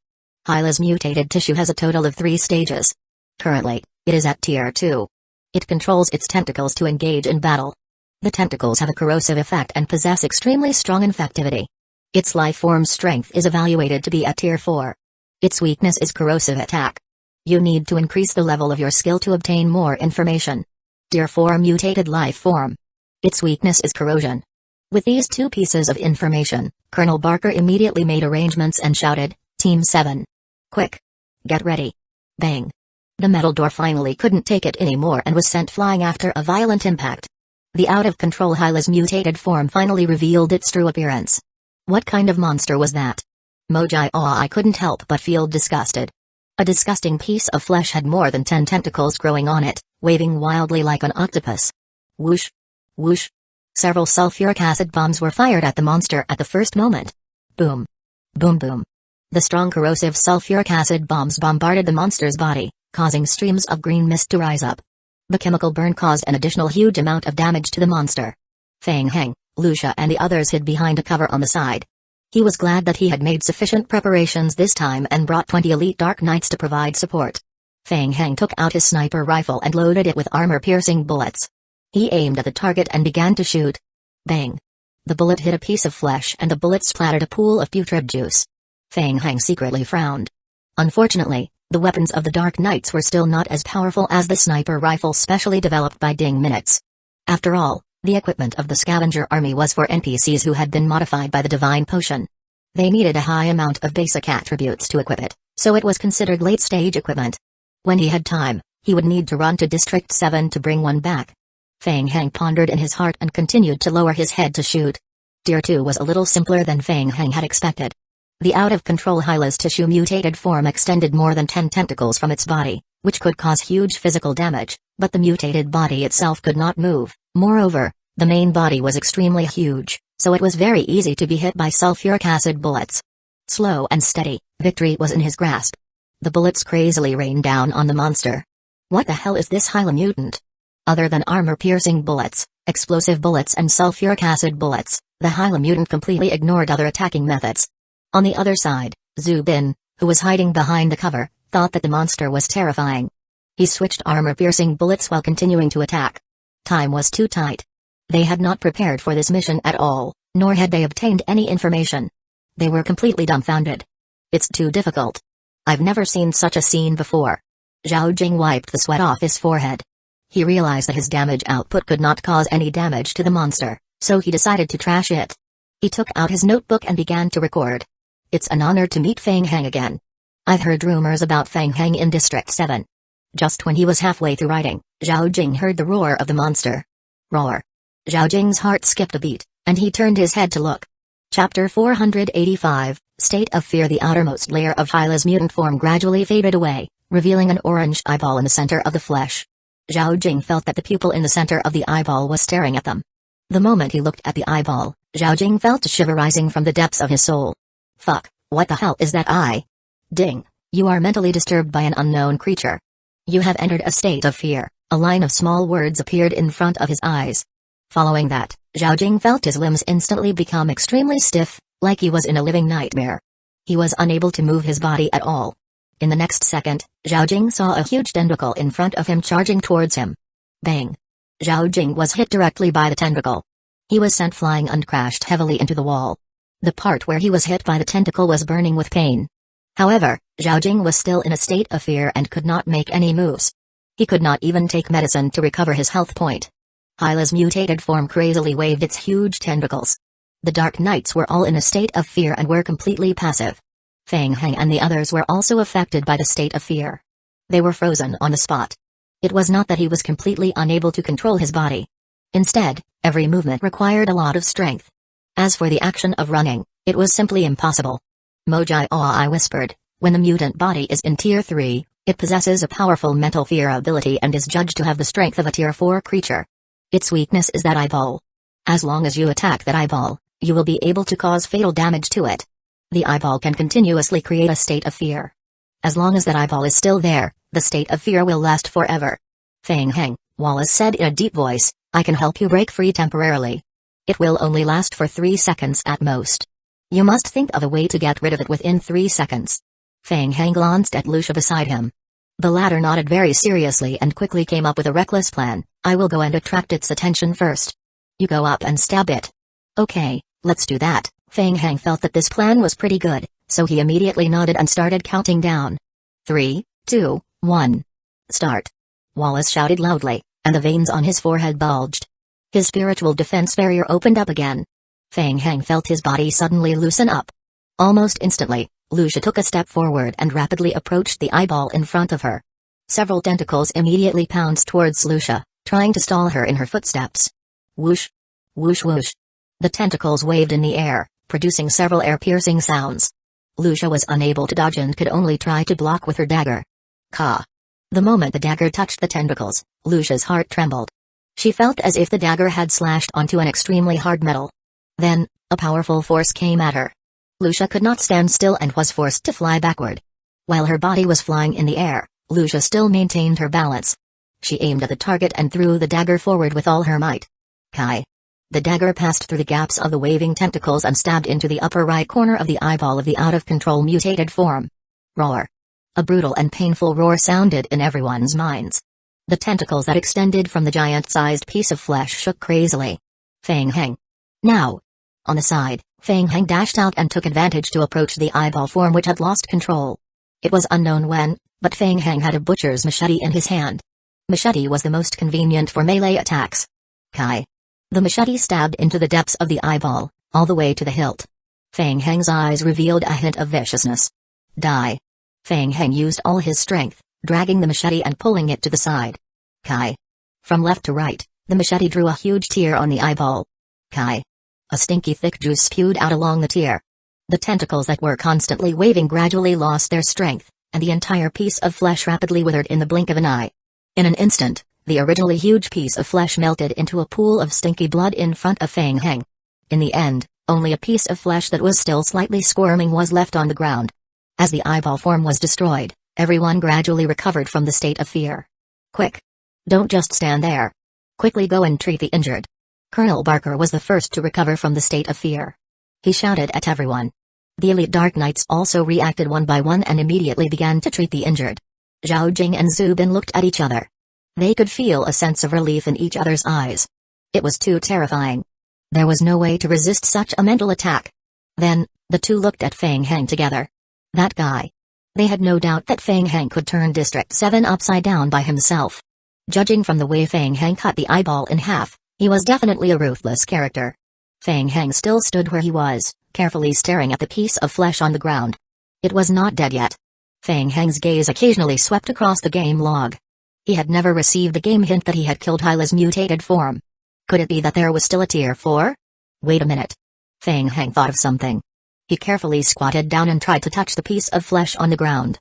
A: Hyla's mutated tissue has a total of 3 stages. Currently, it is at Tier 2. It controls its tentacles to engage in battle. The tentacles have a corrosive effect and possess extremely strong infectivity. Its life form strength is evaluated to be at Tier 4. Its weakness is corrosive attack. You need to increase the level of your skill to obtain more information. Tier 4 mutated life form. Its weakness is corrosion. With these two pieces of information, Colonel Barker immediately made arrangements and shouted, Team 7. Quick. Get ready. Bang. The metal door finally couldn't take it anymore and was sent flying after a violent impact. The out-of-control Hyla's mutated form finally revealed its true appearance. What kind of monster was that? I couldn't help but feel disgusted. A disgusting piece of flesh had more than 10 tentacles growing on it, waving wildly like an octopus. Whoosh. Whoosh. Several sulfuric acid bombs were fired at the monster at the first moment. Boom. Boom boom. The strong corrosive sulfuric acid bombs bombarded the monster's body, causing streams of green mist to rise up. The chemical burn caused an additional huge amount of damage to the monster. Feng Heng, Lucia and the others hid behind a cover on the side. He was glad that he had made sufficient preparations this time and brought 20 elite Dark Knights to provide support. Feng Heng took out his sniper rifle and loaded it with armor-piercing bullets. He aimed at the target and began to shoot. Bang! The bullet hit a piece of flesh and the bullet splattered a pool of putrid juice. Feng Heng secretly frowned. Unfortunately, the weapons of the Dark Knights were still not as powerful as the sniper rifle specially developed by Ding Minutes. After all, the equipment of the scavenger army was for NPCs who had been modified by the divine potion. They needed a high amount of basic attributes to equip it, so it was considered late-stage equipment. When he had time, he would need to run to District 7 to bring one back. Feng Heng pondered in his heart and continued to lower his head to shoot. Tier 2 was a little simpler than Feng Heng had expected. The out-of-control Hyla's tissue mutated form extended more than 10 tentacles from its body, which could cause huge physical damage, but the mutated body itself could not move. Moreover, the main body was extremely huge, so it was very easy to be hit by sulfuric acid bullets. Slow and steady, victory was in his grasp. The bullets crazily rained down on the monster. What the hell is this Hyla mutant? Other than armor-piercing bullets, explosive bullets and sulfuric acid bullets, the Hyla mutant completely ignored other attacking methods. On the other side, Zhu Bin, who was hiding behind the cover, thought that the monster was terrifying. He switched armor-piercing bullets while continuing to attack. Time was too tight. They had not prepared for this mission at all, nor had they obtained any information. They were completely dumbfounded. It's too difficult. I've never seen such a scene before. Zhao Jing wiped the sweat off his forehead. He realized that his damage output could not cause any damage to the monster, so he decided to trash it. He took out his notebook and began to record. It's an honor to meet Feng Heng again. I've heard rumors about Feng Heng in District 7. Just when he was halfway through writing, Zhao Jing heard the roar of the monster. Roar. Zhao Jing's heart skipped a beat, and he turned his head to look. Chapter 485, State of Fear. The outermost layer of Hyla's mutant form gradually faded away, revealing an orange eyeball in the center of the flesh. Zhao Jing felt that the pupil in the center of the eyeball was staring at them. The moment he looked at the eyeball, Zhao Jing felt a shiver rising from the depths of his soul. Fuck, what the hell is that eye? Ding, you are mentally disturbed by an unknown creature. You have entered a state of fear. A line of small words appeared in front of his eyes. Following that, Zhao Jing felt his limbs instantly become extremely stiff, like he was in a living nightmare. He was unable to move his body at all. In the next second, Zhao Jing saw a huge tentacle in front of him charging towards him. Bang! Zhao Jing was hit directly by the tentacle. He was sent flying and crashed heavily into the wall. The part where he was hit by the tentacle was burning with pain. However, Zhao Jing was still in a state of fear and could not make any moves. He could not even take medicine to recover his health point. Hyla's mutated form crazily waved its huge tentacles. The Dark Knights were all in a state of fear and were completely passive. Feng Heng and the others were also affected by the state of fear. They were frozen on the spot. It was not that he was completely unable to control his body. Instead, every movement required a lot of strength. As for the action of running, it was simply impossible. I whispered, when the mutant body is in Tier 3, it possesses a powerful mental fear ability and is judged to have the strength of a Tier 4 creature. Its weakness is that eyeball. As long as you attack that eyeball, you will be able to cause fatal damage to it. The eyeball can continuously create a state of fear. As long as that eyeball is still there, the state of fear will last forever. Feng Heng, Wallace said in a deep voice, I can help you break free temporarily. It will only last for 3 seconds at most. You must think of a way to get rid of it within 3 seconds. Feng Heng glanced at Lucia beside him. The latter nodded very seriously and quickly came up with a reckless plan. I will go and attract its attention first. You go up and stab it. Okay, let's do that. Feng Heng felt that this plan was pretty good, so he immediately nodded and started counting down. 3, 2, 1. Start. Wallace shouted loudly, and the veins on his forehead bulged. His spiritual defense barrier opened up again. Feng Heng felt his body suddenly loosen up. Almost instantly, Lucia took a step forward and rapidly approached the eyeball in front of her. Several tentacles immediately pounced towards Lucia, trying to stall her in her footsteps. Whoosh! Whoosh whoosh! The tentacles waved in the air, producing several air-piercing sounds. Lucia was unable to dodge and could only try to block with her dagger. Ka! The moment the dagger touched the tentacles, Lucia's heart trembled. She felt as if the dagger had slashed onto an extremely hard metal. Then, a powerful force came at her. Lucia could not stand still and was forced to fly backward. While her body was flying in the air, Lucia still maintained her balance. She aimed at the target and threw the dagger forward with all her might. Kai! The dagger passed through the gaps of the waving tentacles and stabbed into the upper right corner of the eyeball of the out-of-control mutated form. Roar! A brutal and painful roar sounded in everyone's minds. The tentacles that extended from the giant-sized piece of flesh shook crazily. Feng Heng! Now! On the side, Feng Heng dashed out and took advantage to approach the eyeball form which had lost control. It was unknown when, but Feng Heng had a butcher's machete in his hand. Machete was the most convenient for melee attacks. Kai! The machete stabbed into the depths of the eyeball, all the way to the hilt. Feng Heng's eyes revealed a hint of viciousness. Die! Feng Heng used all his strength, dragging the machete and pulling it to the side. Kai! From left to right, the machete drew a huge tear on the eyeball. Kai! A stinky thick juice spewed out along the tear. The tentacles that were constantly waving gradually lost their strength, and the entire piece of flesh rapidly withered in the blink of an eye. In an instant, the originally huge piece of flesh melted into a pool of stinky blood in front of Feng Heng. In the end, only a piece of flesh that was still slightly squirming was left on the ground. As the eyeball form was destroyed, everyone gradually recovered from the state of fear. Quick! Don't just stand there. Quickly go and treat the injured. Colonel Barker was the first to recover from the state of fear. He shouted at everyone. The elite Dark Knights also reacted one by one and immediately began to treat the injured. Zhao Jing and Zubin looked at each other. They could feel a sense of relief in each other's eyes. It was too terrifying. There was no way to resist such a mental attack. Then, the two looked at Feng Heng together. That guy. They had no doubt that Feng Heng could turn District 7 upside down by himself. Judging from the way Feng Heng cut the eyeball in half, he was definitely a ruthless character. Feng Heng still stood where he was, carefully staring at the piece of flesh on the ground. It was not dead yet. Feng Heng's gaze occasionally swept across the game log. He had never received the game hint that he had killed Hyla's mutated form. Could it be that there was still a tier 4? Wait a minute. Feng Heng thought of something. He carefully squatted down and tried to touch the piece of flesh on the ground.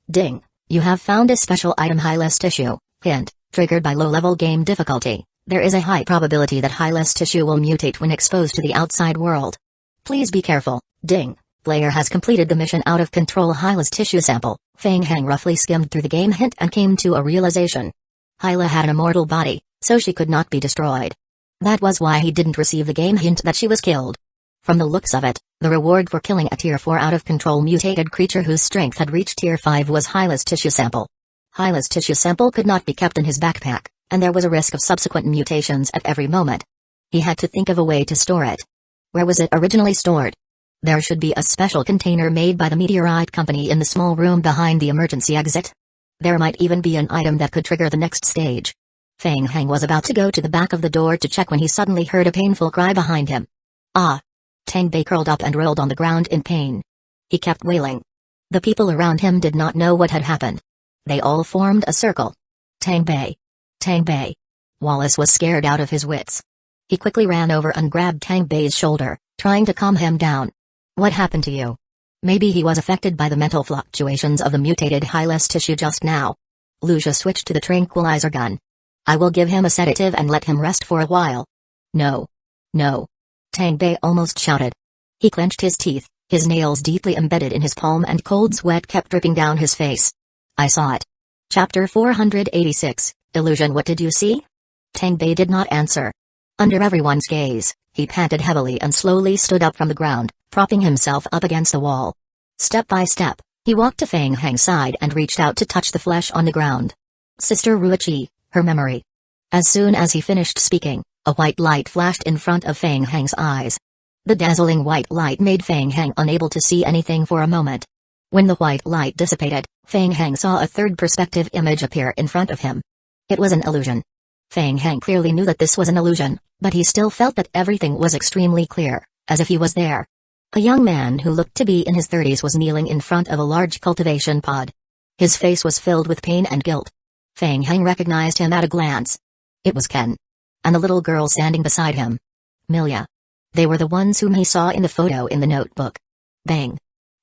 A: Ding! You have found a special item Hyla's tissue. Hint, triggered by low-level game difficulty. There is a high probability that Hyla's tissue will mutate when exposed to the outside world. Please be careful. Ding! Player has completed the mission out of control Hyla's tissue sample. Feng Heng roughly skimmed through the game hint and came to a realization. Hyla had an immortal body, so she could not be destroyed. That was why he didn't receive the game hint that she was killed. From the looks of it, the reward for killing a tier 4 out-of-control mutated creature whose strength had reached tier 5 was Hyla's tissue sample. Hyla's tissue sample could not be kept in his backpack, and there was a risk of subsequent mutations at every moment. He had to think of a way to store it. Where was it originally stored? There should be a special container made by the Meteorite Company in the small room behind the emergency exit. There might even be an item that could trigger the next stage. Feng Heng was about to go to the back of the door to check when he suddenly heard a painful cry behind him. Ah! Tang Bei curled up and rolled on the ground in pain. He kept wailing. The people around him did not know what had happened. They all formed a circle. Tang Bei! Tang Bei! Wallace was scared out of his wits. He quickly ran over and grabbed Tang Bei's shoulder, trying to calm him down. What happened to you? Maybe he was affected by the mental fluctuations of the mutated Hylas tissue just now. Lucia switched to the tranquilizer gun. I will give him a sedative and let him rest for a while. No. No. Tang Bei almost shouted. He clenched his teeth, his nails deeply embedded in his palm and cold sweat kept dripping down his face. I saw it. Chapter 486, Illusion. What did you see? Tang Bei did not answer. Under everyone's gaze, he panted heavily and slowly stood up from the ground, propping himself up against the wall. Step by step, he walked to Feng Heng's side and reached out to touch the flesh on the ground. Sister Ruichi, her memory. As soon as he finished speaking, a white light flashed in front of Feng Heng's eyes. The dazzling white light made Feng Heng unable to see anything for a moment. When the white light dissipated, Feng Heng saw a third perspective image appear in front of him. It was an illusion. Feng Heng clearly knew that this was an illusion, but he still felt that everything was extremely clear, as if he was there. A young man who looked to be in his 30s was kneeling in front of a large cultivation pod. His face was filled with pain and guilt. Feng Heng recognized him at a glance. It was Ken. And the little girl standing beside him. Milia. They were the ones whom he saw in the photo in the notebook. Bang.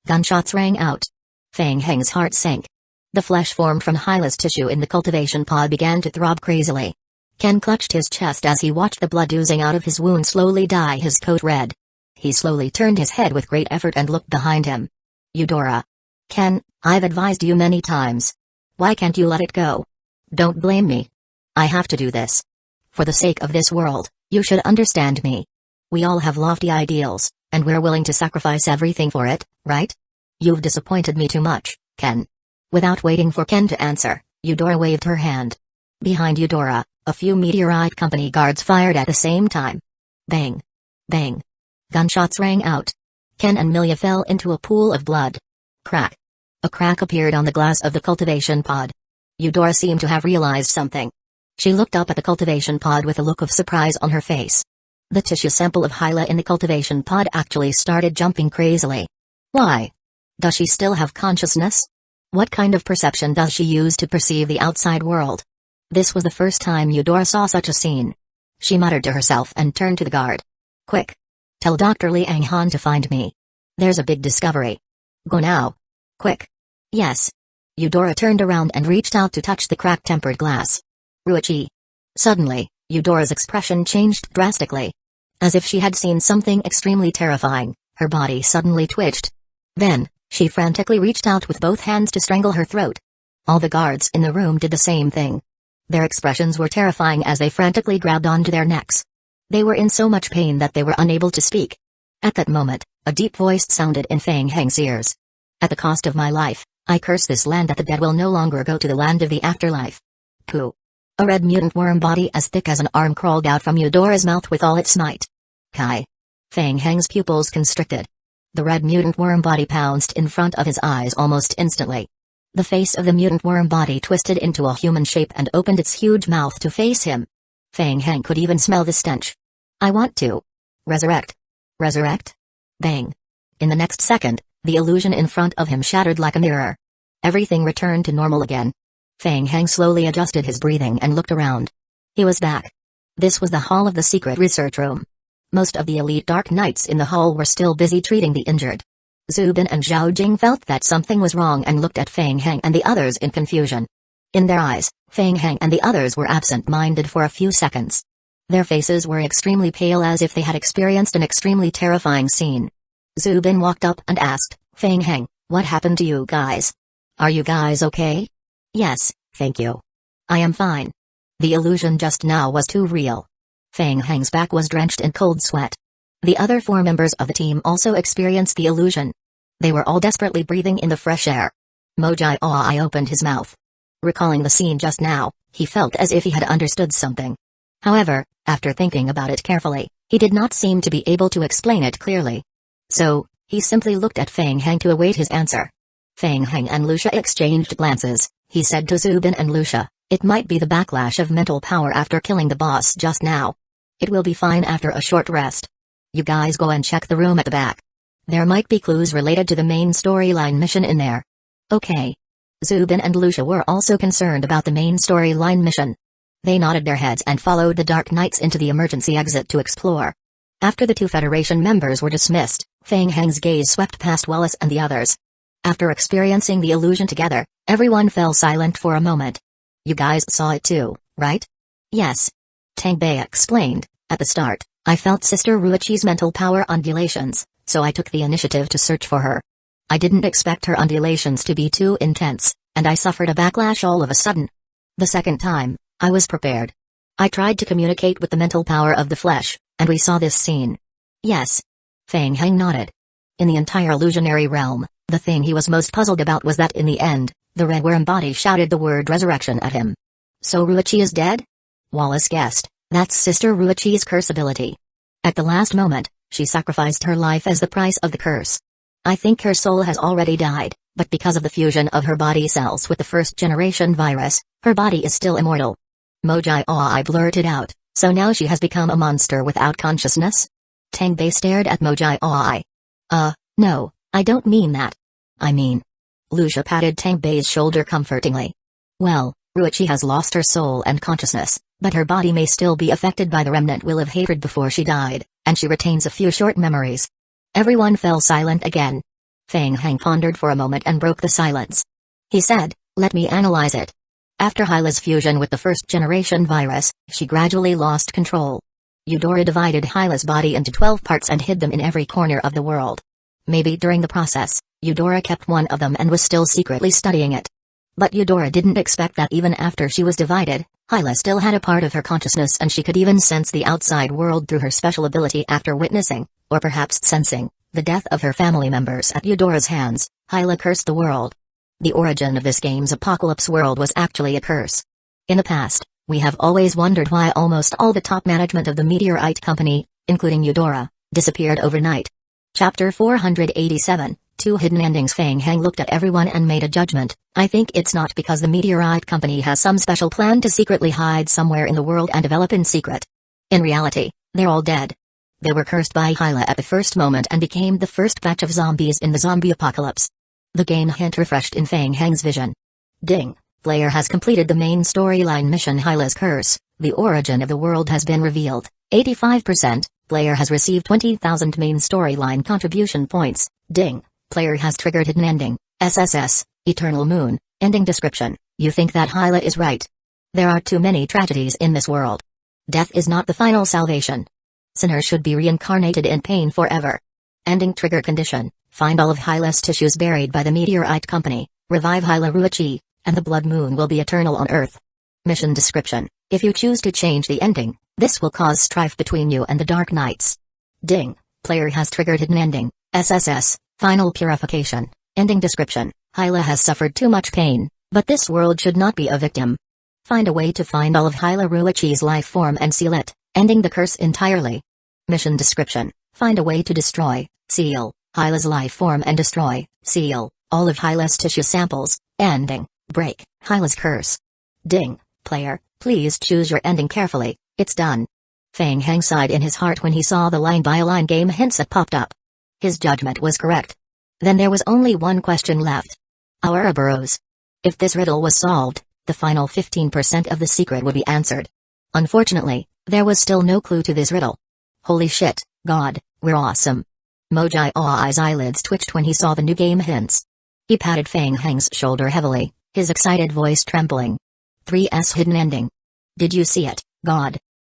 A: Gunshots rang out. Feng Heng's heart sank. The flesh formed from Hyla's tissue in the cultivation pod began to throb crazily. Ken clutched his chest as he watched the blood oozing out of his wound slowly dye his coat red. He slowly turned his head with great effort and looked behind him. Eudora. Ken, I've advised you many times. Why can't you let it go? Don't blame me. I have to do this. For the sake of this world, you should understand me. We all have lofty ideals, and we're willing to sacrifice everything for it, right? You've disappointed me too much, Ken. Without waiting for Ken to answer, Eudora waved her hand. Behind Eudora, a few Meteorite Company guards fired at the same time. Bang. Bang. Gunshots rang out. Ken and Milia fell into a pool of blood. Crack. A crack appeared on the glass of the cultivation pod. Eudora seemed to have realized something. She looked up at the cultivation pod with a look of surprise on her face. The tissue sample of Hyla in the cultivation pod actually started jumping crazily. Why? Does she still have consciousness? What kind of perception does she use to perceive the outside world? This was the first time Eudora saw such a scene. She muttered to herself and turned to the guard. Quick. Tell Dr. Liang Han to find me. There's a big discovery. Go now. Quick. Yes. Eudora turned around and reached out to touch the cracked-tempered glass. Ruichi. Suddenly, Eudora's expression changed drastically. As if she had seen something extremely terrifying, her body suddenly twitched. Then, she frantically reached out with both hands to strangle her throat. All the guards in the room did the same thing. Their expressions were terrifying as they frantically grabbed onto their necks. They were in so much pain that they were unable to speak. At that moment, a deep voice sounded in Feng Heng's ears. At the cost of my life, I curse this land that the dead will no longer go to the land of the afterlife. Pooh. A red mutant worm body as thick as an arm crawled out from Eudora's mouth with all its might. Kai. Feng Heng's pupils constricted. The red mutant worm body pounced in front of his eyes almost instantly. The face of the mutant worm body twisted into a human shape and opened its huge mouth to face him. Feng Heng could even smell the stench. I want to resurrect. Resurrect? Bang. In the next second, the illusion in front of him shattered like a mirror. Everything returned to normal again. Feng Heng slowly adjusted his breathing and looked around. He was back. This was the hall of the secret research room. Most of the elite Dark Knights in the hall were still busy treating the injured. Zubin and Zhao Jing felt that something was wrong and looked at Feng Heng and the others in confusion. In their eyes, Feng Heng and the others were absent-minded for a few seconds. Their faces were extremely pale as if they had experienced an extremely terrifying scene. Zubin walked up and asked, Feng Heng, what happened to you guys? Are you guys okay? Yes, thank you. I am fine. The illusion just now was too real. Feng Heng's back was drenched in cold sweat. The other 4 members of the team also experienced the illusion. They were all desperately breathing in the fresh air. Mojai Ai opened his mouth. Recalling the scene just now, he felt as if he had understood something. However, after thinking about it carefully, he did not seem to be able to explain it clearly. So, he simply looked at Feng Heng to await his answer. Feng Heng and Lucia exchanged glances. He said to Zubin and Lucia, it might be the backlash of mental power after killing the boss just now. It will be fine after a short rest. You guys go and check the room at the back. There might be clues related to the main storyline mission in there. Okay. Zubin and Lucia were also concerned about the main storyline mission. They nodded their heads and followed the Dark Knights into the emergency exit to explore. After the 2 Federation members were dismissed, Feng Heng's gaze swept past Wallace and the others. After experiencing the illusion together, everyone fell silent for a moment. You guys saw it too, right? Yes. Tang Bei explained, at the start, I felt Sister Ruichi's mental power undulations, so I took the initiative to search for her. I didn't expect her undulations to be too intense, and I suffered a backlash all of a sudden. The second time, I was prepared. I tried to communicate with the mental power of the flesh, and we saw this scene. Yes. Feng Heng nodded. In the entire illusionary realm, the thing he was most puzzled about was that in the end, the red worm body shouted the word resurrection at him. So Ruichi is dead? Wallace guessed, that's Sister Ruichi's curse ability. At the last moment, she sacrificed her life as the price of the curse. I think her soul has already died, but because of the fusion of her body cells with the first-generation virus, her body is still immortal. Mojai Oi blurted out, so now she has become a monster without consciousness? Tenbei stared at Mojai Oi. No, I don't mean that. I mean. Lucia patted Tenbei's shoulder comfortingly. Well, Ruichi has lost her soul and consciousness, but her body may still be affected by the remnant will of hatred before she died, and she retains a few short memories. Everyone fell silent again. Feng Heng pondered for a moment and broke the silence. He said, let me analyze it. After Hyla's fusion with the first-generation virus, she gradually lost control. Eudora divided Hyla's body into 12 parts and hid them in every corner of the world. Maybe during the process, Eudora kept one of them and was still secretly studying it. But Eudora didn't expect that even after she was divided, Hyla still had a part of her consciousness and she could even sense the outside world through her special ability after witnessing, or perhaps sensing, the death of her family members at Eudora's hands. Hyla cursed the world. The origin of this game's apocalypse world was actually a curse. In the past, we have always wondered why almost all the top management of the Meteorite Company, including Eudora, disappeared overnight. Chapter 487, Two Hidden Endings. Feng Heng looked at everyone and made a judgment. I think it's not because the Meteorite Company has some special plan to secretly hide somewhere in the world and develop in secret. In reality, they're all dead. They were cursed by Hyla at the first moment and became the first batch of zombies in the zombie apocalypse. The game hint refreshed in Feng Heng's vision. Ding! Player has completed the main storyline mission Hyla's Curse. The origin of the world has been revealed. 85%. Player has received 20,000 main storyline contribution points. Ding! Player has triggered hidden ending. SSS. Eternal Moon. Ending description. You think that Hyla is right. There are too many tragedies in this world. Death is not the final salvation. Sinners should be reincarnated in pain forever. Ending trigger condition. Find all of Hyla's tissues buried by the Meteorite Company, revive Hyla Ruichi, and the Blood Moon will be eternal on Earth. Mission description. If you choose to change the ending, this will cause strife between you and the Dark Knights. Ding! Player has triggered hidden ending. SSS. Final purification. Ending description. Hyla has suffered too much pain, but this world should not be a victim. Find a way to find all of Hyla Ruichi's life form and seal it, ending the curse entirely. Mission description. Find a way to destroy, seal, Hyla's life form and destroy, seal, all of Hyla's tissue samples, ending, break, Hyla's curse. Ding! Player, please choose your ending carefully, it's done. Feng Heng sighed in his heart when he saw the line-by-line game hints that popped up. His judgment was correct. Then there was only one question left. Ouroboros. If this riddle was solved, the final 15% of the secret would be answered. Unfortunately, there was still no clue to this riddle. Holy shit, God, we're awesome. Mojai Oi's eyelids twitched when he saw the new game hints. He patted Feng Heng's shoulder heavily, his excited voice trembling. 3S hidden ending. Did you see it, God?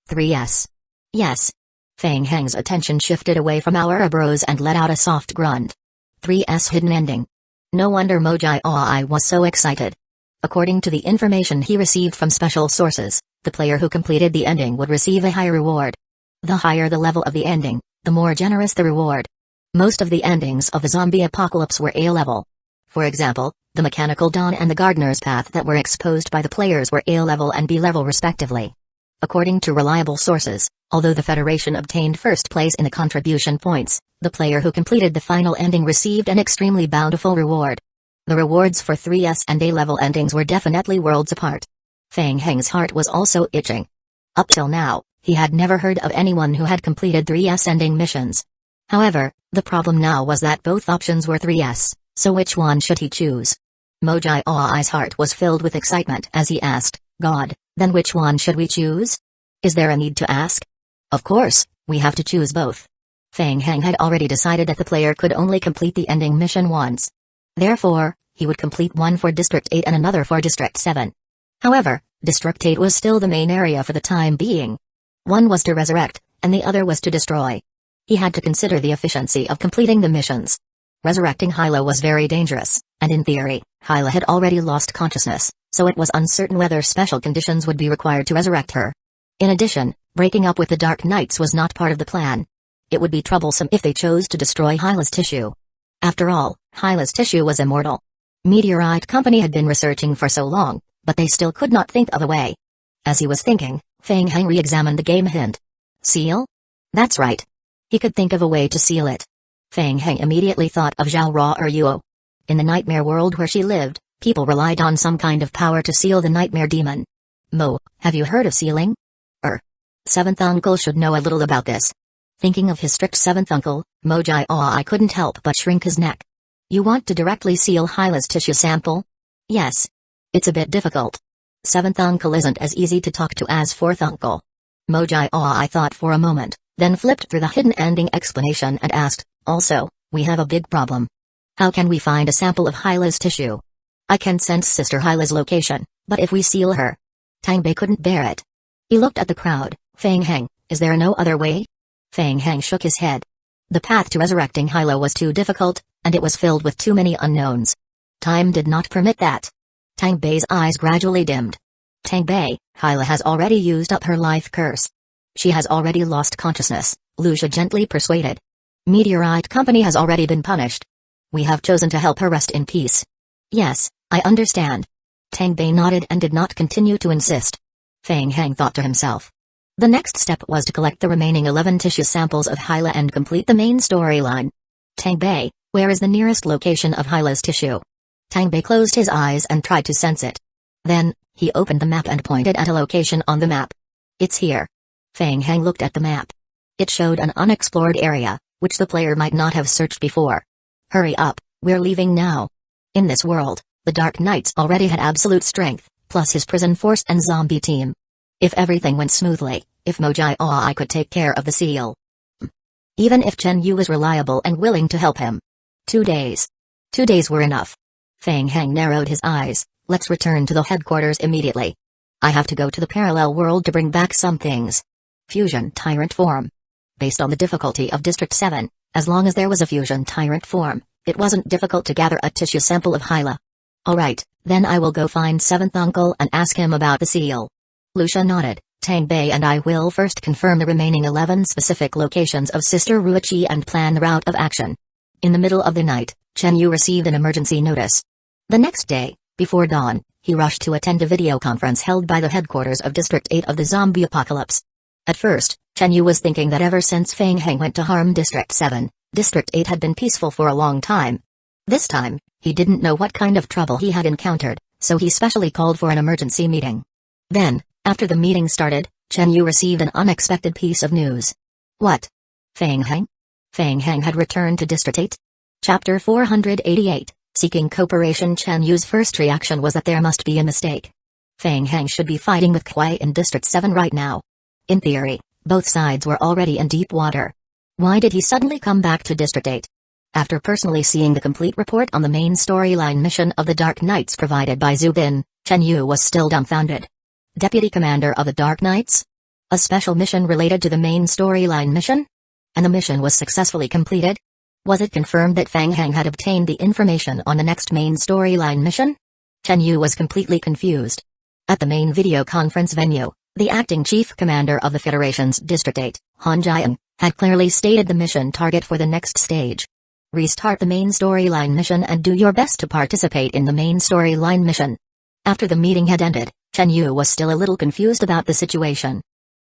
A: 3S. Yes. Feng Heng's attention shifted away from Ouroboros and let out a soft grunt. 3S hidden ending. No wonder Mojai Oi was so excited. According to the information he received from special sources, the player who completed the ending would receive a high reward. The higher the level of the ending, the more generous the reward. Most of the endings of the zombie apocalypse were A level. For example, the Mechanical Dawn and the Gardener's Path that were exposed by the players were A level and B level respectively. According to reliable sources, although the Federation obtained first place in the contribution points, the player who completed the final ending received an extremely bountiful reward. The rewards for 3S and A-level endings were definitely worlds apart. Feng Heng's heart was also itching. Up till now, he had never heard of anyone who had completed 3S ending missions. However, the problem now was that both options were 3S, so which one should he choose? Mojai Oi's heart was filled with excitement as he asked, God, then which one should we choose? Is there a need to ask? Of course, we have to choose both. Feng Heng had already decided that the player could only complete the ending mission once. Therefore, he would complete one for District 8 and another for District 7. However, District 8 was still the main area for the time being. One was to resurrect, and the other was to destroy. He had to consider the efficiency of completing the missions. Resurrecting Hyla was very dangerous, and in theory, Hyla had already lost consciousness, so it was uncertain whether special conditions would be required to resurrect her. In addition, breaking up with the Dark Knights was not part of the plan. It would be troublesome if they chose to destroy Hyla's tissue. After all, Hyla's tissue was immortal. Meteorite Company had been researching for so long, but they still could not think of a way. As he was thinking, Feng Heng re-examined the game hint. Seal? That's right. He could think of a way to seal it. Feng Heng immediately thought of Zhao Ra or Yuo. In the nightmare world where she lived, people relied on some kind of power to seal the nightmare demon. Mo, have you heard of sealing? Seventh uncle should know a little about this. Thinking of his strict seventh uncle, I couldn't help but shrink his neck. You want to directly seal Hyla's tissue sample? Yes. It's a bit difficult. Seventh uncle isn't as easy to talk to as fourth uncle. I thought for a moment, then flipped through the hidden ending explanation and asked, also, we have a big problem. How can we find a sample of Hyla's tissue? I can sense Sister Hyla's location, but if we seal her... Tangbei couldn't bear it. He looked at the crowd. Feng Heng, is there no other way? Feng Heng shook his head. The path to resurrecting Hyla was too difficult, and it was filled with too many unknowns. Time did not permit that. Tangbei's eyes gradually dimmed. Tangbei, Hyla has already used up her life curse. She has already lost consciousness, Lucia gently persuaded. Meteorite Company has already been punished. We have chosen to help her rest in peace. Yes, I understand. Tangbei nodded and did not continue to insist. Feng Heng thought to himself. The next step was to collect the remaining 11 tissue samples of Hyla and complete the main storyline. Tangbei, where is the nearest location of Hyla's tissue? Tangbei closed his eyes and tried to sense it. Then, he opened the map and pointed at a location on the map. It's here. Feng Heng looked at the map. It showed an unexplored area, which the player might not have searched before. Hurry up, we're leaving now. In this world, the Dark Knights already had absolute strength, plus his prison force and zombie team. If everything went smoothly, if I could take care of the seal. Even if Chen Yu was reliable and willing to help him. 2 days. 2 days were enough. Feng Heng narrowed his eyes. Let's return to the headquarters immediately. I have to go to the parallel world to bring back some things. Fusion Tyrant Form. Based on the difficulty of District 7, as long as there was a Fusion Tyrant Form, it wasn't difficult to gather a tissue sample of Hyla. Alright, then I will go find 7th Uncle and ask him about the seal. Lucia nodded. Tangbei and I will first confirm the remaining 11 specific locations of Sister Ruichi and plan the route of action. In the middle of the night, Chen Yu received an emergency notice. The next day, before dawn, he rushed to attend a video conference held by the headquarters of District 8 of the zombie apocalypse. At first, Chen Yu was thinking that ever since Feng Heng went to harm District 7, District 8 had been peaceful for a long time. This time, he didn't know what kind of trouble he had encountered, so he specially called for an emergency meeting. Then, after the meeting started, Chen Yu received an unexpected piece of news. What? Feng Heng? Feng Heng had returned to District 8? Chapter 488, Seeking Cooperation. Chen Yu's first reaction was that there must be a mistake. Feng Heng should be fighting with Kuai in District 7 right now. In theory, both sides were already in deep water. Why did he suddenly come back to District 8? After personally seeing the complete report on the main storyline mission of the Dark Knights provided by Zubin, Chen Yu was still dumbfounded. Deputy Commander of the Dark Knights? A special mission related to the main storyline mission? And the mission was successfully completed? Was it confirmed that Feng Heng had obtained the information on the next main storyline mission? Chen Yu was completely confused. At the main video conference venue, the acting chief commander of the Federation's District 8, Han Jiang, had clearly stated the mission target for the next stage. Restart the main storyline mission and do your best to participate in the main storyline mission. After the meeting had ended, Chen Yu was still a little confused about the situation.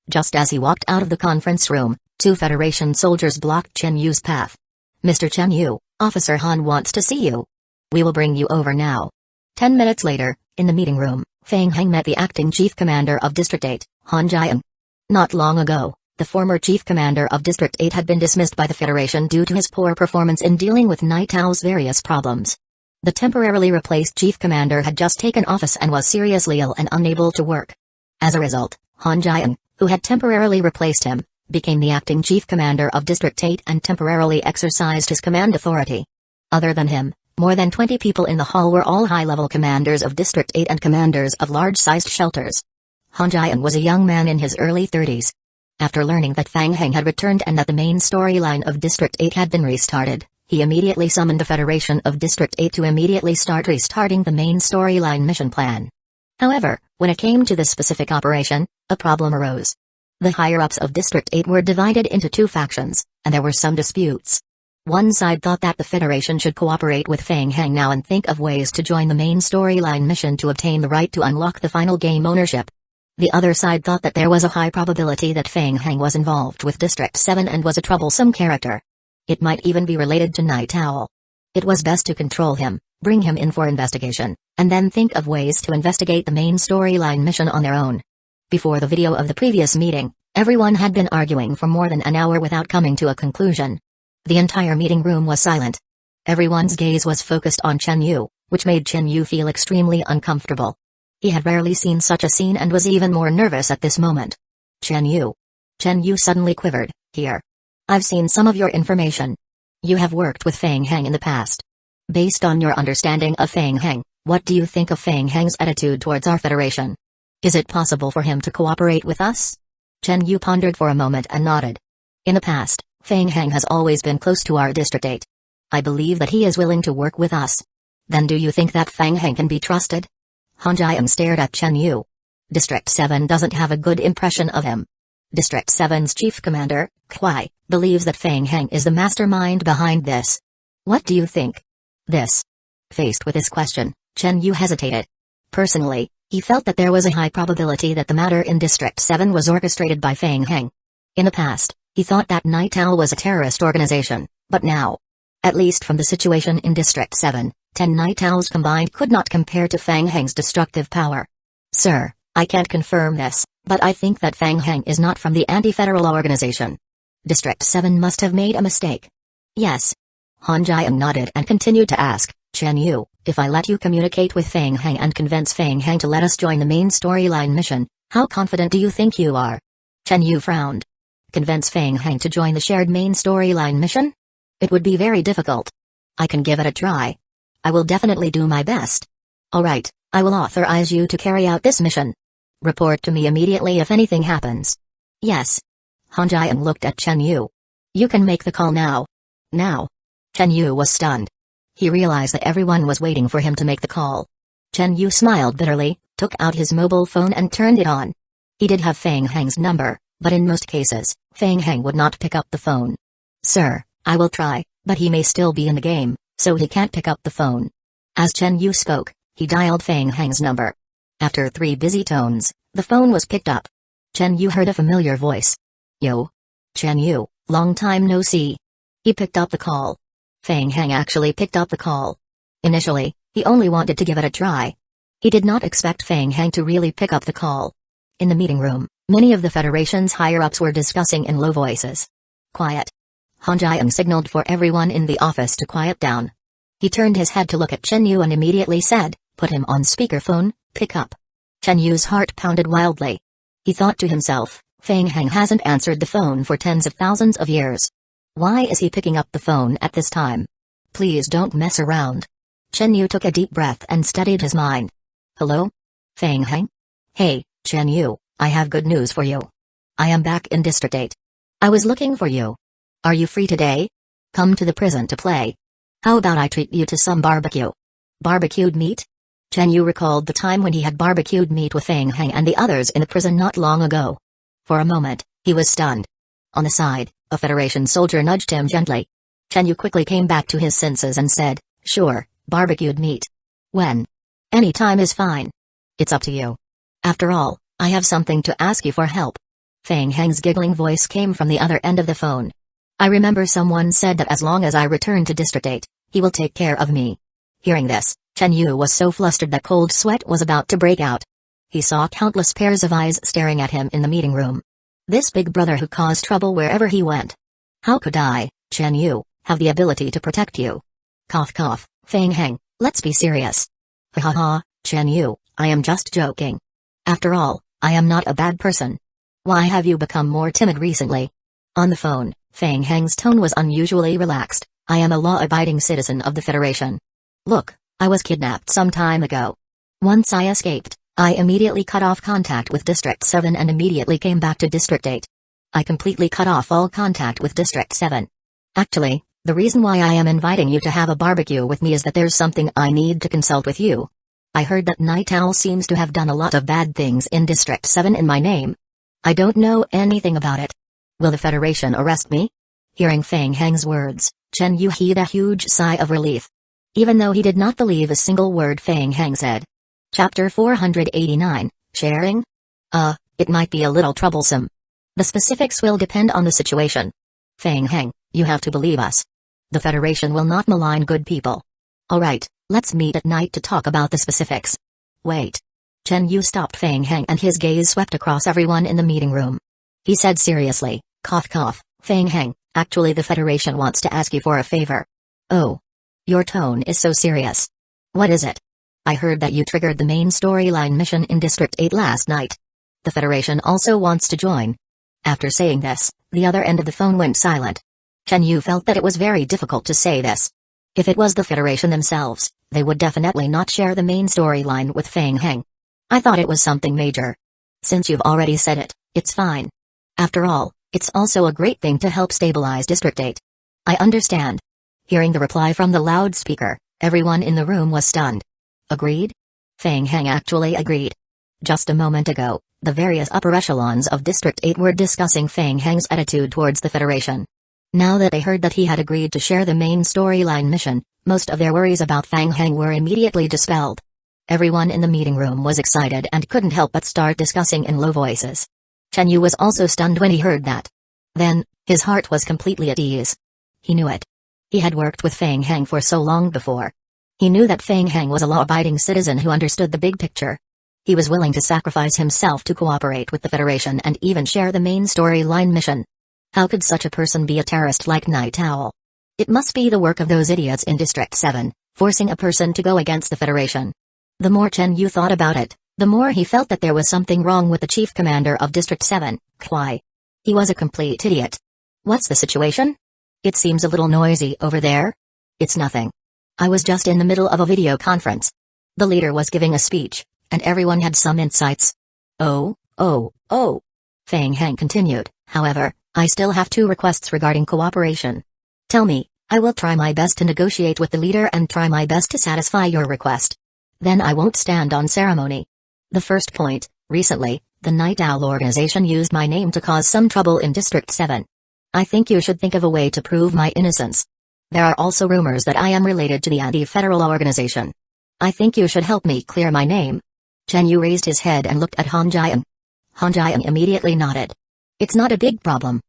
A: Just as he walked out of the conference room, 2 Federation soldiers blocked Chen Yu's path. Mr. Chen Yu, Officer Han wants to see you. We will bring you over now. 10 minutes later, in the meeting room, Feng Heng met the acting chief commander of District 8, Han Jiang. Not long ago, the former chief commander of District 8 had been dismissed by the Federation due to his poor performance in dealing with Night Owl's various problems. The temporarily replaced chief commander had just taken office and was seriously ill and unable to work. As a result, Han Jiang, who had temporarily replaced him, became the acting chief commander of District 8 and temporarily exercised his command authority. Other than him, more than 20 people in the hall were all high-level commanders of District 8 and commanders of large-sized shelters. Han Jiang was a young man in his early 30s. After learning that Feng Heng had returned and that the main storyline of District 8 had been restarted, he immediately summoned the Federation of District 8 to immediately start restarting the main storyline mission plan. However, when it came to this specific operation, a problem arose. The higher-ups of District 8 were divided into 2 factions, and there were some disputes. One side thought that the Federation should cooperate with Feng Heng now and think of ways to join the main storyline mission to obtain the right to unlock the final game ownership. The other side thought that there was a high probability that Feng Heng was involved with District 7 and was a troublesome character. It might even be related to Night Owl. It was best to control him, bring him in for investigation, and then think of ways to investigate the main storyline mission on their own. Before the video of the previous meeting, everyone had been arguing for more than an hour without coming to a conclusion. The entire meeting room was silent. Everyone's gaze was focused on Chen Yu, which made Chen Yu feel extremely uncomfortable. He had rarely seen such a scene and was even more nervous at this moment. Chen Yu. Chen Yu suddenly quivered. Here. I've seen some of your information. You have worked with Feng Heng in the past. Based on your understanding of Feng Heng, what do you think of Feng Heng's attitude towards our federation? Is it possible for him to cooperate with us? Chen Yu pondered for a moment and nodded. In the past, Feng Heng has always been close to our District 8. I believe that he is willing to work with us. Then do you think that Feng Heng can be trusted? Han Jian stared at Chen Yu. District 7 doesn't have a good impression of him. District 7's chief commander, Kuai, believes that Feng Heng is the mastermind behind this. What do you think? This. Faced with this question, Chen Yu hesitated. Personally, he felt that there was a high probability that the matter in District 7 was orchestrated by Feng Heng. In the past, he thought that Night Owl was a terrorist organization, but now, at least from the situation in District 7, 10 Night Owls combined could not compare to Feng Heng's destructive power. Sir, I can't confirm this, but I think that Feng Heng is not from the anti-federal organization. District 7 must have made a mistake. Yes. Han Jian nodded and continued to ask, Chen Yu, if I let you communicate with Feng Heng and convince Feng Heng to let us join the main storyline mission, how confident do you think you are? Chen Yu frowned. Convince Feng Heng to join the shared main storyline mission? It would be very difficult. I can give it a try. I will definitely do my best. Alright, I will authorize you to carry out this mission. Report to me immediately if anything happens. Yes. Han Jian looked at Chen Yu. You can make the call now. Now. Chen Yu was stunned. He realized that everyone was waiting for him to make the call. Chen Yu smiled bitterly, took out his mobile phone and turned it on. He did have Feng Heng's number, but in most cases, Feng Heng would not pick up the phone. Sir, I will try, but he may still be in the game, so he can't pick up the phone. As Chen Yu spoke, he dialed Feng Heng's number. After 3 busy tones, the phone was picked up. Chen Yu heard a familiar voice. Yo. Chen Yu, long time no see. He picked up the call. Feng Heng actually picked up the call. Initially, he only wanted to give it a try. He did not expect Feng Heng to really pick up the call. In the meeting room, many of the Federation's higher-ups were discussing in low voices. Quiet. Han Jian signaled for everyone in the office to quiet down. He turned his head to look at Chen Yu and immediately said, put him on speakerphone, pick up. Chen Yu's heart pounded wildly. He thought to himself, Feng Heng hasn't answered the phone for tens of thousands of years. Why is he picking up the phone at this time? Please don't mess around. Chen Yu took a deep breath and steadied his mind. Hello? Feng Heng? Hey, Chen Yu, I have good news for you. I am back in District 8. I was looking for you. Are you free today? Come to the prison to play. How about I treat you to some barbecue? Barbecued meat? Chen Yu recalled the time when he had barbecued meat with Feng Heng and the others in the prison not long ago. For a moment, he was stunned. On the side, a Federation soldier nudged him gently. Chen Yu quickly came back to his senses and said, sure, barbecued meat. When? Any time is fine. It's up to you. After all, I have something to ask you for help. Feng Heng's giggling voice came from the other end of the phone. I remember someone said that as long as I return to District 8, he will take care of me. Hearing this, Chen Yu was so flustered that cold sweat was about to break out. He saw countless pairs of eyes staring at him in the meeting room. This big brother who caused trouble wherever he went. How could I, Chen Yu, have the ability to protect you? Cough cough, Feng Heng, let's be serious. Ha ha ha, Chen Yu, I am just joking. After all, I am not a bad person. Why have you become more timid recently? On the phone, Feng Heng's tone was unusually relaxed. I am a law-abiding citizen of the Federation. Look, I was kidnapped some time ago. Once I escaped, I immediately cut off contact with District 7 and immediately came back to District 8. I completely cut off all contact with District 7. Actually, the reason why I am inviting you to have a barbecue with me is that there's something I need to consult with you. I heard that Night Owl seems to have done a lot of bad things in District 7 in my name. I don't know anything about it. Will the Federation arrest me? Hearing Feng Heng's words, Chen Yu heaved a huge sigh of relief. Even though he did not believe a single word Feng Heng said. Chapter 489, Sharing? It might be a little troublesome. The specifics will depend on the situation. Feng Heng, you have to believe us. The Federation will not malign good people. Alright, let's meet at night to talk about the specifics. Wait. Chen Yu stopped Fang Heng and his gaze swept across everyone in the meeting room. He said seriously, cough cough, Fang Heng, actually the Federation wants to ask you for a favor. Oh. Your tone is so serious. What is it? I heard that you triggered the main storyline mission in District 8 last night. The Federation also wants to join. After saying this, the other end of the phone went silent. Chen Yu felt that it was very difficult to say this. If it was the Federation themselves, they would definitely not share the main storyline with Fang Heng. I thought it was something major. Since you've already said it, it's fine. After all, it's also a great thing to help stabilize District 8. I understand. Hearing the reply from the loudspeaker, everyone in the room was stunned. Agreed? Fang Heng actually agreed. Just a moment ago, the various upper echelons of District 8 were discussing Fang Heng's attitude towards the Federation. Now that they heard that he had agreed to share the main storyline mission, most of their worries about Fang Heng were immediately dispelled. Everyone in the meeting room was excited and couldn't help but start discussing in low voices. Chen Yu was also stunned when he heard that. Then, his heart was completely at ease. He knew it. He had worked with Fang Heng for so long before. He knew that Fang Heng was a law-abiding citizen who understood the big picture. He was willing to sacrifice himself to cooperate with the Federation and even share the main storyline mission. How could such a person be a terrorist like Night Owl? It must be the work of those idiots in District 7, forcing a person to go against the Federation. The more Chen Yu thought about it, the more he felt that there was something wrong with the chief commander of District 7, Kwai. He was a complete idiot. What's the situation? It seems a little noisy over there. It's nothing. I was just in the middle of a video conference. The leader was giving a speech, and everyone had some insights. Oh. Fang Heng continued, however, I still have 2 requests regarding cooperation. Tell me, I will try my best to negotiate with the leader and try my best to satisfy your request. Then I won't stand on ceremony. The first point, recently, the Night Owl organization used my name to cause some trouble in District 7. I think you should think of a way to prove my innocence. There are also rumors that I am related to the anti-federal organization. I think you should help me clear my name. Chen Yu raised his head and looked at Han Jian. Han Jian immediately nodded. It's not a big problem.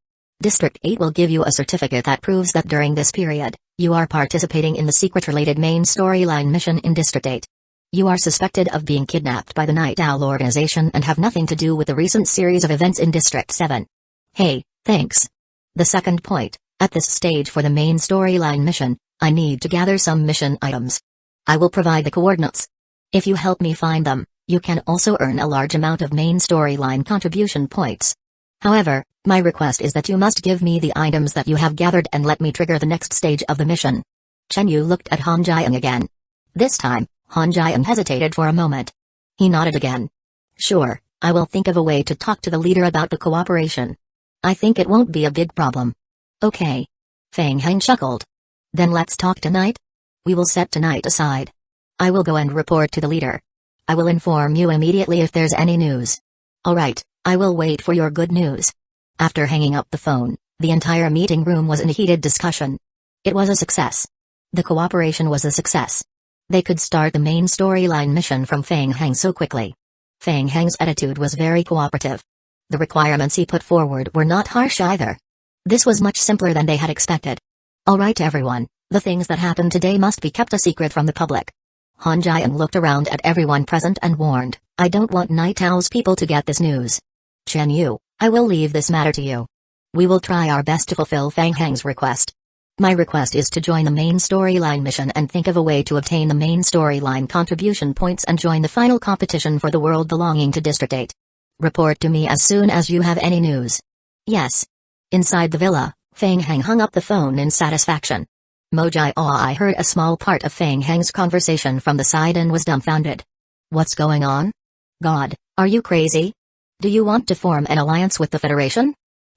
A: District 8 will give you a certificate that proves that during this period, you are participating in the secret-related main storyline mission in District 8. You are suspected of being kidnapped by the Night Owl organization and have nothing to do with the recent series of events in District 7. Hey, thanks. The second point, at this stage for the main storyline mission, I need to gather some mission items. I will provide the coordinates. If you help me find them, you can also earn a large amount of main storyline contribution points. However, my request is that you must give me the items that you have gathered and let me trigger the next stage of the mission. Chen Yu looked at Han Jian again. This time, Han Jian hesitated for a moment. He nodded again. Sure, I will think of a way to talk to the leader about the cooperation. I think it won't be a big problem. Okay. Fang Heng chuckled. Then let's talk tonight? We will set tonight aside. I will go and report to the leader. I will inform you immediately if there's any news. Alright, I will wait for your good news. After hanging up the phone, the entire meeting room was in a heated discussion. It was a success. The cooperation was a success. They could start the main storyline mission from Fang Heng so quickly. Fang Heng's attitude was very cooperative. The requirements he put forward were not harsh either. This was much simpler than they had expected. Alright everyone, the things that happened today must be kept a secret from the public. Han Jian looked around at everyone present and warned, I don't want Night Owl's people to get this news. Chen Yu, I will leave this matter to you. We will try our best to fulfill Fang Heng's request. My request is to join the main storyline mission and think of a way to obtain the main storyline contribution points and join the final competition for the world belonging to District 8. Report to me as soon as you have any news. Yes. Inside the villa, Fang Heng hung up the phone in satisfaction. I heard a small part of Fang Heng's conversation from the side and was dumbfounded. What's going on? God, are you crazy? Do you want to form an alliance with the Federation?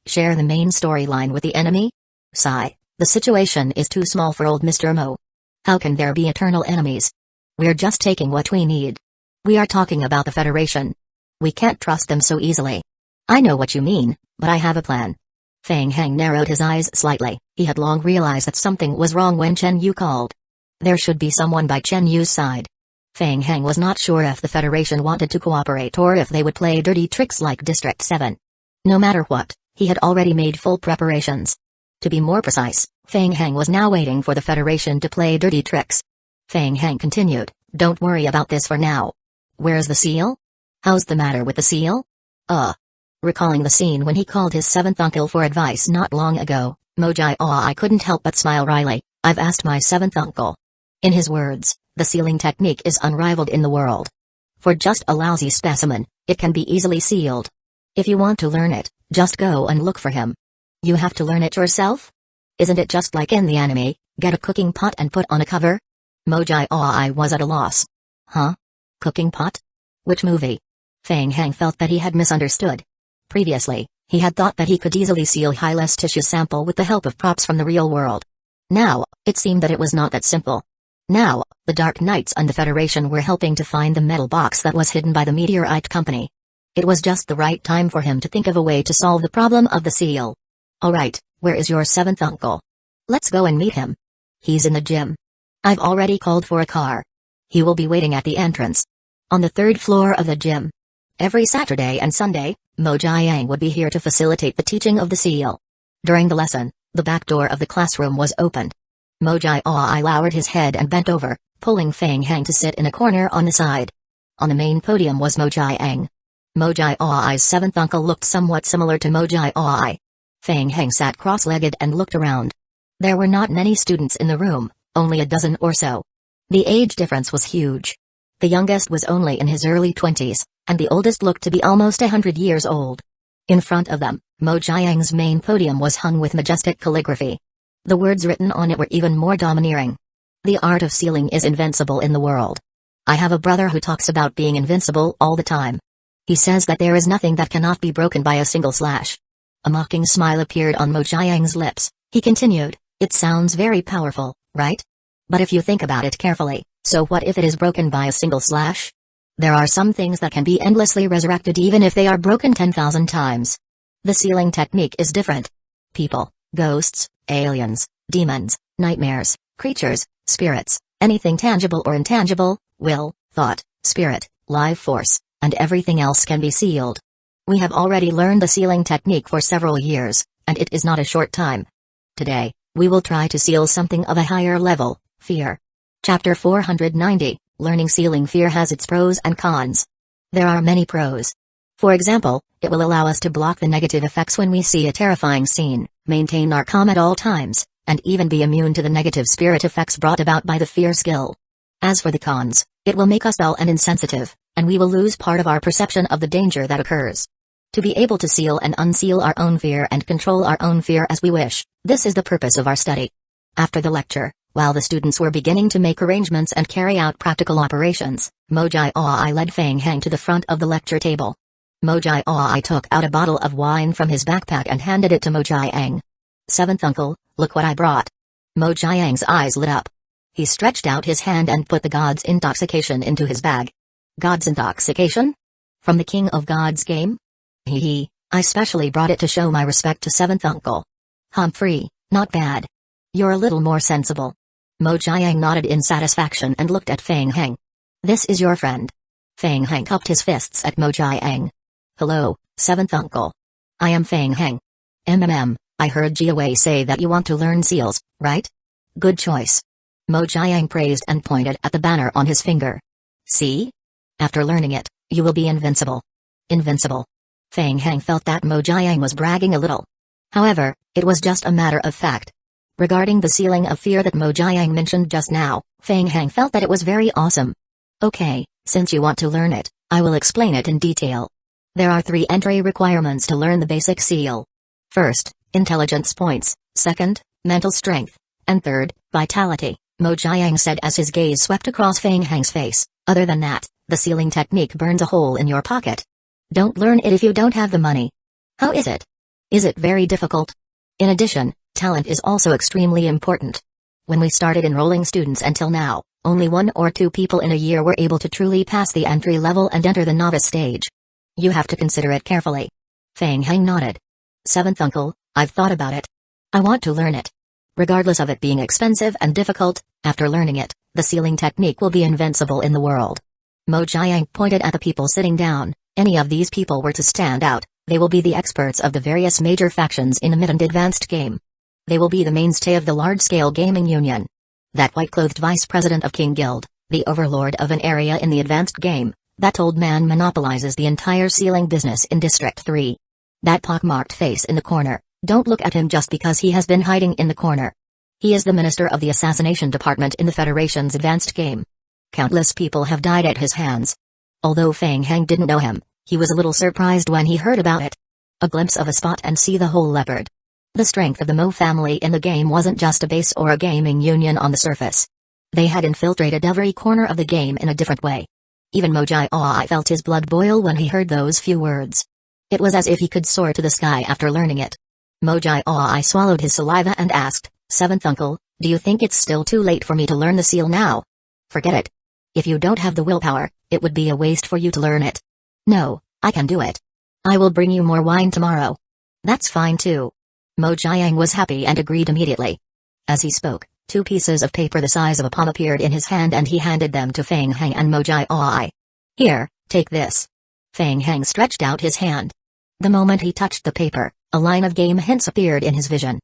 A: Share the main storyline with the enemy? Sigh, the situation is too small for old Mr. Mo. How can there be eternal enemies? We're just taking what we need. We are talking about the Federation. We can't trust them so easily. I know what you mean, but I have a plan. Fang Heng narrowed his eyes slightly. He had long realized that something was wrong when Chen Yu called. There should be someone by Chen Yu's side. Fang Heng was not sure if the Federation wanted to cooperate or if they would play dirty tricks like District 7. No matter what, he had already made full preparations. To be more precise, Feng Heng was now waiting for the Federation to play dirty tricks. Feng Heng continued, "Don't worry about this for now. Where's the seal? How's the matter with the seal?" Recalling the scene when he called his seventh uncle for advice not long ago, I couldn't help but smile wryly. "I've asked my seventh uncle." In his words, the sealing technique is unrivaled in the world. For just a lousy specimen, it can be easily sealed. If you want to learn it, just go and look for him. You have to learn it yourself? Isn't it just like in the anime, get a cooking pot and put on a cover? I was at a loss. Huh? Cooking pot? Which movie? Feng Heng felt that he had misunderstood. Previously, he had thought that he could easily seal Hylas tissue sample with the help of props from the real world. Now, it seemed that it was not that simple. Now, the Dark Knights and the Federation were helping to find the metal box that was hidden by the Meteorite Company. It was just the right time for him to think of a way to solve the problem of the seal. "Alright, where is your seventh uncle? Let's go and meet him." "He's in the gym. I've already called for a car. He will be waiting at the entrance. On the third floor of the gym." Every Saturday and Sunday, Mojang would be here to facilitate the teaching of the seal. During the lesson, the back door of the classroom was opened. Mojang lowered his head and bent over, pulling Feng Heng to sit in a corner on the side. On the main podium was Mojang. Mojang's seventh uncle looked somewhat similar to Mojang. Feng Heng sat cross-legged and looked around. There were not many students in the room, only a dozen or so. The age difference was huge. The youngest was only in his early 20s, and the oldest looked to be almost 100 years old. In front of them, Mojang's main podium was hung with majestic calligraphy. The words written on it were even more domineering. "The art of sealing is invincible in the world. I have a brother who talks about being invincible all the time. He says that there is nothing that cannot be broken by a single slash." A mocking smile appeared on Mojang's lips. He continued, "It sounds very powerful, right? But if you think about it carefully, so what if it is broken by a single slash? There are some things that can be endlessly resurrected even if they are broken 10,000 times. The sealing technique is different. People, ghosts, aliens, demons, nightmares, creatures, spirits, anything tangible or intangible, will, thought, spirit, life force, and everything else can be sealed. We have already learned the sealing technique for several years, and it is not a short time. Today, we will try to seal something of a higher level, fear." Chapter 490, Learning Sealing Fear has its pros and cons. There are many pros. For example, it will allow us to block the negative effects when we see a terrifying scene, maintain our calm at all times, and even be immune to the negative spirit effects brought about by the fear skill. As for the cons, it will make us dull and insensitive, and we will lose part of our perception of the danger that occurs. To be able to seal and unseal our own fear and control our own fear as we wish, this is the purpose of our study. After the lecture, while the students were beginning to make arrangements and carry out practical operations, Mojang led Feng Heng to the front of the lecture table. Mojang took out a bottle of wine from his backpack and handed it to Mojang. "Seventh uncle, look what I brought." Mojang's eyes lit up. He stretched out his hand and put the God's Intoxication into his bag. "God's Intoxication? From the King of Gods game? I specially brought it to show my respect to seventh uncle." "Humphrey, not bad. You're a little more sensible." Mojang nodded in satisfaction and looked at Feng Heng. "This is your friend." Feng Heng cupped his fists at Mojang. "Hello, seventh uncle. I am Feng Heng. I heard Jiawei say that you want to learn seals, right? Good choice." Mojang praised and pointed at the banner on his finger. "See? After learning it, you will be invincible." Invincible. Feng Heng felt that Mojang was bragging a little. However, it was just a matter of fact. Regarding the sealing of fear that Mojang mentioned just now, Feng Heng felt that it was very awesome. "Okay, since you want to learn it, I will explain it in detail. There are 3 entry requirements to learn the basic seal. First, intelligence points, second, mental strength, and third, vitality," Mojang said as his gaze swept across Feng Heng's face. "Other than that, the sealing technique burns a hole in your pocket. Don't learn it if you don't have the money." "How is it? Is it very difficult?" In addition, talent is also extremely important. When we started enrolling students until now, only 1 or 2 people in a year were able to truly pass the entry level and enter the novice stage. You have to consider it carefully. Feng Heng nodded. "Seventh uncle, I've thought about it. I want to learn it. Regardless of it being expensive and difficult, after learning it, the sealing technique will be invincible in the world." Mojang pointed at the people sitting down. "Any of these people were to stand out, they will be the experts of the various major factions in the mid and advanced game. They will be the mainstay of the large-scale gaming union. That white-clothed vice president of King Guild, the overlord of an area in the advanced game, that old man monopolizes the entire sealing business in District 3. That pockmarked face in the corner, don't look at him just because he has been hiding in the corner. He is the minister of the assassination department in the Federation's advanced game. Countless people have died at his hands. Although Feng Heng didn't know him, he was a little surprised when he heard about it. A glimpse of a spot and see the whole leopard. The strength of the Mo family in the game wasn't just a base or a gaming union on the surface. They had infiltrated every corner of the game in a different way. Even Mojai Aoi felt his blood boil when he heard those few words. It was as if he could soar to the sky after learning it. Mojai Aoi swallowed his saliva and asked, "Seventh uncle, do you think it's still too late for me to learn the seal now?" "Forget it. If you don't have the willpower, it would be a waste for you to learn it." "No, I can do it. I will bring you more wine tomorrow." "That's fine too." Mo Jiang was happy and agreed immediately. As he spoke, 2 pieces of paper the size of a palm appeared in his hand and he handed them to Feng Heng and Mojai Aoi. "Here, take this." Feng Heng stretched out his hand. The moment he touched the paper, a line of game hints appeared in his vision.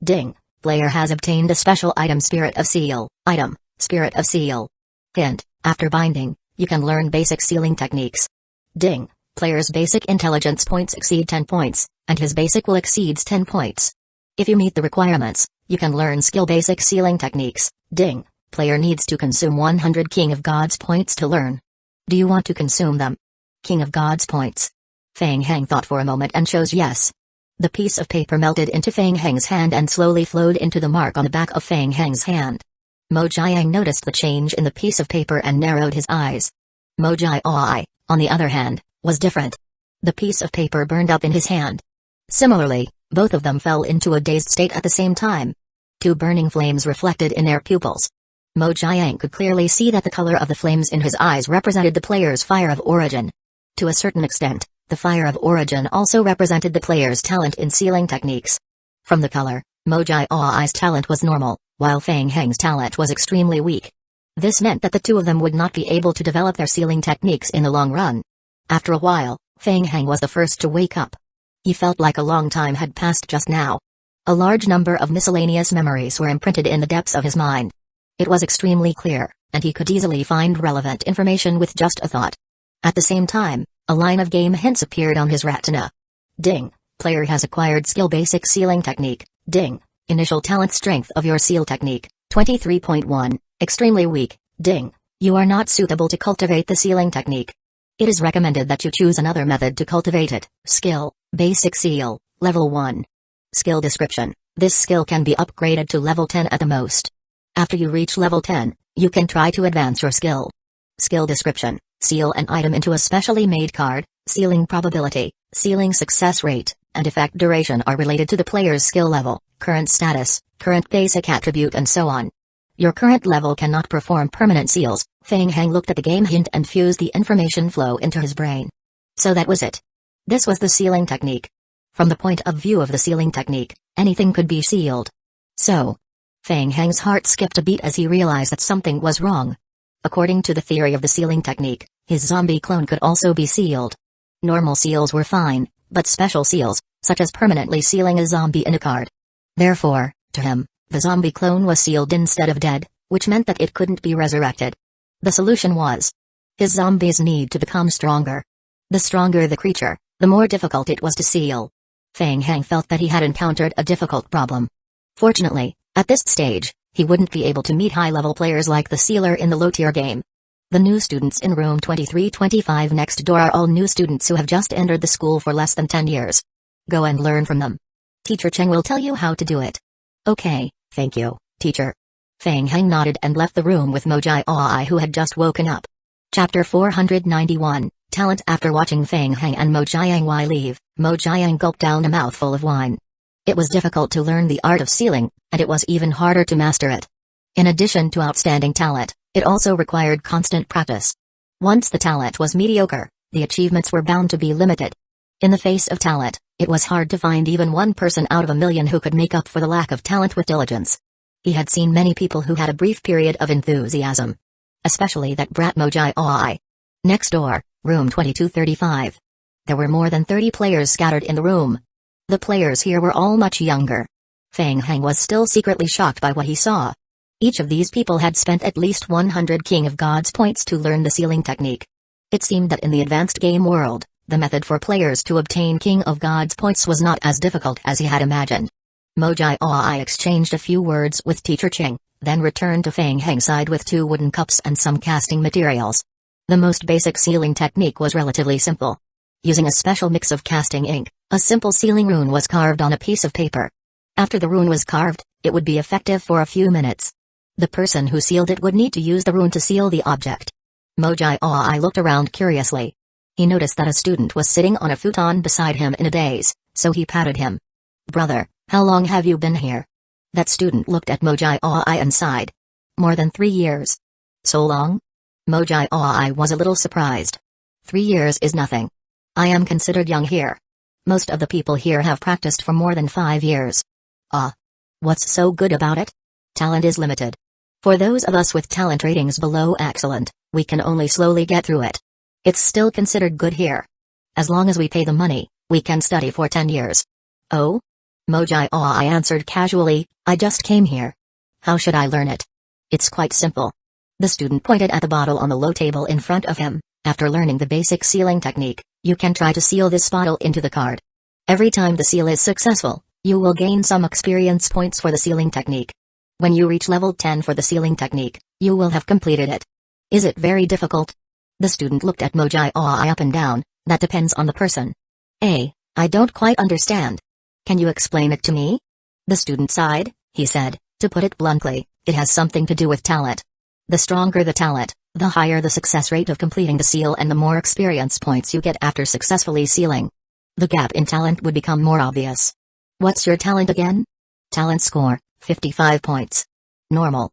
A: Ding. Player has obtained a special item Spirit of Seal. Item, Spirit of Seal. Hint, after binding, you can learn basic sealing techniques. Ding. Player's basic intelligence points exceed 10 points, and his basic will exceeds 10 points. If you meet the requirements, you can learn skill basic sealing techniques. Ding. Player needs to consume 100 King of Gods points to learn. Do you want to consume them? King of Gods points. Feng Heng thought for a moment and chose yes. The piece of paper melted into Feng Heng's hand and slowly flowed into the mark on the back of Feng Heng's hand. Mo Jiang noticed the change in the piece of paper and narrowed his eyes. Mo Jai Aoi, on the other hand, was different. The piece of paper burned up in his hand. Similarly, both of them fell into a dazed state at the same time. 2 burning flames reflected in their pupils. Mo Jiang could clearly see that the color of the flames in his eyes represented the player's fire of origin. To a certain extent, the fire of origin also represented the player's talent in sealing techniques. From the color, Mo Jai Aoi's talent was normal, while Feng Heng's talent was extremely weak. This meant that the 2 of them would not be able to develop their sealing techniques in the long run. After a while, Feng Heng was the first to wake up. He felt like a long time had passed just now. A large number of miscellaneous memories were imprinted in the depths of his mind. It was extremely clear, and he could easily find relevant information with just a thought. At the same time, a line of game hints appeared on his retina. Ding. Player has acquired skill basic sealing technique. Ding. Initial talent strength of your seal technique, 23.1, extremely weak. Ding. You are not suitable to cultivate the sealing technique. It is recommended that you choose another method to cultivate it. Skill, basic seal, level 1. Skill description. This skill can be upgraded to level 10 at the most. After you reach level 10, you can try to advance your skill. Skill description. Seal an item into a specially made card. Sealing probability, sealing success rate, and effect duration are related to the player's skill level, current status, current basic attribute and so on. Your current level cannot perform permanent seals. Feng Heng looked at the game hint and fused the information flow into his brain. So that was it. This was the sealing technique. From the point of view of the sealing technique, anything could be sealed. So, Feng Heng's heart skipped a beat as he realized that something was wrong. According to the theory of the sealing technique, his zombie clone could also be sealed. Normal seals were fine, but special seals, such as permanently sealing a zombie in a card. Therefore, to him, the zombie clone was sealed instead of dead, which meant that it couldn't be resurrected. The solution was, his zombies need to become stronger. The stronger the creature, the more difficult it was to seal. Feng Heng felt that he had encountered a difficult problem. Fortunately, at this stage, he wouldn't be able to meet high-level players like the sealer in the low-tier game. The new students in room 2325 next door are all new students who have just entered the school for less than 10 years. Go and learn from them. Teacher Cheng will tell you how to do it. Okay, thank you, teacher. Feng Heng nodded and left the room with Mo Jai Aoi who had just woken up. Chapter 491, Talent. After watching Feng Heng and Mo Jiang leave, Mo Jiang gulped down a mouthful of wine. It was difficult to learn the art of sealing, and it was even harder to master it. In addition to outstanding talent, it also required constant practice. Once the talent was mediocre, the achievements were bound to be limited. In the face of talent, it was hard to find even one person out of a million who could make up for the lack of talent with diligence. He had seen many people who had a brief period of enthusiasm. Especially that brat Mo Jai Aoi. Next door, room 2235. There were more than 30 players scattered in the room. The players here were all much younger. Feng Heng was still secretly shocked by what he saw. Each of these people had spent at least 100 King of Gods points to learn the sealing technique. It seemed that in the advanced game world, the method for players to obtain King of Gods points was not as difficult as he had imagined. Mojai exchanged a few words with Teacher Ching, then returned to Feng Heng's side with 2 wooden cups and some casting materials. The most basic sealing technique was relatively simple. Using a special mix of casting ink, a simple sealing rune was carved on a piece of paper. After the rune was carved, it would be effective for a few minutes. The person who sealed it would need to use the rune to seal the object. Mojai looked around curiously. He noticed that a student was sitting on a futon beside him in a daze, so he patted him. "Brother, how long have you been here?" That student looked at Mojai and sighed. "More than 3 years." "So long?" Mojai was a little surprised. 3 years is nothing. I am considered young here. Most of the people here have practiced for more than 5 years. Ah. What's so good about it? Talent is limited. For those of us with talent ratings below excellent, we can only slowly get through it. It's still considered good here. As long as we pay the money, we can study for 10 years. Oh? Mojai answered casually, "I just came here. How should I learn it?" "It's quite simple." The student pointed at the bottle on the low table in front of him. "After learning the basic sealing technique, you can try to seal this bottle into the card. Every time the seal is successful, you will gain some experience points for the sealing technique. When you reach level 10 for the sealing technique, you will have completed it." "Is it very difficult?" The student looked at Mojai up and down. "That depends on the person." I don't quite understand. Can you explain it to me?" The student sighed. He said, "To put it bluntly, it has something to do with talent. The stronger the talent, the higher the success rate of completing the seal and the more experience points you get after successfully sealing. The gap in talent would become more obvious." "What's your talent again?" "Talent score, 55 points. Normal.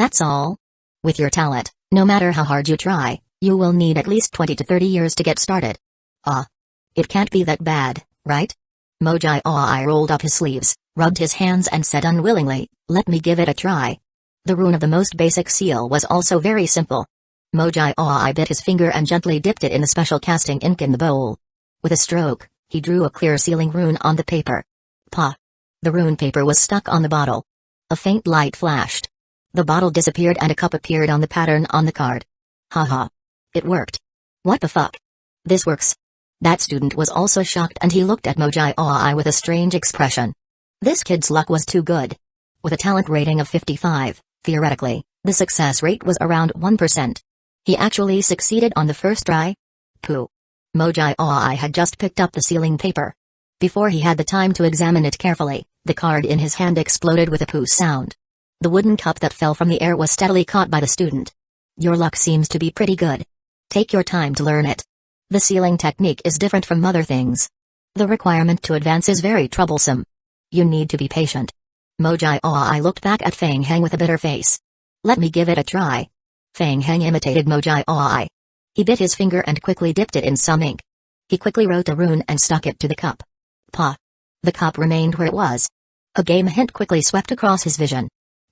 A: That's all. With your talent, no matter how hard you try, you will need at least 20 to 30 years to get started." "Ah. It can't be that bad, right?" Mojai rolled up his sleeves, rubbed his hands and said unwillingly, "Let me give it a try." The rune of the most basic seal was also very simple. Mojai bit his finger and gently dipped it in the special casting ink in the bowl. With a stroke, he drew a clear sealing rune on the paper. Pa! The rune paper was stuck on the bottle. A faint light flashed. The bottle disappeared and a cup appeared on the pattern on the card. Haha. It worked. What the fuck? This works. That student was also shocked and he looked at Mojai with a strange expression. This kid's luck was too good. With a talent rating of 55, theoretically, the success rate was around 1%. He actually succeeded on the first try? Pooh. Mojai had just picked up the sealing paper. Before he had the time to examine it carefully, the card in his hand exploded with a pooh sound. The wooden cup that fell from the air was steadily caught by the student. Your luck seems to be pretty good. Take your time to learn it. The sealing technique is different from other things. The requirement to advance is very troublesome. You need to be patient. Mojai looked back at Feng Heng with a bitter face. Let me give it a try. Feng Heng imitated Mojai. He bit his finger and quickly dipped it in some ink. He quickly wrote a rune and stuck it to the cup. Pa. The cup remained where it was. A game hint quickly swept across his vision.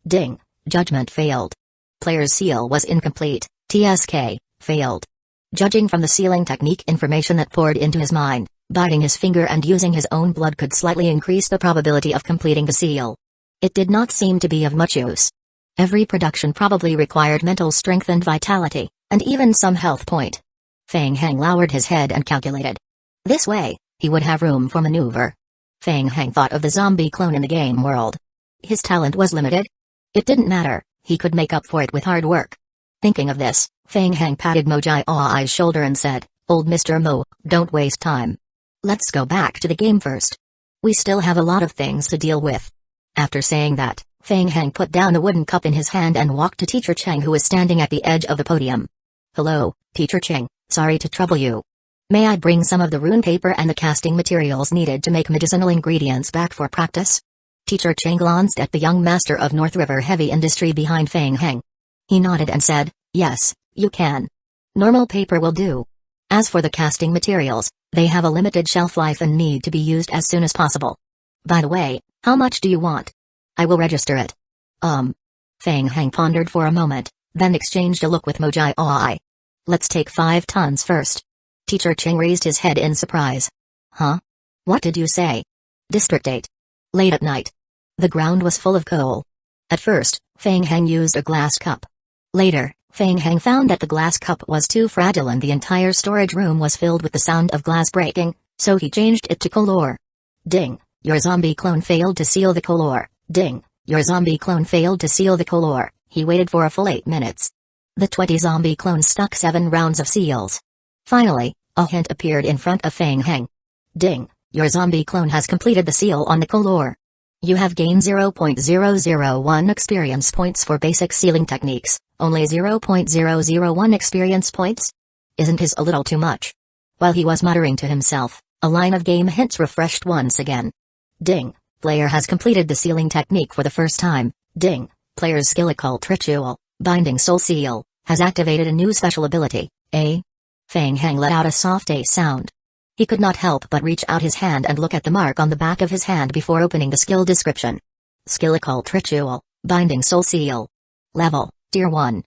A: Ding, judgment failed. Player's seal was incomplete, TSK, failed. Judging from the sealing technique information that poured into his mind, biting his finger and using his own blood could slightly increase the probability of completing the seal. It did not seem to be of much use. Every production probably required mental strength and vitality, and even some health point. Feng Heng lowered his head and calculated. This way, he would have room for maneuver. Feng Heng thought of the zombie clone in the game world. His talent was limited. It didn't matter, he could make up for it with hard work. Thinking of this, Feng Heng patted Mojai's shoulder and said, Old Mr. Mo, don't waste time. Let's go back to the game first. We still have a lot of things to deal with. After saying that, Feng Heng put down the wooden cup in his hand and walked to Teacher Cheng, who was standing at the edge of the podium. Hello, Teacher Cheng, sorry to trouble you. May I bring some of the rune paper and the casting materials needed to make medicinal ingredients back for practice? Teacher Cheng glanced at the young master of North River Heavy Industry behind Feng Heng. He nodded and said, Yes, you can. Normal paper will do. As for the casting materials, they have a limited shelf life and need to be used as soon as possible. By the way, how much do you want? I will register it. Feng Heng pondered for a moment, then exchanged a look with Mojai. Let's take 5 tons first. Teacher Cheng raised his head in surprise. Huh? What did you say? District 8. Late at night. The ground was full of coal. At first, Feng Heng used a glass cup. Later, Feng Heng found that the glass cup was too fragile and the entire storage room was filled with the sound of glass breaking, so he changed it to coal ore. Ding! Your zombie clone failed to seal the coal ore. Ding! Your zombie clone failed to seal the coal ore. He waited for a full 8 minutes. The 20 zombie clones stuck 7 rounds of seals. Finally, a hint appeared in front of Feng Heng. Ding! Your zombie clone has completed the seal on the coal ore. You have gained 0.001 experience points for basic sealing techniques, only 0.001 experience points? Isn't this a little too much? While he was muttering to himself, a line of game hints refreshed once again. Ding! Player has completed the sealing technique for the first time. Ding! Player's skill occult ritual, binding soul seal, has activated a new special ability, A. Feng Heng let out a soft A sound. He could not help but reach out his hand and look at the mark on the back of his hand before opening the skill description. Skill occult ritual, binding soul seal. Level, Tier 1.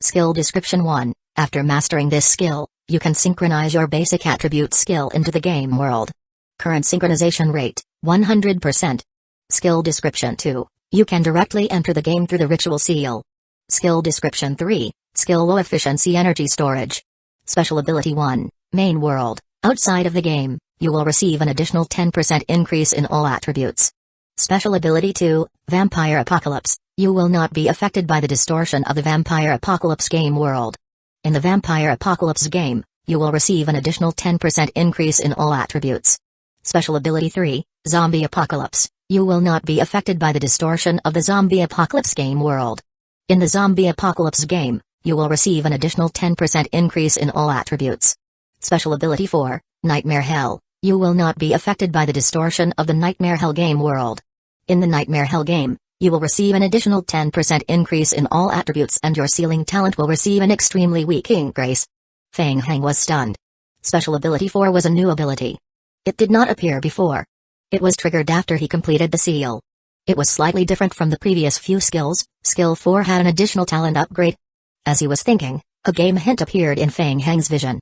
A: Skill description 1, after mastering this skill, you can synchronize your basic attribute skill into the game world. Current synchronization rate, 100%. Skill description 2, you can directly enter the game through the ritual seal. Skill description 3, skill low efficiency energy storage. Special ability 1, main world, outside of the game, you will receive an additional 10% increase in all attributes. Special ability 2, vampire apocalypse, you will not be affected by the distortion of the vampire apocalypse game world. In the vampire apocalypse game, you will receive an additional 10% increase in all attributes. Special ability 3, zombie apocalypse, you will not be affected by the distortion of the zombie apocalypse game world. In the zombie apocalypse game, you will receive an additional 10% increase in all attributes. Special ability 4, nightmare hell, you will not be affected by the distortion of the nightmare hell game world. In the nightmare hell game, you will receive an additional 10% increase in all attributes and your sealing talent will receive an extremely weak increase. Feng Heng was stunned. Special ability 4 was a new ability. It did not appear before. It was triggered after he completed the seal. It was slightly different from the previous few skills. Skill 4 had an additional talent upgrade. As he was thinking, a game hint appeared in Feng Heng's vision.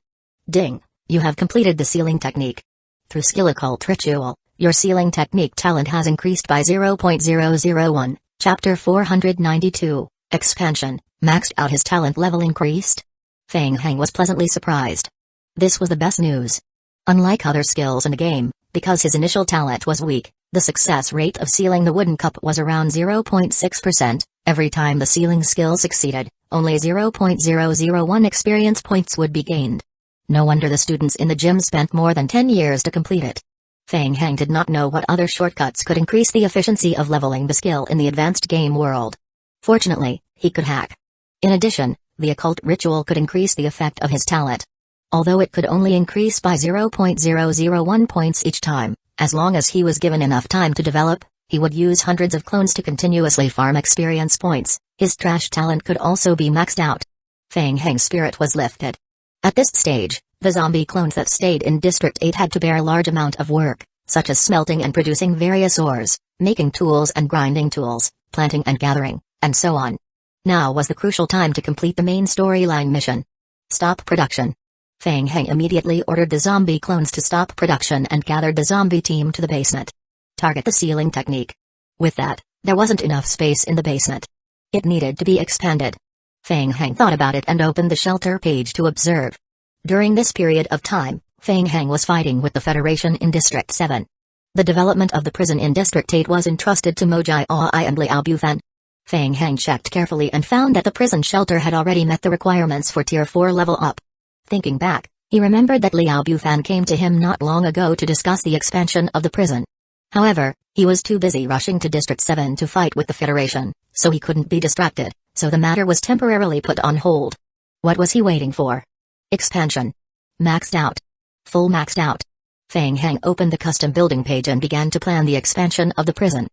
A: Ding! You have completed the sealing technique. Through skill occult ritual, your sealing technique talent has increased by 0.001. Chapter 492, Expansion, maxed out his talent level increased? Feng Heng was pleasantly surprised. This was the best news. Unlike other skills in the game, because his initial talent was weak, the success rate of sealing the wooden cup was around 0.6%. Every time the sealing skill succeeded, only 0.001 experience points would be gained. No wonder the students in the gym spent more than 10 years to complete it. Feng Heng did not know what other shortcuts could increase the efficiency of leveling the skill in the advanced game world. Fortunately, he could hack. In addition, the occult ritual could increase the effect of his talent. Although it could only increase by 0.001 points each time, as long as he was given enough time to develop, he would use hundreds of clones to continuously farm experience points. His trash talent could also be maxed out. Feng Heng's spirit was lifted. At this stage, the zombie clones that stayed in District 8 had to bear a large amount of work, such as smelting and producing various ores, making tools and grinding tools, planting and gathering, and so on. Now was the crucial time to complete the main storyline mission. Stop production. Feng Heng immediately ordered the zombie clones to stop production and gathered the zombie team to the basement. Target the sealing technique. With that, there wasn't enough space in the basement. It needed to be expanded. Feng Heng thought about it and opened the shelter page to observe. During this period of time, Feng Heng was fighting with the Federation in District 7. The development of the prison in District 8 was entrusted to Mojai Ai and Liao Bufan. Feng Heng checked carefully and found that the prison shelter had already met the requirements for Tier 4 level up. Thinking back, he remembered that Liao Bufan came to him not long ago to discuss the expansion of the prison. However, he was too busy rushing to District 7 to fight with the Federation, so he couldn't be distracted, so the matter was temporarily put on hold. What was he waiting for? Expansion. Maxed out. Full maxed out. Feng Heng opened the custom building page and began to plan the expansion of the prison.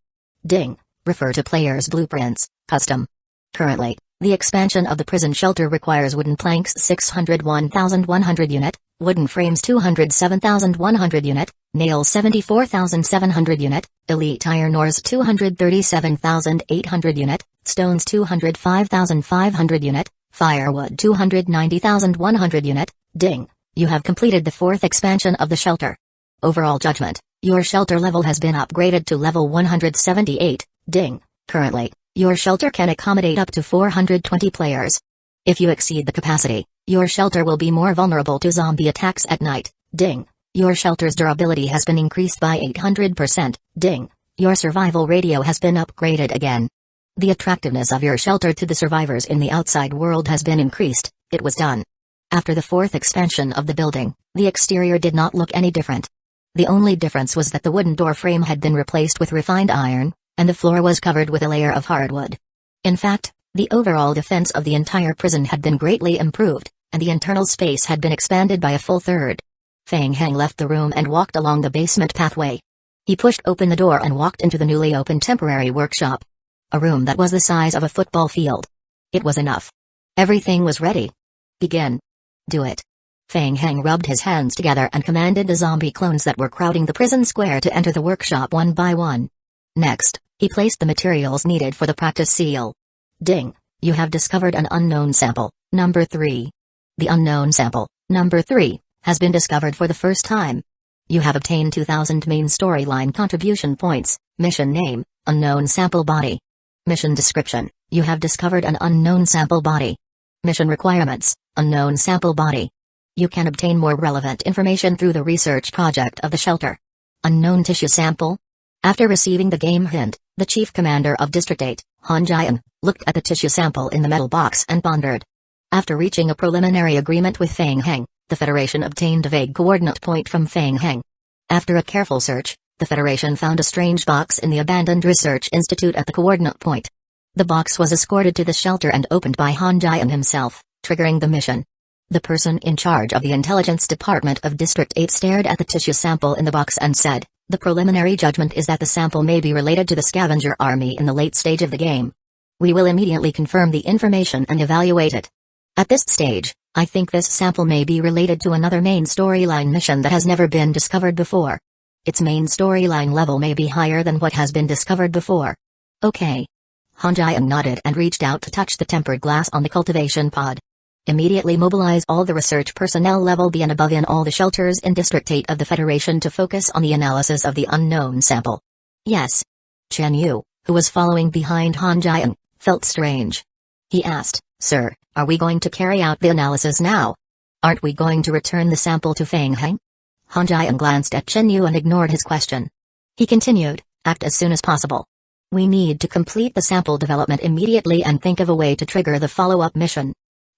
A: Ding. Refer to player's blueprints, custom. Currently, the expansion of the prison shelter requires wooden planks 601,100 unit, wooden frames 207,100 unit, nails 74,700 unit, elite iron ores 237,800 unit, stones 205,500 unit, firewood 290,100 unit. Ding. You have completed the 4th expansion of the shelter. Overall judgment, your shelter level has been upgraded to level 178. Ding. Currently, your shelter can accommodate up to 420 players. If you exceed the capacity, your shelter will be more vulnerable to zombie attacks at night. Ding. Your shelter's durability has been increased by 800%. Ding. Your survival radio has been upgraded again. The attractiveness of your shelter to the survivors in the outside world has been increased. It was done. After the fourth expansion of the building, the exterior did not look any different. The only difference was that the wooden door frame had been replaced with refined iron, and the floor was covered with a layer of hardwood. In fact, the overall defense of the entire prison had been greatly improved, and the internal space had been expanded by a full third. Feng Heng left the room and walked along the basement pathway. He pushed open the door and walked into the newly opened temporary workshop. A room that was the size of a football field. It was enough. Everything was ready. Begin. Do it. Feng Heng rubbed his hands together and commanded the zombie clones that were crowding the prison square to enter the workshop one by one. Next, he placed the materials needed for the practice seal. Ding. You have discovered an unknown sample, number 3. The unknown sample, number 3, has been discovered for the first time. You have obtained 2000 main storyline contribution points. Mission name, unknown sample body. Mission description, you have discovered an unknown sample body. Mission requirements, unknown sample body. You can obtain more relevant information through the research project of the shelter. Unknown tissue sample. After receiving the game hint, the chief commander of District 8, Han Jian, looked at the tissue sample in the metal box and pondered. After reaching a preliminary agreement with Feng Heng, the Federation obtained a vague coordinate point from Feng Heng. After a careful search, the Federation found a strange box in the abandoned research institute at the coordinate point. The box was escorted to the shelter and opened by Han Jian himself, triggering the mission. The person in charge of the intelligence department of District 8 stared at the tissue sample in the box and said, "The preliminary judgment is that the sample may be related to the scavenger army in the late stage of the game. We will immediately confirm the information and evaluate it. At this stage, I think this sample may be related to another main storyline mission that has never been discovered before. Its main storyline level may be higher than what has been discovered before." Okay. Han Jian nodded and reached out to touch the tempered glass on the cultivation pod. Immediately mobilize all the research personnel level B and above in all the shelters in District 8 of the Federation to focus on the analysis of the unknown sample. Yes. Chen Yu, who was following behind Han Jian, felt strange. He asked, "Sir, are we going to carry out the analysis now? Aren't we going to return the sample to Feng Heng?" Han Jian glanced at Chen Yu and ignored his question. He continued, "Act as soon as possible. We need to complete the sample development immediately and think of a way to trigger the follow-up mission."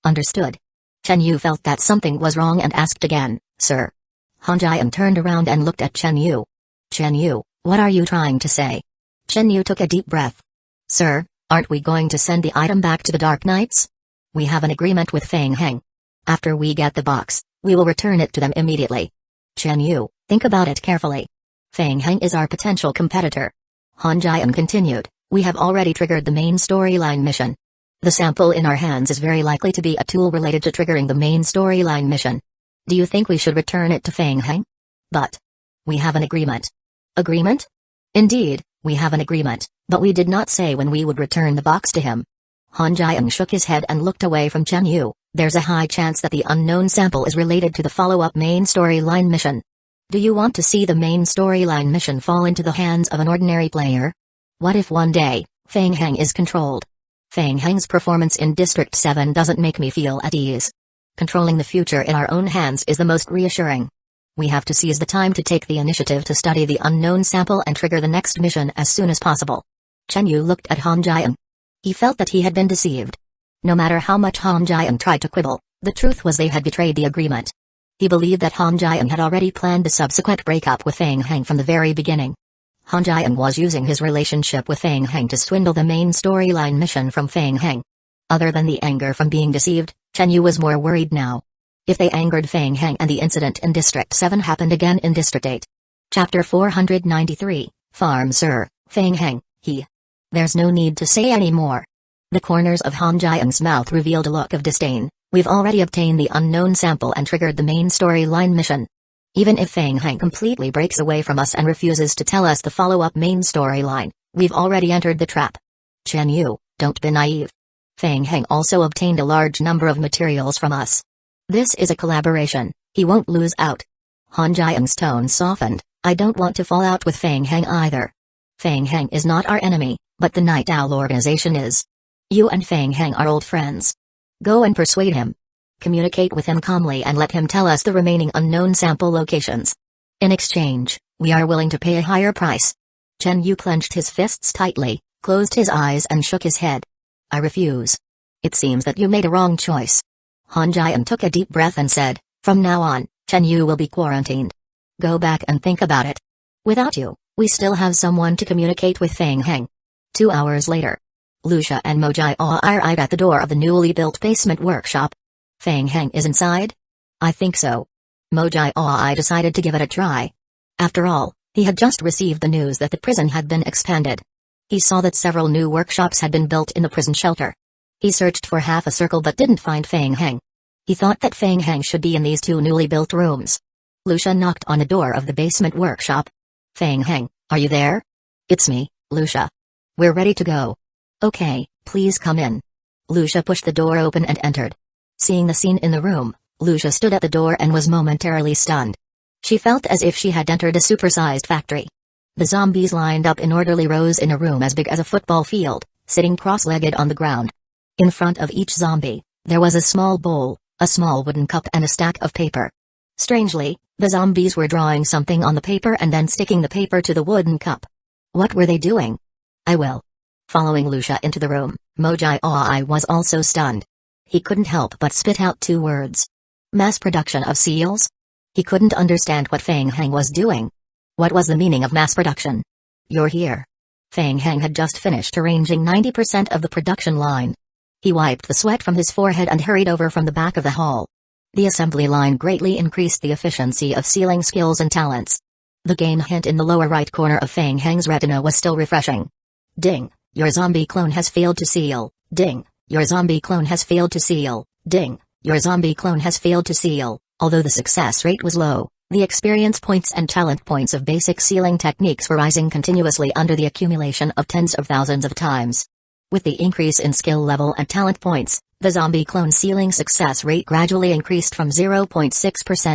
A: Understood. Chen Yu felt that something was wrong and asked again, "Sir?" Han Jian turned around and looked at Chen Yu. "Chen Yu, what are you trying to say?" Chen Yu took a deep breath. "Sir, aren't we going to send the item back to the Dark Knights? We have an agreement with Feng Heng. After we get the box, we will return it to them immediately. Chen Yu, think about it carefully. Feng Heng is our potential competitor." Han Jian continued, "We have already triggered the main storyline mission. The sample in our hands is very likely to be a tool related to triggering the main storyline mission. Do you think we should return it to Feng Heng? But we have an agreement." "Agreement? Indeed, we have an agreement, but we did not say when we would return the box to him." Han Jian shook his head and looked away from Chen Yu. "There's a high chance that the unknown sample is related to the follow-up main storyline mission. Do you want to see the main storyline mission fall into the hands of an ordinary player? What if one day, Feng Heng is controlled? Feng Heng's performance in District 7 doesn't make me feel at ease. Controlling the future in our own hands is the most reassuring. We have to seize the time to take the initiative to study the unknown sample and trigger the next mission as soon as possible." Chen Yu looked at Han Jian. He felt that he had been deceived. No matter how much Han Jian tried to quibble, the truth was they had betrayed the agreement. He believed that Han Jian had already planned the subsequent breakup with Feng Heng from the very beginning. Han Jian was using his relationship with Feng Heng to swindle the main storyline mission from Feng Heng. Other than the anger from being deceived, Chen Yu was more worried now. If they angered Feng Heng and the incident in District 7 happened again in District 8. Chapter 493, Farm Sir, Feng Heng, he. There's no need to say any more. The corners of Han Jian's mouth revealed a look of disdain. We've already obtained the unknown sample and triggered the main storyline mission. Even if Feng Heng completely breaks away from us and refuses to tell us the follow-up main storyline, we've already entered the trap. Chen Yu, don't be naive. Feng Heng also obtained a large number of materials from us. This is a collaboration, he won't lose out. Han Jian's tone softened. "I don't want to fall out with Feng Heng either. Fang Heng is not our enemy, but the Night Owl organization is. You and Fang Heng are old friends. Go and persuade him. Communicate with him calmly and let him tell us the remaining unknown sample locations. In exchange, we are willing to pay a higher price. Chen Yu clenched his fists tightly, closed his eyes and shook his head. I refuse. It seems that you made a wrong choice. Han Jian took a deep breath and said, from now on, Chen Yu will be quarantined. Go back and think about it. Without you, we still have someone to communicate with Fang Heng. 2 hours later. Lucia and Mojai are eyed at the door of the newly built basement workshop. Fang Heng is inside? I think so. Mojai decided to give it a try. After all, he had just received the news that the prison had been expanded. He saw that several new workshops had been built in the prison shelter. He searched for half a circle but didn't find Fang Heng. He thought that Fang Heng should be in these 2 newly built rooms. Lucia knocked on the door of the basement workshop. Fang Heng, are you there? It's me, Lucia. We're ready to go. Okay, please come in. Lucia pushed the door open and entered. Seeing the scene in the room, Lucia stood at the door and was momentarily stunned. She felt as if she had entered a supersized factory. The zombies lined up in orderly rows in a room as big as a football field, sitting cross-legged on the ground. In front of each zombie, there was a small bowl, a small wooden cup and a stack of paper. Strangely, the zombies were drawing something on the paper and then sticking the paper to the wooden cup. What were they doing? I will. Following Lucia into the room, Mojai was also stunned. He couldn't help but spit out 2 words. Mass production of seals? He couldn't understand what Fang Heng was doing. What was the meaning of mass production? You're here. Fang Heng had just finished arranging 90% of the production line. He wiped the sweat from his forehead and hurried over from the back of the hall. The assembly line greatly increased the efficiency of sealing skills and talents. The game hint in the lower right corner of Fang Heng's retina was still refreshing. Ding, your zombie clone has failed to seal. Ding, your zombie clone has failed to seal. Ding, your zombie clone has failed to seal. Although the success rate was low, the experience points and talent points of basic sealing techniques were rising continuously under the accumulation of tens of thousands of times. With the increase in skill level and talent points, the zombie clone sealing success rate gradually increased from 0.6%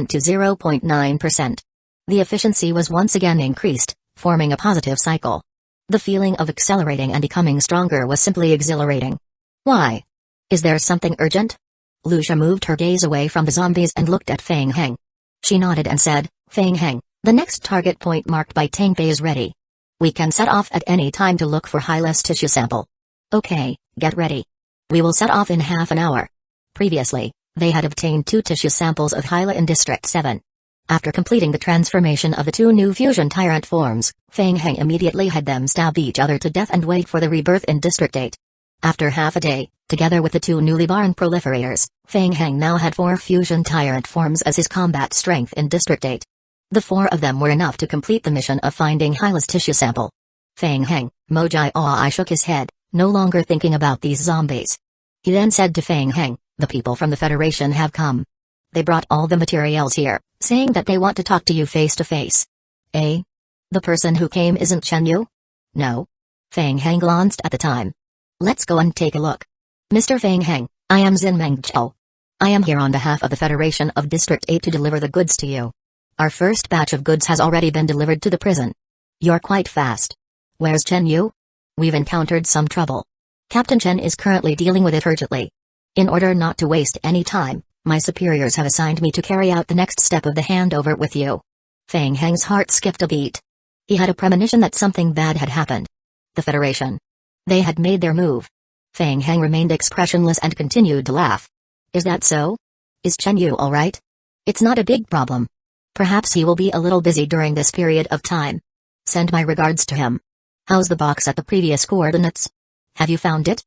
A: to 0.9%. The efficiency was once again increased, forming a positive cycle. The feeling of accelerating and becoming stronger was simply exhilarating. Why? Is there something urgent? Lucia moved her gaze away from the zombies and looked at Fang Heng. She nodded and said, Fang Heng, the next target point marked by Tangpei is ready. We can set off at any time to look for Hylas tissue sample. Okay, get ready. We will set off in half an hour. Previously, they had obtained 2 tissue samples of Hyla in District 7. After completing the transformation of the 2 new fusion tyrant forms, Fang Heng immediately had them stab each other to death and wait for the rebirth in District 8. After half a day, together with the 2 newly born proliferators, Fang Heng now had 4 fusion tyrant forms as his combat strength in District 8. The 4 of them were enough to complete the mission of finding Hyla's tissue sample. Fang Heng, Mojai shook his head, no longer thinking about these zombies. He then said to Fang Heng, the people from the Federation have come. They brought all the materials here, saying that they want to talk to you face to face. Eh? The person who came isn't Chen Yu? No. Fang Heng glanced at the time. Let's go and take a look. Mr. Fang Heng, I am Xin Mengzhou. I am here on behalf of the Federation of District 8 to deliver the goods to you. Our first batch of goods has already been delivered to the prison. You're quite fast. Where's Chen Yu? We've encountered some trouble. Captain Chen is currently dealing with it urgently. In order not to waste any time, my superiors have assigned me to carry out the next step of the handover with you. Fang Heng's heart skipped a beat. He had a premonition that something bad had happened. The Federation. They had made their move. Fang Heng remained expressionless and continued to laugh. Is that so? Is Chen Yu alright? It's not a big problem. Perhaps he will be a little busy during this period of time. Send my regards to him. How's the box at the previous coordinates? Have you found it?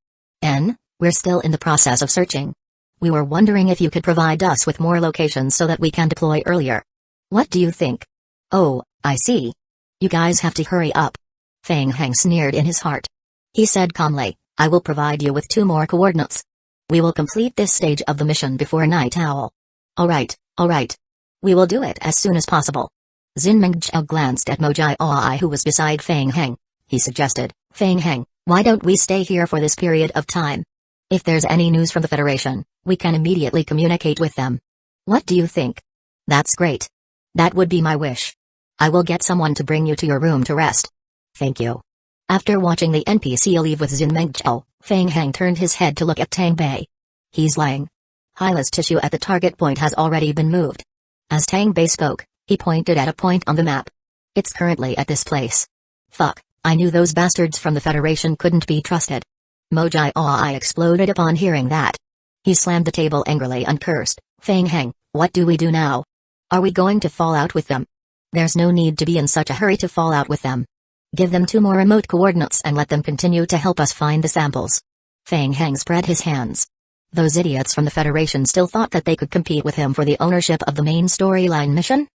A: We're still in the process of searching. We were wondering if you could provide us with more locations so that we can deploy earlier. What do you think? Oh, I see. You guys have to hurry up. Fang Heng sneered in his heart. He said calmly, I will provide you with 2 more coordinates. We will complete this stage of the mission before Night Owl. Alright. We will do it as soon as possible. Xin Mengzhou glanced at Mojai who was beside Fang Heng. He suggested, Fang Heng, why don't we stay here for this period of time? If there's any news from the Federation, we can immediately communicate with them. What do you think? That's great. That would be my wish. I will get someone to bring you to your room to rest. Thank you. After watching the NPC leave with Xin Mengzhou, Fang Heng turned his head to look at Tang Bei. He's lying. Hyla's tissue at the target point has already been moved. As Tang Bei spoke, he pointed at a point on the map. It's currently at this place. Fuck, I knew those bastards from the Federation couldn't be trusted. Mojai Oi exploded upon hearing that. He slammed the table angrily and cursed, Fang Heng, what do we do now? Are we going to fall out with them? There's no need to be in such a hurry to fall out with them. Give them 2 more remote coordinates and let them continue to help us find the samples. Fang Heng spread his hands. Those idiots from the Federation still thought that they could compete with him for the ownership of the main storyline mission?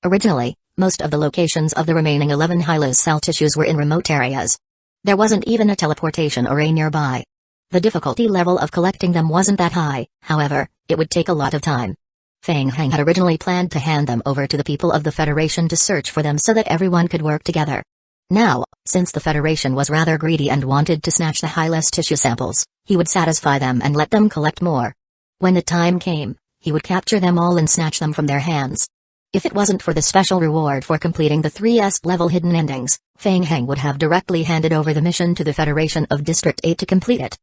A: Originally, most of the locations of the remaining 11 Hyla's cell tissues were in remote areas. There wasn't even a teleportation array nearby. The difficulty level of collecting them wasn't that high, however, it would take a lot of time. Fang Heng had originally planned to hand them over to the people of the Federation to search for them so that everyone could work together. Now, since the Federation was rather greedy and wanted to snatch the Hyla's tissue samples, he would satisfy them and let them collect more. When the time came, he would capture them all and snatch them from their hands. If it wasn't for the special reward for completing the 3S level hidden endings, Fang Heng would have directly handed over the mission to the Federation of District 8 to complete it.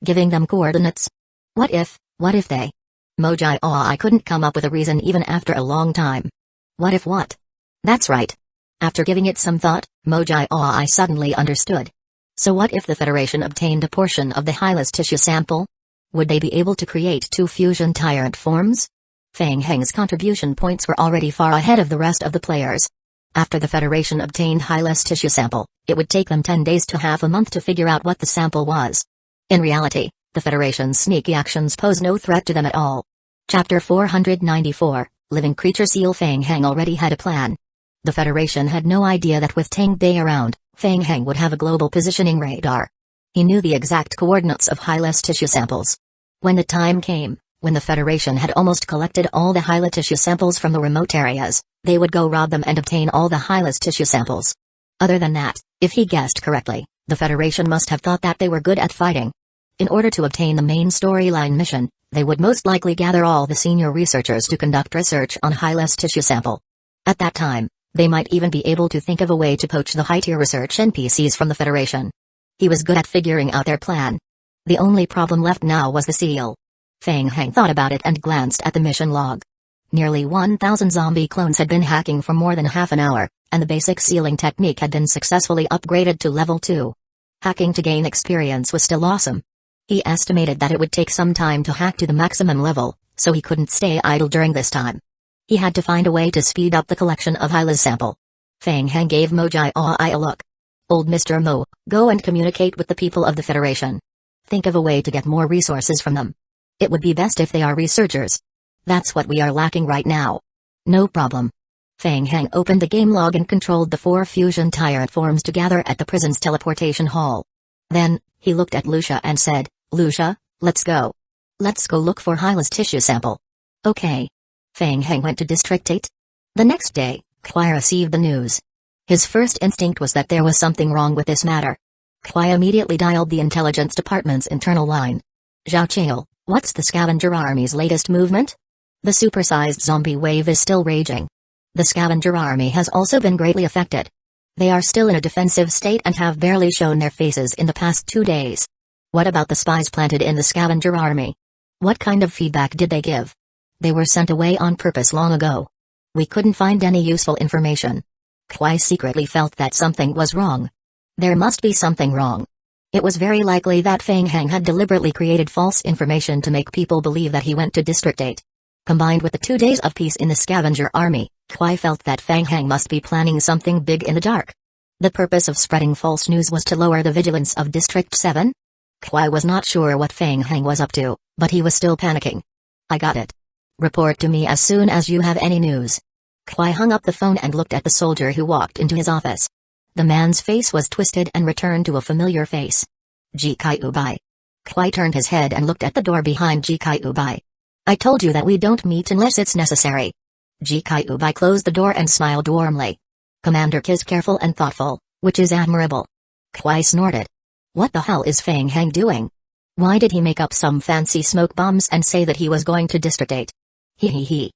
A: Giving them coordinates? What if they? Mojai I couldn't come up with a reason even after a long time. What if what? That's right. After giving it some thought, Mojai I suddenly understood. So what if the Federation obtained a portion of the Hyla's tissue sample? Would they be able to create 2 fusion tyrant forms? Fang Heng's contribution points were already far ahead of the rest of the players. After the Federation obtained Hyla's tissue sample, it would take them 10 days to half a month to figure out what the sample was. In reality, the Federation's sneaky actions pose no threat to them at all. Chapter 494, Living Creature Seal. Fang Heng already had a plan. The Federation had no idea that with Tang Bei around, Fang Heng would have a global positioning radar. He knew the exact coordinates of Hyla's tissue samples. When the time came, when the Federation had almost collected all the Hyla tissue samples from the remote areas, they would go rob them and obtain all the Hyla's tissue samples. Other than that, if he guessed correctly, the Federation must have thought that they were good at fighting. In order to obtain the main storyline mission, they would most likely gather all the senior researchers to conduct research on Hyla's tissue sample. At that time, they might even be able to think of a way to poach the high-tier research NPCs from the Federation. He was good at figuring out their plan. The only problem left now was the seal. Fang Heng thought about it and glanced at the mission log. Nearly 1,000 zombie clones had been hacking for more than half an hour, and the basic sealing technique had been successfully upgraded to level 2. Hacking to gain experience was still awesome. He estimated that it would take some time to hack to the maximum level, so he couldn't stay idle during this time. He had to find a way to speed up the collection of Hyla's sample. Fang Heng gave Mojai Oi a look. Old Mr. Mo, go and communicate with the people of the Federation. Think of a way to get more resources from them. It would be best if they are researchers. That's what we are lacking right now. No problem. Fang Heng opened the game log and controlled the 4 fusion tyrant forms to gather at the prison's teleportation hall. Then, he looked at Lucia and said, Lucia, let's go. Let's go look for Hyla's tissue sample. Okay. Fang Heng went to District 8. The next day, Kwai received the news. His first instinct was that there was something wrong with this matter. Kwai immediately dialed the intelligence department's internal line. Zhao Qing'e, what's the scavenger army's latest movement? The supersized zombie wave is still raging. The scavenger army has also been greatly affected. They are still in a defensive state and have barely shown their faces in the past 2 days. What about the spies planted in the scavenger army? What kind of feedback did they give? They were sent away on purpose long ago. We couldn't find any useful information. Kwai secretly felt that something was wrong. There must be something wrong. It was very likely that Fang Heng had deliberately created false information to make people believe that he went to District 8. Combined with the 2 days of peace in the scavenger army, Kwai felt that Fang Heng must be planning something big in the dark. The purpose of spreading false news was to lower the vigilance of District 7? Kwai was not sure what Fang Heng was up to, but he was still panicking. I got it. Report to me as soon as you have any news. Kwai hung up the phone and looked at the soldier who walked into his office. The man's face was twisted and returned to a familiar face. Jikai Ubai. Kwai turned his head and looked at the door behind Jikai Ubai. I told you that we don't meet unless it's necessary. Jikai Ubai closed the door and smiled warmly. Commander K is careful and thoughtful, which is admirable. Kwai snorted. What the hell is Fang Heng doing? Why did he make up some fancy smoke bombs and say that he was going to District 8? He.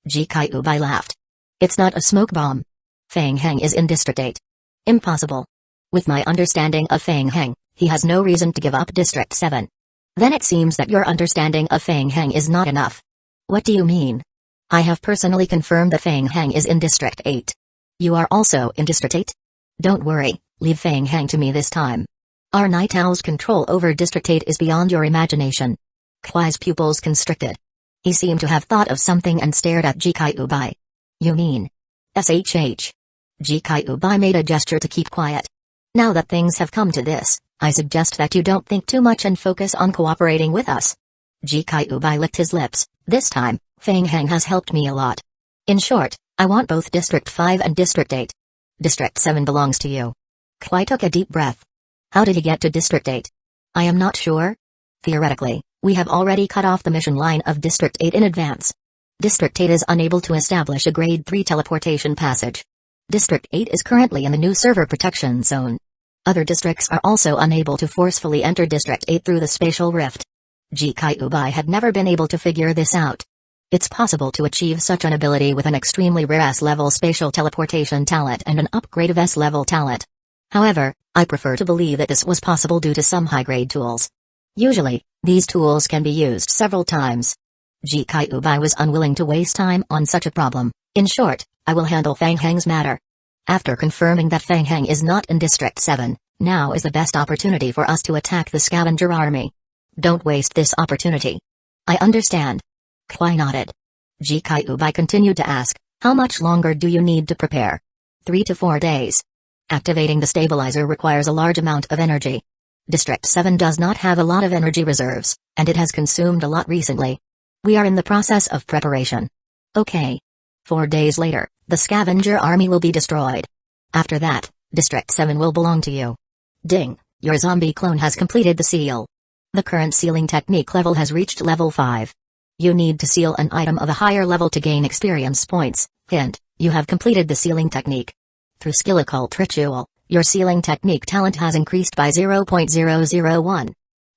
A: Jikai Ubai laughed. It's not a smoke bomb. Fang Heng is in District 8. Impossible. With my understanding of Feng Heng, he has no reason to give up District 7. Then it seems that your understanding of Feng Heng is not enough. What do you mean? I have personally confirmed that Feng Heng is in District 8. You are also in District 8? Don't worry, leave Feng Heng to me this time. Our Night Owl's control over District 8 is beyond your imagination. Kwai's pupils constricted. He seemed to have thought of something and stared at Jikai Ubai. You mean? SHH. Jikai Ubai made a gesture to keep quiet. Now that things have come to this, I suggest that you don't think too much and focus on cooperating with us. Jikai Ubai licked his lips. This time, Feng Heng has helped me a lot. In short, I want both District 5 and District 8. District 7 belongs to you. Kwai took a deep breath. How did he get to District 8? I am not sure. Theoretically, we have already cut off the mission line of District 8 in advance. District 8 is unable to establish a Grade 3 teleportation passage. District 8 is currently in the new server protection zone. Other districts are also unable to forcefully enter District 8 through the spatial rift. Jikai Ubai had never been able to figure this out. It's possible to achieve such an ability with an extremely rare S-level spatial teleportation talent and an upgrade of S-level talent. However, I prefer to believe that this was possible due to some high-grade tools. Usually, these tools can be used several times. Jikai Ubai was unwilling to waste time on such a problem. In short, I will handle Feng Heng's matter. After confirming that Feng Heng is not in District 7, now is the best opportunity for us to attack the scavenger army. Don't waste this opportunity. I understand. Kwai nodded. Jikai Ubai continued to ask, how much longer do you need to prepare? 3 to 4 days. Activating the stabilizer requires a large amount of energy. District 7 does not have a lot of energy reserves, and it has consumed a lot recently. We are in the process of preparation. Okay. 4 days later, the scavenger army will be destroyed. After that, District 7 will belong to you. Ding, your zombie clone has completed the seal. The current sealing technique level has reached level 5. You need to seal an item of a higher level to gain experience points. Hint, you have completed the sealing technique. Through skill occult ritual, your sealing technique talent has increased by 0.001.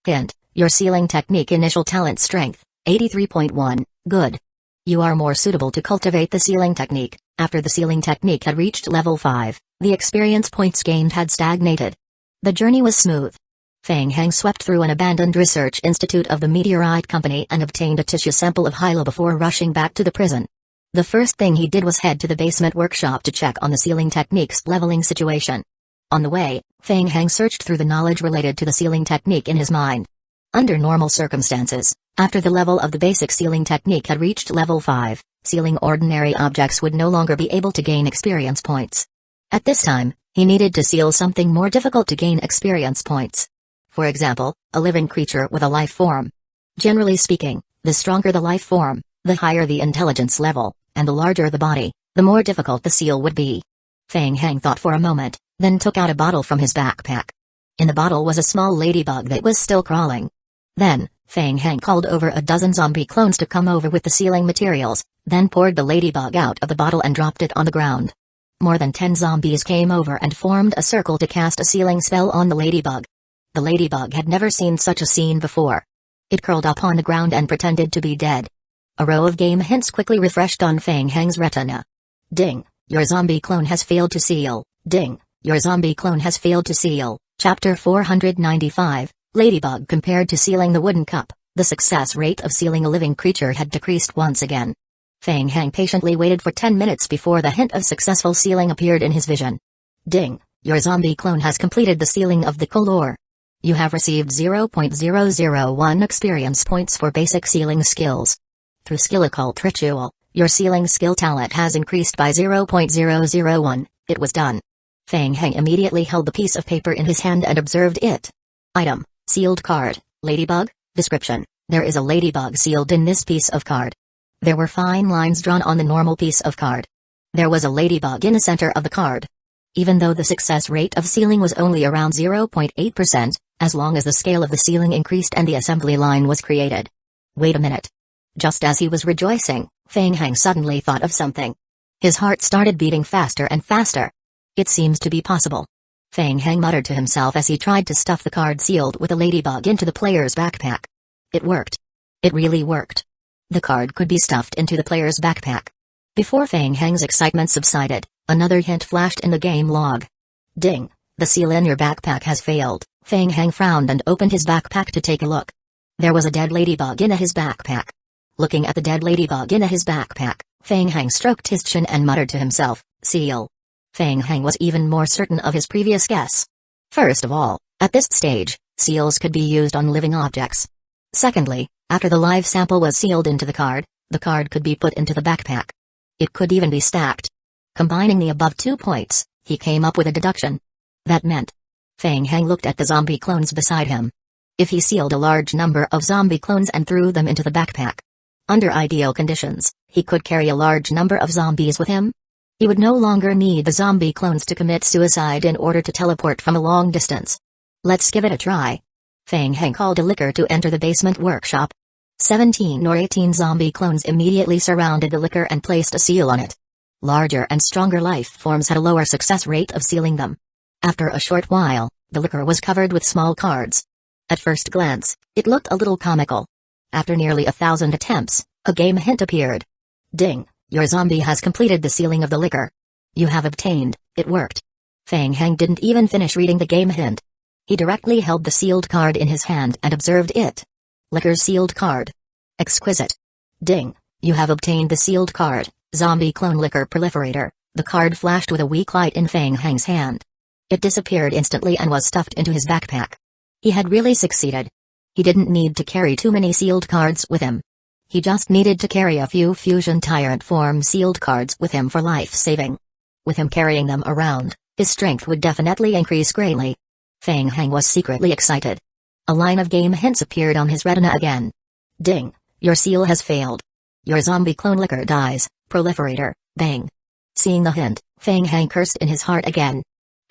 A: Hint, your sealing technique initial talent strength, 83.1, good. You are more suitable to cultivate the sealing technique. After the sealing technique had reached level 5, the experience points gained had stagnated. The journey was smooth. Feng Heng swept through an abandoned research institute of the Meteorite Company and obtained a tissue sample of Hylo before rushing back to the prison. The first thing he did was head to the basement workshop to check on the sealing technique's leveling situation. On the way, Feng Heng searched through the knowledge related to the sealing technique in his mind. Under normal circumstances, after the level of the basic sealing technique had reached level 5, sealing ordinary objects would no longer be able to gain experience points. At this time, he needed to seal something more difficult to gain experience points. For example, a living creature with a life form. Generally speaking, the stronger the life form, the higher the intelligence level, and the larger the body, the more difficult the seal would be. Feng Heng thought for a moment, then took out a bottle from his backpack. In the bottle was a small ladybug that was still crawling. Then, Feng Heng called over a dozen zombie clones to come over with the sealing materials, then poured the ladybug out of the bottle and dropped it on the ground. More than 10 zombies came over and formed a circle to cast a sealing spell on the ladybug. The ladybug had never seen such a scene before. It curled up on the ground and pretended to be dead. A row of game hints quickly refreshed on Feng Heng's retina. Ding, your zombie clone has failed to seal. Ding, your zombie clone has failed to seal. Chapter 495, Ladybug compared to sealing the wooden cup. The success rate of sealing a living creature had decreased once again. Feng Heng patiently waited for 10 minutes before the hint of successful sealing appeared in his vision. Ding, your zombie clone has completed the sealing of the color. You have received 0.001 experience points for basic sealing skills. Through skill occult ritual, your sealing skill talent has increased by 0.001, it was done. Feng Heng immediately held the piece of paper in his hand and observed it. Item, sealed card, ladybug, description, there is a ladybug sealed in this piece of card. There were fine lines drawn on the normal piece of card. There was a ladybug in the center of the card. Even though the success rate of sealing was only around 0.8%, as long as the scale of the sealing increased and the assembly line was created. Wait a minute. Just as he was rejoicing, Feng Heng suddenly thought of something. His heart started beating faster and faster. It seems to be possible. Feng Heng muttered to himself as he tried to stuff the card sealed with a ladybug into the player's backpack. It worked. It really worked. The card could be stuffed into the player's backpack. Before Feng Heng's excitement subsided, another hint flashed in the game log. Ding, The seal in your backpack has failed. Feng Heng frowned and opened his backpack to take a look. There was a dead ladybug in his backpack. Looking at the dead ladybug in his backpack, Feng Heng stroked his chin and muttered to himself, seal. Feng Heng was even more certain of his previous guess. First of all, at this stage, seals could be used on living objects. Secondly, after the live sample was sealed into the card could be put into the backpack. It could even be stacked. Combining the above 2 points, he came up with a deduction. That meant. Feng Heng looked at the zombie clones beside him. If he sealed a large number of zombie clones and threw them into the backpack, under ideal conditions, he could carry a large number of zombies with him. He would no longer need the zombie clones to commit suicide in order to teleport from a long distance. Let's give it a try. Feng Heng called a licker to enter the basement workshop. 17 or 18 zombie clones immediately surrounded the licker and placed a seal on it. Larger and stronger life forms had a lower success rate of sealing them. After a short while, the licker was covered with small cards. At first glance, it looked a little comical. After nearly 1,000 attempts, a game hint appeared. Ding, your zombie has completed the sealing of the licker. You have obtained, it worked. Feng Heng didn't even finish reading the game hint. He directly held the sealed card in his hand and observed it. Licker sealed card. Exquisite. Ding, you have obtained the sealed card, Zombie Clone Licker Proliferator. The card flashed with a weak light in Feng Heng's hand. It disappeared instantly and was stuffed into his backpack. He had really succeeded. He didn't need to carry too many sealed cards with him. He just needed to carry a few Fusion Tyrant form sealed cards with him for life-saving. With him carrying them around, his strength would definitely increase greatly. Feng Heng was secretly excited. A line of game hints appeared on his retina again. Ding, your seal has failed. Your zombie clone licker dies, proliferator, bang. Seeing the hint, Feng Heng cursed in his heart again.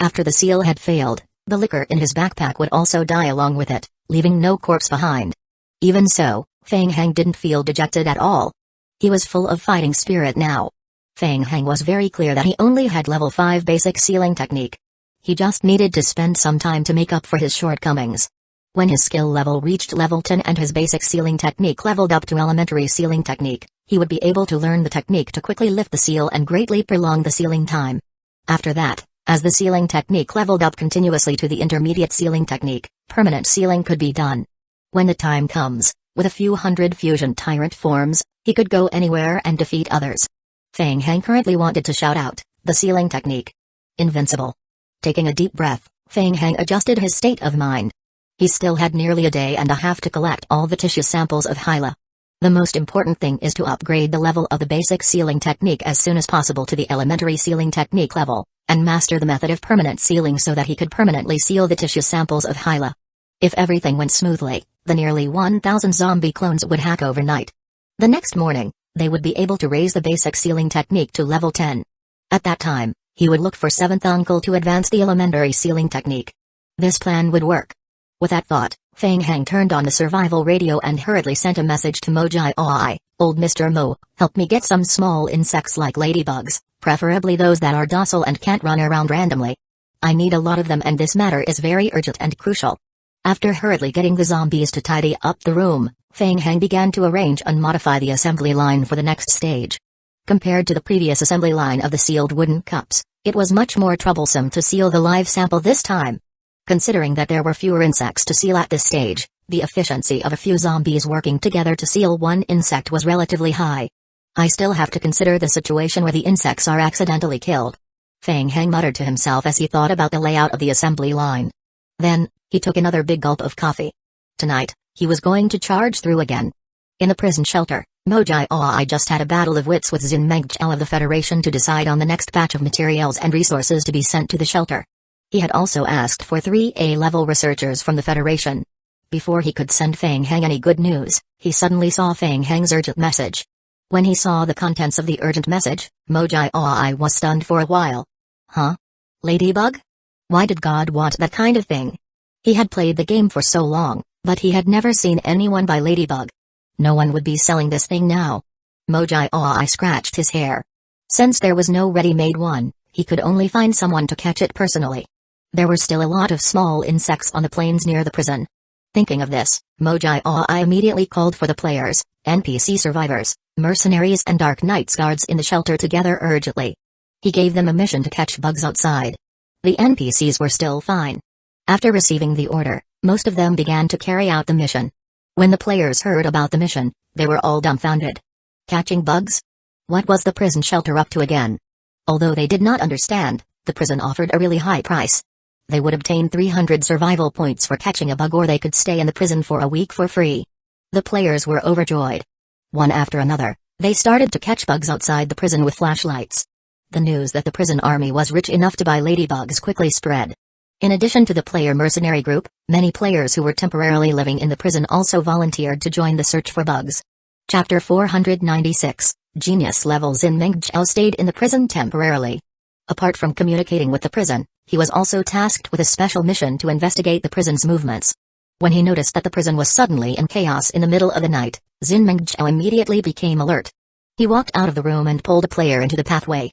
A: After the seal had failed, the licker in his backpack would also die along with it, leaving no corpse behind. Even so, Feng Heng didn't feel dejected at all. He was full of fighting spirit now. Feng Heng was very clear that he only had level 5 basic sealing technique. He just needed to spend some time to make up for his shortcomings. When his skill level reached level 10 and his basic sealing technique leveled up to elementary sealing technique, he would be able to learn the technique to quickly lift the seal and greatly prolong the sealing time. After that, as the sealing technique leveled up continuously to the intermediate sealing technique, permanent sealing could be done. When the time comes, with a few hundred fusion tyrant forms, he could go anywhere and defeat others. Feng Heng currently wanted to shout out, the sealing technique. Invincible. Taking a deep breath, Feng Heng adjusted his state of mind. He still had nearly a day and a half to collect all the tissue samples of Hyla. The most important thing is to upgrade the level of the basic sealing technique as soon as possible to the elementary sealing technique level, and master the method of permanent sealing so that he could permanently seal the tissue samples of Hyla. If everything went smoothly, the nearly 1,000 zombie clones would hack overnight. The next morning, they would be able to raise the basic sealing technique to level 10. At that time, he would look for 7th uncle to advance the elementary sealing technique. This plan would work. With that thought, Feng Heng turned on the survival radio and hurriedly sent a message to Mojai Oi, old Mr. Mo, help me get some small insects like ladybugs, preferably those that are docile and can't run around randomly. I need a lot of them and this matter is very urgent and crucial. After hurriedly getting the zombies to tidy up the room, Feng Heng began to arrange and modify the assembly line for the next stage. Compared to the previous assembly line of the sealed wooden cups, it was much more troublesome to seal the live sample this time. Considering that there were fewer insects to seal at this stage, the efficiency of a few zombies working together to seal one insect was relatively high. I still have to consider the situation where the insects are accidentally killed. Feng Heng muttered to himself as he thought about the layout of the assembly line. Then, he took another big gulp of coffee. Tonight, he was going to charge through again. In the prison shelter, Mojai Oi just had a battle of wits with Xin Mengchel of the Federation to decide on the next batch of materials and resources to be sent to the shelter. He had also asked for 3 A-level researchers from the Federation. Before he could send Feng Heng any good news, he suddenly saw Feng Heng's urgent message. When he saw the contents of the urgent message, Mojai Oi was stunned for a while. Huh? Ladybug? Why did God want that kind of thing? He had played the game for so long, but he had never seen anyone buy Ladybug. No one would be selling this thing now. Mojai Oi scratched his hair. Since there was no ready-made one, he could only find someone to catch it personally. There were still a lot of small insects on the plains near the prison. Thinking of this, Mojai Oi immediately called for the players, NPC survivors, mercenaries and Dark Knight's guards in the shelter together urgently. He gave them a mission to catch bugs outside. The NPCs were still fine. After receiving the order, most of them began to carry out the mission. When the players heard about the mission, they were all dumbfounded. Catching bugs? What was the prison shelter up to again? Although they did not understand, the prison offered a really high price. They would obtain 300 survival points for catching a bug, or they could stay in the prison for a week for free. The players were overjoyed. One after another, they started to catch bugs outside the prison with flashlights. The news that the prison army was rich enough to buy ladybugs quickly spread. In addition to the player mercenary group, many players who were temporarily living in the prison also volunteered to join the search for bugs. Chapter 496, Genius Level. Zin Mengzhou stayed in the prison temporarily. Apart from communicating with the prison, he was also tasked with a special mission to investigate the prison's movements. When he noticed that the prison was suddenly in chaos in the middle of the night, Zin Mengzhou immediately became alert. He walked out of the room and pulled a player into the pathway.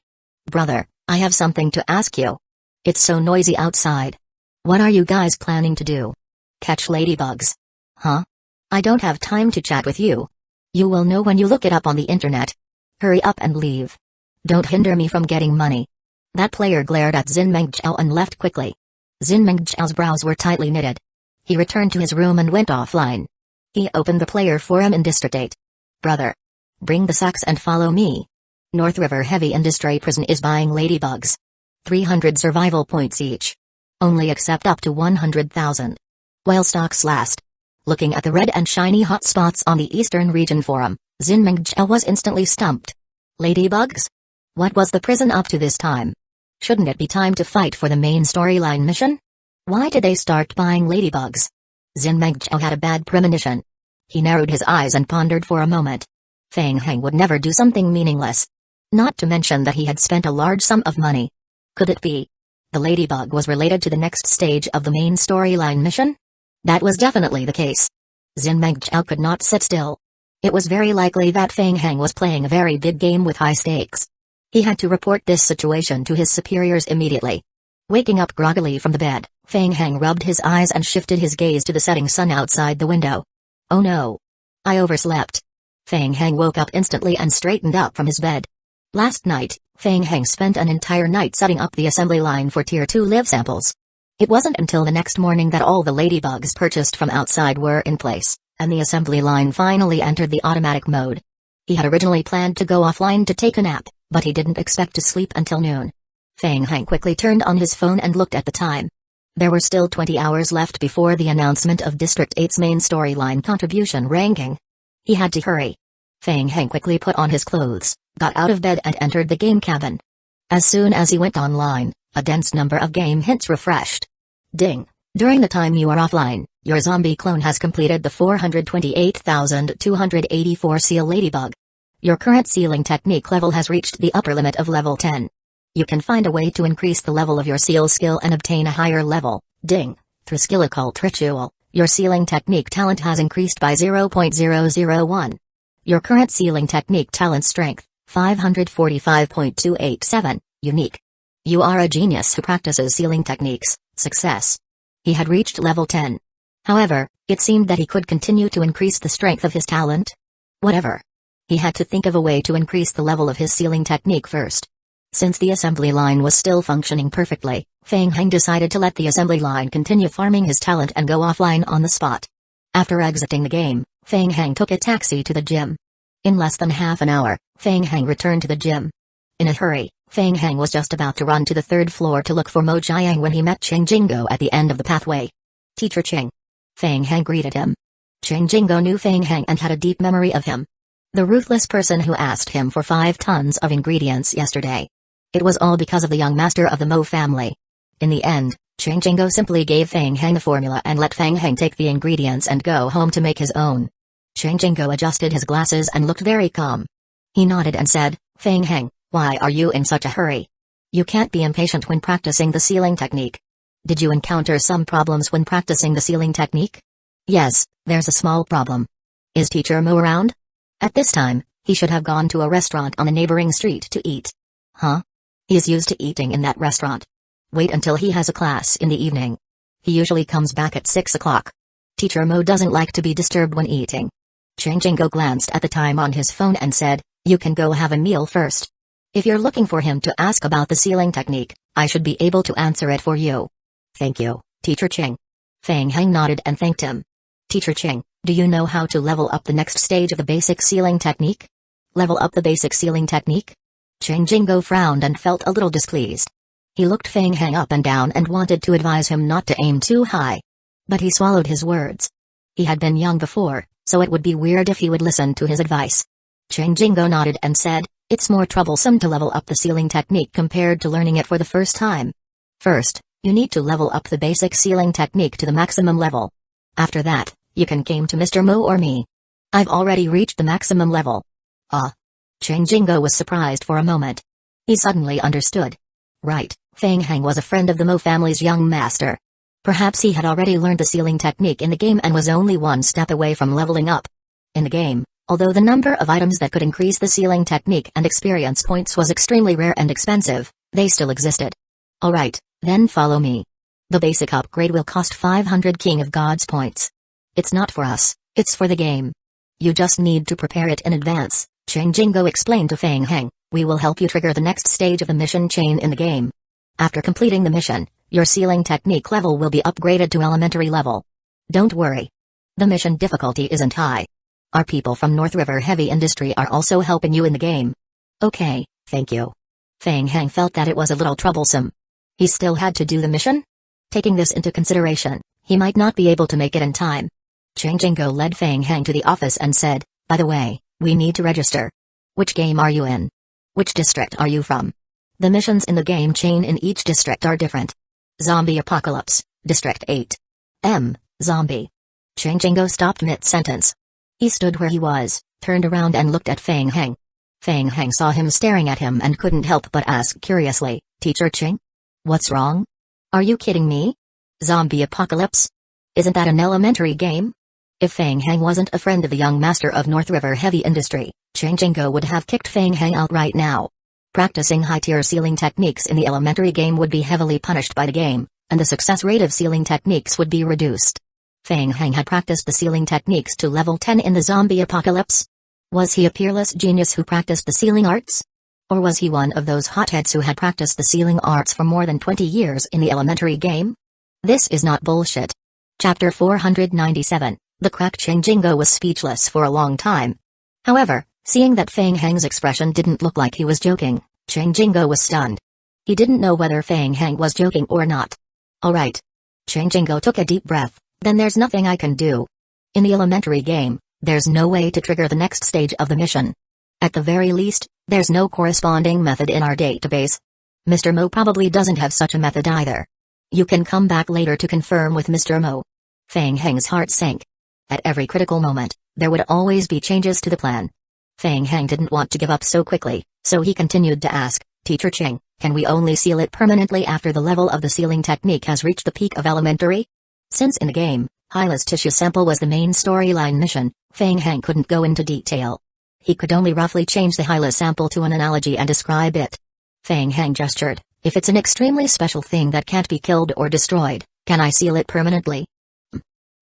A: "Brother, I have something to ask you. It's so noisy outside. What are you guys planning to do? Catch ladybugs?" "Huh? I don't have time to chat with you. You will know when you look it up on the internet. Hurry up and leave. Don't hinder me from getting money." That player glared at Zin Mengzhou and left quickly. Zin Mengzhou's brows were tightly knitted. He returned to his room and went offline. He opened the player forum in District 8. "Brother, bring the sacks and follow me. North River Heavy Industry Prison is buying ladybugs. 300 survival points each. Only accept up to 100,000. While stocks last." Looking at the red and shiny hot spots on the Eastern Region forum, Zin Mengzhou was instantly stumped. Ladybugs? What was the prison up to this time? Shouldn't it be time to fight for the main storyline mission? Why did they start buying ladybugs? Zin Mengzhou had a bad premonition. He narrowed his eyes and pondered for a moment. Fang Heng would never do something meaningless. Not to mention that he had spent a large sum of money. Could it be the ladybug was related to the next stage of the main storyline mission? That was definitely the case. Zin Mengzhou could not sit still. It was very likely that Fang Heng was playing a very big game with high stakes. He had to report this situation to his superiors immediately. Waking up groggily from the bed, Fang Heng rubbed his eyes and shifted his gaze to the setting sun outside the window. "Oh no. I overslept." Fang Heng woke up instantly and straightened up from his bed. Last night, Fang Heng spent an entire night setting up the assembly line for Tier 2 live samples. It wasn't until the next morning that all the ladybugs purchased from outside were in place, and the assembly line finally entered the automatic mode. He had originally planned to go offline to take a nap, but he didn't expect to sleep until noon. Fang Heng quickly turned on his phone and looked at the time. There were still 20 hours left before the announcement of District 8's main storyline contribution ranking. He had to hurry. Fang Heng quickly put on his clothes, got out of bed and entered the game cabin. As soon as he went online, a dense number of game hints refreshed. Ding! During the time you are offline, your zombie clone has completed the 428,284 seal ladybug. Your current sealing technique level has reached the upper limit of level 10. You can find a way to increase the level of your seal skill and obtain a higher level. Ding! Through skill occult ritual, your sealing technique talent has increased by 0.001. Your current sealing technique talent strength, 545.287, unique. You are a genius who practices sealing techniques. Success. He had reached level 10. However, it seemed that he could continue to increase the strength of his talent. Whatever. He had to think of a way to increase the level of his sealing technique first. Since the assembly line was still functioning perfectly, Fang Heng decided to let the assembly line continue farming his talent and go offline on the spot. After exiting the game, Fang Heng took a taxi to the gym. In less than half an hour, Fang Heng returned to the gym. In a hurry, Fang Heng was just about to run to the third floor to look for Mo Jiang when he met Cheng Jingo at the end of the pathway. "Teacher Cheng." Fang Heng greeted him. Cheng Jingo knew Fang Heng and had a deep memory of him. The ruthless person who asked him for 5 tons of ingredients yesterday. It was all because of the young master of the Mo family. In the end, Cheng Jingo simply gave Fang Heng the formula and let Fang Heng take the ingredients and go home to make his own. Cheng Jingo adjusted his glasses and looked very calm. He nodded and said, "Fang Heng, why are you in such a hurry? You can't be impatient when practicing the sealing technique. Did you encounter some problems when practicing the sealing technique?" "Yes, there's a small problem." "Is Teacher Mo around?" At this time, he should have gone to a restaurant on the neighboring street to eat. "Huh? He is used to eating in that restaurant. Wait until he has a class in the evening. He usually comes back at 6 o'clock. Teacher Mo doesn't like to be disturbed when eating." Cheng Jingo glanced at the time on his phone and said, "You can go have a meal first." If you're looking for him to ask about the sealing technique, I should be able to answer it for you. Thank you, Teacher Ching. Feng Heng nodded and thanked him. Teacher Ching, do you know how to level up the next stage of the basic sealing technique? Level up the basic sealing technique? Ching Jingo frowned and felt a little displeased. He looked Feng Heng up and down and wanted to advise him not to aim too high. But he swallowed his words. He had been young before, so it would be weird if he would listen to his advice. Ching Jingo nodded and said, it's more troublesome to level up the sealing technique compared to learning it for the first time. First, you need to level up the basic sealing technique to the maximum level. After that, you can game to Mr. Mo or me. I've already reached the maximum level. Ah. Ching Jingo was surprised for a moment. He suddenly understood. Right, Feng Heng was a friend of the Mo family's young master. Perhaps he had already learned the sealing technique in the game and was only one step away from leveling up. In the game, although the number of items that could increase the sealing technique and experience points was extremely rare and expensive, they still existed. Alright, then follow me. The basic upgrade will cost 500 King of Gods points. It's not for us, it's for the game. You just need to prepare it in advance, Ching Jingo explained to Feng Heng. We will help you trigger the next stage of the mission chain in the game. After completing the mission, your sealing technique level will be upgraded to elementary level. Don't worry. The mission difficulty isn't high. Our people from North River Heavy Industry are also helping you in the game. Okay, thank you. Feng Heng felt that it was a little troublesome. He still had to do the mission? Taking this into consideration, he might not be able to make it in time. Ching Jingo led Feng Heng to the office and said, by the way, we need to register. Which game are you in? Which district are you from? The missions in the game chain in each district are different. Zombie Apocalypse, District 8. Zombie. Ching Jingo stopped mid-sentence. He stood where he was, turned around and looked at Feng Heng. Feng Heng saw him staring at him and couldn't help but ask curiously, Teacher Ching? What's wrong? Are you kidding me? Zombie Apocalypse? Isn't that an elementary game? If Feng Heng wasn't a friend of the young master of North River Heavy Industry, Ching Jingo would have kicked Feng Heng out right now. Practicing high-tier sealing techniques in the elementary game would be heavily punished by the game, and the success rate of sealing techniques would be reduced. Feng Heng had practiced the sealing techniques to level 10 in the zombie apocalypse. Was he a peerless genius who practiced the sealing arts? Or was he one of those hotheads who had practiced the sealing arts for more than 20 years in the elementary game? This is not bullshit. Chapter 497. The crack. Ching Jingo was speechless for a long time. However, seeing that Feng Heng's expression didn't look like he was joking, Ching Jingo was stunned. He didn't know whether Feng Heng was joking or not. Alright. Ching Jingo took a deep breath, then there's nothing I can do. In the elementary game, there's no way to trigger the next stage of the mission. At the very least, there's no corresponding method in our database. Mr. Mo probably doesn't have such a method either. You can come back later to confirm with Mr. Mo. Feng Heng's heart sank. At every critical moment, there would always be changes to the plan. Feng Heng didn't want to give up so quickly, so he continued to ask, Teacher Ching, can we only seal it permanently after the level of the sealing technique has reached the peak of elementary? Since in the game, Hyla's tissue sample was the main storyline mission, Feng Heng couldn't go into detail. He could only roughly change the Hyla sample to an analogy and describe it. Feng Heng gestured, if it's an extremely special thing that can't be killed or destroyed, can I seal it permanently?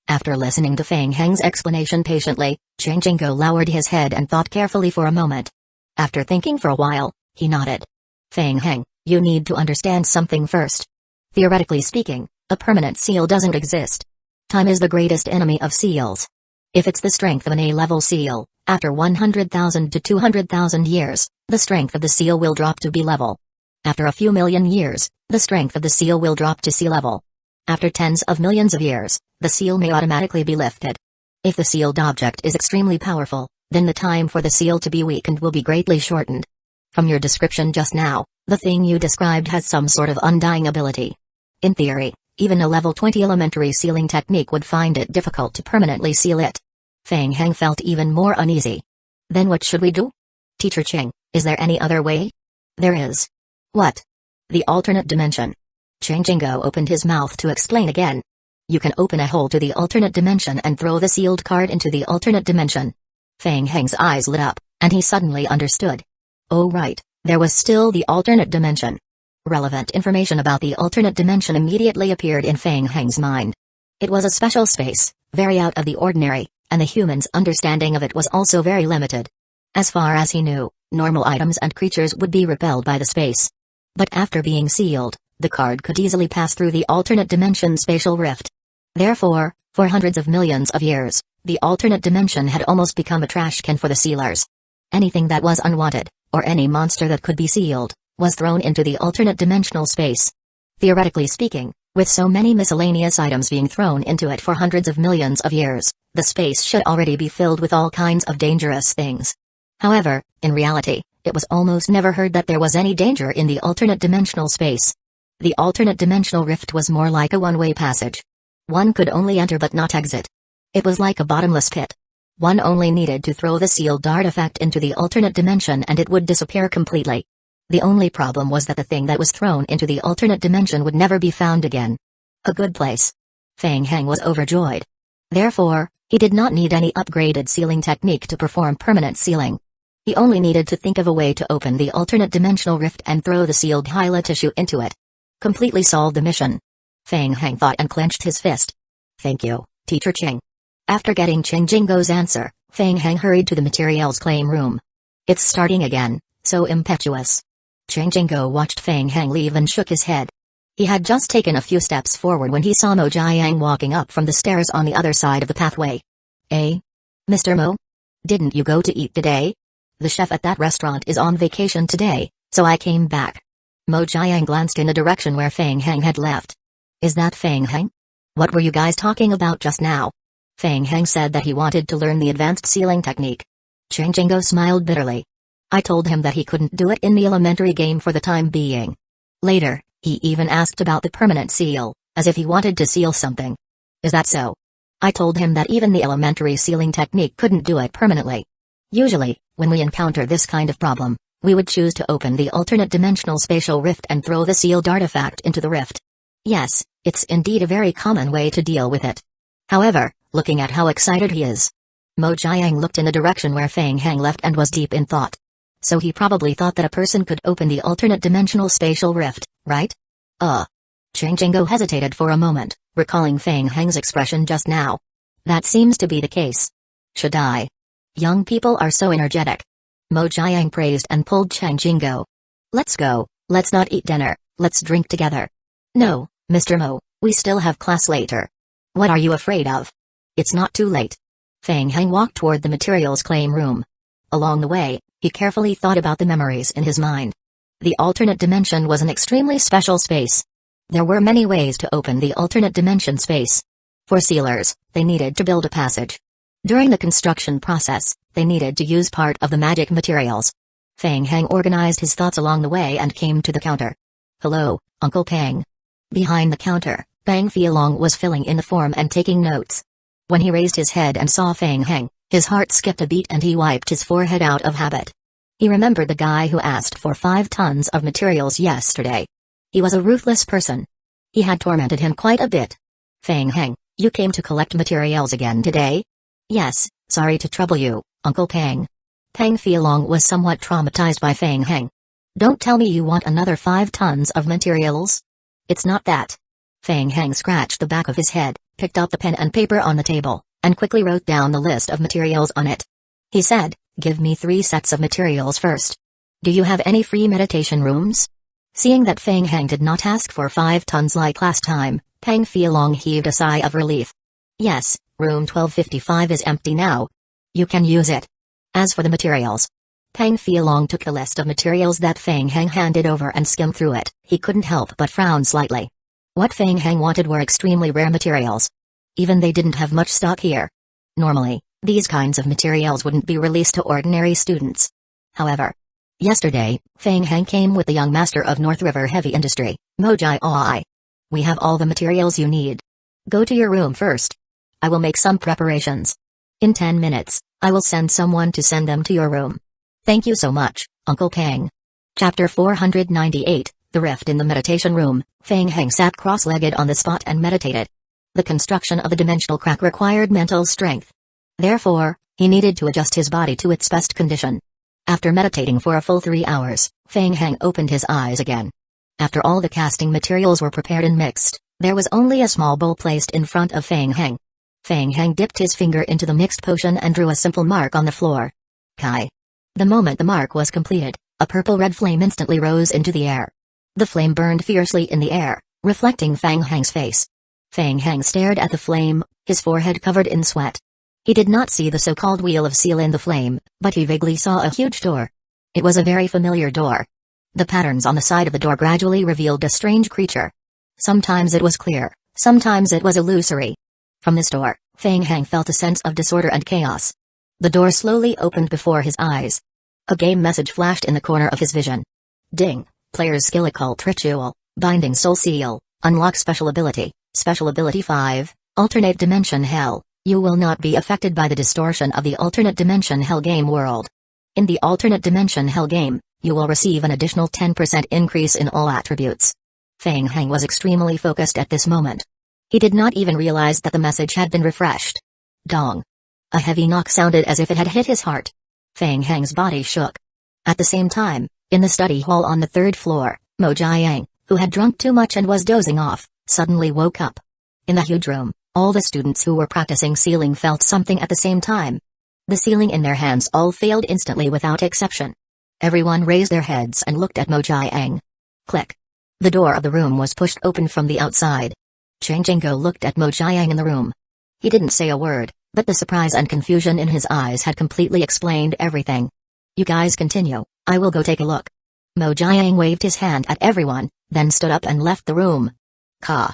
A: After listening to Feng Heng's explanation patiently, Ching Jingo lowered his head and thought carefully for a moment. After thinking for a while, he nodded. Feng Heng, you need to understand something first. Theoretically speaking, a permanent seal doesn't exist. Time is the greatest enemy of seals. If it's the strength of an A-level seal, after 100,000 to 200,000 years, the strength of the seal will drop to B-level. After a few million years, the strength of the seal will drop to C-level. After tens of millions of years, the seal may automatically be lifted. If the sealed object is extremely powerful, then the time for the seal to be weakened will be greatly shortened. From your description just now, the thing you described has some sort of undying ability. In theory, even a level 20 elementary sealing technique would find it difficult to permanently seal it. Feng Heng felt even more uneasy. Then what should we do? Teacher Ching, is there any other way? There is. What? The alternate dimension. Ching Jingo opened his mouth to explain again. You can open a hole to the alternate dimension and throw the sealed card into the alternate dimension. Feng Heng's eyes lit up, and he suddenly understood. Oh right, there was still the alternate dimension. Relevant information about the alternate dimension immediately appeared in Feng Heng's mind. It was a special space, very out of the ordinary, and the human's understanding of it was also very limited. As far as he knew, Normal items and creatures would be repelled by the space. But after being sealed, the card could easily pass through the alternate dimension spatial rift. Therefore, for hundreds of millions of years, the alternate dimension had almost become a trash can for the sealers. Anything that was unwanted, or any monster that could be sealed, was thrown into the alternate dimensional space. Theoretically speaking, with so many miscellaneous items being thrown into it for hundreds of millions of years, the space should already be filled with all kinds of dangerous things. However, in reality, it was almost never heard that there was any danger in the alternate dimensional space. The alternate dimensional rift was more like a one-way passage. One could only enter but not exit. It was like a bottomless pit. One only needed to throw the sealed artifact into the alternate dimension and it would disappear completely. The only problem was that the thing that was thrown into the alternate dimension would never be found again. A good place. Feng Heng was overjoyed. Therefore, he did not need any upgraded sealing technique to perform permanent sealing. He only needed to think of a way to open the alternate dimensional rift and throw the sealed Hyla tissue into it. Completely solved the mission. Feng Heng thought and clenched his fist. Thank you, Teacher Ching. After getting Ching Jingo's answer, Feng Heng hurried to the materials claim room. It's starting again, so impetuous. Ching Jingo watched Feng Heng leave and shook his head. He had just taken a few steps forward when he saw Mo Jiang walking up from the stairs on the other side of the pathway. Eh? Mr. Mo? Didn't you go to eat today? The chef at that restaurant is on vacation today, so I came back. Mo Jiang glanced in the direction where Feng Heng had left. Is that Feng Heng? What were you guys talking about just now? Feng Heng said that he wanted to learn the advanced sealing technique. Ching Jingo smiled bitterly. I told him that he couldn't do it in the elementary game for the time being. Later, he even asked about the permanent seal, as if he wanted to seal something. Is that so? I told him that even the elementary sealing technique couldn't do it permanently. Usually, when we encounter this kind of problem, we would choose to open the alternate dimensional spatial rift and throw the sealed artifact into the rift. Yes, it's indeed a very common way to deal with it. However, looking at how excited he is. Mo Jiang looked in the direction where Feng Heng left and was deep in thought. So he probably thought that a person could open the alternate dimensional spatial rift, right? Ching Jingo hesitated for a moment, recalling Feng Heng's expression just now. That seems to be the case. Should I? Young people are so energetic. Mo Jiang praised and pulled Ching Jingo. Let's go, let's not eat dinner, let's drink together. No, Mr. Mo, we still have class later. What are you afraid of? It's not too late. Feng Heng walked toward the materials claim room. Along the way, he carefully thought about the memories in his mind. The alternate dimension was an extremely special space. There were many ways to open the alternate dimension space. For sealers, they needed to build a passage. During the construction process, they needed to use part of the magic materials. Feng Heng organized his thoughts along the way and came to the counter. Hello, Uncle Peng. Behind the counter, Peng Fialong was filling in the form and taking notes. When he raised his head and saw Feng Heng, his heart skipped a beat and he wiped his forehead out of habit. He remembered the guy who asked for 5 tons of materials yesterday. He was a ruthless person. He had tormented him quite a bit. Feng Heng, you came to collect materials again today? Yes, sorry to trouble you, Uncle Peng. Peng Fialong was somewhat traumatized by Feng Heng. Don't tell me you want another 5 tons of materials? It's not that. Feng Heng scratched the back of his head, picked up the pen and paper on the table, and quickly wrote down the list of materials on it. He said, give me 3 sets of materials first. Do you have any free meditation rooms? Seeing that Feng Heng did not ask for 5 tons like last time, Peng Fialong heaved a sigh of relief. Yes, room 1255 is empty now. You can use it. As for the materials, Peng Fialong took a list of materials that Feng Heng handed over and skimmed through it. He couldn't help but frown slightly. What Feng Heng wanted were extremely rare materials. Even they didn't have much stock here. Normally, these kinds of materials wouldn't be released to ordinary students. However, yesterday, Feng Heng came with the young master of North River Heavy Industry, Mo Jiai. We have all the materials you need. Go to your room first. I will make some preparations. In 10 minutes, I will send someone to send them to your room. Thank you so much, Uncle Peng. Chapter 498, The Rift in the Meditation Room. Feng Heng sat cross-legged on the spot and meditated. The construction of the dimensional crack required mental strength. Therefore, he needed to adjust his body to its best condition. After meditating for a full 3 hours, Feng Heng opened his eyes again. After all the casting materials were prepared and mixed, there was only a small bowl placed in front of Feng Heng. Feng Heng dipped his finger into the mixed potion and drew a simple mark on the floor. Kai. The moment the mark was completed, a purple-red flame instantly rose into the air. The flame burned fiercely in the air, reflecting Fang Heng's face. Fang Heng stared at the flame, his forehead covered in sweat. He did not see the so-called wheel of seal in the flame, but he vaguely saw a huge door. It was a very familiar door. The patterns on the side of the door gradually revealed a strange creature. Sometimes it was clear, sometimes it was illusory. From this door, Fang Heng felt a sense of disorder and chaos. The door slowly opened before his eyes. A game message flashed in the corner of his vision. Ding, player's skill occult ritual, binding soul seal, unlock special ability 5, alternate dimension hell. You will not be affected by the distortion of the alternate dimension hell game world. In the alternate dimension hell game, you will receive an additional 10% increase in all attributes. Fang Heng was extremely focused at this moment. He did not even realize that the message had been refreshed. Dong. A heavy knock sounded as if it had hit his heart. Fang Heng's body shook. At the same time, in the study hall on the 3rd floor, Mo Jiang, who had drunk too much and was dozing off, suddenly woke up. In the huge room, all the students who were practicing sealing felt something at the same time. The sealing in their hands all failed instantly without exception. Everyone raised their heads and looked at Mo Jiang. Click. The door of the room was pushed open from the outside. Chang Jingo looked at Mo Jiang in the room. He didn't say a word, but the surprise and confusion in his eyes had completely explained everything. You guys continue, I will go take a look. Mo Jiang waved his hand at everyone, then stood up and left the room. Ka.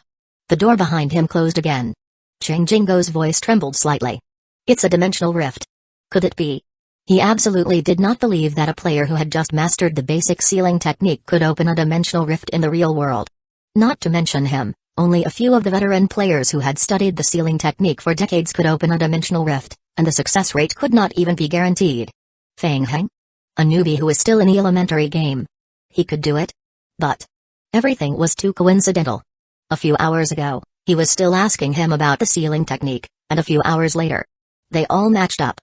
A: The door behind him closed again. Chang Jingo's voice trembled slightly. It's a dimensional rift. Could it be? He absolutely did not believe that a player who had just mastered the basic sealing technique could open a dimensional rift in the real world. Not to mention him, only a few of the veteran players who had studied the sealing technique for decades could open a dimensional rift, and the success rate could not even be guaranteed. Fang Heng? A newbie who is still in the elementary game. He could do it? But everything was too coincidental. A few hours ago, he was still asking him about the sealing technique, and a few hours later, they all matched up.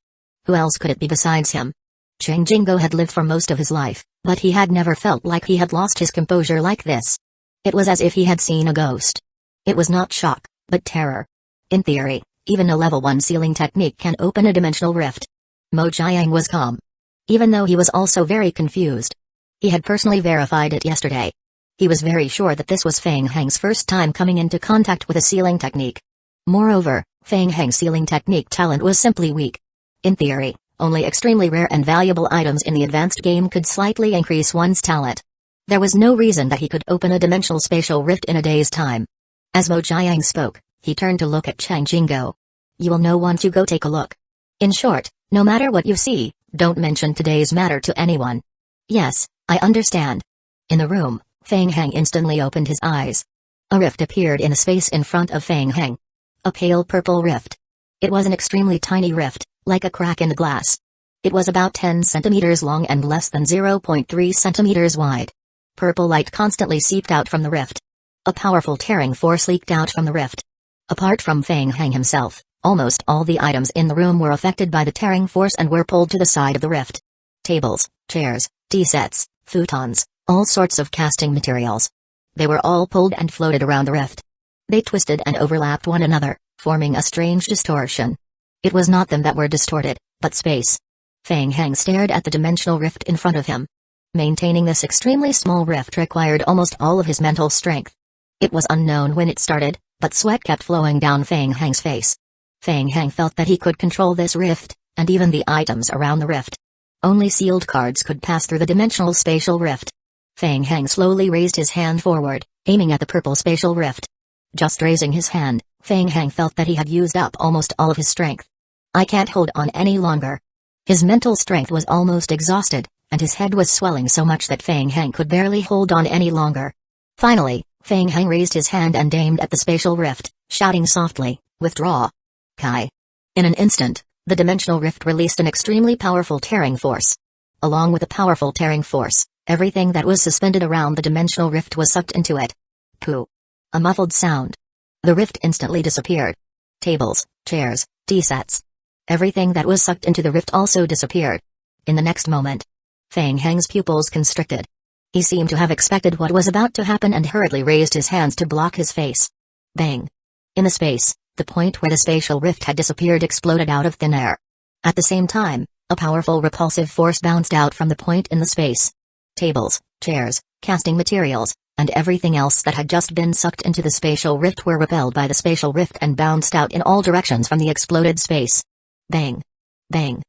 A: Who else could it be besides him? Chang Jingo had lived for most of his life, but he had never felt like he had lost his composure like this. It was as if he had seen a ghost. It was not shock, but terror. In theory, even a level 1 sealing technique can open a dimensional rift. Mo Jiang was calm. Even though he was also very confused. He had personally verified it yesterday. He was very sure that this was Fang Heng's first time coming into contact with a sealing technique. Moreover, Fang Heng's sealing technique talent was simply weak. In theory, only extremely rare and valuable items in the advanced game could slightly increase one's talent. There was no reason that he could open a dimensional spatial rift in a day's time. As Mo Jiang spoke, he turned to look at Chang Jingo. You will know once you go take a look. In short, no matter what you see, don't mention today's matter to anyone. Yes, I understand. In the room, Fang Heng instantly opened his eyes. A rift appeared in the space in front of Fang Heng. A pale purple rift. It was an extremely tiny rift, like a crack in the glass. It was about 10 centimeters long and less than 0.3 centimeters wide. Purple light constantly seeped out from the rift. A powerful tearing force leaked out from the rift. Apart from Fang Heng himself, almost all the items in the room were affected by the tearing force and were pulled to the side of the rift. Tables, chairs, tea sets, futons, all sorts of casting materials. They were all pulled and floated around the rift. They twisted and overlapped one another, forming a strange distortion. It was not them that were distorted, but space. Fang Heng stared at the dimensional rift in front of him. Maintaining this extremely small rift required almost all of his mental strength. It was unknown when it started, but sweat kept flowing down Fang Heng's face. Fang Heng felt that he could control this rift, and even the items around the rift. Only sealed cards could pass through the dimensional spatial rift. Fang Heng slowly raised his hand forward, aiming at the purple spatial rift. Just raising his hand, Fang Heng felt that he had used up almost all of his strength. I can't hold on any longer. His mental strength was almost exhausted, and his head was swelling so much that Fang Heng could barely hold on any longer. Finally, Fang Heng raised his hand and aimed at the spatial rift, shouting softly, "Withdraw." Kai. In an instant, the dimensional rift released an extremely powerful tearing force. Along with the powerful tearing force, everything that was suspended around the dimensional rift was sucked into it. Pooh. A muffled sound. The rift instantly disappeared. Tables, chairs, tea sets. Everything that was sucked into the rift also disappeared. In the next moment, Fang Heng's pupils constricted. He seemed to have expected what was about to happen and hurriedly raised his hands to block his face. Bang! In the space, the point where the spatial rift had disappeared exploded out of thin air. At the same time, A powerful repulsive force bounced out from the point in the space. Tables, chairs, casting materials, and everything else that had just been sucked into the spatial rift were repelled by the spatial rift and bounced out in all directions from the exploded space. Bang! Bang!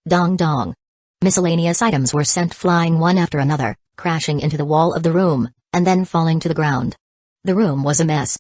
A: Dong dong! Miscellaneous items were sent flying one after another, crashing into the wall of the room, and then falling to the ground. The room was a mess.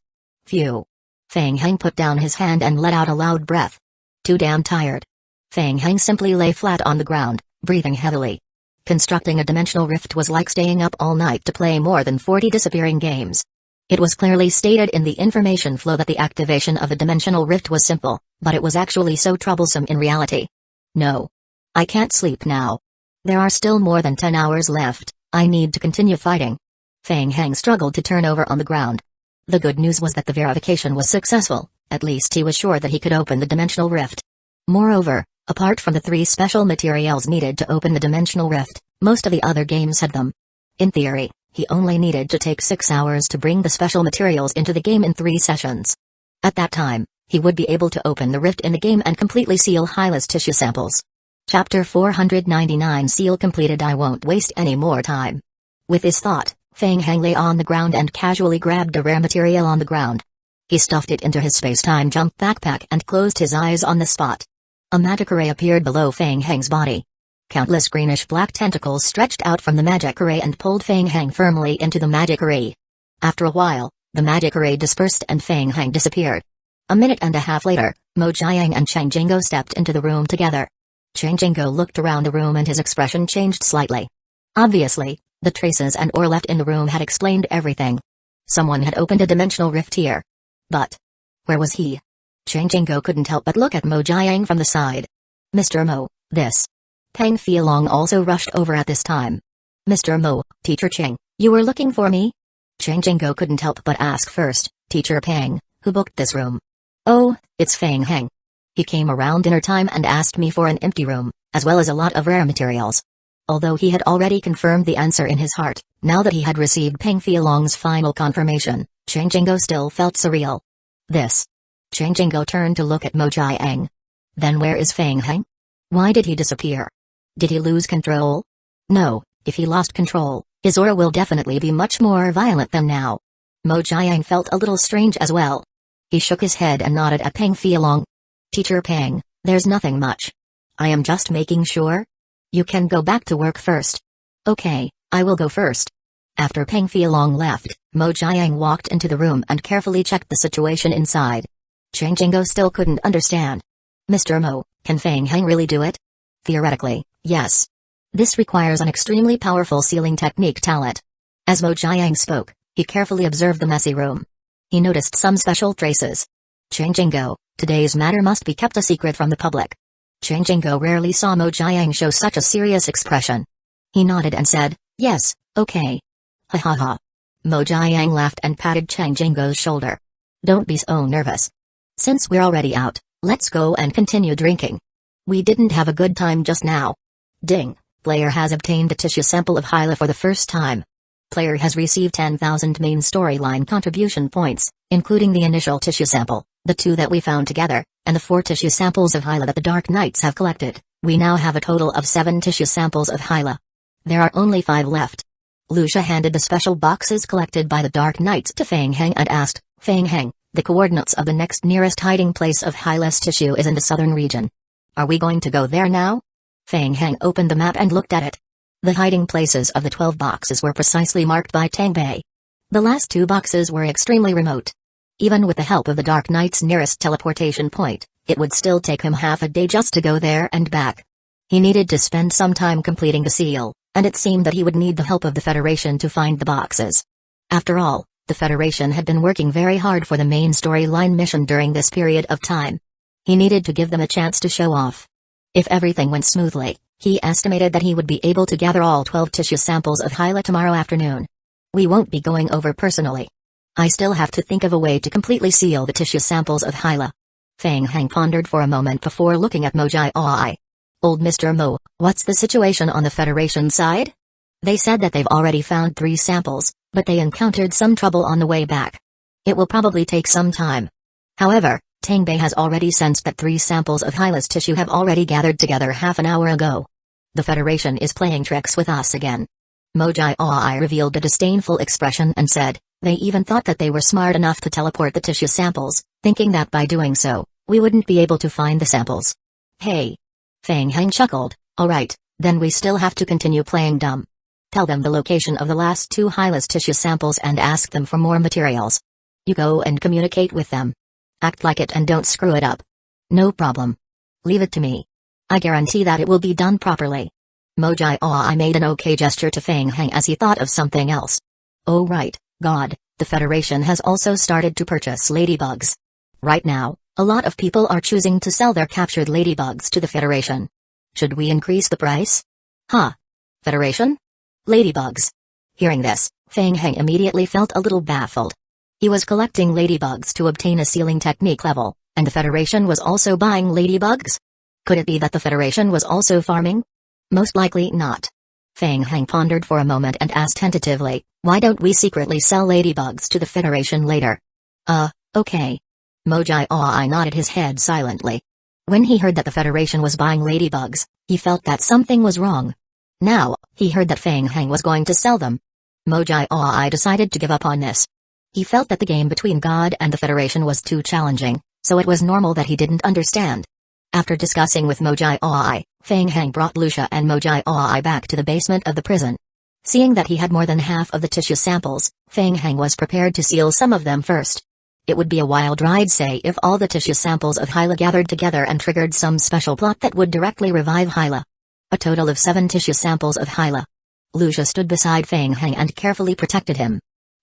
A: Phew. Fang Heng put down his hand and let out a loud breath. Too damn tired. Fang Heng simply lay flat on the ground, breathing heavily. Constructing a dimensional rift was like staying up all night to play more than 40 disappearing games. It was clearly stated in the information flow that the activation of a dimensional rift was simple, but it was actually so troublesome in reality. No. I can't sleep now. There are still more than 10 hours left, I need to continue fighting. Fang Heng struggled to turn over on the ground. The good news was that the verification was successful, at least he was sure that he could open the dimensional rift. Moreover, apart from the 3 special materials needed to open the dimensional rift, most of the other games had them. In theory, he only needed to take 6 hours to bring the special materials into the game in 3 sessions. At that time, he would be able to open the rift in the game and completely seal Hyla's tissue samples. Chapter 499 Seal completed. I won't waste any more time. With this thought, Fang Heng lay on the ground and casually grabbed a rare material on the ground. He stuffed it into his space-time jump backpack and closed his eyes on the spot. A magic array appeared below Fang Heng's body. Countless greenish-black tentacles stretched out from the magic array and pulled Fang Heng firmly into the magic array. After a while, the magic array dispersed and Fang Heng disappeared. A minute and a half later, Mo Jiang and Chang Jingo stepped into the room together. Chang Jingo looked around the room and his expression changed slightly. Obviously, the traces and ore left in the room had explained everything. Someone had opened a dimensional rift here. But where was he? Chang Jingo couldn't help but look at Mo Jiang from the side. Mr. Mo, this. Peng Fialong also rushed over at this time. Mr. Mo, Teacher Chang, you were looking for me? Chang Jingo couldn't help but ask first, Teacher Peng, who booked this room? Oh, it's Fang Heng. He came around dinner time and asked me for an empty room, as well as a lot of rare materials. Although he had already confirmed the answer in his heart, now that he had received Peng Fialong's final confirmation, Chang Jingo still felt surreal. This. Chang Jingo turned to look at Mo Jiang. Then where is Fang Heng? Why did he disappear? Did he lose control? No, if he lost control, his aura will definitely be much more violent than now. Mo Jiang felt a little strange as well. He shook his head and nodded at Peng Fialong. Teacher Peng, there's nothing much. I am just making sure. You can go back to work first. Okay, I will go first. After Peng Fialong left, Mo Jiang walked into the room and carefully checked the situation inside. Chang Jingo still couldn't understand. Mr. Mo, can Fang Heng really do it? Theoretically, yes. This requires an extremely powerful sealing technique talent. As Mo Jiang spoke, he carefully observed the messy room. He noticed some special traces. Chang Jingo, today's matter must be kept a secret from the public. Chang Jingo rarely saw Mo Jiang show such a serious expression. He nodded and said, yes, okay. Ha ha ha. Mo Jiang laughed and patted Chang Jingo's shoulder. Don't be so nervous. Since we're already out, let's go and continue drinking. We didn't have a good time just now. Ding, player has obtained a tissue sample of Hyla for the first time. Player has received 10,000 main storyline contribution points, including the initial tissue sample, the 2 that we found together, and the 4 tissue samples of Hyla that the Dark Knights have collected. We now have a total of 7 tissue samples of Hyla. There are only 5 left. Lucia handed the special boxes collected by the Dark Knights to Fang Heng and asked, Fang Heng, the coordinates of the next nearest hiding place of Hyla's tissue is in the southern region. Are we going to go there now? Fang Heng opened the map and looked at it. The hiding places of the 12 boxes were precisely marked by Tang Bei. The last 2 boxes were extremely remote. Even with the help of the Dark Knight's nearest teleportation point, it would still take him half a day just to go there and back. He needed to spend some time completing the seal, and it seemed that he would need the help of the Federation to find the boxes. After all, the Federation had been working very hard for the main storyline mission during this period of time. He needed to give them a chance to show off. If everything went smoothly, he estimated that he would be able to gather all 12 tissue samples of Hyla tomorrow afternoon. We won't be going over personally. I still have to think of a way to completely seal the tissue samples of Hyla. Fang Heng pondered for a moment before looking at Mo Jiang. Old Mr. Mo, what's the situation on the Federation side? They said that they've already found 3 samples, but they encountered some trouble on the way back. It will probably take some time. However, Tangbei has already sensed that 3 samples of Hyla's tissue have already gathered together half an hour ago. The Federation is playing tricks with us again. Mojai Aoi revealed a disdainful expression and said, they even thought that they were smart enough to teleport the tissue samples, thinking that by doing so, we wouldn't be able to find the samples. Hey. Fang Heng chuckled, alright, then we still have to continue playing dumb. Tell them the location of the last 2 Hyla's tissue samples and ask them for more materials. You go and communicate with them. Act like it and don't screw it up. No problem. Leave it to me. I guarantee that it will be done properly. Mojai Aoi made an okay gesture to Fang Heng as he thought of something else. Oh right, God, the Federation has also started to purchase ladybugs. Right now, a lot of people are choosing to sell their captured ladybugs to the Federation. Should we increase the price? Huh? Federation? Ladybugs. Hearing this, Fang Heng immediately felt a little baffled. He was collecting ladybugs to obtain a sealing technique level, and the Federation was also buying ladybugs? Could it be that the Federation was also farming? Most likely not. Fang Heng pondered for a moment and asked tentatively, why don't we secretly sell ladybugs to the Federation later? Okay. Mojai Aoi nodded his head silently. When he heard that the Federation was buying ladybugs, he felt that something was wrong. Now, he heard that Fang Heng was going to sell them. Mojai Aoi decided to give up on this. He felt that the game between God and the Federation was too challenging, so it was normal that he didn't understand. After discussing with Mojai Aoi, Fang Heng brought Lucia and Mojai Aoi back to the basement of the prison. Seeing that he had more than half of the tissue samples, Fang Heng was prepared to seal some of them first. It would be a wild ride, say, if all the tissue samples of Hyla gathered together and triggered some special plot that would directly revive Hyla. A total of 7 tissue samples of Hyla. Lucia stood beside Fang Heng and carefully protected him.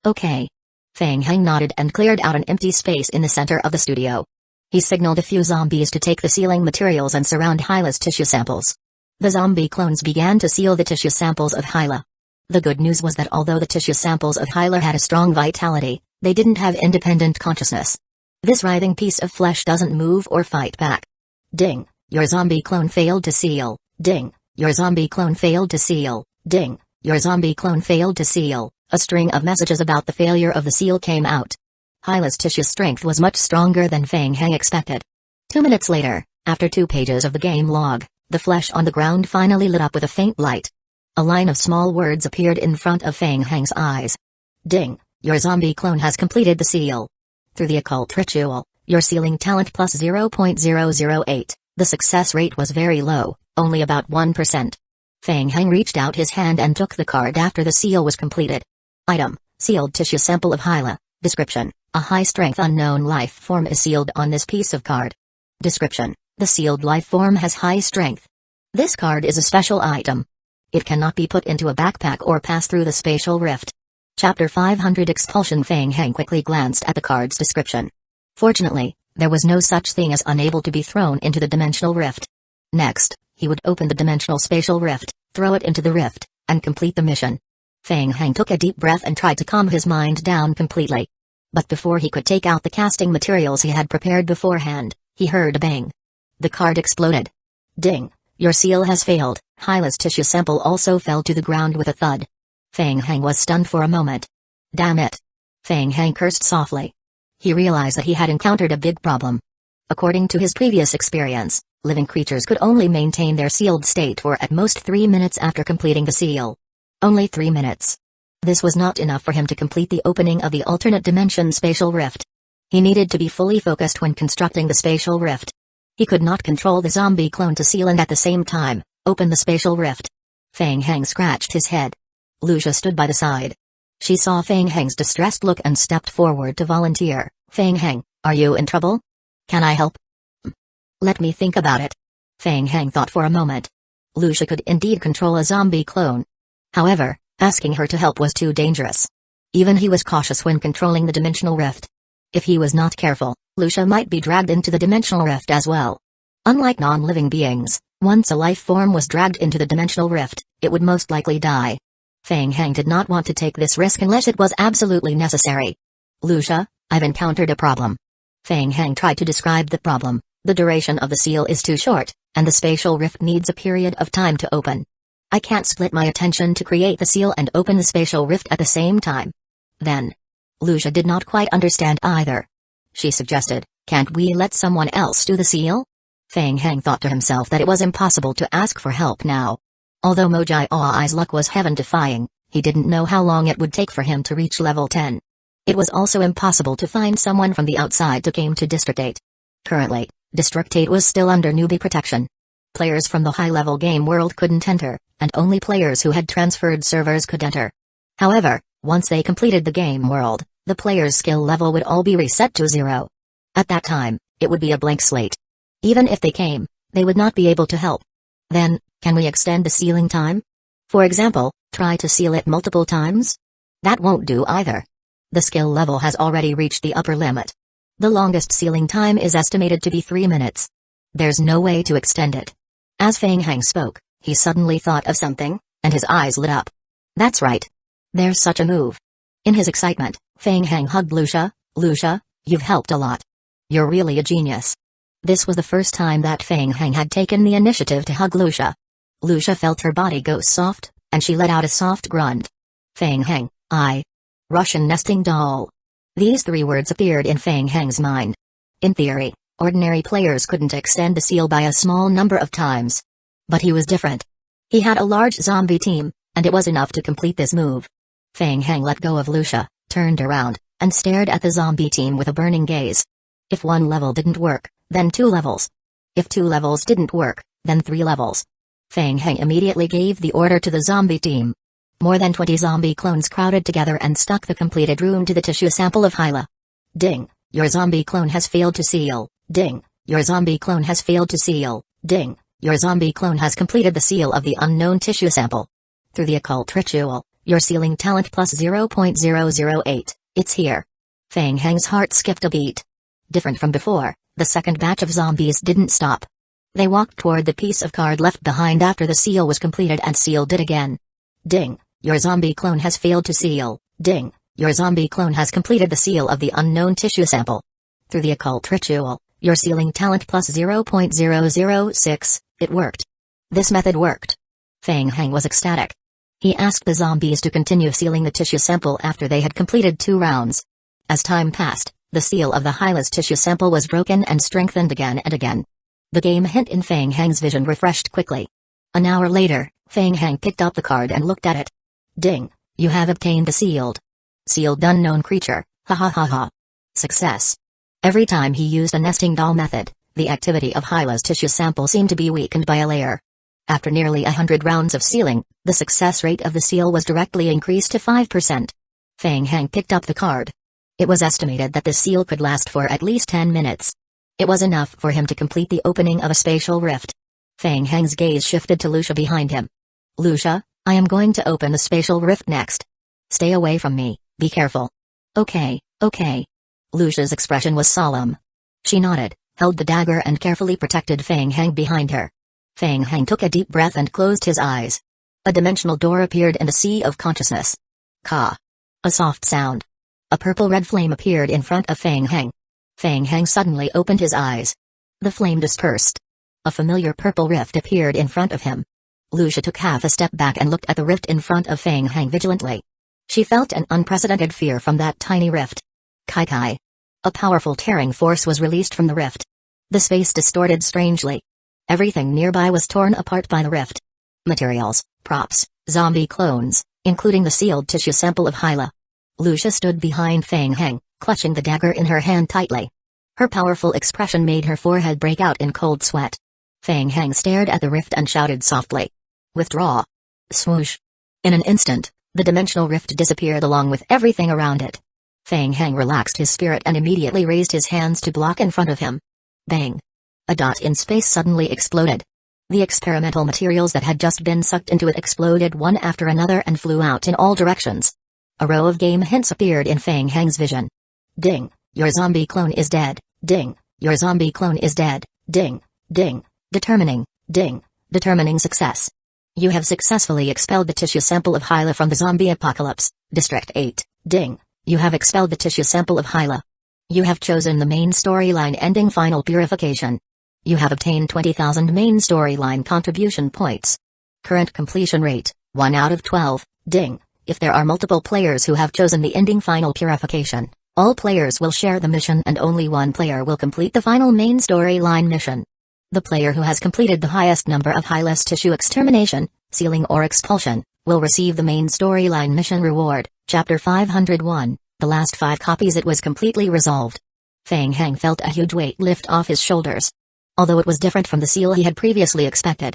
A: Okay. Fang Heng nodded and cleared out an empty space in the center of the studio. He signaled a few zombies to take the sealing materials and surround Hyla's tissue samples. The zombie clones began to seal the tissue samples of Hyla. The good news was that although the tissue samples of Hyla had a strong vitality, they didn't have independent consciousness. This writhing piece of flesh doesn't move or fight back. Ding, your zombie clone failed to seal. Ding, your zombie clone failed to seal. Ding, your zombie clone failed to seal. A string of messages about the failure of the seal came out. Hyla's tissue strength was much stronger than Fang Heng expected. 2 minutes later, after 2 pages of the game log, the flesh on the ground finally lit up with a faint light. A line of small words appeared in front of Fang Heng's eyes. Ding, your zombie clone has completed the seal. Through the occult ritual, your sealing talent plus 0.008, the success rate was very low, only about 1%. Fang Heng reached out his hand and took the card after the seal was completed. Item, sealed tissue sample of Hyla. Description, a high-strength unknown life form is sealed on this piece of card. Description, the sealed life form has high strength. This card is a special item. It cannot be put into a backpack or pass through the spatial rift. Chapter 500 Expulsion. Fang Heng quickly glanced at the card's description. Fortunately, there was no such thing as unable to be thrown into the dimensional rift. Next, he would open the dimensional spatial rift, throw it into the rift, and complete the mission. Fang Heng took a deep breath and tried to calm his mind down completely. But before he could take out the casting materials he had prepared beforehand, he heard a bang. The card exploded. Ding, your seal has failed. Hyla's tissue sample also fell to the ground with a thud. Fang Heng was stunned for a moment. Damn it. Fang Heng cursed softly. He realized that he had encountered a big problem. According to his previous experience, living creatures could only maintain their sealed state for at most 3 minutes after completing the seal. Only 3 minutes. This was not enough for him to complete the opening of the alternate dimension spatial rift. He needed to be fully focused when constructing the spatial rift. He could not control the zombie clone to seal and at the same time, open the spatial rift. Fang Heng scratched his head. Lucia stood by the side. She saw Fang Heng's distressed look and stepped forward to volunteer. Fang Heng, are you in trouble? Can I help? Let me think about it. Fang Heng thought for a moment. Lucia could indeed control a zombie clone. However, asking her to help was too dangerous. Even he was cautious when controlling the dimensional rift. If he was not careful, Lucia might be dragged into the dimensional rift as well. Unlike non-living beings, once a life form was dragged into the dimensional rift, it would most likely die. Fang Heng did not want to take this risk unless it was absolutely necessary. Lucia, I've encountered a problem. Fang Heng tried to describe the problem. The duration of the seal is too short, and the spatial rift needs a period of time to open. I can't split my attention to create the seal and open the spatial rift at the same time. Then, Lucia did not quite understand either. She suggested, Can't we let someone else do the seal? Feng Heng thought to himself that it was impossible to ask for help now. Although Mojai Ai's luck was heaven-defying, he didn't know how long it would take for him to reach level 10. It was also impossible to find someone from the outside to came to District 8. Currently, District 8 was still under newbie protection. Players from the high-level game world couldn't enter, and only players who had transferred servers could enter. However, once they completed the game world, the player's skill level would all be reset to 0. At that time, it would be a blank slate. Even if they came, they would not be able to help. Then, can we extend the sealing time? For example, try to seal it multiple times? That won't do either. The skill level has already reached the upper limit. The longest sealing time is estimated to be 3 minutes. There's no way to extend it. As Feng Heng spoke, he suddenly thought of something, and his eyes lit up. That's right. There's such a move. In his excitement, Feng Heng hugged Lucia. Lucia, you've helped a lot. You're really a genius. This was the first time that Feng Heng had taken the initiative to hug Lucia. Lucia felt her body go soft, and she let out a soft grunt. Feng Heng, Russian nesting doll. These 3 words appeared in Feng Heng's mind. In theory, ordinary players couldn't extend the seal by a small number of times. But he was different. He had a large zombie team, and it was enough to complete this move. Feng Heng let go of Lucia, turned around, and stared at the zombie team with a burning gaze. If 1 level didn't work, then 2 levels. If 2 levels didn't work, then 3 levels. Feng Heng immediately gave the order to the zombie team. More than 20 zombie clones crowded together and stuck the completed rune to the tissue sample of Hyla. Ding, your zombie clone has failed to seal. Ding, your zombie clone has failed to seal. Ding, your zombie clone has completed the seal of the unknown tissue sample. Through the occult ritual, your sealing talent plus 0.008, it's here. Feng Heng's heart skipped a beat. Different from before, the second batch of zombies didn't stop. They walked toward the piece of card left behind after the seal was completed and sealed it again. Ding, your zombie clone has failed to seal. Ding, your zombie clone has completed the seal of the unknown tissue sample. Through the occult ritual, your sealing talent plus 0.006, it worked. This method worked. Feng Heng was ecstatic. He asked the zombies to continue sealing the tissue sample after they had completed 2 rounds. As time passed, the seal of the Hyla's tissue sample was broken and strengthened again and again. The game hint in Feng Heng's vision refreshed quickly. An hour later, Feng Heng picked up the card and looked at it. Ding, you have obtained the sealed unknown creature, ha ha ha ha. Success. Every time he used a nesting doll method, the activity of Hyla's tissue sample seemed to be weakened by a layer. After nearly 100 rounds of sealing, the success rate of the seal was directly increased to 5%. Feng Heng picked up the card. It was estimated that the seal could last for at least 10 minutes. It was enough for him to complete the opening of a spatial rift. Feng Heng's gaze shifted to Lucia behind him. Lucia, I am going to open the spatial rift next. Stay away from me, be careful. Okay. Lucia's expression was solemn. She nodded, held the dagger and carefully protected Feng Heng behind her. Feng Heng took a deep breath and closed his eyes. A dimensional door appeared in the sea of consciousness. Ka. A soft sound. A purple-red flame appeared in front of Feng Heng. Feng Heng suddenly opened his eyes. The flame dispersed. A familiar purple rift appeared in front of him. Lucia took half a step back and looked at the rift in front of Feng Heng vigilantly. She felt an unprecedented fear from that tiny rift. Kai. A powerful tearing force was released from the rift. The space distorted strangely. Everything nearby was torn apart by the rift. Materials, props, zombie clones, including the sealed tissue sample of Hyla. Lucia stood behind Feng Heng, clutching the dagger in her hand tightly. Her powerful expression made her forehead break out in cold sweat. Feng Heng stared at the rift and shouted softly. Withdraw. Swoosh. In an instant, the dimensional rift disappeared along with everything around it. Feng Heng relaxed his spirit and immediately raised his hands to block in front of him. Bang. A dot in space suddenly exploded. The experimental materials that had just been sucked into it exploded one after another and flew out in all directions. A row of game hints appeared in Feng Heng's vision. Ding, your zombie clone is dead. Ding, your zombie clone is dead. Ding, ding, determining success. You have successfully expelled the tissue sample of Hyla from the zombie apocalypse, District 8. Ding, you have expelled the tissue sample of Hyla. You have chosen the main storyline ending final purification. You have obtained 20,000 main storyline contribution points. Current completion rate, 1 out of 12. Ding. If there are multiple players who have chosen the ending final purification, All players will share the mission and only one player will complete the final main storyline mission. The player who has completed the highest number of high-less tissue extermination, sealing or expulsion, will receive the main storyline mission reward. Chapter 501, the last 5 copies. It was completely resolved. Feng Heng felt a huge weight lift off his shoulders. Although it was different from the seal he had previously expected.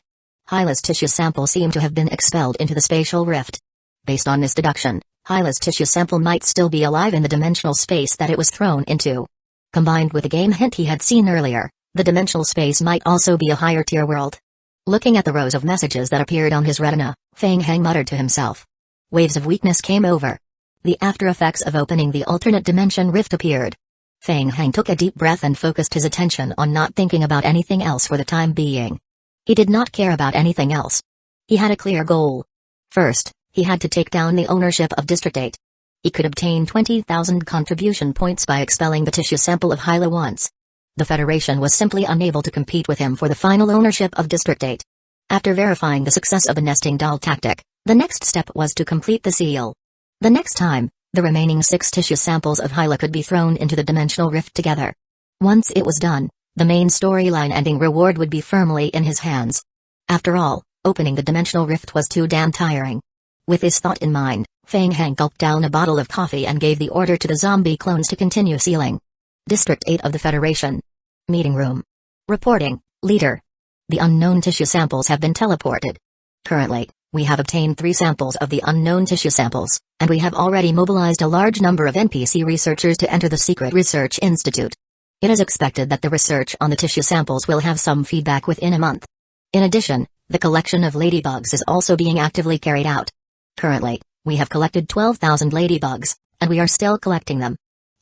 A: Hylas tissue sample seemed to have been expelled into the spatial rift. Based on this deduction, Hylas tissue sample might still be alive in the dimensional space that it was thrown into. Combined with the game hint he had seen earlier, the dimensional space might also be a higher tier world. Looking at the rows of messages that appeared on his retina, Feng Heng muttered to himself. Waves of weakness came over. The after effects of opening the alternate dimension rift appeared. Feng Heng took a deep breath and focused his attention on not thinking about anything else for the time being. He did not care about anything else. He had a clear goal. First, he had to take down the ownership of District 8. He could obtain 20,000 contribution points by expelling the tissue sample of Hyla once. The Federation was simply unable to compete with him for the final ownership of District 8. After verifying the success of the nesting doll tactic, the next step was to complete the seal. The next time, the remaining 6 tissue samples of Hyla could be thrown into the dimensional rift together. Once it was done, the main storyline ending reward would be firmly in his hands. After all, opening the dimensional rift was too damn tiring. With this thought in mind, Feng Heng gulped down a bottle of coffee and gave the order to the zombie clones to continue sealing. District 8 of the Federation. Meeting room. Reporting, Leader. The unknown tissue samples have been teleported. Currently, we have obtained 3 samples of the unknown tissue samples, and we have already mobilized a large number of NPC researchers to enter the Secret Research Institute. It is expected that the research on the tissue samples will have some feedback within a month. In addition, the collection of ladybugs is also being actively carried out. Currently, we have collected 12,000 ladybugs, and we are still collecting them.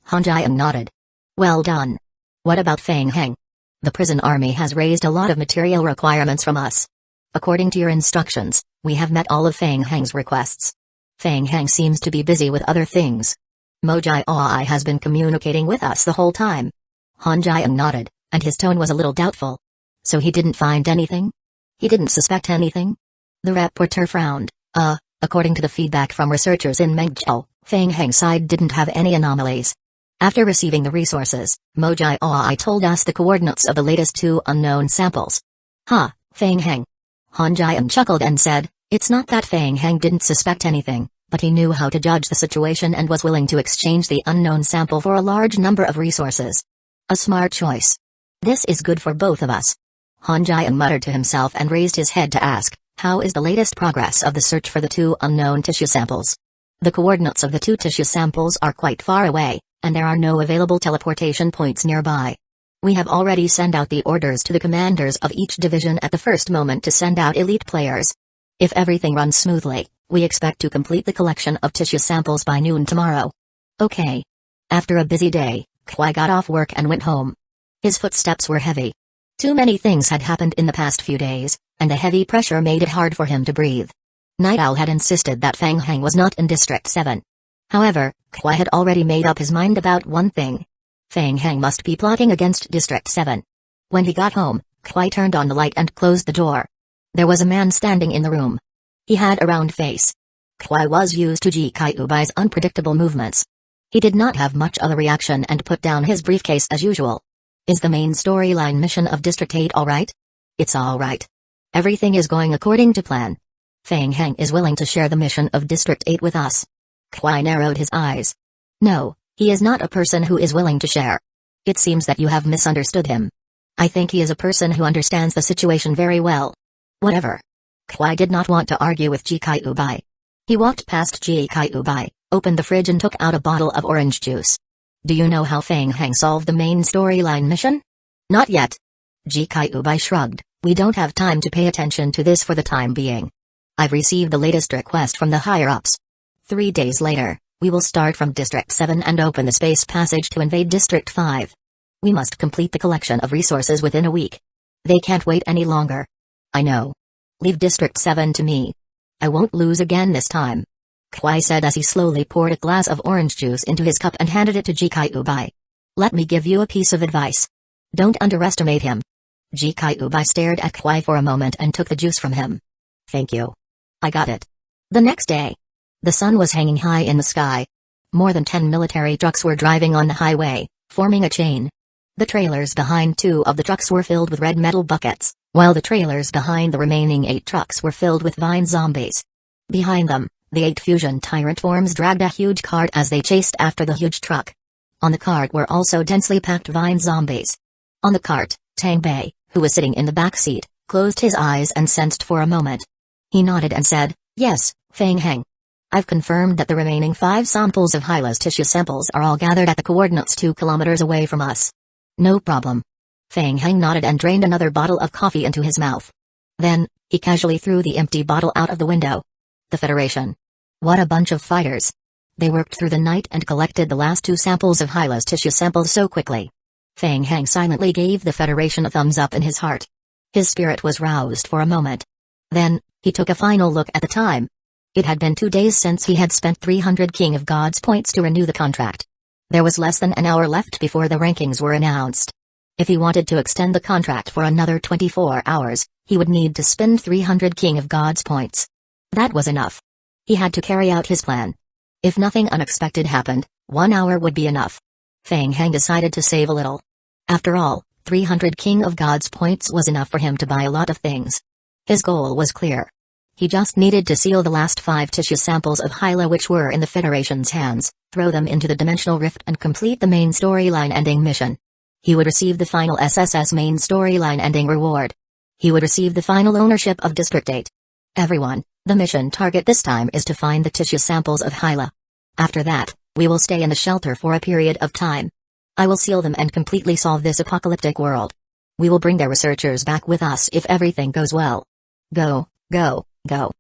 A: Han Jian nodded. Well done. What about Feng Heng? The prison army has raised a lot of material requirements from us. According to your instructions, we have met all of Feng Heng's requests. Feng Heng seems to be busy with other things. Mojai Oi has been communicating with us the whole time. Han Jian nodded, and his tone was a little doubtful. So he didn't find anything? He didn't suspect anything? The rapporteur frowned. According to the feedback from researchers in Mage, Feng Heng's side didn't have any anomalies. After receiving the resources, Mojai Oi told us the coordinates of the latest 2 unknown samples. Feng Heng. Han Jian chuckled and said, it's not that Feng Heng didn't suspect anything, but he knew how to judge the situation and was willing to exchange the unknown sample for a large number of resources. A smart choice. This is good for both of us. Han Jian muttered to himself and raised his head to ask, how is the latest progress of the search for the 2 unknown tissue samples? The coordinates of the 2 tissue samples are quite far away, and there are no available teleportation points nearby. We have already sent out the orders to the commanders of each division at the first moment to send out elite players. If everything runs smoothly, we expect to complete the collection of tissue samples by noon tomorrow. Okay. After a busy day, Kwai got off work and went home. His footsteps were heavy. Too many things had happened in the past few days, and the heavy pressure made it hard for him to breathe. Night Owl had insisted that Feng Heng was not in District 7. However, Kwai had already made up his mind about one thing. Feng Heng must be plotting against District 7. When he got home, Kwai turned on the light and closed the door. There was a man standing in the room. He had a round face. Kwai was used to Jikaiubai's unpredictable movements. He did not have much of a reaction and put down his briefcase as usual. Is the main storyline mission of District 8 alright? It's alright. Everything is going according to plan. Feng Heng is willing to share the mission of District 8 with us. Kwai narrowed his eyes. No, he is not a person who is willing to share. It seems that you have misunderstood him. I think he is a person who understands the situation very well. Whatever. Kwai did not want to argue with Jikaiubai. He walked past Jikaiubai, opened the fridge and took out a bottle of orange juice. Do you know how Feng Heng solved the main storyline mission? Not yet. Jikaiubai shrugged. We don't have time to pay attention to this for the time being. I've received the latest request from the higher-ups. 3 days later, we will start from District 7 and open the space passage to invade District 5. We must complete the collection of resources within a week. They can't wait any longer. I know. Leave District 7 to me. I won't lose again this time. Kwai said as he slowly poured a glass of orange juice into his cup and handed it to Jikaiubai. Let me give you a piece of advice. Don't underestimate him. Jikaiubai stared at Kwai for a moment and took the juice from him. Thank you. I got it. The next day. The sun was hanging high in the sky. More than 10 military trucks were driving on the highway, forming a chain. The trailers behind 2 of the trucks were filled with red metal buckets, while the trailers behind the remaining 8 trucks were filled with vine zombies. Behind them, the 8 fusion tyrant forms dragged a huge cart as they chased after the huge truck. On the cart were also densely packed vine zombies. On the cart, Tang Bei, who was sitting in the back seat, closed his eyes and sensed for a moment. He nodded and said, "Yes, Feng Heng. I've confirmed that the remaining 5 samples of Hyla's tissue samples are all gathered at the coordinates 2 kilometers away from us." "No problem." Feng Heng nodded and drained another bottle of coffee into his mouth. Then, he casually threw the empty bottle out of the window. The Federation. What a bunch of fighters. They worked through the night and collected the last 2 samples of Hyla's tissue samples so quickly. Feng Heng silently gave the Federation a thumbs up in his heart. His spirit was roused for a moment. Then, he took a final look at the time. It had been 2 days since he had spent 300 King of Gods points to renew the contract. There was less than an hour left before the rankings were announced. If he wanted to extend the contract for another 24 hours, he would need to spend 300 King of Gods points. That was enough. He had to carry out his plan. If nothing unexpected happened, 1 hour would be enough. Feng Heng decided to save a little. After all, 300 King of Gods points was enough for him to buy a lot of things. His goal was clear. He just needed to seal the last 5 tissue samples of Hyla which were in the Federation's hands, throw them into the Dimensional Rift and complete the main storyline ending mission. He would receive the final SSS main storyline ending reward. He would receive the final ownership of District 8. Everyone, the mission target this time is to find the tissue samples of Hyla. After that, we will stay in the shelter for a period of time. I will seal them and completely solve this apocalyptic world. We will bring their researchers back with us if everything goes well. Go, go, go.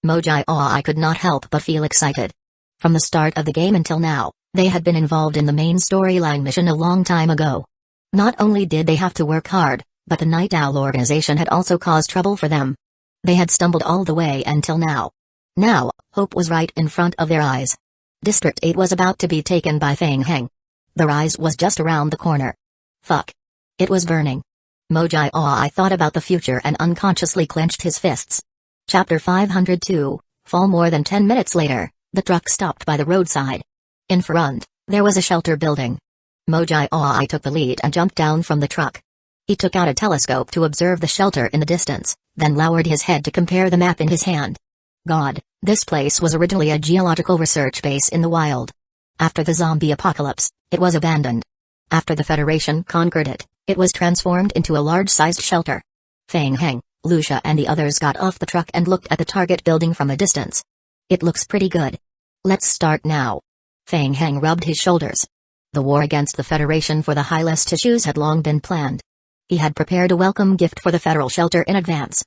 A: Mojai I could not help but feel excited. From the start of the game until now, they had been involved in the main storyline mission a long time ago. Not only did they have to work hard, but the Night Owl organization had also caused trouble for them. They had stumbled all the way until now. Now, hope was right in front of their eyes. District 8 was about to be taken by Feng Heng. The rise was just around the corner. Fuck. It was burning. Mojai I thought about the future and unconsciously clenched his fists. Chapter 502, Fall. More than 10 minutes later, the truck stopped by the roadside. In front, there was a shelter building. Mojai I took the lead and jumped down from the truck. He took out a telescope to observe the shelter in the distance, then lowered his head to compare the map in his hand. God, this place was originally a geological research base in the wild. After the zombie apocalypse, it was abandoned. After the Federation conquered it, it was transformed into a large-sized shelter. Feng Heng, Lucia and the others got off the truck and looked at the target building from a distance. It looks pretty good. Let's start now. Feng Heng rubbed his shoulders. The war against the Federation for the Hylas tissues had long been planned. He had prepared a welcome gift for the federal shelter in advance.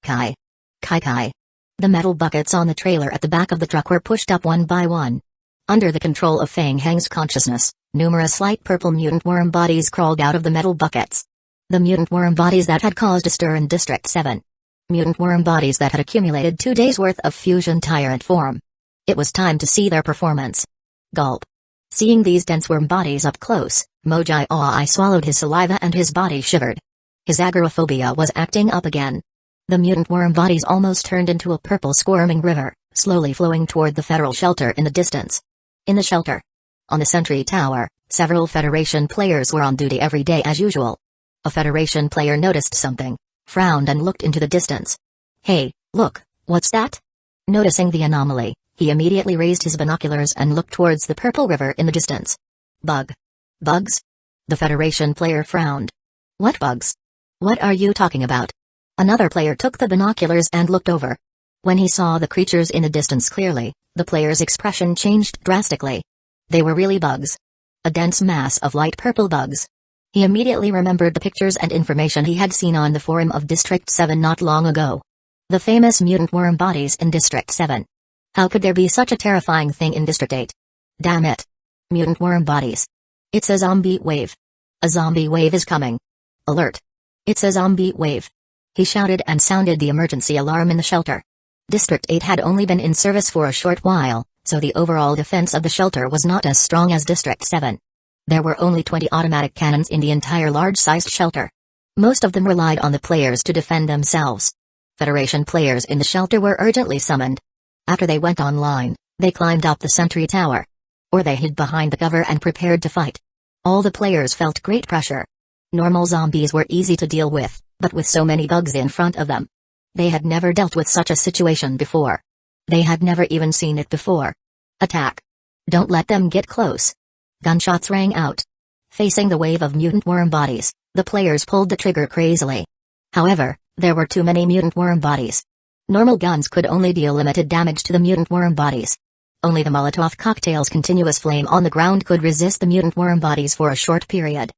A: Kai. Kai. The metal buckets on the trailer at the back of the truck were pushed up one by one. Under the control of Feng Heng's consciousness, numerous light purple mutant worm bodies crawled out of the metal buckets. The mutant worm bodies that had caused a stir in District 7. Mutant worm bodies that had accumulated 2 days' worth of fusion tyrant form. It was time to see their performance. Gulp. Seeing these dense worm bodies up close, Mojai I swallowed his saliva and his body shivered. His agoraphobia was acting up again. The mutant worm bodies almost turned into a purple squirming river, slowly flowing toward the federal shelter in the distance. In the shelter. On the sentry tower, several Federation players were on duty every day as usual. A Federation player noticed something, frowned and looked into the distance. Hey, look, what's that? Noticing the anomaly, he immediately raised his binoculars and looked towards the purple river in the distance. Bug. Bugs? The Federation player frowned. What bugs? What are you talking about? Another player took the binoculars and looked over. When he saw the creatures in the distance clearly, the player's expression changed drastically. They were really bugs. A dense mass of light purple bugs. He immediately remembered the pictures and information he had seen on the forum of District 7 not long ago. The famous mutant worm bodies in District 7. How could there be such a terrifying thing in District 8? Damn it. Mutant worm bodies. It's a zombie wave. A zombie wave is coming. Alert. It's a zombie wave. He shouted and sounded the emergency alarm in the shelter. District 8 had only been in service for a short while, so the overall defense of the shelter was not as strong as District 7. There were only 20 automatic cannons in the entire large-sized shelter. Most of them relied on the players to defend themselves. Federation players in the shelter were urgently summoned. After they went online, they climbed up the sentry tower. or they hid behind the cover and prepared to fight. All the players felt great pressure. Normal zombies were easy to deal with, but with so many bugs in front of them, they had never dealt with such a situation before. They had never even seen it before. Attack! Don't let them get close. Gunshots rang out. Facing the wave of mutant worm bodies, the players pulled the trigger crazily. However, there were too many mutant worm bodies. Normal guns could only deal limited damage to the mutant worm bodies. Only the Molotov cocktail's continuous flame on the ground could resist the mutant worm bodies for a short period.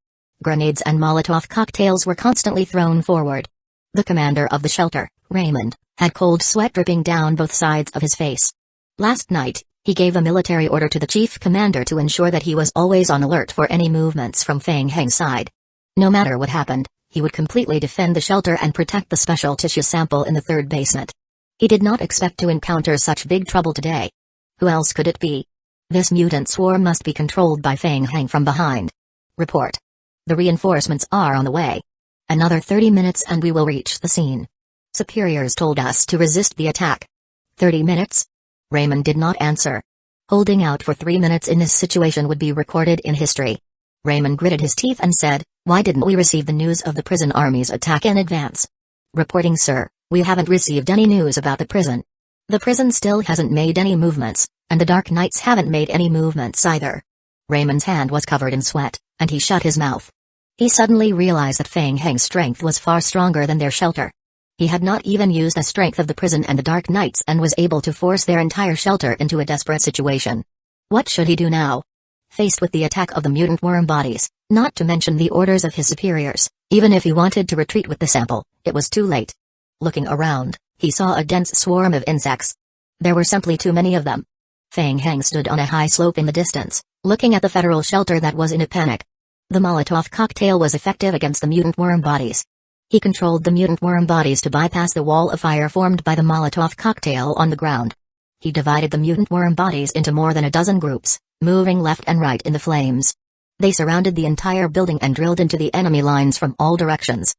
A: Grenades and Molotov cocktails were constantly thrown forward. The commander of the shelter, Raymond, had cold sweat dripping down both sides of his face. Last night, he gave a military order to the chief commander to ensure that he was always on alert for any movements from Feng Heng's side. No matter what happened, he would completely defend the shelter and protect the special tissue sample in the third basement. He did not expect to encounter such big trouble today. Who else could it be? This mutant swarm must be controlled by Feng Heng from behind. Report. The reinforcements are on the way. Another 30 minutes and we will reach the scene. Superiors told us to resist the attack. 30 minutes? Raymond did not answer. Holding out for 3 minutes in this situation would be recorded in history. Raymond gritted his teeth and said, "Why didn't we receive the news of the prison army's attack in advance?" Reporting, sir, we haven't received any news about the prison. The prison still hasn't made any movements, and the Dark Knights haven't made any movements either. Raymond's hand was covered in sweat, and he shut his mouth. He suddenly realized that Feng Heng's strength was far stronger than their shelter. He had not even used the strength of the prison and the Dark Knights and was able to force their entire shelter into a desperate situation. What should he do now? Faced with the attack of the mutant worm bodies, not to mention the orders of his superiors, even if he wanted to retreat with the sample, it was too late. Looking around, he saw a dense swarm of insects. There were simply too many of them. Feng Heng stood on a high slope in the distance, looking at the federal shelter that was in a panic. The Molotov cocktail was effective against the mutant worm bodies. He controlled the mutant worm bodies to bypass the wall of fire formed by the Molotov cocktail on the ground. He divided the mutant worm bodies into more than a dozen groups, moving left and right in the flames. They surrounded the entire building and drilled into the enemy lines from all directions.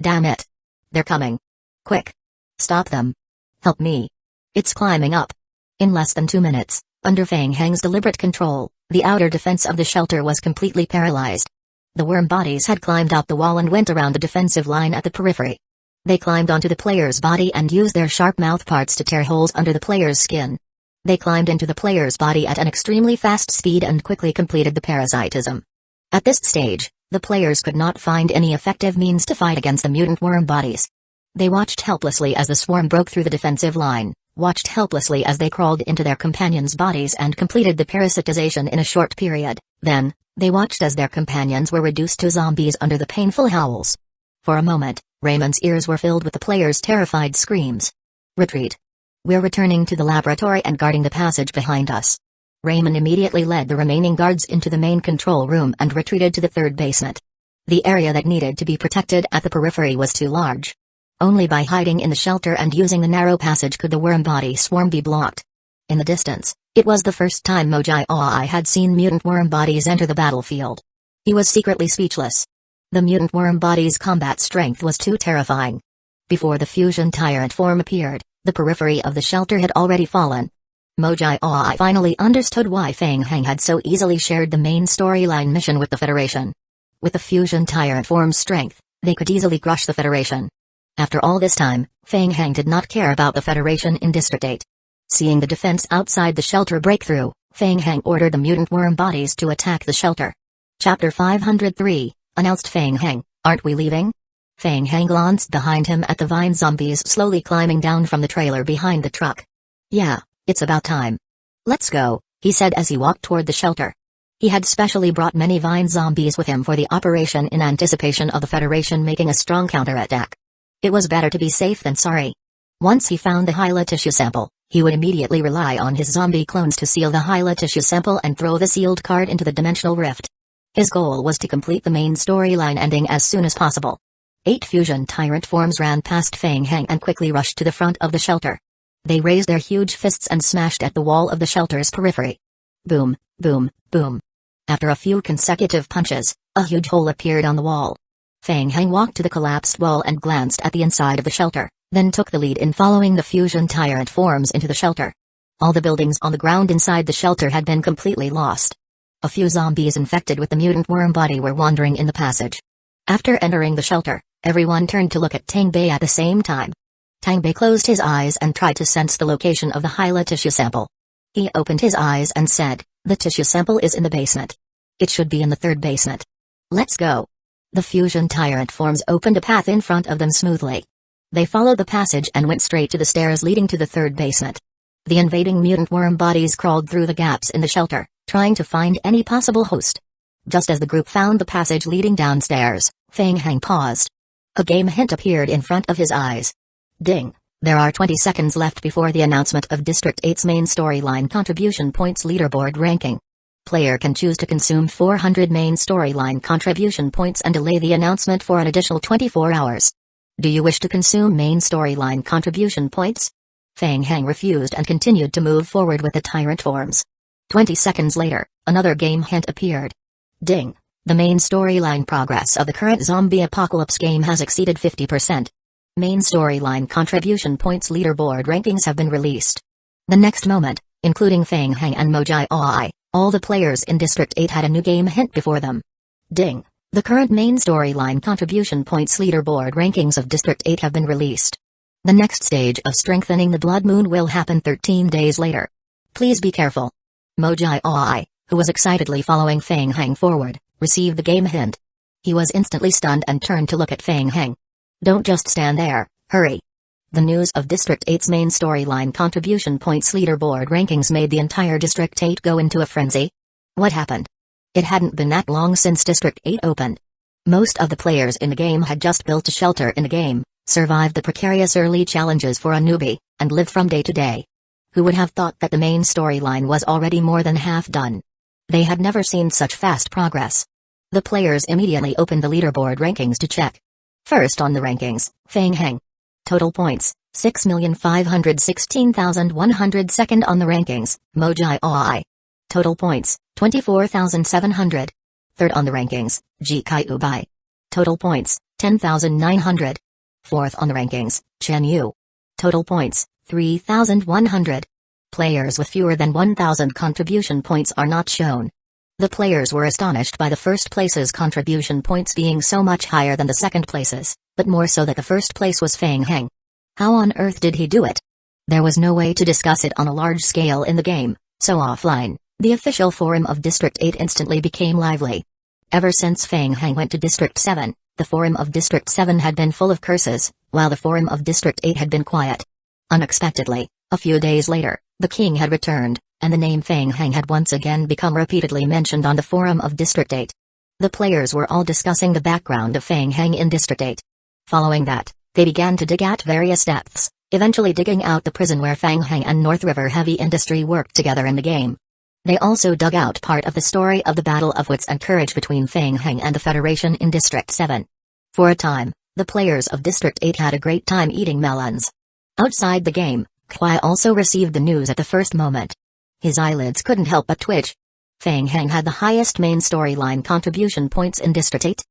A: Damn it! They're coming. Quick! Stop them. Help me. It's climbing up. In less than 2 minutes, under Feng Heng's deliberate control, the outer defense of the shelter was completely paralyzed. The worm bodies had climbed up the wall and went around the defensive line at the periphery. They climbed onto the player's body and used their sharp mouthparts to tear holes under the player's skin. They climbed into the player's body at an extremely fast speed and quickly completed the parasitism. At this stage, the players could not find any effective means to fight against the mutant worm bodies. They watched helplessly as the swarm broke through the defensive line, watched helplessly as they crawled into their companions' bodies and completed the parasitization in a short period. Then, they watched as their companions were reduced to zombies under the painful howls. For a moment, Raymond's ears were filled with the players' terrified screams. Retreat. We're returning to the laboratory and guarding the passage behind us. Raymond immediately led the remaining guards into the main control room and retreated to the third basement. The area that needed to be protected at the periphery was too large. Only by hiding in the shelter and using the narrow passage could the worm body swarm be blocked. In the distance, it was the first time Mojai had seen mutant worm bodies enter the battlefield. He was secretly speechless. The mutant worm body's combat strength was too terrifying. Before the fusion tyrant form appeared, the periphery of the shelter had already fallen. Mojai finally understood why Feng Heng had so easily shared the main storyline mission with the Federation. With the fusion tyrant form's strength, they could easily crush the Federation. After all this time, Feng Heng did not care about the Federation in District 8. Seeing the defense outside the shelter break through, Feng Heng ordered the mutant worm bodies to attack the shelter. Chapter 503, announced Feng Heng, "Aren't we leaving?" Feng Heng glanced behind him at the vine zombies slowly climbing down from the trailer behind the truck. "Yeah, it's about time. Let's go," he said as he walked toward the shelter. He had specially brought many vine zombies with him for the operation in anticipation of the Federation making a strong counterattack. It was better to be safe than sorry. Once he found the Hyla tissue sample, he would immediately rely on his zombie clones to seal the Hyla tissue sample and throw the sealed card into the dimensional rift. His goal was to complete the main storyline ending as soon as possible. 8 fusion tyrant forms ran past Feng Heng and quickly rushed to the front of the shelter. They raised their huge fists and smashed at the wall of the shelter's periphery. Boom, boom, boom. After a few consecutive punches, a huge hole appeared on the wall. Feng Heng walked to the collapsed wall and glanced at the inside of the shelter, then took the lead in following the fusion tyrant forms into the shelter. All the buildings on the ground inside the shelter had been completely lost. A few zombies infected with the mutant worm body were wandering in the passage. After entering the shelter, everyone turned to look at Tangbei at the same time. Tangbei closed his eyes and tried to sense the location of the Hyla tissue sample. He opened his eyes and said, "The tissue sample is in the basement. It should be in the third basement. Let's go." The fusion tyrant forms opened a path in front of them smoothly. They followed the passage and went straight to the stairs leading to the third basement. The invading mutant worm bodies crawled through the gaps in the shelter, trying to find any possible host. Just as the group found the passage leading downstairs, Feng Hang paused. A game hint appeared in front of his eyes. Ding! There are 20 seconds left before the announcement of District 8's main storyline contribution points leaderboard ranking. Player can choose to consume 400 main storyline contribution points and delay the announcement for an additional 24 hours. Do you wish to consume main storyline contribution points? Feng Hang refused and continued to move forward with the tyrant forms. 20 seconds later, another game hint appeared. Ding! The main storyline progress of the current zombie apocalypse game has exceeded 50%. Main storyline contribution points leaderboard rankings have been released. The next moment, including Feng Hang and Mojai Oi, all the players in District 8 had a new game hint before them. Ding! The current main storyline contribution points leaderboard rankings of District 8 have been released. The next stage of strengthening the Blood Moon will happen 13 days later. Please be careful. Mojai Oi, who was excitedly following Feng Hang forward, received the game hint. He was instantly stunned and turned to look at Feng Hang. Don't just stand there, hurry. The news of District 8's main storyline contribution points leaderboard rankings made the entire District 8 go into a frenzy. What happened? It hadn't been that long since District 8 opened. Most of the players in the game had just built a shelter in the game, survived the precarious early challenges for a newbie, and lived from day to day. Who would have thought that the main storyline was already more than half done? They had never seen such fast progress. The players immediately opened the leaderboard rankings to check. First on the rankings, Feng Hang. Total points, 6,516,100. Second on the rankings, Mojai Oi. Total points, 24,700. Third on the rankings, Jikai Ubai. Total points, 10,900. Fourth on the rankings, Chen Yu. Total points, 3,100. Players with fewer than 1,000 contribution points are not shown. The players were astonished by the first place's contribution points being so much higher than the second place's, but more so that the first place was Feng Hang. How on earth did he do it? There was no way to discuss it on a large scale in the game, so offline, the official forum of District 8 instantly became lively. Ever since Feng Hang went to District 7, the forum of District 7 had been full of curses, while the forum of District 8 had been quiet. Unexpectedly, a few days later, the king had returned, and the name Feng Hang had once again become repeatedly mentioned on the forum of District 8. The players were all discussing the background of Feng Hang in District 8. Following that, they began to dig at various depths, eventually digging out the prison where Feng Hang and North River Heavy Industry worked together in the game. They also dug out part of the story of the battle of wits and courage between Feng Hang and the Federation in District 7. For a time, the players of District 8 had a great time eating melons. Outside the game, Kwai also received the news at the first moment. His eyelids couldn't help but twitch. Feng Hang had the highest main storyline contribution points in District 8.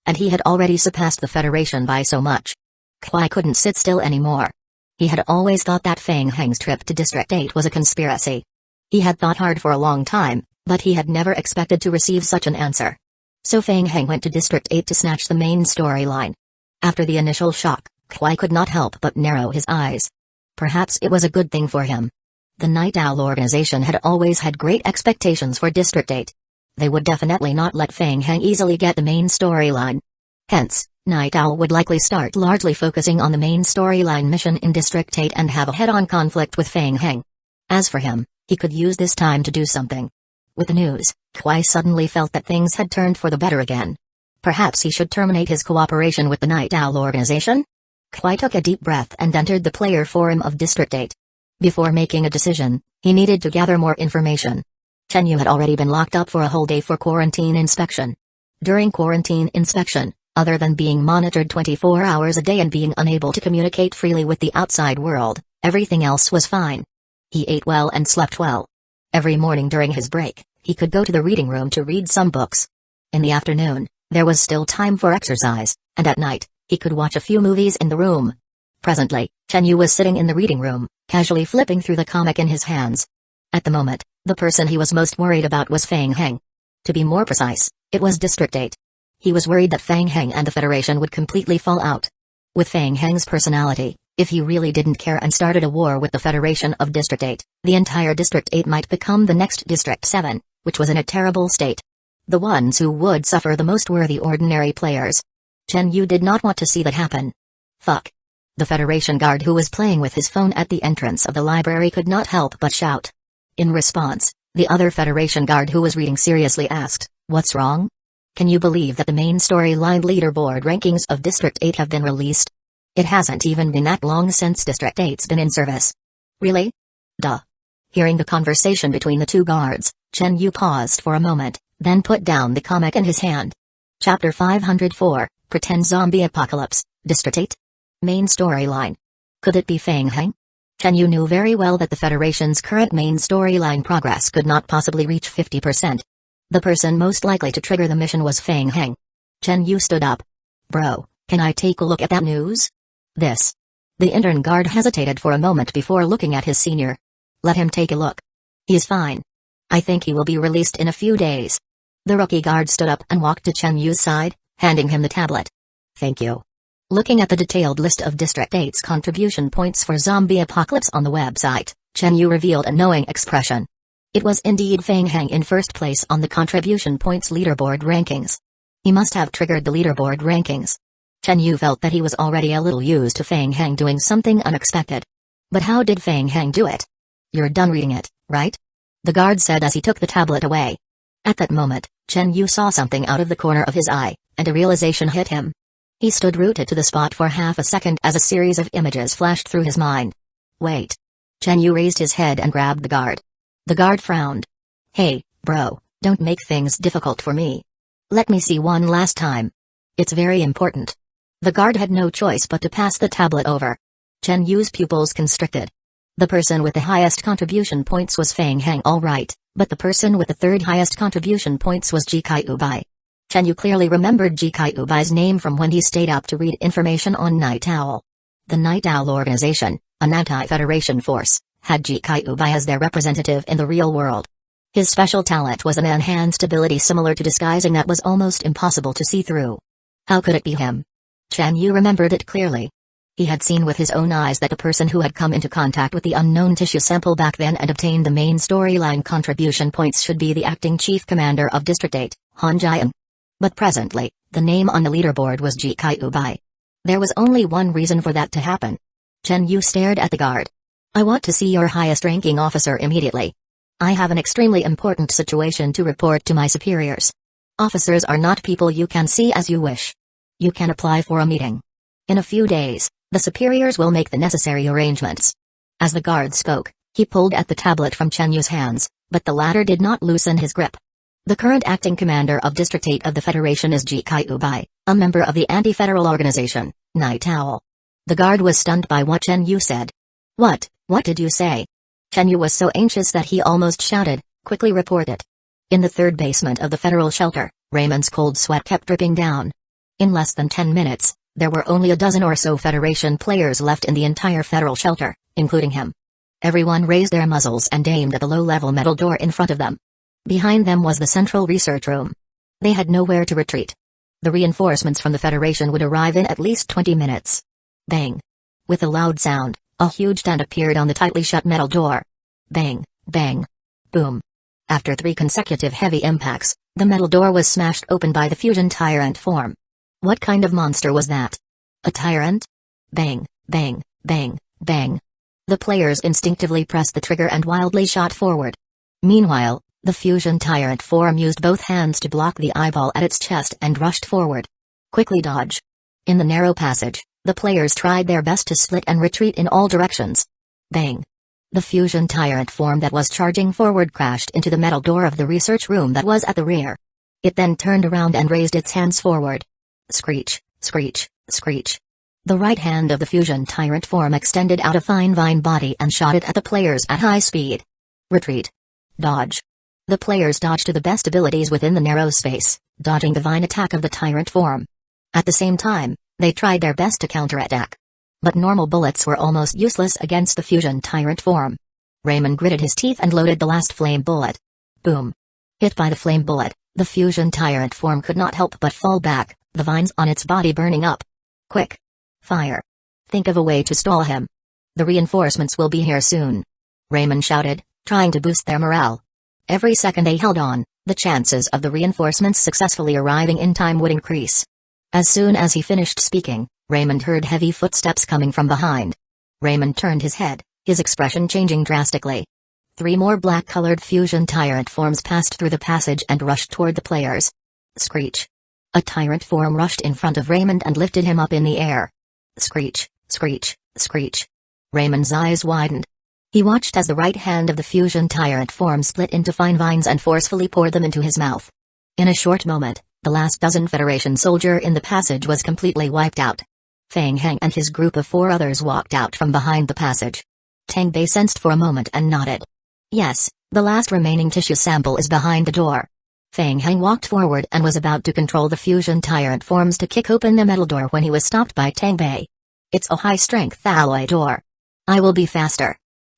A: And he had already surpassed the Federation by so much. Kwai couldn't sit still anymore. He had always thought that Feng Hang's trip to District 8 was a conspiracy. He had thought hard for a long time, but he had never expected to receive such an answer. So Feng Hang went to District 8 to snatch the main storyline. After the initial shock, Kwai could not help but narrow his eyes. Perhaps it was a good thing for him. The Night Owl organization had always had great expectations for District 8. They would definitely not let Feng Hang easily get the main storyline. Hence, Night Owl would likely start largely focusing on the main storyline mission in District 8 and have a head-on conflict with Feng Hang. As for him, he could use this time to do something. With the news, Kwai suddenly felt that things had turned for the better again. Perhaps he should terminate his cooperation with the Night Owl organization? Kwai took a deep breath and entered the player forum of District 8. Before making a decision, he needed to gather more information. Chen Yu had already been locked up for a whole day for quarantine inspection. During quarantine inspection, other than being monitored 24 hours a day and being unable to communicate freely with the outside world, everything else was fine. He ate well and slept well. Every morning during his break, he could go to the reading room to read some books. In the afternoon, there was still time for exercise, and at night, he could watch a few movies in the room. Presently, Chen Yu was sitting in the reading room, casually flipping through the comic in his hands. At the moment, the person he was most worried about was Fang Heng. To be more precise, it was District 8. He was worried that Fang Heng and the Federation would completely fall out. With Fang Heng's personality, if he really didn't care and started a war with the Federation of District 8, the entire District 8 might become the next District 7, which was in a terrible state. The ones who would suffer the most were the ordinary players. Chen Yu did not want to see that happen. Fuck. The Federation guard who was playing with his phone at the entrance of the library could not help but shout. In response, the other Federation guard who was reading seriously asked, "What's wrong? Can you believe that the main storyline leaderboard rankings of District 8 have been released? It hasn't even been that long since District 8's been in service." "Really? Duh." Hearing the conversation between the two guards, Chen Yu paused for a moment, then put down the comic in his hand. Chapter 504, Pretend Zombie Apocalypse, District 8? Main storyline. Could it be Fang Heng? Chen Yu knew very well that the Federation's current main storyline progress could not possibly reach 50%. The person most likely to trigger the mission was Fang Heng. Chen Yu stood up. "Bro, can I take a look at that news?" "This." The intern guard hesitated for a moment before looking at his senior. "Let him take a look. He's fine. I think he will be released in a few days." The rookie guard stood up and walked to Chen Yu's side, handing him the tablet. "Thank you." Looking at the detailed list of District 8's contribution points for Zombie Apocalypse on the website, Chen Yu revealed a knowing expression. It was indeed Fang Heng in first place on the contribution points leaderboard rankings. He must have triggered the leaderboard rankings. Chen Yu felt that he was already a little used to Fang Heng doing something unexpected. But how did Fang Heng do it? "You're done reading it, right?" the guard said as he took the tablet away. At that moment, Chen Yu saw something out of the corner of his eye, and a realization hit him. He stood rooted to the spot for half a second as a series of images flashed through his mind. "Wait." Chen Yu raised his head and grabbed the guard. The guard frowned. "Hey, bro, don't make things difficult for me. Let me see one last time. It's very important." The guard had no choice but to pass the tablet over. Chen Yu's pupils constricted. The person with the highest contribution points was Fang Heng, all right, but the person with the third highest contribution points was Jikai Ubai. Chen Yu clearly remembered Jikai Ubai's name from when he stayed up to read information on Night Owl. The Night Owl organization, an anti-Federation force, had Jikai Ubai as their representative in the real world. His special talent was an enhanced ability similar to disguising that was almost impossible to see through. How could it be him? Chen Yu remembered it clearly. He had seen with his own eyes that the person who had come into contact with the unknown tissue sample back then and obtained the main storyline contribution points should be the acting chief commander of District 8, Han Jian. But presently, the name on the leaderboard was Jikai Ubai. There was only one reason for that to happen. Chen Yu stared at the guard. "I want to see your highest-ranking officer immediately. I have an extremely important situation to report to my superiors. Officers are not people you can see as you wish. You can apply for a meeting. In a few days, the superiors will make the necessary arrangements." As the guard spoke, he pulled at the tablet from Chen Yu's hands, but the latter did not loosen his grip. The current acting commander of District 8 of the Federation is Jikai Ubai, a member of the anti-federal organization, Night Owl. The guard was stunned by what Chen Yu said. What did you say?" Chen Yu was so anxious that he almost shouted, "Quickly report it." In the third basement of the federal shelter, Raymond's cold sweat kept dripping down. In less than 10 minutes, there were only a dozen or so Federation players left in the entire federal shelter, including him. Everyone raised their muzzles and aimed at the low-level metal door in front of them. Behind them was the central research room. They had nowhere to retreat. The reinforcements from the Federation would arrive in at least 20 minutes. Bang! With a loud sound, a huge dent appeared on the tightly shut metal door. Bang, bang, boom. After 3 consecutive heavy impacts, the metal door was smashed open by the fusion tyrant form. What kind of monster was that? A tyrant? Bang, bang, bang, bang. The players instinctively pressed the trigger and wildly shot forward. Meanwhile, the fusion tyrant form used both hands to block the eyeball at its chest and rushed forward. Quickly dodge. In the narrow passage, the players tried their best to split and retreat in all directions. Bang. The fusion tyrant form that was charging forward crashed into the metal door of the research room that was at the rear. It then turned around and raised its hands forward. Screech, screech, screech. The right hand of the fusion tyrant form extended out a fine vine body and shot it at the players at high speed. Retreat. Dodge. The players dodged to the best abilities within the narrow space, dodging the vine attack of the tyrant form. At the same time, they tried their best to counterattack. But normal bullets were almost useless against the fusion tyrant form. Raymond gritted his teeth and loaded the last flame bullet. Boom. Hit by the flame bullet, the fusion tyrant form could not help but fall back, the vines on its body burning up. Quick! Fire! Think of a way to stall him. The reinforcements will be here soon. Raymond shouted, trying to boost their morale. Every second they held on, the chances of the reinforcements successfully arriving in time would increase. As soon as he finished speaking, Raymond heard heavy footsteps coming from behind. Raymond turned his head, his expression changing drastically. 3 more black-colored fusion tyrant forms passed through the passage and rushed toward the players. Screech! A tyrant form rushed in front of Raymond and lifted him up in the air. Screech, screech, screech. Raymond's eyes widened. He watched as the right hand of the fusion tyrant form split into fine vines and forcefully poured them into his mouth. In a short moment, the last dozen Federation soldier in the passage was completely wiped out. Fang Heng and his group of 4 others walked out from behind the passage. Tang Bei sensed for a moment and nodded. Yes, the last remaining tissue sample is behind the door. Fang Heng walked forward and was about to control the fusion tyrant forms to kick open the metal door when he was stopped by Tang Bei. It's a high-strength alloy door. I will be faster.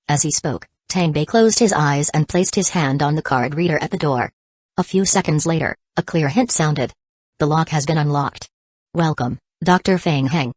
A: As he spoke, Tang Bei closed his eyes and placed his hand on the card reader at the door. A few seconds later, a clear hint sounded. The lock has been unlocked. Welcome, Dr. Fang Heng.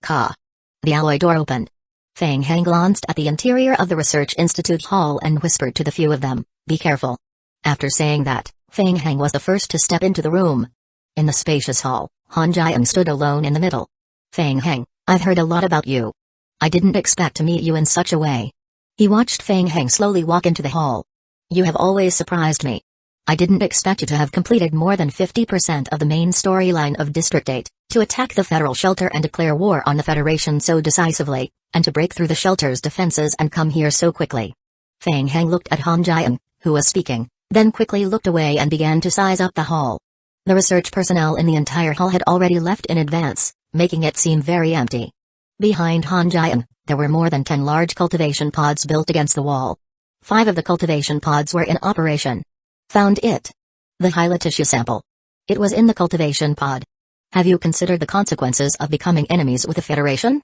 A: Ka. The alloy door opened. Fang Heng glanced at the interior of the Research Institute hall and whispered to the few of them, "Be careful." After saying that, Fang Heng was the first to step into the room. In the spacious hall, Han Jiang stood alone in the middle. "Fang Heng, I've heard a lot about you. I didn't expect to meet you in such a way." He watched Fang Heng slowly walk into the hall. "You have always surprised me. I didn't expect you to have completed more than 50% of the main storyline of District 8, to attack the Federal Shelter and declare war on the Federation so decisively, and to break through the shelter's defenses and come here so quickly." Fang Heng looked at Han Jiang, who was speaking, then quickly looked away and began to size up the hall. The research personnel in the entire hall had already left in advance, making it seem very empty. Behind Han Jiang, there were more than 10 large cultivation pods built against the wall. 5 of the cultivation pods were in operation. Found it. The Hyla tissue sample. It was in the cultivation pod. Have you considered the consequences of becoming enemies with the Federation?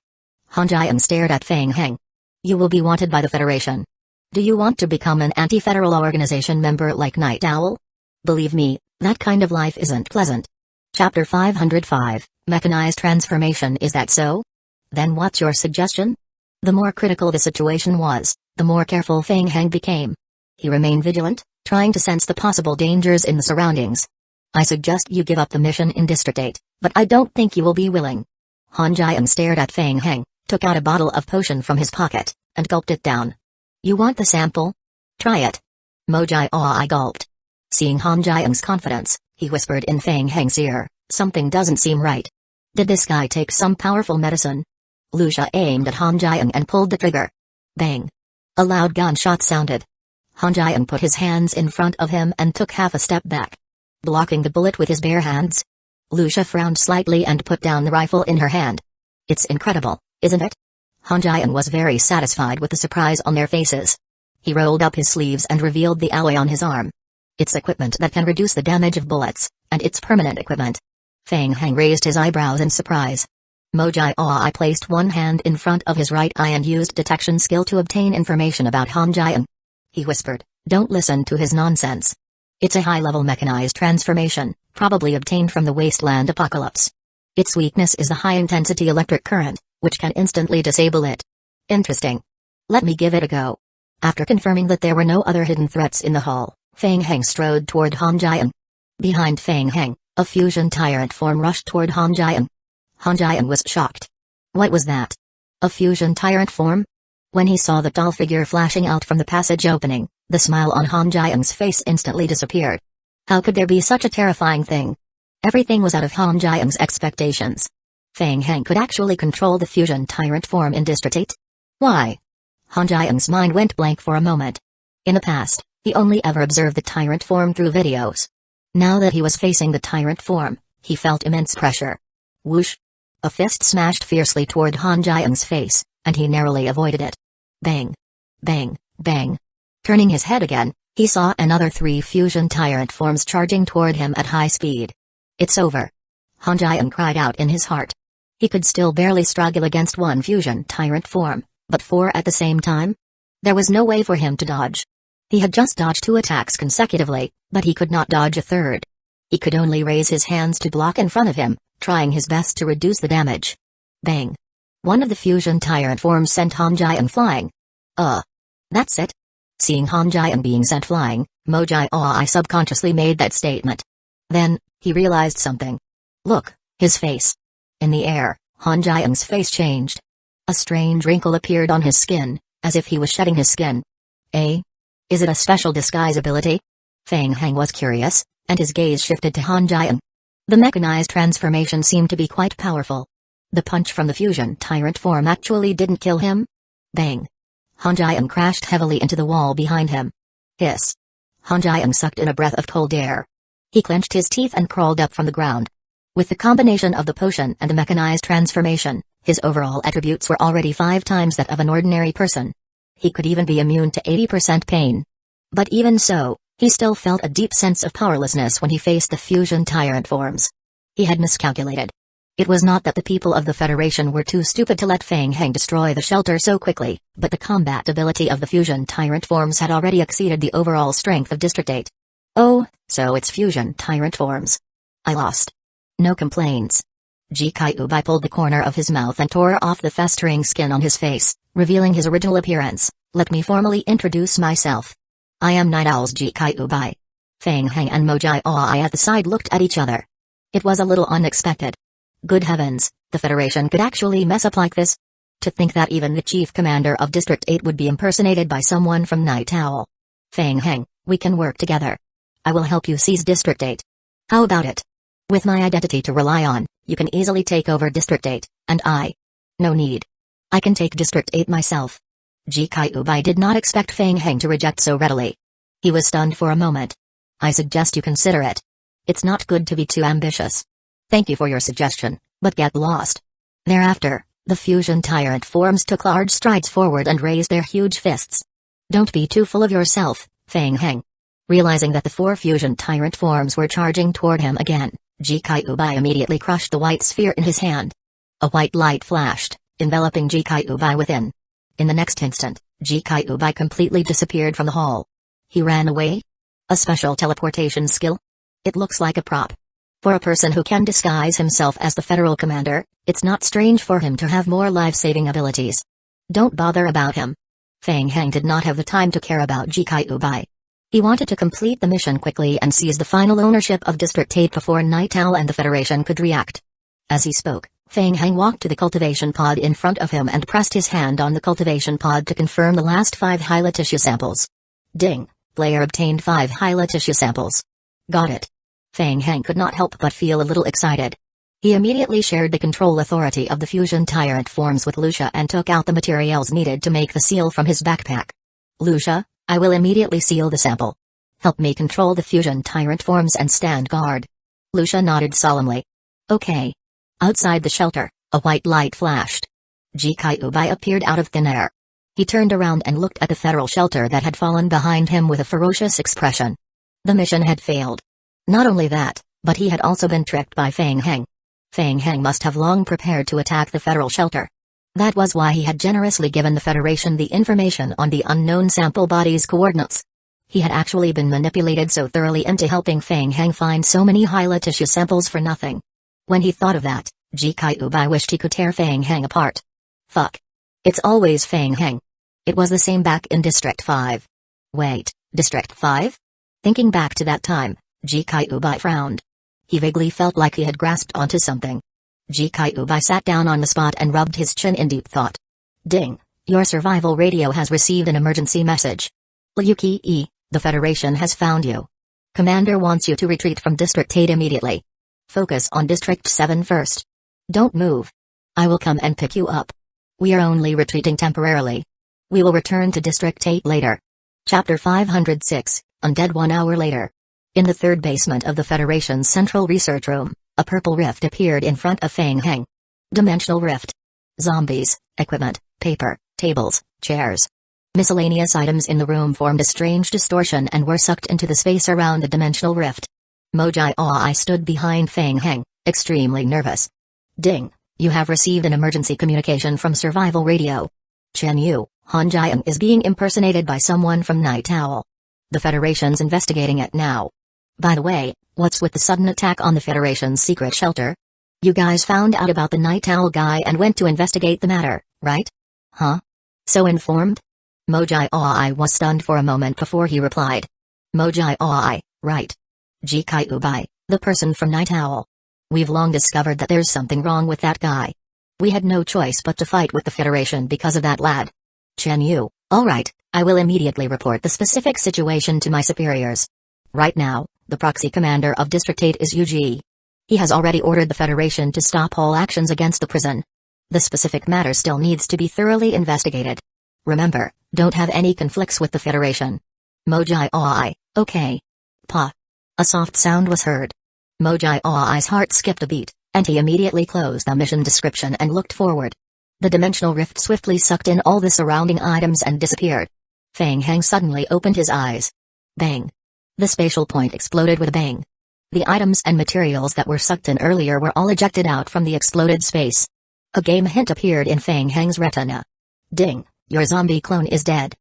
A: Han Jiang stared at Fang Heng. You will be wanted by the Federation. Do you want to become an anti-federal organization member like Night Owl? Believe me, that kind of life isn't pleasant. Chapter 505, Mechanized Transformation. Is that so? Then what's your suggestion? The more critical the situation was, the more careful Fang Heng became. He remained vigilant, trying to sense the possible dangers in the surroundings. I suggest you give up the mission in District 8, but I don't think you will be willing. Han Jiang stared at Fang Heng, took out a bottle of potion from his pocket, and gulped it down. You want the sample? Try it. Mojai I gulped. Seeing Han Jiang's confidence, he whispered in Fang Heng's ear, something doesn't seem right. Did this guy take some powerful medicine? Lucia aimed at Han Jiang and pulled the trigger. Bang! A loud gunshot sounded. Han Jiang put his hands in front of him and took half a step back, blocking the bullet with his bare hands. Lucia frowned slightly and put down the rifle in her hand. It's incredible, isn't it? Han Jiang was very satisfied with the surprise on their faces. He rolled up his sleeves and revealed the alloy on his arm. It's equipment that can reduce the damage of bullets, and it's permanent equipment. Fang Heng raised his eyebrows in surprise. Mojai I placed one hand in front of his right eye and used detection skill to obtain information about Han Jiang. He whispered, don't listen to his nonsense. It's a high-level mechanized transformation, probably obtained from the wasteland apocalypse. Its weakness is the high-intensity electric current, which can instantly disable it. Interesting. Let me give it a go. After confirming that there were no other hidden threats in the hall, Fang Heng strode toward Han Jiang. Behind Fang Heng, a fusion tyrant form rushed toward Han Jiang. Han Jiang was shocked. What was that? A fusion tyrant form? When he saw the tall figure flashing out from the passage opening, the smile on Han Jiang's face instantly disappeared. How could there be such a terrifying thing? Everything was out of Han Jiang's expectations. Fang Heng could actually control the fusion tyrant form in District 8? Why? Han Jiang's mind went blank for a moment. In the past, he only ever observed the tyrant form through videos. Now that he was facing the tyrant form, he felt immense pressure. Whoosh! A fist smashed fiercely toward Han Jiang's face, and he narrowly avoided it. Bang! Bang! Bang! Turning his head again, he saw another 3 fusion tyrant forms charging toward him at high speed. It's over. Han Jiang cried out in his heart. He could still barely struggle against one fusion tyrant form, but 4 at the same time? There was no way for him to dodge. He had just dodged 2 attacks consecutively, but he could not dodge a third. He could only raise his hands to block in front of him, trying his best to reduce the damage. Bang! One of the fusion tyrant forms sent Hanjian flying. That's it? Seeing Hanjian being sent flying, Mojai subconsciously made that statement. Then, he realized something. Look, his face. In the air, Hanjian's face changed. A strange wrinkle appeared on his skin, as if he was shedding his skin. Is it a special disguise ability? Feng Heng was curious, and his gaze shifted to Hanjian. The mechanized transformation seemed to be quite powerful. The punch from the fusion tyrant form actually didn't kill him? Bang! Hanjian crashed heavily into the wall behind him. Hiss! Hanjian sucked in a breath of cold air. He clenched his teeth and crawled up from the ground. With the combination of the potion and the mechanized transformation, his overall attributes were already 5 times that of an ordinary person. He could even be immune to 80% pain. But even so, he still felt a deep sense of powerlessness when he faced the fusion tyrant forms. He had miscalculated. It was not that the people of the Federation were too stupid to let Feng Heng destroy the shelter so quickly, but the combat ability of the fusion tyrant forms had already exceeded the overall strength of District 8. Oh, so it's fusion tyrant forms. I lost. No complaints. Jikaiubai pulled the corner of his mouth and tore off the festering skin on his face, revealing his original appearance. Let me formally introduce myself. I am Night Owl's Jikaiubai. Feng Heng and Mojai at the side looked at each other. It was a little unexpected. Good heavens, the Federation could actually mess up like this? To think that even the chief commander of District 8 would be impersonated by someone from Night Owl. Feng Heng, we can work together. I will help you seize District 8. How about it? With my identity to rely on, you can easily take over District 8, and I? No need. I can take District 8 myself. Jikaiubai did not expect Feng Heng to reject so readily. He was stunned for a moment. I suggest you consider it. It's not good to be too ambitious. Thank you for your suggestion, but get lost. Thereafter, the fusion tyrant forms took large strides forward and raised their huge fists. Don't be too full of yourself, Feng Heng. Realizing that the 4 fusion tyrant forms were charging toward him again, Jikaiubai immediately crushed the white sphere in his hand. A white light flashed, enveloping Jikaiubai within. In the next instant, Jikaiubai completely disappeared from the hall. He ran away? A special teleportation skill? It looks like a prop. For a person who can disguise himself as the federal commander, it's not strange for him to have more life-saving abilities. Don't bother about him. Feng Heng did not have the time to care about Jikaiubai. He wanted to complete the mission quickly and seize the final ownership of District 8 before Night Owl and the Federation could react. As he spoke, Feng Heng walked to the cultivation pod in front of him and pressed his hand on the cultivation pod to confirm the last 5 Hyla tissue samples. Ding! Player obtained 5 Hyla tissue samples. Got it. Feng Heng could not help but feel a little excited. He immediately shared the control authority of the fusion tyrant forms with Lucia and took out the materials needed to make the seal from his backpack. Lucia, I will immediately seal the sample. Help me control the fusion tyrant forms and stand guard. Lucia nodded solemnly. Okay. Outside the shelter, a white light flashed. Jikaiubai appeared out of thin air. He turned around and looked at the federal shelter that had fallen behind him with a ferocious expression. The mission had failed. Not only that, but he had also been tricked by Feng Heng. Feng Heng must have long prepared to attack the federal shelter. That was why he had generously given the Federation the information on the unknown sample body's coordinates. He had actually been manipulated so thoroughly into helping Feng Heng find so many Hyla tissue samples for nothing. When he thought of that, Jikaiubai wished he could tear Feng Heng apart. Fuck. It's always Feng Heng. It was the same back in District 5. Wait, District 5? Thinking back to that time, Jikaiubai frowned. He vaguely felt like he had grasped onto something. Jikaiubai sat down on the spot and rubbed his chin in deep thought. Ding, your survival radio has received an emergency message. Ryuki-e, the Federation has found you. Commander wants you to retreat from District 8 immediately. Focus on District 7 first. Don't move. I will come and pick you up. We are only retreating temporarily. We will return to District 8 later. Chapter 506, Undead 1 hour later. In the third basement of the Federation's central research room, a purple rift appeared in front of Feng Heng. Dimensional rift. Zombies, equipment, paper, tables, chairs. Miscellaneous items in the room formed a strange distortion and were sucked into the space around the dimensional rift. Mojai stood behind Feng Heng, extremely nervous. Ding, You have received an emergency communication from Survival Radio. Chen Yu, Han Jiang is being impersonated by someone from Night Owl. The Federation's investigating it now. By the way, what's with the sudden attack on the Federation's secret shelter? You guys found out about the Night Owl guy and went to investigate the matter, right? Huh? So informed? Mojai Oi was stunned for a moment before he replied. Mojai Oi, right. Jikai Ubai, the person from Night Owl. We've long discovered that there's something wrong with that guy. We had no choice but to fight with the Federation because of that lad. Chen Yu, alright, I will immediately report the specific situation to my superiors. Right now, the proxy commander of District 8 is Yuji. He has already ordered the Federation to stop all actions against the prison. The specific matter still needs to be thoroughly investigated. Remember, don't have any conflicts with the Federation. Mojai Oi, okay. Pa. A soft sound was heard. Mojai Oi's heart skipped a beat, and he immediately closed the mission description and looked forward. The dimensional rift swiftly sucked in all the surrounding items and disappeared. Fang Heng suddenly opened his eyes. Bang. The spatial point exploded with a bang. The items and materials that were sucked in earlier were all ejected out from the exploded space. A game hint appeared in Fang Heng's retina. Ding, your zombie clone is dead.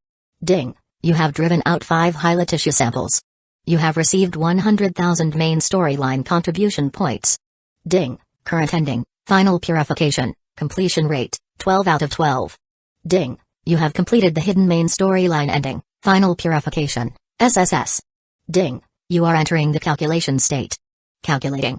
A: Ding, you have driven out 5 Hyla tissue samples. You have received 100,000 main storyline contribution points. Ding, current ending, final purification, completion rate, 12 out of 12. Ding, you have completed the hidden main storyline ending, final purification, SSS. Ding, you are entering the calculation state. Calculating.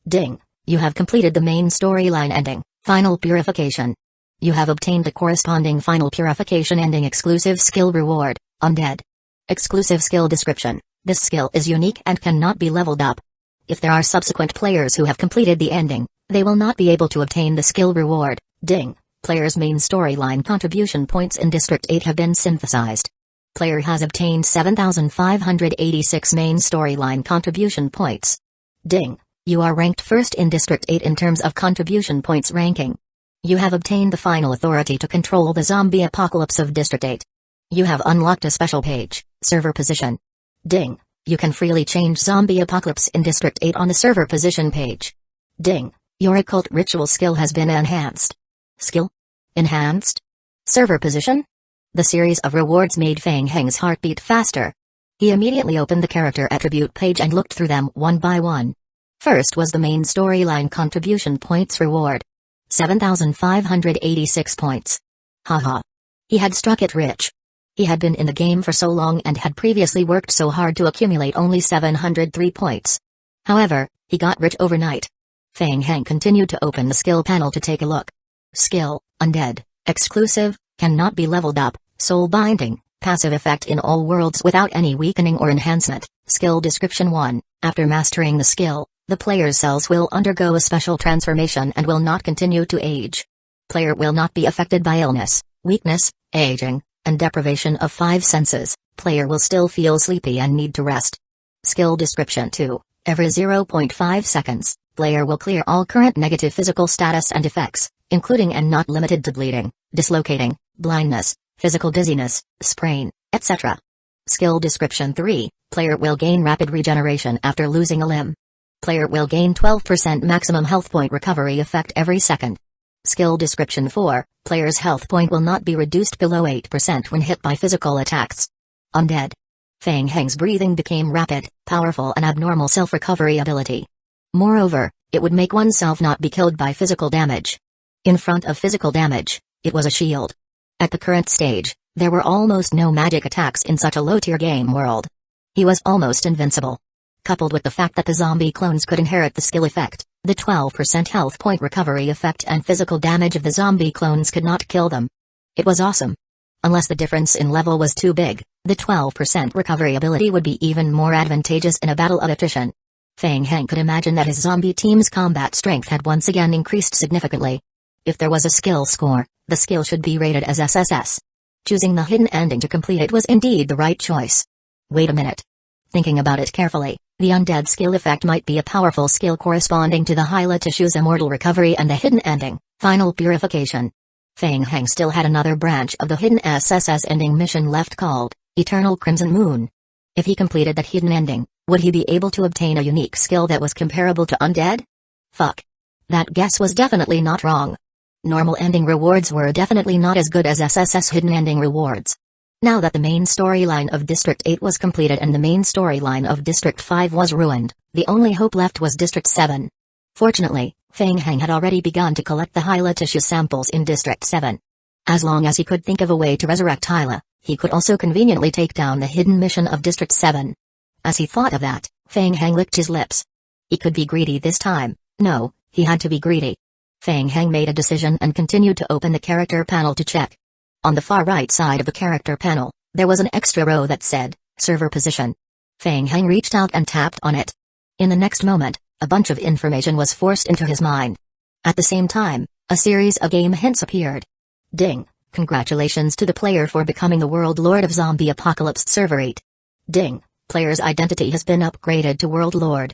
A: Ding, you have completed the main storyline ending, final purification. You have obtained a corresponding final purification ending exclusive skill reward, Undead. Exclusive skill description. This skill is unique and cannot be leveled up. If there are subsequent players who have completed the ending, they will not be able to obtain the skill reward. Ding, player's main storyline contribution points in District 8 have been synthesized. Player has obtained 7,586 main storyline contribution points. Ding, you are ranked first in District 8 in terms of contribution points ranking. You have obtained the final authority to control the zombie apocalypse of District 8. You have unlocked a special page, server position. Ding, you can freely change zombie apocalypse in District 8 on the server position page. Ding, your occult ritual skill has been enhanced. Skill? Enhanced? Server position? The series of rewards made Fang Heng's heart beat faster. He immediately opened the character attribute page and looked through them one by one. First was the main storyline contribution points reward. 7,586 points. Haha. He had struck it rich. He had been in the game for so long and had previously worked so hard to accumulate only 703 points. However, he got rich overnight. Fang Heng continued to open the skill panel to take a look. Skill, Undead, exclusive, cannot be leveled up, soul binding, passive effect in all worlds without any weakening or enhancement. Skill description 1, after mastering the skill, the player's cells will undergo a special transformation and will not continue to age. Player will not be affected by illness, weakness, aging, and deprivation of 5 senses. Player will still feel sleepy and need to rest. Skill description 2, every 0.5 seconds, player will clear all current negative physical status and effects, including and not limited to bleeding, dislocating, blindness, physical dizziness, sprain, etc. Skill description 3, player will gain rapid regeneration after losing a limb. Player will gain 12% maximum health point recovery effect every second. Skill description 4, player's health point will not be reduced below 8% when hit by physical attacks. Undead. Fang Heng's breathing became rapid, powerful and abnormal self-recovery ability. Moreover, it would make oneself not be killed by physical damage. In front of physical damage, it was a shield. At the current stage, there were almost no magic attacks in such a low-tier game world. He was almost invincible. Coupled with the fact that the zombie clones could inherit the skill effect, the 12% health point recovery effect and physical damage of the zombie clones could not kill them. It was awesome. Unless the difference in level was too big, the 12% recovery ability would be even more advantageous in a battle of attrition. Fang Heng could imagine that his zombie team's combat strength had once again increased significantly. If there was a skill score, the skill should be rated as SSS. Choosing the hidden ending to complete it was indeed the right choice. Wait a minute. Thinking about it carefully, the undead skill effect might be a powerful skill corresponding to the Hyla Tissue's immortal recovery and the hidden ending, final purification. Fang Heng still had another branch of the hidden SSS ending mission left called Eternal Crimson Moon. If he completed that hidden ending, would he be able to obtain a unique skill that was comparable to undead? Fuck. That guess was definitely not wrong. Normal ending rewards were definitely not as good as SSS hidden ending rewards. Now that the main storyline of District 8 was completed and the main storyline of District 5 was ruined, the only hope left was District 7. Fortunately, Feng Heng had already begun to collect the Hyla tissue samples in District 7. As long as he could think of a way to resurrect Hyla, he could also conveniently take down the hidden mission of District 7. As he thought of that, Feng Heng licked his lips. He could be greedy this time. No, he had to be greedy. Feng Heng made a decision and continued to open the character panel to check. On the far right side of the character panel, there was an extra row that said, Server Position. Feng Heng reached out and tapped on it. In the next moment, a bunch of information was forced into his mind. At the same time, a series of game hints appeared. Ding! Congratulations to the player for becoming the World Lord of Zombie Apocalypse Server 8. Ding! Player's identity has been upgraded to World Lord.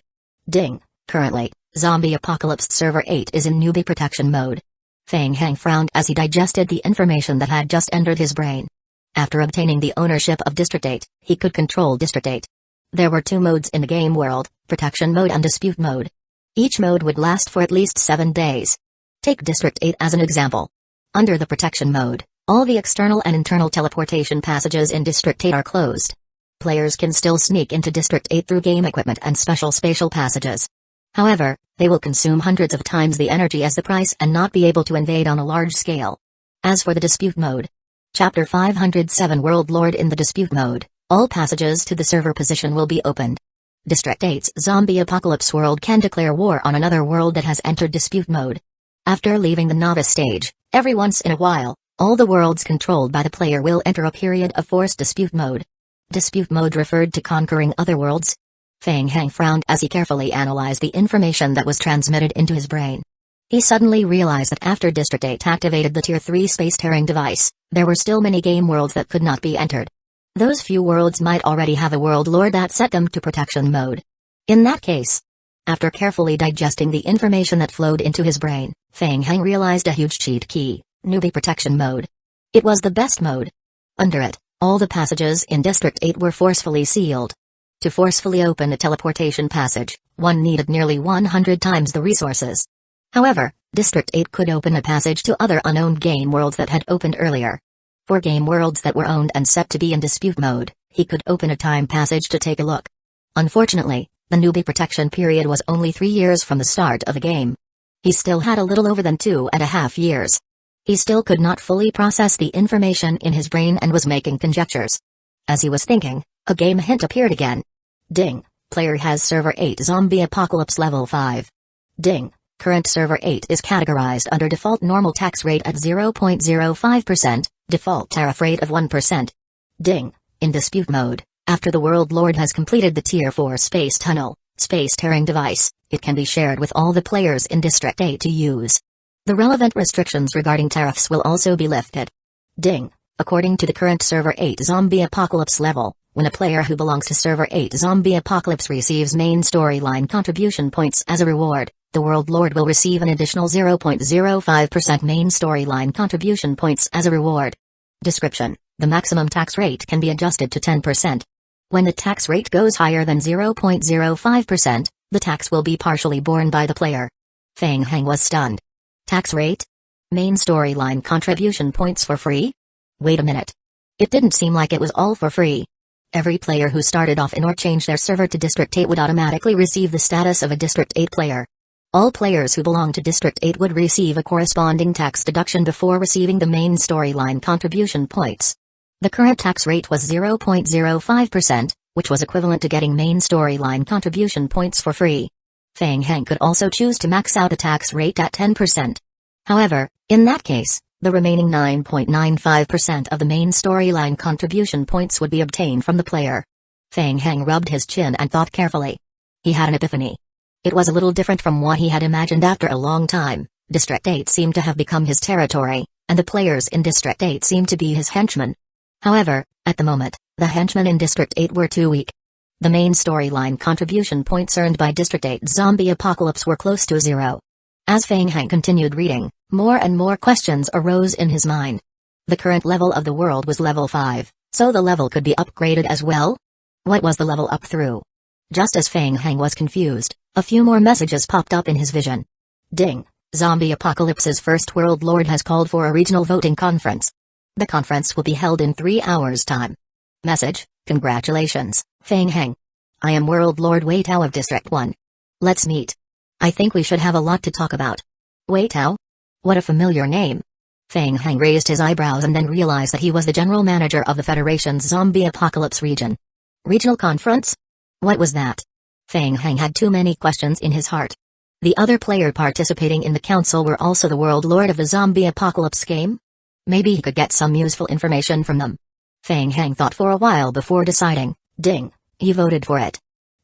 A: Ding! Currently, Zombie Apocalypse Server 8 is in newbie protection mode. Feng Heng frowned as he digested the information that had just entered his brain. After obtaining the ownership of District 8, he could control District 8. There were 2 modes in the game world, Protection Mode and Dispute Mode. Each mode would last for at least 7 days. Take District 8 as an example. Under the Protection Mode, all the external and internal teleportation passages in District 8 are closed. Players can still sneak into District 8 through game equipment and special spatial passages. However, they will consume hundreds of times the energy as the price and not be able to invade on a large scale. As for the Dispute Mode, Chapter 507 World Lord in the Dispute Mode, all passages to the server position will be opened. District 8's Zombie Apocalypse world can declare war on another world that has entered Dispute Mode. After leaving the novice stage, every once in a while, all the worlds controlled by the player will enter a period of forced Dispute Mode. Dispute Mode referred to conquering other worlds. Feng Heng frowned as he carefully analyzed the information that was transmitted into his brain. He suddenly realized that after District 8 activated the Tier 3 space-tearing device, there were still many game worlds that could not be entered. Those few worlds might already have a world lord that set them to protection mode. In that case, after carefully digesting the information that flowed into his brain, Feng Heng realized a huge cheat key, newbie protection mode. It was the best mode. Under it, all the passages in District 8 were forcefully sealed. To forcefully open a teleportation passage, one needed nearly 100 times the resources. However, District 8 could open a passage to other unowned game worlds that had opened earlier. For game worlds that were owned and set to be in dispute mode, he could open a time passage to take a look. Unfortunately, the newbie protection period was only 3 years from the start of the game. He still had a little over than 2.5 years. He still could not fully process the information in his brain and was making conjectures. As he was thinking, a game hint appeared again. Ding! Player has Server 8 Zombie Apocalypse Level 5. Ding! Current Server 8 is categorized under default normal tax rate at 0.05%, default tariff rate of 1%. Ding! In dispute mode, after the World Lord has completed the Tier 4 Space Tunnel, space-tearing device, it can be shared with all the players in District 8 to use. The relevant restrictions regarding tariffs will also be lifted. Ding! According to the current Server 8 Zombie Apocalypse level, when a player who belongs to Server 8 Zombie Apocalypse receives main storyline contribution points as a reward, the World Lord will receive an additional 0.05% main storyline contribution points as a reward. Description: the maximum tax rate can be adjusted to 10%. When the tax rate goes higher than 0.05%, the tax will be partially borne by the player. Feng Heng was stunned. Tax rate? Main storyline contribution points for free? Wait a minute. It didn't seem like it was all for free. Every player who started off in or changed their server to District 8 would automatically receive the status of a District 8 player. All players who belong to District 8 would receive a corresponding tax deduction before receiving the main storyline contribution points. The current tax rate was 0.05%, which was equivalent to getting main storyline contribution points for free. Feng Heng could also choose to max out the tax rate at 10%. However, in that case, the remaining 9.95% of the main storyline contribution points would be obtained from the player. Feng Heng rubbed his chin and thought carefully. He had an epiphany. It was a little different from what he had imagined. After a long time, District 8 seemed to have become his territory, and the players in District 8 seemed to be his henchmen. However, at the moment, the henchmen in District 8 were too weak. The main storyline contribution points earned by District 8 Zombie Apocalypse were close to zero. As Feng Heng continued reading, more and more questions arose in his mind. The current level of the world was level 5, so the level could be upgraded as well? What was the level up through? Just as Feng Heng was confused, a few more messages popped up in his vision. Ding. Zombie Apocalypse's first World Lord has called for a regional voting conference. The conference will be held in 3 hours' time. Message: Congratulations, Feng Heng. I am World Lord Hueco of District 1. Let's meet. I think we should have a lot to talk about. Hueco? What a familiar name. Feng Heng raised his eyebrows and then realized that he was the general manager of the Federation's Zombie Apocalypse region. Regional conference? What was that? Feng Heng had too many questions in his heart. The other player participating in the council were also the World Lord of the Zombie Apocalypse game? Maybe he could get some useful information from them. Feng Heng thought for a while before deciding. Ding. He voted for it.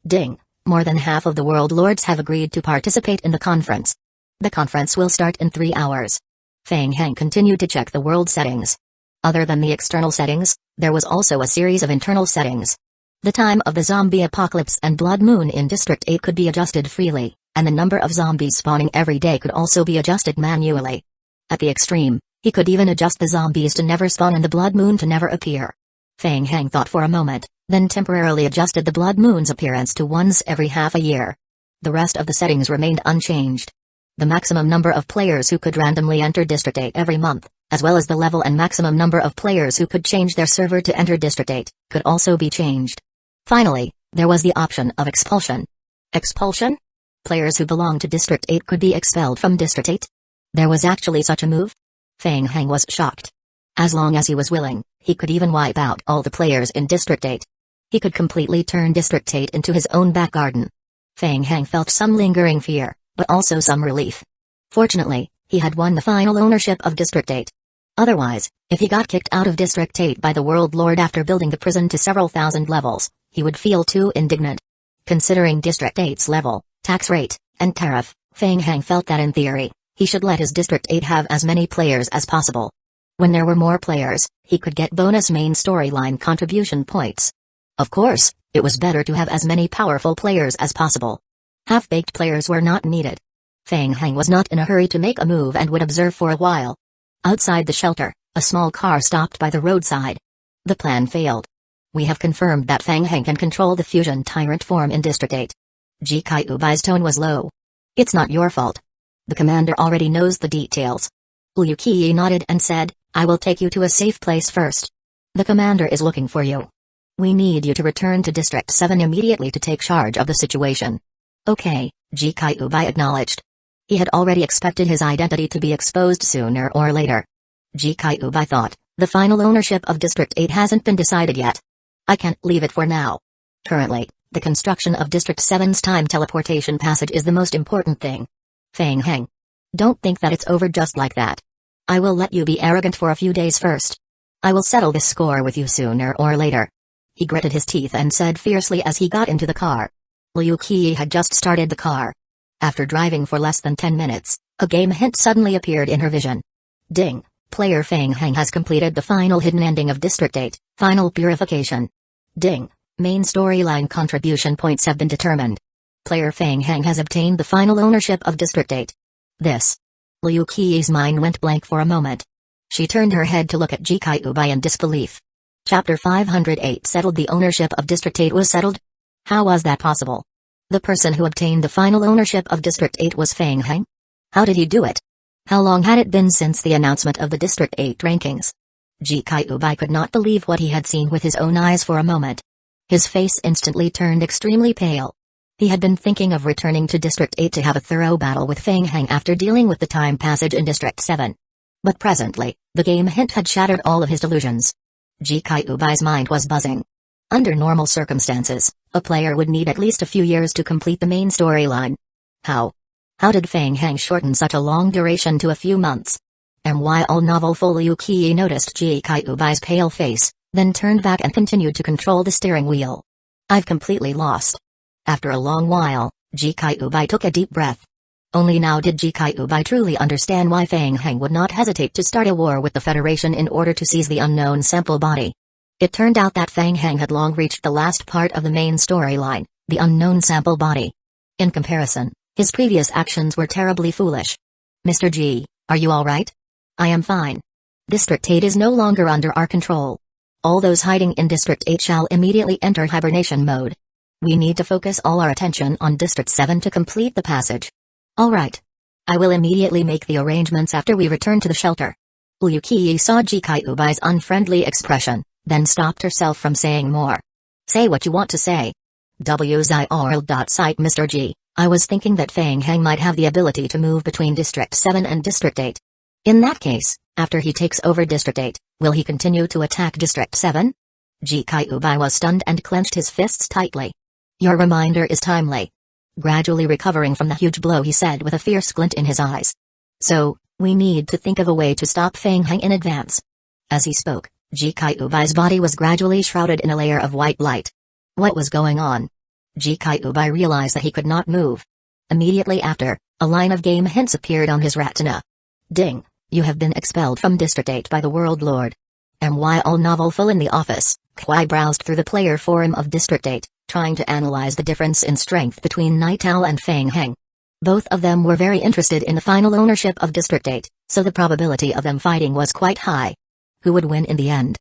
A: Ding. More than half of the World Lords have agreed to participate in the conference. The conference will start in 3 hours. Feng Heng continued to check the world settings. Other than the external settings, there was also a series of internal settings. The time of the zombie apocalypse and blood moon in District 8 could be adjusted freely, and the number of zombies spawning every day could also be adjusted manually. At the extreme, he could even adjust the zombies to never spawn and the blood moon to never appear. Feng Heng thought for a moment, then temporarily adjusted the blood moon's appearance to once every half a year. The rest of the settings remained unchanged. The maximum number of players who could randomly enter District 8 every month, as well as the level and maximum number of players who could change their server to enter District 8, could also be changed. Finally, there was the option of expulsion. Expulsion? Players who belonged to District 8 could be expelled from District 8? There was actually such a move? Feng Heng was shocked. As long as he was willing, he could even wipe out all the players in District 8. He could completely turn District 8 into his own back garden. Feng Heng felt some lingering fear, but also some relief. Fortunately, he had won the final ownership of District 8. Otherwise, if he got kicked out of District 8 by the World Lord after building the prison to several thousand levels, he would feel too indignant. Considering District 8's level, tax rate, and tariff, Feng Heng felt that in theory, he should let his District 8 have as many players as possible. When there were more players, he could get bonus main storyline contribution points. Of course, it was better to have as many powerful players as possible. Half-baked players were not needed. Feng Heng was not in a hurry to make a move and would observe for a while. Outside the shelter, a small car stopped by the roadside. The plan failed. We have confirmed that Feng Heng can control the fusion tyrant form in District 8. Ji Kyubai's tone was low. It's not your fault. The commander already knows the details. Uchiha nodded and said, I will take you to a safe place first. The commander is looking for you. We need you to return to District 7 immediately to take charge of the situation. Okay, Ji Kyubai acknowledged. He had already expected his identity to be exposed sooner or later. Ji Kyubai thought, the final ownership of District 8 hasn't been decided yet. I can't leave it for now. Currently, the construction of District 7's time teleportation passage is the most important thing. Feng Heng. Don't think that it's over just like that. I will let you be arrogant for a few days first. I will settle this score with you sooner or later. He gritted his teeth and said fiercely as he got into the car. Liu Qi had just started the car. After driving for less than 10 minutes, a game hint suddenly appeared in her vision. Ding! Player Feng Heng has completed the final hidden ending of District 8, Final Purification. Ding! Main storyline contribution points have been determined. Player Feng Heng has obtained the final ownership of District 8. This. Liu Qi's mind went blank for a moment. She turned her head to look at Ji Kyubai in disbelief. Chapter 508 settled. The ownership of District 8 was settled? How was that possible? The person who obtained the final ownership of District 8 was Feng Heng? How did he do it? How long had it been since the announcement of the District 8 rankings? Ji Kyubai could not believe what he had seen with his own eyes for a moment. His face instantly turned extremely pale. He had been thinking of returning to District 8 to have a thorough battle with Feng Heng after dealing with the time passage in District 7. But presently, the game hint had shattered all of his delusions. Ji Kyubai's mind was buzzing. Under normal circumstances, a player would need at least a few years to complete the main storyline. How? How did Feng Heng shorten such a long duration to a few months? And while novelful Liu Qi noticed Ji Kyubai's pale face, then turned back and continued to control the steering wheel. I've completely lost. After a long while, Ji Kyubai took a deep breath. Only now did Ji Kyubai truly understand why Feng Heng would not hesitate to start a war with the Federation in order to seize the unknown sample body. It turned out that Feng Heng had long reached the last part of the main storyline, the unknown sample body. In comparison, his previous actions were terribly foolish. Mr. G, are you alright? I am fine. District 8 is no longer under our control. All those hiding in District 8 shall immediately enter hibernation mode. We need to focus all our attention on District 7 to complete the passage. Alright. I will immediately make the arrangements after we return to the shelter. Uyuki saw Jikaiubai's unfriendly expression, then stopped herself from saying more. Say what you want to say. Site Mr. G. I was thinking that Fang Heng might have the ability to move between District 7 and District 8. In that case, after he takes over District 8, will he continue to attack District 7? Jikaiubai was stunned and clenched his fists tightly. Your reminder is timely. Gradually recovering from the huge blow, he said with a fierce glint in his eyes. So, we need to think of a way to stop Fang Heng in advance. As he spoke, Jikaiubai's body was gradually shrouded in a layer of white light. What was going on? Jikaiubai realized that he could not move. Immediately after, a line of game hints appeared on his retina. Ding, you have been expelled from District 8 by the World Lord. All novel full in the office, Kwai browsed through the player forum of District 8, trying to analyze the difference in strength between Night Owl and Fang Heng. Both of them were very interested in the final ownership of District 8, so the probability of them fighting was quite high. Who would win in the end?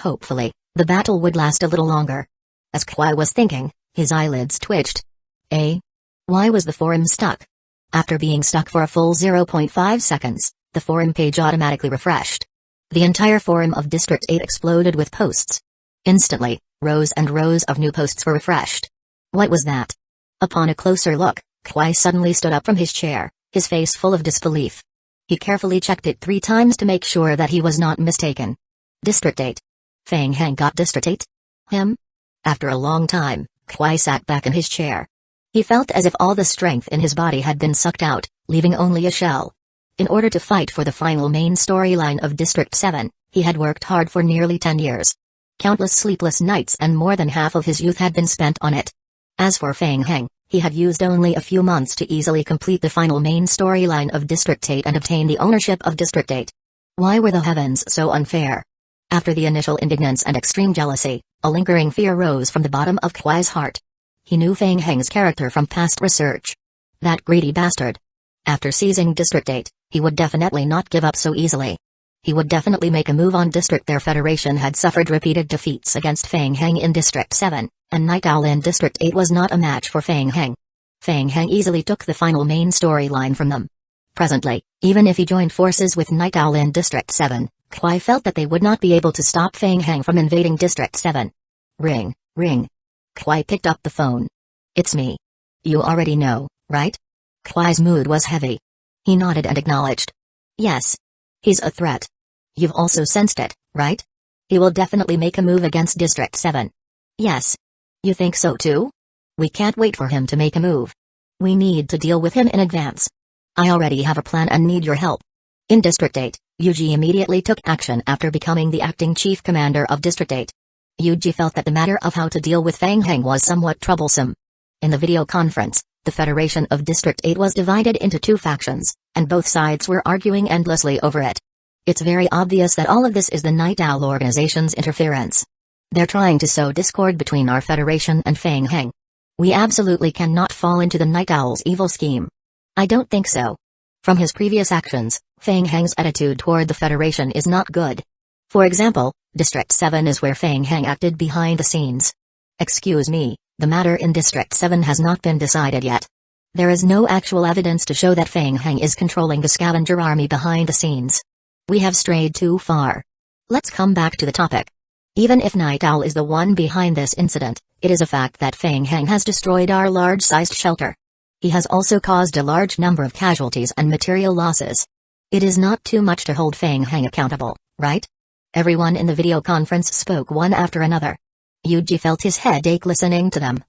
A: Hopefully, the battle would last a little longer. As Kwai was thinking, his eyelids twitched. Why was the forum stuck? After being stuck for a full 0.5 seconds, the forum page automatically refreshed. The entire forum of District 8 exploded with posts. Instantly, rows and rows of new posts were refreshed. What was that? Upon a closer look, Kwai suddenly stood up from his chair, his face full of disbelief. He carefully checked it 3 times to make sure that he was not mistaken. District 8. Fang Heng got District 8? Him? After a long time, Kwai sat back in his chair. He felt as if all the strength in his body had been sucked out, leaving only a shell. In order to fight for the final main storyline of District 7, he had worked hard for nearly 10 years. Countless sleepless nights and more than half of his youth had been spent on it. As for Fang Heng, he had used only a few months to easily complete the final main storyline of District 8 and obtain the ownership of District 8. Why were the heavens so unfair? After the initial indignance and extreme jealousy, a lingering fear rose from the bottom of Kwai's heart. He knew Fang Heng's character from past research. That greedy bastard. After seizing District 8, he would definitely not give up so easily. He would definitely make a move on District. Their federation had suffered repeated defeats against Fang Heng in District 7, and Night Owl in District 8 was not a match for Fang Heng. Fang Heng easily took the final main storyline from them. Presently, even if he joined forces with Night Owl in District 7, Kwai felt that they would not be able to stop Fang Heng from invading District 7. Ring, ring. Kwai picked up the phone. It's me. You already know, right? Kwai's mood was heavy. He nodded and acknowledged. Yes. He's a threat. You've also sensed it, right? He will definitely make a move against District 7. Yes. You think so too? We can't wait for him to make a move. We need to deal with him in advance. I already have a plan and need your help. In District 8, Yuji immediately took action after becoming the acting chief commander of District 8. Yuji felt that the matter of how to deal with Fang Heng was somewhat troublesome. In the video conference, the Federation of District 8 was divided into 2 factions, and both sides were arguing endlessly over it. It's very obvious that all of this is the Night Owl organization's interference. They're trying to sow discord between our Federation and Fang Heng. We absolutely cannot fall into the Night Owl's evil scheme. I don't think so. From his previous actions, Fang Heng's attitude toward the Federation is not good. For example, District 7 is where Fang Heng acted behind the scenes. Excuse me, the matter in District 7 has not been decided yet. There is no actual evidence to show that Fang Heng is controlling the scavenger army behind the scenes. We have strayed too far. Let's come back to the topic. Even if Night Owl is the one behind this incident, it is a fact that Fang Heng has destroyed our large-sized shelter. He has also caused a large number of casualties and material losses. It is not too much to hold Fang Heng accountable, right? Everyone in the video conference spoke one after another. Yuji felt his headache listening to them.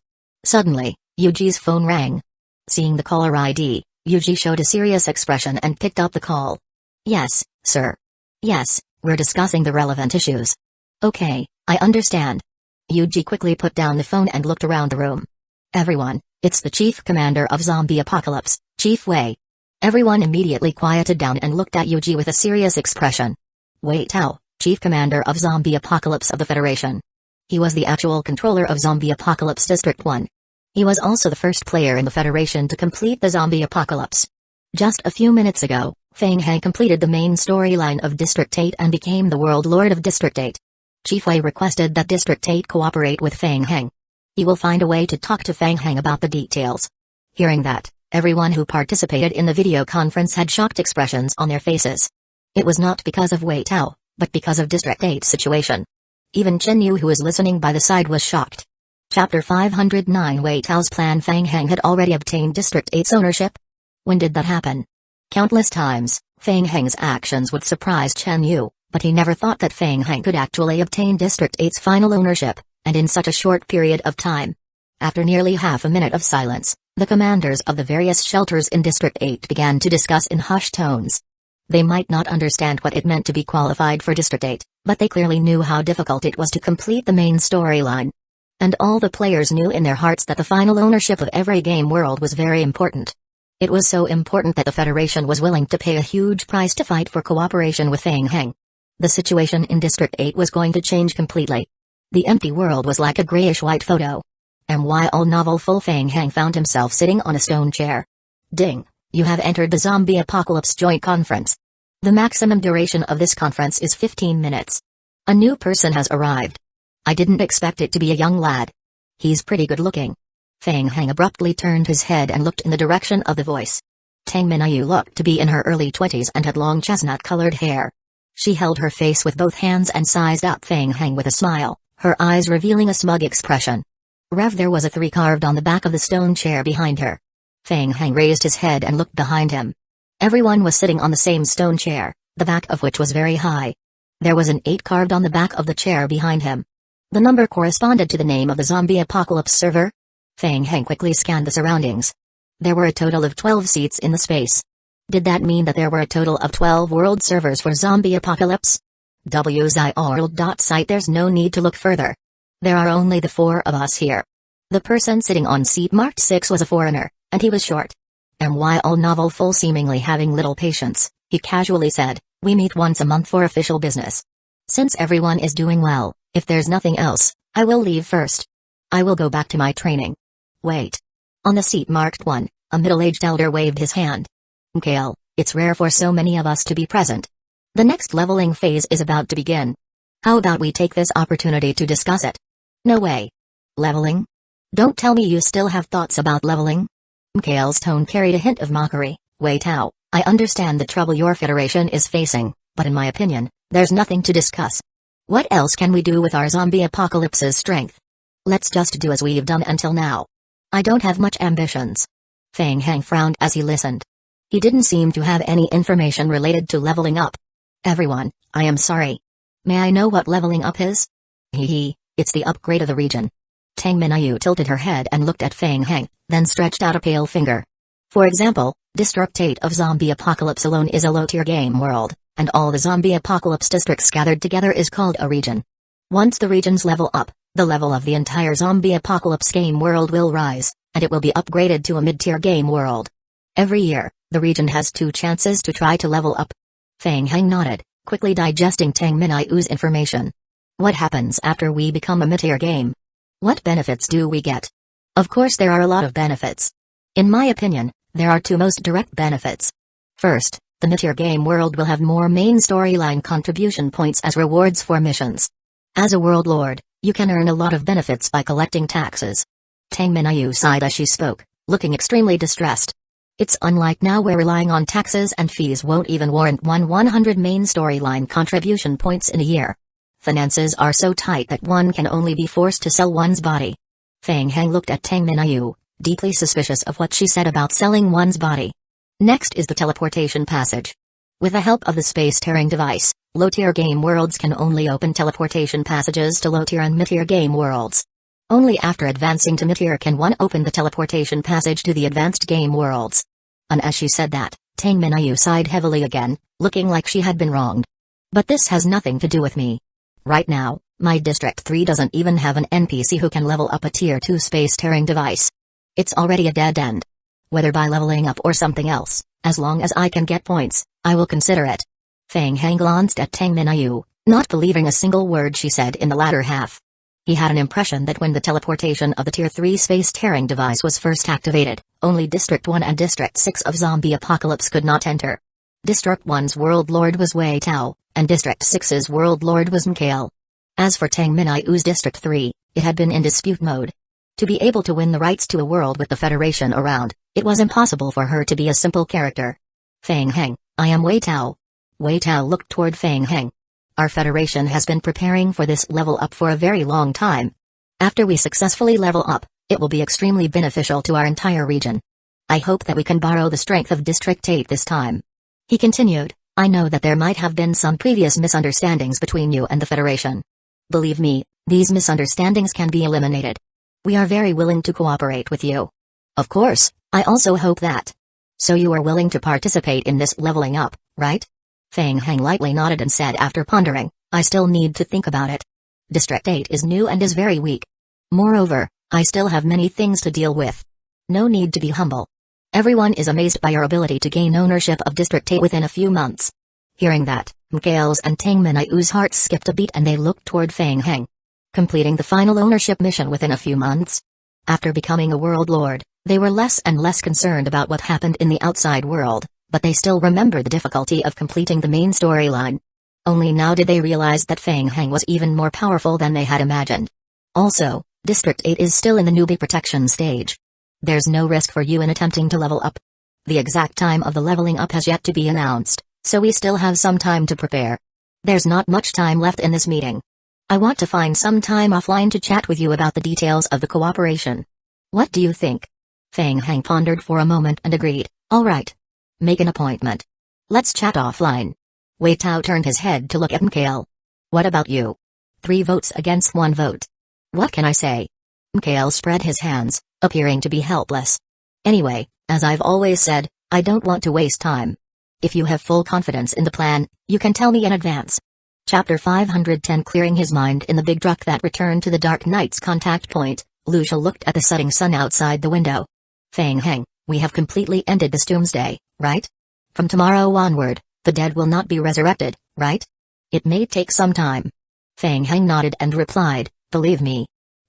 A: Suddenly, Yuji's phone rang. Seeing the caller ID, Yuji showed a serious expression and picked up the call. Yes, sir. Yes, we're discussing the relevant issues. Okay, I understand. Yuji quickly put down the phone and looked around the room. Everyone, it's the Chief Commander of Zombie Apocalypse, Chief Wei. Everyone immediately quieted down and looked at Yuji with a serious expression. Wei Tao, Chief Commander of Zombie Apocalypse of the Federation. He was the actual controller of Zombie Apocalypse District 1. He was also the first player in the Federation to complete the Zombie Apocalypse. Just a few minutes ago, Fang Heng completed the main storyline of District 8 and became the World Lord of District 8. Chief Wei requested that District 8 cooperate with Fang Heng. He will find a way to talk to Fang Heng about the details. Hearing that, Everyone who participated in the video conference had shocked expressions on their faces. It was not because of Hueco, but because of District 8's situation. Even Chen Yu, who was listening by the side, was shocked. Chapter 509. Hueco's plan. Fang Heng had already obtained District 8's ownership? When did that happen? Countless times, Fang Heng's actions would surprise Chen Yu, but he never thought that Fang Heng could actually obtain District 8's final ownership, and in such a short period of time. After nearly half a minute of silence, the commanders of the various shelters in District 8 began to discuss in hushed tones. They might not understand what it meant to be qualified for District 8, but they clearly knew how difficult it was to complete the main storyline. And all the players knew in their hearts that the final ownership of every game world was very important. It was so important that the Federation was willing to pay a huge price to fight for cooperation with Fang Heng. The situation in District 8 was going to change completely. The empty world was like a grayish-white photo. And while novel-full Fang Heng found himself sitting on a stone chair. Ding! You have entered the Zombie Apocalypse Joint Conference. The maximum duration of this conference is 15 minutes. A new person has arrived. I didn't expect it to be a young lad. He's pretty good-looking. Fang Heng abruptly turned his head and looked in the direction of the voice. Tang Minayu looked to be in her early 20s and had long chestnut-colored hair. She held her face with both hands and sized up Fang Heng with a smile, her eyes revealing a smug expression. There was a 3 carved on the back of the stone chair behind her. Fang Heng raised his head and looked behind him. Everyone was sitting on the same stone chair, the back of which was very high. There was an 8 carved on the back of the chair behind him. The number corresponded to the name of the Zombie Apocalypse server. Fang Heng quickly scanned the surroundings. There were a total of 12 seats in the space. Did that mean that there were a total of 12 world servers for Zombie Apocalypse? Site. There's no need to look further. There are only the 4 of us here. The person sitting on seat marked 6 was a foreigner, and he was short. And while novel-full seemingly having little patience, he casually said, "We meet once a month for official business. Since everyone is doing well, if there's nothing else, I will leave first. I will go back to my training." Wait. On the seat marked 1, a middle-aged elder waved his hand. "Kale, it's rare for so many of us to be present. The next leveling phase is about to begin. How about we take this opportunity to discuss it?" "No way. Leveling? Don't tell me you still have thoughts about leveling?" Kale's tone carried a hint of mockery. "Hueco, I understand the trouble your federation is facing, but in my opinion, there's nothing to discuss. What else can we do with our zombie apocalypse's strength? Let's just do as we've done until now. I don't have much ambitions." Fang Heng frowned as he listened. He didn't seem to have any information related to leveling up. "Everyone, I am sorry. May I know what leveling up is?" It's the upgrade of the region." Tang Minayu tilted her head and looked at Fang Heng, then stretched out a pale finger. "For example, District 8 of Zombie Apocalypse alone is a low-tier game world, and all the Zombie Apocalypse districts gathered together is called a region. Once the regions level up, the level of the entire Zombie Apocalypse game world will rise, and it will be upgraded to a mid-tier game world. Every year, the region has 2 chances to try to level up." Fang Heng nodded, quickly digesting Tang Minayu's information. "What happens after we become a mid-tier game? What benefits do we get?" "Of course there are a lot of benefits. In my opinion, there are 2 most direct benefits. First, the mid-tier game world will have more main storyline contribution points as rewards for missions. As a world lord, you can earn a lot of benefits by collecting taxes." Tang Minayu sighed as she spoke, looking extremely distressed. "It's unlike now where relying on taxes and fees won't even warrant 100 main storyline contribution points in a year. Finances are so tight that one can only be forced to sell one's body." Fang Heng looked at Tang Minayu, deeply suspicious of what she said about selling one's body. Next is the teleportation passage. With the help of the space-tearing device, low-tier game worlds can only open teleportation passages to low-tier and mid-tier game worlds. Only after advancing to mid-tier can one open the teleportation passage to the advanced game worlds. And as she said that, Tang Minayu sighed heavily again, looking like she had been wronged. "But this has nothing to do with me. Right now, my District 3 doesn't even have an NPC who can level up a Tier 2 space-tearing device. It's already a dead end. Whether by leveling up or something else, as long as I can get points, I will consider it." Fang Heng glanced at Tang Minayu, not believing a single word she said in the latter half. He had an impression that when the teleportation of the Tier 3 space-tearing device was first activated, only District 1 and District 6 of Zombie Apocalypse could not enter. District 1's World Lord was Hueco, and District 6's World Lord was Mkale. As for Tang Minayu's District 3, it had been in dispute mode. To be able to win the rights to a world with the Federation around, It was impossible for her to be a simple character. Fang Heng, I am Wei Tao. Wei Tao looked toward Fang Heng. Our Federation has been preparing for this level up for a very long time. After we successfully level up, it will be extremely beneficial to our entire region. I hope that we can borrow the strength of District 8 this time. He continued, I know that there might have been some previous misunderstandings between you and the Federation. Believe me, these misunderstandings can be eliminated. We are very willing to cooperate with you. Of course, I also hope that. So you are willing to participate in this leveling up, right? Fang Heng lightly nodded and said after pondering, I still need to think about it. District 8 is new and is very weak. Moreover, I still have many things to deal with. No need to be humble. Everyone is amazed by your ability to gain ownership of District 8 within a few months. Hearing that, Mikael's and Tang Minayu's hearts skipped a beat and they looked toward Fang Heng. Completing the final ownership mission within a few months? After becoming a world lord, they were less and less concerned about what happened in the outside world, but they still remembered the difficulty of completing the main storyline. Only now did they realize that Fang Heng was even more powerful than they had imagined. Also, District 8 is still in the newbie protection stage. There's no risk for you in attempting to level up. The exact time of the leveling up has yet to be announced, so we still have some time to prepare. There's not much time left in this meeting. I want to find some time offline to chat with you about the details of the cooperation. What do you think? Fang Heng pondered for a moment and agreed, all right. Make an appointment. Let's chat offline. Wei Tao turned his head to look at Mikael. What about you? 3 votes against 1 vote. What can I say? Mikael spread his hands, appearing to be helpless. Anyway, as I've always said, I don't want to waste time. If you have full confidence in the plan, you can tell me in advance. Chapter 510. Clearing his mind in the big truck that returned to the Dark Knight's contact point, Lucia looked at the setting sun outside the window. Fang Heng, we have completely ended this doomsday, right? From tomorrow onward, the dead will not be resurrected, right? It may take some time. Fang Heng nodded and replied, believe me.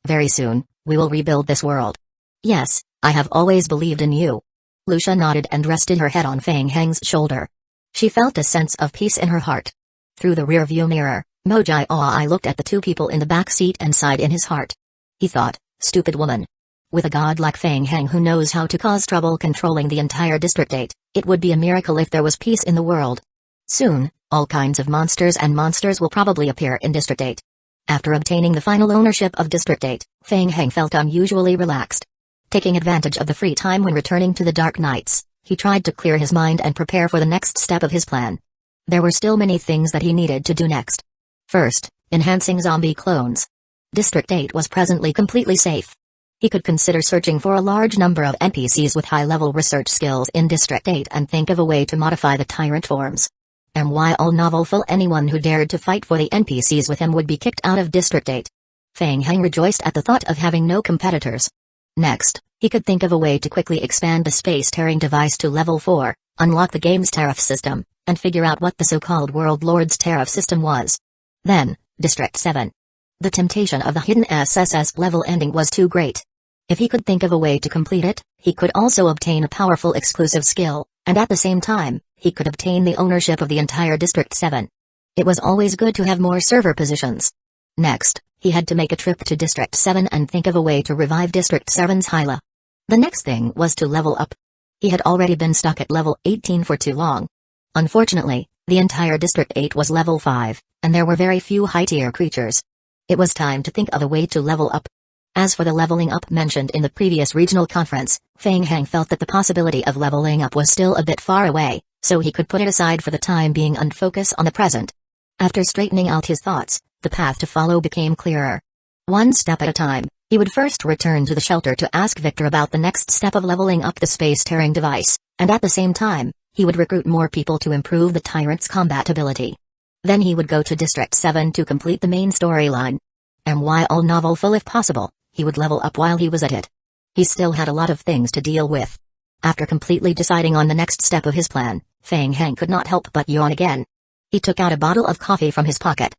A: Very soon, we will rebuild this world. Yes, I have always believed in you. Lucia nodded and rested her head on Fang Heng's shoulder. She felt a sense of peace in her heart. Through the rearview mirror, Mojai Ai looked at the 2 people in the back seat and sighed in his heart. He thought, stupid woman. With a god like Fang Heng who knows how to cause trouble controlling the entire District 8, it would be a miracle if there was peace in the world. Soon, all kinds of monsters will probably appear in District 8. After obtaining the final ownership of District 8, Fang Heng felt unusually relaxed. Taking advantage of the free time when returning to the Dark Knights, he tried to clear his mind and prepare for the next step of his plan. There were still many things that he needed to do next. First, enhancing zombie clones. District 8 was presently completely safe. He could consider searching for a large number of NPCs with high-level research skills in District 8 and think of a way to modify the tyrant forms. And while novelful, anyone who dared to fight for the NPCs with him would be kicked out of District 8. Fang Heng rejoiced at the thought of having no competitors. Next, he could think of a way to quickly expand the space-tearing device to level 4, unlock the game's tariff system, and figure out what the so-called World Lord's tariff system was. Then, District 7. The temptation of the hidden SSS level ending was too great. If he could think of a way to complete it, he could also obtain a powerful exclusive skill, and at the same time, he could obtain the ownership of the entire District 7. It was always good to have more server positions. Next, he had to make a trip to District 7 and think of a way to revive District 7's Hyla. The next thing was to level up. He had already been stuck at level 18 for too long. Unfortunately, the entire District 8 was level 5, and there were very few high-tier creatures. It was time to think of a way to level up. As for the leveling up mentioned in the previous regional conference, Fang Heng felt that the possibility of leveling up was still a bit far away, so he could put it aside for the time being and focus on the present. After straightening out his thoughts, the path to follow became clearer. One step at a time, he would first return to the shelter to ask Victor about the next step of leveling up the space-tearing device, and at the same time, he would recruit more people to improve the tyrant's combat ability. Then he would go to District 7 to complete the main storyline. And while novelful if possible, he would level up while he was at it. He still had a lot of things to deal with. After completely deciding on the next step of his plan, Fang Heng could not help but yawn again. He took out a bottle of coffee from his pocket.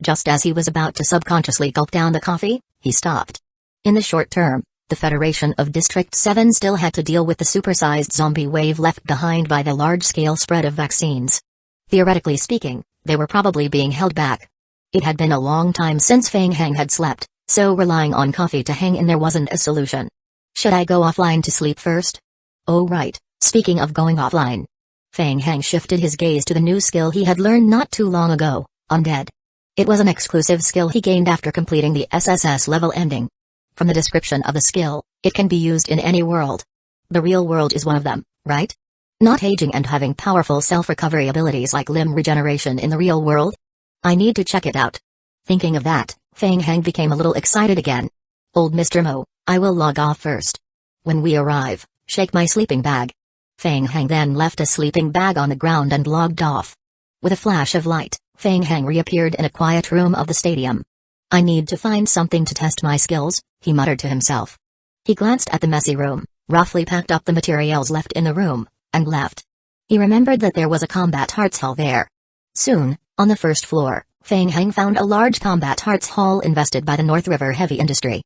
A: Just as he was about to subconsciously gulp down the coffee, he stopped. In the short term, the Federation of District 7 still had to deal with the supersized zombie wave left behind by the large-scale spread of vaccines. Theoretically speaking, they were probably being held back. It had been a long time since Fang Heng had slept, so relying on coffee to hang in there wasn't a solution. Should I go offline to sleep first? Oh right, speaking of going offline. Fang Heng shifted his gaze to the new skill he had learned not too long ago, Undead. It was an exclusive skill he gained after completing the SSS level ending. From the description of the skill, it can be used in any world. The real world is one of them, right? Not aging and having powerful self-recovery abilities like limb regeneration in the real world? I need to check it out. Thinking of that, Fang Heng became a little excited again. Old Mr. Mo, I will log off first. When we arrive, shake my sleeping bag. Fang Heng then left a sleeping bag on the ground and logged off. With a flash of light, Fang Heng reappeared in a quiet room of the stadium. I need to find something to test my skills, he muttered to himself. He glanced at the messy room, roughly packed up the materials left in the room, and left. He remembered that there was a combat arts hall there. Soon, on the first floor, Fang Heng found a large combat arts hall invested by the North River Heavy Industry.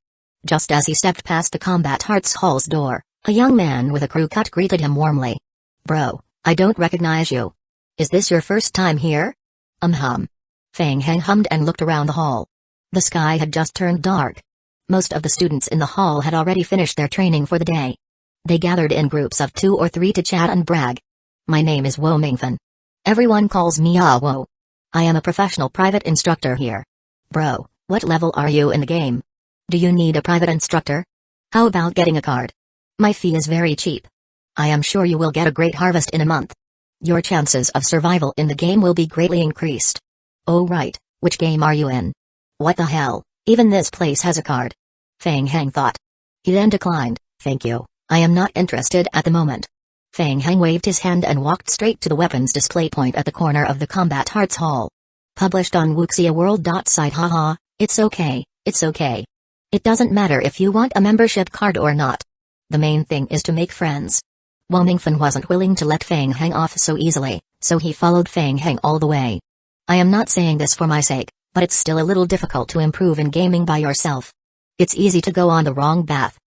A: Just as he stepped past the combat arts hall's door, a young man with a crew cut greeted him warmly. Bro, I don't recognize you. Is this your first time here? Fang Heng hummed and looked around the hall. The sky had just turned dark. Most of the students in the hall had already finished their training for the day. They gathered in groups of 2 or 3 to chat and brag. My name is Wo Mingfen. Everyone calls me Wo. I am a professional private instructor here. Bro, what level are you in the game? Do you need a private instructor? How about getting a card? My fee is very cheap. I am sure you will get a great harvest in a month. Your chances of survival in the game will be greatly increased. Oh right, which game are you in? What the hell, even this place has a card. Fang Heng thought. He then declined, thank you, I am not interested at the moment. Fang Heng waved his hand and walked straight to the weapons display point at the corner of the Combat Arts Hall. Published on wuxiaworld.site. Haha, it's okay, it's okay. It doesn't matter if you want a membership card or not. The main thing is to make friends. Wo Mingfen wasn't willing to let Fang Heng off so easily, so he followed Fang Heng all the way. I am not saying this for my sake, but it's still a little difficult to improve in gaming by yourself. It's easy to go on the wrong path.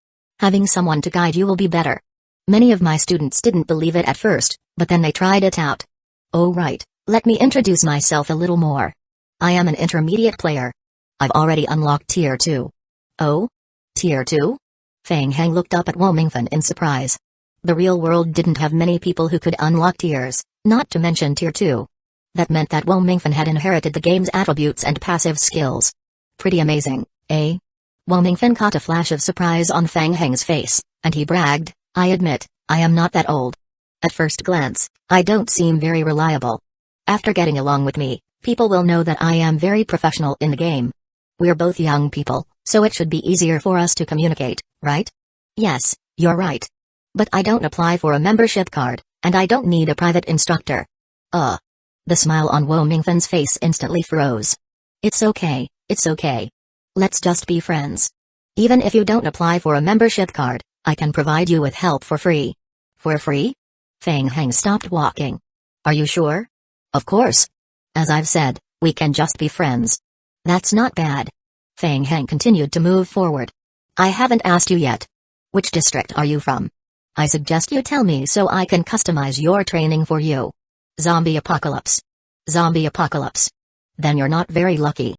A: Having someone to guide you will be better. Many of my students didn't believe it at first, but then they tried it out. Oh right, let me introduce myself a little more. I am an intermediate player. I've already unlocked Tier 2. Oh? Tier 2? Fang Heng looked up at Wo Mingfen in surprise. The real world didn't have many people who could unlock tiers, not to mention Tier 2. That meant that Wo Mingfen had inherited the game's attributes and passive skills. Pretty amazing, eh? Wo Mingfen caught a flash of surprise on Fang Heng's face, and he bragged, I admit, I am not that old. At first glance, I don't seem very reliable. After getting along with me, people will know that I am very professional in the game. We're both young people, so it should be easier for us to communicate, right? Yes, you're right. But I don't apply for a membership card, and I don't need a private instructor. The smile on Wo Mingfen's face instantly froze. It's okay, it's okay. Let's just be friends. Even if you don't apply for a membership card, I can provide you with help for free. For free? Fang Heng stopped walking. Are you sure? Of course. As I've said, we can just be friends. That's not bad. Fang Heng continued to move forward. I haven't asked you yet. Which district are you from? I suggest you tell me so I can customize your training for you. Zombie apocalypse. Zombie apocalypse. Then you're not very lucky.